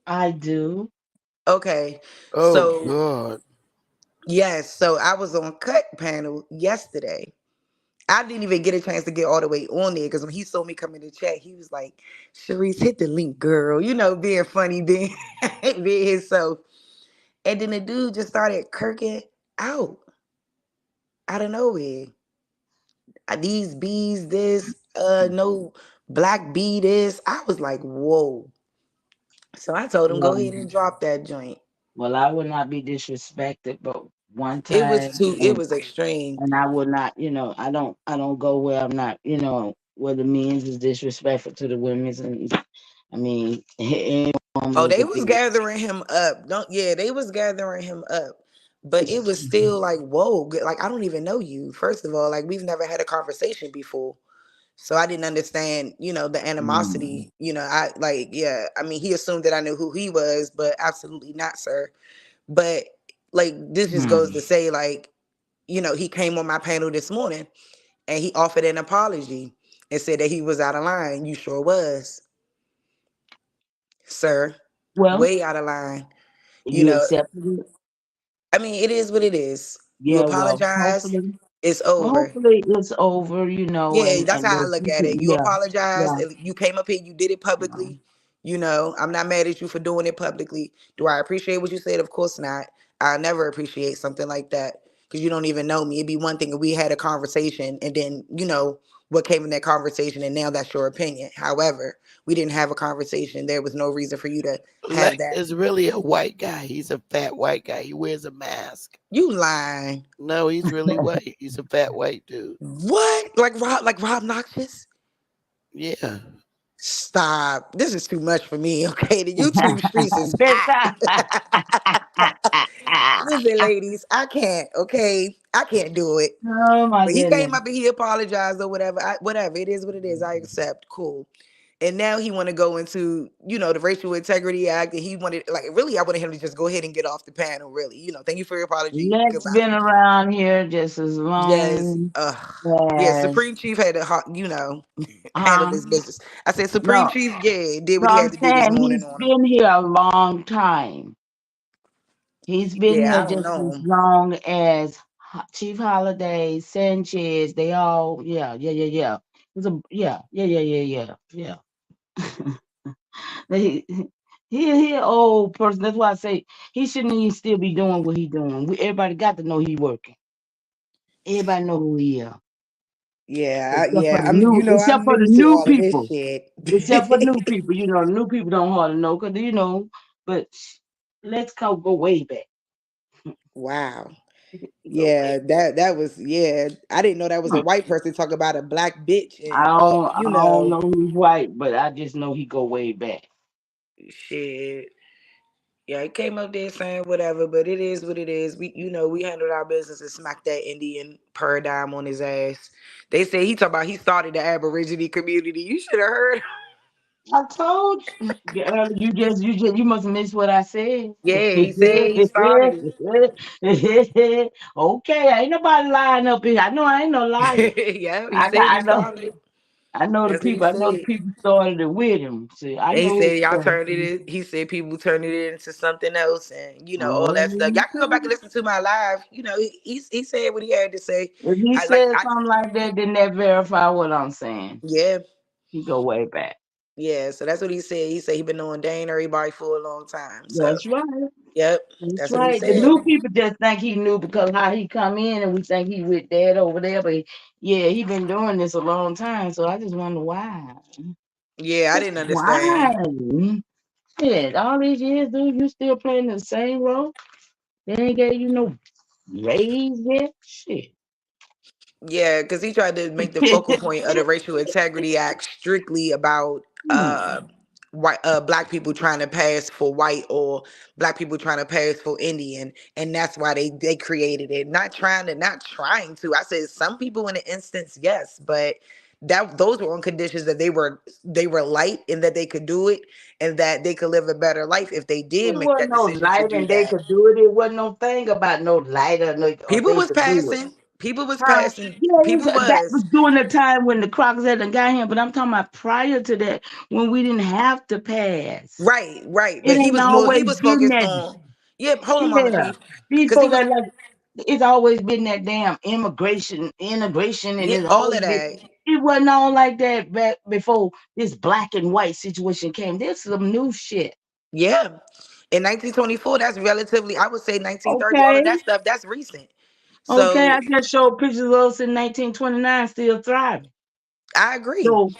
I do. Okay. Oh So God. yes, so I was on cut panel yesterday. I didn't even get a chance to get all the way on there because when he saw me come in the chat, he was like, Sharice, hit the link, girl. Being funny, being himself. And then the dude just started kirking out of nowhere. These bees, this, no black bee, this. I was like, whoa. So I told him, go ahead and drop that joint. Well, I would not be disrespected, but one It was time, it was extreme. and I would not, I don't go where I'm not, where the men's is disrespectful to the women's, and I mean, anyone Oh, was they a was bitch. gathering him up. They was gathering him up. But it was still like, whoa, like I don't even know you. First of all, like we've never had a conversation before. So I didn't understand, the Mm. animosity. I like, yeah. I mean, he assumed that I knew who he was, but absolutely not, sir. But like this just goes Hmm. to say, like, he came on my panel this morning and he offered an apology and said that he was out of line. You sure was, sir. Well, Way out of line. You you know, accepted it. I mean, it is what it is. You Yeah. Well, apologize, hopefully, it's well, over. hopefully it's over. Yeah, that's And how I that look you at it. can, You yeah, apologize. yeah. You came up here, you did it publicly. I'm not mad at you for doing it publicly. Do I appreciate what you said? Of course not. I never appreciate something like that because you don't even know me. It'd be one thing if we had a conversation and then, what came in that conversation and now that's your opinion. However, we didn't have a conversation. There was no reason for you to have Lex that. is really a white guy. He's a fat white guy. He wears a mask. You lying. No, he's really white. He's a fat white dude. What? Like Rob Noxious? Yeah. Stop. This is too much for me. Okay. The YouTube streets is hot. Listen, ladies, I can't. Okay. I can't do it. Oh my But he goodness. came up and he apologized or whatever. Whatever. It is what it is. I accept. Cool. And now he want to go into, the Racial Integrity Act, and he wanted, like, really, I wanted him to just go ahead and get off the panel, really. Thank you for your apology. Lex Goodbye. been around here just as Yes. long Yeah, as Supreme Chief had to, handle this business. I said, Supreme no, Chief, yeah, did no, what he I'm had to do this saying morning he's on him. been here a long time. He's been Yeah, here I don't just as know. long as Chief Holiday, Sanchez. They all, yeah. It was yeah. he, he an old person. That's why I say he shouldn't even still be doing what he doing. Everybody got to know he working. Everybody know who he is. Yeah, Except for the I'm, new, except I'm for the new to new all of this people. shit. Except for new people. The new people don't hardly know because but let's go way back. Wow. Go way Yeah, that was, yeah. I didn't know that was a back. white person talking about a black bitch I and don't I don't know who's white, but I just know he go way back. shit. Yeah, he came up there saying whatever, but it is what it is. We handled our business and smacked that Indian paradigm on his ass. They say he started the Aborigine community. You should have heard. I told you. Girl, you must have missed what I said. Yeah, he said he started Okay, ain't nobody lying up here. I know I ain't no liar. it. Yeah, he I said got he started it. I know the That's what he people. I know the said. people started it with him. See, I And he know who said y'all started turned it it. in. He said people turned it into something else, and all that stuff. Y'all can go back and Mhm. listen to my live. He said what he had to say. If he I like said I something like that, then that verify what I'm saying. Yeah. He go way back. Yeah, so that's what he said. He said he been knowing Dane everybody for a long time. So That's right. yep, That's that's what he right. The said. new people just think he knew because how he come in and we think he with dad over there. But yeah, he been doing this a long time. So I just wonder why. Yeah, I Just didn't understand. why? Shit, all these years, dude, you still playing the same role? They ain't gave you no raise yet? Shit. Yeah, because he tried to make the focal point of the Racial Integrity Act strictly about white black people trying to pass for white or black people trying to pass for Indian, and that's why they created it. Not trying to. I said some people in the instance, yes, but those were on conditions that they were light and that they could do it and that they could live a better life if they did It make wasn't that no decision to light do and they that. could do it. It wasn't no thing about no light or People they was could do it. passing. People was Huh? passing. Yeah, People that was. was during the time when the Crocs had got him, but I'm talking about prior to that when we didn't have to pass. Right. It But ain't he always was been focused that. on, yeah, hold on, Mama Yeah, Chief. these Because he folks was, are like it's always been that damn integration, and yeah, it's all always of been. that. It wasn't all like that back before this black and white situation came. There's some new shit. Yeah. In 1924, that's relatively, I would say 1930, all of Okay, that stuff, that's recent. okay. So I just showed pictures of us in 1929 still thriving. I agree. So,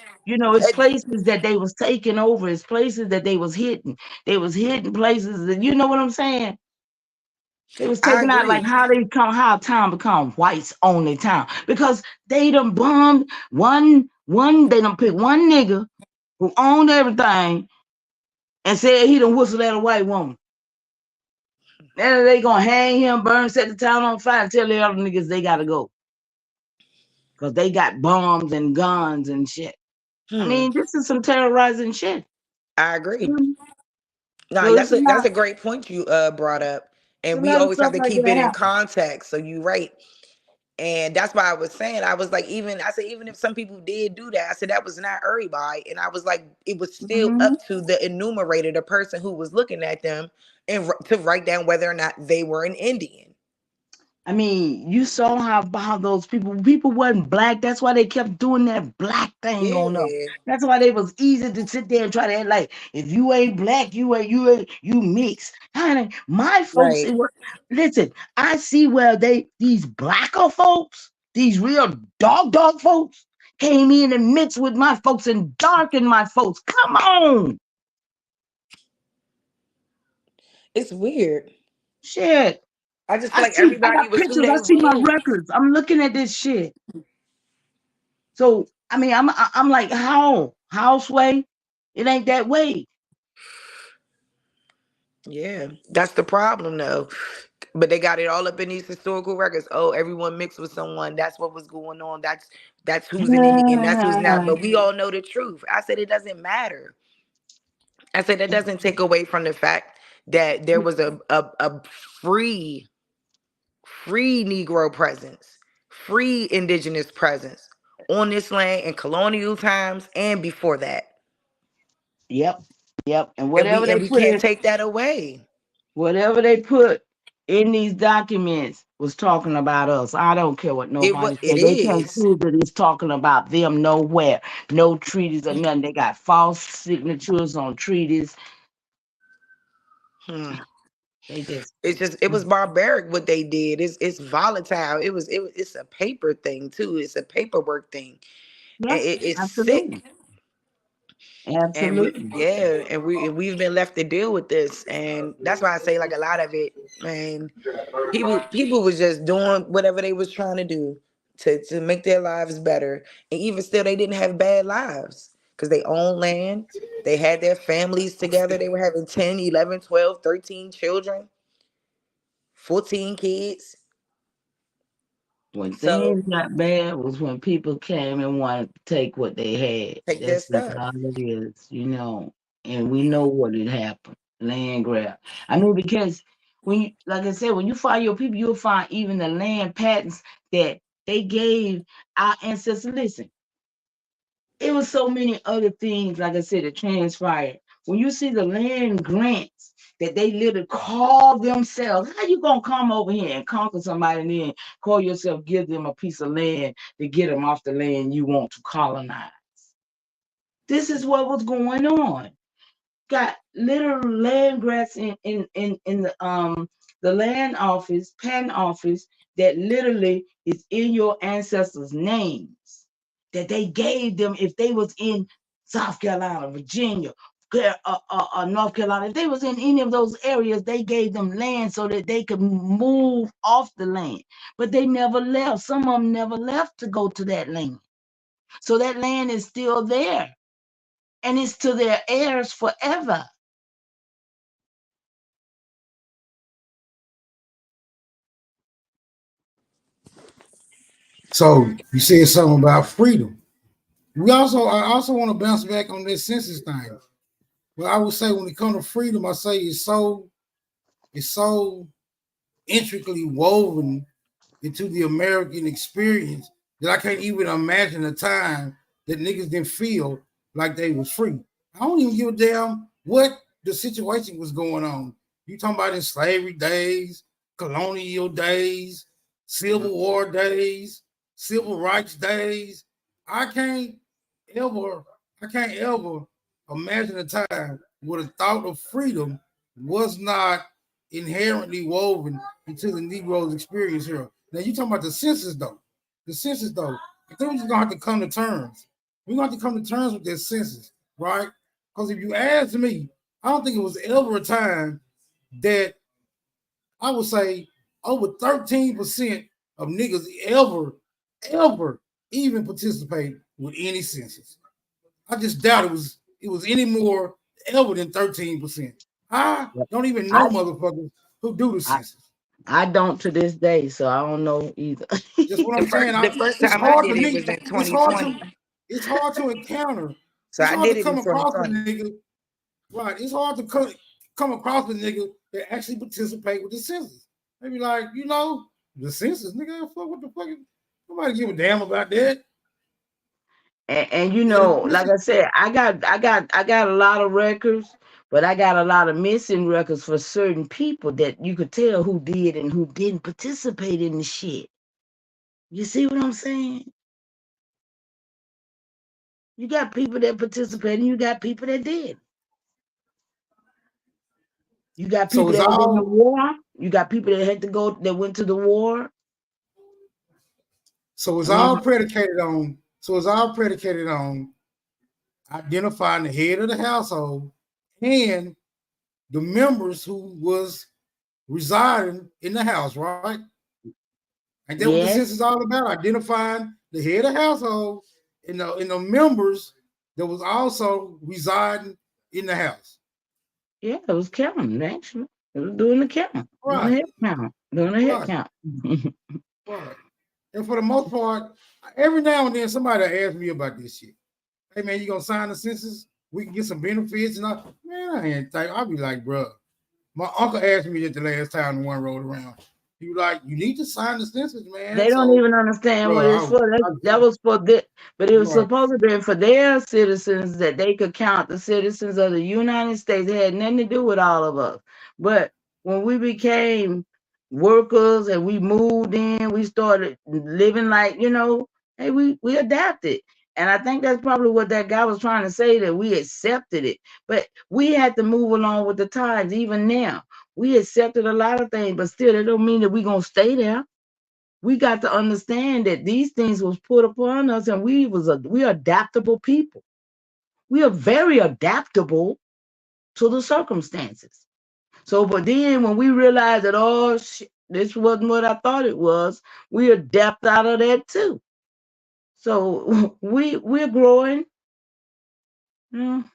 it's places that they was taking over, it's places that they was hitting. They was hitting places that you know what I'm saying? They was I taking out like agree. how town become whites only town. Because they done bombed they done picked one nigga who owned everything and said he done whistled at a white woman. Then they gonna hang him, set the town on fire, and tell the other niggas they gotta go. Cause they got bombs and guns and shit. I Hmm. mean, this is some terrorizing shit. I agree. No, So it's that's not a great point you brought up. it's a And we lot of always have stuff to like keep that it in happen. context. So you right. And that's why I was saying, I was like, even if some people did do that, I said that was not everybody. And I was like, it was still Mhm. up to the enumerator, the person who was looking at them, and to write down whether or not they were an Indian. I mean, you saw how those people wasn't black. That's why they kept doing that black thing on them. Yeah, That's why they was easy to sit there and try to act like if you ain't black, you mix. Honey, my folks, right. listen, I see where these blacker folks, these real dog folks, came in and mixed with my folks and darkened my folks. Come on, It's weird. shit. I just feel I like see. I everybody got was who pictures. I they see my was. records. I'm looking at this shit. So I mean, I'm like, how sway? It ain't that way. Yeah, that's the problem though. But they got it all up in these historical records. Oh, everyone mixed with someone. That's what was going on. That's who's in it and that's who's not. But we all know the truth. I said it doesn't matter. I said that doesn't take away from the fact that there was a free Negro presence, free indigenous presence on this land in colonial times and before that. Yep. And whatever they we put can't in, take that away. whatever they put in these documents was talking about us. I don't care what nobody It said. They can't is. prove that it's talking about them nowhere. No treaties or nothing. They got false signatures on treaties. They just It was barbaric what they did. It's volatile. It's a paper thing too. It's a paperwork thing. Yeah, And it's absolutely. sick. Absolutely. And we've been left to deal with this. And that's why I say like a lot of it, man, people was just doing whatever they was trying to do to make their lives better. And even still they didn't have bad lives because they owned land. They had their families together. They were having 10, 11, 12, 13 children, 14 kids. When So things got bad was when people came and wanted to take what they had. take their That's just stuff. all it is, And we know what had happened. Land grab. I mean, because when you, like I said, when you find your people, you'll find even the land patents that they gave our ancestors. Listen, it was so many other things, like I said, that transpired. When you see the land grants that they literally call themselves, how you gonna come over here and conquer somebody and then call yourself, give them a piece of land to get them off the land you want to colonize? This is what was going on. Got literal land grants in the land office, patent office that literally is in your ancestors' names that they gave them if they was in South Carolina, Virginia, North Carolina. If they was in any of those areas, they gave them land so that they could move off the land. But they never left. Some of them never left to go to that land. So that land is still there. And it's to their heirs forever. So you said something about freedom. I also want to bounce back on this census thing. But I would say when it comes to freedom, I say it's so intricately woven into the American experience that I can't even imagine a time that niggas didn't feel like they was free. I don't even give a damn what the situation was going on. You talking about in slavery days, colonial days, Civil War days, civil rights days. I can't ever imagine a time where the thought of freedom was not inherently woven into the Negro's experience here. Now you talking about the census though. The census though, I think we're just gonna have to come to terms. We're gonna have to come to terms with this census, right? Because if you ask me, I don't think it was ever a time that I would say over 13% of niggas ever even participate with any census. I just doubt it was any more ever than 13%. I don't even know motherfuckers who do the census. I don't to this day, so I don't know either. That's what I'm saying. The first It's time I hard to did it me. was in It's hard 2020. to encounter. So It's I hard did to it in come across a 2020. nigga. Right. It's hard to come across a nigga that actually participate with the census. They be like, the census, nigga, fuck, what the fuck? Nobody give a damn about that. And like I said, I got a lot of records, but I got a lot of missing records for certain people that you could tell who did and who didn't participate in the shit. You see what I'm saying? You got people that participated, and you got people that did. You got So people it's that was in the all war. You got people that had to go, that went to the war. so it's I mean, all predicated on identifying the head of the household and the members who was residing in the house, right? And that what the yes, census is all about, identifying the head of the household and the members that was also residing in the house. yeah, it was counting actually. It was doing the count, doing the Right, head count, doing the head right, count. right. And for the most part, every now and then somebody asks me about this shit. Hey man, you gonna sign the census? We can get some benefits and all. Man, I ain't think. I'll be like, bro. My uncle asked me that the last time the one rolled around. He was like, you need to sign the census, man. They don't So, even understand what it's bro, for. That was for the, but it was right. supposed to be for their citizens that they could count the citizens of the United States. It had nothing to do with all of us. But when we became workers and we moved in, we started living like, hey, we adapted. And I think that's probably what that guy was trying to say, that we accepted it. But we had to move along with the times, even now. We accepted a lot of things, but still, that don't mean that we're going to stay there. We got to understand that these things was put upon us, and we are adaptable people. We are very adaptable to the circumstances. So, but then when we realize that, oh shit, this wasn't what I thought it was, we adapt out of that too. So we're growing. Mm.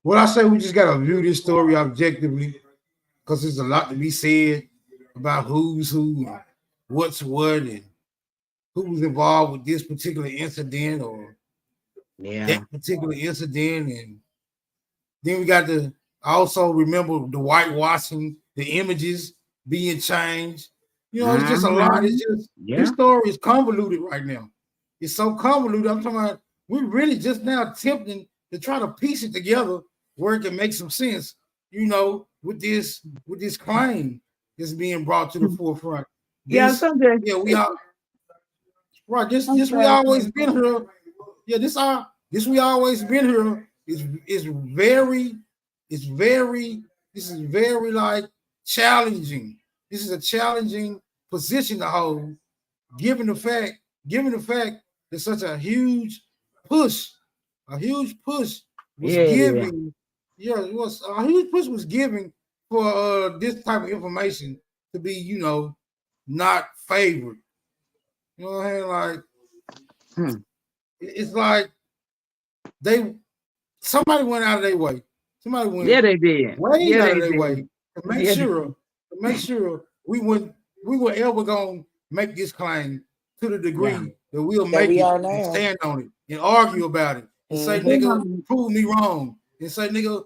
Well, I say we just gotta view this story objectively, because there's a lot to be said about who's who, and what's what, and who was involved with this particular incident or Yeah. that particular incident. And then we got to also remember the whitewashing, the images being changed. It's just a lot. It's just Yeah. this story is convoluted right now. It's so convoluted. I'm talking about we're really just now attempting to try to piece it together where it can make some sense, with this claim that's being brought to the forefront. Yeah, sometimes. Yeah, we are right. This we Sometimes. always been here. Yeah, this we always been here is very this is very like challenging. This is a challenging position to hold, given the fact that such a huge push was Yeah, it is. giving. Yeah, it was a huge push was given for this type of information to be, not favored. You know what I'm saying? Like it's like somebody went out of their way. Somebody Yeah, went they did. way Yeah, out they of their way did. to make Yeah, sure we were ever gonna make this claim to the yeah. degree that we'll That make we it are and now. stand on it and argue about it and say, nigga, prove me wrong. And say, nigga,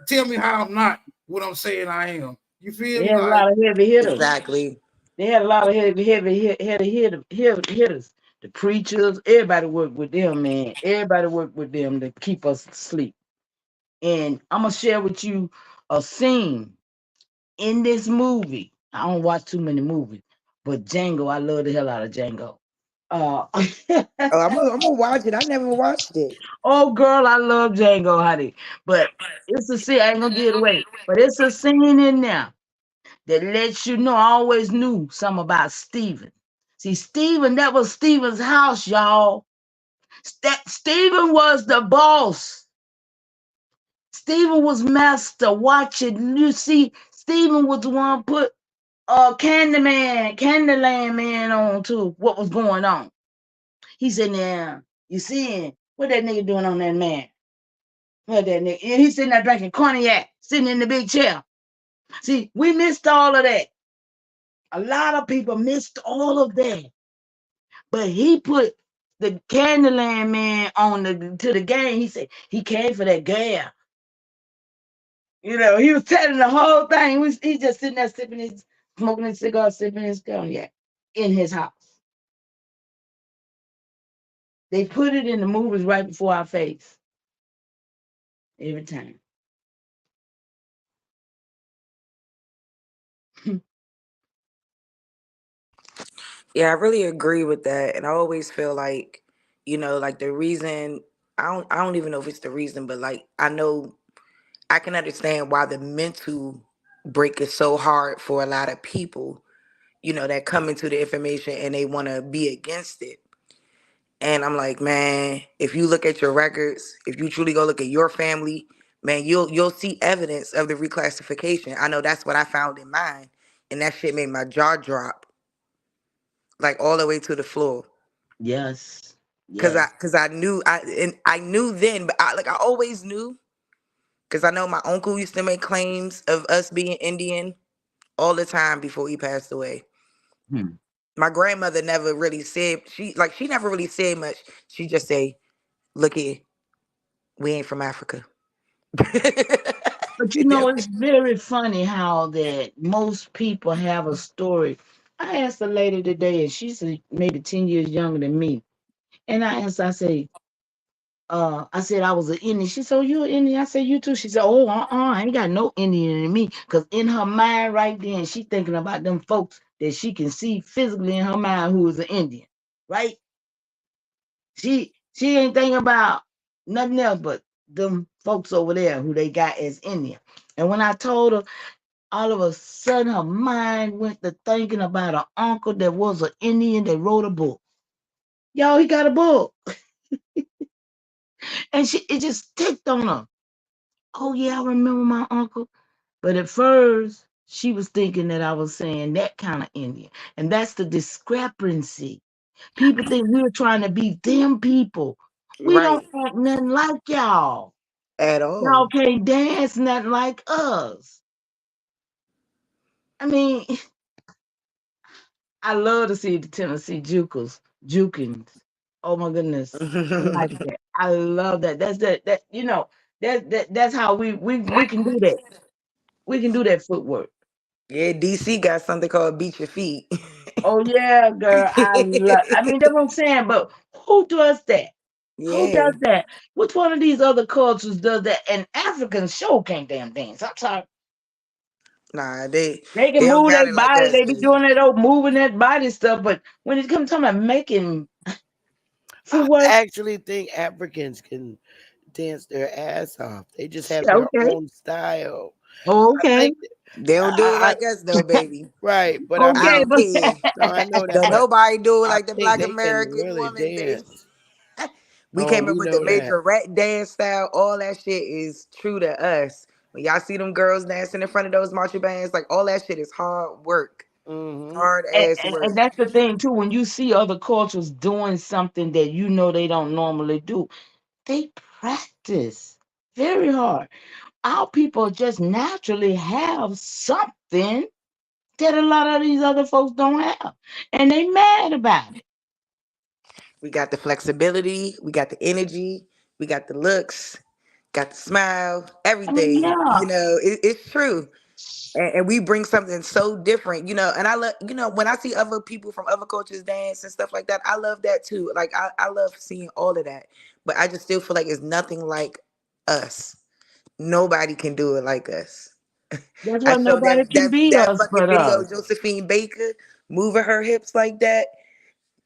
tell me how I'm not what I'm saying I am. You feel They me? had a Like lot of heavy hitters. Exactly. They had a lot of heavy hitters. The preachers, everybody worked with them, man. Everybody worked with them to keep us asleep. And I'm gonna share with you a scene in this movie. I don't watch too many movies, but Django, I love the hell out of Django. Oh, I'm gonna watch it. I never watched it. Oh, girl, I love Django, honey. But it's a scene. I ain't gonna give it away. But it's a scene in there that lets you know. I always knew something about Stephen. See, Stephen, that was Stephen's house, y'all. Stephen was the boss. Stephen was master watching. You see, Stephen was the one put Candyland man on to what was going on. He said, now, you see what that nigga doing on that man? What that nigga? And he's sitting there drinking cognac, sitting in the big chair. See, we missed all of that. A lot of people missed all of that. But he put the Candyland man on to the game. He said he came for that gal. He was telling the whole thing. He just sitting there smoking his cigar, sipping his cognac in his house. They put it in the movies right before our face. Every time. Yeah, I really agree with that. And I always feel like, like the reason I don't even know if it's the reason, but like I know I can understand why the mental break is so hard for a lot of people, that come into the information and they want to be against it. And I'm like, man, if you look at your records, if you truly go look at your family, man, you'll see evidence of the reclassification. I know that's what I found in mine, and that shit made my jaw drop, like all the way to the floor. Yes. Cause I knew I knew then, but I always knew. Cause I know my uncle used to make claims of us being Indian all the time before he passed away. My grandmother never really said she never really said much. She just say, "Look here, we ain't from Africa." But you know, it's very funny how that most people have a story. I asked a lady today, and she's maybe 10 years younger than me. And I asked, I said I was an Indian. She said, "Oh, you an Indian?" I said, "You too." She said, "Oh, I ain't got no Indian in me." Because in her mind right then, she thinking about them folks that she can see physically in her mind who is an Indian, right? She ain't thinking about nothing else but them folks over there who they got as Indian. And when I told her, all of a sudden her mind went to thinking about an uncle that was an Indian that wrote a book. Y'all, he got a book. And it just ticked on her. Oh yeah, I remember my uncle. But at first, she was thinking that I was saying that kind of Indian. And that's the discrepancy. People think we're trying to be them people. We don't Right. act nothing like y'all. At Y'all all. can't dance nothing like us. I mean, I love to see the Tennessee Jukins. Oh my goodness. I like that. I love that. That that's how we can do that. We can do that footwork. Yeah, DC got something called Beat Your Feet. Oh yeah, girl. I mean that's what I'm saying, but who does that? Who Yeah. does that? Which one of these other cultures does that? And Africans show can't damn dance. I'm sorry. Nah, they They can don't move got their it like body, us, they be baby. doing that old moving that body stuff, but when it comes to making I footwork, actually think Africans can dance their ass off. They just have yeah, their okay. own style. Oh, I okay. think They don't do it I like us though, baby. right, but I I Okay, mean, don't but care. no, I know that, Don't but nobody do it I like the think Black they can American really woman, baby. dance. We Oh, came up we with the know that. major rat dance style. All that shit is true to us. When y'all see them girls dancing in front of those marching bands, like all that shit is hard work. Hmm. Hard and, ass and, work. and that's the thing too. When you see other cultures doing something that you know they don't normally do, they practice very hard. Our people just naturally have something that a lot of these other folks don't have, and they mad about it. We got the flexibility, we got the energy, we got the looks, got the smile, I mean, everything. yeah, It's true. And we bring something so different, and I love, when I see other people from other cultures dance and stuff like that, I love that too. Like I love seeing all of that, but I just still feel like it's nothing like us. Nobody can do it like us. that's I why showed nobody can that beat that us fucking but video of us. Josephine Baker moving her hips like that.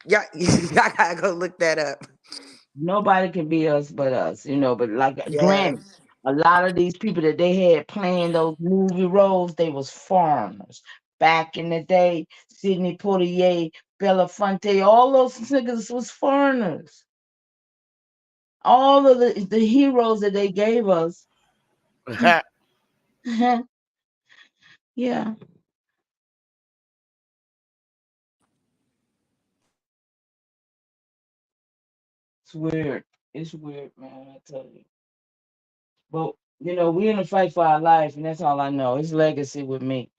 Yeah, y'all gotta go look that up. Nobody can be us but us, But like, Yeah. granted, a lot of these people that they had playing those movie roles, they was foreigners. Back in the day, Sidney Poitier, Belafonte, all those niggas was foreigners. All of the heroes that they gave us, yeah, it's weird. It's weird, man. I tell you. But we in a fight for our life, and that's all I know. It's legacy with me.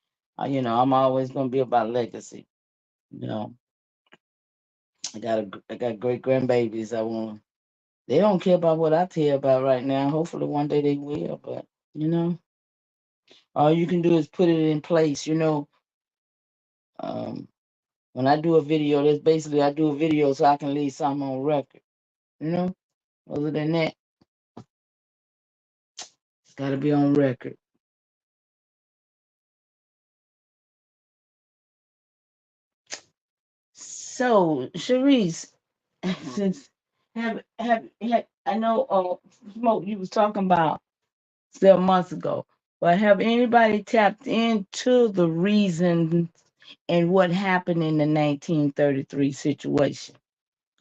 I'm always gonna be about legacy. You know, I got great grandbabies. I want. They don't care about what I care about right now. Hopefully, one day they will. But you know, all you can do is put it in place. Um, when I do a video, that's basically I do a video so I can leave something on record. You know, other than that, it's got to be on record. So, Sharice, since I know Smoke, you was talking about several months ago, but have anybody tapped into the reasons and what happened in the 1933 situation?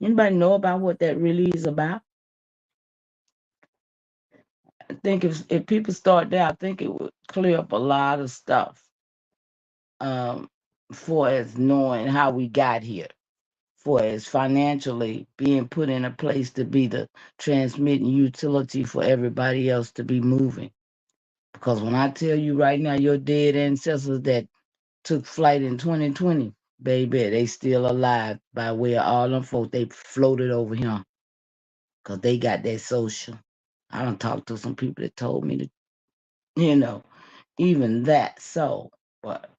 Anybody know about what that really is about? I think if people start there, I think it would clear up a lot of stuff, um, for as knowing how we got here. for as financially being put in a place to be the transmitting utility for everybody else to be moving. Because when I tell you right now, your dead ancestors that took flight in 2020, baby, they still alive by way of all them folks. They floated over here because they got that social. I done talked to some people that told me to, even that. So, but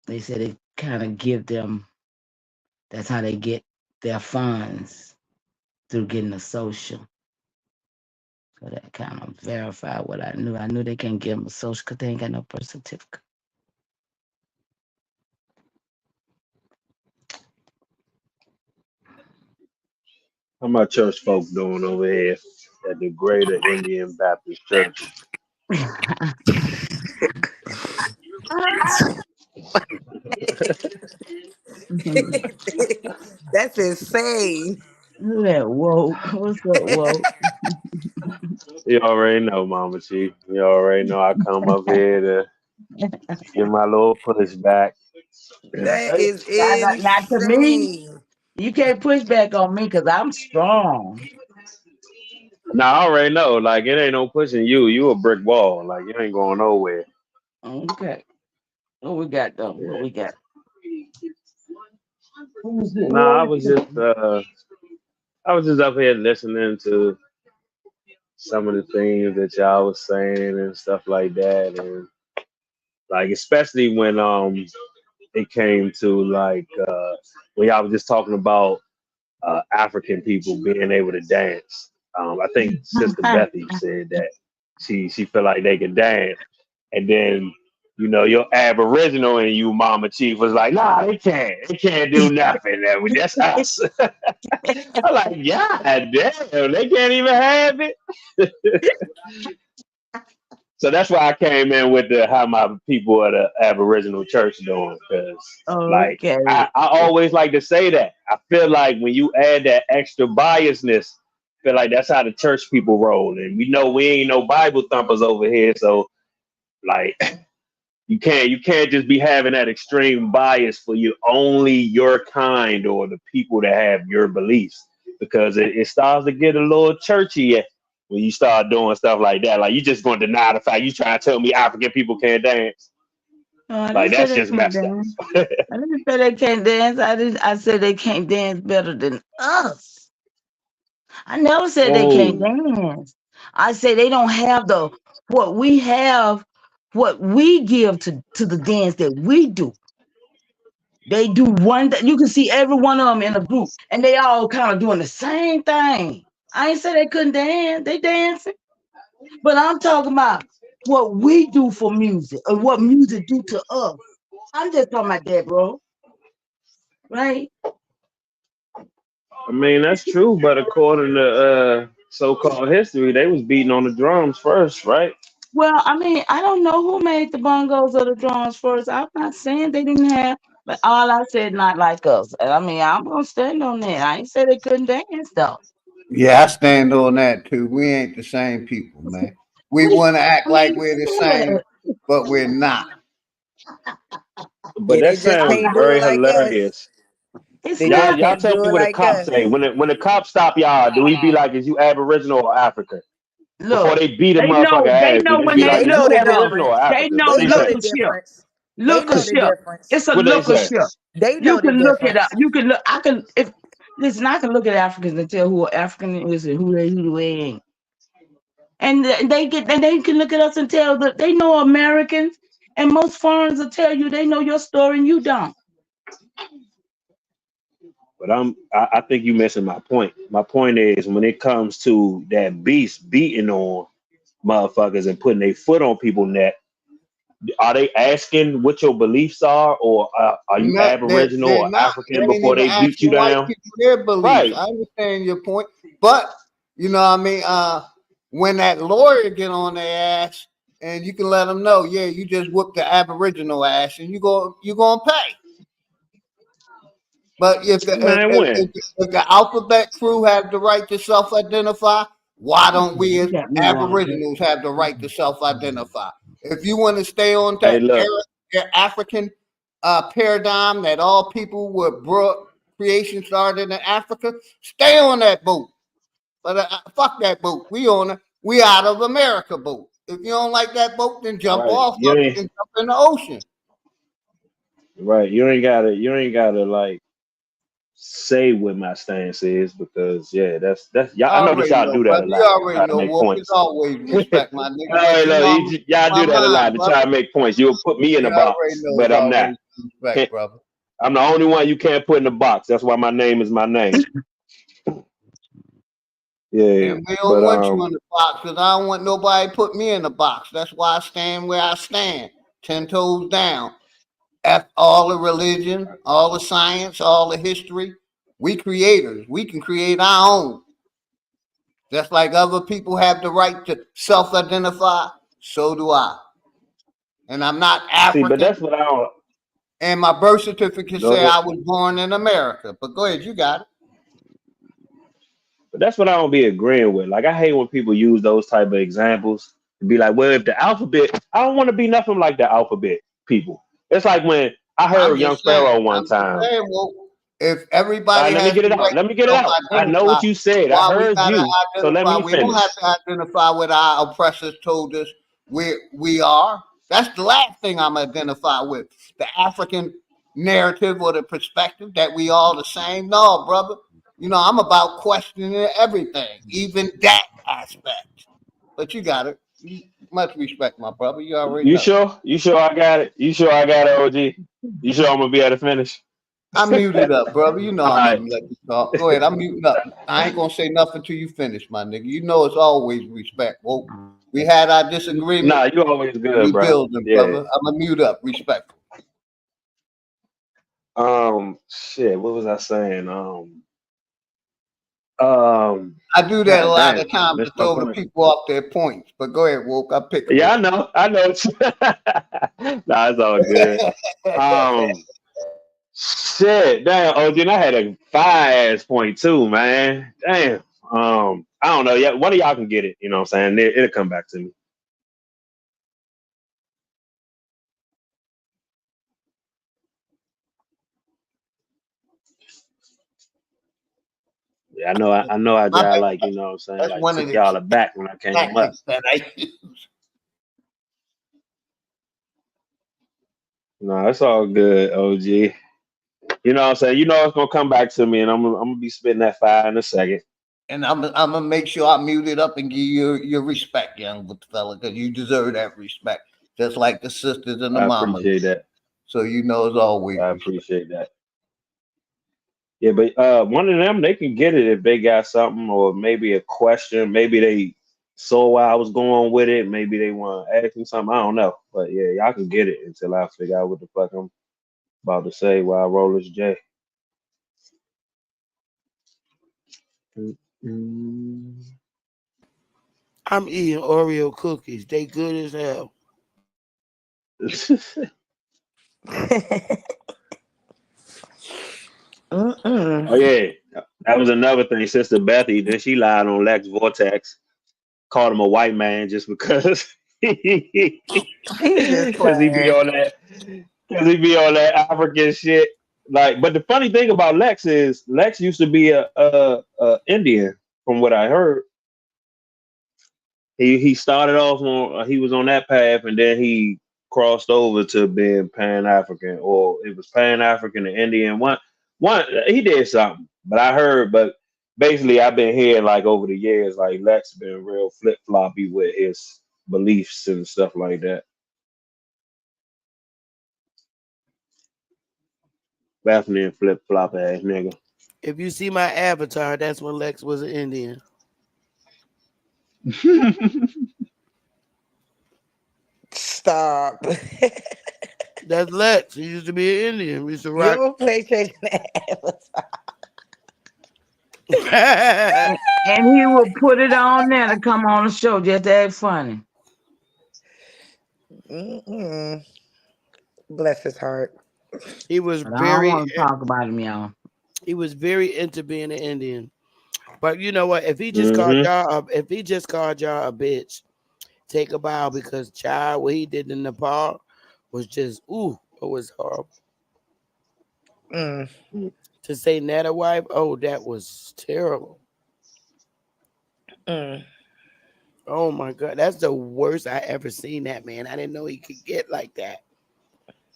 they said it kind of give them, that's how they get their funds through getting a social. So that kind of verified what I knew. I knew they can't give them a social because they ain't got no birth certificate. How my church folk doing over here at the Greater Indian Baptist Church? That's insane. Who that woke? What's up, woke? You already know, Mama Chief. You already know I come up here to give my little pushback. That is Not to me. insane. You can't push back on me because I'm strong. Now I already know, like it ain't no pushing you. You a brick wall. Like you ain't going nowhere. Okay. What we got though? Yeah. What we got? Who Nah, always I was just up here listening to some of the things that y'all was saying and stuff like that, and like especially when it came to like when y'all was just talking about African people being able to dance. I think Sister Bethy said that she felt like they could dance, and then your Aboriginal and you, Mama Chief, was like, nah, they can't. They can't do nothing. That's us. I'm like, yeah, damn, they can't even have it. So that's why I came in with the how my people at the Aboriginal church doing, because like Okay. I always like to say that. I feel like when you add that extra biasness, I feel like that's how the church people roll. And we know we ain't no Bible thumpers over here, so like you can't just be having that extreme bias for only your kind or the people that have your beliefs, because it starts to get a little churchy when you start doing stuff like that. Like you just going to deny the fact you trying to tell me African people can't dance. I Like didn't say that's they just can't messed dance. up. I didn't say they can't dance. I said they can't dance better than us. I never said they can't Whoa. dance. I say they don't have what we have, what we give to the dance that we do. They do one that you can see every one of them in a group, and they all kind of doing the same thing. I ain't say they couldn't dance. They dancing, but I'm talking about what we do for music or what music do to us. I'm just talking about that, bro. Right? I mean that's true, but according to so-called history, they was beating on the drums first, right? Well, I mean, I don't know who made the bongos or the drums first. I'm not saying they didn't have, but all I said not like us. And I mean, I'm gonna stand on that. I ain't say they couldn't dance though. Yeah, I stand on that too. We ain't the same people, man. We want to act We like ain't we're the said same, but we're not. But Yeah, they that just sounds can't do it very like us. hilarious. it's They Y'all, just not. y'all can't tell do me it what the like cops us. say. When the cops stop y'all, do we be like, is you Aboriginal or African? Before Look, they beat a they motherfucker know. They ass, do know they when be they like, They is look know you the at us. Aboriginal or difference. They African? know. What They they know Look say? the at ship. difference. They Look at know the ship. difference. It's a What they look of say? ship. They You know the can look it up. difference. You can look. I can. If listen, I can look at Africans and tell who an African is and who they ain't. And they can look at us and tell that they know Americans. And most foreigners will tell you they know your story and you don't. But I think you missing my point. My point is when it comes to that beast beating on motherfuckers and putting their foot on people's neck, are they asking what your beliefs are, or are you No, Aboriginal they're or not. They African ain't before even they beat you asking white down? people their beliefs. Right. I understand your point, but you know what I mean. When that lawyer get on their ass, and you can let them know, yeah, you just whooped the Aboriginal ass, and you gonna pay. But if the Man, when? if the alphabet crew have the right to self-identify, why don't we You as got me wrong. Aboriginals have the right to self-identify? If you want to stay on Hey, that look. African paradigm that all people were brought creation started in Africa, stay on that boat. But fuck that boat. We out of America boat. If you don't like that boat, then jump Right. off of it and jump in the ocean. Right. You ain't gotta like say what my stance is because that's y'all. I I know that already y'all know, do that a brother. You lot to already try to know, make Wolf. It's points. always respect, my nigga. I But you know know, y'all my do that a lot mind, to try brother. to make points. You'll put me in You a already box, know but it's I'm not. always respect, brother. I'm the only one you can't put in the box. That's why my name is my name. Yeah, And we don't but want you in the box because I don't want nobody to put me in the box. That's why I stand where I stand, 10 toes down. F all the religion, all the science, all the history. We creators. We can create our own. Just like other people have the right to self-identify, so do I. And I'm not see, but African. that's what I don't. And my birth certificate Go say ahead. I was born in America. But go ahead, you got it. But that's what I don't be agreeing with. Like I hate when people use those type of examples to be like, well, if the alphabet, I don't want to be nothing like the alphabet people. It's like when I I'm heard Young just saying. Pharaoh one I'm just time. saying. Well, if All everybody right, let me has get the it out. right Let me to get it out. I know self-identify, what you said. I why we heard gotta you. So let identify? me We don't have finish. to identify what our oppressors told us we are. That's the last thing I'm identify with. The African narrative or the perspective that we all the same. No, brother. You know, I'm about questioning everything, even that aspect. But you got it. Much respect, my brother. You already You know. sure? You sure I got it? You sure I got it, OG? You sure I'm gonna be able to finish? I'm muted up, brother. You know All I'm right. gonna let you talk. Go ahead. I'm muting up. I ain't gonna say nothing till you finish, my nigga. You know it's always respect. Well, we had our disagreement. Nah, you always good, We bro. building, Yeah. brother. I'm gonna mute up. Respectful. Shit. What was I saying? Um. I do that a God lot damn. of times to Missed my throw the point. people off their points. But go ahead, Woke. I'll pick Yeah, with I know. I know. Nah, it's all good. you. Um. Shit. Damn. OG, and I had a fire ass point too, man. Damn. I don't know. Yeah, one of y'all can get it. You know what I'm saying? It'll come back to me. Yeah, I know. I know. I My got bad. like, you know what I'm saying, That's like one of took the y'all aback when I came up. tactics that I use. No, it's all good, OG. You know what I'm saying? You know it's gonna come back to me, and I'm gonna be spitting that fire in a second. And I'm gonna make sure I mute it up and give you your respect, young fella, because you deserve that respect, just like the sisters and the I mamas. appreciate that. So you know it's always I respect. appreciate that. Yeah, but one of them they can get it if they got something or maybe a question. Maybe they saw where I was going with it. Maybe they want to ask me something. I don't know. But yeah, y'all can get it until I figure out what the fuck I'm about to say while I roll this J. Mm. I'm eating Oreo cookies. They good as hell. Oh yeah, that was another thing. Sister Bethy, then she lied on Lex Vortex, called him a white man just because Jesus because he be Christ. on that African shit. Like, but the funny thing about Lex is Lex used to be a Indian, from what I heard. He started off on he was on that path, and then he crossed over to being Pan African, or it was Pan African and Indian. One he did something, but I heard. But basically, I've been hearing like over the years, like Lex been real flip floppy with his beliefs and stuff like that. Definitely a flip flop ass nigga. If you see my avatar, that's when Lex was an Indian. Stop. That's Lex. He used to be an Indian. We used to You rock. ever play changing that? And he would put it on there to come on the show just to act funny. Bless his heart. He was But I don't very want to talk about him, y'all. he was very into being an Indian. But you know what? If he just called Mm-hmm. y'all a bitch, take a bow, because child, what he did in Nepal was just it was horrible. Mm. To say Netta wife, oh, that was terrible. Oh my God, that's the worst I ever seen that man. I didn't know he could get like that.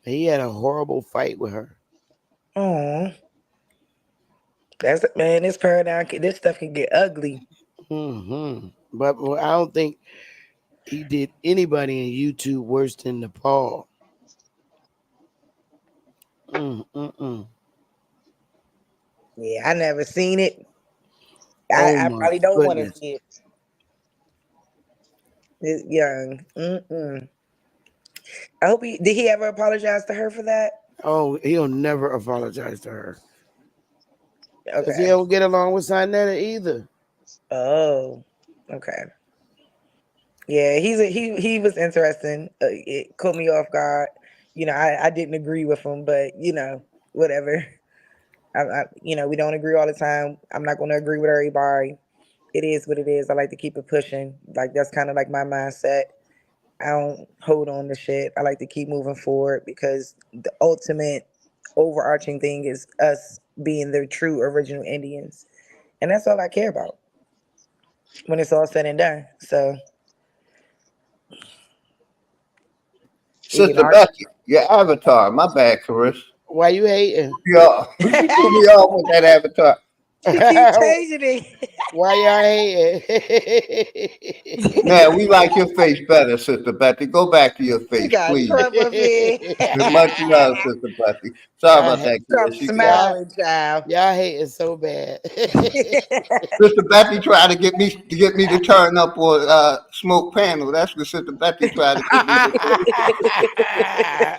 He had a horrible fight with her. Oh, that's man. This paradigm, this stuff can get ugly. But I don't think he did anybody in YouTube worse than Nepal. Yeah, I never seen it. Oh I my probably don't want to goodness. see it. It's young. I hope did he ever apologize to her for that? Oh, he'll never apologize to her. Because he Okay. don't get along with Sinetta either. Oh, okay. Yeah, he was interesting. It caught me off guard. I didn't agree with him, but whatever. We don't agree all the time. I'm not going to agree with everybody. It is what it is. I like to keep it pushing. Like that's kind of like my mindset. I don't hold on to shit. I like to keep moving forward because the ultimate overarching thing is us being the true original Indians. And that's all I care about when it's all said and done. So Sister Becky, your avatar. My bad, Chris. Why you hating? Yeah, you threw me off with that avatar. She keep changing it. Why y'all hating? Man, we like your face better, Sister Betty. Go back to your You face, got please. Trump up here. Much love, Sister Betty. Sorry about that, Trump Chris. You got smiling, child. Y'all hating so bad. Sister Betty tried to get me to turn up on smoke panel. That's what Sister Betty tried to get me to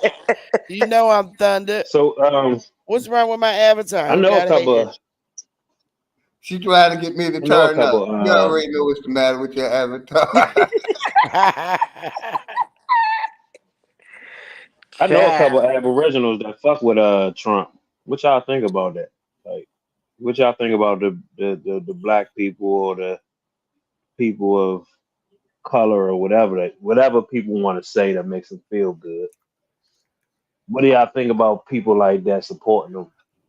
do. You know I'm Thunder. So what's wrong with my avatar? I know a couple. She tried to get me to turn up. You already know what's the matter with your avatar. I know a couple Aboriginals that fuck with Trump. What y'all think about that? Like, what y'all think about the black people or the people of color or whatever people want to say that makes them feel good? What do y'all think about people like that supporting him?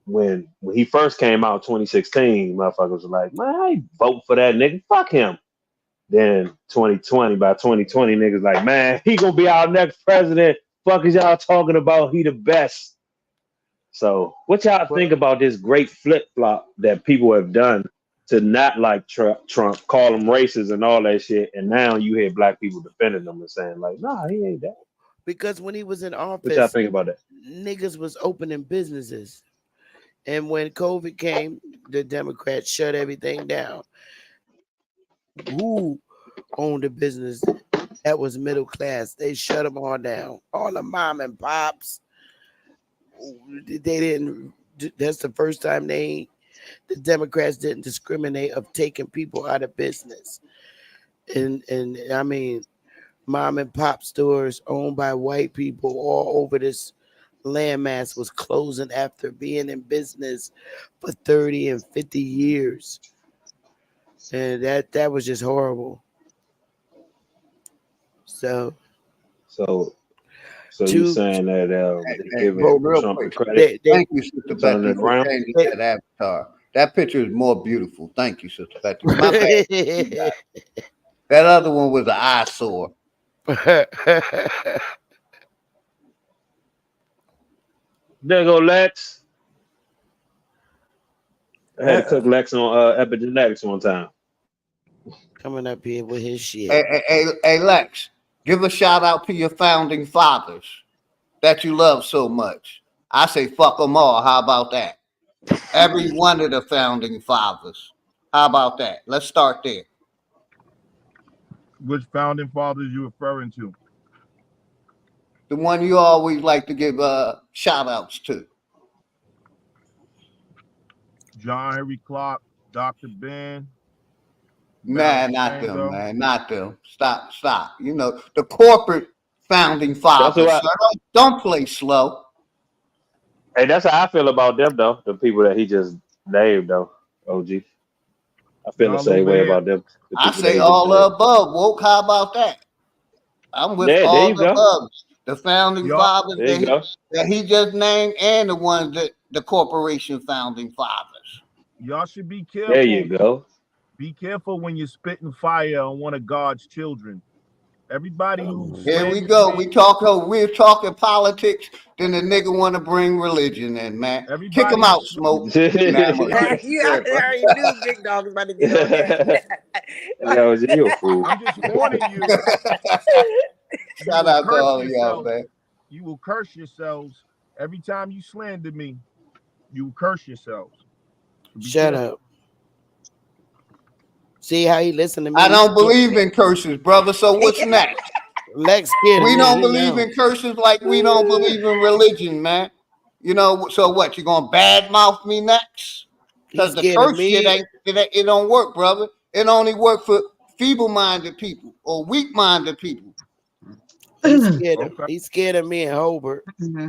When he first came out 2016, motherfuckers was like, man, I ain't vote for that nigga. Fuck him. Then 2020, by 2020, niggas like, man, he gonna be our next president. Fuck is y'all talking about? He the best. So what y'all think about this great flip flop that people have done to not like Trump, call him racist and all that shit, and now you hear black people defending them and saying like, nah, he ain't that. Because when he was in office, what y'all think about that? Niggas was opening businesses. And when COVID came, the Democrats shut everything down. Who owned a business that was middle class? They shut them all down. All the mom and pops. They didn't. That's the first time the Democrats didn't discriminate of taking people out of business. And I mean, mom and pop stores owned by white people all over this landmass was closing after being in business for 30 and 50 years. And that was just horrible. So you're saying that giving real Trump quick, the credit? thank you, Sister Betty, for changing that avatar. That picture is more beautiful. Thank you, Sister Betty. My bad. That other one was an eyesore. There go Lex. I had to cook Lex on epigenetics one time. Coming up here with his shit. Hey, Lex, give a shout out to your founding fathers that you love so much. I say fuck them all. How about that? Every one of the founding fathers. How about that? Let's start there. Which founding fathers you referring to? The one you always like to give shout outs to. John Henry Clark, Dr. Ben. Nah, not them, man. Not them. Stop. You know, the corporate founding fathers. So don't play slow. Hey, that's how I feel about them, though. The people that he just named, though, OG. I feel the same way about them. I say all the above. Woke, how about that? I'm with all the above. The founding fathers that he just named and the ones the corporation founding fathers. Y'all should be There careful. you go. Be careful when you're spitting fire on one of God's children. Everybody who Here we slanders go. me, We're talking politics. Then the nigga want to bring religion in, man. Kick him everybody who out, Smoke. Nah, I'm right. Yeah, I already knew Big Dog was about to get on that. Yo, you a fool. I'm just warning you. You Shout will out to curse all of y'all, yourself. man. You will curse yourselves every time you slander me. You will curse yourselves. So be Shut careful. up. See how he listen to me? I He don't scared believe me. in curses, brother. So what's next? Lex scared of We me. don't He believe know. in curses like we don't believe in religion, man. You know, so what? You gonna badmouth me next? He Because the scared of curse shit me. it don't work, brother. It only work for feeble-minded people or weak-minded people. He's scared of. Okay. He's scared of me and Hobart.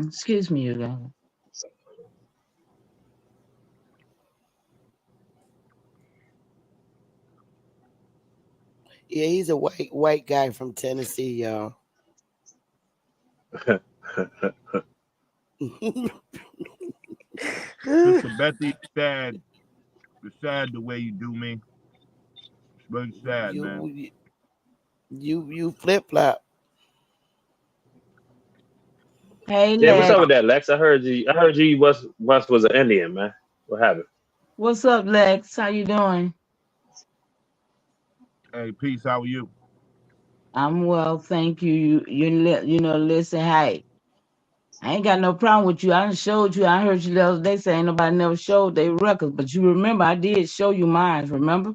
Excuse me, you guys. Yeah, he's a white guy from Tennessee, y'all. Sister Betty, it's sad. It's sad the way you do me. It's really sad, man. you flip flop. Hey, Yeah, what's up Lex. with that, Lex? I heard you once was an Indian, man. What happened? What's up, Lex? How you doing? Hey, peace. How are you? I'm well, thank you. You know, listen, hey, I ain't got no problem with you. I done showed you. I heard you the other day saying nobody never showed their records, but you remember I did show you mine. Remember?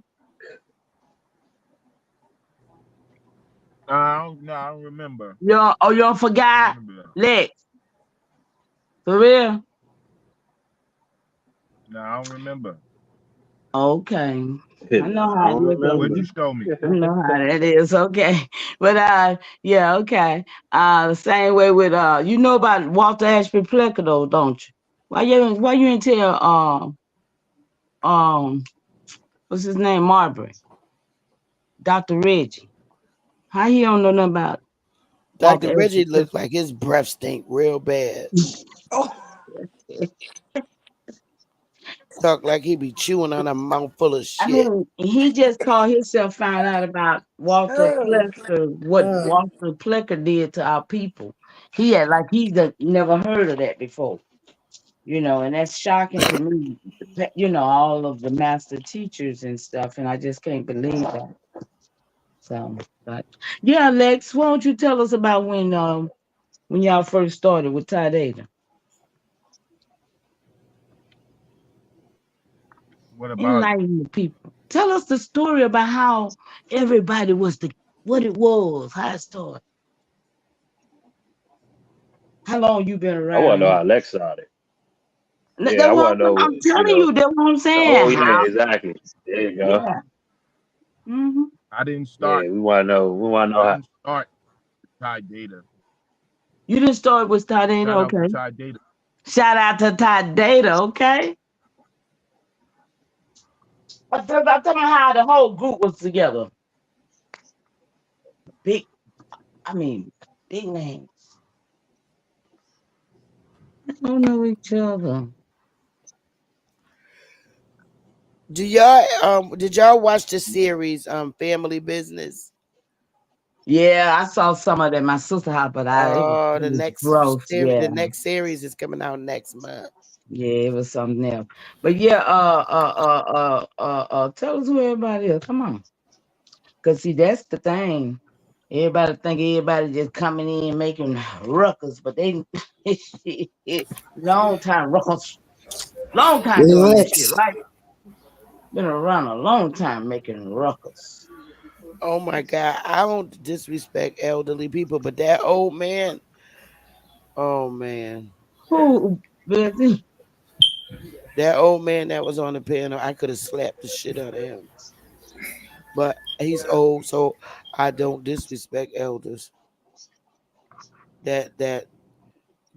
I don't remember. You don't I don't forgot, remember that. Lex, for real? No, I don't remember. Okay, I No, know I how it don't is. What'd you remember. show me? I know how that is. Okay, but yeah, okay. The same way with you know about Walter Ashby Plecker though, don't you? Why you didn't tell um what's his name, Marbury, Dr. Reggie? How he don't know nothing about Dr. Walter Ashby Reggie looked Plecker? like his breath stink real bad. Talk like he be chewing on a mouthful of I shit. mean, he just called himself found out about Walter Plecker, what Walter Plecker did to our people. He had like never heard of that before, you know, and that's shocking to me. You know, all of the master teachers and stuff, and I just can't believe that. So, but yeah, Lex, why don't you tell us about when y'all first started with Ty Data? What about it? Enlighten the people. Tell us the story about how everybody was what it was, how it started. How long you been I want to around know here? how Lex started. Yeah, That's I what want to know, I'm telling you. That's what I'm the saying. whole, yeah, How? exactly. There you go. Yeah. Hmm. I didn't start. Yeah, we want to know. We want to know I how. didn't start Ty Data. You didn't start with Ty Data, Shout out to okay? Ty Data. Shout out to Ty Data, okay? Tell me how the whole group was together. Big, I mean, big names. They don't know each other. Did y'all watch the series Family Business? Yeah, I saw some of that. My sister house, but Oh, it was gross. Yeah, the next series is coming out next month. yeah, it was something else. But yeah, tell us who everybody is. Come on, cause see, that's the thing. Everybody think everybody just coming in making ruckus, but they long time doing that shit, Lex, right? Been around a long time making ruckus. Oh my God, I don't disrespect elderly people, but that old man, oh man, Who, Betsy? that old man that was on the piano, I could have slapped the shit out of him. But he's old, so I don't disrespect elders. That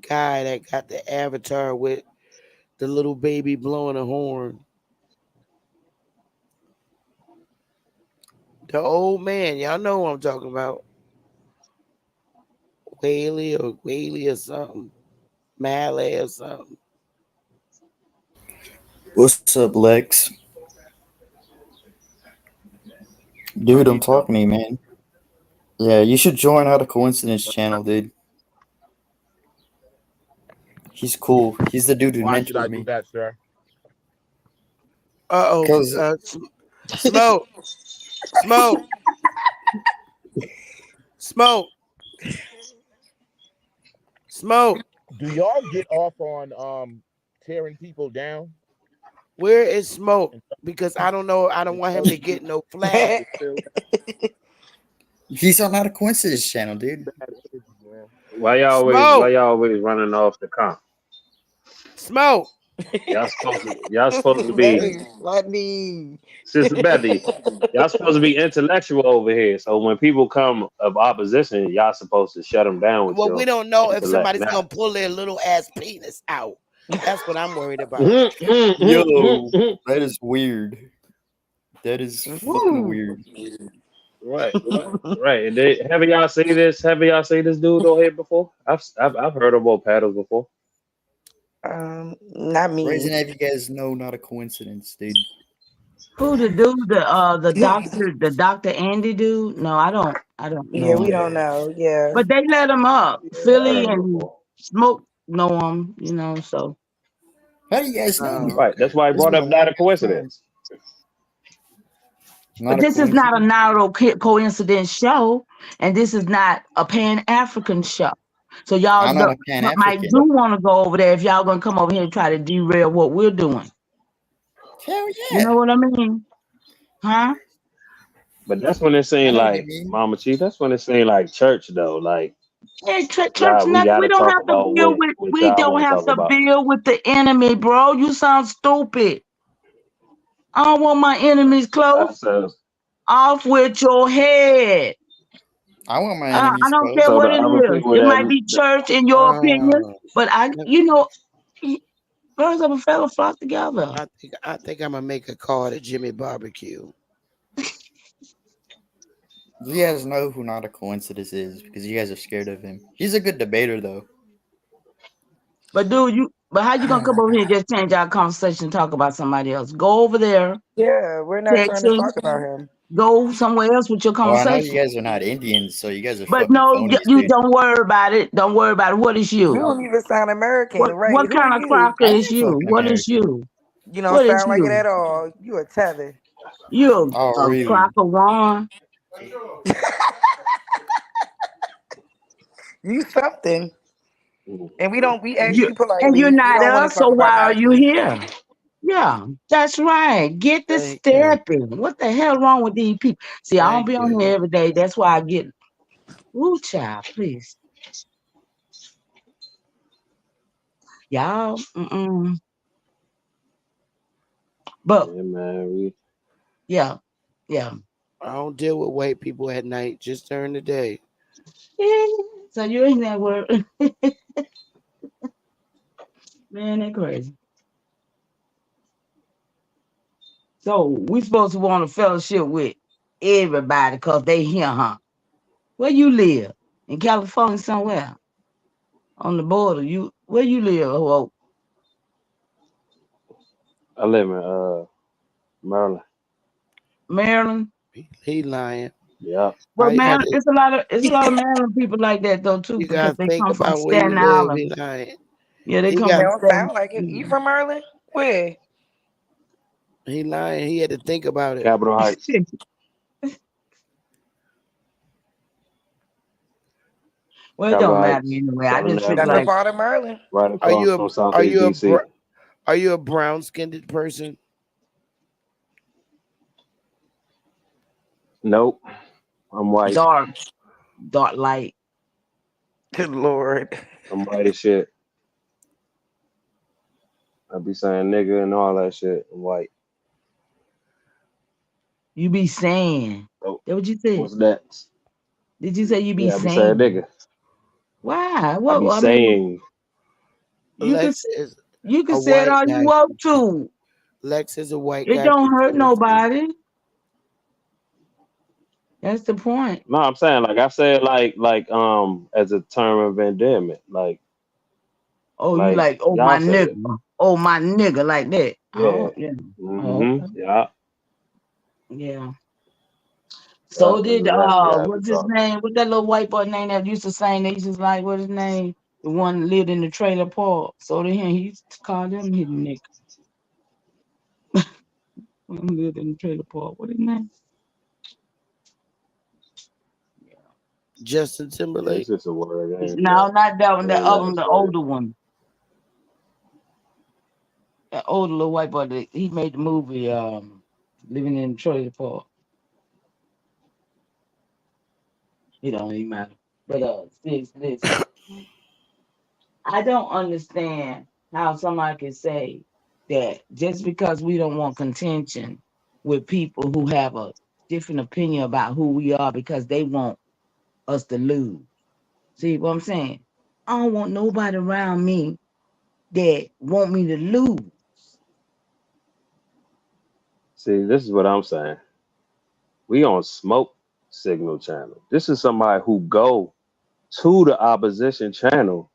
guy that got the avatar with the little baby blowing a horn. The old man, y'all know what I'm talking about. Whaley or something. Malay or something. What's up, Lex? Dude, I'm talking to you, man. Yeah, you should join Out of Coincidence channel, dude. He's cool. He's the dude who Why should I mentored do me. that, sir? Cause smoke, smoke, smoke, smoke. Do y'all get off on tearing people down? Where is smoke? Because I don't know. I don't want him to get no flag. He's on Out of Coincidence channel, dude. Why y'all always running off the comp? Smoke. Y'all supposed to be funny. Sister Betty. Y'all supposed to be intellectual over here. So when people come of opposition, y'all supposed to shut them down with Well, your we don't know if intellect. somebody's gonna pull their little ass penis out. That's what I'm worried about. Yo, that is weird. That is fucking weird. Right. And have y'all seen this? Have y'all seen this dude on here before? I've heard of both paddles before. Not me. Raising have you guys know Not a Coincidence, dude. Who the dude? The doctor Andy dude? No, I don't know. Yeah, we Him. don't know. Yeah. But they let him up. Yeah, I Philly heard him and before. Smoke know him, so. How do you guys know me? Right. That's why I This is brought my up not a white coincidence. But this is not a narrow coincidence show, and this is not a Pan-African show. So y'all I'm not a might Pan-African. do want to go over there if y'all gonna come over here and try to derail what we're doing. Hell yeah. You know what I mean? Huh? But that's when it seemed like Mama Chief. That's when it seemed like church though. Like Hey, church, we nothing. We gotta don't talk have to about deal what with. what We y'all don't want to have talk to about. deal with the enemy, bro. You sound stupid. I don't want my enemies close. Off with your head. I want my I enemies don't close. care So what the it other is. people It that might be church in your opinion, but birds of a feather flock together. I think I'm gonna make a call to Jimmy Barbecue. You guys know who Not a Coincidence is because you guys are scared of him. He's a good debater, though. But dude, how you gonna come over here and just change our conversation and talk about somebody else? Go over there. Yeah, we're not trying to talk about him. Go somewhere else with your Well, I know conversation. you guys are not Indians, so you guys are But fucking no, phonies, you dude. don't worry about it. Don't worry about it. What is You you? don't even sound American, right? What Who are kind of you? cracker I is am you? fucking What is American. you? You don't What is sound like it you? at all. You a tether. You Oh, a really? cracker one. You something. And we ask you And politely. you're You not don't want to us, so talk about why not are a you here? coincidence. Yeah, that's right. Get the Thank you. stepping. What the hell wrong with these people? See, I don't Thank be on you. here every day. That's why I get. Woo, child, please, y'all. But Yeah, man. yeah. I don't deal with white people at night, just during the day. So you ain't that word, man. They crazy. So we supposed to want a fellowship with everybody because they here, huh? Where you live? In California somewhere on the border. Where you live? Oh, I live in Maryland. Maryland. He lying. Yeah. Well, I man, had to, it's a lot of Maryland people like that though too, you because gotta they think come from about where you Staten live. He Island. lying. Yeah, they He come It got from don't Staten. sound like it. You from Maryland? Where? he lying. He had to think about it. Capitol Heights. Well, it Capitol don't matter Heights. anyway. I Southern just feel That's a Avenue. like, part of Maryland. Right Are across you from are Southeast you DC. are you a brown skinned person? Nope. I'm white. dark light. Good Lord. I'm white as shit. I be saying nigga and all that shit. I'm white. You be saying. Oh, That what you said? what's that? Did you say you be Yeah, I be saying saying? nigga. Why? I be Well, I mean, saying you can Lex is you can a say it white all you guy. want to. Lex is a white It guy don't from hurt Tennessee. nobody. That's the point. no. I'm saying like I said as a term of endearment. Oh, you Like like, oh my y'all say it. nigga. Oh my nigga like that. Yeah. Oh, yeah. Oh, okay. Yeah. Yeah. Yeah. So That's did exactly how we what's his talking. name? What that little white boy name that used to sing? They used to like what his name? The one that lived in the trailer park. So did him. He used to call them hidden nigga. One who lived in the trailer park. What his name? Justin Yeah, it's Timberlake. just a word. It ain't No, not that one. it That ain't other nothing one, the serious. older one. That older little white boy. He made the movie Living in the Trailer Park. It don't even matter. But listen. I don't understand how somebody can say that just because we don't want contention with people who have a different opinion about who we are because they want us to lose. See what I'm saying? I don't want nobody around me that want me to lose. See, this is what I'm saying. We on smoke signal channel. This is somebody who go to the opposition channel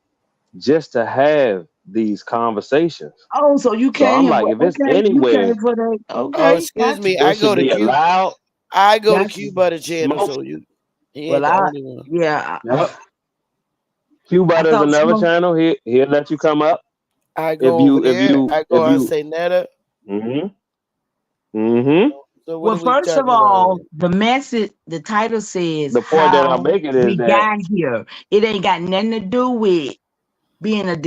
just to have these conversations. Oh, so you So came I'm here like, for if it's you came anywhere, for that. Oh, Okay, excuse gotcha. me. it should be allowed. I go to Gotcha. Q Butter channel, Smoke. so he Well ain't the I only one. yeah, Yep. Q I Butter is thought another smoke. channel. He'll let you come up I go over there. I go if on you. say Netta. Mm-hmm. Mm-hmm. So what Well, are we first of talking about all, here? the message, the title says The point that I'm how making is we that got here. It ain't got nothing to do with being a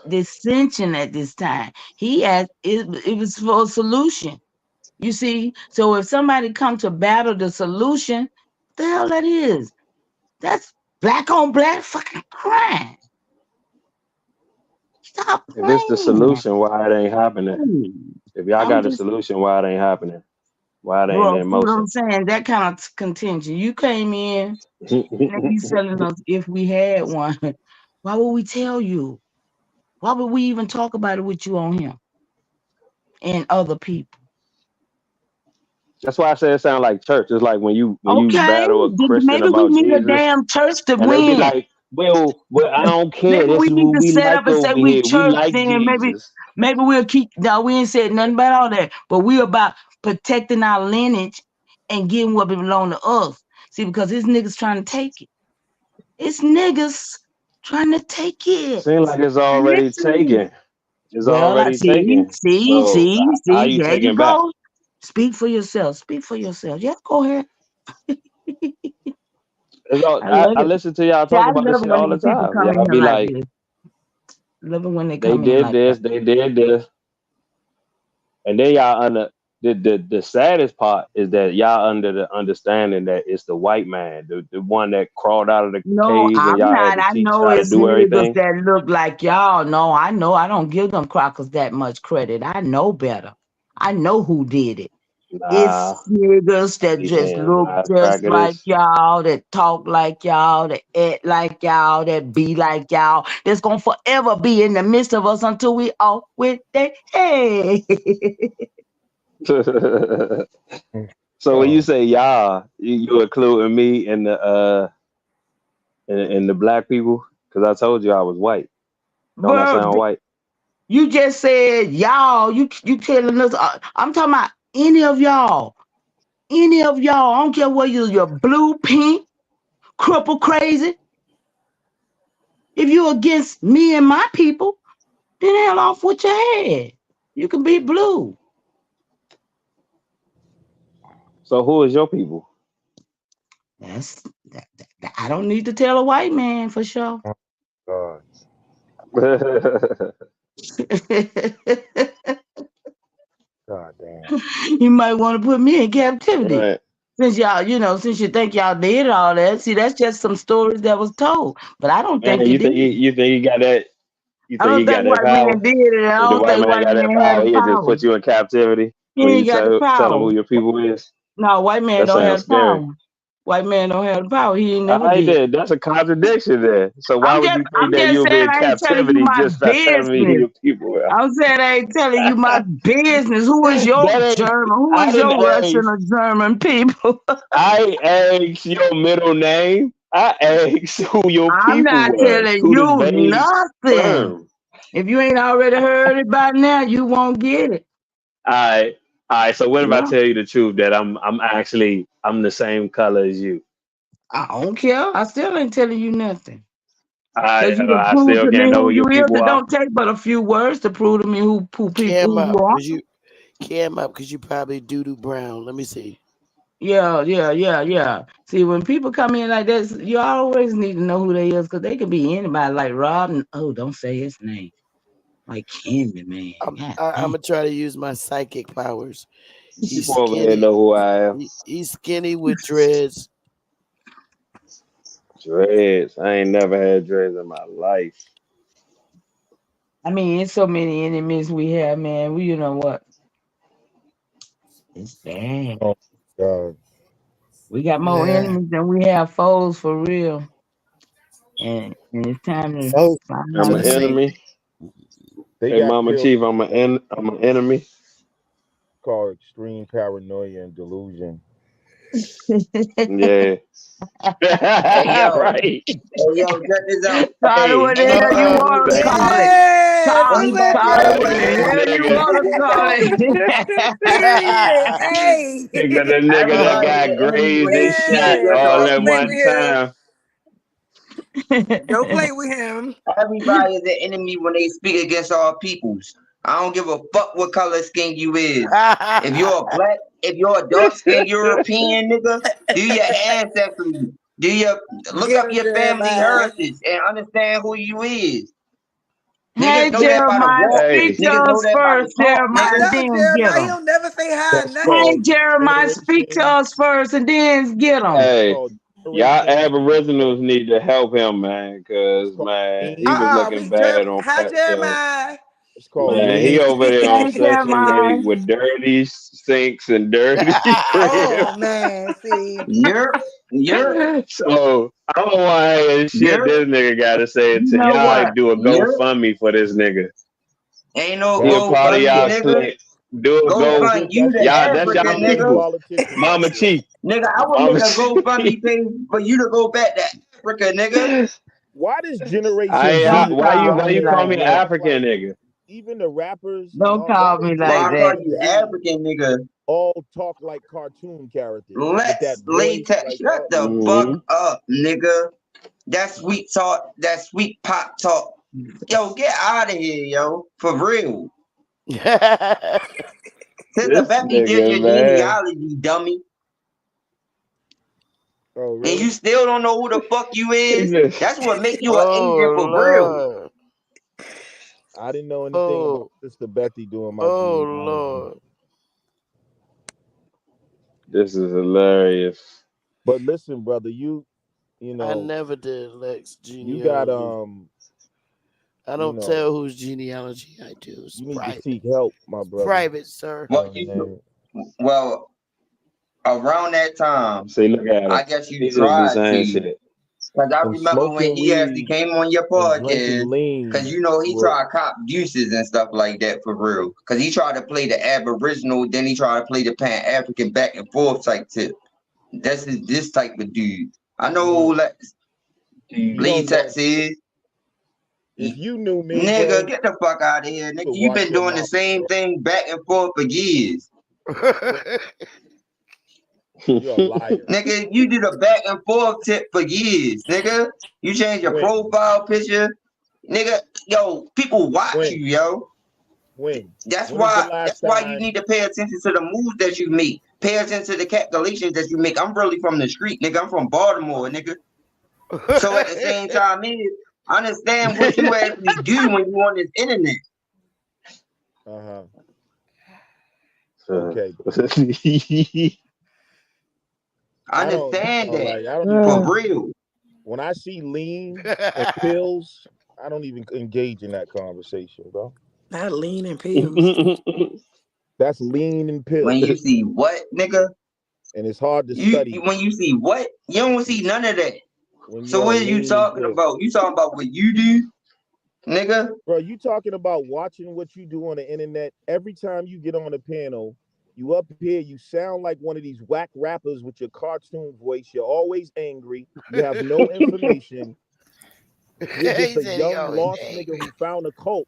dissension at this time. He had it was for a solution. You see, so if somebody come to battle the solution, the hell that is? That's black on black fucking crime. Stop if it's the playing. solution, why it ain't happening? If y'all I'm got a just, solution, why it ain't happening? Why it ain't bro, in see what I'm motion? saying? That kind of contention. You came in and you telling us if we had one. Why would we tell you? Why would we even talk about it with you on here and other people? That's why I say it sounds like church. It's like when you Okay, battle a Christian maybe we about need a Jesus, damn church to and they be win. like, "Well, I don't care. Maybe This we is need what to we set up like and say over we here. We church. like Then Jesus." maybe we'll keep. No, we ain't said nothing about all that, but we about protecting our lineage and getting what belong to us. See, because this niggas trying to take it. It's niggas trying to take it. Seems like it's already Listen. taken. It's Well, I already taken. So how see. you There you taking back? go. Speak for yourself. Speak for yourself. Yeah, go ahead. It's all, I love I it. listen to y'all See, talk I about this love it shit when all the these people time. come in Y'all here be like like, this. Love it when they they come in did like that. this, they did this, and then y'all under the saddest part is that y'all under the understanding that it's the white man, the one that crawled out of the No, cave, and I'm y'all had not. to I teach know how to it's do niggas everything. that look like y'all. No, I know. I don't give them crackers that much credit. I know better. I know who did it. Nah, It's niggas that these just niggas look not just crack of like this. y'all, that talk like y'all, that act like y'all, that be like y'all, that's gonna forever be in the midst of us until we all with that. Hey. So when you Oh, say y'all, you including me and the black people, because I told you I was white. Don't that Bro, sound white? you just said y'all. You telling us? I'm talking about any of y'all. Any of y'all. I don't care whether you're blue, pink, cripple, crazy. If you're against me and my people, then hell off with your head. You can be blue. So who is your people? That's I don't need to tell a white man for sure. God. God damn. You might want to put me in captivity. Right. Since y'all, since you think y'all did all that, see, that's just some stories that was told. But I don't Man, think you you did. think you think you got that? You I think don't you think got that white power? man did it. I If the don't white think man white got that man had power, the he'll just power. put you in captivity He when you ain't got the tell him power. who your people is. No, white man That don't have sounds the scary. power. White man don't have the power. He ain't never I did. did. That's a contradiction there. So why would you think I'm that just you'll be saying in I ain't telling you captivity my just by telling me who business. your people are? I'm saying I ain't telling you my business. Who is your That ain't. German? Who I is didn't your Russian ask. or German people? I asked your middle name. I asked who your I'm people not was, telling who the you vein nothing. sperm. If you ain't already heard it by now, you won't get it. All right. So what if I Yeah. tell you the truth that I'm the same color as you? I don't care. I still ain't telling you nothing. Cause you done I proved still to me can't know who who you your is. people It are. don't take but a few words to prove to me who Cam you up, are. cause you probably doo-doo brown. Let me see. Yeah. See, when people come in like this, you always need to know who they is, because they could be anybody. Like Rob. Oh, don't say his name. Like Candy Man. I'm God damn. gonna try to use my psychic powers. He's People over here skinny. know who I am. He's skinny with dreads. Dreads. I ain't never had dreads in my life. I mean, it's so many enemies we have, man. You know what? It's bad. Oh God. We got more Yeah. enemies than we have foes for real. And it's time to So find I'm out an who just they enemy. They Hey, got Mama pills Chief, I'm an enemy. called extreme paranoia and delusion. Yeah. Hey yo, Right. check this out. Call it Hey, what the hell you want to Thank call you. it. Yes, what's anybody Call that it happening? what ever the That hell you nigga. want to call Period. Hey. The nigga that everybody got the enemy when grazed they and speak shot against Yes, all our don't at play people. with one him. time. Don't play it. with him. Everybody is the enemy when they speak against our peoples. I don't give a fuck what color skin you is. If you're a black, if you're a dark skinned European nigga, do your ancestry. Look Get up him, your family Jeremiah. heritage and understand who you is. Hey, Niggas know that by the Jeremiah, walk. speak Hey, to Niggas know us that by the first, talk, I Jeremiah, nigga. and know then get Jeremiah. them. He'll never say hi or That's Hey, nothing. called Jeremiah, speak to generation. us first, and then get them. That's hey, called y'all generation. Aboriginals need to help him, man, It's cause called man, he lean. was looking bad on Hi, Pet Show. Jeremiah. It's called Man, he lean. over there on Hey, Sesame Jeremiah. Street with dirty sinks and dirty crib. Oh man, see. You're So I don't want to hear shit you're this nigga got to say. You To know y'all, what? like do a you're GoFundMe for this nigga. ain't no He a That's part of GoFundMe, y'all nigga. clique. Do a Go go. fund you, the That's African y'all African nigga. people. politicians that Mama do that. Chief. Nigga, I would make Mama a Chief. GoFundMe page for you to go back to Africa, nigga. Why does Generation Don't Z, call Why me you even call like me that. African nigga? even the rappers and Don't all, why call does me Why like I that. call Generation you Z African, nigga? all talk like cartoon characters with that Let's voice? latex. Like, Shut the Hmm fuck up, nigga. That sweet talk, that sweet pop talk. Yo, get out of here, yo. For real. Sister This Becky did nigga, your man. genealogy, dummy. oh And you really? still don't know who the fuck you He is? just, That's what make you an Asian Oh for real. Lord. I didn't know anything about Oh, Sister Bethy doing my oh genealogy. Lord. this is hilarious. But listen, brother, you I know, never did Lex you got genealogy. I you don't know, tell whose genealogy I do. It's you need to private. seek help, my It's brother. private, sir. You Well, know what I mean? well, around that time, See, look at I him. guess you He just be tried saying to. shit. Because I And remember when smoking he actually weed came on your and podcast, drinking because lean you know he will tried to cop deuces and stuff like that for real. Because he tried to play the Aboriginal, then he tried to play the Pan African back and forth type tip. This type of dude. I know you who you Lee don't know Tex is. if you knew me, Nigga, bro, get the fuck out of here. Nigga, to you watch been your doing the mouth, same bro. thing back and forth for years. You're a liar. Nigga, you did a back and forth tip for years, nigga. You changed your When? profile picture. Nigga, yo, people watch you, When? yo. When? That's When is the why last that's why you time? need to pay attention to the moves that you make. Pay attention to the calculations that you make. I'm really from the street, nigga. I'm from Baltimore, nigga. So at the same time, nigga, understand what you actually do when you on this internet. Uh-huh. So, Okay. I don't, Understand that. like, I don't even, For Uh, real. when I see lean and pills, I don't even engage in that conversation, bro. Not lean and pills. That's lean and When pills. you see what, nigga? And it's hard to You study when you see what? You don't see none of that. when So you're what on are you lean and talking pills. about? You talking about what you do, nigga? Bro, you talking about watching what you do on the internet. Every time you get on a panel, you up here, you sound like one of these whack rappers with your cartoon voice. You're always angry. You have no information. You're He just a said he young always lost nigga angry. who found a cult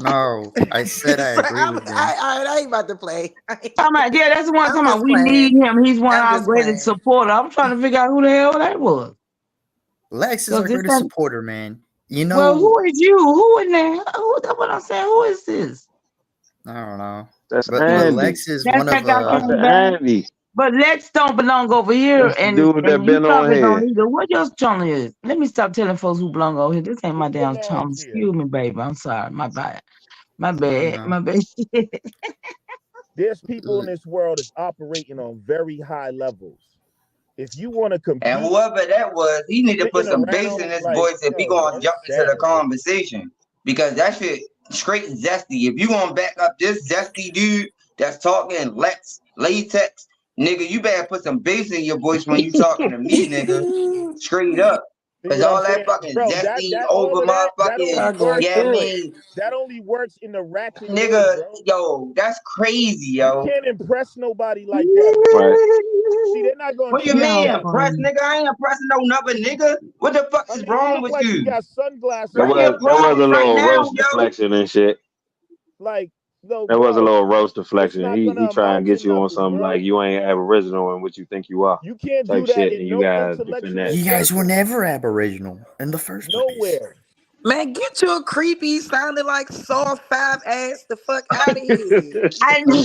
No, I said I agree with them. I ain't about to play. Yeah, that's the one I'm talking about just we playing. need him. He's one of I'm our just greatest playing. supporters. I'm trying to figure out who the hell that was. Lex is So our this greatest ain't, supporter, man. You well, know, who is you? Who in there? Who? That's what I'm saying. Who is this? I don't know, That's but Andy. Lex is That's one that of guy Dr. came back. Andy. But Lex don't belong over here, That's the and dude that you been on probably don't here. either. What your channel is? Let me stop telling folks who belong over here. This ain't my Who damn channel. belongs here? Excuse me, baby. I'm sorry. My bad. My I don't bad. know. My bad. There's people in this world that's operating on very high levels. If you want to And compete, whoever that was, he need to put sitting some bass in around his like, voice if he yo, gonna that's jump into the sad, bro. conversation. Because that shit straight zesty. If you gonna back up this zesty dude that's talking latex, nigga, you better put some bass in your voice when you talking to me, nigga. Straight up. See Cause what I'm all that saying, fucking bro? zesty All over of that motherfucking, only Y'all going works yeah, I in through it. mean, that only works in the ratchet way, nigga, bro. yo, that's crazy, You yo. can't impress nobody like that, bro. Right. See, they're not gonna What you trust mean, that. impressed, nigga? I ain't impressing no another nigga. What the fuck I is mean, you wrong look with like you you? got sunglasses Bring your on, There was problems a right little now, roast yo. deflection and shit. like, no, There was a bro. little roast It's deflection. not He gonna try and amount to get you on nothing, something like bro. you ain't aboriginal and what you think you are, You can't type do that shit, and in you no gotta defend that. intellectual You guys were circle. never Aboriginal in the first place. Nowhere. Man, get your creepy sounding like Saw 5 ass the fuck out of here. I know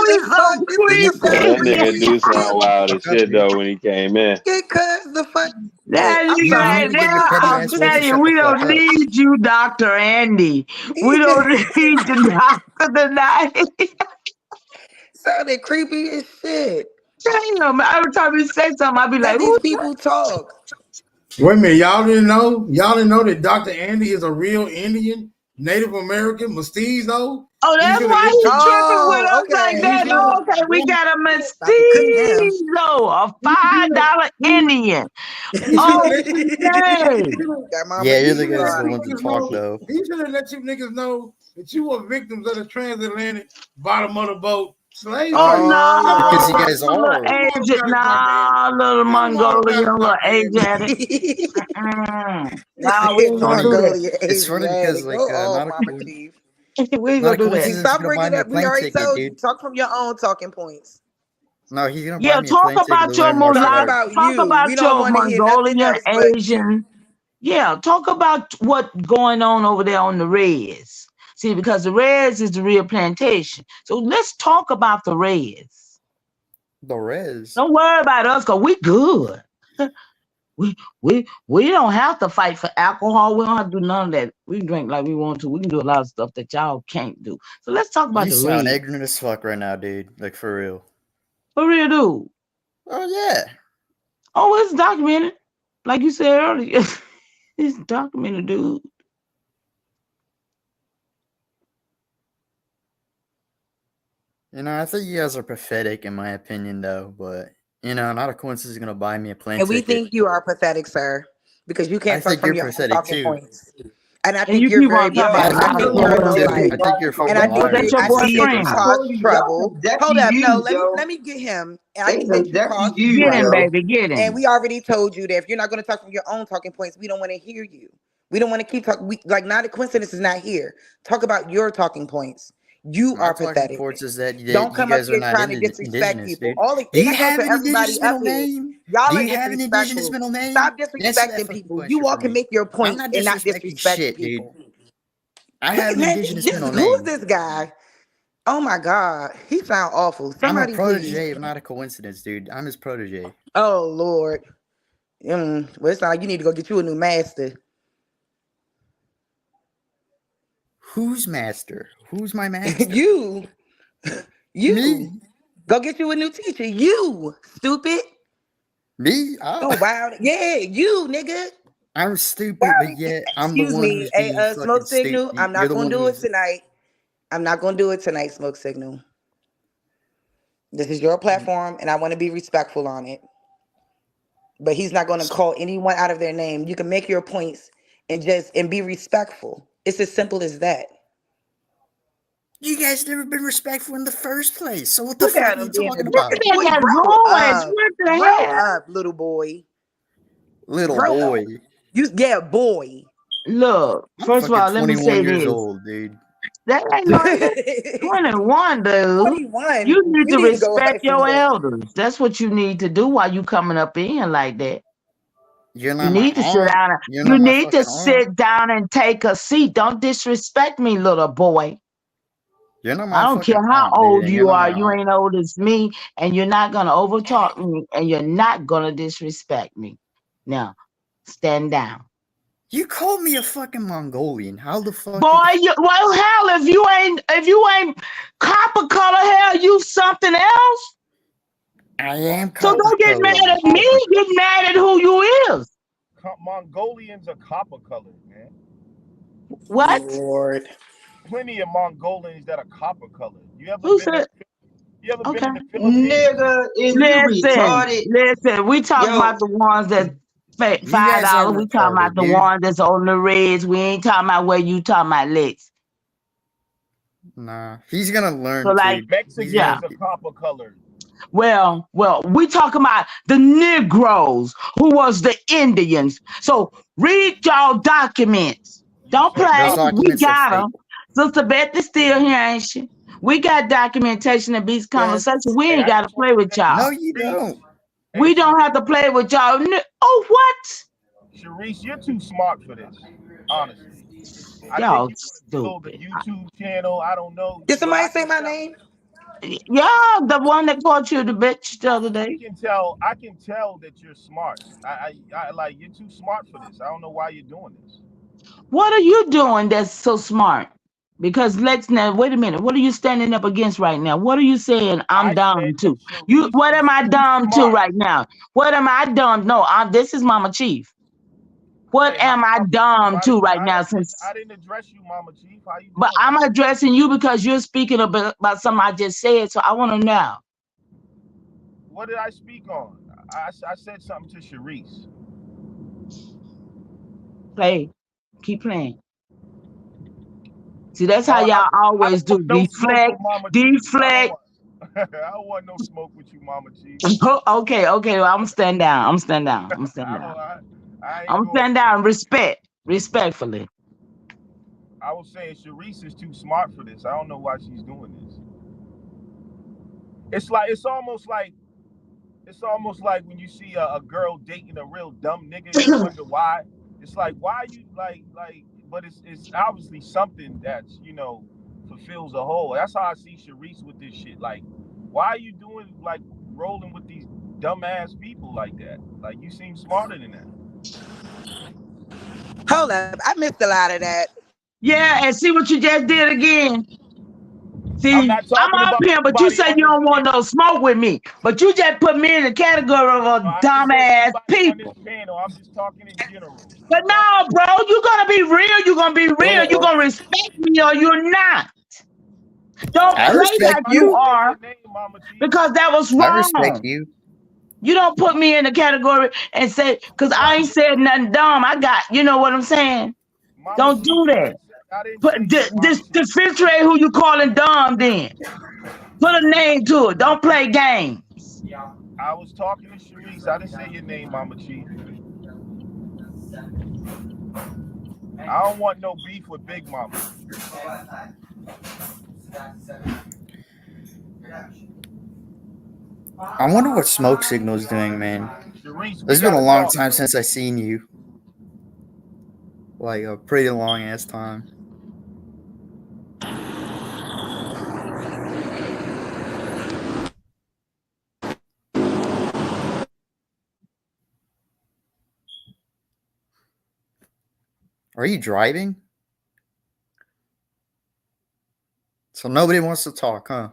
The he's fuck? so This You nigga Yeah, sound that creepy. nigga creepy do as sound shit. wild as shit though when he came in. Get cuz the fuck. Hey, That I'm you nigga need sorry. right to get your there, petty I'll ass voice tell to you, shut the we fuck don't up. need you, Dr. Andy. We don't need the doctor tonight. Sounded creepy as shit. Damn, every time you say something, I'll be like, Let these who's that? people talk. Wait a minute, y'all didn't know? Y'all didn't know that Dr. Andy is a real Indian, Native American, mestizo? Oh, He that's should have why let he you. tripping with Oh, us like okay. He that. should Oh, have. okay, we got a About to cook now. mestizo, a $5 Indian. He should have let you. Okay. Got Mama Yeah, you're He the should D's have guys let the you on ones that niggas talk know. though. He should have let you niggas know that you were victims of the transatlantic bottom of the boat slave Oh, trade. no, Come Because on, you man. guys little are. Come on agent, about it, Dr. Andy. nah, little Come on about Mongolian, it, little Dr. Andy. Asiatic. it. Nah, we ain't gonna Funny. do that. Mongolia It's funny because Asiatic. Go like on, not Mama Chief. We ain't not gonna a do that. See, coincidence. He's stop gonna buy bringing me a up. We plane already ticket, told you. dude. Talk from your own talking points. No, he's gonna buy Yeah, me a talk plane ticket to about your learn more Talk mulat, swag. about talk you. We about don't your want to hear nothing Mongolian, else but you. Asian. Yeah, talk about what's going on over there on the Reds. See, because the Reds is the real plantation. So let's talk about the Reds. The res. Don't worry about us, cause we good. We don't have to fight for alcohol. We don't have to do none of that. We can drink like we want to. We can do a lot of stuff that y'all can't do. So let's talk about You the sound Reds. ignorant as fuck right now, dude. Like for real. For real, dude. Oh yeah. Oh, it's documented. Like you said earlier. It's documented, dude. You know, I think you guys are pathetic in my opinion, though. But you know, not a coincidence is gonna buy me a plane And we ticket. think you are pathetic, sir, because you I can't talk think from you're your own pathetic talking too. points. And I And think you you're keep very on Yo, talking about pathetic. I I liar, think told you're you a boy. I low was too. gonna life. I think you're a talk And fucking I Was think liar. that you your I think that you boyfriend? I cause told you trouble. that's Hold up, no, you, yo. let me get him. And I They think some that you zesty cause dudes, Get him, trouble. yo. baby, get And him. we already told you that if you're not going to talk from your own talking points, we don't want to hear you. We don't want to keep talking. We like not a coincidence is not here. Talk about your talking points. You My are talking pathetic. points is that Don't you come up guys are here not trying to disrespect indigenous, people. dude. All Do and you that goes have to an everybody indigenous up middle here. name? Y'all Do are you have an indigenous disrespectful. middle name? Stop Answer that disrespecting fucking people. You question all for can me. make your I'm points not and not disrespecting disrespect shit, dude. people. I Look have at an man, indigenous this middle who's name. this guy? Oh my god, he sound awful. I'm a Somebody please. protege, not a coincidence, dude. I'm his protege. Oh Lord. Well, it's not like you need to go get you a new master. Who's master? Who's my master? you. Me? Go get you a new teacher. You stupid. Me? Oh wow. Yeah, you nigga. I'm stupid, but yet I'm the Excuse one me. who's Hey, being smoke fucking stupid. signal. I'm You're not the gonna one do it who's. tonight. I'm not gonna do it tonight, smoke signal. This is your platform and I want to be respectful on it. But he's not gonna call anyone out of their name. You can make your points and be respectful. It's as simple as that. You guys never been respectful in the first place. So what the Look fuck at are you him being talking Look about? at boy, that grow voice. up. What the Grow hell? up, little boy. Little Grow up. boy. Boy. Look, I'm first of fucking all, let me 21 say years this. old, dude. That ain't no that's 21, dude. 21. You need We to need to go respect back some your more. elders. That's what you need to do while you coming up in like that. You're You not my need to sit aunt. down. You're You not my need to fucking aunt. sit down and take a seat. Don't disrespect me, little boy. You're not I my don't care fucking how aunt, dude, old and you're you not are. my You aunt. ain't old as me, and you're not gonna overtalk me, and you're not gonna disrespect me. Now, stand down. You called me a fucking Mongolian. How the fuck did Boy, well, hell, if you ain't copper color, hell, you something else. I am So copper don't get mad colored. at me. Get mad at who you is. Mongolians are copper colored, man. What? Lord. Plenty of Mongolians that are copper colored. You ever Who been said? Okay. in the Philippines? Nigga, is you Listen, retarded? listen. We talking Yo, about the ones that You guys are $5. We talking about retarded, the dude. ones that's on the reds. We ain't talking about where you talking about Lex. Nah, he's gonna So learn like, to. He's yeah. gonna. Mexicans are copper colored. Well, we talking about the Negroes who was the Indians. So read y'all documents. Don't Said play. Those copper. We arguments are got fake. them. Sister Betty's still here, ain't she? We got documentation of these conversations. Yes. We Hey, ain't I got to just want play to with say, y'all. No, you don't. We don't have to play with y'all. Oh, what? Sharice, you're too smart for this. Honestly, I think Y'all you want to build a stupid. YouTube channel. I don't know, Did but somebody say my name? Yeah, the one that called you the bitch the other I day. can tell. I can tell that you're smart. I like you're too smart for this. I don't know why you're doing this. What are you doing that's so smart? Because Lex, now wait a minute. What are you standing up against right now? What are you saying? I'm I dumb said that to. You. Sharice What is am I too dumb to smart. right now? What am I dumb? No, this is Mama Chief. What Hey, hi, am I Mama Chief. dumb to right now? Since, I didn't address you, Mama Chief. How you but doing, I'm Mama? addressing you because you're speaking about something I just said. So I want to know. What did I speak on? I said something to Sharice. Play, keep playing. See, that's how Oh, y'all I always don't do. want no smoke Deflect, with Mama Chief. deflect. I don't want no smoke with you, Mama Chief. Okay. Well, I'm stand down. I'm stand down. I'm stand down. I ain't I'm going. stand down. Respectfully. I was saying Sharice is too smart for this. I don't know why she's doing this. It's almost like when you see a girl dating a real dumb nigga and you wonder why. It's like why you but it's obviously something that's fulfills a hole. That's how I see Sharice with this shit. Like, why are you doing rolling with these dumbass people like that? Like, you seem smarter than that. Hold up. I missed a lot of that. Yeah, and see what you just did again. See, I'm not I'm talking up about here, but you anybody say on you this don't want panel. no smoke with me. But you just put me in the category of a I didn't say dumbass anybody on people. this panel. I'm just talking in general. But no, bro, you're gonna be real. You're gonna be real. You're gonna respect me or you're not. Don't I play respect like I you you. didn't say are your name, Mama Chief. because that was I respect wrong. you. You don't put me in the category and say, because No, I I ain't didn't. said nothing dumb. I got, you know what I'm saying? Mama Don't Chief, do that. I didn't Put say that, Mama this Chief. differentiate who you calling dumb then. Put a name to it. Don't play games. I was talking to Sharice. I didn't say your name, Mama Chief. I don't want no beef with Big Mama. I wonder what Smoke Signal's doing, man. Sharice, we It's been a gotta long talk. time since I seen you. Like a pretty long ass time. Are you driving? So nobody wants to talk, huh?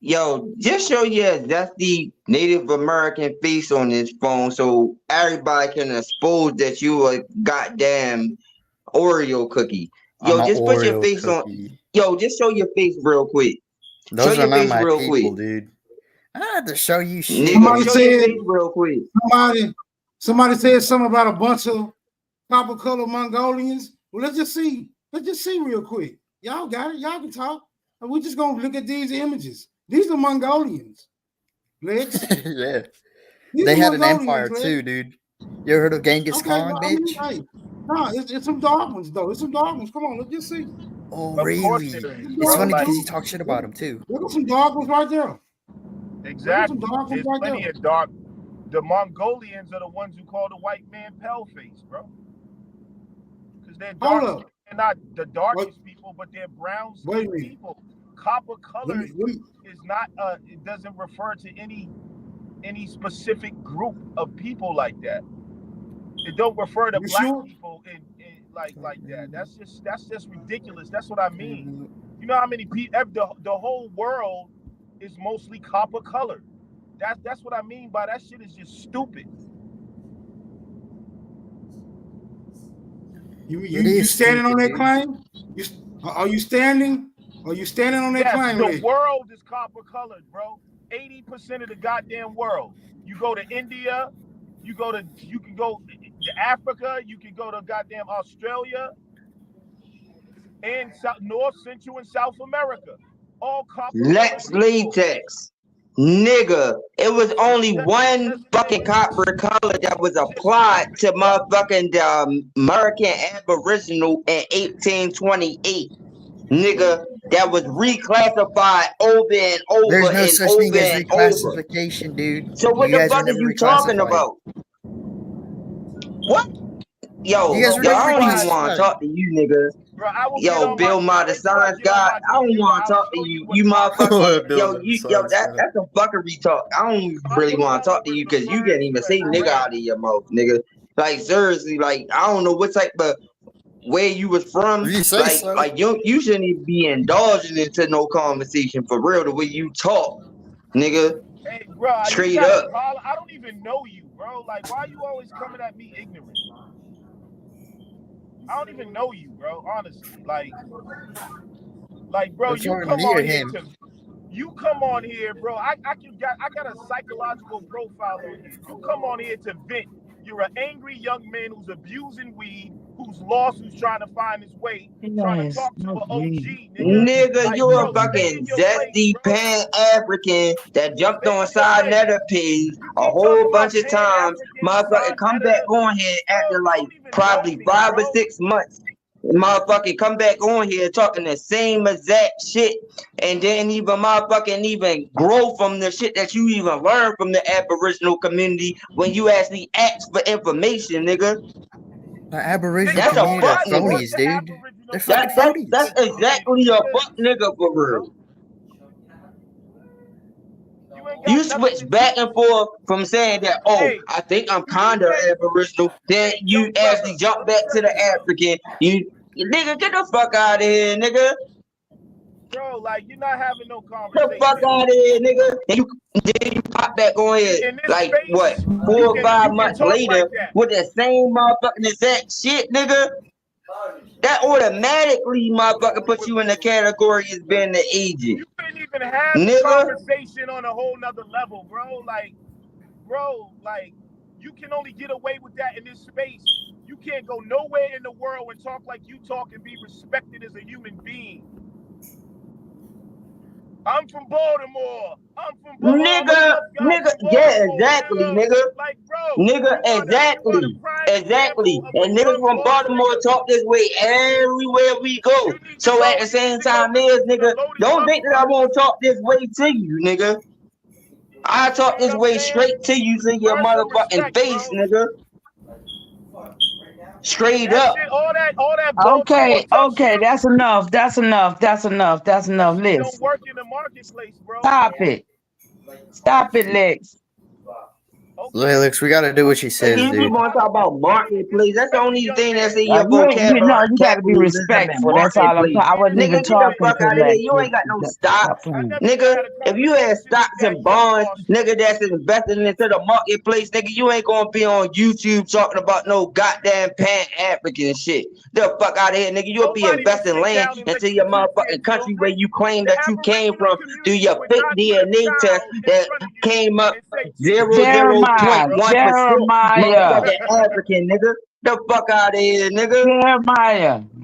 yo, just show your dusty Native American face on this phone so everybody can expose that you a goddamn Oreo cookie. I'm Yo, an just put your Oreo face on. cookie. Yo, just show your face real quick. Show Those are your not face my real quick. people, dude. I don't have to show you shit, Nigga, Somebody show dude. your said face real quick. somebody said something about a bunch of copper color Mongolians. Well, let's just see. Let's just see real quick. Y'all got it. Y'all can talk. And we're just gonna look at these images. These are Mongolians. Lex. Yeah. These They are had an Mongolians, empire Lex. too, dude. You ever heard of Genghis Okay, Khan, well, I mean, bitch? hey, no, it's some dark ones though. It's some dark ones. Come on, let's just see. Oh, Of course really? there is, Some It's dark bro. funny ones, Like, because you too. talk shit Look, about them too. look at some dark ones right there. Look at some exactly. dark ones There's right plenty there. of dark. The Mongolians are the ones who call the white man pale face, bro. Because they're Hold dark. up. They're not the Wait, darkest people, but they're brown wait a skinned minute. people. Copper Let me, colored let me, is not. It doesn't refer to any specific group of people like that. It don't refer to you black sure? people in like that. That's just ridiculous. That's what I mean. You know how many people? The whole world is mostly copper colored. That's what I mean by that shit is just stupid. You standing on that claim? Are you standing? Are you standing on that claim? The world is copper colored, bro. 80% of the goddamn world. You go to India, you can go to Africa, you can go to goddamn Australia, and North, Central, and South America. All copper Lex colored people. latex. Nigga, it was only one fucking copper color that was applied to motherfucking the American Aboriginal in 1828. Nigga, that was reclassified over and over There's no and such over thing as and over. reclassification, dude. So what You the guys were fuck are never you talking reclassified. about? What? Yo, You guys were I never don't even want to reclassified. talk to you, nigga. Bro, I will Yo, Bill Maher, the science guy, I don't want to talk to you. You motherfucker. Yo, that's a fuckery talk. I don't really want to talk to you because you can't even say nigga out of your mouth, nigga. Like seriously, like I don't know what type of where you was from. You say so. Like you shouldn't even be indulging into no conversation for real. The way you talk, nigga. Hey, bro, straight up. I don't even know you, bro. Like, why are you always coming at me ignorant? I don't even know you, bro. Honestly, like, bro, you come on here you come on here, bro. I got a psychological profile on you. You come on here to vent. You're an angry young man who's abusing weed, who's lost, who's trying to find his way, trying to talk to an OG, nigga. Like, You're bro, a fucking zesty Pan-African that jumped on side netter page a whole bunch of times. Motherfucker, come back on here after like probably 5 or 6 months. Motherfucking come back on here talking the same exact shit and then even motherfucking even grow from the shit that you even learned from the Aboriginal community when you actually ask for information, nigga. The Aboriginal That's a community fuck are nigga. phonies, dude. They're fucking phonies. That's exactly a fuck nigga for real. You switch back and forth from saying that, oh, I think I'm kinda Aboriginal, then you actually jump back to the African. You nigga, get the fuck out of here, nigga. Bro, like you're not having no conversation. Get the fuck out of here, nigga. And then you pop back on here like what, 4 or 5 months later with the same motherfucking exact shit, nigga. That automatically motherfucker puts you in the category as being the agent. You couldn't even have the conversation on a whole nother level, bro. Like, you can only get away with that in this space. You can't go nowhere in the world and talk like you talk and be respected as a human being. I'm from Baltimore. Nigga, yeah, exactly, nigga. Like, bro, nigga, exactly. And niggas from Baltimore talk this way everywhere we go. So at the same time nigga, don't think that I won't talk this way to you, nigga. I talk this way straight to you to your motherfucking face, nigga. Straight up. All that Okay, that's enough. Listen. Don't work in the marketplace, bro. Stop it, Lex. Lex, we gotta do what she says, You dude. want to talk about marketplace? That's the only thing that's in your vocabulary. You gotta be respectful. That's all I'm talking. I wasn't Nigga, even get the talking fuck to out of Lex. here. You ain't got no stocks. Nigga, if you had stocks and bonds, nigga, that's investing into the marketplace, nigga, you ain't gonna be on YouTube talking about no goddamn Pan-African shit. The fuck out of here, nigga. You'll be investing land into your motherfucking country where you claim that you came from through your fake DNA test that came up 0.1% motherfucking African, nigga. The fuck out of here, nigga.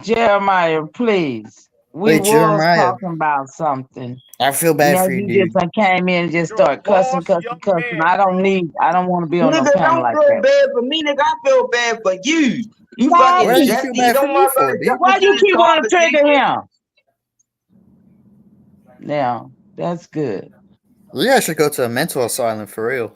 Jeremiah, please. We Wait, was Jeremiah. talking about something. I feel bad for you, You dude. just came in and just start cussing. I don't want to be on no Nigga, panel don't like feel that. bad for me, nigga. I feel bad for you. You Why fucking you zesty. feel bad for Don't me motherfucker for, jump why into you this keep wanting to trigger conversation. him? Now, that's good. Leah should go to a mental asylum for real.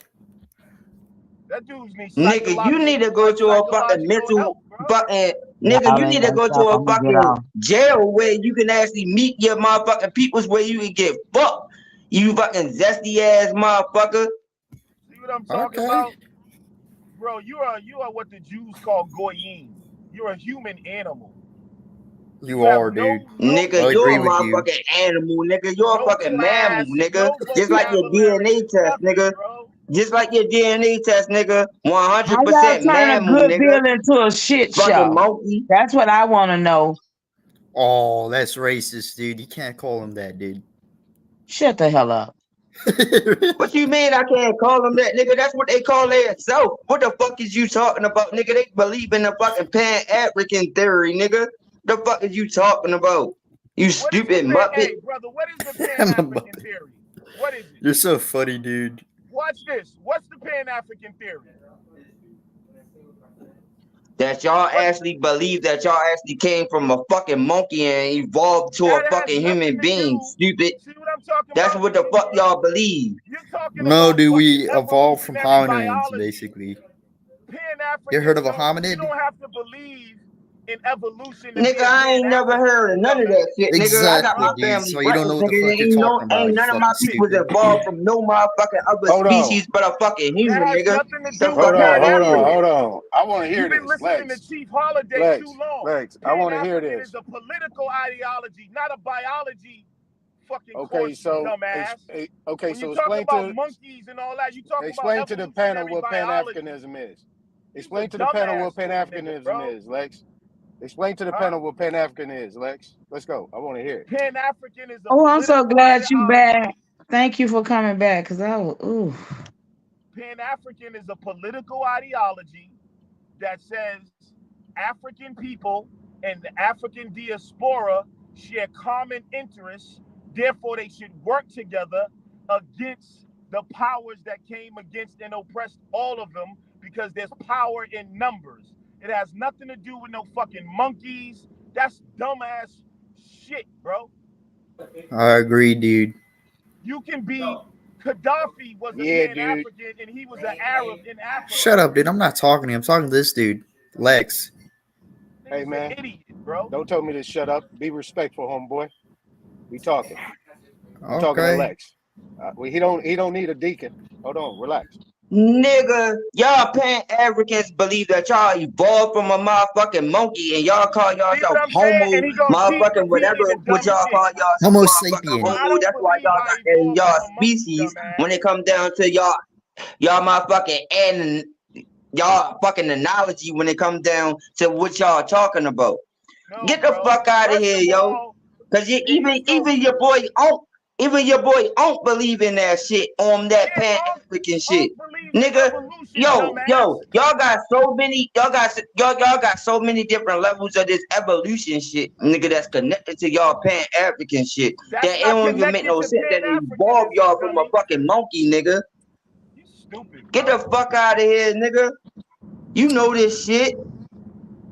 That dude's needs Nigga, you need to go to a fucking mental fucking nigga, you need to go to a fucking jail where you can actually meet your motherfucking peoples where you can get fucked. You fucking zesty ass motherfucker. See what I'm talking about? Bro, you are what the Jews call goyim. You're a human animal. You have are, dude. Nigga, I you're agree a with you. motherfucking animal, nigga. You're a no fucking mammal, class, nigga. no Just like your vocabulary, DNA test, nothing, nigga. bro. Just like your DNA test, nigga. How y'all 100% turn a mammal, good nigga. bill into a shit Fucking show? monkey. That's what I want to know. Oh, that's racist, dude. You can't call him that, dude. Shut the hell up. What you mean I can't call them that, nigga? That's what they call themselves. What the fuck is you talking about, nigga? They believe in the fucking Pan-African theory, nigga. The fuck is you talking about? You stupid muppet. Hey, brother, what is the Pan-African theory? What is it? You're so funny, dude. Watch this. What's the Pan-African theory? That y'all actually believe that y'all actually came from a fucking monkey and evolved to a fucking human being, stupid. See what I'm talking That's about? what the fuck y'all believe. You're talking No, about dude, fucking we evolved from evolutionary hominids, biology. basically. Pan-Africans You heard of a you hominid? don't have to believe in evolution to Nigga, be a I ain't never Pan-African, heard of none of that shit, nigga. I got Exactly, my dude. family So you don't know records, what the nigga. fuck you're Ain't talking about, ain't you none of my fucking peoples stupid. evolved from no motherfucking other Hold on. species but a fucking human, That has nigga. nothing to The do fuck with out of here. Hold on. I want to hear You've been this. listening to Chief Holiday Lex, too long. Lex, I want to hear Pan-African this. is a political ideology, not a biology fucking Okay, course, so you dumbass. okay, When so you talk explain about to monkeys and all that, you talk about explain to the panel evolutionary what biology. Pan-Africanism is. He's Explain a to the panel what dumbass looking nigga, Pan-Africanism bro. is, Lex. Explain to the Huh? panel what Pan-African is, Lex. Let's go. I want to hear it. Pan-African is a Oh, I'm so political glad you ideology. back. Thank you for coming back, because I was, ooh. Pan-African is a political ideology that says African people and the African diaspora share common interests, therefore they should work together against the powers that came against and oppressed all of them, because there's power in numbers. It has nothing to do with no fucking monkeys. That's dumbass shit, bro. I agree, dude. You can be Gaddafi was a Pan-African and he was an Arab in Africa. Shut up, dude. I'm not talking to you. I'm talking to this dude, Lex. Hey, man. Idiot, bro. Don't tell me to shut up. Be respectful, homeboy. We talking. I'm talking to Okay. Lex. He don't need a deacon. Hold on, relax. Nigga, y'all Pan-Africans believe that y'all evolved from a motherfucking monkey and y'all call yourself homo, motherfucking whatever, what y'all call yourself, Homo motherfucking sapien. homo. That's why y'all got in y'all species when it come down to y'all motherfucking and y'all fucking analogy when it comes down to what y'all talking about. Get the fuck out of here, yo. Cause even your boy Onk believe in that shit on that Pan-African shit. Nigga, y'all got so many, y'all got so many different levels of this evolution shit, nigga, that's connected to y'all Pan-African shit. That it don't even make no sense that they evolved y'all from a fucking monkey, nigga. You stupid. Get the fuck out of here, nigga. You know this shit.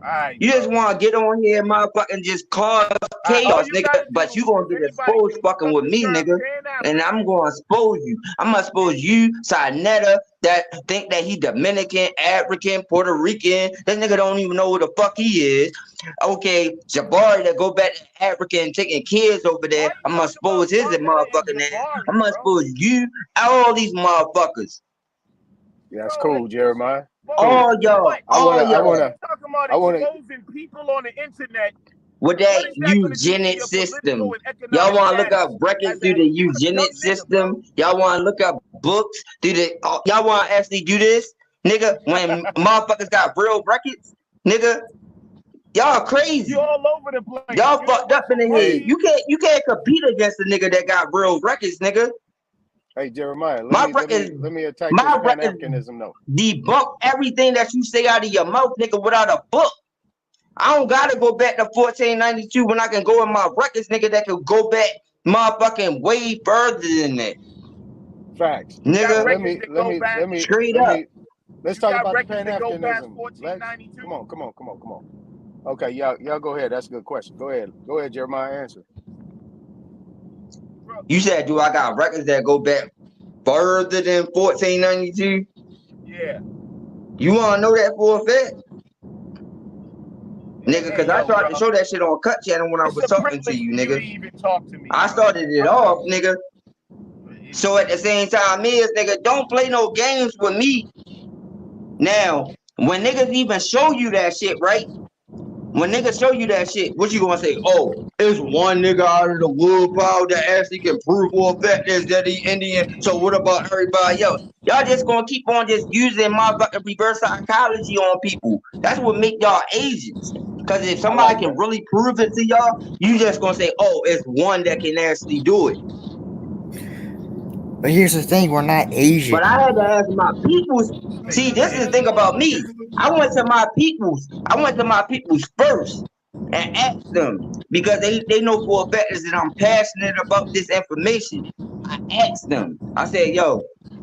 Right, you just want to get on here and motherfucking just cause chaos, nigga. But you gonna get exposed fucking with me, nigga. And I'm gonna expose you. I'm gonna expose you, Sinetta, that think that he Dominican, African, Puerto Rican. That nigga don't even know who the fuck he is. Okay, Jabari that go back to Africa and taking kids over there. I'm gonna expose his motherfucking ass. I'm gonna expose you, all these motherfuckers. Yeah, that's cool, Jeremiah. All y'all, I wanna exposing people on the internet with that eugenic system. Y'all want to look up records through the eugenic system? Y'all want to look up books through the? Y'all want to actually do this, nigga? When motherfuckers got real records, nigga. Y'all crazy. You all over the place. Y'all fucked up in the head. You can't compete against a nigga that got real records, nigga. Hey Jeremiah, let me attack this Pan-Africanism though. Debunk everything that you say out of your mouth, nigga, without a book. I don't gotta go back to 1492 when I can go in my records, nigga, that can go back motherfucking way further than that. Facts. Nigga, let me straight up. Let's talk about the Pan-Africanism. Come on. Okay, y'all go ahead. That's a good question. Go ahead, Jeremiah, answer. You said, do I got records that go back further than 1492? Yeah. You want to know that for a fact? Nigga, because I tried to show that shit on Cut Channel when I was talking to you, nigga. I started it off, nigga. So at the same time nigga, don't play no games with me. Now, when niggas even show you that shit, right? When niggas show you that shit, what you gonna say? Oh, it's one nigga out of the woodpile that actually can prove for a fact that he Indian. So what about everybody else? Y'all just gonna keep on just using motherfucking reverse psychology on people. That's what make y'all Asians. Cause if I somebody like can that. really prove it to y'all, you just gonna say, oh, it's one that can actually do it. But here's the thing: we're not Asian. But I had to ask my peoples. See, this is the thing about me. I went to my peoples. I went to my peoples first and asked them because they know for a fact that I'm passionate about this information. I asked them. I said, yo,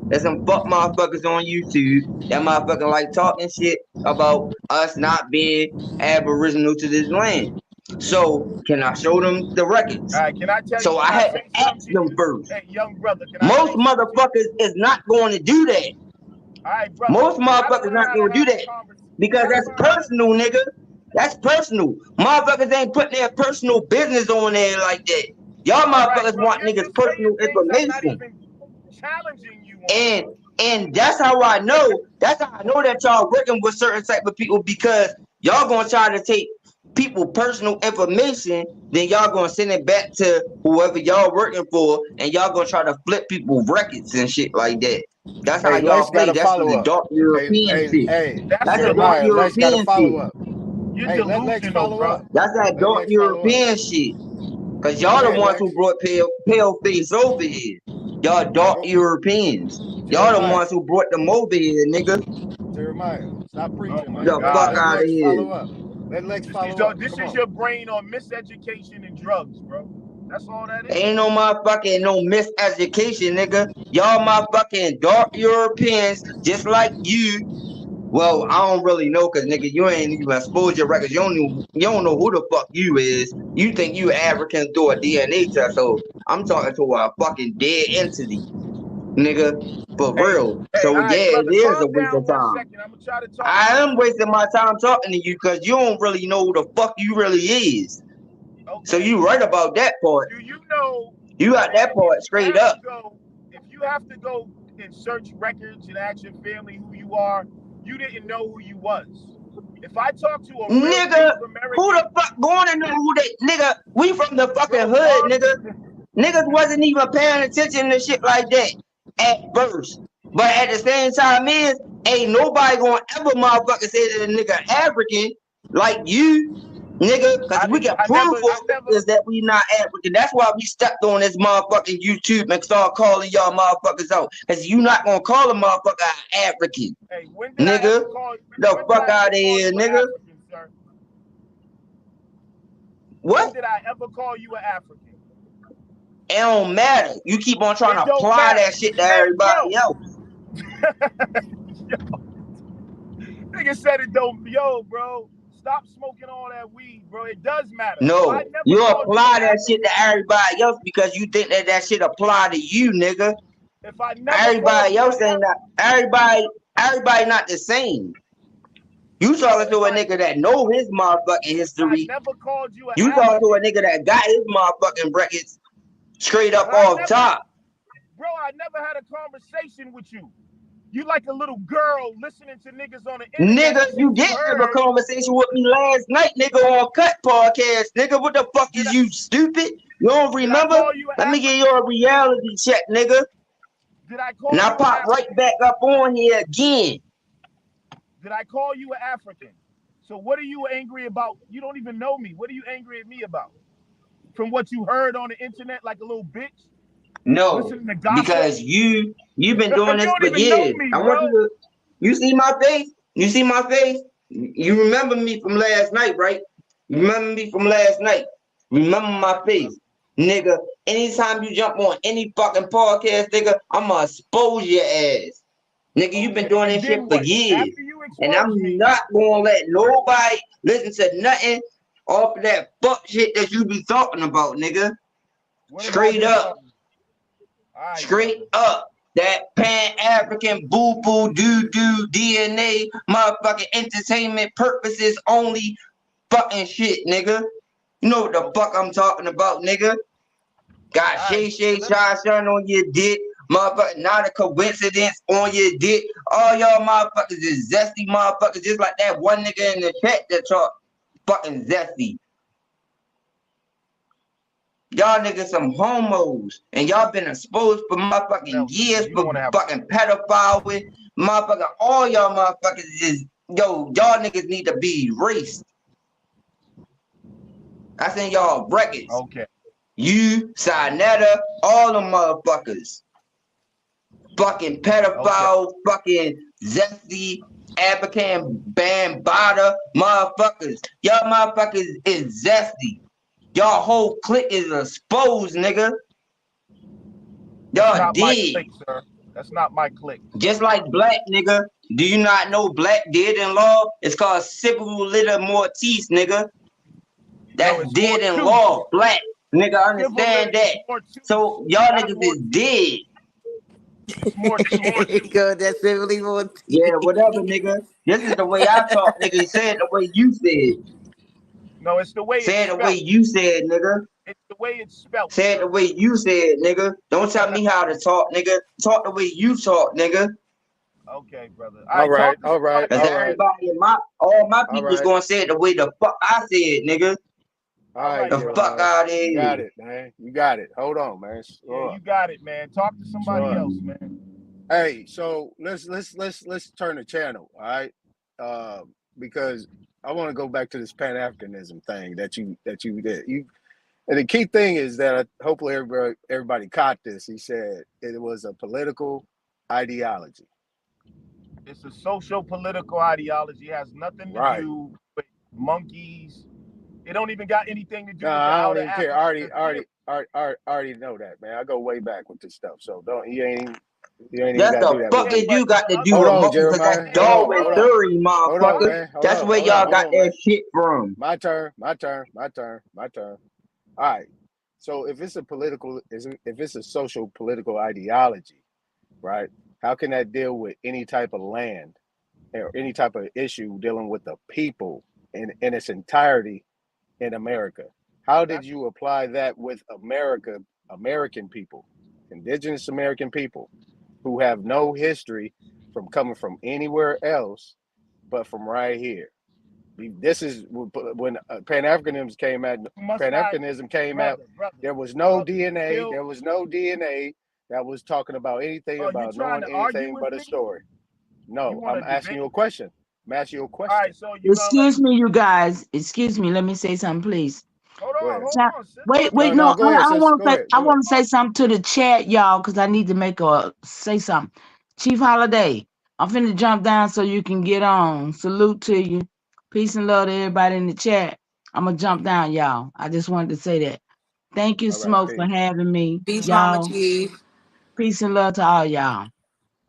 there's some fuck motherfuckers on YouTube that motherfucking like talking shit about us not being aboriginal to this land. So can I show them the records? All right, can I tell you? So I Can I had to say ask something to them you? first. Hey, young brother, can I Most say something to you? motherfuckers is not going to do that. All right, brother. Most We gotta motherfuckers learn not how gonna to do have a that conversation. We because gotta that's learn how to. personal, nigga. That's personal. Motherfuckers ain't putting their personal business on there like that. Y'all All right, motherfuckers bro. want You're niggas' just saying personal things I'm not information. even challenging you on, And bro. and that's how I know. That's how I know that y'all working with certain type of people because y'all gonna try to take people personal information, then y'all gonna send it back to whoever y'all working for, and y'all gonna try to flip people records and shit like that. That's how Hey, y'all Lex got play. a That's for follow the up. dark Hey, European hey, shit. hey, That's That's a dark Jeremiah, delusional. Lex got a European follow shit. up. You're Hey, let Lex delusional, follow bro. up. That's that Let dark Lex follow up. European shit. Cause Go y'all the ahead, ones Lex. who brought pale face over here. Y'all dark Go, Europeans. Y'all the Jeremiah. ones who brought them over here, nigga. Jeremiah, stop Oh preaching, my man. The Let fuck God, let out of Lex bro. here. follow up. Let Lex This follow up. this Come is on. your brain on miseducation and drugs, bro. That's all that is. Ain't no motherfucking no miseducation, nigga. Y'all motherfucking dark Europeans, just like you. Well, I don't really know, cause nigga, you ain't even exposed your records. You don't know who the fuck you is. You think you African through a DNA test. So I'm talking to a fucking dead entity, nigga, for Hey, real. hey, So all yeah, right, it brother, is a calm waste down of 1 time. second. I'm gonna try to talk to I you. am wasting my time talking to you because you don't really know who the fuck you really is. So Okay. you right about that part. Do you know You got that that if part you straight have to up. go, if you have to go and search records and ask your family who you are, you didn't know who you was. If I talk to a real Nigga, Native who the American, fuck going to know who they nigga? We from the fucking bro, hood, calm. nigga. Niggas wasn't even paying attention to shit like that at first. But at the same time ain't nobody gonna ever motherfucker say that a nigga African like you, nigga, cause we can I prove for never. is that we not African. That's why we stepped on this motherfucking YouTube and start calling y'all motherfuckers out. Cause you not gonna call a motherfucker African, Hey, when did I ever nigga. call? The When did fuck I out ever of call here, you an nigga. African, sir? When What? did I ever call you an African? It don't matter. You keep on trying It to don't apply matter. that shit to Hey, everybody bro. else. Nigga said it don't. Yo, bro. Stop smoking all that weed, bro. It does matter. If I No, never you called you an apply that shit African, to everybody else because you think that that shit apply to you, nigga. if I never called Everybody you an else ain't not. Everybody not the same. You bro, talking to a nigga that know his motherfucking if I history. never called you an You talking to a African, nigga that got his motherfucking brackets straight if up I off never, top. bro, I never had a conversation with you. You like a little girl listening to niggas on the internet Nigga, and you shit you did have a heard. conversation with me last night, nigga, on Cut Podcast. Nigga, what the fuck is you stupid? You don't Did I remember? call you an Let me give you African? a reality check, nigga. Did I And call I you an pop right African? back up on here again. Did I call you an African? So what are you angry about? You don't even know me. What are you angry at me about? From what you heard on the internet like a little bitch? No, Listening to gossip? because you've been doing You this don't for even know years. me, I want bro. you to. You see my face? You see my face? You remember me from last night, right? You remember me from last night? Remember my face, nigga. Anytime you jump on any fucking podcast, nigga, I'ma expose your ass. Nigga, you've been Okay, doing and this shit then for what? years. After you And expose I'm me, not gonna let nobody listen to nothing off of that fuck shit that you be talking about, nigga. what have I Straight been up. talking? All right, Straight brother. up. That Pan-African boo-boo doo-doo DNA motherfucking entertainment purposes only fucking shit, nigga. You know what the fuck I'm talking about, nigga. Got All right, Shay Shay let me. Shine Shine on your dick. Motherfucker, not a coincidence on your dick. All y'all motherfuckers is zesty motherfuckers, just like that one nigga in the chat that talk fucking zesty. Y'all niggas some homos, and y'all been exposed for motherfucking years for fucking pedophile with motherfucking all y'all motherfuckers is y'all niggas need to be erased. I seen y'all records. Okay. You, Sinetta, all them motherfuckers. Fucking pedophile, fucking zesty, Abacan, Bambada motherfuckers. Y'all motherfuckers is zesty. Y'all whole clique is exposed, nigga. That's Y'all not my dead. clique, sir. That's not my clique. Just like Black, nigga. Do you not know Black dead in law? It's called civil litter mortis, nigga. That's dead in law. Black, nigga, understand that. So y'all niggas is dead. Go that civilly more. Yeah, whatever, nigga. This is the way I talk, nigga. Say it the way you said. No, it's the way Say it's it the way you said, nigga. It's the way it's spelled. Say it the way you said, nigga. Don't tell me how to talk, nigga. Talk the way you talk, nigga. Okay, brother. All right, all right, Cause all right. everybody in all my people's gonna say it the way the fuck I said, nigga. All right, the fuck out of here. You got it, man. You got it. Hold on, man. Yeah, you got it, man. Talk to somebody else, man. Hey, so let's turn the channel, all right? Because I want to go back to this Pan-Africanism thing that you did. And the key thing is that hopefully everybody caught this. He said it was a political ideology. It's a social political ideology. It has nothing to do with monkeys. It don't even got anything to do with the I don't outer even care. Africa. I already know that, man. I go way back with this stuff. So you ain't even That's got to do the that. fuck did you got to do Hold with on, monkeys? Cause Jeremiah. that's Darwin theory, Hold on, motherfucker. man. That's where y'all got that shit from. My turn. All right. So if it's a social political ideology, right? How can that deal with any type of land or any type of issue dealing with the people in its entirety in America? How did you apply that with American people, indigenous American people, who have no history from coming from anywhere else but from right here? This is when Pan-Africanism came out. There was no DNA. There was no DNA that was talking about anything about knowing anything but a story. No, I'm asking you a question. I'm asking you a question. All right, so Excuse me, you guys. Excuse me. Let me say something, please. Hold on. Wait. No, No, go ahead, I sis. want Go to say. ahead. I want to say something to the chat, y'all, because I need to say something. Chief Holiday, I'm finna jump down so you can get on. Salute to you. Peace and love to everybody in the chat. I'm gonna jump down, y'all. I just wanted to say that. Thank you, All right, Smoke, for peace. having me. Peace, Mama Y'all. Chief. Peace and love to all y'all.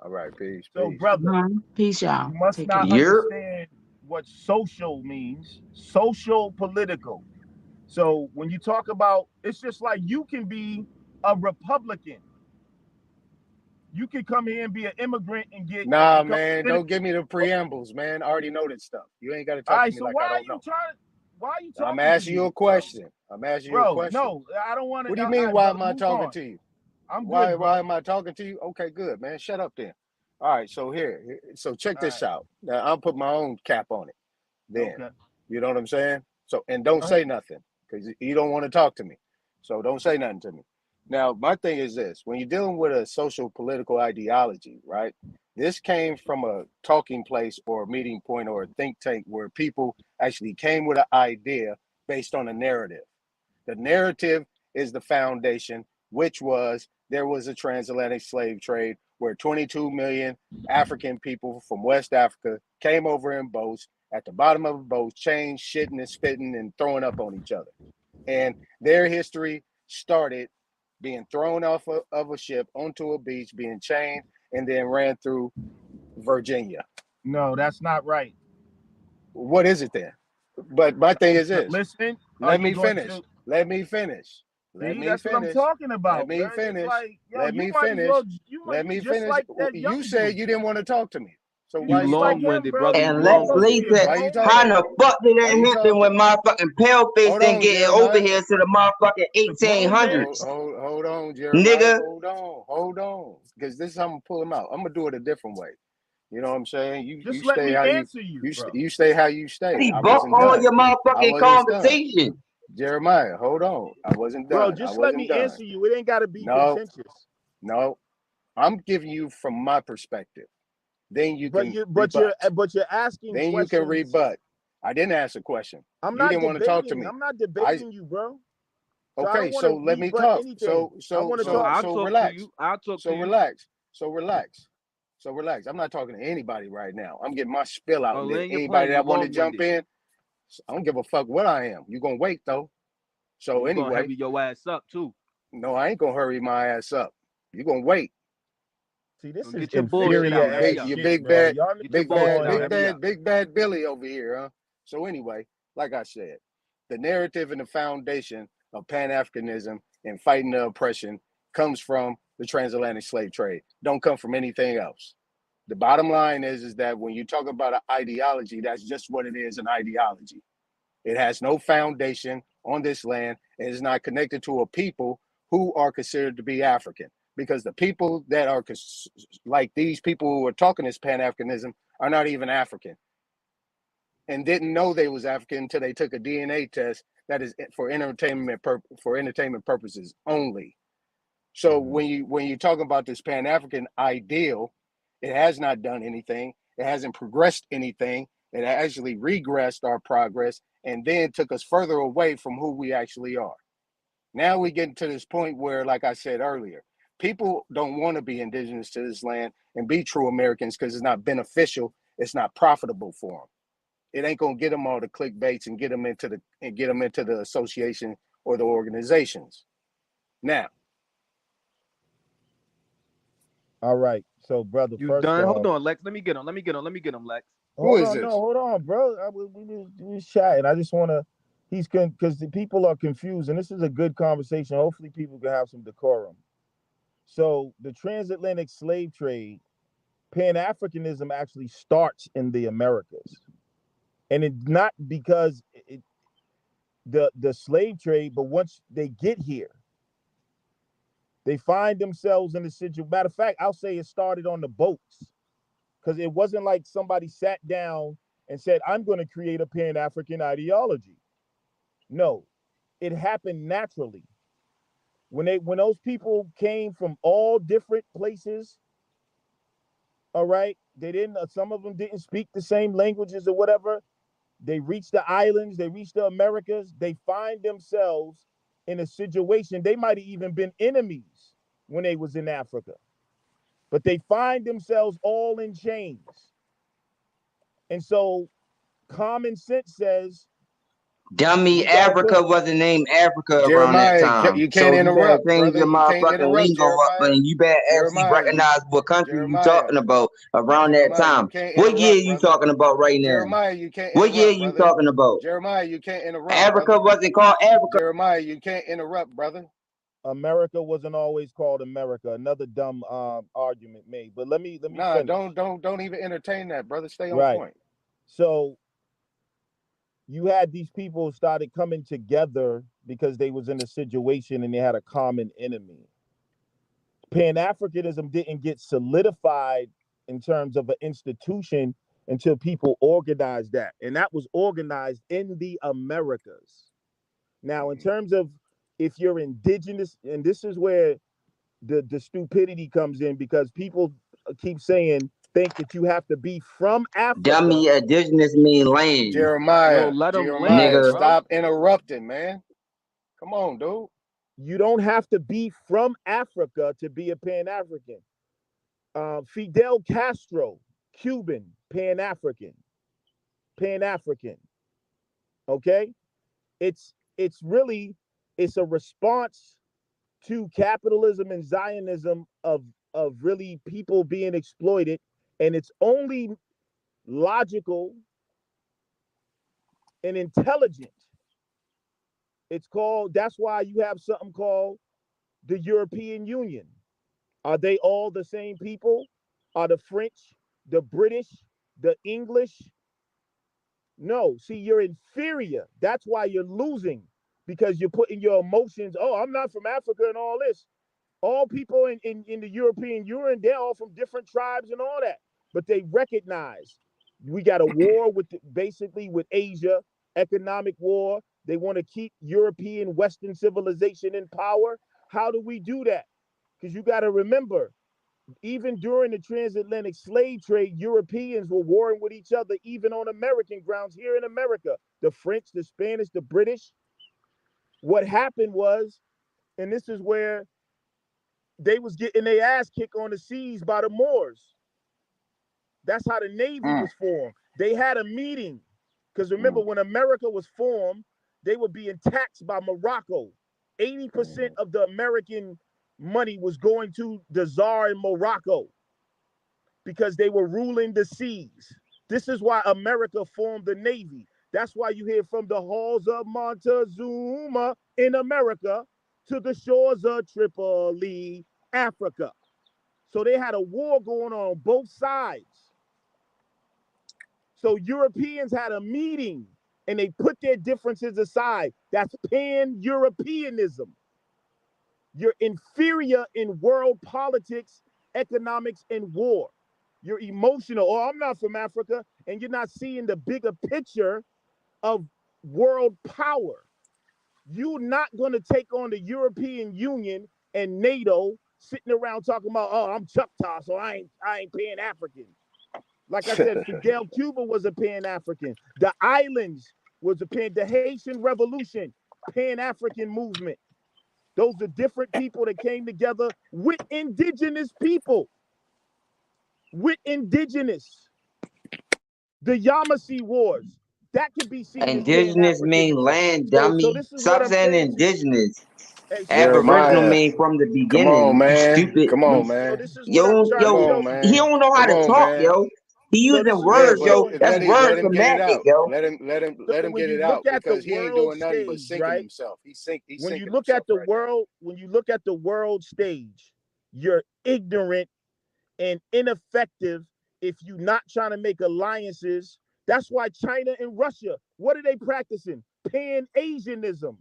All right, peace. So, brother, peace, y'all. you must Take not care. understand what social means. Social political. So when you talk about, it's just like you can be a Republican. You can come here and be an immigrant and get. Nah, man, don't give me the preambles, man. I already know that stuff. You ain't got to talk to me like I don't know. Why are you talking? I'm asking you a question. I'm asking you a question. No, I don't want to. What do you mean? Why am I talking to you? I'm good. Why am I talking to you? Okay, good, man. Shut up then. All right, so check this out. Now I'll put my own cap on it. Then, you know what I'm saying? So, and don't say nothing because you don't want to talk to me. So don't say nothing to me. Now, my thing is this: when you're dealing with a social political ideology, right? This came from a talking place or a meeting point or a think tank where people actually came with an idea based on a narrative. The narrative is the foundation, which was there was a transatlantic slave trade where 22 million African people from West Africa came over in boats. At the bottom of a boat, chained, shitting and spitting and throwing up on each other. And their history started being thrown off of a ship onto a beach, being chained, and then ran through Virginia. No, that's not right. What is it then? But my thing is this. Listen, Let me finish. Let me finish. Let me that's finish. what I'm talking about. Let me finish. Like, yo, Let me finish. Let me finish. Like you said you didn't want to talk to me. So why you long-winded, brother. And let's later, how the fuck did that happen when motherfucking paleface didn't get over here to the motherfucking 1800s? Hold on, Jeremiah. Nigga. Hold on. Because this is how I'm gonna pull him out. I'm gonna do it a different way. You know what I'm saying? You Just you let stay me how answer you, you bro. you stay how you stay. He I buck wasn't all done. your I motherfucking wasn't done. conversation. Jeremiah, hold on. I wasn't Bro, done. I just let wasn't me done. answer you. It ain't got to be No, contentious. no. I'm giving you from my perspective. Then you But can you're rebut. asking Then you can questions. rebut. I didn't ask a question. I'm You not didn't want to talk to debating. me. I'm not I debating you, bro. So I okay, don't want to so let me rebut talk. anything. I want to So talk. I'll so talk to relax. you. I'll talk So to you. relax. So relax. So relax. I'm not talking to anybody right now. I'm getting my spill out. Oh, And then land your anybody plane. You that want to long jump winded. in, I don't give a fuck what I am. You gonna wait though. So You gonna anyway, hurry your ass up too. no, I ain't gonna hurry my ass up. You gonna wait. See, this So is get your bullshit inferior out. You Hurry ass big, up. you shit, big bro. bad, Y'all Get need your to big go bullshit bad, on out. big and Hurry bad, up. big bad Billy over here, huh? So anyway, like I said, the narrative and the foundation of Pan-Africanism and fighting the oppression comes from the transatlantic slave trade. Don't come from anything else. The bottom line is that when you talk about an ideology, that's just what it is, an ideology. It has no foundation on this land and is not connected to a people who are considered to be African. Because the people that are like these people who are talking this Pan-Africanism are not even African and didn't know they was African until they took a DNA test that is for entertainment purposes only. So when you talk about this Pan-African ideal, it has not done anything. It hasn't progressed anything. It actually regressed our progress and then took us further away from who we actually are. Now we get to this point where, like I said earlier, people don't want to be indigenous to this land and be true Americans because it's not beneficial. It's not profitable for them. It ain't gonna get them all the clickbaits and get them into the association or the organizations. Now, all right. So, brother, You first done? Hold off, on, Lex. Let me get him. Let me get him, Lex. who hold is on, no, this? hold on, bro. We just chatting. I just want to. Because the people are confused, and this is a good conversation. Hopefully, people can have some decorum. So, the transatlantic slave trade, Pan Africanism actually starts in the Americas, and it's not because the slave trade, but once they get here, they find themselves in a situation. Matter of fact, I'll say it started on the boats because it wasn't like somebody sat down and said, I'm going to create a Pan-African ideology. No, it happened naturally. When those people came from all different places, all right, they didn't, some of them didn't speak the same languages or whatever. They reached the islands, they reached the Americas, they find themselves in a situation. They might have even been enemies when they was in Africa, but they find themselves all in chains. And so common sense says Dummy, you gotta Africa put wasn't named Africa around that Jeremiah, time. you can't So you better interrupt, change brother. your You can't motherfucking interrupt, lingo up Jeremiah. and you better actually Jeremiah, recognize what country you Jeremiah, talking about around that Jeremiah, you time. can't What year interrupt, you brother. talking about right now? Jeremiah, you can't What year interrupt, you brother. talking about? Jeremiah, you can't interrupt, Africa brother. wasn't called Africa. Jeremiah, you can't interrupt, brother. America wasn't always called America. Another dumb argument made. But let me Nah, finish. don't even entertain that, brother. Stay on Right. point. So you had these people started coming together because they was in a situation and they had a common enemy. Pan-Africanism didn't get solidified in terms of an institution until people organized that. And that was organized in the Americas. Now, in terms of if you're indigenous, and this is where the stupidity comes in because people keep saying, think that you have to be from Africa. Dummy, indigenous mean land, Yo, Jeremiah, let him land, Jeremiah, nigga. bro. stop interrupting, man. Come on, dude. You don't have to be from Africa to be a Pan-African. Fidel Castro, Cuban, Pan-African, Pan-African. Okay, it's really it's a response to capitalism and Zionism of really people being exploited, and it's only logical and intelligent. It's called. That's why you have something called the European Union. Are they all the same people? Are the French, the British, the English? No. See, you're inferior. That's why you're losing because you're putting your emotions. Oh, I'm not from Africa and all this. All people in the European Union, they're all from different tribes and all that. but they recognize we got a war with basically with Asia, economic war. They want to keep European Western civilization in power. How do we do that? Because you got to remember, even during the transatlantic slave trade, Europeans were warring with each other, even on American grounds here in America. The French, the Spanish, the British. What happened was, and this is where they was getting their ass kicked on the seas by the Moors. That's how the Navy was formed. They had a meeting. Because remember, when America was formed, they were being taxed by Morocco. 80% of the American money was going to the Tsar in Morocco because they were ruling the seas. This is why America formed the Navy. That's why you hear from the halls of Montezuma in America to the shores of Tripoli, Africa. So they had a war going on both sides. So Europeans had a meeting and they put their differences aside. That's pan-Europeanism. You're inferior in world politics, economics, and war. You're emotional. Oh, I'm not from Africa, and you're not seeing the bigger picture of world power. You're not going to take on the European Union and NATO sitting around talking about, oh, I'm Choctaw, so I ain't Pan-African. Like I said, Fidel Cuba was a Pan-African. The islands was the Haitian Revolution, Pan-African movement. Those are different people that came together with indigenous people. With indigenous. The Yamasee Wars. That could be seen Indigenous as mean Pan-Africanism. land, So dummy. this is what Stop I'm saying saying to you. indigenous. Hey, Aboriginal Jeremiah, mean from the come on, beginning, you man. stupid. Come on, so man. this is what I'm trying Come to on, show you. He man. don't know how Come to on, talk, man. yo. He So this using is what I'm Yeah, words, but yo. showing you. That's let word him get it semantic, out. yo. Let So him when get you it look out at the because he ain't world doing nothing but stage, sinking right? himself. He's When you sinking look at himself the right now. world, you're ignorant and ineffective if you're not trying to make alliances. That's why China and Russia, what are they practicing? Pan-Asianism.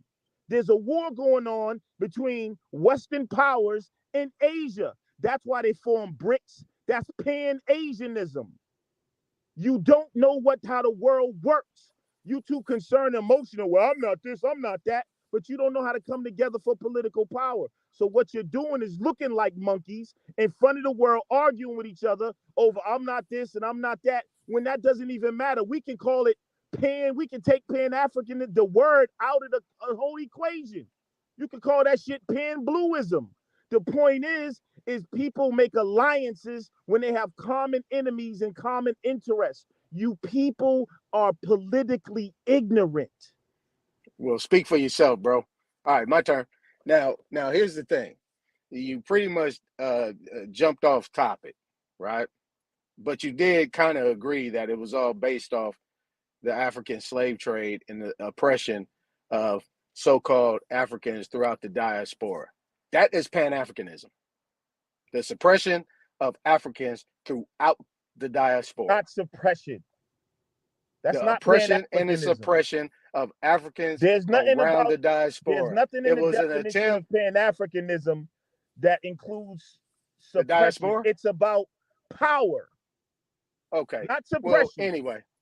There's a war going on between Western powers and Asia. That's why they form BRICS. That's Pan-Asianism. You don't know how the world works. You too concerned, emotional. Well, I'm not this, I'm not that. But you don't know how to come together for political power. So what you're doing is looking like monkeys in front of the world, arguing with each other over I'm not this and I'm not that, when that doesn't even matter. We can call it we can take Pan-African, the word, out of the whole equation. You can call that shit Pan-Bluism. The point is people make alliances when they have common enemies and common interests. You people are politically ignorant. Well, speak for yourself, bro. All right, my turn. Now here's the thing. You pretty much jumped off topic, right? But you did kind of agree that it was all based off the African slave trade and the oppression of so-called Africans throughout the diaspora. That is Pan-Africanism. The suppression of Africans throughout the diaspora. Not suppression. That's The not oppression and the Pan-Africanism. suppression of Africans There's nothing around the there's diaspora. nothing in It the was an definition of attempt. Pan-Africanism that includes The suppression. diaspora? It's about power, Okay. not Well, suppression.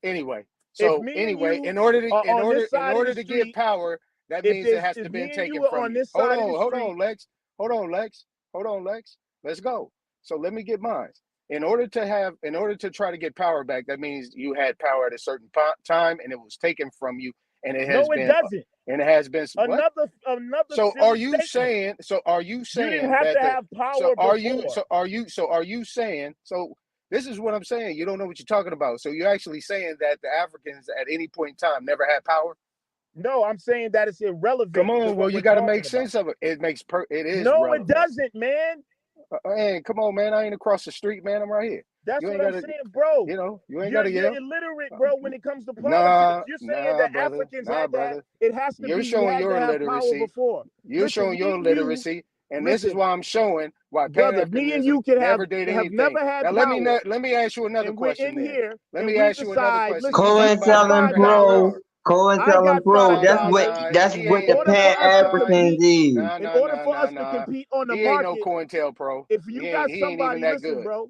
anyway. If So me and anyway, you in order are on this in side of order the to get street, power, that means it has to if be me and taken you are from on you. this side of the street, Lex. Hold on, Lex. Let's go. So let me get mine. In order to try to get power back, that means you had power at a certain time and it was taken from you, and it has no, it been doesn't. what? Another So silly are you statement. You didn't saying have that to have power before. are you saying this is what I'm saying. You don't know what you're talking about. So you're actually saying that the Africans at any point in time never had power? No, I'm saying that it's irrelevant Come to on, well, what you we're got to talking make about. sense of it. It is No, it relevant. doesn't, man. Man, come on, man. I ain't across the street, man. I'm right here. That's You ain't what I'm gotta, saying, bro. you ain't gotta You're yell. illiterate, bro, when it comes to politics. Nah, You're saying nah, that brother. Africans Nah, had that. brother. It has to You're be you showing had to your have power literacy. before. You're Listen, showing me your and you, literacy, and this is listen, why I'm showing why brother, me and Pan-Africanism you can never did have anything. never had Now power, let me ask you another and we're question. in Then here, let and me we ask you another decide, question. listen, You talk about Cointelling never had pro, power. I got pro. $5. That's He what In the ain't order for us to Pan-Africans compete, is. in order for us to compete on the He ain't no market, COINTELPRO. if you got He ain't even somebody, that listen, good. bro,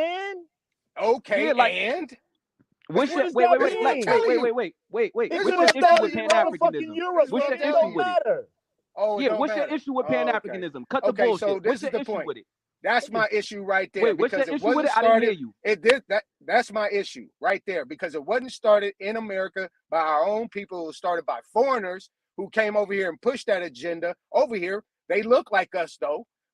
and? Okay, Yeah, like and? what's What your does wait, that wait, wait, like mean? wait. It What's could your have issue started with in Pan motherfucking Africanism? Europe, What's bro. your It issue don't with it? matter. Oh, it Yeah, don't what's your matter. issue with Oh, Pan okay. Africanism? Cut the Okay, so bullshit. What's this your is the issue point. with it? That's my issue right there Wait, what's your because it issue with wasn't it? I didn't hear started. you. It did that. That's my issue right there because it wasn't started in America by our own people. It was started by foreigners who came over here and pushed that agenda over here. They look like us though,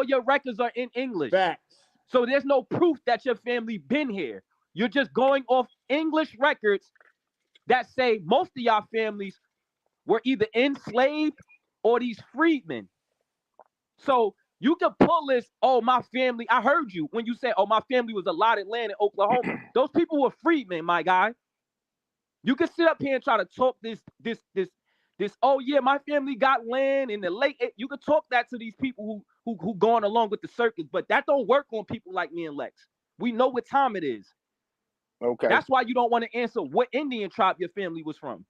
All your records are in English. Facts. So there's no proof that your family been here. You're just going off English records that say most of y'all families were either enslaved or these freedmen. So you can pull this, oh, my family. I heard you when you said, oh, my family was allotted land in Oklahoma. Those people were freedmen, my guy. You can sit up here and try to talk this, oh yeah, my family got land in the late. You can talk that to these people who going along with the circus, but that don't work on people like me and Lex. We know what time it is. Okay. That's why you don't want to answer what Indian tribe your family was from.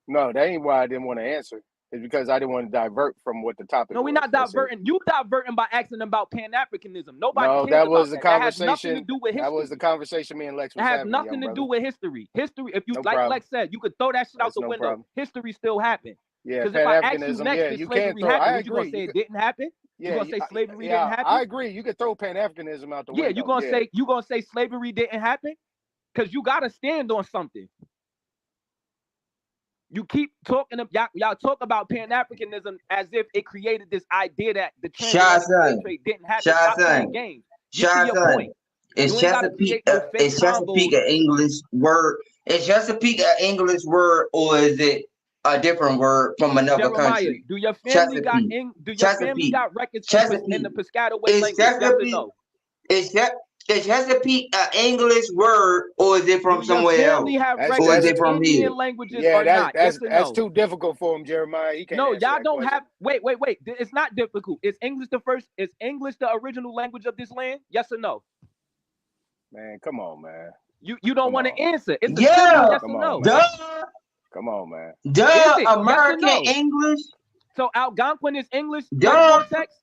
No, that ain't why I didn't want to answer. It's because I didn't want to divert from what the topic No, we're was. not That's it. diverting. You diverting by asking about Pan-Africanism. Nobody No, cares that about was the that. That has nothing to conversation. do with That was history. the conversation me and Lex It was has having, nothing young to brother. do with history. History, if you No like problem. Lex said, you could throw that shit out That's the no window. problem. History still happened. Yeah, Because if I ask you Pan-Africanism. next, Yeah, did you can slavery throw. happen? I What you gonna agree. say? You It could. didn't happen? You Yeah, gonna say slavery didn't yeah. happen? I agree. You could throw Pan-Africanism out the Yeah, window. you gonna say slavery didn't happen? Because you gotta stand on something. You keep talking y'all talk about Pan-Africanism as if it created this idea that the transatlantic slave trade didn't happen. Stop playing games. Get to your point. Is You ain't gotta Chesapeake create no fake is Chesapeake convos. an English word? Is Chesapeake an English word or is it a different word from another Jeremiah, country? do your family got Chesapeake. records in the Chesapeake. Piscataway Is language? Yes or Chesapeake no? is Chesapeake an English word or is it from Do your somewhere else? family have That's Or is records it in from here? Indian languages yeah. or not? Yes or That's no? too difficult for him, Jeremiah. He can't No, answer y'all that don't question. have. Wait. It's not difficult. Is English the first? Is English the original language of this land? Yes or no? Man, come on, man. You don't Come want to on. answer. It's a Yeah. simple yes Come or on, no. man. Duh. Come on, man. Is Duh. it yes or American no? English. So Algonquin is English, Duh. Vortex?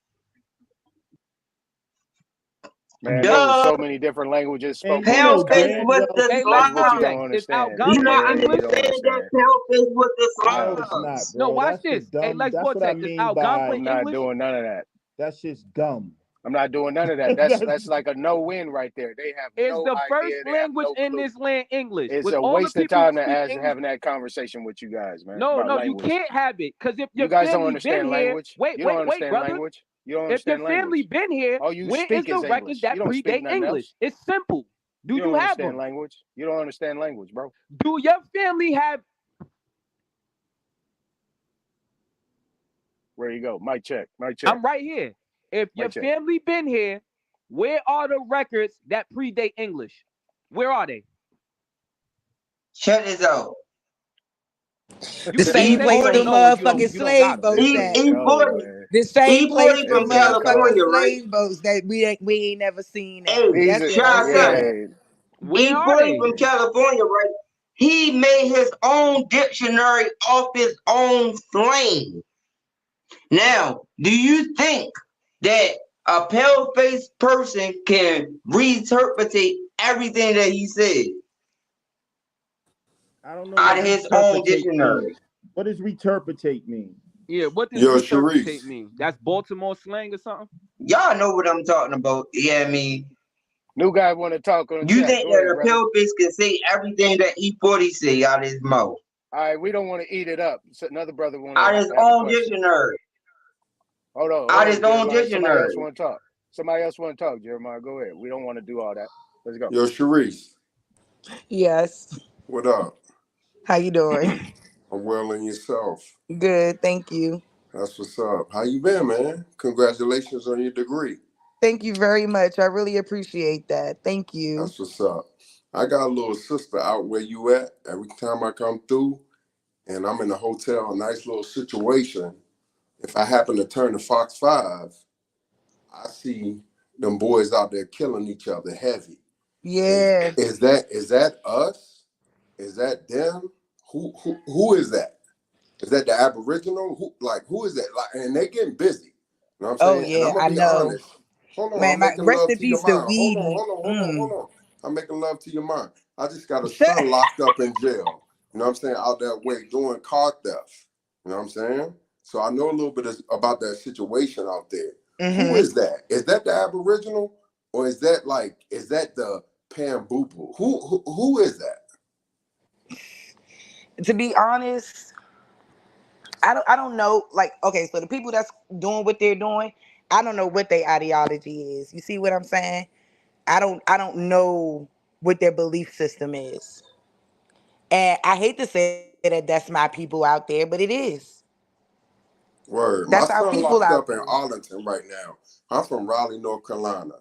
Man, there was Duh. so many different languages And spoken you in this know Paleface damn country. was well the Hey, This Lex is what you slime. don't Vortex, is understand. This Do you is Algonquin not what you English? understand don't that understand. paleface was the no, it's slime? not, No, bro. watch That's the this. Hey, dumb. Lex That's what I Vortex, is mean by Algonquin I'm not English? doing none of that. that's just dumb. I'm not doing none of that. That's like a no win right there. They have Is no the first idea. They have language no in clue. this land English? It's With a all the waste of people who time to speak ask English? having that conversation with you guys, man, No, about you language. can't have it. Because if You your guys don't family been understand here, language. wait, You don't understand brother. language. You don't If your understand family language. been here, All you where speak is the is records English. that You don't speak predate nothing English? else. It's simple. Do You you don't have understand them? language. You don't understand language, bro. Do your family have? Where you go? Mic check. Mic check. I'm right here. If your Mic check. family been here, where are the records that predate English? Where are they? Check this out. You The can't same say you place don't them know if you motherfucking don't got slave them. boats This at. man cold, man. The same place E40 them from This man motherfucking cold. California, right? slave boats that we ain't never seen at. Hey, These That's are where them Shy at. Son. yeah. Where are E40 they? from California, right? He made his own dictionary off his own slang. Now, do you think that a pale-faced person can reinterpret everything that he said I don't know out what of his own returpitate means. dictionary? What does returpitate mean? Yeah, what does Yo, returpitate Sharice. mean? That's Baltimore slang or something? Y'all know what I'm talking about. Yeah, I mean, New guy want to talk on the you chat. think Go ahead, that a brother. pale-face can say everything that E40 say out of his mouth, All right, we don't want to eat it up. So another brother want out to of his have a own question. dictionary, Hold out on, of his own Jeremiah. Somebody else dictionary? want to talk. Somebody else want to talk, Jeremiah. Go ahead. We don't want to do all that. Let's go. Yo, Sharice. Yes. What up? How you doing? I'm well in yourself. Good, thank you. That's what's up. How you been, man? Congratulations on your degree. Thank you very much. I really appreciate that. Thank you. That's what's up. I got a little sister out where you at. Every time I come through and I'm in a hotel, a nice little situation, if I happen to turn to Fox 5, I see them boys out there killing each other heavy. Yeah. Is that us? Is that them? Who is that? Is that the Aboriginal? Who is that? Like, and they getting busy. You know what I'm Oh saying? And yeah, I'm gonna I be know. honest. Hold on, Man, I'm my making rest love in to your peace to mind. Hold on, Weed. hold on. I'm making love to your mind. I just got a son locked up in jail. You know what I'm saying? Out that way doing car theft. You know what I'm saying? So I know a little bit about that situation out there. Who is that? Is that the Aboriginal, or is that the Pambupu? Who is that? To be honest, I don't know. Like, okay, so the people that's doing what they're doing, I don't know what their ideology is. You see what I'm saying? I don't know what their belief system is. And I hate to say that that's my people out there, but it is. Word. My That's our son people locked out up in there. Arlington right now. I'm from Raleigh, North Carolina.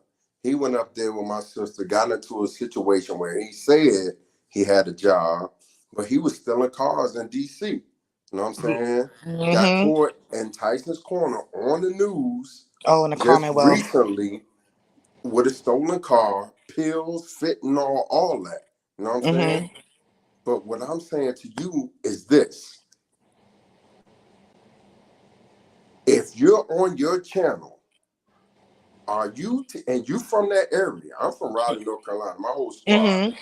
He went up there with my sister, got into a situation where he said he had a job, but he was stealing cars in DC. You know what I'm saying? Got caught in Tyson's Corner on the news Oh, in the just Commonwealth. recently with a stolen car, pills, fentanyl, all that. You know what I'm saying? But what I'm saying to you is this. If you're on your channel, are you, and you from that area? I'm from Raleigh, North Carolina. My whole squad.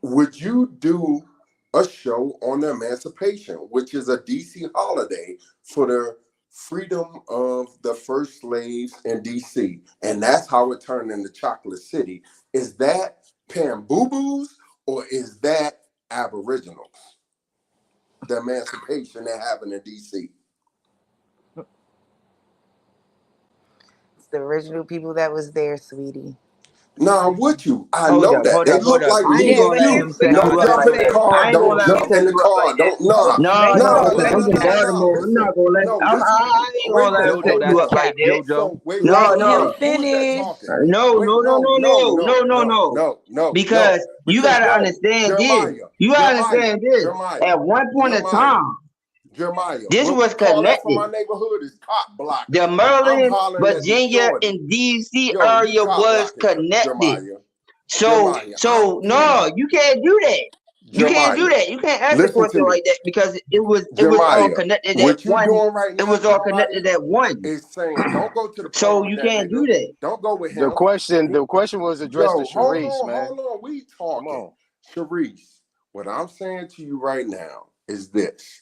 Would you do a show on the Emancipation, which is a DC holiday for the freedom of the first slaves in DC? And that's how it turned into Chocolate City. Is that Pamboo-Boos or is that Aboriginals? The Emancipation that happened in DC. It's the original people that was there, sweetie. No, I'm with you. I know that. They look like I ain't me gonna and let you. them set you Don't up jump like in the that. car. I ain't gonna Don't let them jump set in the you up car. like that. Don't, nah. No, because I'm from Nah. Baltimore. I'm not gonna let. I ain't gonna let them Jojo, set you that's up like cap, that. Jojo. Wait, No, hold no. up. Who's that talking? No. Because you gotta understand this. You gotta understand this. At one point in time, this what was we call that from connected. my neighborhood is cop blocking. The I'm Maryland, hollering at the Virginia, shorty. and DC Yo, you area cop was blocking, connected. Jeremiah. So no, you can't do that. You can't do Jeremiah, that. You can't answer listen to questions me. like that because it was all Jeremiah, connected at what you one. doing right now, It was all Jeremiah, connected at one. is saying, don't go to the So prom with you that can't nigga. do that. Don't go with The him. question was addressed to Yo, hold Sharice, man. on. We Come talking. on. Sharice, what I'm saying to you right now is this.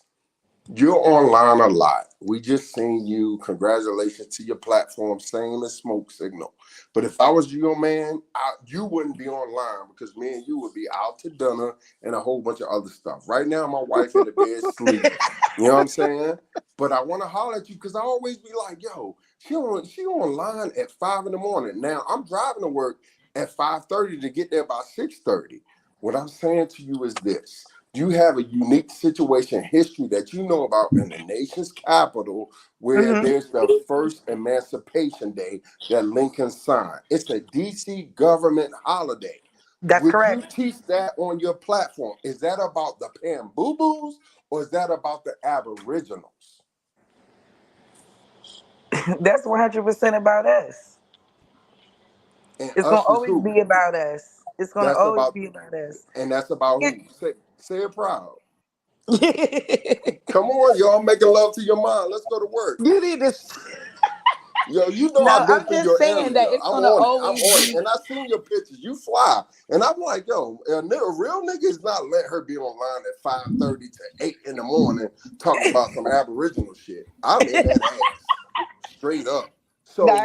You're online a lot. We just seen you. Congratulations to your platform. Same as Smoke Signal. But if I was your man, you wouldn't be online because me and you would be out to dinner and a whole bunch of other stuff. Right now, my wife in the bed sleep. You know what I'm saying? But I want to holler at you because I always be like, yo, she online at 5 a.m. Now, I'm driving to work at 5:30 to get there by 6:30. What I'm saying to you is this. You have a unique situation, history that you know about in the nation's capital, where there's the first Emancipation Day that Lincoln signed. It's a DC government holiday. That's Would correct. you teach that on your platform? Is that about the Pamboo-Boos or is that about the Aboriginals? That's 100% about us. And It's gonna us is always who? be about us. It's gonna That's always about, be about us. and that's about who? Say it proud. Come on, y'all, making love to your mom. Let's go to work. You need to. Yo, you know No, I've been I'm through just your saying area. that it's I'm gonna on always it. be. And I seen your pictures. You fly. And I'm like, yo, a real nigga is not let her be online at 5:30 to 8 in the morning talking about some Aboriginal shit. I'm in that ass. Straight up. So Nah,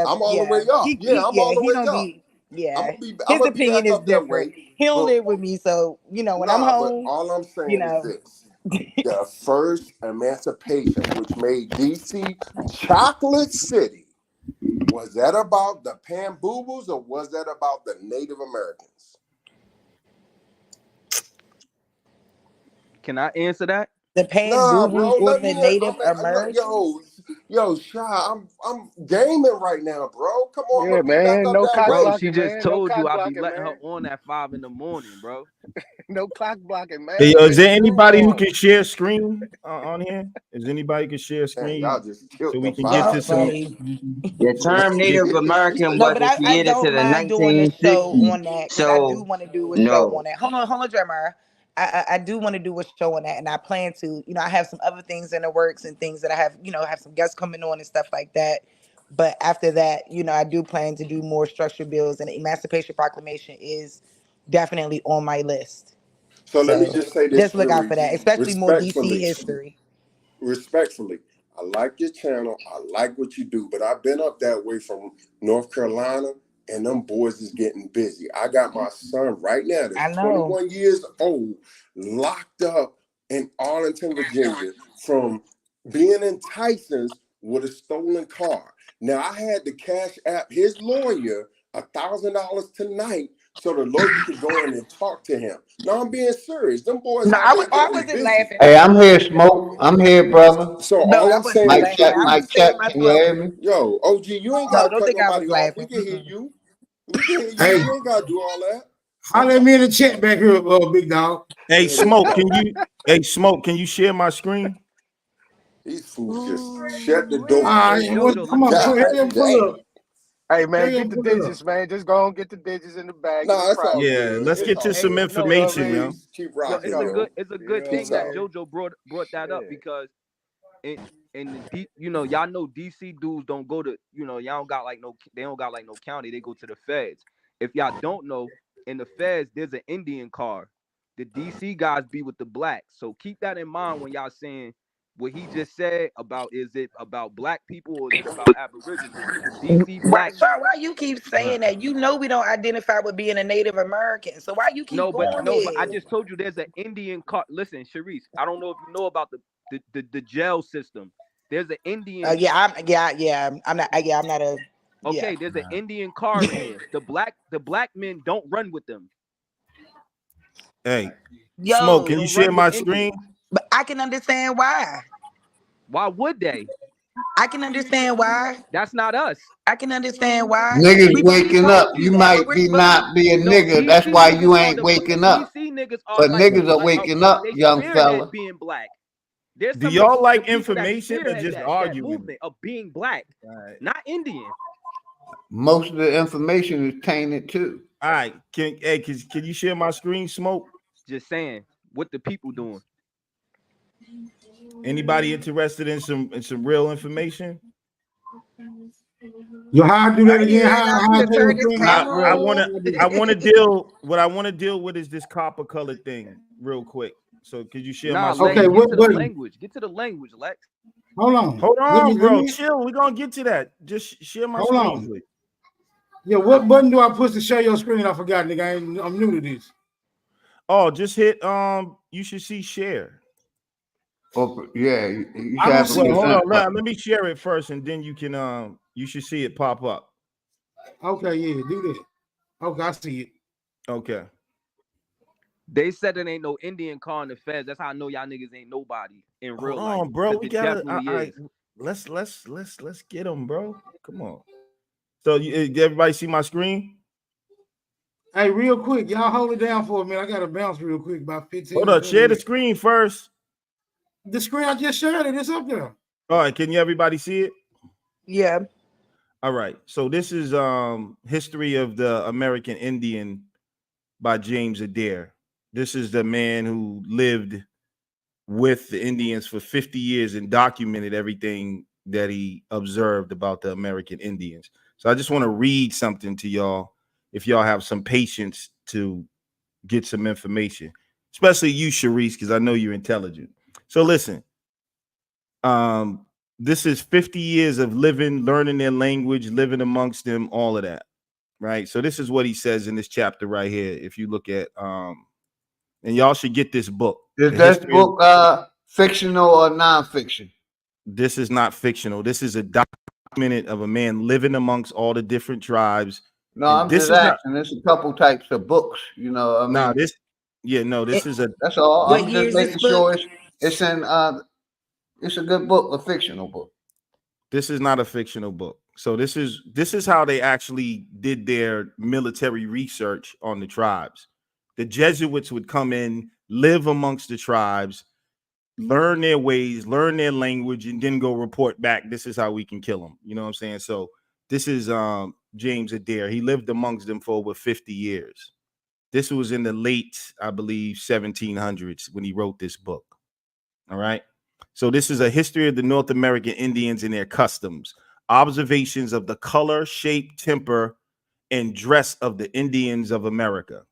I'm all the way up. I'm all the He way don't up. be. I'm Yeah, gonna his be opinion back is up that different. way. He don't But live with me, so when I'm but home, all I'm you saying is know. this. The first emancipation, which made DC Chocolate City, was that about the Pamboo-Boos or was that about the Native Americans? Can I answer that? The Nah, Pamboo-Boos bro. or Let the me. Native Americans. Yo, Shy. I'm gaming right now, bro. Come on, I'm Yeah, gonna be back man. up No that cock Bro, way. she blocking, just man. No told you cock I be blocking, letting her man. on at 5 a.m, bro. No cock blocking, Hey, man. yo, is Leave there the room anybody who alone. can share screen on here? Is anybody can share Man, y'all screen just killed so the we can get Y'all to vibe, some? man. funny. The term Get, Native American No, but wasn't I created to don't the mind doing a show 1960s. on that because I do So want to do a show no. on that. Hold on, Jeremiah. I do want to do a show on that, and I plan to. I have some other things in the works and things that I have. Have some guests coming on and stuff like that. But after that, I do plan to do more structured bills, and the Emancipation Proclamation is definitely on my list. So let me So just say this, just look out for Sharice, that, especially more DC respectfully. history. Respectfully, I like your channel. I like what you do, but I've been up that way from North Carolina, and them boys is getting busy. I got my son right now I that's know. 21 years old, locked up in Arlington, Virginia, from being in Tyson's with a stolen car. Now I had to cash app his lawyer $1,000 tonight so the lawyer could go in and talk to him. No, I'm being serious. Them boys No, out there I getting wasn't busy. laughing. Hey, I'm here, Smoke. I'm here, brother. So No, all I I'm wasn't saying Mic is, laughing. check, I Sharice, was mic check. clearing my Can you throat. hear me? yo, OG, you ain't No, gotta don't cut think I was nobody off. We laughing. can hear Mm-mm. you. We can hear you. Hey, You ain't gotta do all that. holler at me in the chat back here, big dog. hey, There we Smoke, go. can you share my screen? These fools just shut the All door. right, Hey, well, Jojo, let come me on, say God pull, something hurry to up, you. pull damn. up. Hey man, Hurry up, get the pull it up. digits, man. Just go and get the digits in the bag. Get No, the it's all profit. Yeah, good. let's It's get to all some good. No, Hey, information, yo. Sharice, keep Yo, rocking, it's a bro. good Peace thing that out. JoJo brought that up because in the y'all know DC dudes don't go to, y'all don't got like they don't got like no county, they go to the feds. If y'all don't know, in the feds there's an Indian car. The DC guys be with the blacks. So keep that in mind when y'all saying what he just said about, is it about black people or is it about aboriginals? The DC Why, blacks. sir? Why you keep saying that? You know we don't identify with being a Native American. So why you keep No, but going I there? just told you there's an Indian car. Listen, Sharice, I don't know if you know about the jail system. There's an Indian. I'm not. I'm not a. Yeah. Okay, there's an Indian car in there. The black men don't run with them. Hey, Smoke, Yo, can They you share run with my Indians. screen? but I can understand why. Why would they? I can understand why. That's not us. I can understand why. Niggas We waking up. told you You that, might be but we not be a No, nigga. That's DC why you niggas are ain't waking up. DC niggas are But like niggas are waking up, they young spearhead fella. being black. There's Do some of y'all the like people that information or spearhead just that arguing? movement of being black, not Indian. Most of the information is tainted too. All right, can you share my screen, Smoke? Just saying what the people doing. Anybody interested in some real information? Yo, how I do that are again? you How not I gonna tell turn you this thing? Not camera I really. want on? to I want to deal what I want to deal with is this copper colored thing real quick. So could you share my Nah, screen? Okay, get what to the button? language. Get to the language, Lex. Hold on. Hold on, Let bro. me. Chill. We're gonna get to that. Just share my Hold screen, on. please. Yo, what button do I push to share your screen? I forgot, nigga. I'm new to this. Oh, just hit you should see share. Or, yeah, you I should don't have a see Well, it. hold present on. button. Let me share it first, and then you can you should see it pop up. Okay, yeah, do that. Okay, I see it. Okay. They said it ain't no Indian car in the feds. That's how I know y'all niggas ain't nobody in Hold real life. on, bro. Because We it gotta definitely I is. let's get them, bro. Come on. So everybody see my screen? Hey, real quick, y'all hold it down for a minute. I gotta bounce real quick, about 15 Hold or up, 20 share the minutes. screen first. The screen I just shared it, it's up there. All right, can you everybody see it? Yeah. All right. So this is History of the American Indian by James Adair. This is the man who lived with the Indians for 50 years and documented everything that he observed about the American Indians. So I just want to read something to y'all if y'all have some patience to get some information, especially you, Sharice, because I know you're intelligent. So listen, this is 50 years of living, learning their language, living amongst them, all of that, right? So this is what he says in this chapter right here. If you look at, and y'all should get this book, Is The this History of. book fictional or nonfiction? This is not fictional. This is a document of a man living amongst all the different tribes. No, And I'm this just is not, asking. There's a couple types of books, you know. I nah, mean, this, yeah, no, this is a, that's all. What I'm year just is this making book? sure it's in it's a good book, a fictional book. this is not a fictional book. So this is how they actually did their military research on the tribes. The Jesuits would come in, live amongst the tribes, learn their ways, learn their language, and then go report back. This is how we can kill them. You know what I'm saying? So this is James Adair. He lived amongst them for over 50 years. This was in the late, I believe, 1700s when he wrote this book. All right. So this is a history of the North American Indians and their customs, observations of the color, shape, temper, and dress of the Indians of America.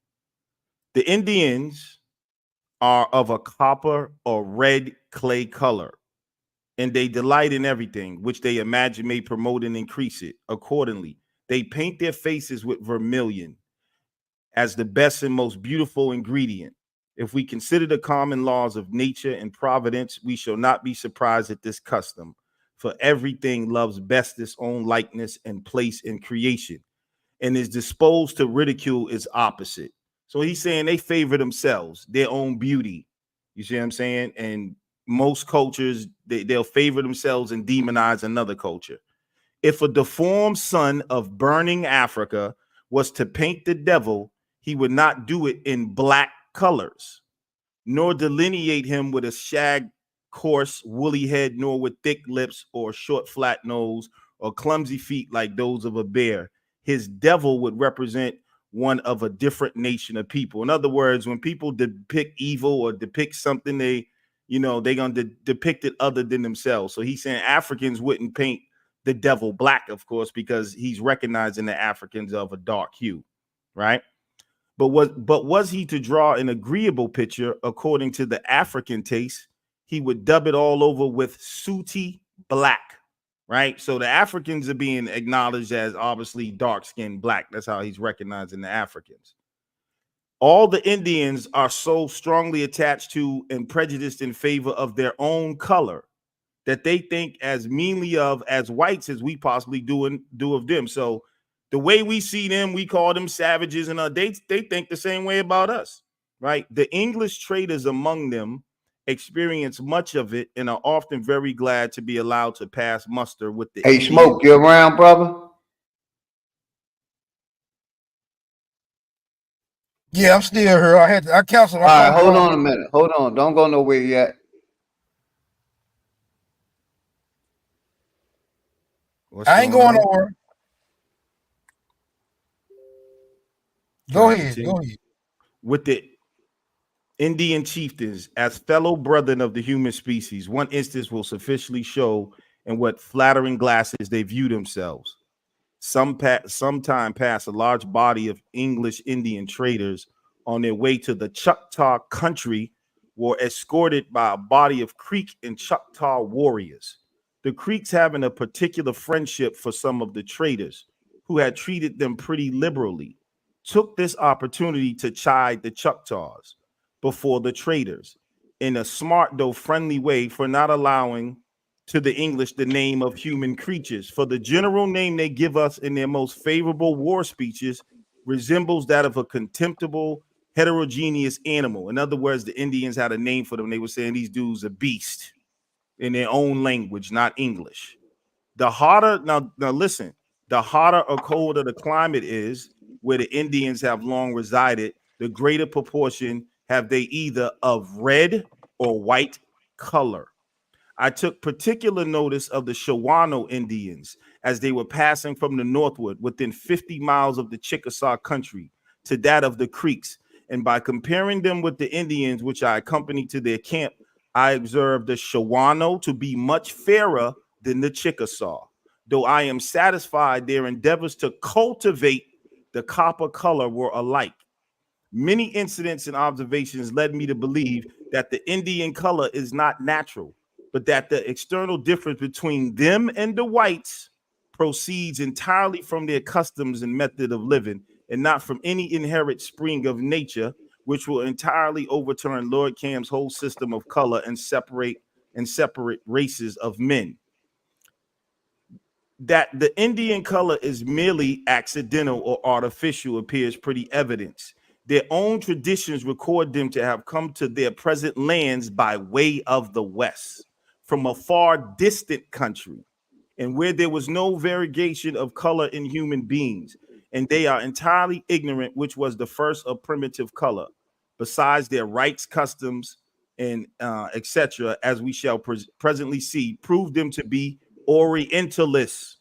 The Indians are of a copper or red clay color, and they delight in everything which they imagine may promote and increase it. Accordingly, they paint their faces with vermilion as the best and most beautiful ingredient. If we consider the common laws of nature and providence, we shall not be surprised at this custom, for everything loves best its own likeness and place in creation, and is disposed to ridicule its opposite. So he's saying they favor themselves, their own beauty. You see what I'm saying? And most cultures, they'll favor themselves and demonize another culture. If a deformed son of burning Africa was to paint the devil, he would not do it in black colors, nor delineate him with a shag, coarse, woolly head, nor with thick lips or short, flat nose or clumsy feet like those of a bear. his devil would represent one of a different nation of people. In other words, when people depict evil or depict something, they're going to depict it other than themselves. So he's saying Africans wouldn't paint the devil black, of course, because he's recognizing the Africans of a dark hue, right? But was he to draw an agreeable picture according to the African taste, he would dub it all over with sooty black, right? So the Africans are being acknowledged as obviously dark-skinned black. That's how he's recognizing the Africans. All the Indians are so strongly attached to and prejudiced in favor of their own color that they think as meanly of as whites as we possibly do of them. So the way we see them, we call them savages, and they think the same way about us, right? The English traders among them experience much of it and are often very glad to be allowed to pass muster with the Hey, Indian. Smoke, you around, brother? Yeah, I'm still here. I canceled. All right, hold on a minute. Hold on. Don't go nowhere yet. I ain't going nowhere. Go ahead. With the Indian chieftains as fellow brethren of the human species, one instance will sufficiently show in what flattering glasses they view themselves. Sometime past, a large body of English Indian traders on their way to the Choctaw country were escorted by a body of Creek and Choctaw warriors. The Creeks, having a particular friendship for some of the traders who had treated them pretty liberally, took this opportunity to chide the Choctaws before the traders in a smart though friendly way for not allowing to the English the name of human creatures. For the general name they give us in their most favorable war speeches resembles that of a contemptible heterogeneous animal. In other words, the Indians had a name for them. They were saying these dudes are beast in their own language, not English. The hotter, now listen, the hotter or colder the climate is where the Indians have long resided, the greater proportion have they either of red or white color. I took particular notice of the Shawano Indians as they were passing from the northward within 50 miles of the Chickasaw country to that of the Creeks. And by comparing them with the Indians which I accompanied to their camp, I observed the Shawano to be much fairer than the Chickasaw, though I am satisfied their endeavors to cultivate the copper color were alike. Many incidents and observations led me to believe that the Indian color is not natural, but that the external difference between them and the whites proceeds entirely from their customs and method of living, and not from any inherent spring of nature, which will entirely overturn Lord Camp's whole system of color and separate races of men. That the Indian color is merely accidental or artificial appears pretty evident. Their own traditions record them to have come to their present lands by way of the West, from a far distant country, and where there was no variegation of color in human beings, and they are entirely ignorant which was the first of primitive color, besides their rights, customs, and etc., as we shall presently see, prove them to be Orientalists.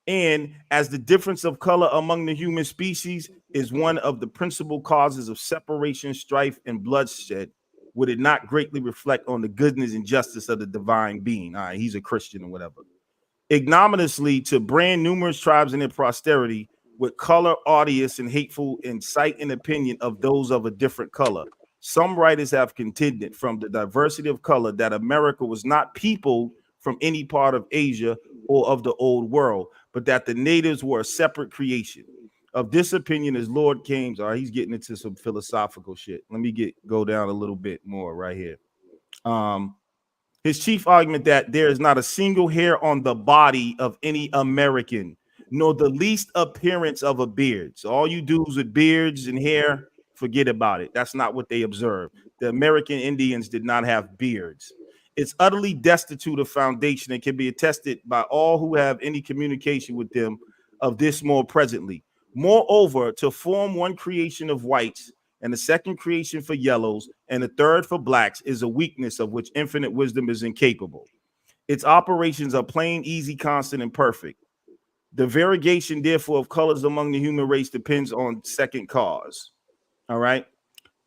And as the difference of color among the human species is one of the principal causes of separation, strife, and bloodshed, would it not greatly reflect on the goodness and justice of the divine being? All right, he's a Christian or whatever. Ignominiously to brand numerous tribes and their posterity with color, odious, and hateful in sight and opinion of those of a different color. Some writers have contended from the diversity of color that America was not peopled from any part of Asia or of the old world, but that the natives were a separate creation. Of this opinion is Lord Kames. All right, he's getting into some philosophical shit. Let me go down a little bit more right here. His chief argument that there is not a single hair on the body of any American, nor the least appearance of a beard. So all you dudes with beards and hair, forget about it. That's not what they observed. The American Indians did not have beards. It's utterly destitute of foundation and can be attested by all who have any communication with them of this more presently. Moreover, to form one creation of whites and a second creation for yellows and a third for blacks is a weakness of which infinite wisdom is incapable. Its operations are plain, easy, constant, and perfect. The variegation, therefore, of colors among the human race depends on second cause. All right.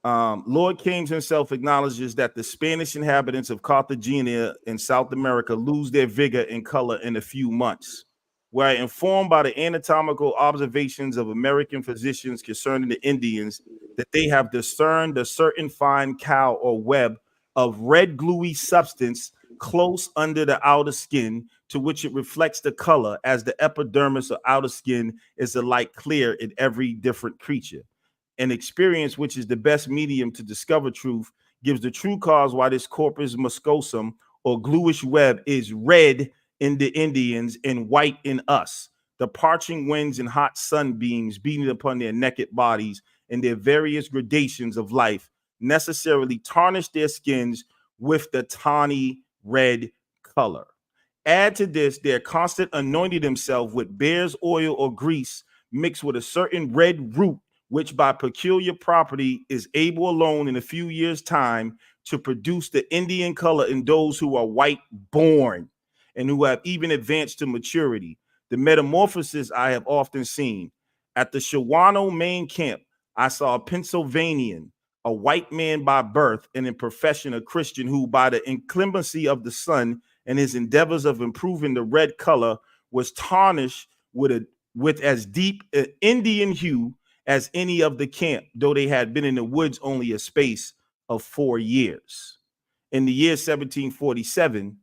Lord Keynes himself acknowledges that the Spanish inhabitants of Cartagena in South America lose their vigor and color in a few months. We are informed by the anatomical observations of American physicians concerning the Indians that they have discerned a certain fine cow or web of red gluey substance close under the outer skin, to which it reflects the color, as the epidermis or outer skin is alike clear in every different creature. An experience, which is the best medium to discover truth, gives the true cause why this corpus mucosum or gluish web is red in the Indians and white in us. The parching winds and hot sunbeams beating upon their naked bodies and their various gradations of life necessarily tarnish their skins with the tawny red color. Add to this their constant anointing themselves with bear's oil or grease mixed with a certain red root, which by peculiar property is able alone in a few years' time to produce the Indian color in those who are white born and who have even advanced to maturity. The metamorphosis I have often seen. At the Shawano main camp, I saw a Pennsylvanian, a white man by birth and in profession a Christian, who by the inclemency of the sun and his endeavors of improving the red color was tarnished with as deep an Indian hue as any of the camp, though they had been in the woods only a space of 4 years. In the year 1747,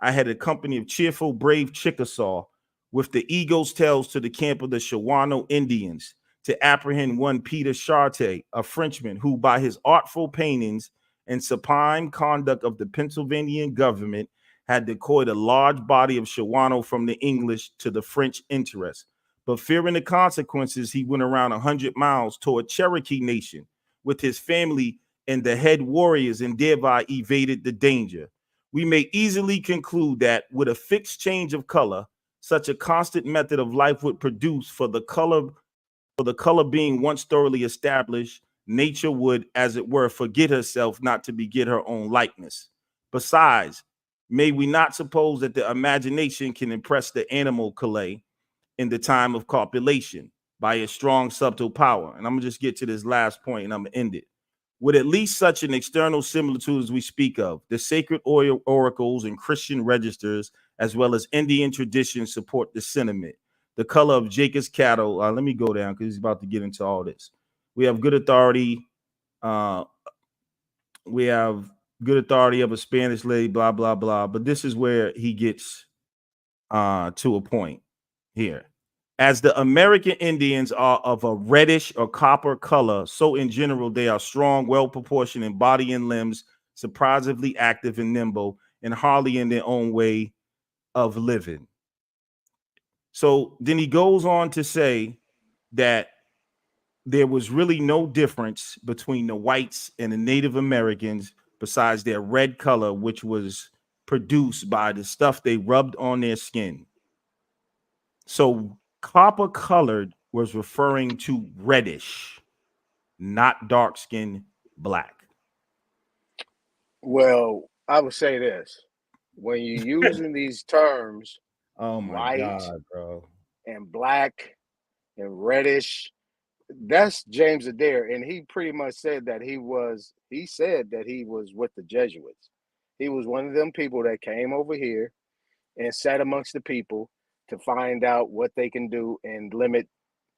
I had a company of cheerful, brave Chickasaw with the eagle's tails to the camp of the Shawano Indians to apprehend one Peter Charte, a Frenchman, who by his artful paintings and supine conduct of the Pennsylvanian government had decoyed a large body of Shawano from the English to the French interest. But fearing the consequences, he went around 100 miles toward Cherokee Nation with his family and the head warriors, and thereby evaded the danger. We may easily conclude that with a fixed change of color, such a constant method of life would produce for the color being once thoroughly established, nature would, as it were, forget herself not to beget her own likeness. Besides, may we not suppose that the imagination can impress the animal clay in the time of copulation by a strong subtle power? And I'm gonna just get to this last point and I'm gonna end it. With at least such an external similitude as we speak of, the sacred oracles and Christian registers, as well as Indian traditions, support the sentiment. The color of Jacob's cattle. Let me go down because he's about to get into all this. We have good authority. We have good authority of a Spanish lady, blah, blah, blah. But this is where he gets to a point here. As the American Indians are of a reddish or copper color, so in general they are strong, well-proportioned in body and limbs, surprisingly active and nimble, and hardly in their own way of living. So then he goes on to say that there was really no difference between the whites and the Native Americans besides their red color, which was produced by the stuff they rubbed on their skin. So copper colored was referring to reddish, not dark skin black. Well, I would say this. When you're using these terms, Oh my white God, bro. and black and reddish, that's James Adair. And he pretty much said that he was with the Jesuits. He was one of them people that came over here and sat amongst the people to find out what they can do and limit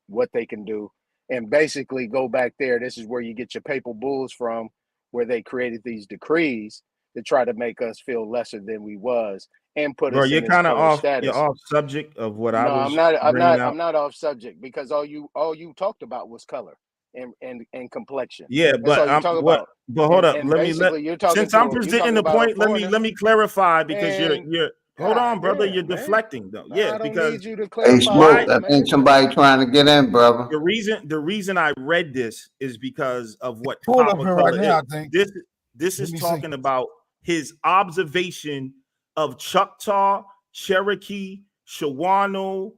what they can do, and basically go back there. This is where you get your papal bulls from, where they created these decrees to try to make us feel lesser than we was and put Bro, us in you're this kind of color off. You're status. off subject of what I No, I'm was not. bringing out. I'm not off subject, because all you talked about was color and complexion. Yeah, That's but all you talk what? about. But hold up. And basically, Since I'm you're presenting talking the about a point, foreigner. let me clarify, because Man, you're hold on, god brother. You're damn, man. deflecting though. Nah, Yeah, I don't because need you to Hey, clarify why? Smoke, nothing, I think man. somebody trying to get in, brother. The reason I read this is because of what Pull up copper here right color is. now, I think. This Let is me see. talking about his observation of Choctaw, Cherokee, Shawano,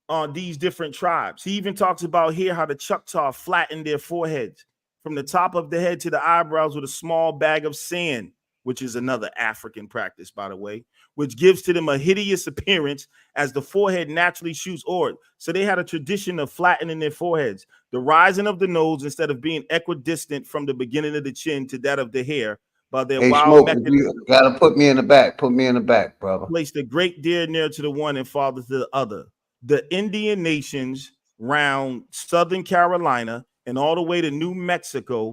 on these different tribes. He even talks about here how the Choctaw flattened their foreheads from the top of the head to the eyebrows with a small bag of sand which is another African practice, by the way, which gives to them a hideous appearance as the forehead naturally shoots forward. So they had a tradition of flattening their foreheads. The rising of the nose, instead of being equidistant from the beginning of the chin to that of the hair, by their Hey, wild Smoke, mechanism, you gotta put me in the back. Put me in the back, brother. placed a great deer near to the one and father to the other. The Indian nations round Southern Carolina and all the way to New Mexico,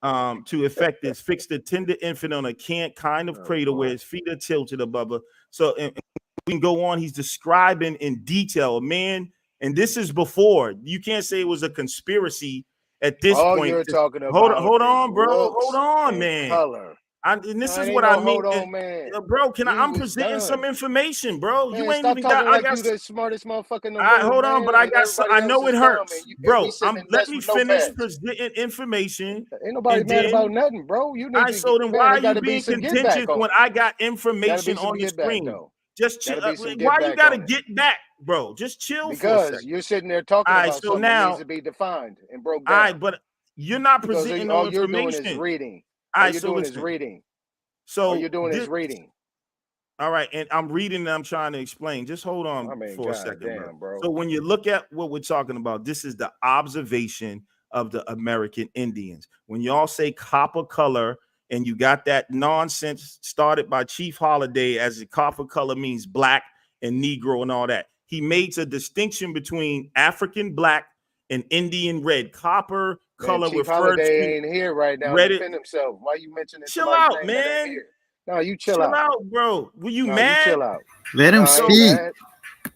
to effect this, fix the tender infant on a kind of cradle where his feet are tilted above her. So and we can go on. He's describing in detail a man, and this is before. You can't say it was a conspiracy at this All point. you're talking Hold about is on, bro. looks Hold on, and man. color. And this No, is it ain't what no I mean, hold on, man. bro. You I'm was presenting some done. information, bro. Man, You ain't stop even got. talking I like got. you the smartest motherfucker in the All right, room, hold on, man, but I and got. I everybody else know it is dumb, hurts, and we bro. sitting in Let mess me with finish notepads. presenting information, Ain't nobody and mad about then. nothing, bro. You All need right, to get, so then why man. are It got you to be being some get back contentious on when it. I got Got to information be some on the get back screen? though. Just Got to be some get why you back got to on it. get back, bro? Just chill for a Because second. you're sitting there All talking right, about so something that needs now, to be defined and broke all down. right, but you're not Because presenting no all you're doing is information. reading. All All right, you're so doing is listen. reading. All So you're doing this. is reading. All right, and I'm reading and I'm trying to explain. Just hold on I mean, for a second, goddamn, bro. So when you look at what we're talking about, this is the observation of the American Indians. When y'all say copper color and you got that nonsense started by Chief Holiday as the copper color means black and Negro and all that. He makes a distinction between African black and Indian red. Copper Man, color Chief referred Holiday to ain't here right now to red. defend himself. Why you mentioning Chill somebody's out, name that ain't man. here? No, you chill Chill out. out, bro. Were you No, mad? you chill out. Let No, him I ain't speak. mad.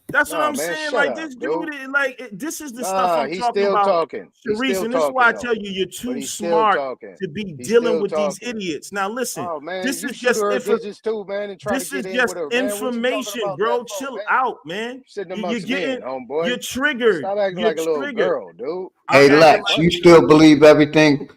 That's what Nah, I'm man, saying. shut Like up, this dude. dude, this is the stuff Nah, I'm he's talking still about, talking. He's Sharice. still And this is why I talking, tell though. you, you're But too he's still smart talking. to be He's dealing still with these talking. idiots. Now, listen, Oh, man, this you is shoot just her digits too, man, and try to this is get in just with her, man. What you talking information, about bro. that for, Chill man? out, man. Sitting You're amongst men, getting, homeboy. you're triggered. Stop acting You're like a little triggered. girl, dude. I'm Hey, acting Lex, like you still believe everything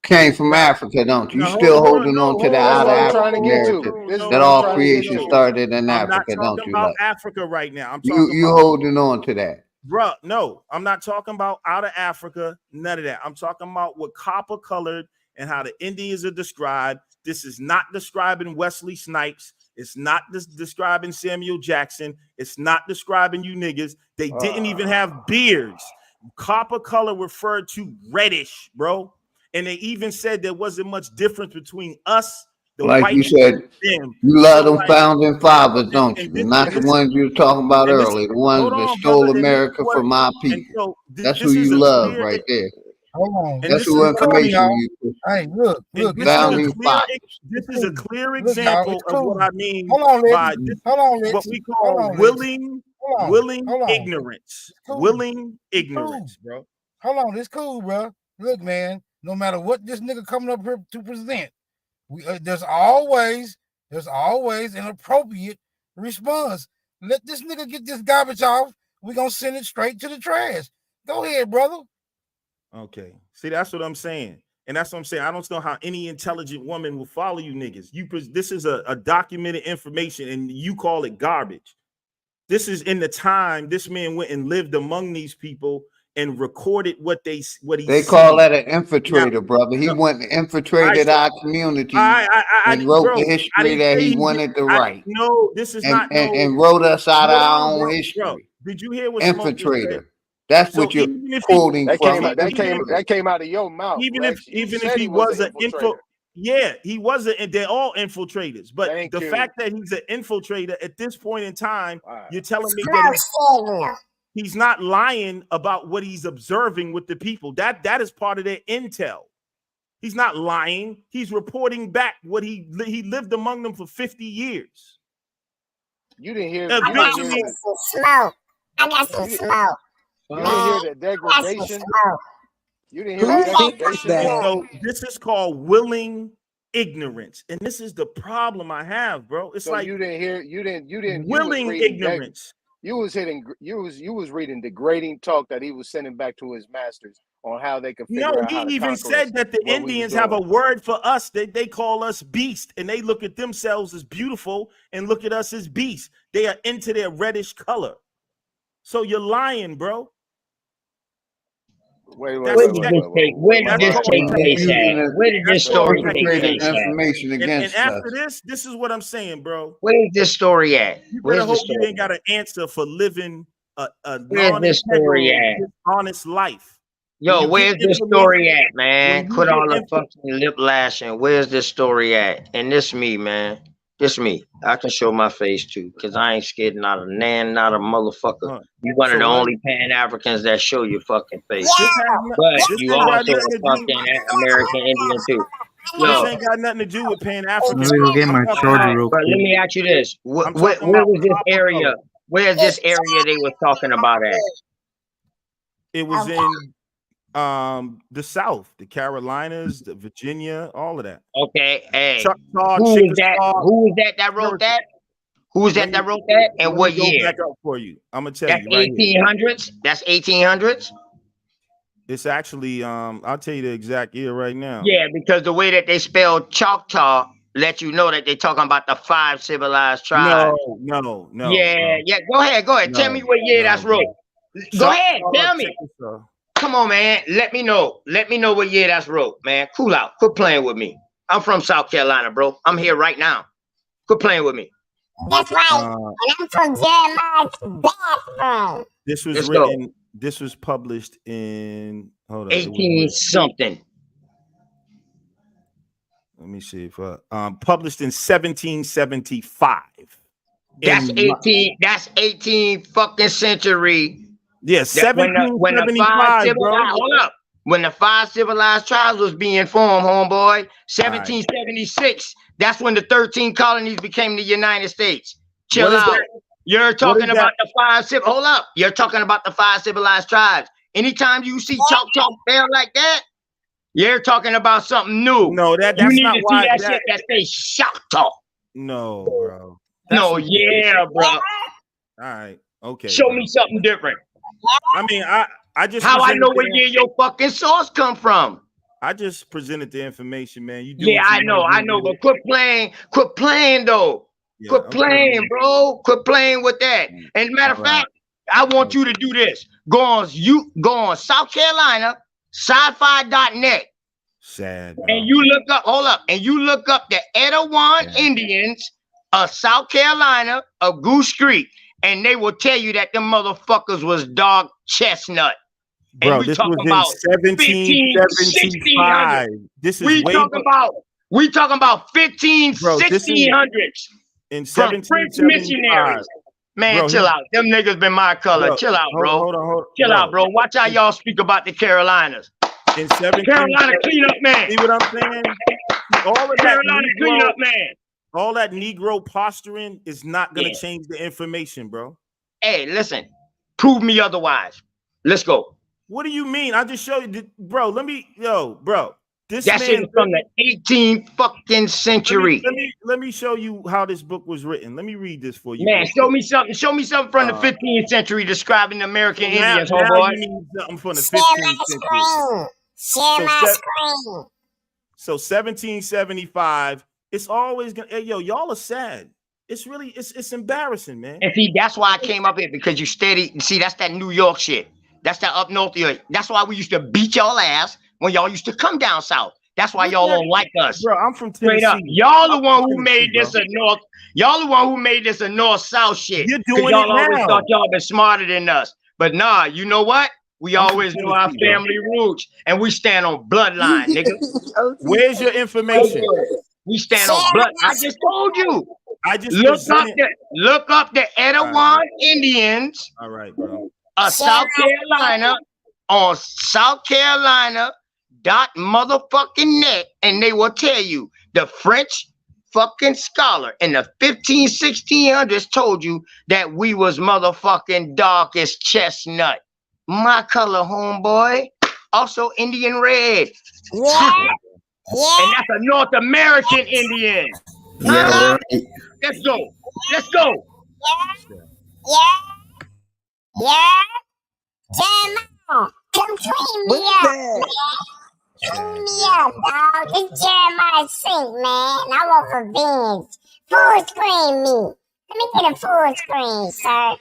came from now. Africa, don't you? You Now still hold on, holding on to the That's out of what I'm trying to Africa get to. narrative This is that what I'm all trying to get creation to. started in I'm not Africa, don't talking you, about Lex? Africa right now. I'm You talking about holding on to that. bruh, no, I'm not talking about out of Africa, none of that. I'm talking about what copper colored and how the Indians are described. This is not describing Wesley Snipes. It's not describing Samuel Jackson. It's not describing you niggas. They didn't even have beards. Copper color referred to reddish, bro. And they even said there wasn't much difference between us, the Like you whites, said, and them. you love So them like, founding fathers, don't you? Not the this ones you were talking about and this earlier, the ones hold that on, brother, stole and this is America what from our and people. so That's who this is you a love clear right there. Hold on. and That's this is who a Hold on, information y'all. you Hey, look, and it's this is a cool. founding clear fathers. this It's is a cool. clear Look, y'all, it's example of what cool. I mean Hold on, Lex. by this Hold on, what Lex. we Hold call on, Lex. willing Hold on. ignorance. It's cool. Willing It's cool. ignorance, bro. Hold on, it's cool, bro. Look, man, no matter what this nigga coming up here to present, there's always an appropriate response. Let this nigga get this garbage off. We're gonna send it straight to the trash. Go ahead, brother. Okay. See, that's what I'm saying. And that's what I'm saying. I don't know how any intelligent woman will follow you niggas. This is a documented information and you call it garbage. This is in the time this man went and lived among these people and recorded what he They call seen. that an infiltrator, brother. He No, went and infiltrated our communities and wrote bro, the I history didn't that say he he did. wanted to write No, this is not no. and wrote us out of Hold our on, own bro. history. Did you hear what Smoke just said? Infiltrator. That's So what you're even if quoting That from came in out. That came. particular. That came out of your mouth, Lex. You even if said he he was was an an infiltrator. yeah, he wasn't, and they're all infiltrators. But Thank the you. fact that he's an infiltrator at this point in time, Wow. you're telling me that he's not lying about what he's observing with the people. That is part of their intel. He's not lying. He's reporting back what he lived among them for 50 years. You didn't hear. Eventually, smoke. I got some smoke. You didn't hear the degradation. You didn't hear the degradation in that. So this is called willing ignorance, and this is the problem I have, bro. It's So like you didn't hear. You didn't. willing ignorance. You was reading degrading talk that he was sending back to his masters on how they could No, figure out he how to even conquer us. said that the what we was Indians have a doing. word for us. They call us beast, and they look at themselves as beautiful and look at us as beast. They are into their reddish color. So you're lying, bro. Wait. That's Where did this take? Where did that's this called take place technical. at? Where did That's this called story take technical. place at? information And against us. after this is what I'm saying, bro. Where's this story at? You Where's better the hope you story? ain't got an answer for living a Where's this story non-integral, at? dishonest life. Yo, where's this story at, man? when you Quit get all the info, fucking lip lashing. Where's this story at? And this me, man. This me. I can show my face too, because I ain't scared not a motherfucker. You one of so the what? only Pan-Africans that show your fucking face. This has But this you ain't got also nothing a to do. fucking American Indian too. This Yo, ain't got nothing to do with Pan African. Let me go get my charger real but let quick. me ask you this. I'm Where talking about was this copper area? color. Where's this area they was talking about at? It was in the South, the Carolinas, the Virginia, all of that. Okay, hey. Choctaw, Who was that? Chickasaw. Who was that wrote that? Who was that wrote that? And Let what me go year? back up for you. I'm gonna tell That's you right here. 1800s. That's 1800s. It's actually I'll tell you the exact year right now. Yeah, because the way that they spell Choctaw let you know that they're talking about the 5 civilized tribes. No. Yeah. Go ahead. Tell me what year that's wrote. Go ahead. Tell me. Come on, man. Let me know. Let me know what year that's wrote, man. Cool out. Quit playing with me. I'm from South Carolina, bro. I'm here right now. Quit playing with me. That's right. And I'm from Jeremiah's bathroom. This was Let's written. go. This was published in 18 something. Let me see if published in 1775. That's 18. That's 18 fucking century. Yeah, 1775, bro. Hold up. When the 5 civilized tribes was being formed, homeboy, 1776. That's when the 13 colonies became the United States. Chill out. You're talking about the 5 hold up. You're talking about the 5 civilized tribes. Anytime you see Choctaw spelled like that, you're talking about something new. No, that's you need not to why see that shit that says Choctaw. No, bro. No, yeah, bro. All right. Okay. Show me something different. I mean, I just how I know what year your fucking source come from. I just presented the information, man. You do. Yeah, I know, but quit playing though. Yeah, quit playing, bro. Quit playing with that. And matter of fact, I want you to do this. Go on South Carolina, sci-fi.net. Sad. Bro. And you look up, and you look up the Etowah Indians of South Carolina of Goose Creek, and they will tell you that them motherfuckers was dark chestnut. Bro, and this was in 1775. This is we talking about 1600s. In from French missionaries. Man, bro, chill out. Them niggas been my color. Chill out, bro. Hold on. Chill out, bro. Watch how y'all speak about the Carolinas. In 17, Carolina cleanup man. See what I'm saying? All of Carolina cleanup man. All that Negro posturing is not gonna change the information, bro. Hey, listen. Prove me otherwise. Let's go. What do you mean? I just showed you, bro. Bro. That shit is from the 18th fucking century. Let me show you how this book was written. Let me read this for you. Man, show me something. Show me something from the 15th century describing the American Indians, homeboy. You need something from the 15th century. Share my screen. So 1775. It's always gonna. Hey, y'all are sad. It's really it's embarrassing, man. And see, that's why I came up here, because you steady. See, that's that New York shit. That's that up north here. That's why we used to beat y'all ass when y'all used to come down south. That's why y'all don't like us. Bro, I'm from Tennessee. Straight up. Y'all the one who made this a north. Y'all the one who made this a north-south shit. You're doing y'all it always now. thought y'all been smarter than us. But nah, you know what? We always know our family roots, and we stand on bloodline, nigga. Where's your information? We stand on blood. I just told you. I just look up the Etowah Indians. All right, bro. South Carolina on South Carolina .motherfucking.net, and they will tell you the French fucking scholar in the 1600s told you that we was motherfucking dark as chestnut. My color, homeboy. Also Indian red. Yeah. And that's a North American Indian. Yeah, right. Let's go. Let's go. Yeah. Jeremiah, come clean me up. Clean me up, dog. This Jeremiah sink, man. I want revenge. Full screen me. Let me get a full screen, sir.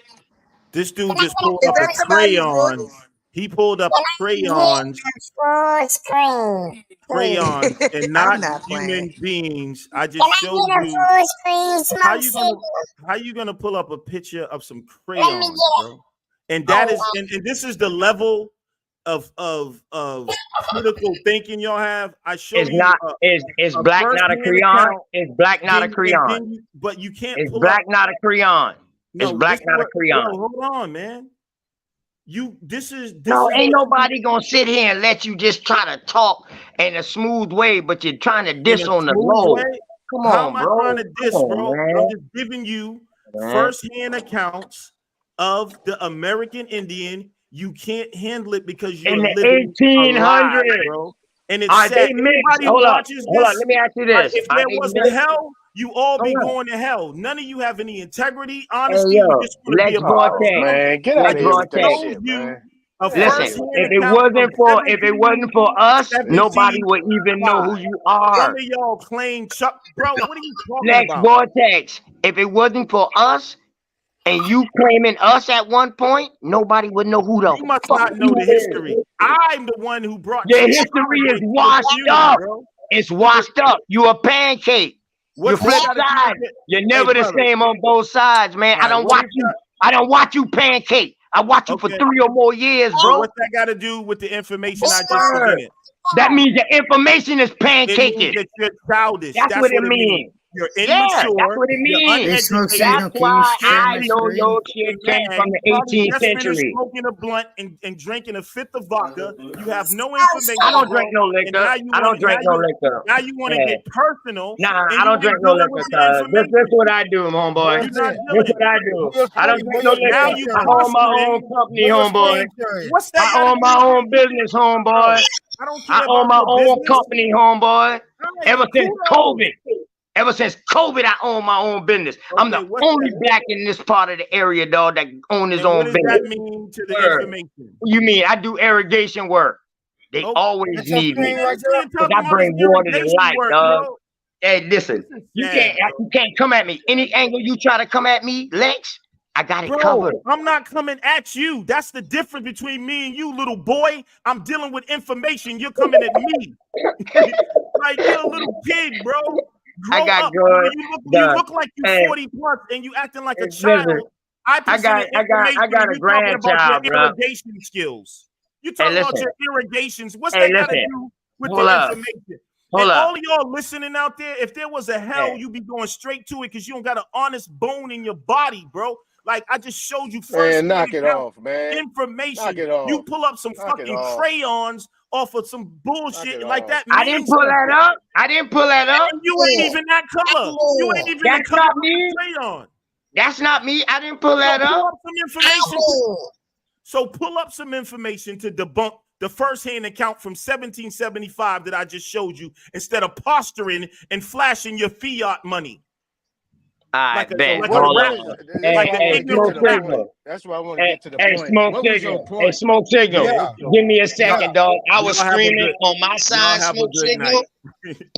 This dude just pulled up a crayon. He pulled up crayons, full screen, crayons, and I'm not not human playing. beings. I Can just I showed get a you full screen how smoke you gonna signal? pull up a picture of some Let me crayons, get bro. And it. that is and this is the level of critical thinking y'all have. I show Is you not is a black not a first-hand crayon? account, Is black not a crayon? but you can't Is pull up. black not a crayon? Is No, black this is not a what, crayon? bro. Hold on, man. This is No, ain't what nobody gonna sit here and let you just try to talk in a smooth way, but you're trying to in diss a on the smooth low. way. Come How am on, I bro. trying to Come diss, on, bro? man. I'm just giving you first-hand accounts of the American Indian. You can't handle it because you're In the living a lie, 1800s, bro. And it's are sad. they mixed? Anybody who watches Hold up. this, Let me ask you like, this: if are there they was a mixed? hell, you all be Hold up. going to hell. None of you have any integrity, Hey, honesty. You yo, just want to be Lex a part of Oh Vortex. something. man, get I out Lex of here just with that Vortex. showed shit, you man. a Listen, first-hand if it account from wasn't for us, nobody would even know 1775. who you Some are. of y'all claim Chuck, bro. What are you talking Lex about? Vortex. If it wasn't for us and you claiming us at one point, nobody would know who the You must fuck not know you the is. history. I'm the one who brought The Chicken history is Holiday to the washed community, up. bro. It's washed up. You a pancake. You What's flip that got to do sides. with it? You're Hey, never the brother. same on both sides, man. All right, what is that? I don't watch you pancake. I watch you for Okay. 3 or more years, So bro. what's that got to do with the information I just Word. presented? That means the information is It means pancaking. that you're childish. That's That's what it what it means. means. You're Yeah, that's immature. what it You're means. Hey, Smoke uneducated. That's Signal, can you why share I my Ignorant, know your screen? shit mad. came from You the probably 18th just finished century. smoking a blunt and drinking a fifth of vodka. You have no I information, don't bro. drink no And liquor. now you I want don't to drink no liquor. now you want to Yeah. get personal, Nah, and I you don't drink ain't no dealing liquor, with the cuz. This information. what I do, homeboy. You're not This dealing. what I do. Where's I don't screen? drink Where no your Now liquor. screen you I sharing? own my posturing. own company, Where your homeboy. screen sharing? What's that I got to own do my with own business, homeboy. bro? I don't I care own about my your own business. company, homeboy. All right, Ever since kudos. COVID. Ever since COVID, I own my own business. I'm Okay, the what's only that? black in this part of the area, dog, that own his And what own does that business. mean to the Word. information? You mean I do irrigation work? They Oh, always That's your need me screen right this there? nigga because talking I about his bring water to irrigation life, work, dog. bro. Hey, listen, This is you sad, bro. can't come at me. Any angle you try to come at me, Lex, I got it covered. Bro, I'm not coming at you. That's the difference between me and you, little boy. I'm dealing with information. You're coming at me. Like you're a little kid, bro. I Grow got up. good. You look like you Hey, 40 plus and you acting like a listen, child. I presented information I got and a you talking about your grandchild, bro. irrigation skills. You Hey, talking about listen. your irrigations. What's Hey, that got to listen. do with Hold the up. information? Hold And up. all of y'all listening out there, if there was a hell, Hey. you be going straight to it because you don't got an honest bone in your body, bro. Like I just showed you first Man, knock it account off, man. information. Knock it You off. pull up some Knock it fucking off. crayons off of some Knock bullshit it like off. that I didn't means pull that something. up. I didn't pull that up. And you ain't even that color. You ain't even the That's color not of the me. crayon. That's not me. I didn't pull So that pull up. up some information. So pull up some information to debunk the first-hand account from 1775 that I just showed you, instead of posturing and flashing your fiat money. I Like a bet. like What? a Hold What? on. regular, That's like why I an want to get to Smoke the ignorant point. signal. That's why I want to get to the point. Smoke What was your signal. point? Smoke signal. Yeah. Yeah. What's your Give me a point? Yeah. second, dog. I was Y'all have a screaming good on my side, have a smoke good signal, night.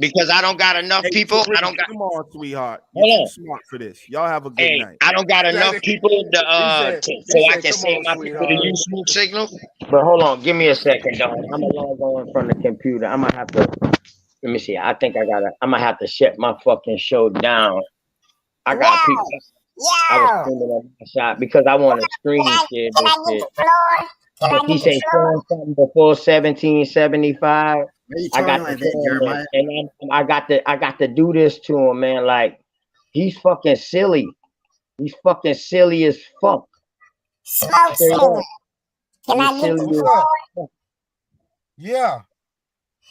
because I don't got enough Hey, people. I Tariq, don't got. come on, sweetheart. You're Hold too on. smart for this. Y'all have a good Hey, night. I don't got enough people so I can "Come say on, my people to sweetheart." use smoke signal. But hold on, give me a second, dog. I'm alone going from the computer. I'm gonna have to. Let me see. I think I'm gonna have to shut my fucking show down. I got people. I was screaming on my side because I want to screen share Can I this get shit. the floor? Can I He get the say floor? showing something before 1775. Why are you I got talking to like show that, him Jeremiah? this, and I got to do this to him, man. Like he's fucking silly. He's fucking silly as fuck. Smoke Straight signal. up. Can He's I get silly the What's as up? floor? Yeah.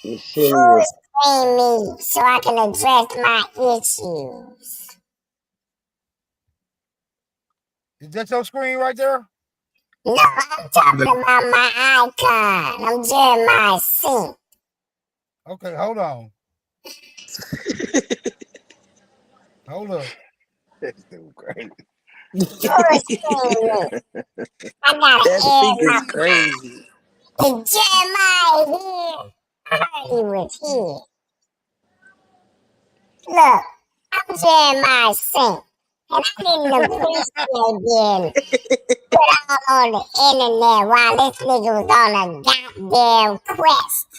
he's silly Full as screen me so I can address my issues. Is that your screen right there? No, I'm talking about my icon. I'm Jeremiah Sink. Okay, hold on. Hold up. That's too crazy. Full screen me. I gotta That add sink is my crazy. is Jeremiah here. I heard he was here. Look, I'm Jeremiah Sink. And I didn't appreciate being put out on the internet while this nigga was on a goddamn quest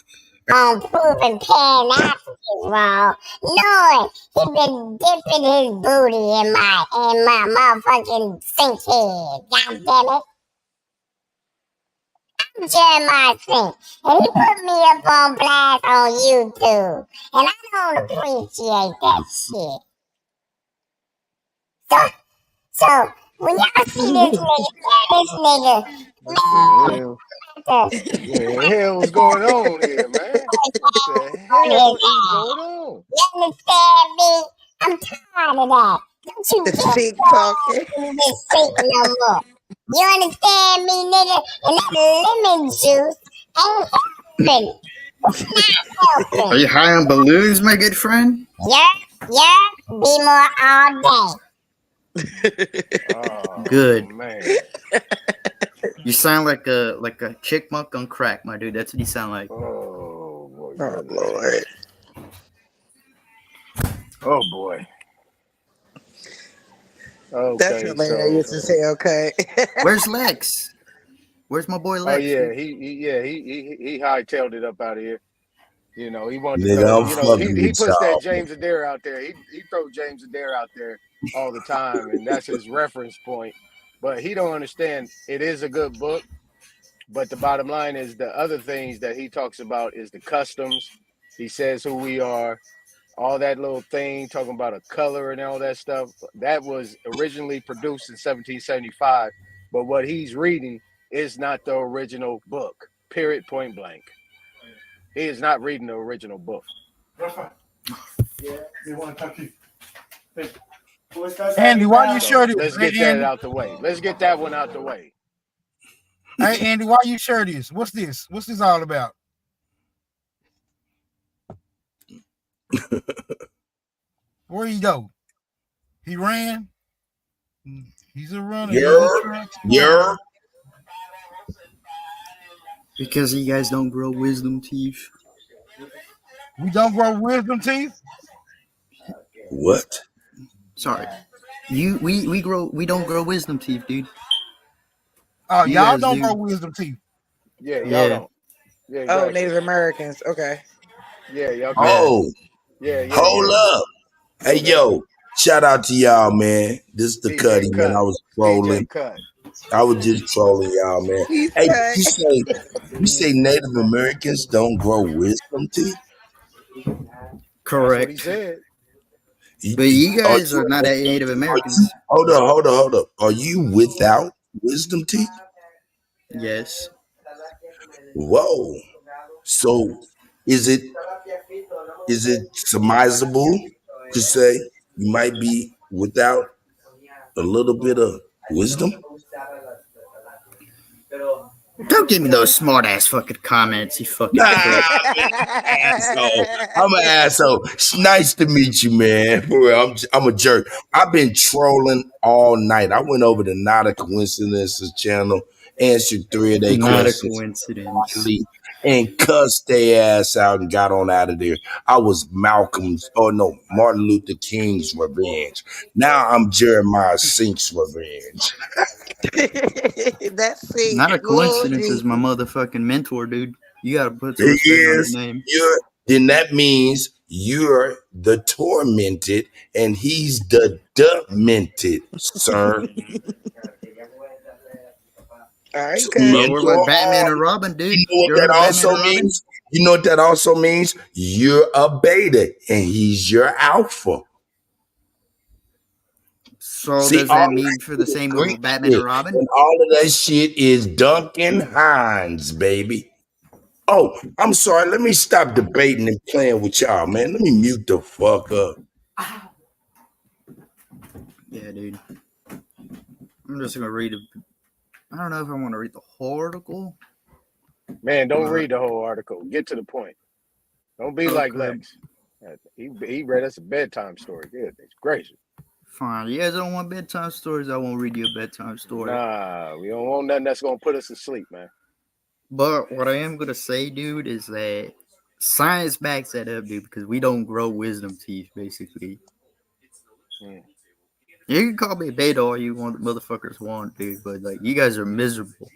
on proving Pan Africans wrong, knowing he been dipping his booty in my motherfucking sink head. God damn it. I'm Jeremiah Sink, and he put me up on blast on YouTube, and I don't appreciate that shit. So when y'all see this nigga, man, What the hell is going on here, man? What the hell is going on? you understand me? I'm tired of that. Don't you The get sick talking. this shit no more. You understand me, nigga? And that lemon juice ain't helping. It's not Are helping. you high on balloons, my good friend? Yeah, be more all day. Oh Good. man. You sound like a chickmunk on crack, my dude. That's what you sound like. Oh boy. Oh Lord. Oh boy. That's Okay, hilarious as hell, okay. Where's Lex? Where's my boy oh Lex? yeah, Dude? he hightailed it up out of here. You know, he wanted to Nigga, throw. I'm You know, fucking he with puts that y'all, man. James Adair out there. He throws James Adair out there all the time, and that's his reference point. But he don't understand. It is a good book, but the bottom line is the other things that he talks about is the customs. He says who we are, all that little thing talking about a color and all that stuff. That was originally produced in 1775, but what he's reading is not the original book. Period. Point blank. He is not reading the original book. Andy, why you So share this? let's Hey, get that Andy. out the way. Let's get that one out the way. Hey, Andy, why you share this? What's this? What's this all about? Where he go? He ran. He's a runner. He's a track star. Because you guys don't grow wisdom teeth. We don't grow wisdom teeth. What? Sorry. We don't grow wisdom teeth, dude. Oh, You y'all guys don't do. grow wisdom teeth. Yeah, y'all Yeah. don't. Yeah, Oh, exactly. Native Americans. Okay. Yeah, y'all can't. Oh, Yeah. hold up. Hey, Okay. yo, shout out to y'all, man. This is the DJ Cuddy, man. I Cut. was DJ trolling. Cut. I was just trolling y'all, man. He's Hey, cut. you say Native Americans don't grow wisdom teeth? That's what he Correct. said. But you Are guys are not Native Americans. hold up. Are you without wisdom teeth? Yes. Whoa. So is it surmisable to say you might be without a little bit of wisdom? Don't give me those smart ass fucking comments, you fucking Nah, prick. man, asshole. I'm an asshole. It's nice to meet you, man. For real, I'm a jerk. I've been trolling all night. I went over to Not a Coincidence's channel, answered 3 of their Not a questions coincidence. finally, and cussed their ass out and got on out of there. I was Martin Luther King's revenge. Now I'm Jeremiah Sink's revenge. That's sick. Not a Lord coincidence is my Jesus. motherfucking mentor, dude. You gotta put some He respect on his is. name. Then that means you're the tormented and he's the demented, sir. All right, So cut. Bro, we're mentor like Batman all. and Robin, dude. You know what You heard that of Batman also and Robin? means? You know what that also means? You're a beta and he's your alpha. So See, does all that that mean for the shit is same green with Batman and shit. Robin? And all of that shit is Duncan Hines, baby. Oh, I'm sorry. Let me stop debating and playing with y'all, man. Let me mute the fuck up. Yeah, dude. I'm just gonna read I don't know if I want to read the whole article. Man, don't read the whole article. Get to the point. Don't be like Okay. Lex. He read us a bedtime story. Good. It's gracious. Fine. You guys don't want bedtime stories? I won't read you a bedtime story. Nah, we don't want nothing that's gonna put us to sleep, man. But what I am gonna say, dude, is that science backs that up, dude, because we don't grow wisdom teeth, basically. You can call me beta all you want, motherfuckers want, dude, but like you guys are miserable,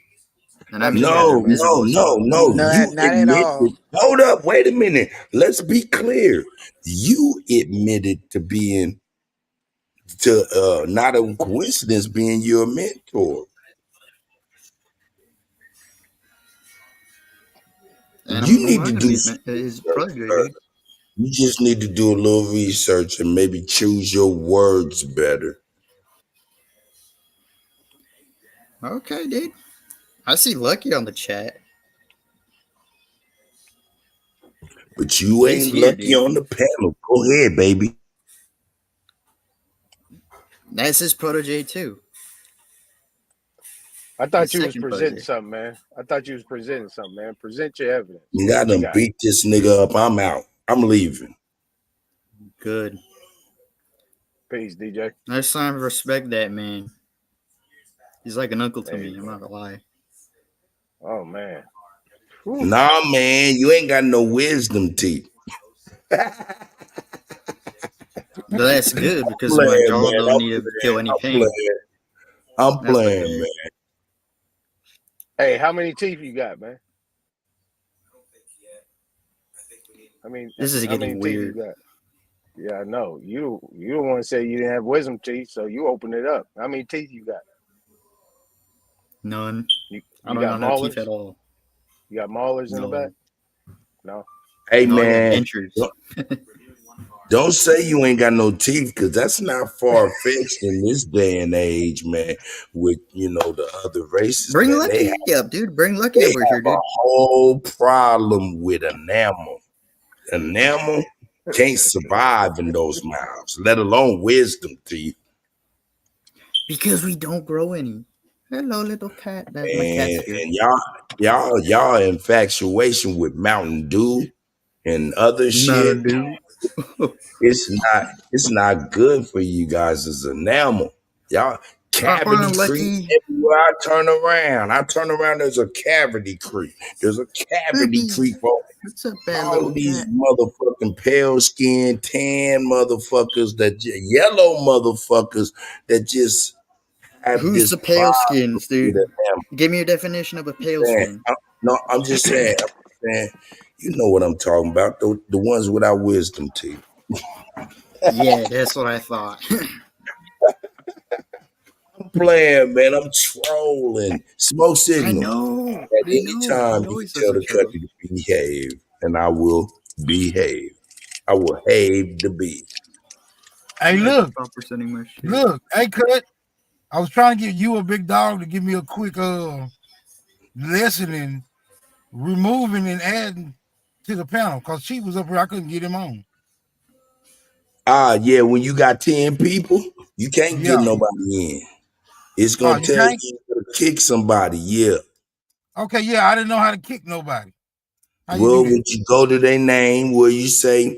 and I'm Fuck just you, as No, Jermaine. no, miserable as no, fuck. no. Not You not at all. admitted. Hold up, wait a minute. Let's be clear. You admitted to being to not a coincidence being your mentor. And You I'm need to learning to do be some his research, protege, sir. dude. You just need to do a little research and maybe choose your words better. Okay, dude. I see Lucky on the chat. But you He's ain't here, lucky dude. on the panel. Go ahead, baby. That's his protege too. I His thought you was second presenting protege. something, man. I thought you was presenting something, man. Present your evidence. You got What you to got? beat this nigga up. I'm out. I'm leaving. Good. Peace, DJ. Next time, respect that man. He's like an uncle to There me. you I'm go. not gonna lie. Oh man. Whew. Nah, man, you ain't got no wisdom teeth. But that's good I'm because my playing, jaw man. don't need to feel any I'm pain. playing. I'm That's playing, okay. man. Hey, how many teeth you got, man? I mean, This is how many getting teeth you weird. got? Yeah, I know. You don't want to say you didn't have wisdom teeth, so you open it up. How many teeth you got? None. You I you don't got got no teeth at molars? all. You got molars in the back? No. No. Hey, No, I got man, dentures. don't say you ain't got no teeth, because that's not far fetched in this day and age, man. With the other races, Bring man, Lucky up, dude. Bring Lucky they over here, have a dude. whole problem with enamel. Enamel can't survive in those mouths, let alone wisdom teeth. Because we don't grow any. Hello, little cat. That my cat's here. And y'all infatuation with Mountain Dew and other Nah, shit. dude. It's not good for you guys as enamel. Y'all cavity creep Lucky. everywhere I turn around. There's a cavity creep. There's a cavity Booby. creep on What's up, bad all little of these cat? motherfucking pale skin, tan motherfuckers yellow motherfuckers that just have Who's this the pale problem skins, with dude? enamel. Give me your definition of a pale Man, skin. no, I'm just saying. You know what I'm talking about. The ones without wisdom teeth. Yeah, that's what I thought. I'm playing, man. I'm trolling. Smoke I signal. know. At I any know. I time, you know can he's such tell a the troll. country to behave, and I will behave. I will behave the be. Hey, I look, stop presenting my shit. look. Hey, cut. I was trying to get you a big dog to give me a quick lesson in removing and adding to the panel because she was up here. I couldn't get him on. Yeah. When you got 10 people, you can't Yeah. get nobody in. It's Oh, gonna you tell can't? you to kick somebody. Yeah. Okay, yeah. I didn't know how to kick nobody. How you do Well, that? when you go to their name, where it say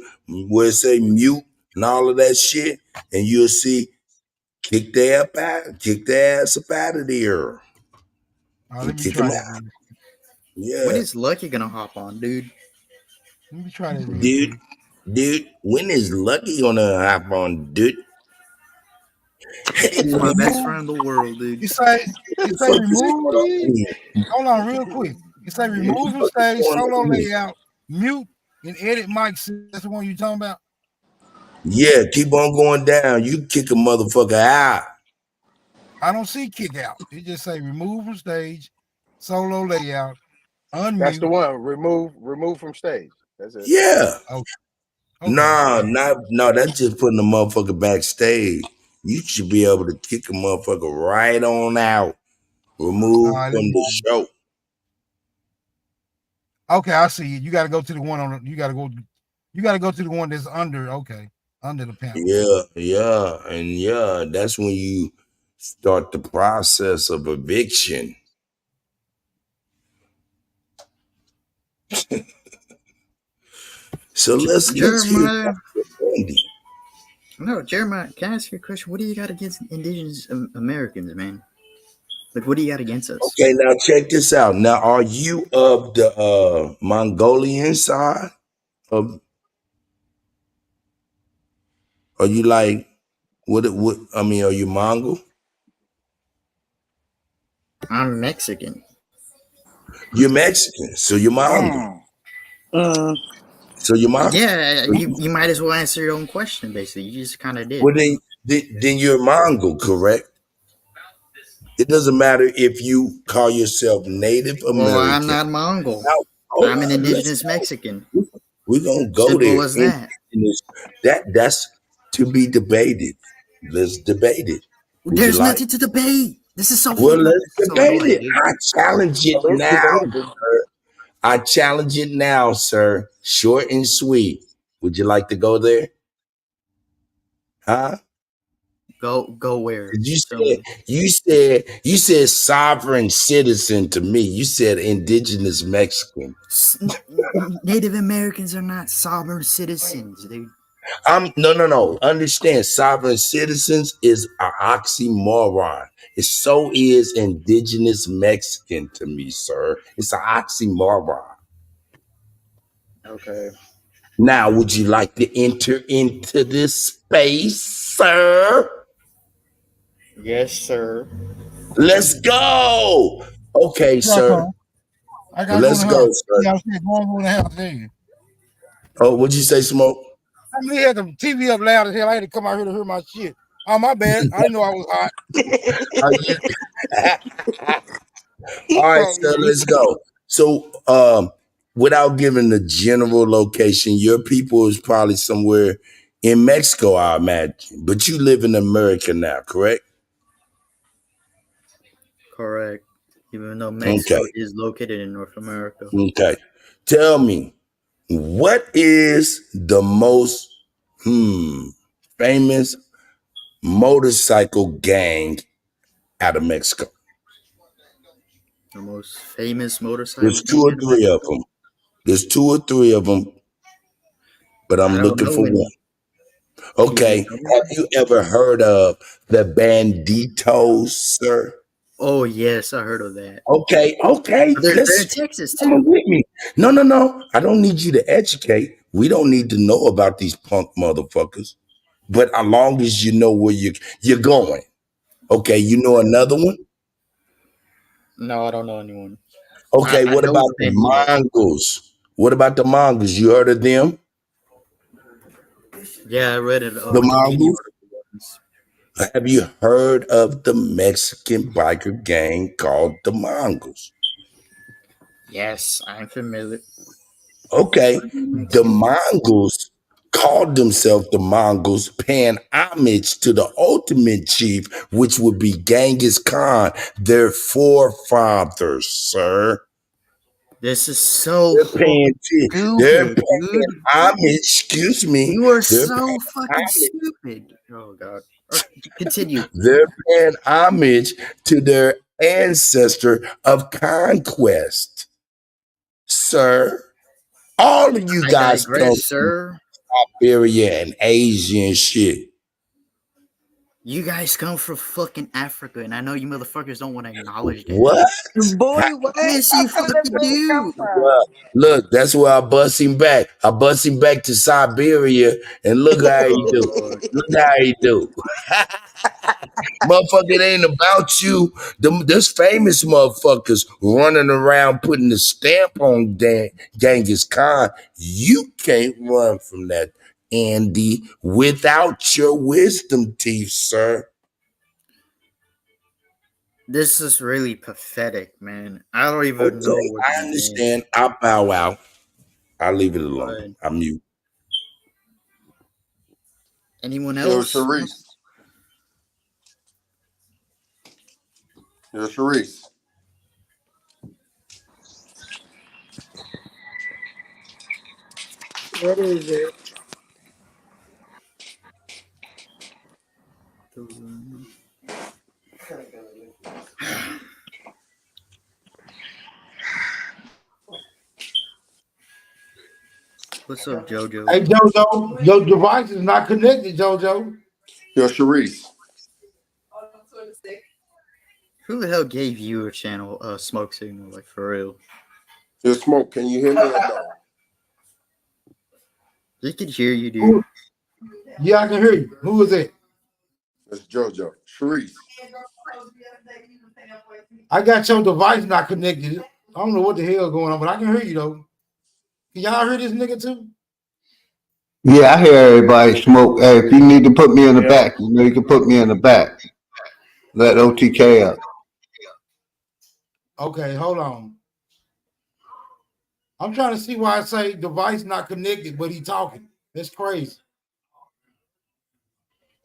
mute and all of that shit, and you'll see kick their ass up out of there Let and me kick them try out. that real. When Yeah, is Lucky gonna hop on, dude? Let me try that real dude, quick. when is Lucky gonna hop on, dude? Hey, He's my best Remove. friend in the world, dude. You say what you the say fuck is remove. going on here? Hold on, real quick. You say What the remove from fuck is stage, going solo on here? layout, mute, and edit mic. That's the one you talking about. Yeah, keep on going down. You kick a motherfucker out. I don't see kick out. It just say remove from stage, solo layout, That's the unmute. one. Remove from stage. That's it. Yeah. Oh, okay. No, no, that's just putting the motherfucker backstage. You should be able to kick a motherfucker right on out. All Remove right, from the show. okay, I see it. You got to go to the one on. You got to go. You got to go to the one that's under. Okay, under the panel. Yeah, that's when you start the process of eviction. So let's hear Jeremiah. Andy. No, Jeremiah, can I ask you a question? What do you got against indigenous Americans, man? Like, what do you got against us? Okay, now check this out. Now, are you of the Mongolian side? Of, are you like What? I mean, are you Mongol? I'm Mexican. You're Mexican, so you're Mongol. So you're Mongol. Yeah, you might as well answer your own question. Basically, you just kind of did. Well, then you're Mongol, correct? It doesn't matter if you call yourself Native Well, I'm American. not Mongol. Now, hold I'm an on, let's indigenous go. Mexican. We're gonna go Simple there. as that. That's to be debated. Let's debate it. Would you There's like? nothing to debate. This is so Well, fucking. let's This is so debate annoying, it. dude. I challenge it Let's now, debate it. sir. I challenge it now, sir. Short and sweet. Would you like to go there? Huh? Go where? 'Cause Tell me. you said sovereign citizen to me. You said indigenous Mexican. Native Americans are not sovereign citizens, dude. No. Understand, sovereign citizens is an oxymoron. It so is indigenous Mexican to me, sir. It's an oxymoron. Okay. Now, would you like to enter into this space, sir? Yes, sir. Let's go. Okay, Yeah, sir. I gotta go in Let's the go, house. sir. Yeah, I'm going in the house. Then. Oh, what'd you say, Smoke? I mean, he had the TV up loud as hell. I had to come out here to hear my shit. Oh, my bad. I didn't know I was hot. He All right, sir, crazy. let's go. So, without giving the general location, your people is probably somewhere in Mexico, I imagine. But you live in America now, correct? Correct. Even though Okay. Mexico is located in North America. Okay. Tell me, what is the most famous motorcycle gang out of Mexico? The most famous motorcycle There's two gang or out of three of Mexico? them. There's two or three of them, but I'm I don't looking for know one. any. Can you Okay. tell me? Have you ever heard of the Banditos, sir? Oh yes, I heard of that. Okay. They're in Let's Texas come on too. with me. No. I don't need you to educate. We don't need to know about these punk motherfuckers. But as long as you know where you're going. Okay, you know another one? No, I don't know anyone. Okay, I what know about the the Banditos. Mongols? What about the Mongols? You heard of them? Yeah, I read a The Wikipedia Mongols? article once. Have you heard of the Mexican biker gang called the Mongols? Yes, I'm familiar. Okay, But the Mongols called themselves the Mongols, paying homage to the ultimate chief, which would be Genghis Khan, their forefathers, sir. this is so They're paying, fucking they're stupid, paying dude. homage, excuse me, You are they're so paying fucking homage. stupid. Oh god. Continue. They're paying homage to their ancestor of conquest, sir. All of you I guys come digress, from sir. Siberia and Asia and shit. You guys come from fucking Africa, and I know you motherfuckers don't want to acknowledge that. What? Boy, How- what? Yes, How you far that fucking man come do. from? Well, look, that's where I bust him back. I bust him back to Siberia, and look how he Oh do. lord. Look how he do. Motherfucker, it ain't about you. There's famous motherfuckers running around putting the stamp on Genghis Khan. You can't run from that, Andy, without your wisdom teeth, sir. This is really pathetic, man. I don't even know Okay, where to I begin. understand. I'll bow out. I'll leave it alone. But I'm mute. anyone Yo, else? Sharice. Yo, Sharice. What is it? What's up, JoJo? Hey, JoJo, your device is not connected, JoJo. Yo, Sharice. Who the hell gave you a channel, smoke signal, like for real? Yo, Smoke, can you hear me or no? They could hear you, dude. Yeah, I can hear you. Who is it? That's JoJo. Sharice. I got your device not connected. I don't know what the hell going on, but I can hear you though. Can y'all hear this nigga too? Yeah, I hear everybody smoke. Hey, if you need to put me in the Yeah. back, you know you can put me in the back. Let OTK up. Okay, hold on. I'm trying to see why I say device not connected, but he talking. That's crazy.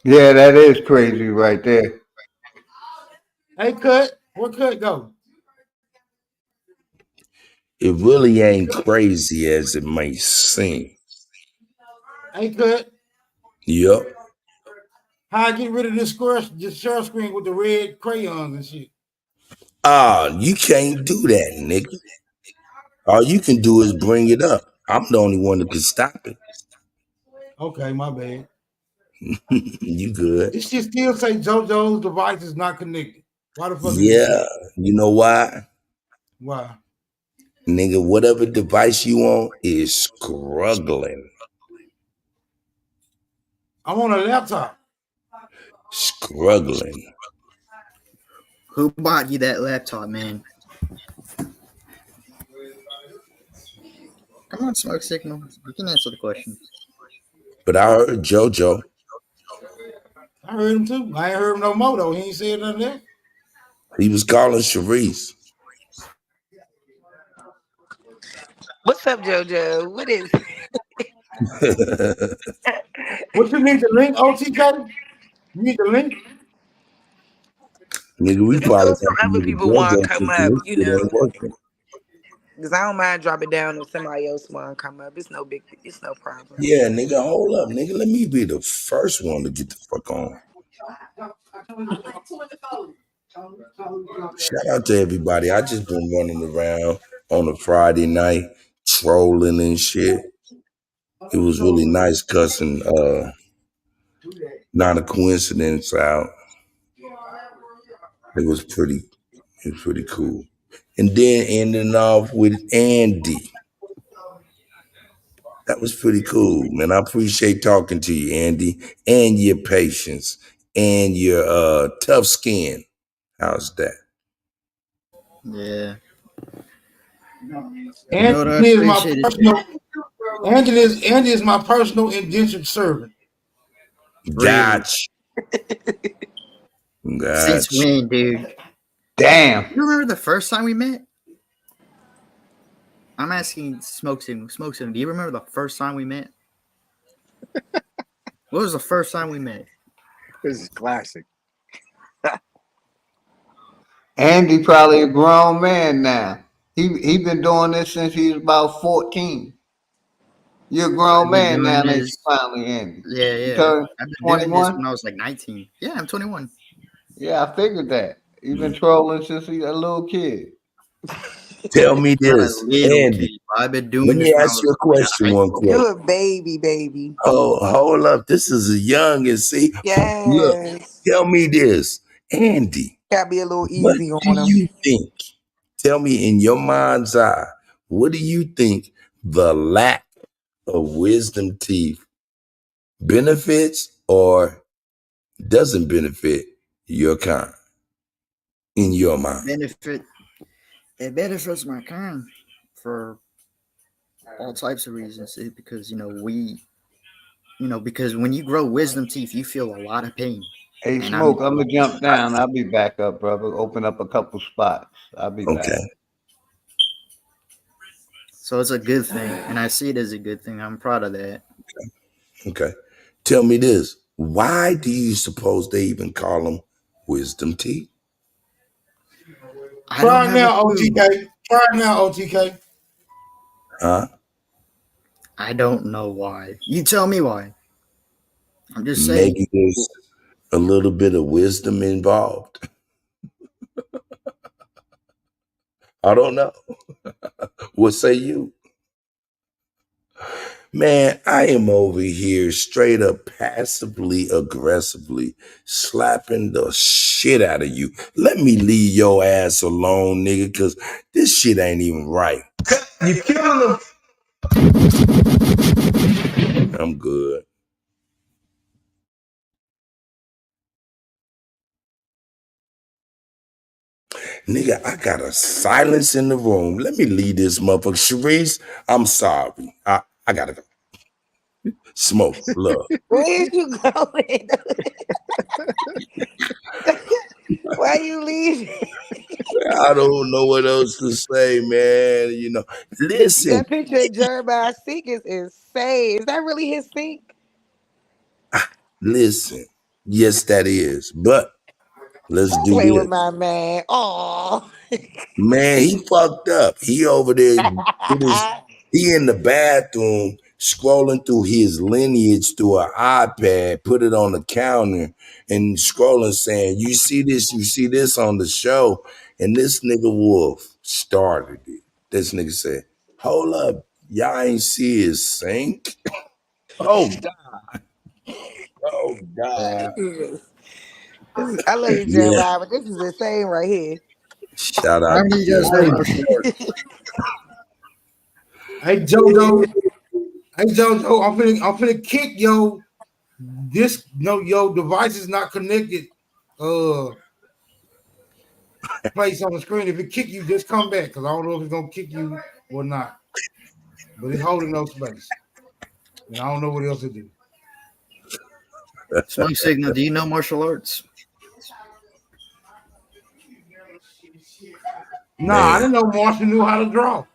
Yeah, that is crazy right there. Hey, Cut, where Cut go? It really ain't crazy as it may seem. Hey, Cut, Yup. how I get rid of this share screen with the red crayons and shit? You can't do that, nigga. All you can do is bring it up. I'm the only one that can stop it. Okay, my bad. You good. This shit still say JoJo's device is not connected. Why the fuck is it Yeah. say? You know why? Why? Nigga, whatever device you on is struggling. I'm on a laptop. Struggling. Who bought you that laptop, man? Come on, Smoke Signal. You can answer the question. But I heard JoJo. I heard him too. I ain't heard him no more though. He ain't said nothing there. He was calling Sharice. What's up, JoJo? What is What you need the link, OTK? You need the link? Nigga, we probably so got some the other nigga people want to JoJo come thinking up, this shit ain't working. because I don't mind dropping down if somebody else want to come up. It's no problem. Yeah, nigga, hold up, nigga. Let me be the first one to get the fuck on. Shout out to everybody. I just been running around on a Friday night, trolling and shit. It was really nice cussing Not a Coincidence out. It was pretty cool. And then ending off with Andy. That was pretty cool, man. I appreciate talking to you, Andy, and your patience and your tough skin. How's that? Yeah. You know what I Andy is my appreciate it too. personal. Andy is my personal indentured servant. Really? Gotcha. Since Gotcha. when, dude? Damn. You remember the first time we met? I'm asking Smoke Signal. Smoke Signal, do you remember the first time we met? What was the first time we met? This is classic. Andy probably a grown man now. He been doing this since he was about 14. You're a grown I've been man doing now, ain't you, this. finally, Andy? You Yeah. turned I've been doing this 21? when I was like 19. Yeah, I'm 21. Yeah, I figured that. You've been trolling since he a little kid. Tell me Not a this, little Andy. kid. I've been Let doing this me when I ask was you a like in question, high one school. question. You a baby. Oh, hold up. This is a young and see. Look, Yes. tell me this, Andy. Gotta be a little What easy do on him. you think? Tell me in your mind's eye, what do you think the lack of wisdom teeth benefits or doesn't benefit your kind in your mind? It benefits my kind for all types of reasons. Because because when you grow wisdom teeth, you feel a lot of pain. Hey, And I'm Smoke, I'm gonna jump down. I'll be back up, brother. Open up a couple spots. I'll be back. Okay. So it's a good thing, and I see it as a good thing. I'm proud of that. Okay. Tell me this. Why do you suppose they even call them wisdom teeth? I don't Try have a now, clue. OTK. Try now, OTK. Huh? I don't know why. You tell me why. I'm just saying. Maybe there's a little bit of wisdom involved. I don't know. What say you? Man, I am over here straight up passively aggressively slapping the shit out of you. Let me leave your ass alone, nigga, because this shit ain't even right. You killing them. I'm good. Nigga, I got a silence in the room. Let me leave this motherfucker. Sharice, I'm sorry. I gotta go. Smoke, love. Where is you going? Why you leaving? I don't know what else to say, man. Listen, That picture of Jeremiah Sink is insane. Is that really his sink? listen. Yes, that is. But let's Don't do play with this. my man. Oh. Man, he fucked up. He over there he in the bathroom scrolling through his lineage through an iPad, put it on the counter and scrolling saying, you see this on the show. And this nigga Wolf started it. This nigga said, hold up, y'all ain't see his sink? Oh God. Oh God. I love you, Yeah. Jeremiah, but this is insane right here. Shout How out many to of you guys heard martial arts? Hey Jojo, I'm finna kick yo. This your device is not connected. Place on the screen. If it kick you, just come back because I don't know if it's gonna kick you or not. But it's holding no space, and I don't know what else to do. Smoke Signal, do you know martial arts? Nah, I Man. didn't know Marshall knew how to draw.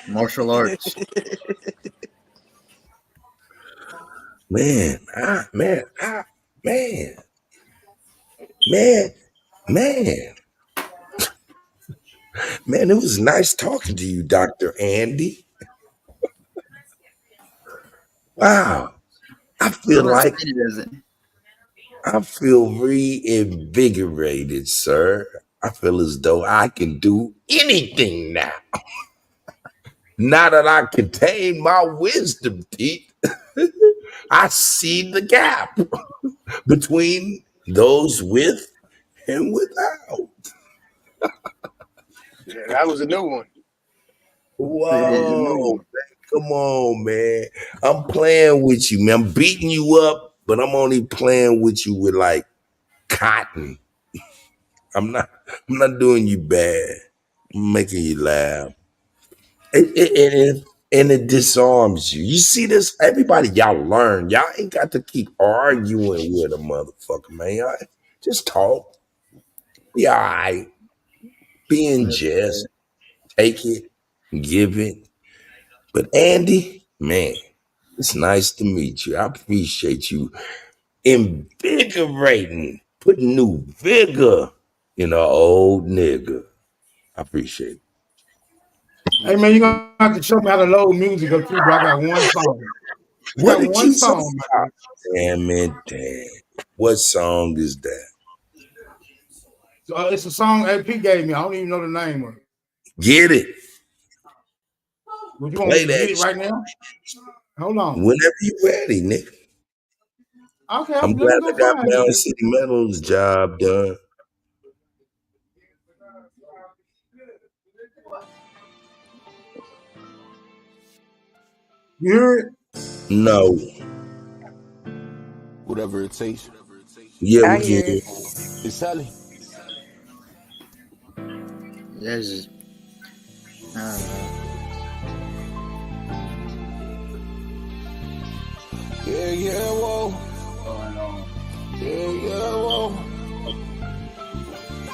Martial arts. Man, man, man, it was nice talking to you, Dr. Andy. Wow. I feel What like state is it? I feel reinvigorated, sir. I feel as though I can do anything now. Now that I contain my wisdom teeth, I see the gap between those with and without. Yeah, that was a new one. It That was a is. new Whoa, one. man, come on, man. I'm playing with you, man. I'm beating you up, but I'm only playing with you with like cotton. I'm not doing you bad. I'm making you laugh. And it disarms you. You see this? Everybody, y'all learn. Y'all ain't got to keep arguing with a motherfucker, man. Y'all just talk. Be all right. Be in That's jest. Take it. Give it. But Andy, man, it's nice to meet you. I appreciate you invigorating, putting new vigor in an old nigga. I appreciate it. Hey man, you're gonna have to show me how to load music up too, bro. I got one song. I What got did one you say? song, man. Damn it, damn. What song is that? So, it's a song AP gave me. I don't even know the name of it. Get it. Would you want me Play to get that it shit right now? Hold on. whenever you ready, nigga. Okay, I'm let me glad go I got find it. Mountain City Metals job done. You hear it? No. Whatever it takes. Yeah, we I can. hear it. It's Sally. There's, I don't know. Yeah, whoa. Yeah, whoa.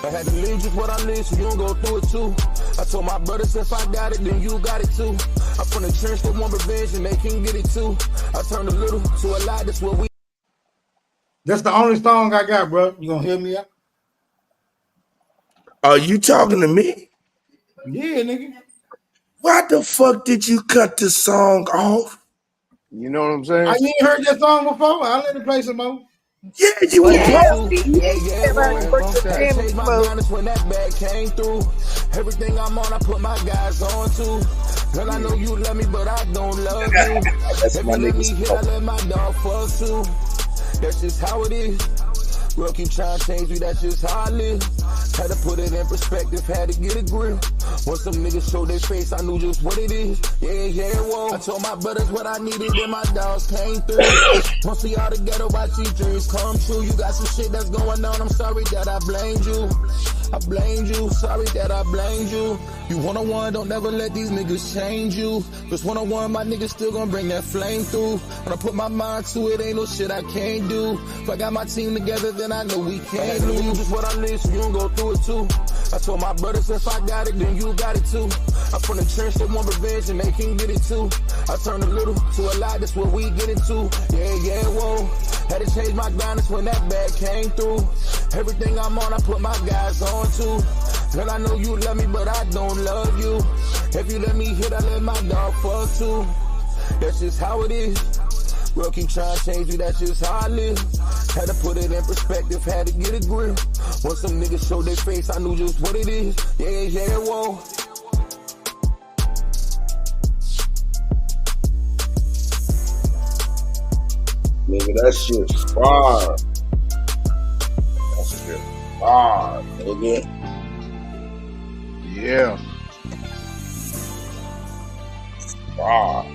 I had to leave just what I live so you don't go through it too. I told my brothers if I got it, then you got it too. I'm from the trench that want revenge and they can get it too. I turned a little to a lot, that's what we. That's the only song I got, bro. You gonna hear me out? Are you talking to me? Yeah, nigga. Why the fuck did you cut the song off? You know what I'm saying? You ain't heard that song before? I'll let it play some more. Yeah, you Yeah, ain't play. he ain't about to work the Gotta family take my smoke. guidance when that bag came through. Everything I'm on, I put my guys on too. Girl, I know you love me, but I don't love you. That's If my you let me niggas. hit, I let my dog fuck too. That's just how it is. Girl, keep trying to change me, that's just how I live. Had to put it in perspective, had to get a grip. Once some niggas showed their face, I knew just what it is. Yeah, whoa. I told my brothers what I needed, and my dogs came through. Once we all together, watch these dreams come true. You got some shit that's going on, I'm sorry that I blamed you. I blamed you, sorry that I blamed you. You 101, don't never let these niggas change you. Cause 101, my niggas still gonna bring that flame through. When I put my mind to it, ain't no shit I can't do. If I got my team together, then I know we can't lose. Just what I live, so you don't go through it too. I told my brothers if I got it, then you got it too. I'm from the trench, they want revenge and they can get it too. I turned a little to a lot, that's what we get into. Yeah, whoa. Had to change my grind, that's when that bag came through. Everything I'm on, I put my guys on too. Girl, I know you love me, but I don't love you. If you let me hit, I let my dog fuck too. That's just how it is. Girl, keep trying to change me, that's just how I live. Had to put it in perspective, had to get a grip. Once some niggas showed their face, I knew just what it is. Yeah, whoa. Nigga, that shit's fire. That shit fire, nigga. Yeah. Fire.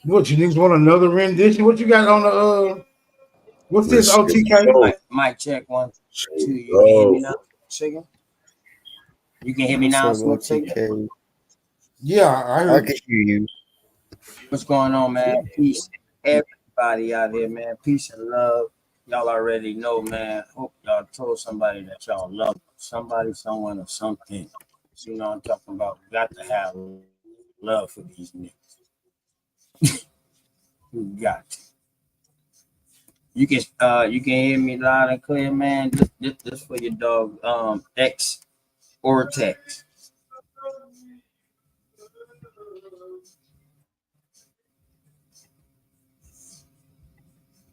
What, you niggas want another rendition? What you got on the what's this Let's OTK? Mic check 1, 2. You can hear go. me now, Sugar? You can hear me now, Smoke Sugar? Yeah, I I heard can hear you. What's going on, man? Peace, everybody out here, man. Peace and love. Y'all already know, man. Hope y'all told somebody that y'all love them. Somebody, someone, or something. You know what I'm talking about? We got to have love for these niggas. We got to. You can hear me loud and clear, man. This for your dog, X or text.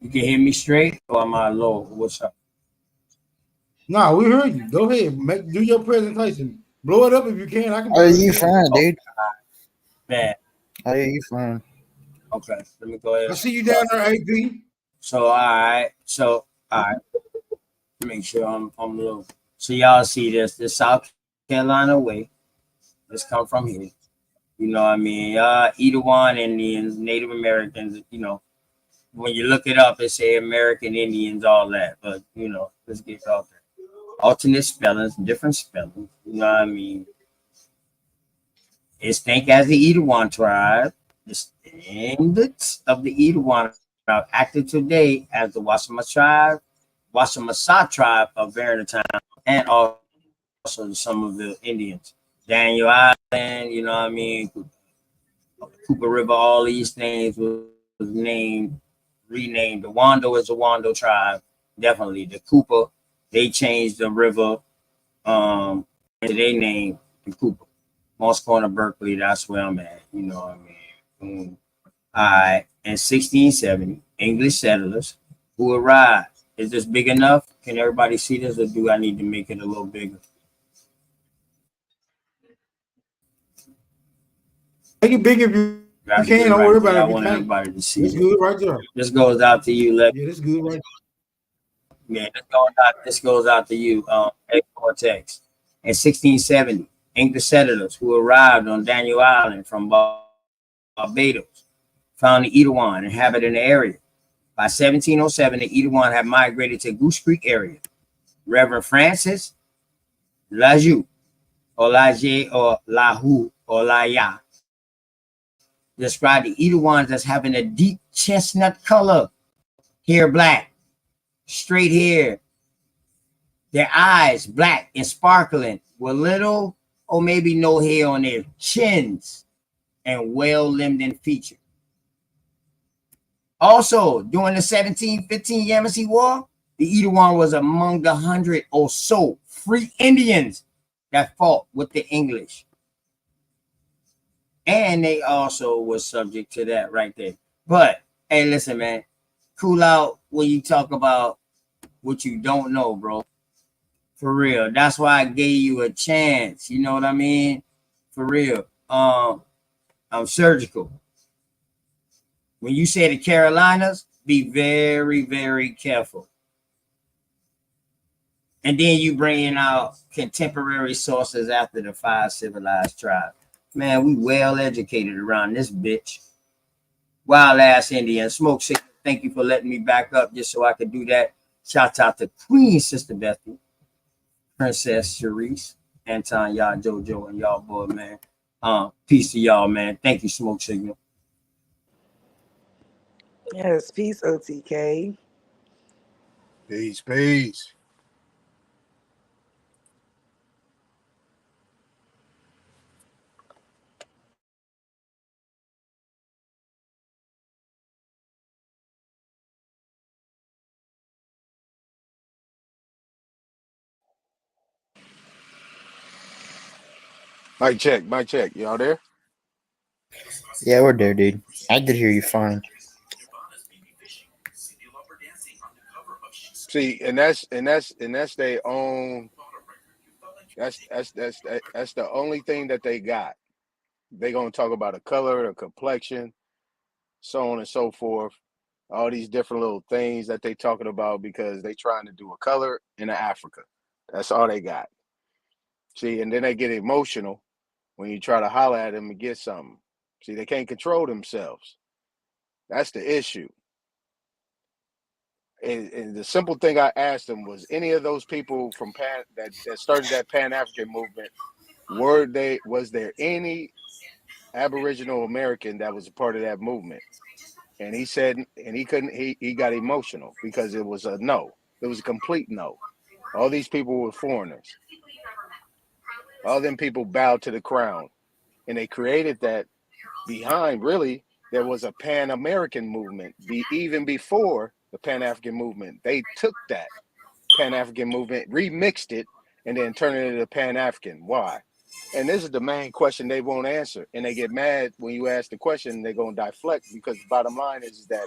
You can hear me straight, or am I low? What's up? Nah, we heard you. Go ahead. Do your presentation. Blow it up if you can. I can Oh, barely you hear fine, dude. Bad. Oh, yeah, you fine. Okay, let me go ahead. I see you down there, AP. So all right. Make sure I'm low. So y'all see this South Carolina way. This come from here. You know what I mean? Edawan Indians, Native Americans, you know. When you look it up, it say American Indians, all that. But you know, let's get out there. Alternate spellings, different spellings. You know what I mean? It's think as the Edawan tribe. The standards of the Edawan tribe active today as the Wassamasa tribe of Veronian, and also some of the Indians. Daniel Island, you know what I mean? Cooper River, all these things was renamed. The Wando is the Wando tribe, definitely. The Cooper, they changed the river to their name, the Cooper. Moss Corner, Berkeley, that's where I'm at, you know what I mean? All right, in 1670, English settlers who arrived. Is this big enough? Can everybody see this, or do I need to make it a little bigger? Make it big if you That's can. good Don't right worry there. about I it if you want can't. everybody to see It's it. good right there. This goes out to you, Yeah, this good right Yeah, this goes out to you, Cortex. In 1670, English settlers who arrived on Daniel Island from Barbados found the Edawan inhabiting the area. By 1707, the Edawan had migrated to Goose Creek area. Reverend Francis Laju, or Laje, or Lahu, or Laya, described the Edawans as having a deep chestnut color, hair black, straight hair, Their eyes black and sparkling with little or maybe no hair on their chins and well-limbed and featured. Also, during the 1715 Yamasee War, the Edawan was among the 100 or so free Indians that fought with the English. And they also were subject to that right there. But, hey, listen, man, cool out when you talk about what you don't know, bro. For real. That's why I gave you a chance. You know what I mean? For real. I'm surgical. When you say the Carolinas, be very, very careful. And then you bring out contemporary sources after the 5 civilized tribes. Man, we well educated around this bitch. Wild ass Indian. Smoke sick. Thank you for letting me back up just so I could do that. Shout out to Queen Sister Bethy, Princess Sharice, Anton, y'all, JoJo, and y'all boy, man. Peace to y'all, man. Thank you, Smoke Signal. Yes, peace, OTK. Peace, peace. Mic check, mic check. Y'all there? Yeah, we're there, dude. I did hear you fine. See, and that's their own. That's the only thing that they got. They gonna talk about a color, a complexion, so on and so forth. All these different little things that they talking about because they trying to do a color in Africa. That's all they got. See, and then they get emotional when you try to holler at them and get something. See, they can't control themselves. That's the issue. And the simple thing I asked them was, any of those people from that started that Pan African movement, was there any Aboriginal American that was a part of that movement? And he said, and he couldn't. He got emotional because it was a no. It was a complete no. All these people were foreigners. All them people bowed to the crown, and they created that behind. Really, there was a Pan American movement. Even before the Pan African movement, they took that Pan African movement, remixed it, and then turned it into Pan African. Why? And this is the main question they won't answer. And they get mad when you ask the question, they're going to deflect, because the bottom line is that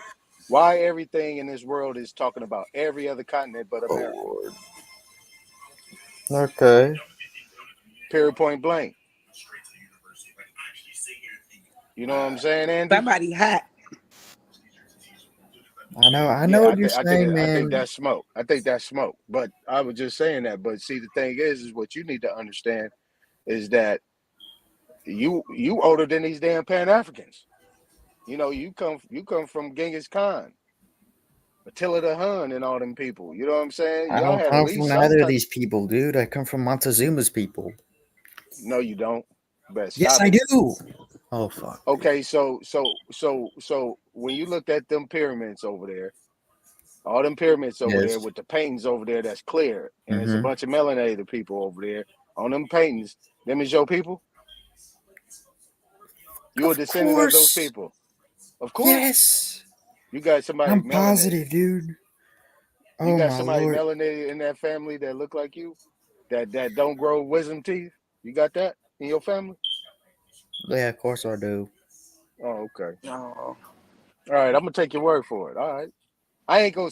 why everything in this world is talking about every other continent but America. Okay. Period, point blank. You know what I'm saying, Andy? Somebody hot. I know what you're saying, man. I think that's smoke. But I was just saying that. But see, the thing is what you need to understand is that you older than these damn Pan Africans. You know, you come from Genghis Khan, Attila the Hun, and all them people. You know what I'm saying? I Y'all don't had at come least from some neither of type. these people, dude. I come from Montezuma's people. No, you don't. But Yes, I do. Oh fuck. Okay, so when you looked at them pyramids over there, all them pyramids over there Yes. with the paintings over there, that's clear, and there's a Mm-hmm. bunch of melanated people over there on them paintings. Them is your people. You a descendant of those people, of course. Yes. You got somebody I'm melanated. positive, dude. You Oh got my somebody lord. melanated in that family that look like you, that don't grow wisdom teeth. You got that in your family? Yeah, of course I do. Oh, okay. Oh. All right, I'm gonna take your word for it. All right. I ain't gonna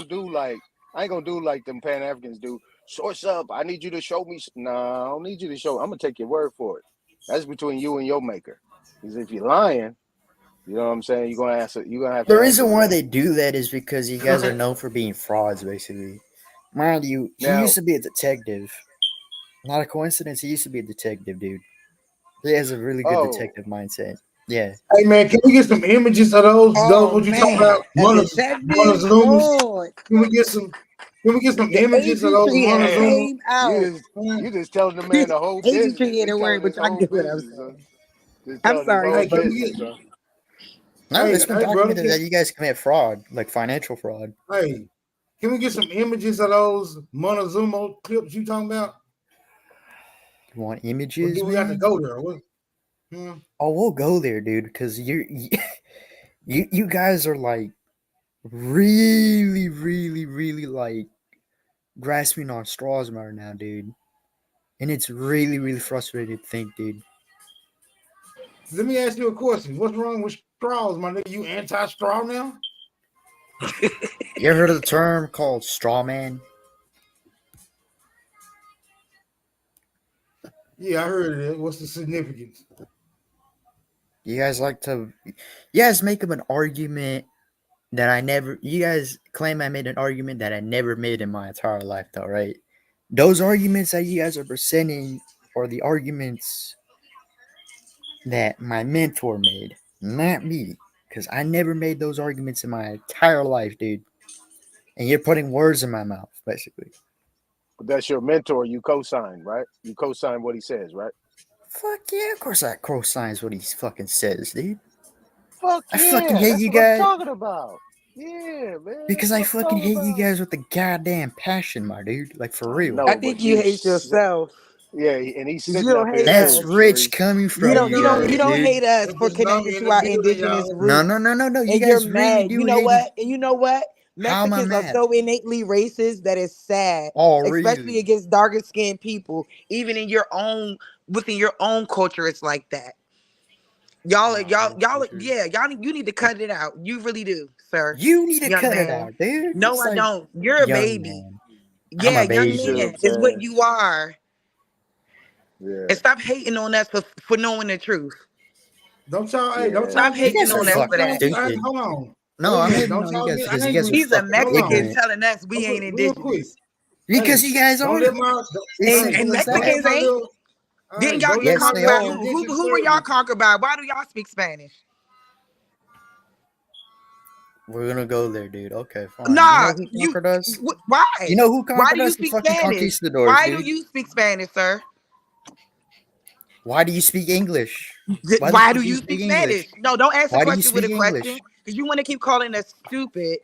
do like them Pan Africans do. Source up. I need you to show me. No, I don't need you to show. I'm gonna take your word for it. That's between you and your maker. Because if you're lying, you know what I'm saying. You're gonna have to The answer reason to why that. they do that is because you guys are known for being frauds, basically. Mind you, he Now, used to be a detective. Not a coincidence. He used to be a detective, dude. He has a really good detective mindset. Yeah. Hey man, can we get some images of those? Oh What you talking man, about? a detective. Montezumas. Lord, Can we get some? Can we get some the images of those agency has damn, Montezumas? came out. you just telling the man the whole business. Agency ain't Just a word, telling but his y'all whole get what I'm business, son. saying. Just I'm telling his sorry. whole Hey, Go can we business, get? son. No, it's been Hey, brother. documented that you guys commit fraud, like financial fraud. Hey, Can we get some images of those Montezuma clips you talking about? You want Or images, do we have to man? go there? What? Oh, we'll go there, dude, because you guys are like really, really, really like grasping on straws right now, dude. And it's really, really frustrating to think, dude. Let me ask you a question. What's wrong with straws, my nigga? You anti-straw now? You ever heard of the term called straw man? Yeah, I heard it. What's the significance? You guys like to, you guys make up an argument that I never, you guys claim I made an argument that I never made in my entire life, though, right? Those arguments that you guys are presenting are the arguments that my mentor made, not me, because I never made those arguments in my entire life, dude. And you're putting words in my mouth, basically. But that's your mentor. You co-sign, right? You co-sign what he says, right? Fuck yeah, of course I co-signs what he fucking says, dude. Fuck I fucking yeah, hate that's you what I'm guys talking about. Yeah, man, that's because what I I'm fucking talking hate you about. guys with the goddamn passion, my dude. Like, for I real. I know, think but you hate yourself yeah, and he's because you sitting don't up here hate That's too, us. rich Sharice. coming You from don't you you don't you guys, don't dude. hate us for It's Nami connecting in to the our building, indigenous y'all. No, roots. no, no, no, no. You And you're guys really mad. You do know hate it. what? And you know what? How am I Mexicans are mad? so innately racist that it's sad, Oh, especially really? against darker skinned people. Even in your own within your own culture, it's like that. Y'all, My y'all, own y'all, culture. yeah, y'all. You need to cut it out. You really do, sir, You need to young cut it man. out, dude. No, It's I like, don't. You're a young baby. man. I'm Yeah, a young You see what baby. I'm man is what saying? you are. Yeah, And stop hating on us for knowing the truth. Don't y'all, hey, don't yeah. y'all Stop You get, hating guys are on hey, us don't for fucking y'all that. get, stupid. hold on. No, Wait a I'm minute. hating Don't on you y'all guys get because you guys are angry. He's a fucking Hold Mexican on. ignorant. telling us we ain't Real quick. indigenous. Because Hey, you guys don't are. let my, It's hey, And simple as don't let that. Mexicans my ain't. little, Didn't hey, y'all don't get let Yes, my conquered they little by are. who? indigenous Who were y'all service. conquered by? Why do y'all speak Spanish? We're gonna go there, dude. Okay, fine. You Nah, know who you. conquered us? You Why? know who Why conquered do you us? The speak fucking Spanish? conquistadors, Why do dude. you speak Spanish, sir? Why do you speak English? Why the Why fuck do do you you speak speak English? Spanish? No, don't ask a Why do you question with speak a question English? because you want to keep calling us stupid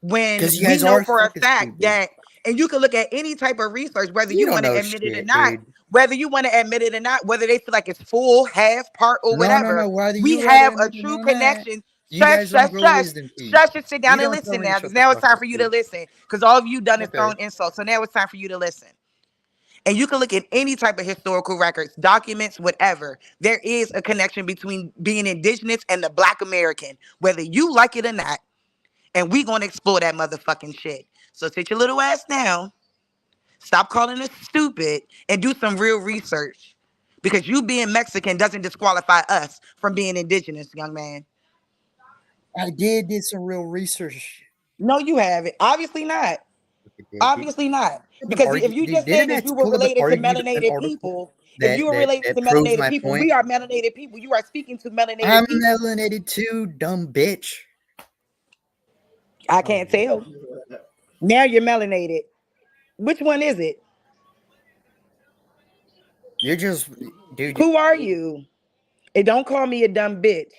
when Because you we guys know are for a fucking fact stupid. that, and you can look at any type of research, whether You you don't want to know admit it or shit, not, dude. whether you want to admit it or not, whether they feel like it's full, half, part, or No, no, whatever, no. Whether we you rather have a admit it true or not, connection. you Shush, guys don't shush, grow shush, wisdom teeth. shush, and sit You down and don't tell listen me to now because shut the now it's fuck time up, for you to dude. listen because all of you done is Okay. thrown insults. So now it's time for you to listen. And you can look at any type of historical records, documents, whatever. There is a connection between being indigenous and the Black American, whether you like it or not. And we gonna explore that motherfucking shit. So sit your little ass down, stop calling us stupid, and do some real research. Because you being Mexican doesn't disqualify us from being indigenous, young man. I did some real research. No, you haven't. Obviously not. Okay, dude. Obviously not. Because if you just said Didn't I that you were pull up related to an melanated article people, if that you were related to proves melanated my people, point? we are melanated people. You are speaking to melanated I'm people. melanated too, dumb bitch. I can't tell. Now you're melanated. Which one is it? You're just, dude. Who are you? And don't call me a dumb bitch.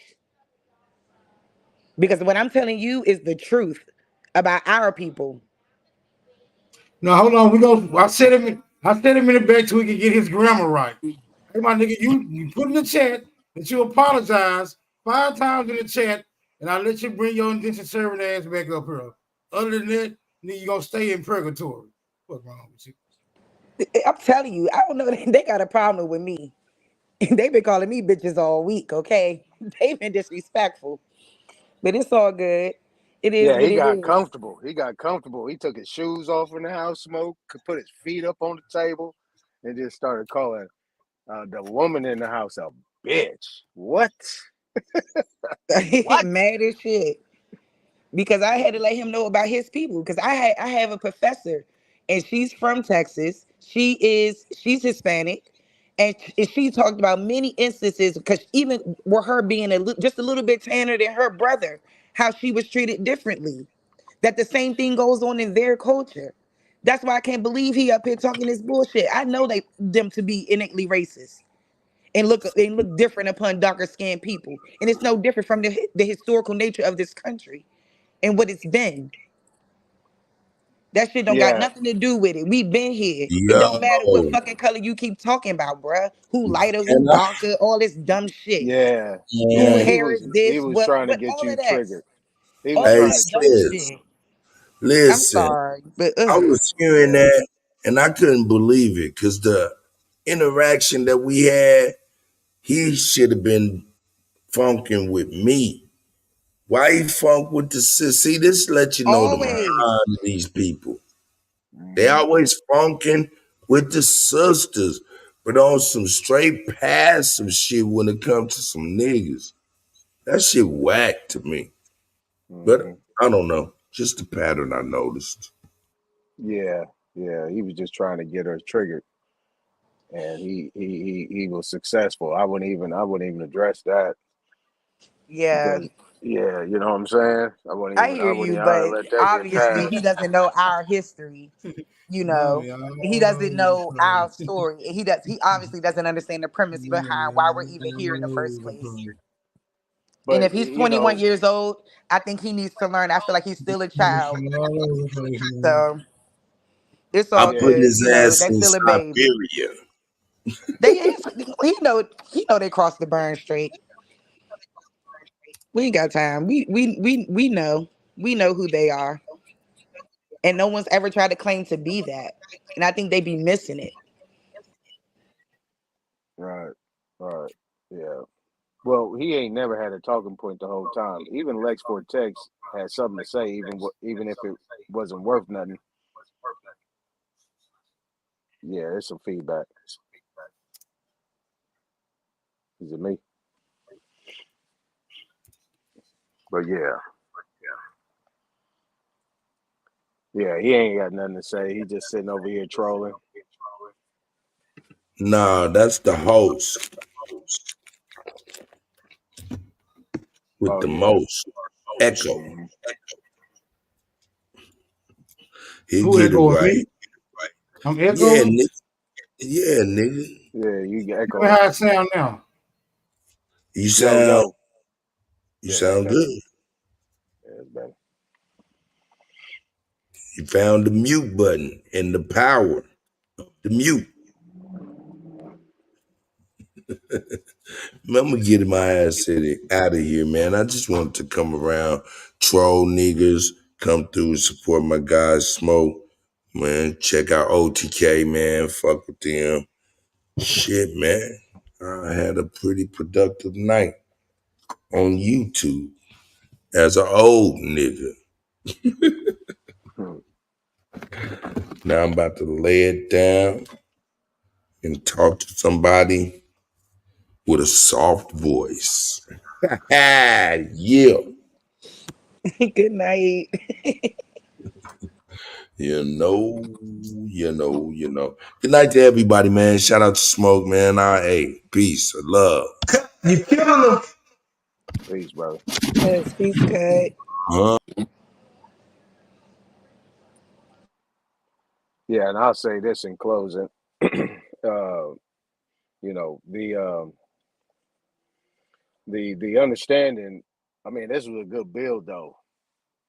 Because what I'm telling you is the truth about our people. No, hold on. We go. I set him in the back so we can get his grammar right. Hey, my nigga, you put in the chat that you apologize 5 times in the chat, and I let you bring your indentured servant ass back up here. Other than that, nigga, you gonna stay in purgatory. What's wrong with you? I'm telling you, I don't know. They got a problem with me. They've been calling me bitches all week, okay? They've been disrespectful. But it's all good. It is Yeah, what he it got is. comfortable. He got comfortable. He took his shoes off in the house, smoked, could put his feet up on the table, and just started calling the woman in the house a bitch. What? What? Mad as shit. Because I had to let him know about his people. Because I have a professor, and she's from Texas. She's Hispanic, and she talked about many instances. Because even with her being just a little bit tanner than her brother, how she was treated differently. That the same thing goes on in their culture. That's why I can't believe he up here talking this bullshit. I know them to be innately racist and look different upon darker skinned people, and it's no different from the, historical nature of this country and what it's been. That shit don't got nothing to do with it. We been here. It don't matter what Yo. fucking color you keep talking about, bruh. Who lighter, who And I, darker, all this dumb shit. Yeah, Who yeah. man, hair is He this? was What? trying to What? get All you of that. triggered. He was All hey, trying that to trigger dumb you. sis, shit. I'm listen. sorry, but I was hearing Yeah. that and I couldn't believe it because the interaction that we had, he should have been funking with me. Why he funk with the sis? See, this let you know the always. mind of these people. They Mhm. always funking with the sisters, but on some straight passive shit when it comes to some niggas. That shit whack to me. But Mhm. I don't know. Just a pattern I noticed. Yeah, yeah. He was just trying to get her triggered, and he was successful. I wouldn't even address that Yeah, because yeah, you know what I'm saying. I hear I wouldn't you, even but let that get obviously he past. doesn't know our history. No, y'all. He doesn't know our story. He obviously doesn't understand the premise behind why we're even here in the first place. And But if he's you 21 know, years old, I think he needs to learn. I feel like he's still a child. So it's I'm all yeah, putting good. his You know, ass they in still a baby. Siberia. He know they crossed the burn straight. We ain't got time. We know. We know who they are. And no one's ever tried to claim to be that. And I think they be missing it. right, right, yeah. Well, he ain't never had a talking point the whole time. Even Lex Cortex had something to say, even if it wasn't worth nothing. Yeah, there's some feedback. Is it me? But yeah, yeah, he ain't got nothing to say. He just sitting over here trolling. Nah, that's the host with Oh the yeah. most echo. Hmm. He Who get it echoing right. me? I'm Yeah, echoing. nigga. Yeah, nigga. Yeah, you get Look echoing. how it sound now. You Yo, sound yo. you Yeah, that's sound better. good. Yeah, that's better. You found the mute button and the power. The mute. Man, I'm gonna get my ass out of here, man. I just wanted to come around, troll niggas, come through and support my guys, Smoke. Man, check out OTK, man. Fuck with them. Shit, man. I had a pretty productive night on YouTube as an old nigga. Hmm. Now I'm about to lay it down and talk to somebody with a soft voice. Yeah. Good night. You know. Good night to everybody, man. Shout out to Smoke, man. Hey, peace, love. You killing them. Peace, brother. Yes, peace, cut. Huh? Yeah, and I'll say this in closing. You know, the understanding. I mean, this was a good build, though.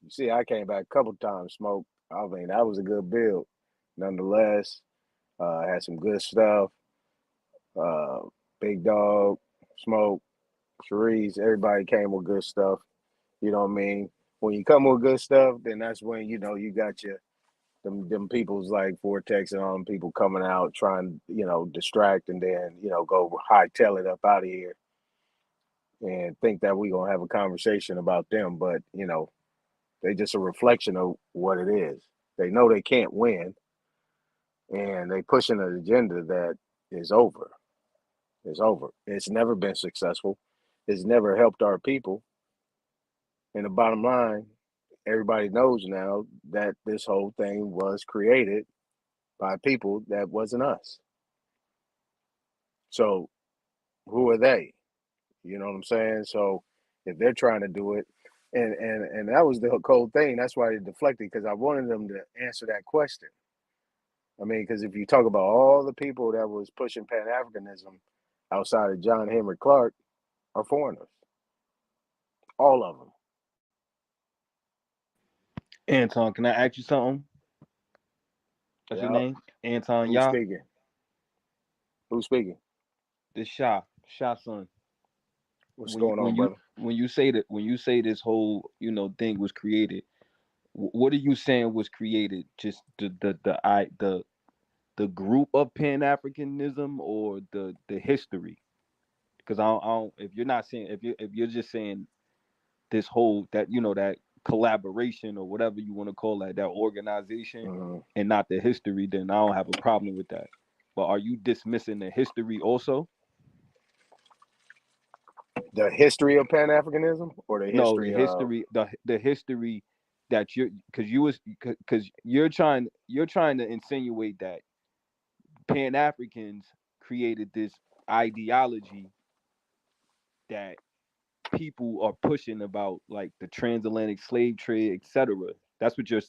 You see, I came back a couple times, Smoke. I mean, that was a good build. Nonetheless, had some good stuff. Uh, Big Dog, Smoke, Sharice, everybody came with good stuff. You know what I mean? When you come with good stuff, then that's when you got your them people's like Vortex and all them people coming out trying distract and then go hightail it up out of here and think that we gonna have a conversation about them, but they just a reflection of what it is. They know they can't win, and they pushing an agenda that is over. It's over. It's never been successful. It's never helped our people. And the bottom line, everybody knows now that this whole thing was created by people that wasn't us. So who are they? You know what I'm saying? So if they're trying to do it, and that was the cold thing. That's why they deflected because I wanted them to answer that question. I mean, because if you talk about all the people that was pushing Pan Africanism outside of John Henry Clark are foreigners, all of them. Anton, can I ask you something? That's your Yeah. name? Anton Who's Yah? speaking? Who's speaking? This Shah son. What's going on, When brother? you say this whole thing was created, what are you saying was created? Just the group of Pan Africanism or the history? Because I don't if you're not saying if you're just saying this whole that collaboration or whatever you want to call that organization and not the history, then I don't have a problem with that. But are you dismissing the history also? The history of Pan Africanism or the No, the history of history the history that you're trying to insinuate that Pan Africans created this ideology that people are pushing about like the transatlantic slave trade, etc. That's what you're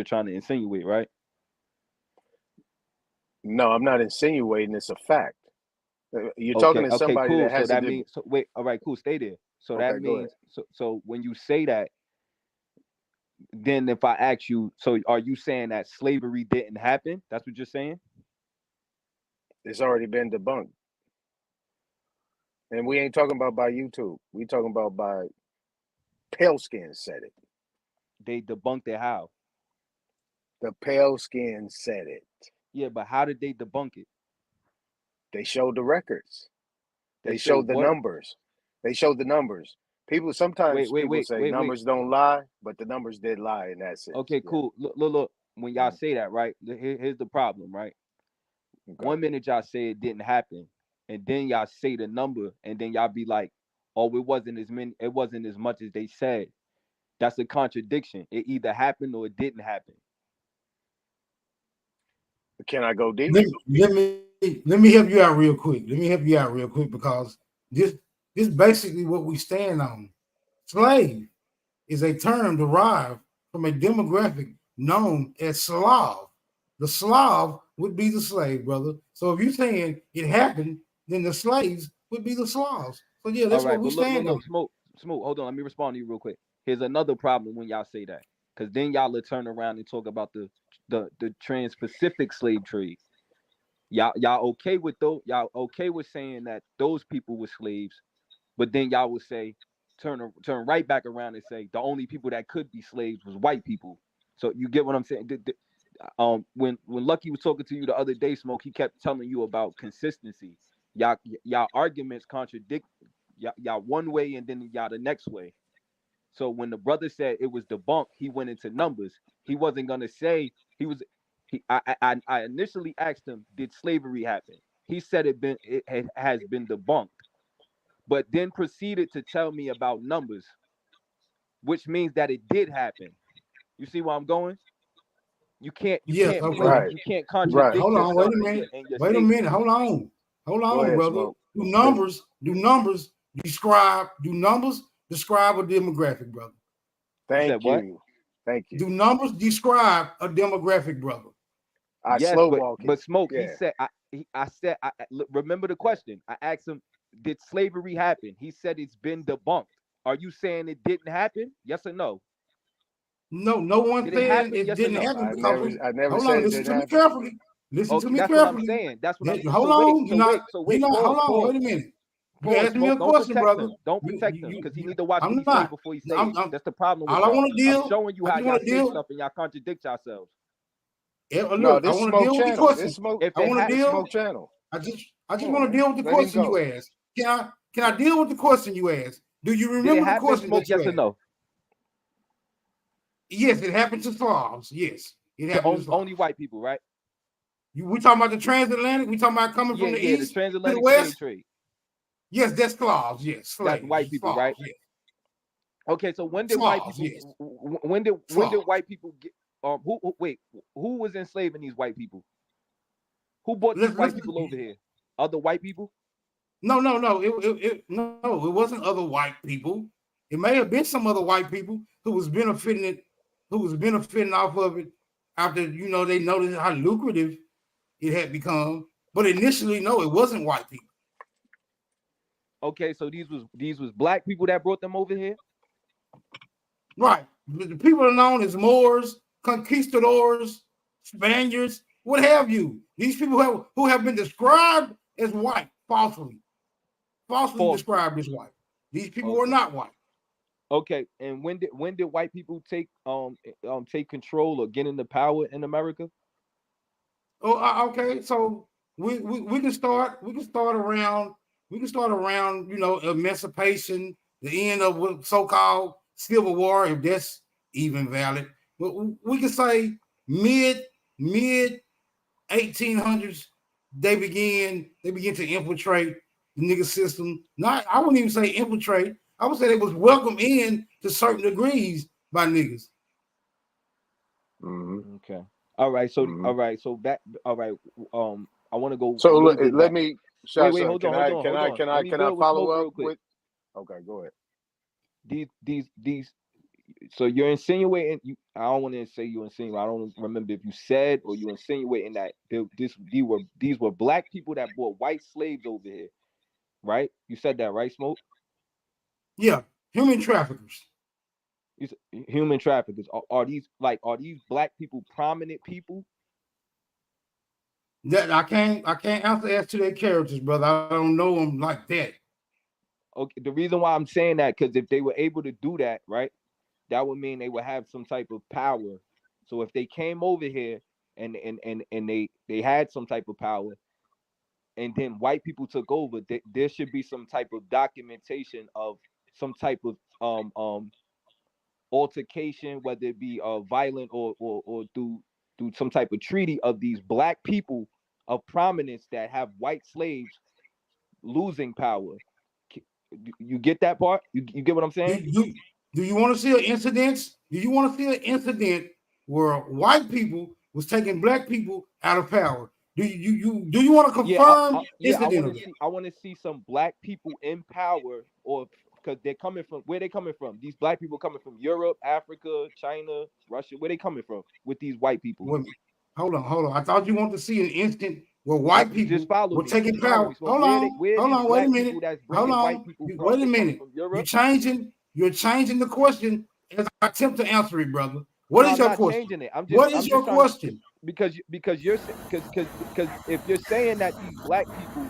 trying to insinuate, right? No, I'm not insinuating, it's a fact. You're talking to Okay, somebody cool. that So has a that means wait, all right, cool, stay there. So that Okay, go ahead. means so when you say that, then if I ask you, so are you saying that slavery didn't happen? That's what you're saying? It's already been debunked. And we ain't talking about by YouTube. We talking about by Pale Skin said it. They debunked it how? The Pale Skin said it. Yeah, but how did they debunk it? They showed the records. They showed showed the what? numbers. They showed the numbers. People sometimes people say Wait. numbers don't lie, but the numbers did lie in that sense. Okay, Yeah. cool. Look. When y'all say that, right? Here's the problem, right? Okay. 1 minute y'all say it didn't happen, and then y'all say the number, and then y'all be like, "Oh, it wasn't as much as they said." That's a contradiction. It either happened or it didn't happen. Can I go deep? Let me help you out real quick. Because this basically what we stand on. Slave is a term derived from a demographic known as Slav. The Slav would be the slave, brother. So if you're saying it happened, then the slaves would be the Slavs. So yeah, All that's what right, we but stand on. smoke. Hold on, let me respond to you real quick. Here's another problem when y'all say that, because then y'all will turn around and talk about the trans-Pacific slave trade. Y'all okay with y'all okay with saying that those people were slaves, but then y'all will say turn right back around and say the only people that could be slaves was white people. So you get what I'm saying? When Lucky was talking to you the other day, Smoke, he kept telling you about consistency. Y'all arguments contradict y'all one way and then y'all the next way. So when the brother said it was debunked, he went into numbers. He wasn't gonna say he was. I initially asked him, did slavery happen? He said it has been debunked, but then proceeded to tell me about numbers, which means that it did happen. You see where I'm going? You can't Yes, okay. Right. you can't Right. contradict Hold on, wait yourself a minute. in your Wait a statement. minute. Hold on, Go ahead, brother. Smoke. Do numbers describe a demographic, brother? You said Thank what? you. Thank you. Do numbers describe a demographic, brother? Yes, slow walk but it. Smoke. Yeah. He said. Remember the question. I asked him, did slavery happen? He said it's been debunked. Are you saying it didn't happen? Yes or no? No one Did it said happen? it Yes or didn't no? happen I because never hold said on, it listen didn't to me happen. carefully. Listen to me That's what I'm carefully. saying. That's what I'm saying. Hold So wait. on, Pause. hold on, Pause. wait a minute. You Pause. asked me Smoke. a Don't question, protect brother. him. Don't protect him because he need to watch what I'm he say not. before he say it. That's the problem with All I y'all. want to I'm deal. showing you I how just y'all want to say deal. stuff and y'all contradict yourselves. No, Look, I this want to Smoke deal with the channel. question. This Smoke. If I it want to This deal. Smoke channel. I just Come on, want to man. deal with the Let him question you go. asked. Can I deal with the question you asked? Do you Did it remember the happen, question Smoke? that you Yes or asked? no? Yes, it happened to Slavs. Yes, it happened to Slavs. Only white people, right? We talking about the transatlantic? We talking about coming from the The east to the transatlantic slave west? trade. Yes, that's Slavs. Yes, That's slaves. white people, right? Slavs. Yes. Okay, so when did white Slavs. people? Yes. When did white people get? Who was enslaving these white people? Who brought these white people over here? Other white people? No. It wasn't other white people. It may have been some other white people who was benefiting off of it after they noticed how lucrative it had become. But initially, no, it wasn't white people. Okay, so these was black people that brought them over here? Right. The people are known as Moors, conquistadors, Spaniards, what have you. These people who have been described as white falsely described as white. These people were not white. Okay, and when did white people take control or get into power in America? Okay, so we can start around emancipation, the end of what so-called civil war, if that's even valid. But we can say mid 1800s they begin to infiltrate the nigga system. Not, I wouldn't even say infiltrate. I would say they was welcomed in to certain degrees by niggas. Okay. All right. So all right. So back. All right. I want to go So a little bit let back. me. Wait. Hold on. Let me Can I build with follow Smoke up real quick. with? Okay, go ahead. These. So you're insinuating. I don't want to say you insinuate. I don't remember if you said or you insinuating that these were black people that brought white slaves over here, right? You said that, right, Smoke? Yeah, human traffickers. Human traffickers. Are these black people prominent people? That I can't answer as to their characters, brother. I don't know them like that. Okay, the reason why I'm saying that, because if they were able to do that, right, that would mean they would have some type of power. So if they came over here and they had some type of power, and then white people took over, there should be some type of documentation of some type of altercation, whether it be violent or through some type of treaty of these black people of prominence that have white slaves losing power. You get that part? You get what I'm saying? Do you want to see an incident? Do you want to see an incident where white people was taking black people out of power? Do you want to confirm incident? I want to see some black people in power, or because they're coming from where they coming from. These black people coming from Europe, Africa, China, Russia. Where they coming from with these white people? Wait, hold on. I thought you wanted to see an instant where white people were taking power. Hold on. Wait a minute. Hold on. Wait a minute. You're changing the question as I attempt to answer it, brother. What is your question? Changing it. What is your question? Because you're because if you're saying that these black people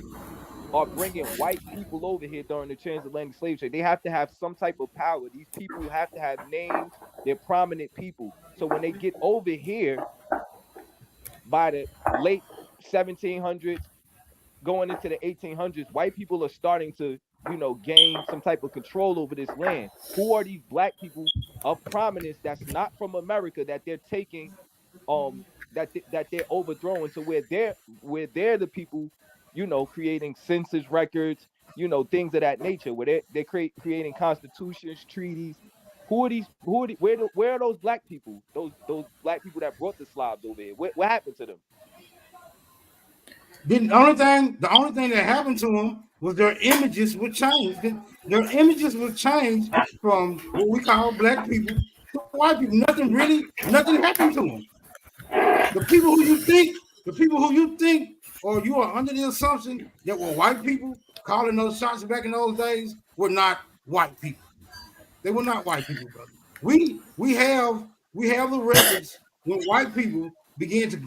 are bringing white people over here during the transatlantic slave trade, they have to have some type of power. These people have to have names. They're prominent people. So when they get over here by the late 1700s, going into the 1800s, white people are starting to, gain some type of control over this land. Who are these black people of prominence that's not from America that they're taking, that they're overthrowing to where they're the people, creating census records, things of that nature, where they're creating constitutions, treaties. Where are those black people? Those black people that brought the Slavs over here. What happened to them? The only thing that happened to them was their images were changed. Their images were changed from what we call black people to white people. Nothing happened to them. The people who you think, or you are under the assumption that were white people calling those shots back in those days were not white people. They were not white people, brother. We have the records when white people began to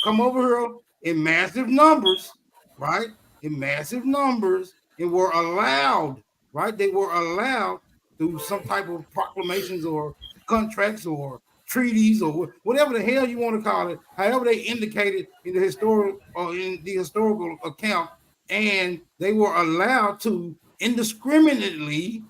come over here in massive numbers, right? In massive numbers, and were allowed, right? They were allowed through some type of proclamations or contracts or treaties or whatever the hell you want to call it, however they indicated in the historical account, and they were allowed to indiscriminately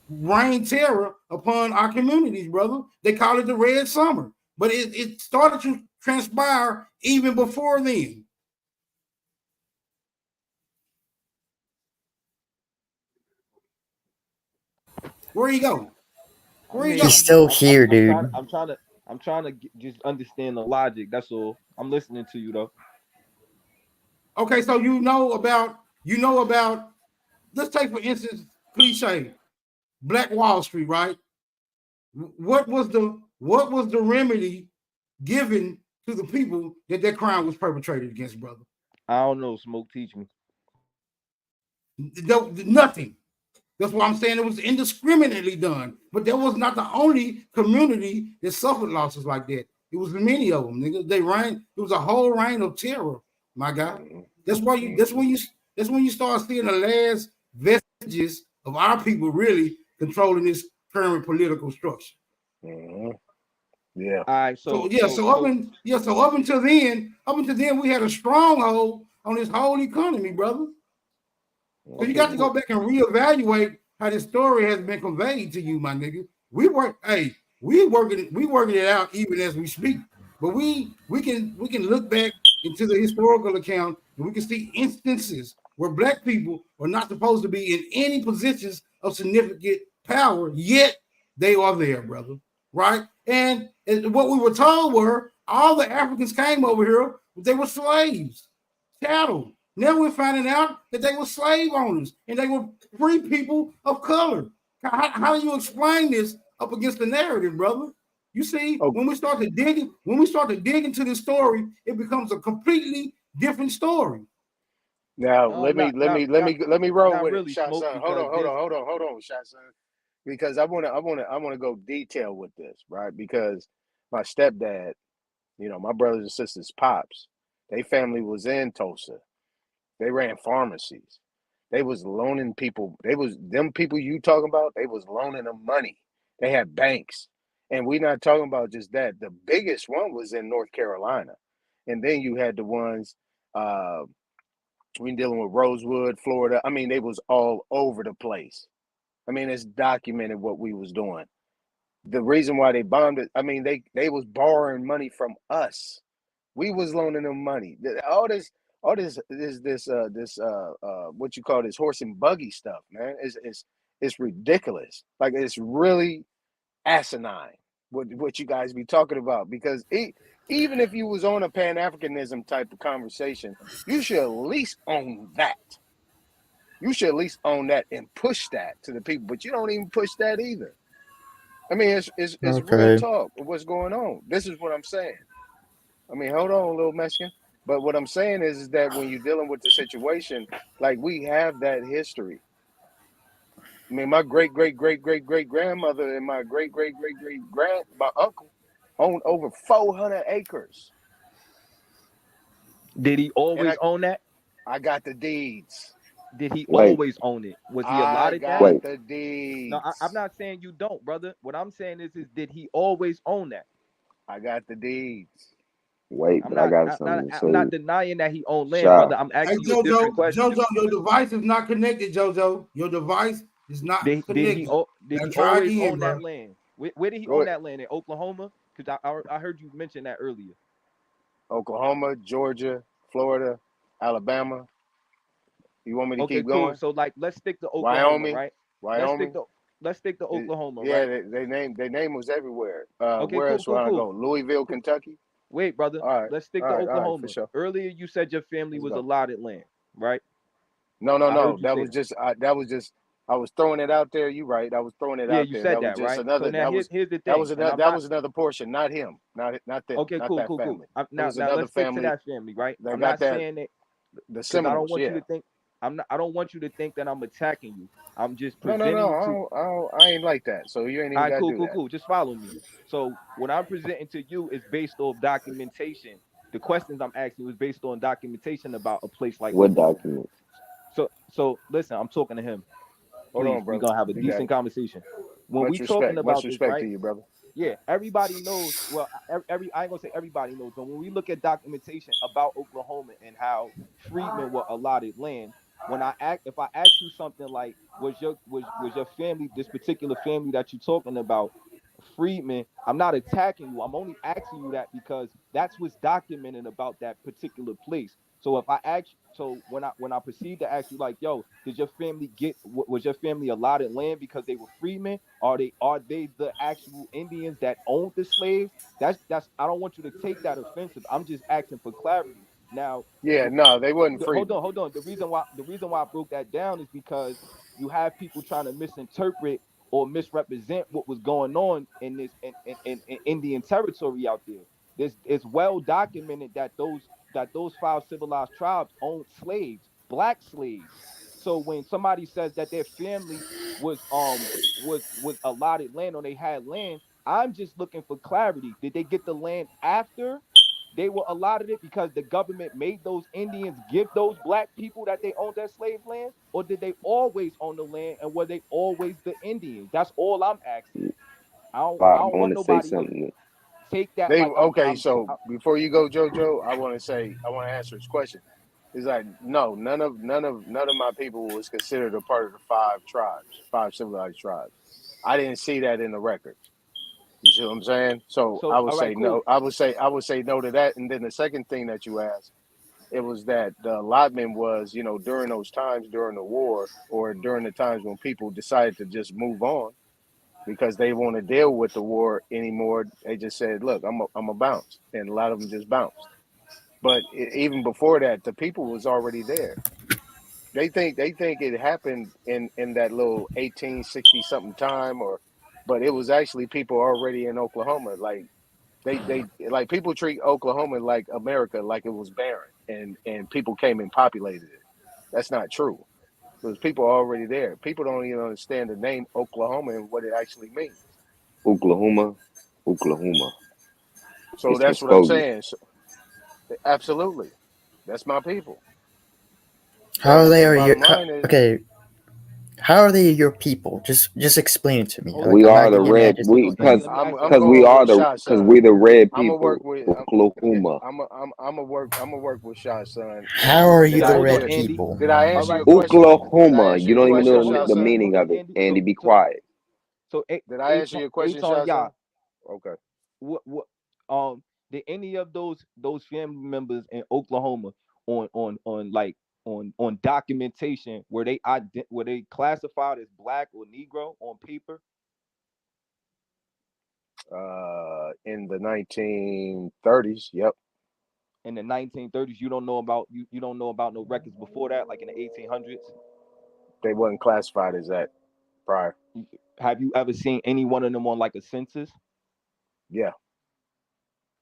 rain terror upon our communities, brother. They call it the Red Summer, but it started to transpire even before then. Where you go? He's still here, dude. I'm trying to just understand the logic. That's all. I'm listening to you though. Okay, so you know about. Let's take for instance, cliche, Black Wall Street, right? What was the remedy given to the people that crime was perpetrated against, brother? I don't know. Smoke, teach me. Nothing. That's why I'm saying it was indiscriminately done. But that was not the only community that suffered losses like that. It was many of them, nigga. It was a whole reign of terror, my guy. That's why you. That's when you start seeing the last vestiges of our people really controlling this current political structure. Yeah. All right. So up until then, we had a stronghold on this whole economy, brother. So you got to go back and reevaluate how this story has been conveyed to you, my nigga. We working it out even as we speak. But we can look back into the historical account and we can see instances where black people are not supposed to be in any positions of significant power, yet they are there, brother. Right? And what we were told were all the Africans came over here, they were slaves, chattel. Now we're finding out that they were slave owners and they were free people of color. How do you explain this up against the narrative, brother? You see, when we start to dig into this story, it becomes a completely different story. Now let me roll with it, Shot Son. Hold on, Shot Son. Because I wanna go detail with this, right? Because my stepdad, my brothers and sisters' pops, they family was in Tulsa. They ran pharmacies. They was loaning people. Them people you talking about. They was loaning them money. They had banks, and we not talking about just that. The biggest one was in North Carolina, and then you had the ones we dealing with Rosewood, Florida. I mean, they was all over the place. I mean, it's documented what we was doing. The reason why they bombed it, I mean, they was borrowing money from us. We was loaning them money. This what you call this horse and buggy stuff, man. It's ridiculous. Like it's really asinine what you guys be talking about. Because even if you was on a Pan-Africanism type of conversation, you should at least own that. You should at least own that and push that to the people. But you don't even push that either. I mean, it's real talk of what's going on. This is what I'm saying. I mean, hold on, little Mexican. But what I'm saying is that when you're dealing with the situation, like we have that history. I mean, my great great great great great grandmother and my great great great great my uncle owned over 400 acres. Did he always own that? I got the deeds. Did he always own it? Was he allotted that? I got the deeds. No, I'm not saying you don't, brother. What I'm saying is did he always own that? I got the deeds. I'm not denying that he owned land, brother. I'm asking you a different question. Jojo, your device is not connected, Jojo. Your device is not connected. Did he always own that land? Where did he own that land? In Oklahoma? Because I heard you mention that earlier. Oklahoma, Georgia, Florida, Alabama. You want me to keep going? Cool. So like, let's stick to Oklahoma, right? Wyoming. Let's stick to Oklahoma, yeah, right? Their name was everywhere. Where else would I go? Louisville, Kentucky. Wait, brother. All right. Let's stick to Oklahoma. All right, for sure. Earlier, you said your family was allotted land, right? No. That was just I was throwing it out there. You right. I was throwing it out there. Yeah, you said that, right? Another, so now here's the thing. That was another portion, not him, not them. Okay, not cool. Family. Now let's stick to that family, right? I'm not saying that. The Seminoles, I don't want you to think. I don't want you to think that I'm attacking you. I'm just presenting. No. I ain't like that. So you ain't even got to do that. Cool. Just follow me. So what I'm presenting to you is based off documentation. The questions I'm asking was based on documentation about a place like what document? So listen, I'm talking to him. Hold on, bro. We're gonna have a decent conversation. When we talking about this, right? To you, brother. Yeah, everybody knows. Well, I ain't gonna say everybody knows, but when we look at documentation about Oklahoma and how freedmen were allotted land, if I ask you something like, was your family, this particular family that you're talking about, freedmen? I'm not attacking you. I'm only asking you that because that's what's documented about that particular place. So if I ask, when I proceed to ask you like, yo, was your family allotted land because they were freemen? Are they the actual Indians that owned the slaves? That's I don't want you to take that offensive. I'm just asking for clarity. Now, no, they wasn't free. Hold on. The reason why I broke that down is because you have people trying to misinterpret or misrepresent what was going on in this in Indian territory out there. It's well documented that those 5 civilized tribes owned slaves, black slaves. So when somebody says that their family was allotted land or they had land, I'm just looking for clarity. Did they get the land after they were allotted it because the government made those Indians give those black people that they owned that slave land, or did they always own the land and were they always the Indians? That's all I'm asking. I don't want want to say nobody to something. take that They like I'm okay. So before you go, JoJo, I want to answer his question. Is like no, none of my people was considered a part of the five civilized tribes. I didn't see that in the records. You see what I'm saying? So I so would all right, say no. cool. I would say no to that. And then the second thing that you asked, it was that the allotment was, during those times during the war or during the times when people decided to just move on because they want to deal with the war anymore. They just said, "Look, I'm a bounce," and a lot of them just bounced. But even before that, the people was already there. They think it happened in that little 1860 something time, but it was actually people already in Oklahoma. Like they like people treat Oklahoma like America, like it was barren, and people came and populated it. That's not true. There's people already there. People don't even understand the name Oklahoma and what it actually means. Oklahoma, Oklahoma. So It's that's what I'm Muskogee. saying. So, absolutely, that's my people. How So they the are your bottom line is, okay? How are they your people? Just explain it to me. Hold Like We on, I'm are not the getting hold that. red. Just We on, let me explain. because let me ask you a because we question. going are with the Shot because Son. we the red I'm gonna work people. with Oklahoma. I'm gonna work with Shot Son. How And are Hey, you did the I hold on, red did Andy. people? did I All answer right, your so question? Did I Oklahoma. answer You your don't even so question, know hold Shot on, the Andy. Son? meaning Hold on, of it. Andy. Andy, So be so quiet. so Did I answer your question, Shot Y'all. Son? Okay. What did any of those family members in Oklahoma on documentation where were they classified as black or Negro on paper In the 1930s, yep, in the 1930s? You don't know about you don't know about no records before that, like in the 1800s. they wasn't classified as that prior. Have you ever seen any one of them on like a census? Yeah,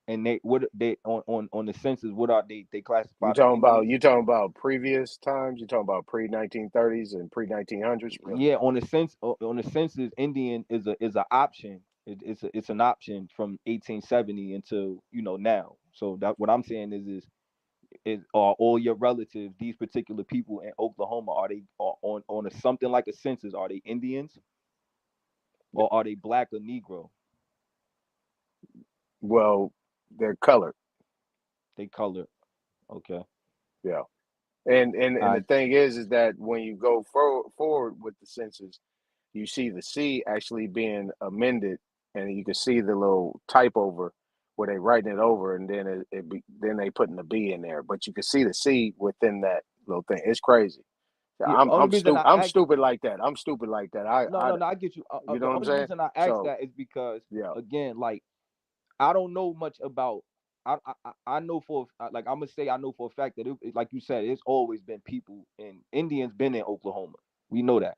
And they on the census, what are they you classified as talking about Indians? you talking about previous times? You talking about pre 1930s and pre 1900s? Yeah, on the census, Indian is an option. It's an option from 1870 until now. So that what I'm saying is are all your relatives, these particular people in Oklahoma, are on a something like a census? Are they Indians or are they black or Negro? Well, they're colored. They colored. Okay. Yeah. And I the thing is that when you go forward with the census, you see the C actually being amended, and you can see the little type over where they writing it over, and then then they putting the B in there. But you can see the C within that little thing. It's crazy. Yeah. Only reason I I'm asked. stupid like that. I'm stupid like that. No, I get you. You know The what I'm only saying? reason I asked So that is because yeah. again, like I don't know much about. I know like I'm gonna say I know for a fact that like you said, it's always been people and Indians been in Oklahoma. We know that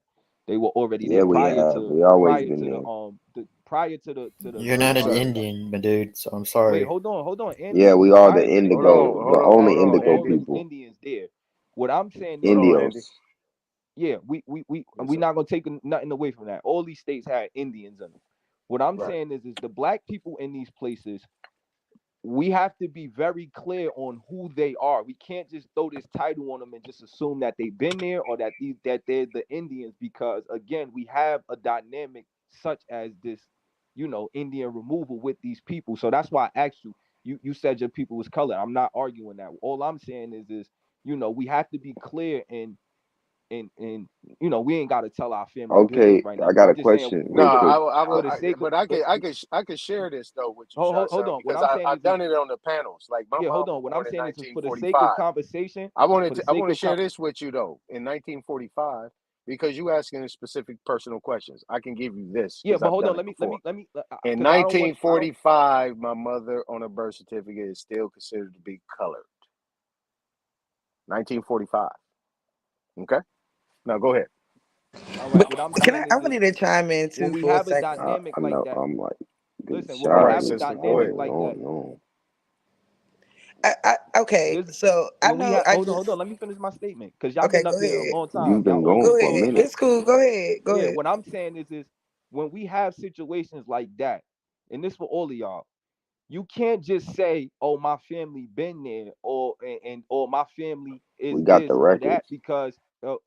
they were already Yeah, there we prior have. to We always prior been to there. prior to the You're not an Americans. Indian, my dude. So I'm Wait, sorry. hold on, Yeah, Andy. we are the Prior to the indigo, Americans, the only Hold it was on, indigo Andy. already people. Indians there. What I'm saying Hold is on, Andy. Indios. yeah, we Yes, sir. not gonna take nothing away from that. All these states had Indians in them. What I'm Right. saying is the black people in these places, we have to be very clear on who they are. We can't just throw this title on them and just assume that they've been there or that they're the Indians, because again, we have a dynamic such as this, Indian removal with these people. So that's why I asked you. You said your people was colored. I'm not arguing that. All I'm saying is we have to be clear and we ain't got to tell our family business Okay, right now. I But got I'm a just saying question No, real quick. for the sake of but I could share this though with you, Shot hold Son, on. What because I'm saying I've is done it on the panels. Like my yeah, mom hold was on. What I'm born in saying is for the sake of 1945. conversation, for the I sake want to of share this with you though. In 1945, because you asking specific personal questions, I can give you this yeah, because but I've hold done on. it before. Let me In because I don't 1945, my mother on a birth certificate is still considered to be colored. 1945. Okay. Now go ahead. all right. But What I'm can I? saying I is wanted to chime in when too we for a have a second. dynamic I like know that. I'm like getting Listen, when All we shot right, have a and sister. Go dynamic ahead. on and like on that, and on. Okay, This so I when we know have I hold just on. Let me finish my statement because y'all okay. been Go up here a ahead. long time. You've Y'all been old going Go heads. for a ahead. minute. It's cool. Go ahead. Go Yeah, ahead. what I'm saying is when we have situations like that, and this for all of y'all, you can't just say, "Oh, my family been there," or or my family We is got the this or that, records.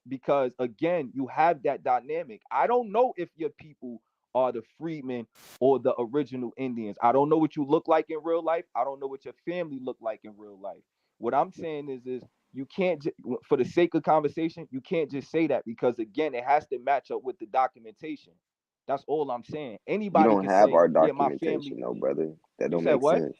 because again, you have that dynamic. I don't know if your people are the freedmen or the original Indians. I don't know what you look like in real life. I don't know what your family look like in real life. What I'm saying is you can't, for the sake of conversation, you can't just say that because again, it has to match up with the documentation. That's all I'm saying. You Anybody don't can have say, our "Yeah, my family." documentation, no, brother. That You don't said make what? sense.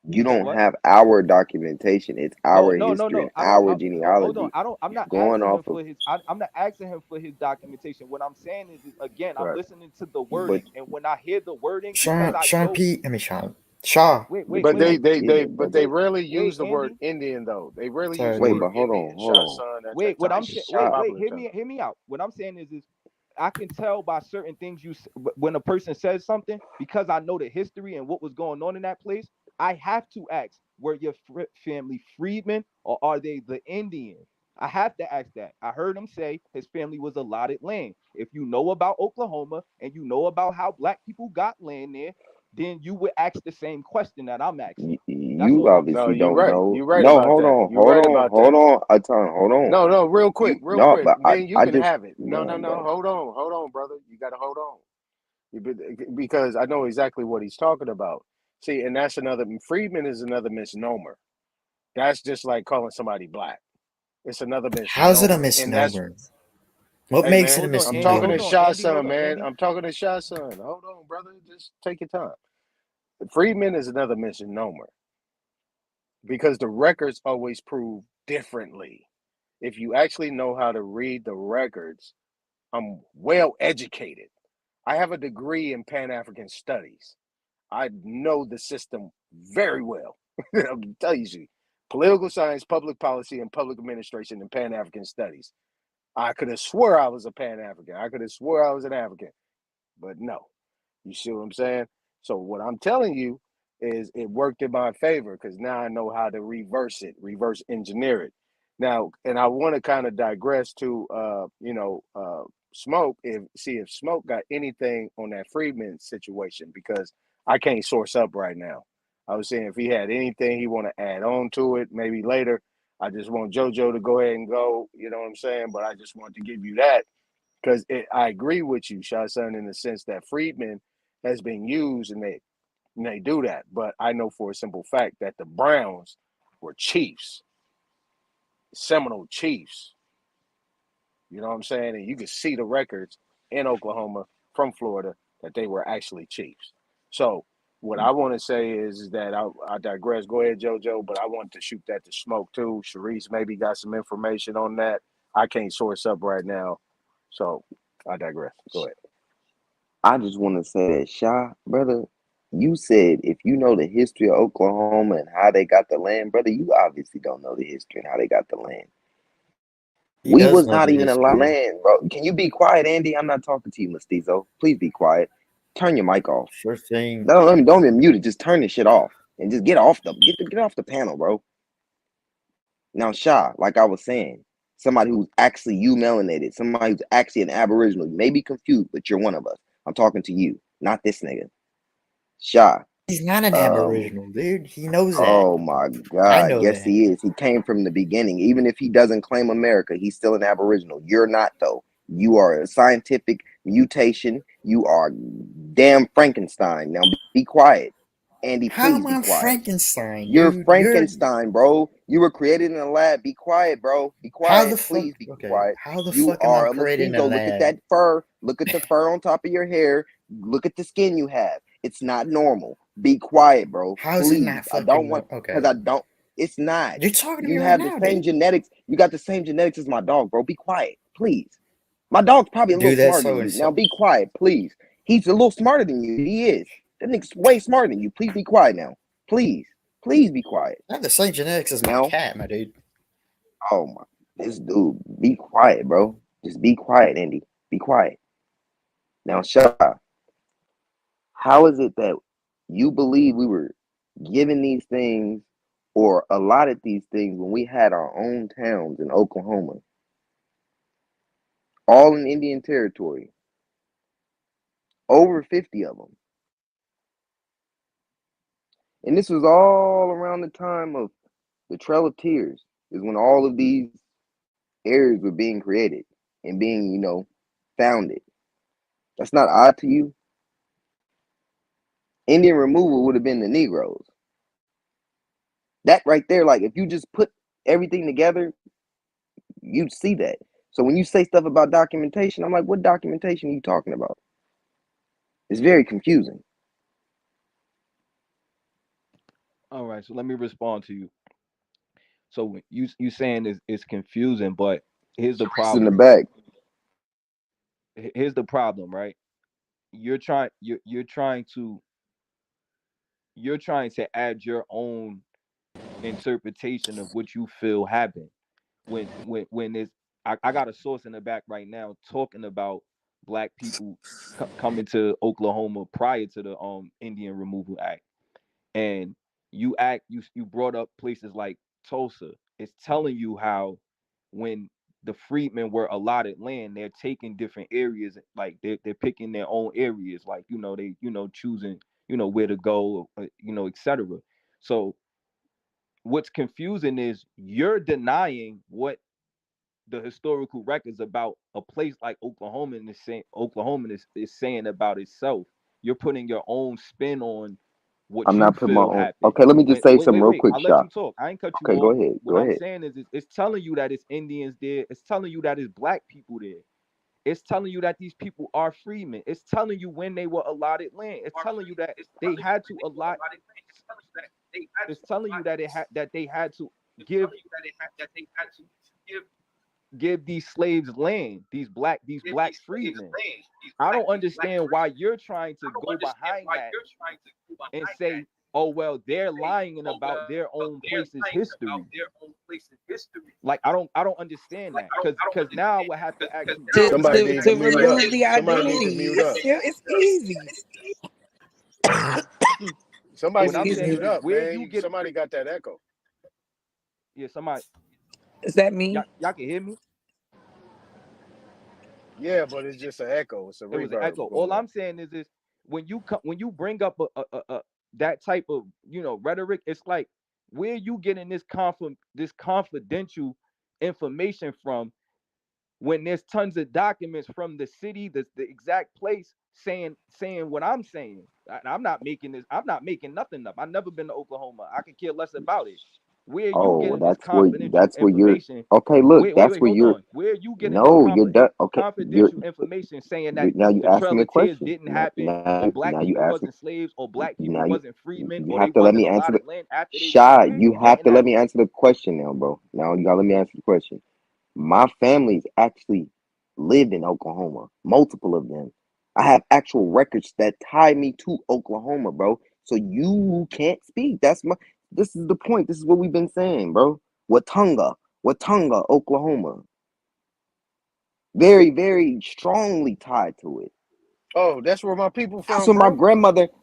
You You said don't what? have our documentation. It's Oh our no, no, history no. and I don't. our Hold on. genealogy. I don't. I'm You not going asking off him of, for his. I'm not asking him for his documentation. What I'm saying is again, I'm Right. listening to the but wording, and when I hear the wording, because Sean, I Sean know. P. I mean Sean Shaw. Wait, wait, but But you wait, they don't they get they it, but they brother. rarely wait, use the word Andy. Indian though. They rarely use Sorry, the Wait, Andy. word but Indian, hold Shah on. Sun, that Wait, type what type I'm shit. saying. They Wait, Shot. wait. popular Hear term. me. Hear me out. What I'm saying is I can tell by certain things when a person says something because I know the history and what was going on in that place. I have to ask: were your family freedmen or are they the Indians? I have to ask that. I heard him say his family was allotted land. If you know about Oklahoma and you know about how black people got land there, then you would ask the same question that I'm asking. That's You all I'm No, obviously saying. you're don't right. know. You're right No, about hold that. on, You're hold right on, about that. hold on. A ton, hold on. No, no, You real no, quick. but Then you I can just have it. go No, on, no. bro. Hold on, brother. You gotta hold on. Because I know exactly what he's talking about. See, and that's another Freedman is another misnomer. That's just like calling somebody black. It's another How's it a misnomer, and that's misnomer? What hey makes it a man. Hold on, I'm Andy. talking Hold to misnomer? on, Shah Andy. Sun, Hold on, man. Andy. I'm talking to Shah Sun. Hold on, brother. Just take your time. Freedman is another misnomer because the records always prove differently. If you actually know how to read the records, I'm well educated. I have a degree in Pan African Studies. I know the system very well. I'll tell you, political science, public policy, and public administration and Pan African Studies. I could have swore I was a Pan African. I could have swore I was an African, but no. You see what I'm saying? So what I'm telling you is it worked in my favor because now I know how to reverse it, reverse engineer it. Now, and I want to kind of digress to Smoke, if Smoke got anything on that Freedman situation because I can't source up right now. I was saying if he had anything he want to add on to it, maybe later. I just want JoJo to go ahead and go, you know what I'm saying? But I just want to give you that because I agree with you, Shah Sun, in the sense that Freedman has been used and they do that. But I know for a simple fact that the Browns were Chiefs, Seminole Chiefs. You know what I'm saying? And you can see the records in Oklahoma from Florida that they were actually Chiefs. So what I want to say is that I digress. Go ahead, JoJo, but I want to shoot that to Smoke too. Sharice maybe got some information on that. I can't source up right now. So I digress. Go ahead. I just want to say that, Sha, brother, you said if you know the history of Oklahoma and how they got the land, brother, you obviously don't know the history and how they got the land. He We does was know not the even allowed history. land, bro. Can you be quiet, Andy? I'm not talking to you, Mestizo. Please be quiet. Turn your mic off. Sure thing. Don't even mute it. Just turn this shit off and just get off the panel, bro. Now, Sha, like I was saying, somebody who's actually you melanated, somebody who's actually an Aboriginal. You may be confused, but you're one of us. I'm talking to you, not this nigga. Sha. He's not an Um, Aboriginal, dude. He knows that. oh my I God. know Yes, that. he is. He came from the beginning. Even if he doesn't claim America, he's still an Aboriginal. You're not, though. You are a scientific mutation. You are damn Frankenstein. Now be quiet. Andy, How please am be I quiet. Frankenstein, You're dude? Frankenstein, bro. You were created in a lab. Be quiet, bro. Be How the quiet. fuck? Please be Okay, quiet. how the You fuck am I are a created in a mestizo. Look at lab? that fur. Look at the fur on top of your hair. Look at the skin you have. It's not normal. Be quiet, bro. How's it Please. not I don't fucking want, because okay? I don't. It's not. You're talking to me You right have the now, same dude. genetics. You got the same genetics as my dog, bro. Be quiet, please. My dog's probably a little Dude, that's smarter so than you. Now insult. be quiet, please. He's a little smarter than you. He is. That nigga's way smarter than you. Please be quiet now. Please. Please be quiet. I have the same genetics as my Now, cat, my dude. oh my, this dude, be quiet, bro. Just be quiet, Andy. Be quiet. Now, Shah, how is it that you believe we were given these things or allotted these things when we had our own towns in Oklahoma, all in Indian territory, over 50 of them. And this was all around the time of the Trail of Tears, is when all of these areas were being created and being, founded. That's not odd to you? Indian removal would have been the Negroes. That right there, like if you just put everything together, you'd see that. So when you say stuff about documentation, I'm like, what documentation are you talking about? It's very confusing. All right, so let me respond to you. So you saying it's confusing, but here's the It's in the problem. back. Here's the problem, right? You're trying to add your own interpretation of what you feel happened when it's I got a source in the back right now talking about black people coming to Oklahoma prior to the Indian Removal Act, and you brought up places like Tulsa. It's telling you how when the freedmen were allotted land, they're taking different areas, like they're picking their own areas, like they choosing where to go, etc. So what's confusing is you're denying what the historical records about a place like Oklahoma is saying about itself. You're putting your own spin on what I'm you not putting my feel own. happened. Okay, let me just When say wait, something wait, real wait. quick, I'll let Shot. you talk. I ain't cut you Okay, go off. ahead. What Go I'm ahead. saying is it's telling you that it's Indians there. It's telling you that it's black people there. It's telling you that these people are freemen. It's telling you when they were allotted land. It's telling you that they had to allot. It's telling you that they had to give give these slaves land, these black freedmen. I don't understand why you're trying to go behind that and say, oh well, they're lying about their own place's history. Like I don't understand that. Cause now I would have to ask you, To who Somebody is to need this to to mute up. history? remove the Somebody need to identity. mute up. It's easy. Somebody What need I'm to Excuse saying mute me. is up, where man. you get Somebody got that echo. somebody Is that y'all, me? y'all can hear me? Yeah, but it's just an echo. It's a It was an reverb echo. All going on. I'm saying is this: when you bring up a that type of rhetoric, it's like where you getting this confidential information from when there's tons of documents from the city, the exact place saying what I'm saying. I'm not making this. I'm not making nothing up. I've never been to Oklahoma. I could care less about it. Where are you Oh, getting this that's confidential where you're. information? Okay, look, Wait, that's wait, where hold you're. on. Where are you getting this No, you're done. Okay, confidential information saying that now you the asked Trail me a of Tears question. didn't happen, or black Now you people asked me. wasn't slaves, or black people Now you wasn't freedmen, you or they have to let wasn't me answer the allotted land after they was shot. where You you have getting to let that me from? answer the question now, bro. Now you gotta let me answer the question. My family's actually lived in Oklahoma, multiple of them. I have actual records that tie me to Oklahoma, bro. So you can't speak. This is the point. This is what we've been saying, bro. Watonga, Oklahoma. Very, very strongly tied to it. Oh, that's where my people That's from, where bro.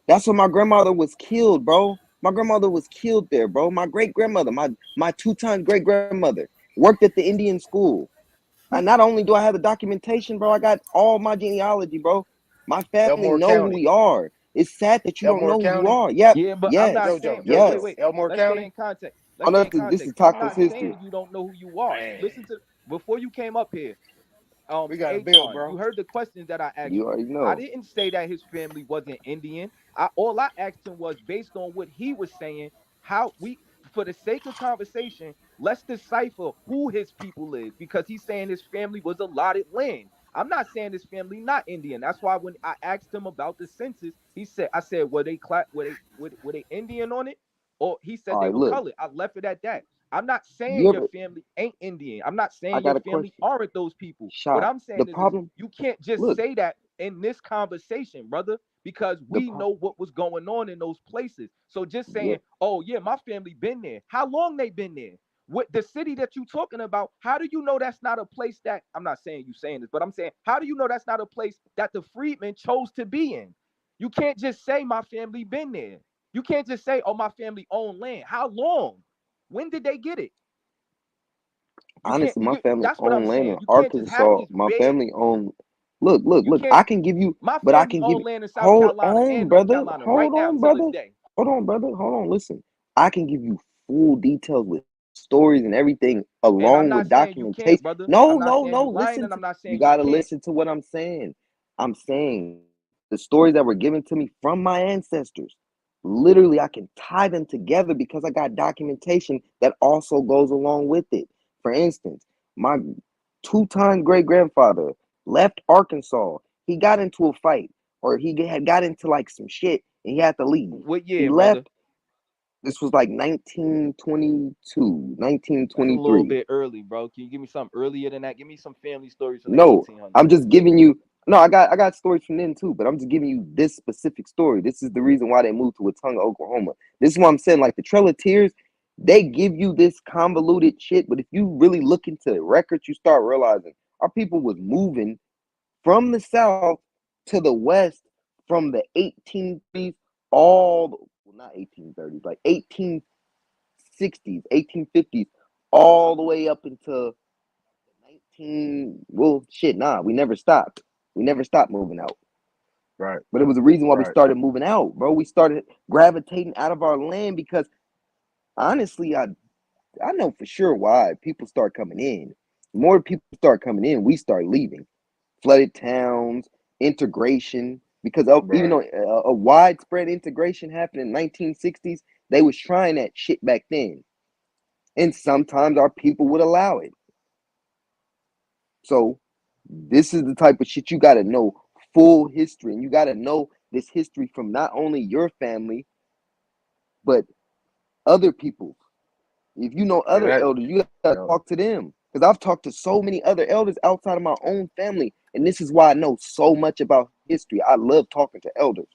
that's where my grandmother was killed, bro. My grandmother was killed there, bro. My great grandmother, my two-time great grandmother worked at the Indian school. And not only do I have the documentation, bro, I got all my genealogy, bro. My family Elmore know who County. we are. It's sad that you don't Elmore know who you County. are. Yep. Yeah, but I'm not Yes. saying. Jojo, Wait, Jojo. Yes. wait. Elmore Let's stay County. in context. Oh, Let's stay no, in this is context. I'm Taka's not history. saying you don't know who you are. Man, Listen to before you came up here. we got a bill, Akon, bro. you heard the questions that I asked You you. already I know. didn't say that his family wasn't Indian. All I asked him was based on what he was saying, how we for the sake of conversation, let's decipher who his people is because he's saying his family was allotted land. I'm not saying his family not Indian. That's why when I asked him about the census, I said, were they Indian on it? Or he said All they right, were look. colored. I left it at that. I'm not saying You your ever family ain't Indian. I'm not I saying your got a family question. aren't those people. What Shot. I'm The saying is problem, you can't just look, say that in this conversation, brother, because the we pro know what was going on in those places. So just yeah. saying, oh yeah, my family been there. How long they been there? What the city that you talking about? How do you know that's not a place that I'm not saying you saying this, but I'm saying how do you know that's not a place that the freedmen chose to be in? You can't just say my family been there. You can't just say, oh, my family owned land. How long? When did they get it? Honestly, my family That's what I'm owned land saying. in You can't just have Arkansas. this My vague. family owned. Look, look, You look. can't. I can give you, My but I family can give own you. land in South Hold Carolina on, and North brother. Carolina right Hold now on, till this brother. day. Hold on, brother. Hold on. Listen, I can give you full details with stories and everything, And I'm along not with saying you can't, documentation. brother. No, I'm not no, saying no. you lying, Listen and to. I'm not You saying you gotta can't. listen to what I'm saying. I'm saying the stories that were given to me from my ancestors. Literally, I can tie them together because I got documentation that also goes along with it. For instance, my two-time great-grandfather left Arkansas. He got into a fight, or had got into like some shit, and he had to leave. What He year, brother? left. This was like 1922, That's a little 1923. bit early, bro. Can you give me something earlier than that? Give me some family stories from the No, 1800s. I'm just giving you. No, I got stories from then too, but I'm just giving you this specific story. This is the reason why they moved to Watonga, Oklahoma. This is what I'm saying. Like the Trail of Tears, they give you this convoluted shit, but if you really look into the records, you start realizing our people was moving from the south to the west from the 1830s well, not 1830s, like 1860s, 1850s, all the way up into 19. Well, shit, nah, we never stopped. We never stopped moving out. Right. But it was the reason why we Right. started moving out, bro. We started gravitating out of our land because honestly, I know for sure why people start coming in. The more people start coming in, we start leaving. Flooded towns, integration, because even Right. though a widespread integration happened in 1960s, they was trying that shit back then. And sometimes our people would allow it. So this is the type of shit you got to know full history, and you got to know this history from not only your family but other people. If you know And other that, elders, you got to yo, talk to them, because I've talked to so many other elders outside of my own family, and this is why I know so much about history. I love talking to elders.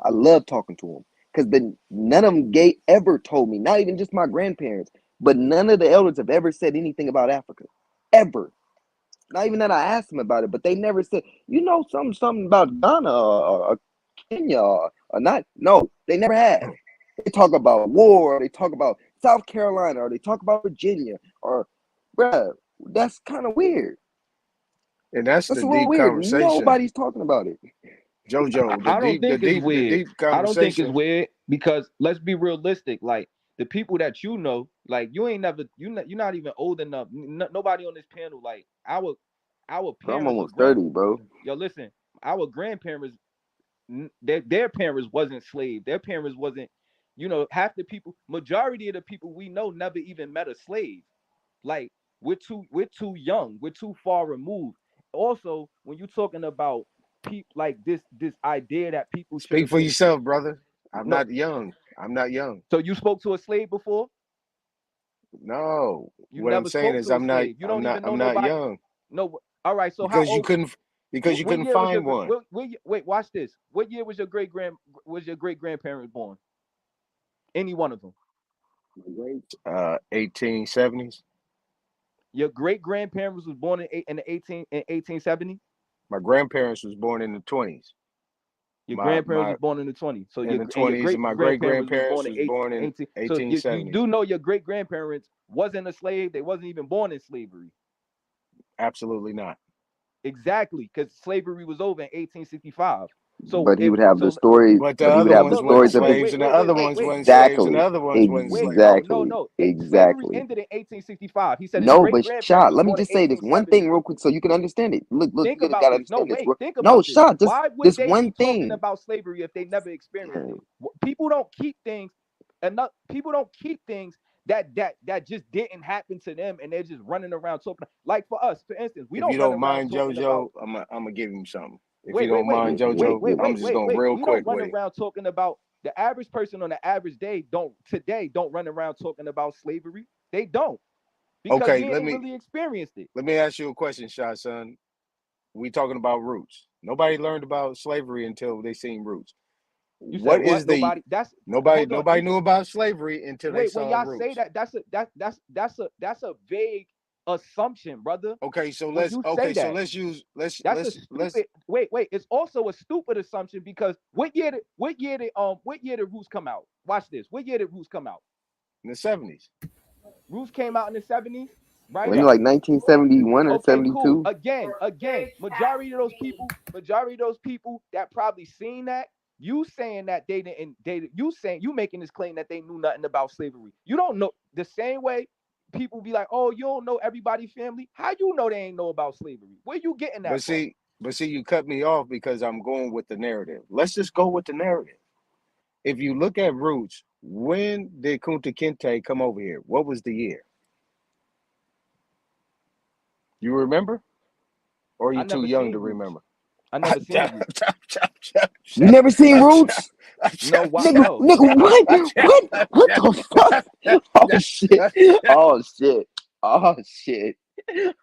I love talking to them because none of them ever told me, not even just my grandparents, but none of the elders have ever said anything about Africa, ever. Not even that I asked them about it, but they never said, something about Ghana or Kenya or not. No, they never have. They talk about war, or they talk about South Carolina, or they talk about Virginia, or bruh, that's kind of weird. and that's That's the a little deep weird. conversation, Nobody's talking about it. JoJo. I don't think it's The weird. deep I don't think it's conversation. weird because let's be realistic. Like the people that you know, like you ain't never, you're not even old enough. Nobody on this panel, like our Bro, I'm parents or almost 30, bro. yo, listen, our grandparents, their parents wasn't slaves. Their parents wasn't, half the people, majority of the people we know never even met a slave. Like we're too young. We're too far removed. Also, when you're talking about people like this idea that people should Speak have for been yourself, brother. I'm no. not young. I'm not young. So you spoke to a slave before? No. You What I'm never saying spoke is to a slave. You don't even know I'm not nobody. young No. All right. So how because old? you What couldn't year was your find one. wait? Watch this. What year was your great grandparents born? Any one of them? 1870s. Your great grandparents was born in 1870. My grandparents was born in the 20s. Your grandparents My was born in the 20s. So in the your 20s, and great my great grandparents was born grandparents in was born in 18. So you 1870. do know your great grandparents wasn't a slave. They wasn't even born in slavery. Absolutely not. Exactly, because slavery was over in 1865. So But he if would have the so, stories. But the But he would other have the ones look, look, wasn't stories look, of his. slaves, wait, and the wait, wait, other wait, ones wait, wasn't wait, slaves, and the Exactly. other ones wasn't wait. slaves. No. Slavery Exactly. ended in 1865. He said his No, great but grandparents Shot, was let me born in just say this one 1870. thing real quick so you can understand it. Look, Think you just gotta about this. No, understand this. wait. Think No, about this. Shot, just Why would this they one be talking thing. about slavery if they never experienced it? People don't keep things enough. People don't keep things that just didn't happen to them, and they're just running around talking. Like for us, for instance, we If you don't run don't around mind, talking about. JoJo, I'm gonna give him something. If you Wait, wait, don't wait, mind, wait, Yeah, yeah, JoJo, wait, give I'm wait, it. just wait, going wait. real We don't quick run with it. around talking about the average person on the average day. Don't run around talking about slavery. They don't because Okay, we ain't really experienced it. let me ask you a question, Shot Son. We talking about roots. Nobody learned about slavery until they seen roots. You said What what? is the Nobody. That's nobody hold on. nobody knew about slavery until they Wait, when saw y'all say roots. that, that's a vague assumption, brother. Okay, so When let's you say that, let's use that's a stupid. Wait. It's also a stupid assumption because what year did Roots come out? Watch this. What year did Roots come out? in the 70s. Roots came out in the 70s, right? Wasn't it like 1971 or Okay, cool. 72? Again, majority of those people that probably seen that, you saying that they didn't, you saying, you making this claim that they knew nothing about slavery. You don't know. The same way people be like, oh, you don't know everybody's family. How you know they ain't know about slavery? Where you getting that from? But see, you cut me off because I'm going with the narrative. Let's just go with the narrative. If you look at Roots, when did Kunta Kinte come over here? What was the year? You remember? Or are I you too never young seen to Roots. remember? I never seen Roots. You never seen Roots? No, what? Nigga, No. nigga, what? What the fuck? Oh shit! Oh shit! Oh shit!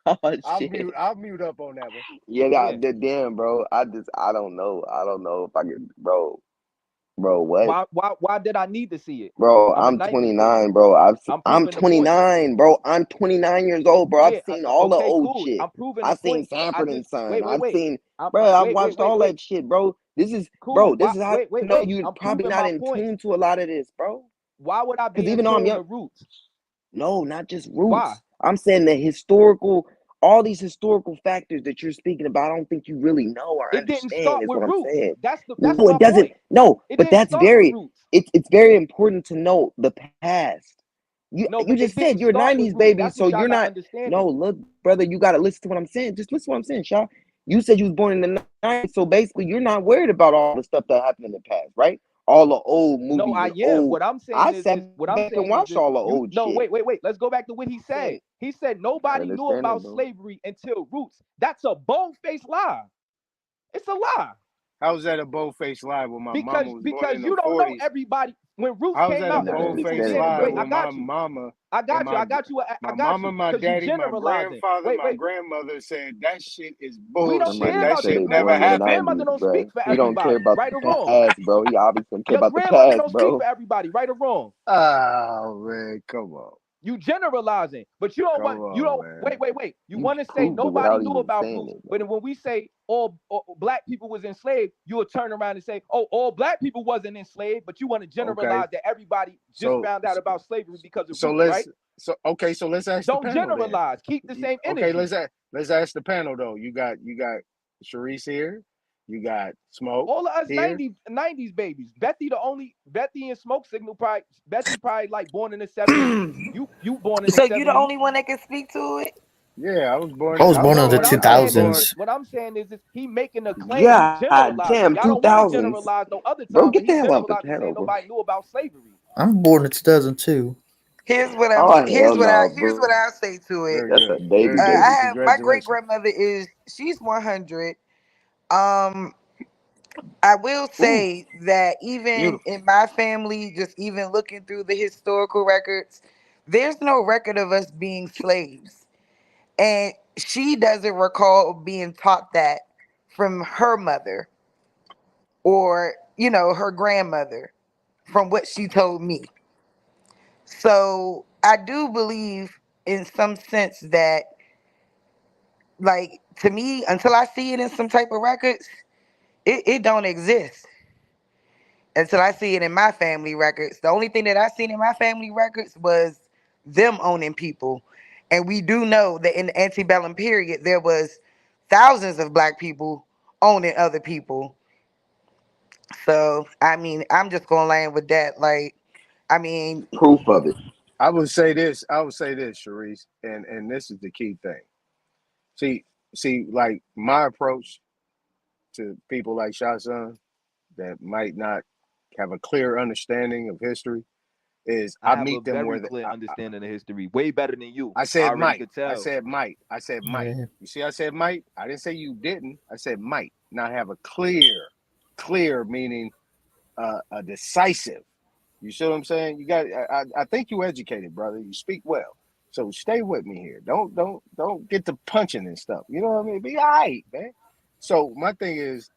Oh shit! I'll mute up on that one. Yeah, damn, bro. I don't know. I don't know if I can, bro. Bro, what? Why did I need to see it? Bro, I'm a I'm 90s baby. 29, bro. I'm I'm proving the point. 29, bro. I'm 29 years old, bro. I've Yeah, seen all the okay, old cool. shit. I'm proving the I've seen point. I Sanford and just Son. I've wait. seen, bro. I've Wait. watched all that shit, bro. This is, Cool. bro. This is how I know you're I'm probably proving not my in point. tune to a lot of this, bro. Why would I Because be in even though I'm tune young, to Roots? no, not just Why? Roots. I'm saying the historical, all these historical factors that you're speaking about. I don't think you really know or It didn't understand. start Is with what I'm Roots. saying. That's No, my it doesn't. point. No, It but didn't that's start with very. Roots. It's very important to know the past. No, You but it just said didn't you're a start with 90s Roots. baby, That's so what y'all you're not not. understanding. No, look, brother, you got to listen to what I'm saying. Just listen to what I'm saying, Shaw. You said you was born in the 90s, so basically you're not worried about all the stuff that happened in the past, right? All the old movies No, I and am. old. What I'm I saying is sat back and watched this. all the You old no, shit. wait. Let's go back to what he said. He said nobody knew about Understandable. slavery until Roots. That's a bold-faced lie. It's a lie. How's that a bold-faced lie when my mama was born in Because the you don't know 40s? everybody. When Roots How's came that a out, bold-faced yeah, lie wait, I when my got you. mama I and got you. I got mama, you. my Because you daddy, my generalizing. grandfather, my Wait. grandmother said that shit is We don't bullshit. care Somebody That about said your shit they never born in the grandmother. Your happened. grandmother 90s, don't bro. speak for He don't care everybody, about right or the wrong. past, bro. He obviously don't care Your about the grandmother past, don't speak bro. for everybody, right or wrong. Oh man, come on. You generalizing, but you don't Come want. You on, don't. man. Wait. You You want to say proved it nobody without knew even about saying Roots, it, bro. but when we say all black people was enslaved, you will turn around and say, oh, all black people wasn't enslaved, but you want to Okay. generalize that everybody just So found out about slavery because of so Roots, right? let's ask the Don't panel then. generalize. Keep the same Okay, energy. let's ask the panel though. You got Sharice here, you got Smoke All of us here. 90s babies. Betty and Smoke Signal probably. Betty probably like born in the 70s. You born in the So you the 70s. only one that can speak to it? Yeah, I was born I was in born in No, the what I'm saying is this. 2000s. What I'm saying is this. He making a claim. He God generalizing. damn, Y'all don't want to 2000s. generalize no other Bro, time, but get he the hell out the generalizing panel, saying bro. nobody knew about slavery. I'm born in 2002. Here's what Oh, hell no, bro. I say to it. very That's a good. baby Very I good. baby. have my great Congratulations. grandmother she's 100. I will Ooh, say that even beautiful. in my family, just even looking through the historical records, there's no record of us being slaves. And she doesn't recall being taught that from her mother or, her grandmother, from what she told me. So I do believe in some sense that, like, to me, until I see it in some type of records, it don't exist. Until I see it in my family records. The only thing that I seen in my family records was them owning people. And we do know that in the antebellum period, there was thousands of black people owning other people. So, I mean, I'm just going to land with that. Like, I mean, Proof of it. I would say this. Sharice, and this is the key thing. See, like my approach to people like Shazan that might not have a clear understanding of history is I I have a meet them very where clear understanding of history, way better than you. I I said already might. could tell. I said might. Yeah. You see, I said might. I didn't say you didn't. I said might not have a clear meaning a decisive. You see what I'm saying? You got. I think you educated, brother. You speak well. So stay with me here. Don't get to punching and stuff. You know what I mean? Be all right, man. So my thing is,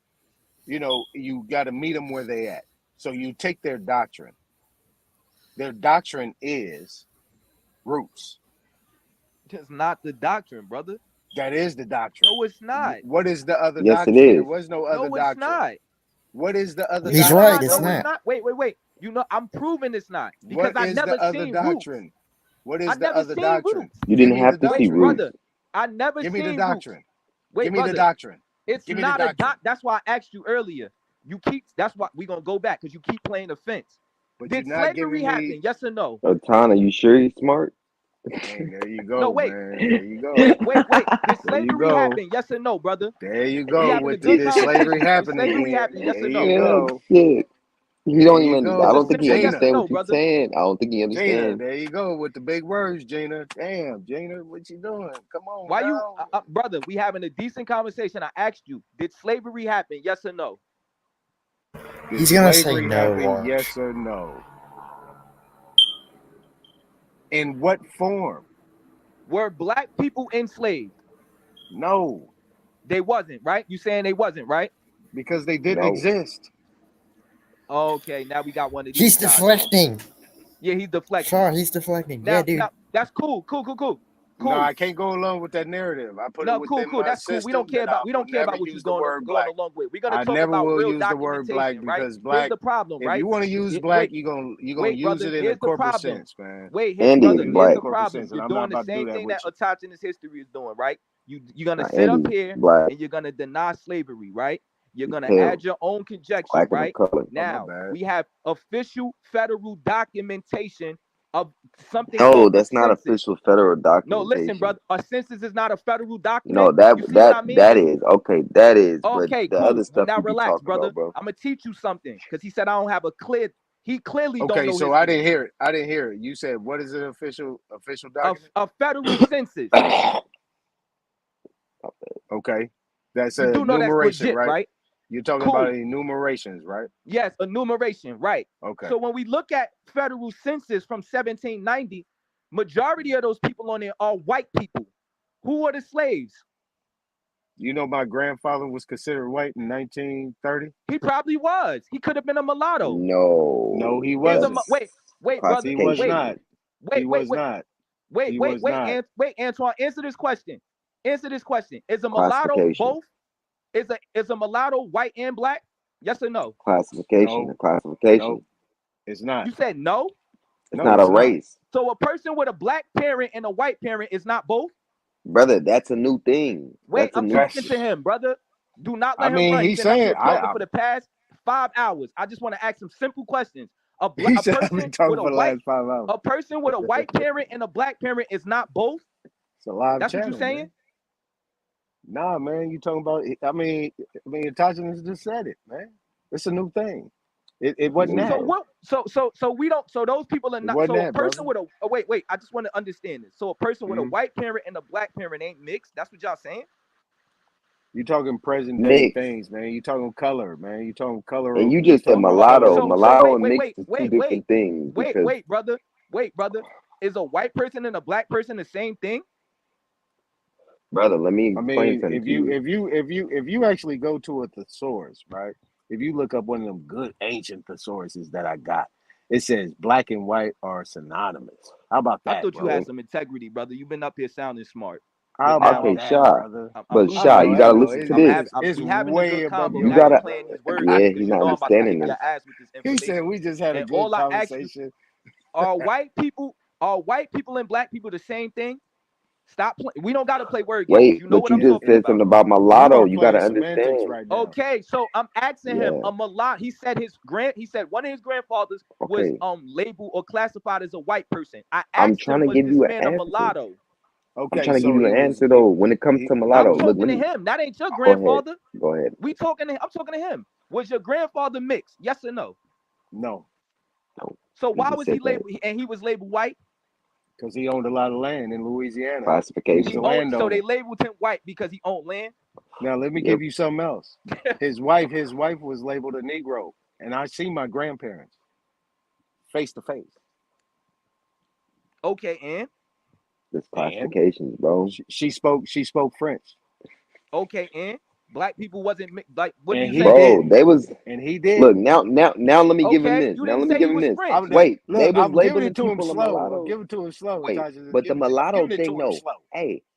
you got to meet them where they at. So you take their doctrine. Their doctrine is roots. That's not the doctrine, brother. That is the doctrine. No, it's not. What is the other Yes, it doctrine? There is. was no other No, it's doctrine. not. What is the other He's It's right. doctrine, not. It's No, brother? it's not. not. Wait. You know, I'm proving it's not because What I is never the other seen Roots. doctrine? What I is the never other seen doctrine? roots. You Give didn't me the have to see Wait, doctrine. roots. brother. I never Give me the seen roots. doctrine. Wait, Give me the brother. doctrine. It's Give me the not a doctrine. doc. That's why I asked you earlier. You keep. That's why we gonna go back because you keep playing the fence. But Did you're not slavery giving me. happen? Yes or no? Tana, you sure he's smart? Hey, there you No, go, wait, man. There you go. wait. Did There you slavery go. happen? Yes or no, brother? There you We go having a with good this slavery conversation. Did happening slavery again. happen? Yes or There no? you go. Shit. You There don't you even. go. I It's a don't think he simple yes or Gina. understand no, what you're brother. saying. I don't think he Gina, understands. there you go with the big words, Gina. Damn, Gina, what you doing? Come on, Why you, now. brother? We having a decent conversation. I asked you, did slavery happen? Yes or no? Did He's gonna say slavery no. happen? Watch. Yes or no? In what form? Were black people enslaved? No, They wasn't, right? You saying they wasn't, right? because they didn't No. exist. Okay, now we got one of these He's guys. deflecting. Yeah, he's deflecting. Sure, he's deflecting. Now, Yeah, dude. now that's cool. No, I can't go along with that narrative. I put it No, cool. within my That's cool. system We don't care that I about will never what you're use the word going black. along with. We're gonna I talk never about will real use the word black documentation, right? because Here's black. the problem, If right? you want to use black, Wait, you're gonna wait, use brother. it in a Here's the corporate problem. sense, man. Wait, Andy brother. is Here's black. the Corporate problem. sense, and You're I'm not doing the about to do same that thing with that you. Autogenous history is doing, right? You're gonna Nah, sit up Andy here black. and you're gonna deny slavery, right? You're You gonna pale. add your own conjecture, Black and of right? color. Oh, my Now bad. we have official federal documentation of something No, called a that's not census. official federal No, listen, documentation. brother. A census is not a federal document. No, that You see what I mean? that is okay. That is, but Okay, the cool. other Well, stuff now you be relax, talking brother. about, bro. I'm gonna teach you something because he said I don't have a clear. He clearly don't Okay, know so I history. didn't hear it. I didn't hear it. You said what is an official document? A federal census. Okay, that's You a do know that's enumeration, legit, right? right? You're talking Cool. about enumerations, right? Yes, enumeration, right? Okay. So when we look at federal census from 1790, majority of those people on there are white people. Who are the slaves? You know, my grandfather was considered white in 1930. He probably was. He could have been a mulatto. No, he wasn't. Wait, brother. He was Wait, not. He was not. Wait, Antoine. Answer this question. Is a mulatto Classification. both? Is a mulatto white and black? Yes or no? Classification. No. Classification. No, it's not. You said no? It's No, not it's a not. race, So a person with a black parent and a white parent is not both? brother. That's a new thing. Wait, That's a I'm new. talking to him, brother. Do not I let him mean, run. He's he's been up saying here talking for the past 5 hours. I just want to ask him simple questions. A he said I've person been talking with a for the white last 5 hours. a person with a white parent and a black parent is not both? It's a live That's channel, what you're saying? man. Nah, man, you talking about? I mean, Tajin just said it, man. It's a new thing. It wasn't New, that. So bro. what? So we don't. So those people are It not. wasn't So a that, person brother. with a wait. I just want to understand this. So a person with a Mhm. white parent and a black parent ain't mixed. That's what y'all saying? You talking present day Mix. things, man. You talking color, man. You talking color. And you You just said talking about color mulatto. So Mulatto and wait, mixed is two different things because wait, brother. Wait, brother. Is a white person and a black person the same thing? brother, let me I explain mean, something to you. if you actually go to a thesaurus, right? If you look up one of them good ancient thesauruses that I got, it says black and white are synonymous. How about I that, thought you bro? had some integrity, brother. You've been up here sounding smart. How But now about Okay, that, Shy. brother? I'm But losing Shy, you. you gotta I know. listen to this. It's We having a way good above convo. your You Now you gotta. playing level, these word Yeah, games he's because you not know I'm about to understanding beat this. your ass with this He said information. we just had a And good all I ask you, conversation. are white people and black people the same thing? Stop playing. We don't got to play word games. Wait, You know but what you I'm just talking said about. something about You mulatto. are You gotta playing semantics understand. right now. Okay, so I'm asking him Yeah. a mulatto. He said one of his grandfathers was Okay. labeled or classified as a white person. I I'm asked trying him, to was give this you an man a answer. mulatto? I'm Okay, trying to give so you he an was answer though. When it comes to I'm mulatto, look, talking let to me him. That ain't your go ahead. grandfather. Go ahead. I'm talking to him. Was your grandfather mixed? Yes or no? no, No, So you why just was he said that. labeled and he was labeled white? because he owned a lot of land in Louisiana. He Classification. was a landowner. So they labeled him white because he owned land? Now let me Yep. give you something else. His wife was labeled a Negro, and I see my grandparents face to face. Okay, and There's classifications, bro. She spoke French. Okay, and black people wasn't like what And are you he saying? Bro, did. they was And he did. look now let me give him Okay, this. you Now didn't let me say he give him was this. French. Wait, they Look, was I'm giving labeling it to him people a slow. I'm mulatto. giving it to him slow. Wait, Tasha, but the mulatto giving it to thing him though. slow. Hey,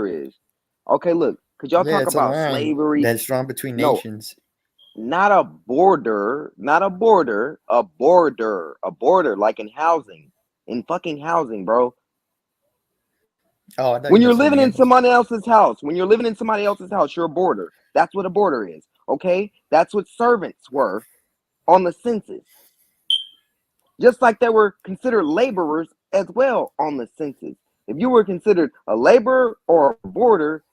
border is. Okay, look, could y'all Yeah, talk it's a about line slavery? that's drawn between No, nations. not a border, not a border, a border, like in housing, in fucking housing, bro. Oh, I thought you When meant you're something living in else. somebody else's house, you're a border. That's what a border is. Okay, that's what servants were on the census. Just like they were considered laborers as well on the census. If you were considered a laborer or a border,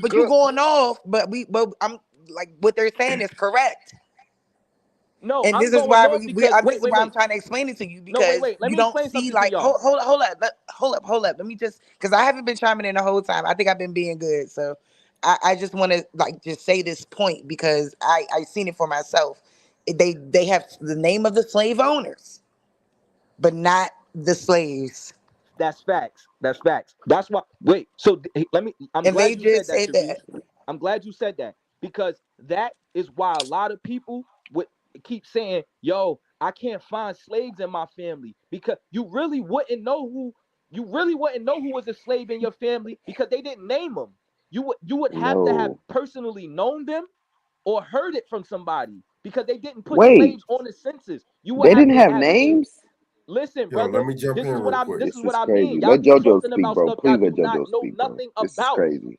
but you going off, but I'm like what they're saying is correct. No, And I'm this is going why off because this is why I'm trying to explain it to you No, because wait. Let you me don't explain see something to like y'all. hold up. Let me just because I haven't been chiming in the whole time. I think I've been being good, so I just want to like just say this point because I seen it for myself. They have the name of the slave owners, but not the slaves. That's facts. That's facts. That's why. Wait. So let me. I'm And they glad you said just that, said Cherie. that. I'm glad you said that because that is why a lot of people would keep saying, "Yo, I can't find slaves in my family," because you really wouldn't know who. You really wouldn't know who was a slave in your family because they didn't name them. You would have to have No. personally known them or heard it from somebody because they didn't put Wait, slaves on the census. You would they have didn't to have have been. names? Listen, Yo, let brother. me jump in real quick. This This is what is I mean. crazy. Y'all Let be JoJo talking speak, about bro. stuff y'all Please let do not JoJo know speak, bro. nothing This is about. crazy.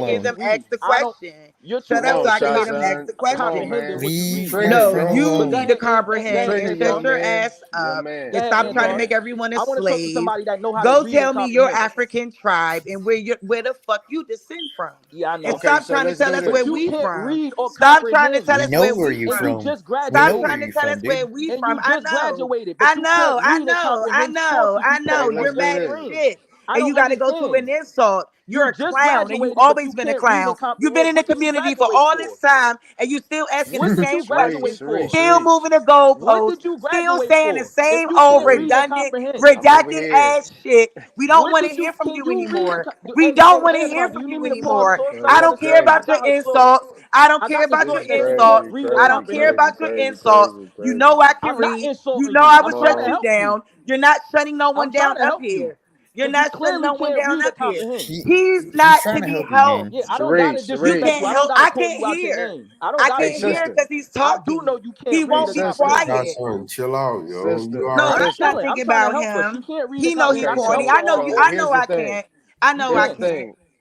can hear on. them ask the I don't. question. You're too Shut Come up so on, I can Shy hear educated them to ask Son. the Come on, question. comprehend man. what you Leave reading. the No, Training. you troll But go need alone. to ahead comprehend and Training, shut young your man. ass Young up man. go and ahead, stop Young trying to Anton. man. make everyone a I want to talk to slave. somebody that know how to Go read and tell me your comprehend. African tribe and where the fuck you descend from. Yeah, I And know. Okay, stop so trying to let's tell do us where But this. you we can't from. read or Stop trying to comprehend. tell We us know where where we you And you from. from. just We know Stop where trying graduated. to you tell from, us where dude. we And from. you just graduated. But I you can't know, I read and know, I comprehend shit know, because I you know. can't Hey, read let's You're do that mad as this. screen. shit. I And you don't gotta go to understand. an insult. You're You a just clown and you've graduated, but always you been a can't read clown. and You've been comprehend. in the What did you community for graduate all for? this time and you still asking the What did same you Sharice, graduate questions, Sharice, for? still Sharice. moving the What goalposts, did you still graduate saying the for? If same you old can't Sharice. read and redundant, comprehend, I'm over redacted here. ass shit. We don't what want to did hear you? from Can you you read and? anymore. We Hey, don't hey, want to hear Anton, do from you need you me to pause anymore. so so I you don't This care understand? I about crazy. your got her close. insults. I don't I care got this about girl your This steady saying insults. crazy, read and I crazy, don't care comprehend. crazy, about your crazy, insults. crazy, You know crazy. I can I'm not read. You insulting know you. I I'm was trying to shutting Mo, you help you. down. You're not shutting no I'm one trying down to up help you here. You're because you not shutting clearly no one can't down read or up here. comprehend. He's He's not trying to to be help you, helped. man. Yeah, I don't gotta Sharice, You disrespect Sharice. you. can't I don't help. gotta I call can't you out your hear. name. I don't I gotta Hey, can't do that. hear sister. because he's I do talking. know you He can't Hey, read won't or be sister. God, quiet. comprehend. son, chill out, yo. You Sister. all No, right? I'm I'm not Sister. chilling. thinking I'm trying to about help her. She him. can't read or He know he comprehend. I can corny. help So I her. know you. so I here's know the I thing. can't. I know I Here's the Yeah. can't. thing.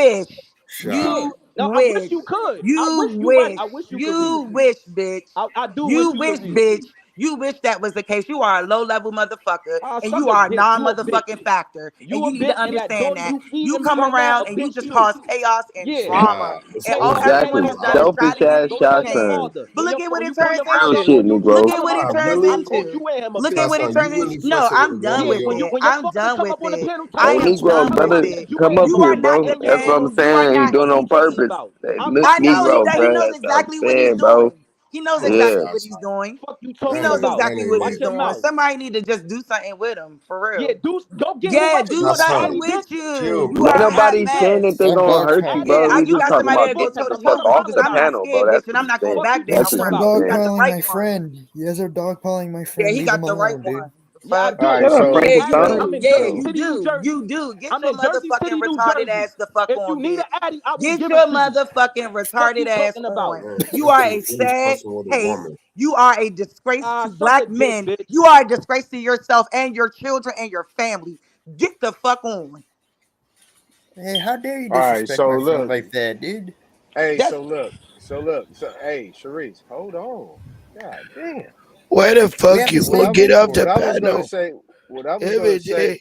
wish. Shut Yeah. You No, I wish wish. you could. I wish You you right. wish. I wish you could read. You wish, bitch. I do wish You you wish, could read. bitch. You wish that was the case. You are a low level motherfucker, and Suck you a are a dick. non You a bitch. motherfucking factor. And You a you need to bitch, and that understand daughter that you you feeding me come right now around a and you bitch just too. cause chaos and Yeah. drama. And all Chaos and everyone Exactly. has drama. done is try Selfish to get ass you to shot Go ask your change. son. father. But look at what When it you call turns your Real father up shit, into. on YouTube Look Negro. at talking what about it I turns I told into. you and him a Look at bitch. what it turns into. No, I'm done with When you it. when your I'm father done come with up on the it. panel I telling Hey, you am Negro, done talking with about brother, that it. you come ain't up You him a are here, bitch, not bro. and in you That's what ain't I'm game. You what are the saying. You not fuck doing is it you on talking purpose. about? Hey, I'm look, I know telling he Negro, you, does. He bro. knows That's what I'm exactly what he's saying, bro. doing. He knows Yeah. exactly what he's doing. fuck you He talking knows about. exactly what Watch he's your doing. mouth. Somebody need to just do something with him, for Yeah, real. go get Yeah, whoever do you got, something Addy, bitch. with you. You Ain't are a hot nobody saying that mess. they Stop gonna dog hurt you, piling. Yeah, bro. We you just got talking somebody about to the, go Yeah, cause toe to I'm the toe not with off because the I'm not a apologizing. panel, bro. scared bitch That's and what I'm he's not going saying. to back That's down what from Stop he's it. dog He got saying. the piling right my one. friend. You guys are dog piling my Yeah, friend. he Leave him got the right alone, dude. one. The Yeah, I fuck? do. All right, Shut up, Yeah, so Frankie. Addy, You, I'm Son. in yeah, Jersey Oh. you City, New do. You Jersey. do. Get I'm your in Jersey motherfucking City, New retarded Jersey. ass the fuck If on, you need bitch. an Addy, I will Get give it your to you. motherfucking Fuck retarded you ass talking about? on. You are a sad, hey, you are a disgrace to Suck a black dick, men. bitch. You are a disgrace to yourself and your children and your family. Get the fuck on. Hey, how dare you all right, disrespect so my friend look, like that, dude? hey, That's so hey, Sharice, hold on. God damn. Why the We fuck have the you What won't I same. get off what the I was gonna panel say, what I was gonna every say, day?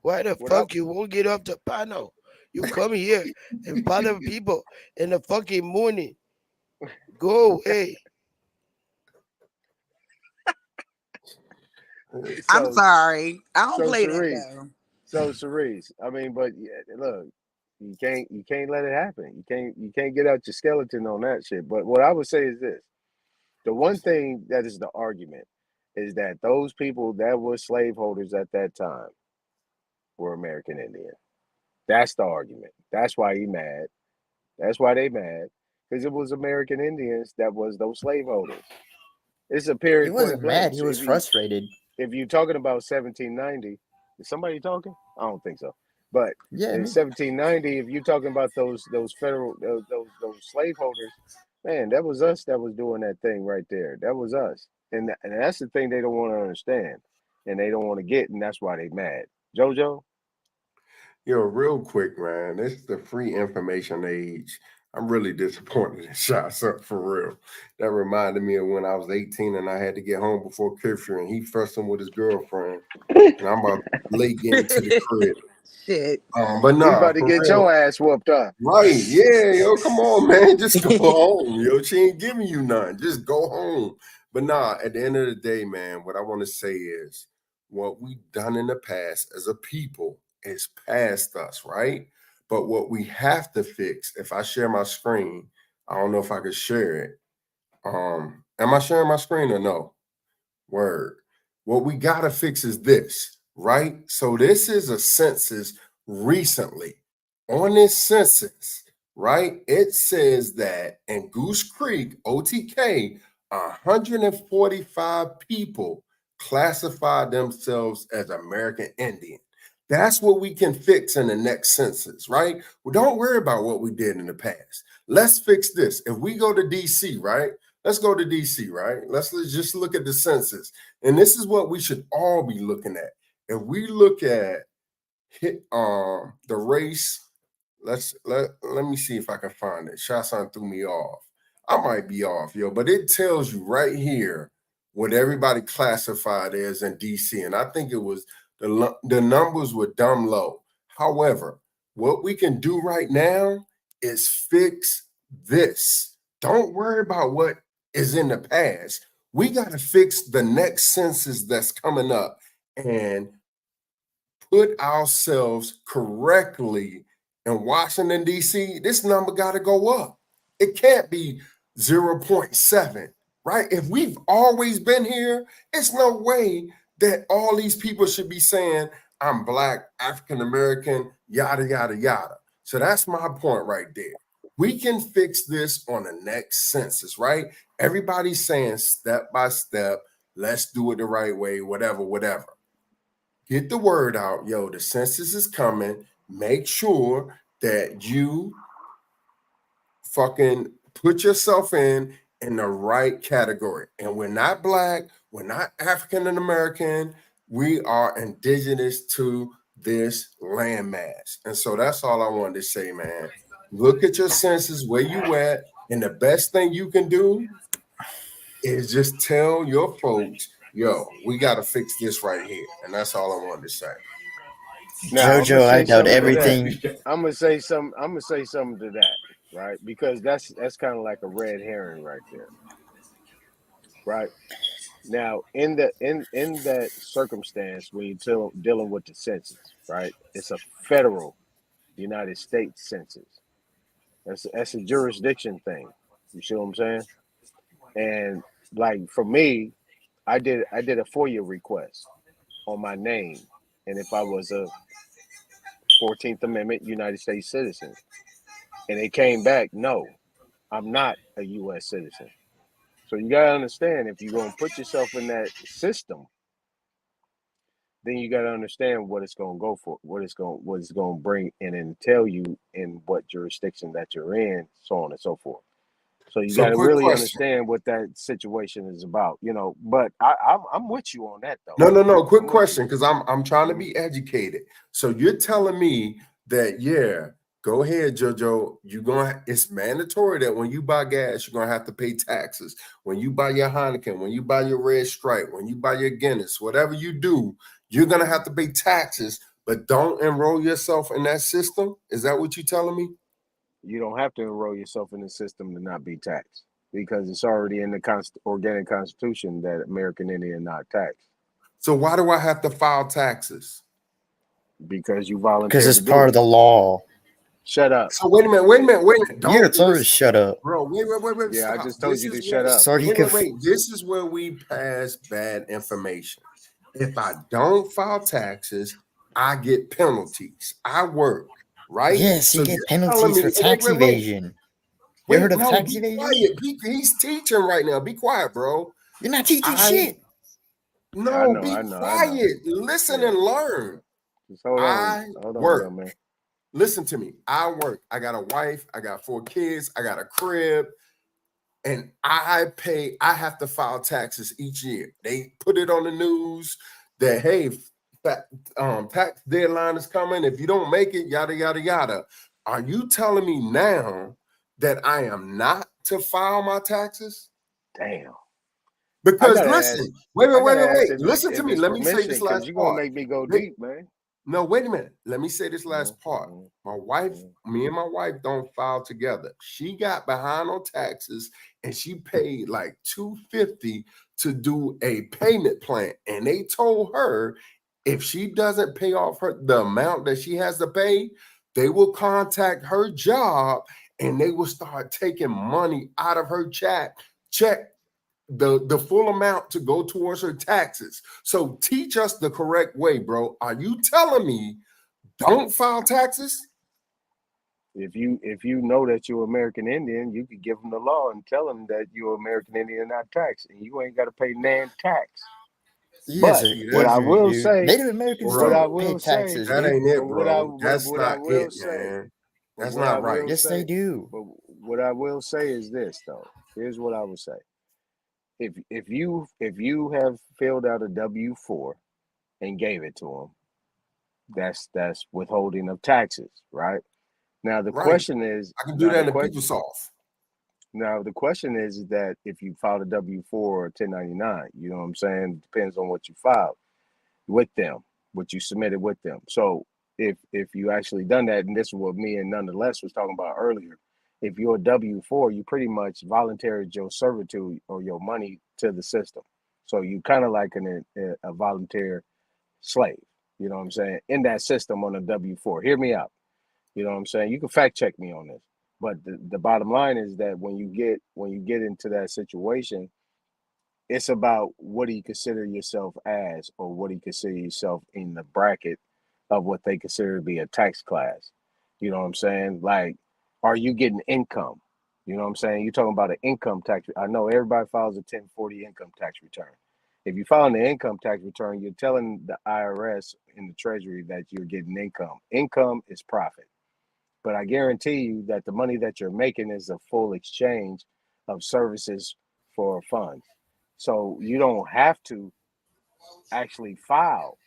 Why the what I fuck you won't get off the panel? You come here and bother people in the fucking morning. Go away. I'm so sorry. I don't so play that Sharice, though. I mean, but yeah, look, you can't let it happen. You can't get out your skeleton on that shit. But what I would say is this: the one thing that is the argument is that those people that were slaveholders at that time were American Indian. That's the argument. That's why he mad. That's why they mad because it was American Indians that was those slaveholders. It's a He period point wasn't blank. mad. He So was frustrated. if you're talking about 1790, is somebody talking? I don't think so. But Yeah, in me. 1790, if you're talking about those federal those slaveholders, Man, that was us that was doing that thing right there. That was us. And that's the thing they don't want to understand. And they don't want to get, and that's why they mad. Jojo? Yo, real quick, man. This is the free information age. I'm really disappointed in shots up for real. That reminded me of when I was 18 and I had to get home before curfew and he fussing with his girlfriend. And I'm about late getting to the crib. Shit. But He nah, about to for get real. your ass whooped up. Right. Yeah, yo, come on, man. Just go home. Yo, she ain't giving you none. Just go home. But nah, at the end of the day, man, what I want to say is what we done in the past as a people is past us, right? But what we have to fix, if I share my screen, I don't know if I could share it. Am I sharing my screen or no? Word. What we gotta fix is this, right? So this is a census recently. On this census, right? It says that in Goose Creek, OTK, 145 people classified themselves as American Indian. That's what we can fix in the next census, right? Well, don't worry about what we did in the past. Let's fix this. If we go to DC, right? Let's go to DC, right? Let's just look at the census. And this is what we should all be looking at. If we look at the race, let me see if I can find it. Shasan threw me off. I might be off, yo, but it tells you right here what everybody classified as in DC. And I think it was the numbers were dumb low. However, what we can do right now is fix this. Don't worry about what is in the past. We got to fix the next census that's coming up and put ourselves correctly in Washington, D.C., this number got to go up. It can't be 0.7, right? If we've always been here, it's no way that all these people should be saying, I'm Black, African American, yada, yada, yada. So that's my point right there. We can fix this on the next census, right? Everybody's saying step by step, let's do it the right way, whatever, whatever. Get the word out, yo, the census is coming. Make sure that you fucking put yourself in the right category. And we're not Black, we're not African American, we are indigenous to this landmass. And so that's all I wanted to say, man. Look at your census, where you at, and the best thing you can do is just tell your folks, yo, we got to fix this right here. And that's all I wanted to say. Now I'm gonna Jojo, I say doubt something to that. everything. I'm gonna say something to that, right? Because that's kind of like a red herring right there, right? Now, in that circumstance, when you're dealing with the census, right? It's a federal United States census. That's a jurisdiction thing. You see what I'm saying? And like for me, I did a FOIA request on my name, and if I was a 14th Amendment United States citizen, and it came back, no, I'm not a U.S. citizen. So you gotta understand, if you're gonna put yourself in that system, then you gotta understand what it's gonna go for, what it's gonna bring in and tell you in what jurisdiction that you're in, so on and so forth. So you So got to quick really question. understand what that situation is about, you know. But I'm with you on that though. No. Quick I'm with you. question, because I'm trying to Mhm. be educated. So you're telling me that, yeah, go ahead, JoJo. It's mandatory that when you buy gas, you're gonna have to pay taxes. When you buy your Heineken, when you buy your Red Stripe, when you buy your Guinness, whatever you do, you're gonna have to pay taxes, but don't enroll yourself in that system. Is that what you're telling me? You don't have to enroll yourself in the system to not be taxed because it's already in the organic constitution that American Indian not taxed So why do I have to file taxes? because you Because volunteered it's to do part of it. the law. Shut up. So wait a minute. You gotta Don't tell her to listen, shut up. bro. Wait. Yeah, I Stop. just told you to shut up. So he could. This is where we pass bad information. If I don't file taxes, I get penalties. I work, right? Yes, you So get you're telling penalties me, for tax evasion. You ever heard of no, tax be evasion? quiet. He's teaching right now. Be quiet, bro. You're not teaching I shit. I no, know, be I know, I know. quiet. Listen Yeah, and learn. just I hold on, young work. man. Listen to me. I work. I got a wife. I got 4 kids. I got a crib. and I have to file taxes each year. They put it on the news that, hey, tax deadline is coming. If you don't make it, yada, yada, yada. Are you telling me now that I am not to file my taxes? Damn. Because listen, wait. If Listen to me. it's Let me say permission, this because last you're gonna part. make me go Wait, deep, man. no, wait a minute. Let me say this last part. My wife, me and my wife don't file together. She got behind on taxes and she paid like $250 to do a payment plan. And they told her if she doesn't pay off the amount that she has to pay, they will contact her job and they will start taking money out of her check the full amount to go towards her taxes. So teach us the correct way, bro. Are you telling me don't file taxes? If you know that you're American Indian, you could give them the law and tell them that you're American Indian, not tax, and you ain't got to pay nan tax. Yes, But what I easier, will dude. say, Native Americans what I don't pay will say, taxes, That dude. ain't it, but what I bro. That's what I not will it, say, man. but That's what I not right. will Yes, they say, do. but what I will say is this though. Here's what I will say. If you have filled out a W-4 and gave it to them, that's withholding of taxes, right? Now the Right. question is, I can do that in PeopleSoft. now the question is that if you filed a W-4 or 1099, you know what I'm saying? Depends on what you filed with them, what you submitted with them. So if you actually done that, and this is what me and Nonetheless was talking about earlier, if you're a W-4, you pretty much volunteered your servitude or your money to the system. So you kind of like a volunteer slave, you know what I'm saying, in that system on a W-4. Hear me out. You know what I'm saying? You can fact check me on this. But the bottom line is that when you get into that situation, it's about what do you consider yourself as, or what do you consider yourself in the bracket of what they consider to be a tax class. You know what I'm saying? Like, are you getting income? You know what I'm saying? You're talking about an income tax. I know everybody files a 1040 income tax return. If you file an income tax return, you're telling the IRS and the Treasury that you're getting income. Income is profit. But I guarantee you that the money that you're making is a full exchange of services for funds. So you don't have to actually file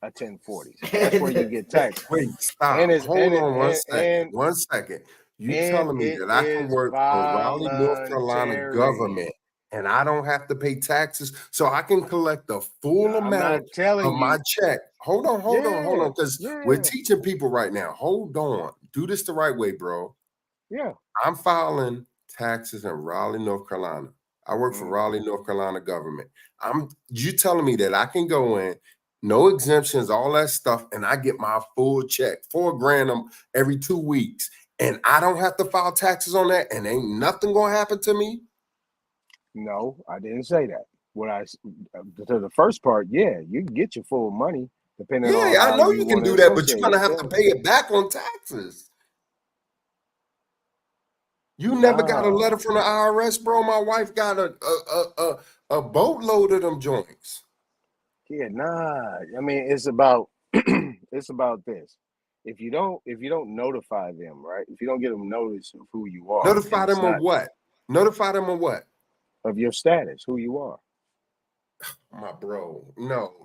a 1040. That's where you get taxed. Wait, And stop. it's Hold and it on and 1 second. 1 second. You and telling me it that I can is work for Raleigh, North Carolina voluntary. government and I don't have to pay taxes, so I can collect the full I'm not amount telling of my you. check. Hold on, Yeah, because we're yeah, teaching people right now. Hold on. Do this the right way, bro. yeah. I'm filing taxes in Raleigh, North Carolina. I work for Mm. Raleigh, North Carolina government. You telling me that I can go in, no exemptions, all that stuff, and I get my full check, $4,000 every 2 weeks, and I don't have to file taxes on that, and ain't nothing gonna happen to me? No, I didn't say that. What to the first part, yeah, you can get your full money depending on Yeah, I how know you you can want to do that, but you're associate gonna it. have to Yeah. pay it back on taxes. You never got a letter Nah. from the IRS, bro. My wife got a boatload of them joints. Yeah, nah. I mean, it's about it's about this. If you don't notify them, right? If you don't get them notice of who you are, and Notify it's them of not what? Notify them of what? of your status, who you are. My bro, no.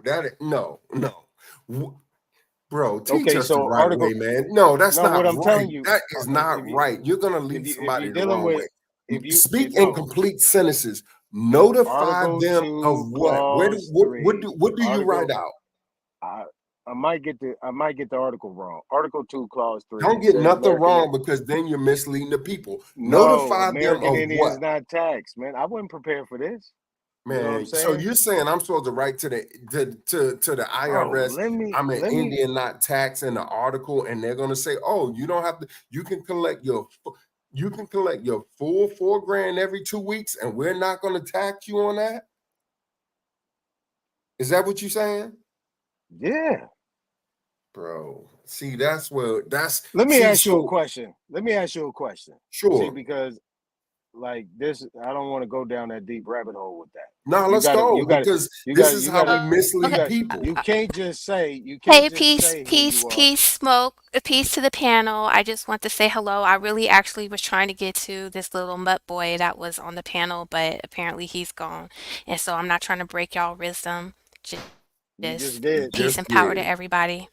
Bro, teach Okay, us the so right way, article. man. No, that's No, what not I'm right. telling you, That is not if you right. You're gonna if lead you if somebody you're the dealing wrong with way. if you Speak in no complete sentences. Notify Article them of 2, what? Where do Clause what 3. do what do you write Article out? I I might get the article wrong. Article 2, Clause 3. Don't It get says nothing American. wrong because then you're misleading the people. No, Notify them American of Indian what? is not taxed, man. I wasn't prepared for this. You know what I'm Man, so saying? you're saying I'm supposed to write to the Bro, IRS, let me I'm an let me Indian not taxed in the article, and they're gonna say, oh, you don't have to, you can collect your full $4,000 every 2 weeks, and we're not gonna tax you on that? Is that what you're saying? yeah. Bro, see, that's Let me see, ask you a so question. Let me ask you a question. See, sure. because like this. I don't want to go down that deep rabbit hole with that. No, You let's gotta, go you gotta, because you this gotta, is you how gotta, we you mislead got. people. You can't just say. You can't Hey, just peace, say who peace, you are. peace, smoke, peace to the panel. I just want to say hello. I really actually was trying to get to this little mutt boy that was on the panel, but apparently he's gone. And so I'm not trying to break y'all rhythm. You Just just You did. peace just and power to did. everybody.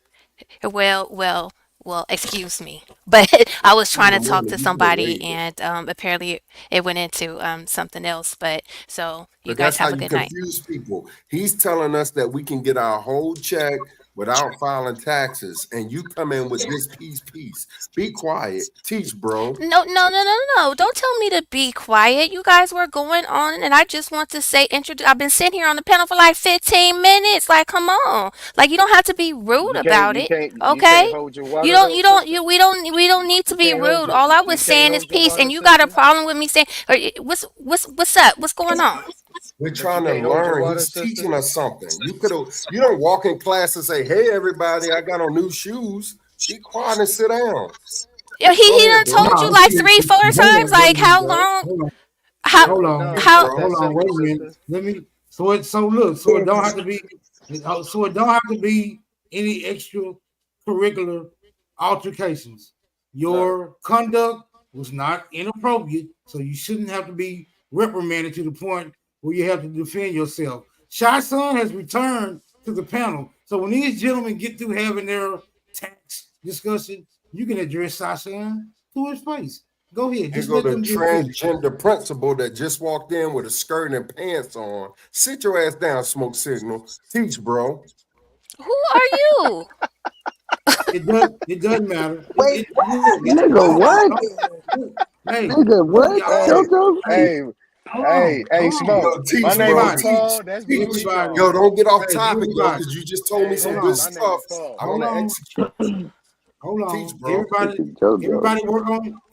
Well, excuse me. But I was trying to Good talk morning. to You could have somebody waited. and apparently it went into something else. But so you But guys that's how have a you good night. confuse people. He's telling us that we can get our whole check without filing taxes, and you come in with this piece. Be quiet. Teach, bro. No, no, no, no, no. Don't tell me to be quiet. You guys were going on, and I just want to say, I've been sitting here on the panel for like 15 minutes. Like, come on. Like, you don't have to be rude You can't. about You it, can't. You can't okay? hold your water though, sister. We don't need to You be can't hold rude. your. All I was You can't saying is hold your peace, water, and you got a sister. problem with me saying, what's up? What's going on? We're But you trying to can't hold your learn. water, He's sister. teaching us something. You don't walk in class and say, "Hey, everybody, I got on new shoes." Be quiet and sit down. Yeah, Go he ahead, done bro. told you No, like see, three, four hold times. on, wait Like, a minute, how bro. long? Hold on, How Yeah, hold but on, no, how? it's that hold on, simple, wait a minute. sister. Let me. So look, so it don't have to be any extra curricular altercations. Right. Your conduct was not inappropriate, so you shouldn't have to be reprimanded to the point where you have to defend yourself. Shy Son has returned to the panel, so when these gentlemen get through having their tax discussion, you can address Shy Son to his face. Go ahead, Here just go let the them get finished. transgender principal that just walked in with a skirt and pants on. Sit your ass down, smoke signal. Teach, bro. Who are you? It doesn't matter. Wait, Look, Nigga, what? hey, Nigga, look, what? y'all. Hey, JoJo? Hey, hey, hey, hold on. Smoke. Yo, My teach, name bro. is Everybody, Paul. Teach. That's Teach. between everybody, y'all. Yo, don't get off hey, topic though, everybody, because you just told me Hey, some hold hey, good on, my name stuff. is Paul. I hold want to on, execute. hold Teach, on. bro. JoJo.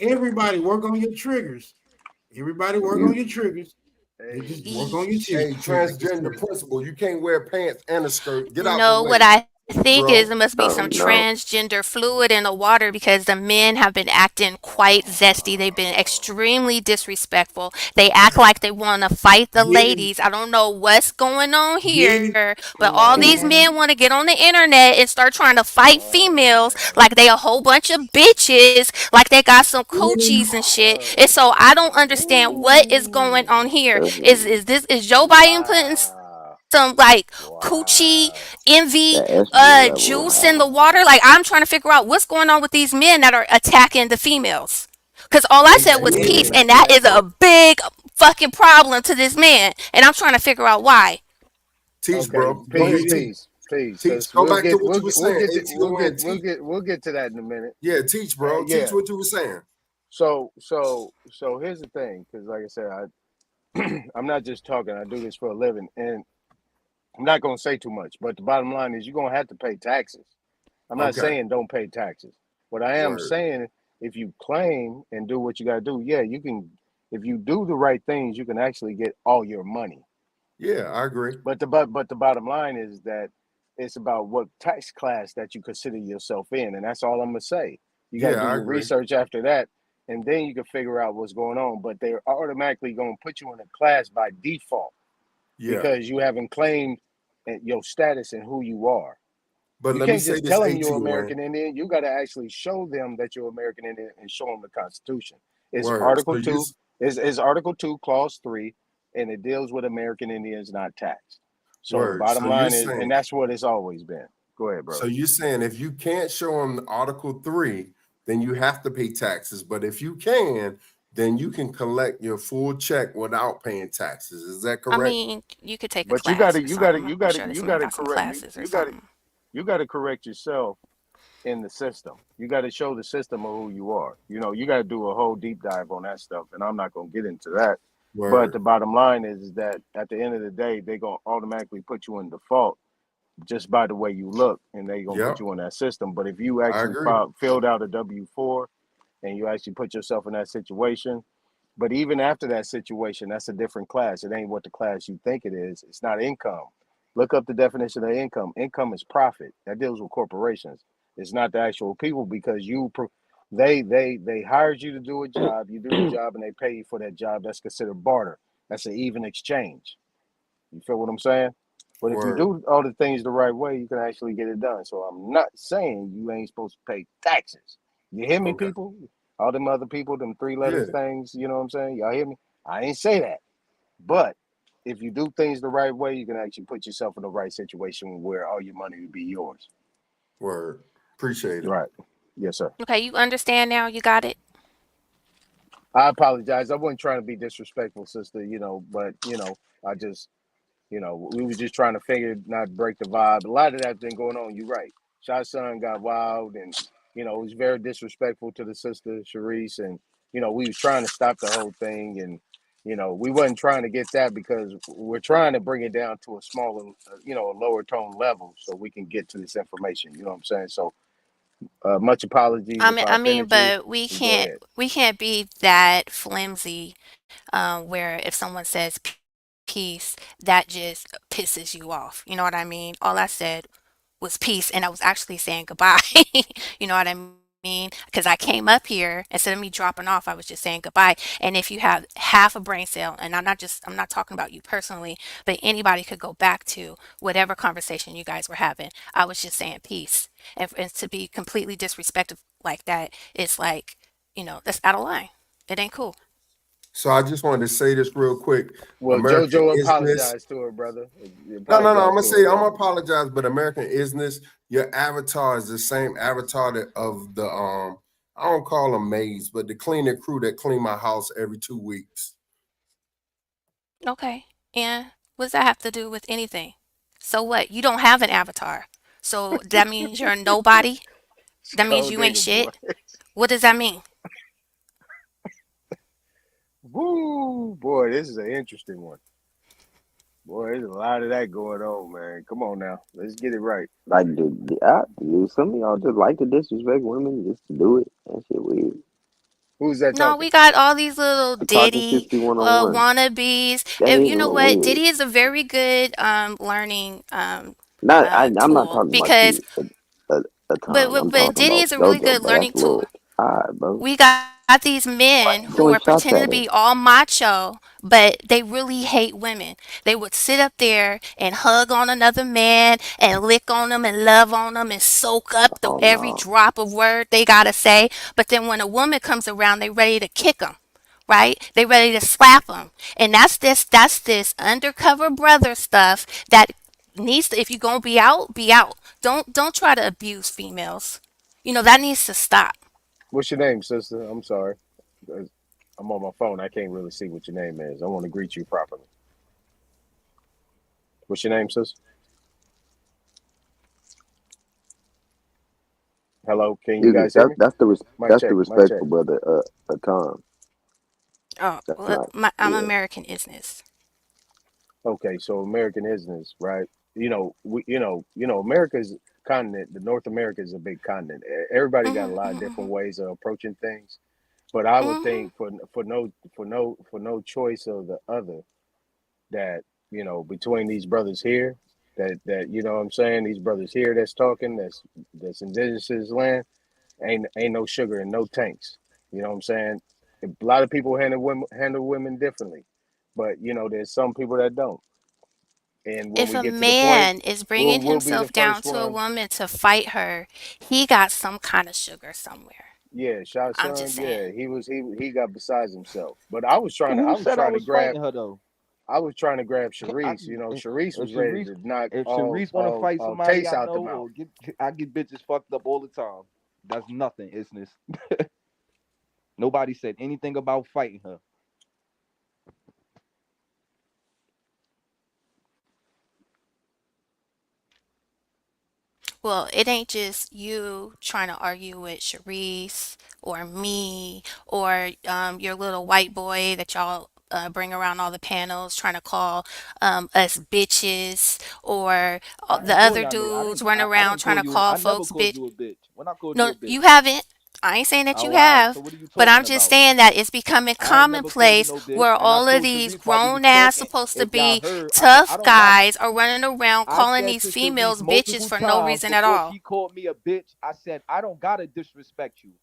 Everybody work on your triggers. Everybody work on You your triggers. They Hey, just work on your Hey, triggers. transgender principal, you can't wear pants and a skirt. Get out the No, what way, I teach, think is bro. it must be oh some no. transgender fluid in the water because the men have been acting quite zesty. They've been extremely disrespectful. They act like they want to fight the Get it, ladies. I don't know what's going on get it. here, but all these Man. men want to get on the internet and start trying to fight oh females man. like they a whole bunch of bitches, like they got some Get coochies and shit. And Oh. so I don't understand what is going on Ooh. here. Hey, Is Joe Biden putting Wow. some like coochie Wow. envy that estrogen level juice in high. the water? Like I'm trying to figure out what's going on with these men that are attacking the females. Cause all I Hey, said hey, was let me peace, it. explain and to that that, is a bro. big fucking problem to this man. And I'm trying to figure out why. Teach, Okay, bro. Go peace, ahead, teach. peace, peace. Teach. Because Go back to what you were saying. we'll get, ATON, teach. we'll get to that in a minute. Yeah, teach, bro. Teach Yeah. what you were saying. So here's the thing. Because like I said, I'm not just talking. I do this for a living, and I'm not gonna say too much. But the bottom line is, you're gonna have to pay taxes. I'm not Okay. saying don't pay taxes. What I am Word. saying, if you claim and do what you got to do, yeah, you can. If you do the right things, you can actually get all your money. Yeah, I agree. But the bottom line is that it's about what tax class that you consider yourself in, and that's all I'm gonna say. You got to Yeah, do I your agree. research after that, and then you can figure out what's going on. But they're automatically gonna put you in a class by default Yeah. because you haven't claimed your status and who you are. But You let me can't say just this, tell them you're ATON. American Indian. You got to actually show them that you're American Indian and show them the Constitution. It's Word. So Article you Two. Is Article Two, Clause 3, and it deals with American Indians not taxed. So the word. bottom So you're line is, and saying that's what it's always been. Go ahead, so brother. you're saying if you can't show them Article 3, then you have to pay taxes. But if you can, then you can collect your full check without paying taxes. Is that I correct? mean, you could take a But class or something. I'm sure this you man got to got some correct me. classes or something. You got to correct yourself in the system. You got to show the system of who you are. You know, you got to do a whole deep dive on that stuff, and I'm not going to get into that. But Word. the bottom line is that at the end of the day, they're going to automatically put you in default just by the way you look, and they're going to put Yep. you in that system. But if you I actually agree. filled out a W-4 and you actually put yourself in that situation, but even after that situation, that's a different class. It ain't what the class you think it is. It's not income. Look up the definition of income. Income is profit. That deals with corporations. It's not the actual people because They hired you to do a job. You do the job, and they pay you for that job. That's considered barter. That's an even exchange. You feel what I'm saying? But if you Word. do all the things the right way, you can actually get it done. So I'm not saying you ain't supposed to pay taxes. You hear me, Okay. people? All them other people, them three letters Yeah. things, you know what I'm saying? Y'all hear me? I ain't say that. But if you do things the right way, you can actually put yourself in the right situation where all your money will be yours. Word. Appreciate it. Right. Yes, sir. Okay, you understand now? You got it? I apologize. I wasn't trying to be disrespectful, sister, but I just we were just trying to figure not break the vibe. A lot of that's been going on. You're right. Shot's son got wild and it was very disrespectful to the sister, Sharice, and we was trying to stop the whole thing and we wasn't trying to get that because we're trying to bring it down to a smaller, a lower tone level so we can get to this information. You know what I'm saying? So much apologies I if mean, I I mean, offended you. but we You go can't ahead. we can't be that flimsy, where if someone says peace, that just pisses you off. You know what I mean? All I said was peace, and I was actually saying goodbye. You know what I mean? Because I came up here instead of me dropping off, I was just saying goodbye. And if you have half a brain cell, and I'm not talking about you personally, but anybody could go back to whatever conversation you guys were having. I was just saying peace, and to be completely disrespectful like that, it's like, that's out of line. It ain't cool. So I just wanted to say this real quick. Well, American JoJo Isness. apologized to her, brother. No. I'm Apologize gonna to her, say I'm brother. gonna apologize, but American Isness, your avatar is the same avatar of the I don't call them maids, but the cleaning crew that clean my house every 2 weeks. Okay. And what does that have to do with anything? So what? You don't have an avatar. So that means you're a nobody? That means Cold you ain't nigga, boy. shit? What does that mean? Woo, boy, this is an interesting one. Boy, there's a lot of that going on, man. Come on now, let's get it right. Like, do some of y'all just like to disrespect women just to do it? That shit weird. Who's that No, talking? we got all these little I'm talking Diddy 6101. wannabes. That And is you know real what? weird. Diddy is a very good learning I'm not tool talking about because you a ton. I'm but talking Diddy about is a really JoJo, good bro. That's learning a little tool. odd, bro. We got these Why men you who throwing are shots pretending at to her? be all macho, but they really hate women. They would sit up there and hug on another man and lick on them and love on them and soak up the Oh every no. drop of word they gotta say. But then when a woman comes around, they ready to kick them. Right? They ready to slap them. And that's this undercover brother stuff that needs to, if you're gonna be out, be out. Don't try to abuse females. That needs to stop. What's your name, sister? I'm sorry. I'm on my phone. I can't really see what your name is. I want to greet you properly. What's your name, sis? Hello, can you You guys hear me? Mic that's the check, mic check. respectful brother. A ton. Oh, That's well, not. I'm Yeah. American isness. Okay, so American isness, right? America's continent. The North America is a big continent. Everybody got a Mhm, lot of mhm, different mhm. ways of approaching things. But I would Mhm. think for no choice of the other that between these brothers here that what I'm saying, these brothers here that's talking that's indigenous to this land ain't no sugar and no tanks. You know what I'm saying? A lot of people handle women differently, but there's some people that don't. And when If we a get to the point, man is we'll bringing we'll be the himself down first to a one. woman to fight her, he got some kind of sugar somewhere. Yeah, Shot I'm just son. saying. Yeah, he got besides himself. But I was trying to I Who was said I trying to was grab fighting her though? I was trying to grab I Sharice. can Sharice if was ready Sharice to knock if all Sharice want to all fight all somebody taste I out the know mouth. or I get bitches fucked up all the time. That's nothing, isness. Nobody said anything about fighting her. Well, it ain't just you trying to argue with Sharice or me or your little white boy that y'all bring around all the panels trying to call us bitches or I the ain't calling other y'all no. dudes running I around didn't trying call to you. call I never folks called bitch. you a bitch. When I called you No, a bitch. you haven't. I ain't saying that you Oh, all right. So have, what are you but talking I'm just about? saying that it's becoming I ain't never called you commonplace no bitch, where and I all of told these Sharice while we grown was ass talking. supposed to If y'all be heard, I said I tough don't got. guys are running around I calling said these to Sharice females bitches multiple for no times reason at before all. she called me a bitch. I said I don't gotta disrespect you.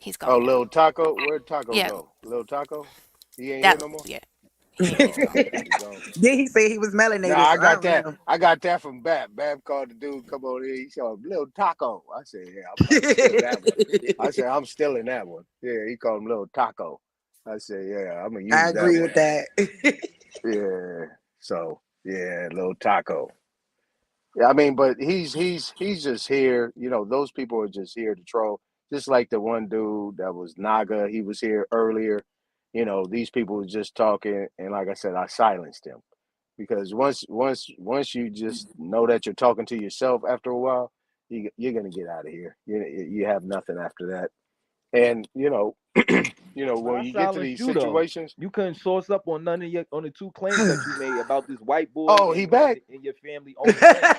He's Oh, gone now. Lil Taco. Where'd Taco Yeah, go? Lil Taco? He ain't here that no more? yeah, he Oh, he's gone. he gone. Then he said he was No, melanated, I so I got don't that. know. I got that from Bab. Bab called the dude, come on in. He saw him, Lil Taco. I said, yeah, I'm still that one. I said, I'm still in that one. Yeah, he called him Lil Taco. I said, yeah, I'm gonna I use that agree one. with that. Yeah. So yeah, Lil Taco. Yeah, I mean, but he's just here. You know, those people are just here to troll. Just like the one dude that was Naga, he was here earlier. You know, these people were just talking, and like I said, I silenced him because once you just know that you're talking to yourself after a while, you're gonna get out of here. You have nothing after that, and But when I you get to silenced these you though. situations. You couldn't source up on on the two claims that you made about this white boy Oh, he and back. your family owning land.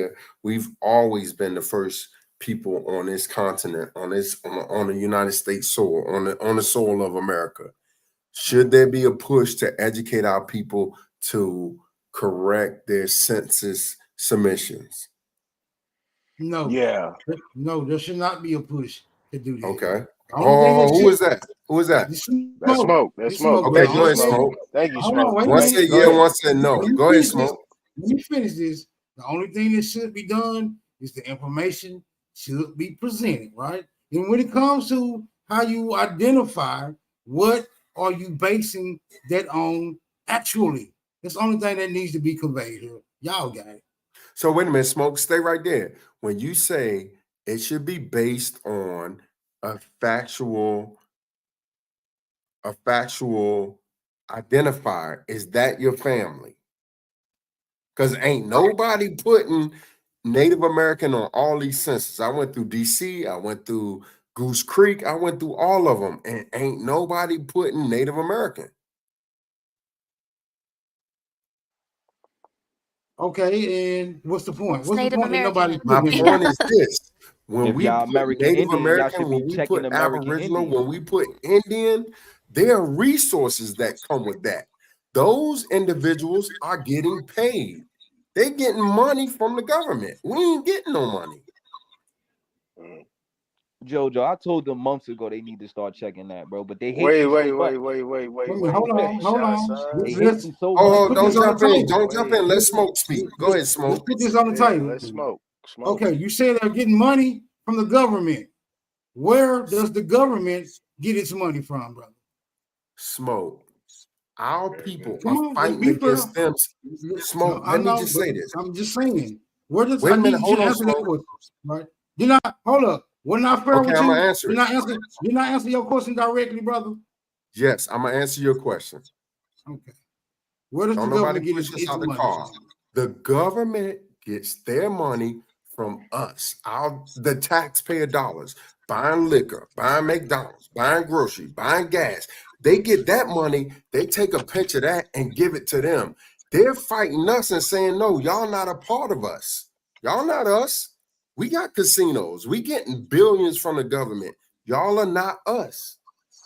here, we've always been the first people on this continent, on the United States soil, on the soil of America. Should there be a push to educate our people to correct their census submissions? No. Yeah. No, there should not be a push to do that. Okay. The only thing that Who is that? Who is that? This That's smoke. Smoke. That's This Smoke. smoke. Okay, But the Thank go you, only ahead, Smoke. Smoke. thing, Thank you, hold on, Smoke. wait a One Right? minute. said Go yeah, ahead. one said no. Let me Go ahead, finish this. Smoke. Let me finish this. The only thing that should be done is the information should be presented, right? And when it comes to how you identify, what are you basing that on actually? That's the only thing that needs to be conveyed here. Y'all got it. So wait a minute, Smoke, stay right there. When you say it should be based on a factual identifier, is that your family? Because ain't nobody putting Native American on all these census. I went through DC, I went through Goose Creek, I went through all of them, and ain't nobody putting Native American. Okay, and what's the point? What's What's the Native point that nobody's American? My putting point in? is this: when If we y'all put American Native Indian, y'all American, should be when we checking put American Aboriginal, Indian. when we put Indian, there are resources that come with that. Those individuals are getting paid. They're getting money from the government. We ain't getting no money. Jojo, I told them months ago they need to start checking that, bro. But they hate Wait, me so much. Hold on. They hate Let's me so Oh, much. put this don't on jump the in. table. Don't jump in. Let Smoke speak. Go ahead, Let's Smoke. put this on the Yeah, table. let's smoke. Okay, you say they're getting money from the government. Where does the government get its money from, brother? Smoke. Our people Come are on, let's fighting be fair. against them. Smoke, I let me know, just but say this. I'm just saying. Where does Wait I a minute. need you Hold to on, answer that Smoke. question, right? You're not hold up. We're not fair Okay, with I'm you. going to answer You're it. not answering your question directly, brother. Yes, I'm going to answer your question. Okay. Where does the Don't nobody government get push us its out the money car. from? The government gets their money from us, the taxpayer dollars, buying liquor, buying McDonald's, buying grocery, buying gas. They get that money, they take a pinch of that and give it to them. They're fighting us and saying, no, y'all not a part of us. Y'all not us. We got casinos. We getting billions from the government. Y'all are not us.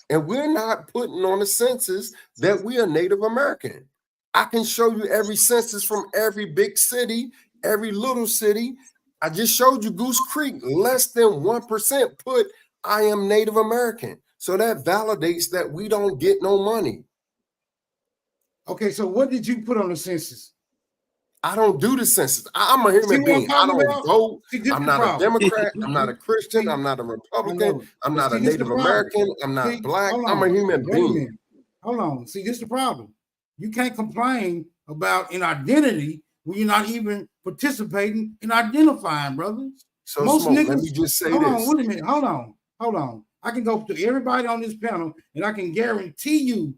And we're not putting on the census that we are Native American. I can show you every census from every big city, every little city. I just showed you Goose Creek. Less than 1% put I am Native American. So that validates that we don't get no money. Okay, so what did you put on the census? I don't do the census. I'm a human being. I don't vote. I'm not a Democrat. I'm not a Christian. I'm not a Republican. I'm not a Native American. I'm not black. I'm a human Wait a being. minute. Hold on. See, this is the problem. You can't complain about an identity when you're not even participating in identifying, brother. So Most Smoke, niggas. let me just say hold this. on, wait a minute. Hold on. I can go to everybody on this panel, and I can guarantee you,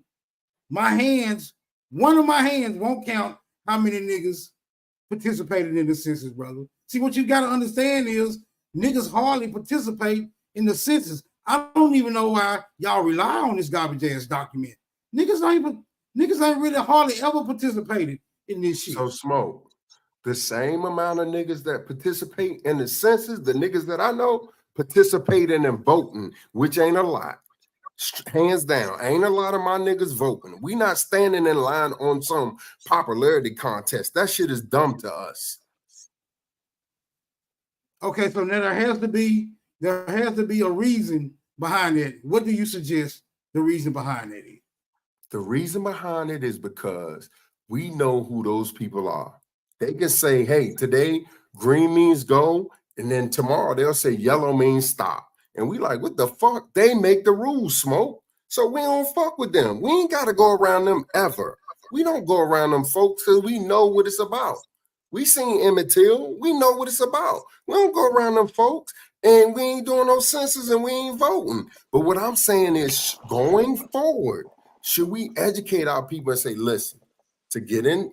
one of my hands won't count how many niggas participated in the census, brother. See, what you got to understand is niggas hardly participate in the census. I don't even know why y'all rely on this garbage ass document. Niggas ain't really hardly ever participated in this shit. So Smoke, the same amount of niggas that participate in the census, the niggas that I know participating in voting, which ain't a lot. Hands down, ain't a lot of my niggas voting. We not standing in line on some popularity contest. That shit is dumb to us. Okay, so now there has to be a reason behind it. What do you suggest the reason behind it is? The reason behind it is because we know who those people are. They can say, hey, today green means go, and then tomorrow they'll say yellow means stop. And we like, what the fuck? They make the rules, Smoke. So we don't fuck with them. We ain't got to go around them ever. We don't go around them folks because we know what it's about. We seen Emmett Till. We know what it's about. We don't go around them folks, and we ain't doing no census and we ain't voting. But what I'm saying is going forward, should we educate our people and say, listen, to get in,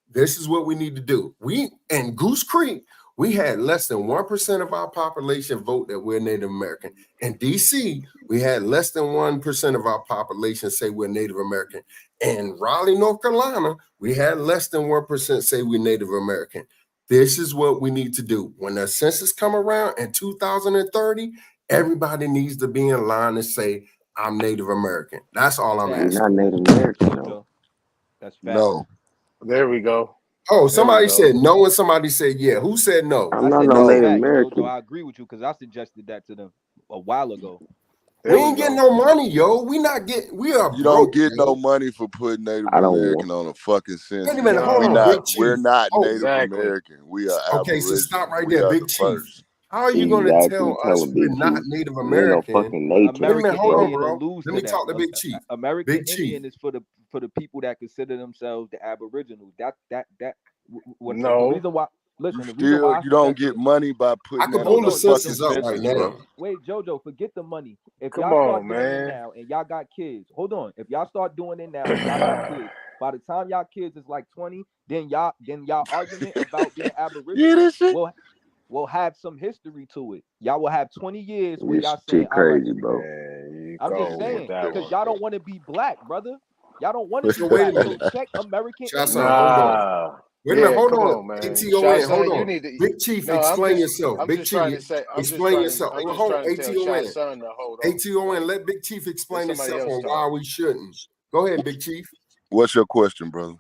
this is what we need to do. We in Goose Creek, we had less than 1% of our population vote that we're Native American. In DC, we had less than 1% of our population say we're Native American. In Raleigh, North Carolina, we had less than 1% say we're Native American. This is what we need to do. When the census come around in 2030, everybody needs to be in line and say, I'm Native American. That's all I'm asking. Not Native American, though. That's fact. No. There we go. Oh, somebody said no and somebody said yeah. Who said no? I'm not no Native American. Jojo, I agree with you because I suggested that to them a while ago. We ain't getting no money, yo. We are You broke, don't get yo. no money for putting Native American on a fucking census. Wait a minute, hold on, Big Chief. We're not Oh, Native American. We are okay, so Aboriginal. stop right We there, are Big the Chief. first. How are you going to tell us we're not Native You ain't no American? fucking Wait a native. minute, hold on, Indian bro. will lose Let to me that. talk to Big Chief. American Big Chief. Indian is for for the people that consider themselves the Aboriginals. What the No. reason why? Listen, You the reason why I you don't suggested get money by I putting could that on pull the the fucking census up right census, bro. now. Wait, Jojo, forget the money. If Come y'all start on, doing it man. now and y'all got kids, hold on. If y'all start doing it now and y'all got kids, by the time y'all kids is like 20, then y'all argument about being Yeah, Aboriginal this shit. will have some history to it. Y'all will have 20 years where This y'all saying, shit all right, crazy, bro. Man, you I'm just cold with saying, that because one. y'all don't want to be black, brother. Y'all don't want to be So wait a black. So minute. check American Shassan, Indian. hold on. Nah. Wait a minute, Yeah, hold come on. on, man. ATON, hold Shasson, you on. need to. Big Chief, No, explain yourself. I'm Big just trying Chief, to say. explain yourself. I'm just Hold trying on, to tell ATON. Shasson to hold on. ATON, let Big Chief Let explain somebody himself else on talk. why we shouldn't. Go ahead, Big Chief. What's your question, brother?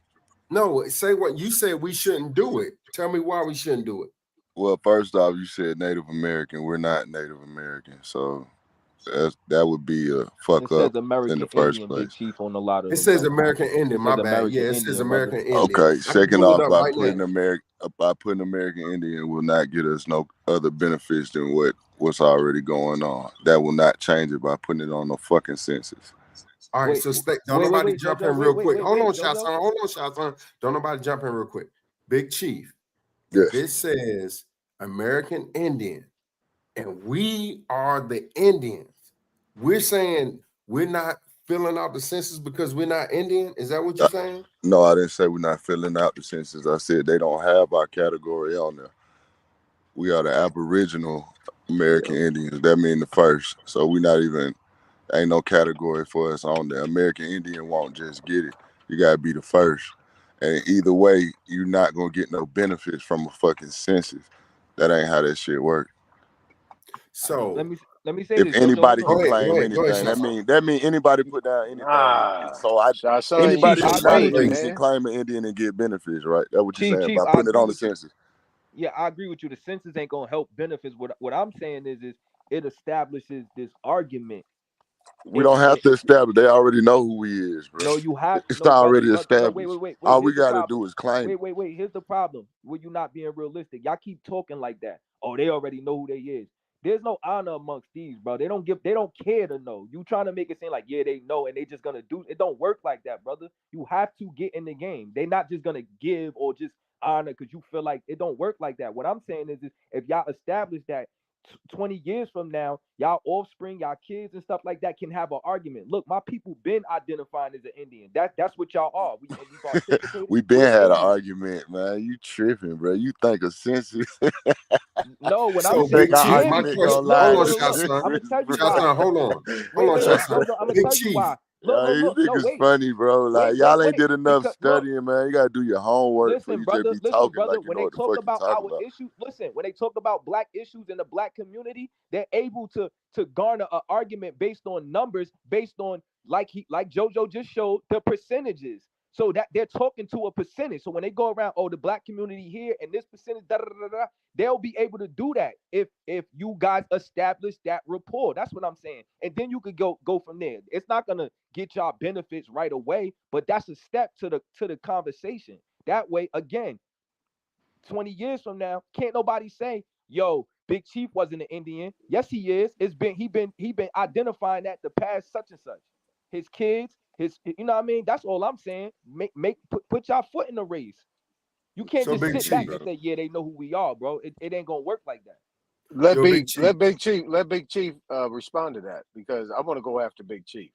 No, say what you said we shouldn't do it. Tell me why we shouldn't do it. Well, first off, you said Native American. We're not Native American, so that would be a fuck It up says in American the first Indian, Big place. Chief, on a lot of It them says though. American Indian, It my says bad. American Yeah, it says Indian, brother. American Indian. Okay. I can Second pull it off, up right now. by putting American Indian will not get us no other benefits than what's already going on. That will not change it by putting it on the fucking census. All right, Wait, so don't nobody jump Jojo. in real quick. Hold on, Jojo. Shassan. Don't nobody jump in real quick. Big Chief, Yes. if it says American Indian and we are the Indians, we're saying we're not filling out the census because we're not Indian? Is that what you're saying? No, I didn't say we're not filling out the census. I said they don't have our category on there. We are the Aboriginal American Indians. That means the first. So we not even, ain't no category for us on there. American Indian won't just get it. You gotta be the first. And either way, you're not gonna get no benefits from a fucking census. That ain't how that shit work. So let me say If this, Jojo. anybody Hold can on. claim go ahead, anything, Shassan. that mean anybody put down anything. So Shasson, you anybody Chief, I who's agree not an with you, trade, Indian can man. claim an Indian and get benefits, right? That's what you're saying Chief. by I putting it agree on the with you. census. Yeah, I agree with you. The census ain't gonna help benefits. What I'm saying is it establishes this argument. We don't have to establish. They already know who he is, bro. No, you have It's no, brother. already No, wait, established. wait, wait, wait. All we Here's the got to problem. do is claim it. Wait. Here's the problem. Where you not being realistic. Y'all keep talking like that. Oh, they already know who they is. There's no honor amongst these, bro. They don't care to know. You trying to make it seem like, yeah, they know and they just gonna do it. Don't work like that, brother. You have to get in the game. They not just gonna give or just honor because you feel like it don't work like that. What I'm saying is if y'all establish that 20 years from now, y'all offspring, y'all kids and stuff like that can have an argument. Look, my people been identifying as an Indian. That's what y'all are. We've participated. We been We're had an Indian. argument, man. You tripping, bro. You think a census. No, when I'm You So saying think Big our Chief, yeah, my argument because question. gonna look, lie Hold look, on, to look, look. Shassan. I'm gonna census, tell you bro? why. Shassan, hold on. Hold on, Wait, Shassan. Jojo. I'm gonna Big tell you Chief. why. Look, Yeah, look, you look. No, niggas wait. funny, bro. Like y'all ain't did enough Because look, studying, man. You gotta do your homework before listen, you just brother. be Listen, talking brother. like you When know they what the talk fuck you about talking our about. issues, listen. When they talk about black issues in the black community, they're able to garner an argument based on numbers, based on like JoJo just showed the percentages. So that they're talking to a percentage. So when they go around, oh, the black community here and this percentage, da da da da, they'll be able to do that if you guys establish that rapport. That's what I'm saying. And then you could go from there. It's not gonna get y'all benefits right away, but that's a step to the conversation. That way, again, 20 years from now, can't nobody say, yo, Big Chief wasn't an Indian. Yes, he is. He been identifying that the past such and such. His kids, you know what I mean? That's all I'm saying. Put y'all foot in the race. You can't So just Big sit back Chief. and say, yeah, they know who we are, bro. It ain't gonna work like that. Let Big Chief. Big Chief respond to that because I want to go after Big Chief.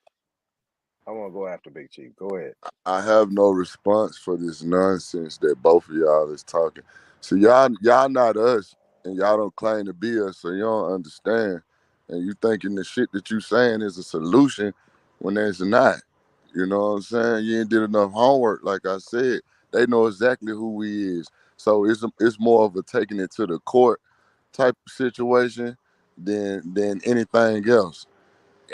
Go ahead. I have no response for this nonsense that both of y'all is talking. So y'all not us, and y'all don't claim to be us, so you don't understand. And you thinking the shit that you saying is a solution when it's not. You know what I'm saying? You ain't did enough homework, like I said. They know exactly who we is. So it's more of a taking it to the court type of situation than anything else.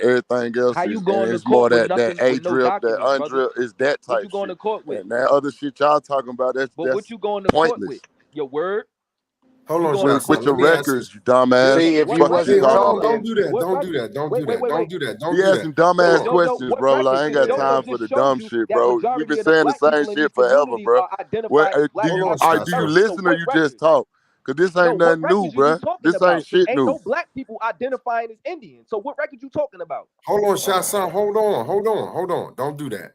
Everything else How you is, and going to it's more court with that nothing, A with no drip, that documents, brother? undrip, is that What you type going shit. to court with? And that other shit y'all talking about, But what that's you going to court with? pointless. Your word? Hold You on, going to With Shassan. court? Let your me ask you. records, you dumbass. See, if What you Fuck is you Hey, wasn't hold talking on. about? Don't talking, do that. What Don't do record? that. Don't do that. Don't Wait. do that. Don't He do asking that. Wait, Hold dumbass on. Jojo, questions, what bro. Like, record? I ain't Because got Hold Jojo time on. for just the showed dumb you shit, that bro. You've majority been of the saying the black same people in these shit forever, communities bro. are What identified as black do Hold you on, are? African Do you Shassan. Americans. So listen or what you just records? talk? Cause this No, ain't what nothing new, records is you bro. talking This ain't about? Because shit ain't new. no black people identifying as Indians. So what record you talking about? Hold on, oh, Shassan. Hold on. Hold on. Hold on. Don't do that.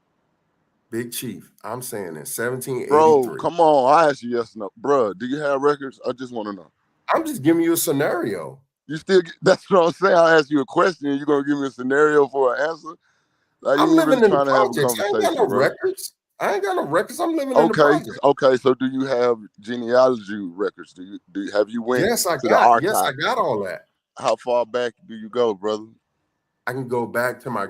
Big Chief. I'm saying in Bro, 1783. come on. I ask you yes or no. Bruh, do you have records? I just want to know. I'm just giving you a scenario. You still get, that's what I'm saying. I ask you a question and you're gonna give me a scenario for an answer. Like you I'm ain't living really in the trying to have a projects. I ain't got conversation, no bro. records. I ain't got no records. I'm living in the Okay, project. okay. So do you have genealogy records? Have you went Yes, I to the archive? got all that. How far back do you go, brother? I can go back to my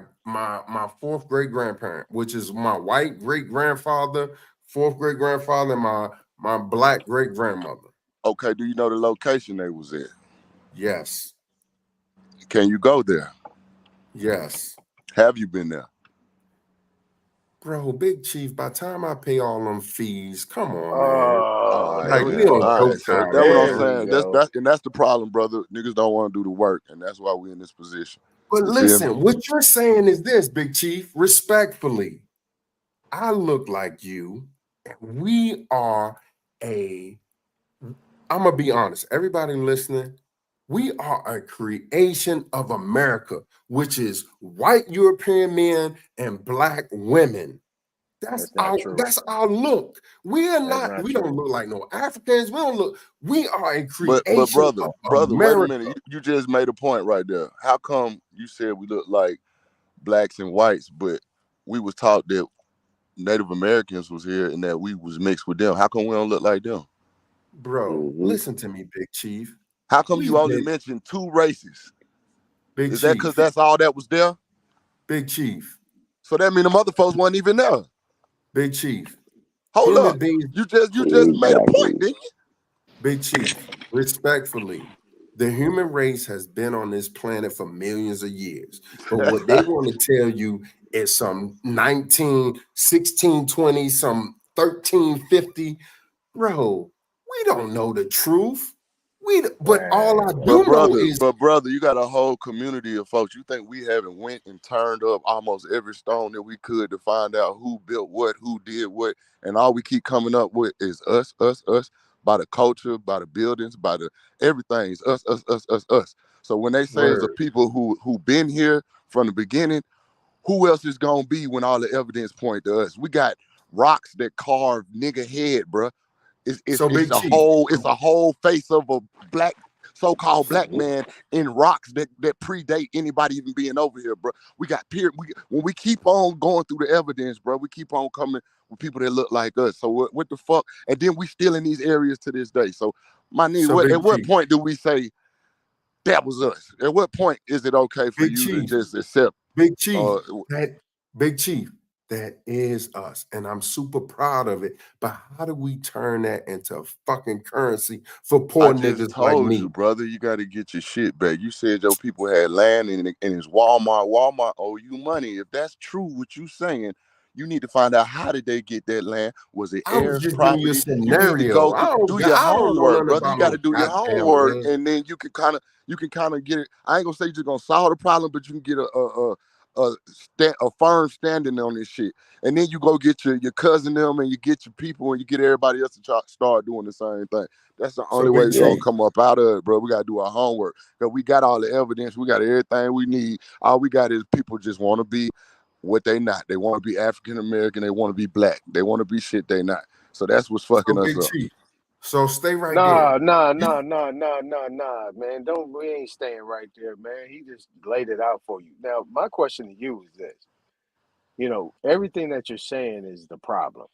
fourth great grandparent, which is my white great grandfather, fourth great grandfather, and my black great grandmother. Okay, do you know the location they was in? Yes. Can you go there? Yes. Have you been there? Bro, Big Chief, by the time I pay all them fees, come on, man. All right, Like, man. we on All joke right. So time, that's what I'm man. saying. That's the problem, brother. Niggas don't want to do the work, and that's why we in this position. But You feel me? listen, what you're saying is this, Big Chief, respectfully. I look like you, and we are I'm gonna be honest, everybody listening, we are a creation of America, which is white European men and black women. That's not true. That's our look. We That's not don't true. look like no Africans. We are a But creation brother, of wait a America. minute. You just made a point right there. How come you said we look like blacks and whites, but we was taught that Native Americans was here and that we was mixed with them? How come we don't look like them? Bro, listen to me, Big Chief. How come you We've only been mentioned 2 races? Big Is that because Chief. that's all that was there? Big Chief. So that mean the mother folks wasn't even there. Big Chief. Hold Human up. beings. You just made a point, didn't you? Big Chief, respectfully, the human race has been on this planet for millions of years. But what they want to tell you is some 1620, some 1350. Bro, we don't know the truth. But all I do know is But brother, you got a whole community of folks. You think we haven't went and turned up almost every stone that we could to find out who built what, who did what, and all we keep coming up with is us, us, us, by the culture, by the buildings, by the everything. It's us, us, us, us, us. So when they say it's the word. people who been here from the beginning, who else is gonna be when all the evidence point to us? We got rocks that carve nigga head, bruh. So Big It's Chief, a whole face of a black so-called black man in rocks that predate anybody even being over here, bro. We got when we keep on going through the evidence, bro, we keep on coming with people that look like us. So what the fuck? And then we still in these areas to this day. So my nigga, Big at what Chief, point do we say that was us? At what point is it okay for Big you to Chief, just accept? Big Chief, Big Chief, that is us, and I'm super proud of it. But how do we turn that into fucking currency for poor I just niggas like told me? you, brother, you got to get your shit back. You said your people had land and it's Walmart. Walmart owe you money. If that's true, what you saying, you need to find out how did they get that land? Was it I was heirs just giving you a property? You need to scenario. go through, do your I don't know homework, nothing brother. You about got to no do your goddamn homework, land. and then you can kind of get it. I ain't gonna say you're gonna solve the problem, but you can get a firm standing on this shit. And then you go get your cousin them and you get your people and you get everybody else to start doing the same thing. That's the So only way Big we're gonna Chief, come up out of it, bro. We gotta do our homework. Because we got all the evidence, we got everything we need. All we got is people just want to be what they not. They want to be African American, they want to be black, they want to be shit they not. So that's what's fucking us Big up. Chief. So stay right there. Nah, man. We ain't staying right there, man. He just laid it out for you. Now, my question to you is this. Everything that you're saying is the problem.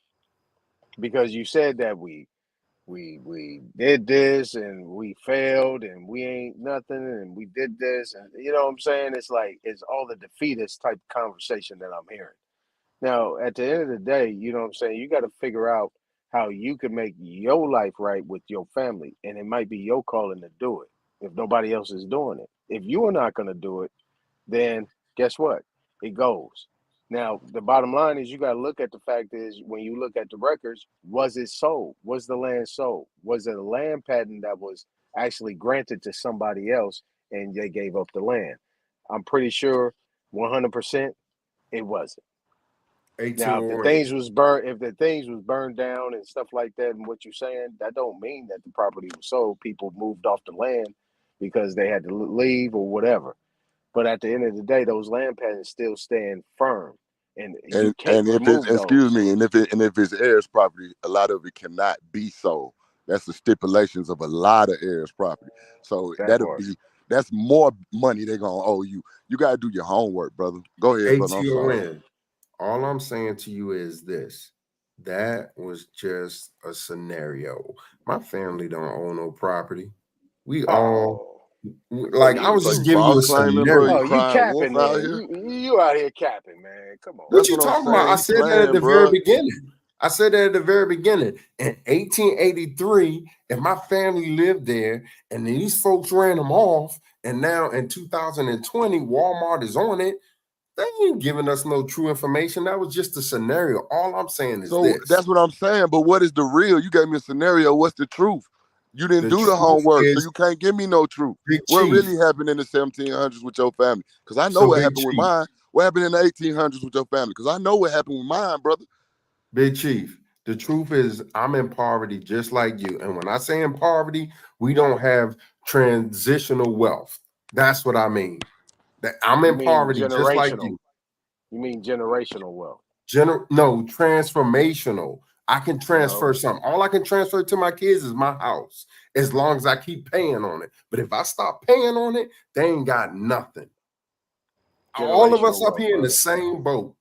Because you said that we did this and we failed and we ain't nothing and we did this and you know what I'm saying? It's like it's all the defeatist type conversation that I'm hearing. Now, at the end of the day, you know what I'm saying? You got to figure out how you can make your life right with your family. And it might be your calling to do it if nobody else is doing it. If you are not going to do it, then guess what? It goes. Now, the bottom line is you got to look at the fact is when you look at the records, was it sold? Was the land sold? Was it a land patent that was actually granted to somebody else and they gave up the land? I'm pretty sure 100% it wasn't. Now, if the 1808. things was burned down and stuff like that, and what you're saying, that don't mean that the property was sold. People moved off the land because they had to leave or whatever. But at the end of the day, those land patents still stand firm, and you can't And if it's remove those. if it's heirs property, a lot of it cannot be sold. That's the stipulations of a lot of heirs property. So That that'll part. be That's more money they're gonna owe you. You gotta do your homework, brother. Go ahead, brother. I'm sorry. ATON. All I'm saying to you is this. That was just a scenario. My family don't own no property. We all Oh, So like I you was so just you giving you false a claiming, bro. scenario. You oh, you crying wolf capping out then? here. You out here capping, man? Come on, What That's you what I'm talking about? I saying. He said that at playing, the very bro. beginning. I said that at the very beginning. In 1883, if my family lived there and these folks ran them off, and now in 2020, Walmart is on it, they ain't giving us no true information. That was just a scenario. All I'm saying is So this. that's what I'm saying. But what is the real? You gave me a scenario. What's the truth? You didn't The do the truth homework, so is, you can't give me no truth. Big What Chief. really happened in the 1700s with your family? Because I know So what Big happened with Chief. mine. What happened in the 1800s with your family? Because I know what happened with mine, brother. Big Chief, the truth is I'm in poverty just like you. And when I say in poverty, we don't have transitional wealth. That's what I mean. That I'm you in mean poverty just like generational? you. You mean generational wealth? No, transformational. I can No, transfer something. All I can transfer to my kids is my house as long as I keep paying on it. But if I stop paying on it, they ain't got nothing. All of generational us up wealth, here in the brother. same boat.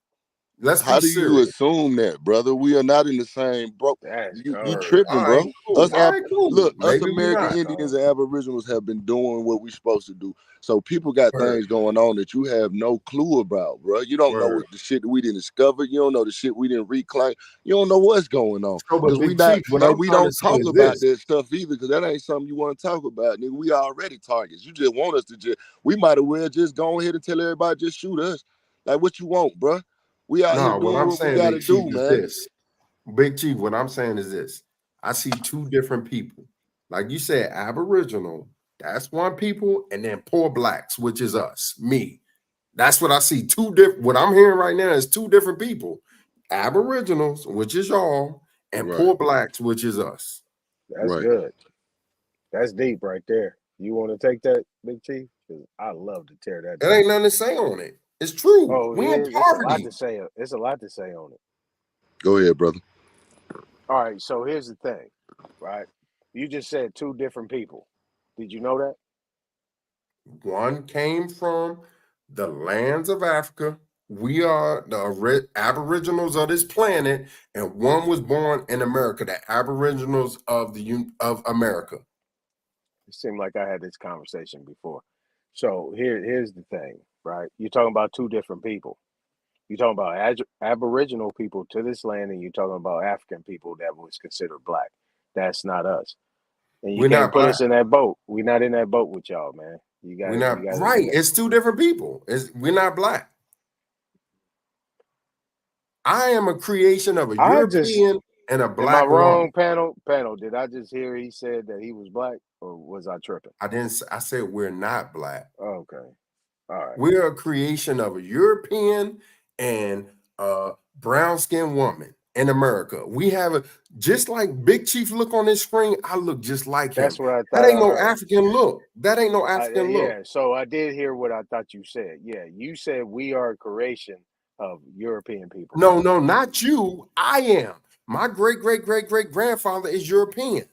Let's How be do you serious. assume that, brother? We are not in the same, bro. That's You crazy. tripping, All right, bro. cool. All right, cool. Look, us Maybe we American not. Indians and Aboriginals have been doing what we supposed to do. So people got Word, things going on that you have no clue about, bro. You don't know word. what the shit that we didn't discover. You don't know the shit we didn't reclaim. You don't know what's going on So, but because we Big not Chief, what and I'm we trying to don't say talk is about this. that stuff either because that ain't something you want to talk about, nigga. We already targets. You just want us to just. We might as well just go ahead and tell everybody just shoot us. Like what you want, bro? We out here No, what doing I'm what we saying, got to Big Chief, do, is man. this. Big Chief, what I'm saying is this. I see two different people. Like you said, Aboriginal, that's one people, and then poor blacks, which is us, me. That's what I see. Two different. What I'm hearing right now is two different people. Aboriginals, which is y'all, and Right, poor blacks, which is us. That's right. good. That's deep right there. You want to take that, Big Chief? 'Cause I love to tear that It ain't down. nothing to say on it. It's true. Oh, We in it's a lot poverty. to say. It's a lot to say on it. Go ahead, brother. All right. So here's the thing, right? You just said two different people. Did you know that? One came from the lands of Africa. We are the Aboriginals of this planet, and one was born in America, the Aboriginals of of America. It seemed like I had this conversation before. So here's the thing, right? You're talking about two different people. You're talking about Aboriginal people to this land, and you're talking about African people that was considered black. That's not us, and you We're can't not put black. us in that boat. We're not in that boat with y'all, man. We're You not gotta. right. It's two different people. We're not black. I am a creation of a I just European and a am I black woman. wrong, panel? Did I just hear he said that he was black, or was I tripping? I didn't. I said we're not black. Okay, all right. We're a creation of a European and a brown skinned woman in America. We have a just like Big Chief look on this screen. I look just like him. That's what I That thought ain't I no heard. African look. That ain't no African look. Yeah, so I did hear what I thought you said. Yeah, you said we are a creation of European people. No, no, not you. I am. My great great great great grandfather is European.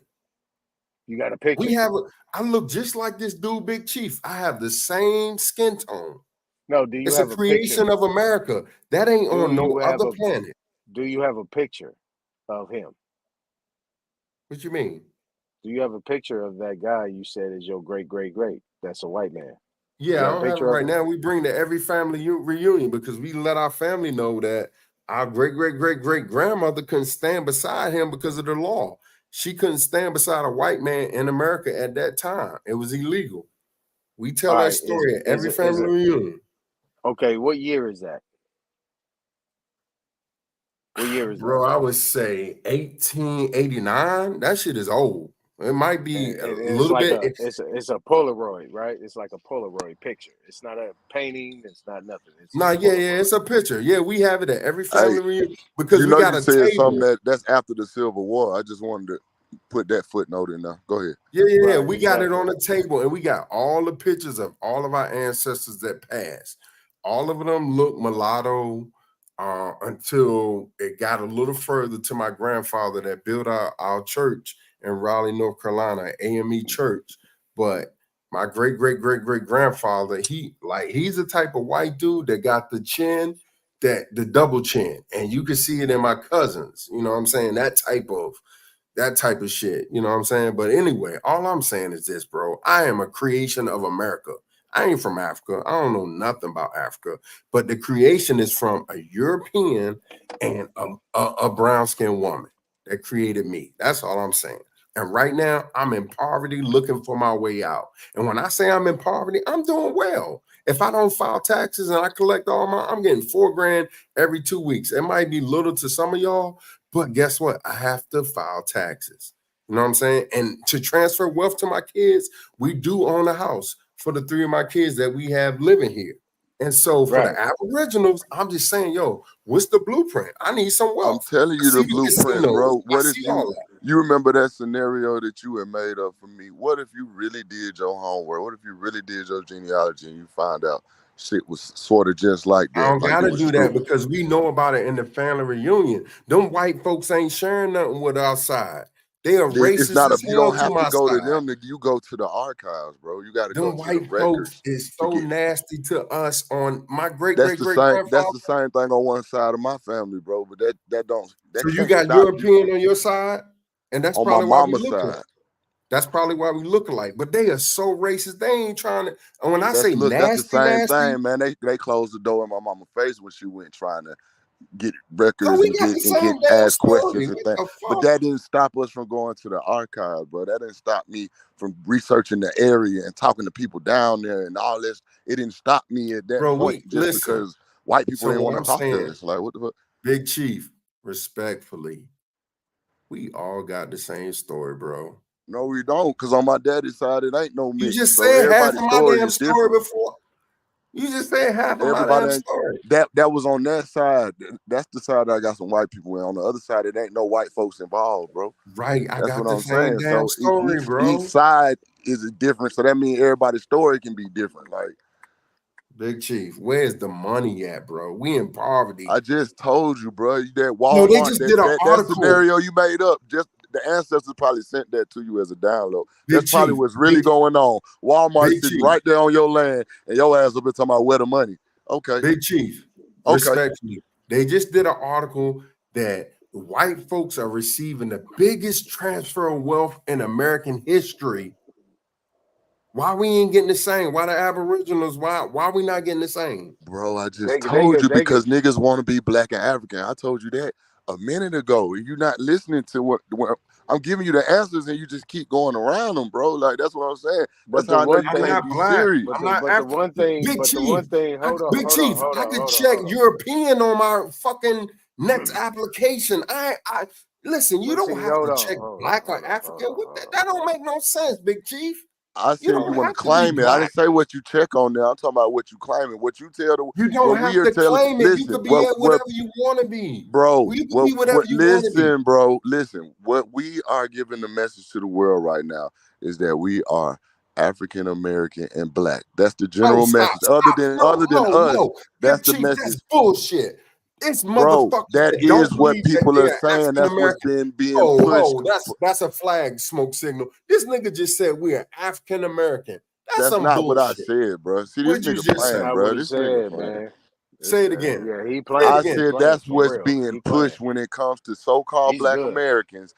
You got a We picture? have a. I look just like this dude, Big Chief. I have the same skin tone. No, do you It's a have a picture? creation of America. That ain't Do on no you have other a planet. do you have a picture of him? What you mean? Do you have a picture of that guy you said is your great? That's a white man. You Yeah, I got a don't have it picture of right him? now. We bring to every family reunion because we let our family know that our great great great great grandmother couldn't stand beside him because of the law. She couldn't stand beside a white man in America at that time. It was illegal. We All tell that right, story at every family it reunion. okay, what year is that? What year is that? Bro, I would say 1889. That shit is old. It might be a And it's little like bit. it's a Polaroid, right? It's like a Polaroid picture. It's not a painting, it's not nothing. It's Nah, just a yeah, Polaroid. it's a picture. Yeah, we have it at every Hey, family reunion because you we know got you a said something table. that's after the Civil War. I just wanted to put that footnote in there. Go ahead. Yeah. Right, We got it on exactly. the table, and we got all the pictures of all of our ancestors that passed. All of them look mulatto until it got a little further to my grandfather that built our church in Raleigh, North Carolina, AME Church. But my great grandfather, he's the type of white dude that got the chin, the double chin, and you can see it in my cousins. You know what I'm saying? That type of shit. You know what I'm saying? But anyway, all I'm saying is this, bro. I am a creation of America. I ain't from Africa. I don't know nothing about Africa, but the creation is from a European and a brown-skinned woman that created me. That's all I'm saying. And right now, I'm in poverty looking for my way out. And when I say I'm in poverty, I'm doing well. If I don't file taxes and I collect I'm getting $4,000 every 2 weeks. It might be little to some of y'all, but guess what? I have to file taxes. You know what I'm saying? And to transfer wealth to my kids, we do own a house for the 3 of my kids that we have living here. And so for the Aboriginals, I'm just saying, yo, what's the blueprint? I need some I'm wealth. telling you the blueprint, bro. What if all that. you remember that scenario that you had made up for me? What if you really did your homework? What if you really did your genealogy and you find out shit was sort of just like that? I don't like gotta it was do true. that because we know about it in the family reunion. Them white folks ain't sharing nothing with our side. They are It's racist not as you hell don't to have to my go to side. them. You go to the archives, bro. You got to go Them to the white records. folks is so nasty to us on my great That's the same. That's grandfather. the same thing on one side of my family, bro. But that So you can't got stop you. European on your side, and that's On my probably why we mama's look side. alike. That's probably why we look alike. But they are so racist. They ain't trying to. And when I say That's the same nasty, thing, man. They closed the door in my mama's face when she went trying to get so records we and got the get same damn asked story. questions and What things. the But fuck? that didn't stop us from going to the archive, bro. That didn't stop me from researching the area and talking to people down there and all this. It didn't stop me at that Bro, point just listen. because white people So didn't what want to I'm talk to saying, us. Like, what the fuck? Big Chief, respectfully, we all got the same story, bro. No, we don't, because on my daddy's side, it ain't no You mix. just So said half of everybody's my story damn is story different. before. You just said half of my Everybody damn ain't story. that was on that side. That's the side that I got some white people in. On the other side, it ain't no white folks involved, bro. Right. I That's got what the I'm same saying. damn So story, bro. each side is different. So that means everybody's story can be different. Like, Big Chief, where's the money at, bro? We in poverty. I just told you, bro. That No, they Walmart, just did an that article. scenario you made up, just the ancestors probably sent that to you as a download. Big That's probably Chief, what's really going on. Walmart Big sitting Chief. right there on your land, and your ass up there talking about where the money. Okay. Big Chief, respectfully, they just did an article that white folks are receiving the biggest transfer of wealth in American history. Why we ain't getting the same? Why the Aboriginals? Why we not getting the same? Bro, I just told you because niggas want to be black and African. I told you that a minute ago. You're not listening to what I'm giving you the answers, and you just keep going around them, bro. Like, that's what I'm saying. That's how I know you I'm can't not be black. serious. I'm not African. Big Chief, Big Chief, hold I on, could hold check on. European on my fucking next application. I listen. You But don't see, have hold to on, check hold on, black hold or on, African. hold on, That don't make no sense, Big Chief. I said you want to claim it. I didn't say what you check on there. I'm talking about what you claiming. What you tell the You don't what have we are to telling. claim it. You Listen, could be at whatever you want to be, bro. You can be whatever you want to be. Listen, bro. Listen. What we are giving the message to the world right now is that we are African American and black. That's the general message. Other than us, that's Big the Chief, message. that's bullshit. It's Bro, motherfuckers that that don't is what believe that people are they're saying. African That's what's American. being pushed. That's a flag smoke signal. This nigga just said we are African American. That's some not what I bullshit. said, bro. See, this What'd you nigga just playing, say? bro. This nigga playing. man. Say it again. Yeah, he Say playing. it I again. said Playing that's for what's real. being He pushed playing. when it comes to so-called He's black good. Americans.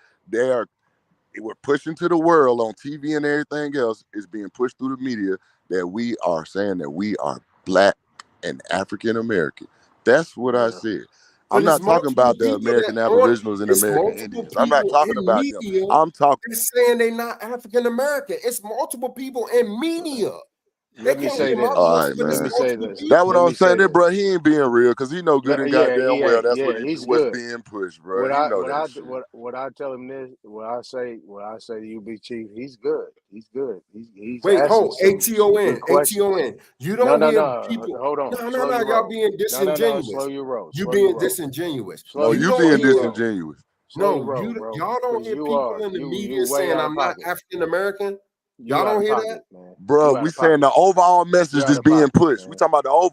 We're pushing to the world on TV and everything else is being pushed through the media that we are saying that we are black and African American. That's what I said. But I'm not it's talking multiple about the people American that aren't. Aboriginals and It's American multiple Indians. I'm not people talking in about them. media. I'm talking. They're saying they're not African American. It's multiple people in media. They Let me can't say hear my this. All voice, right, but it's Let me man. say multiple this. That's what people. Let I'm me say saying. That this. bro, he ain't being real because he know good and Yeah, goddamn he well ain't. that's Yeah, he's what's good. being pushed, bro. You know that shit. What I tell him this, what I say to you, Big Chief, he's good. He's good. He's Wait, asking hold. some ATON. good questions. ATON. You No, don't no, hear no. people. Hold on. No. Slow your Y'all roll. being No. Slow disingenuous. your roll. You Slow your being roll. disingenuous. Slow No, You you don't being your hear. roll. disingenuous. Slow your No, roll, bro. y'all don't Because hear people in the you media way saying out of I'm not pocket. African American. You Y'all out don't of hear that? pocket, man. Bro, You out we of saying pocket. the overall You message out is of being pocket, pushed. We man. talking about the overall.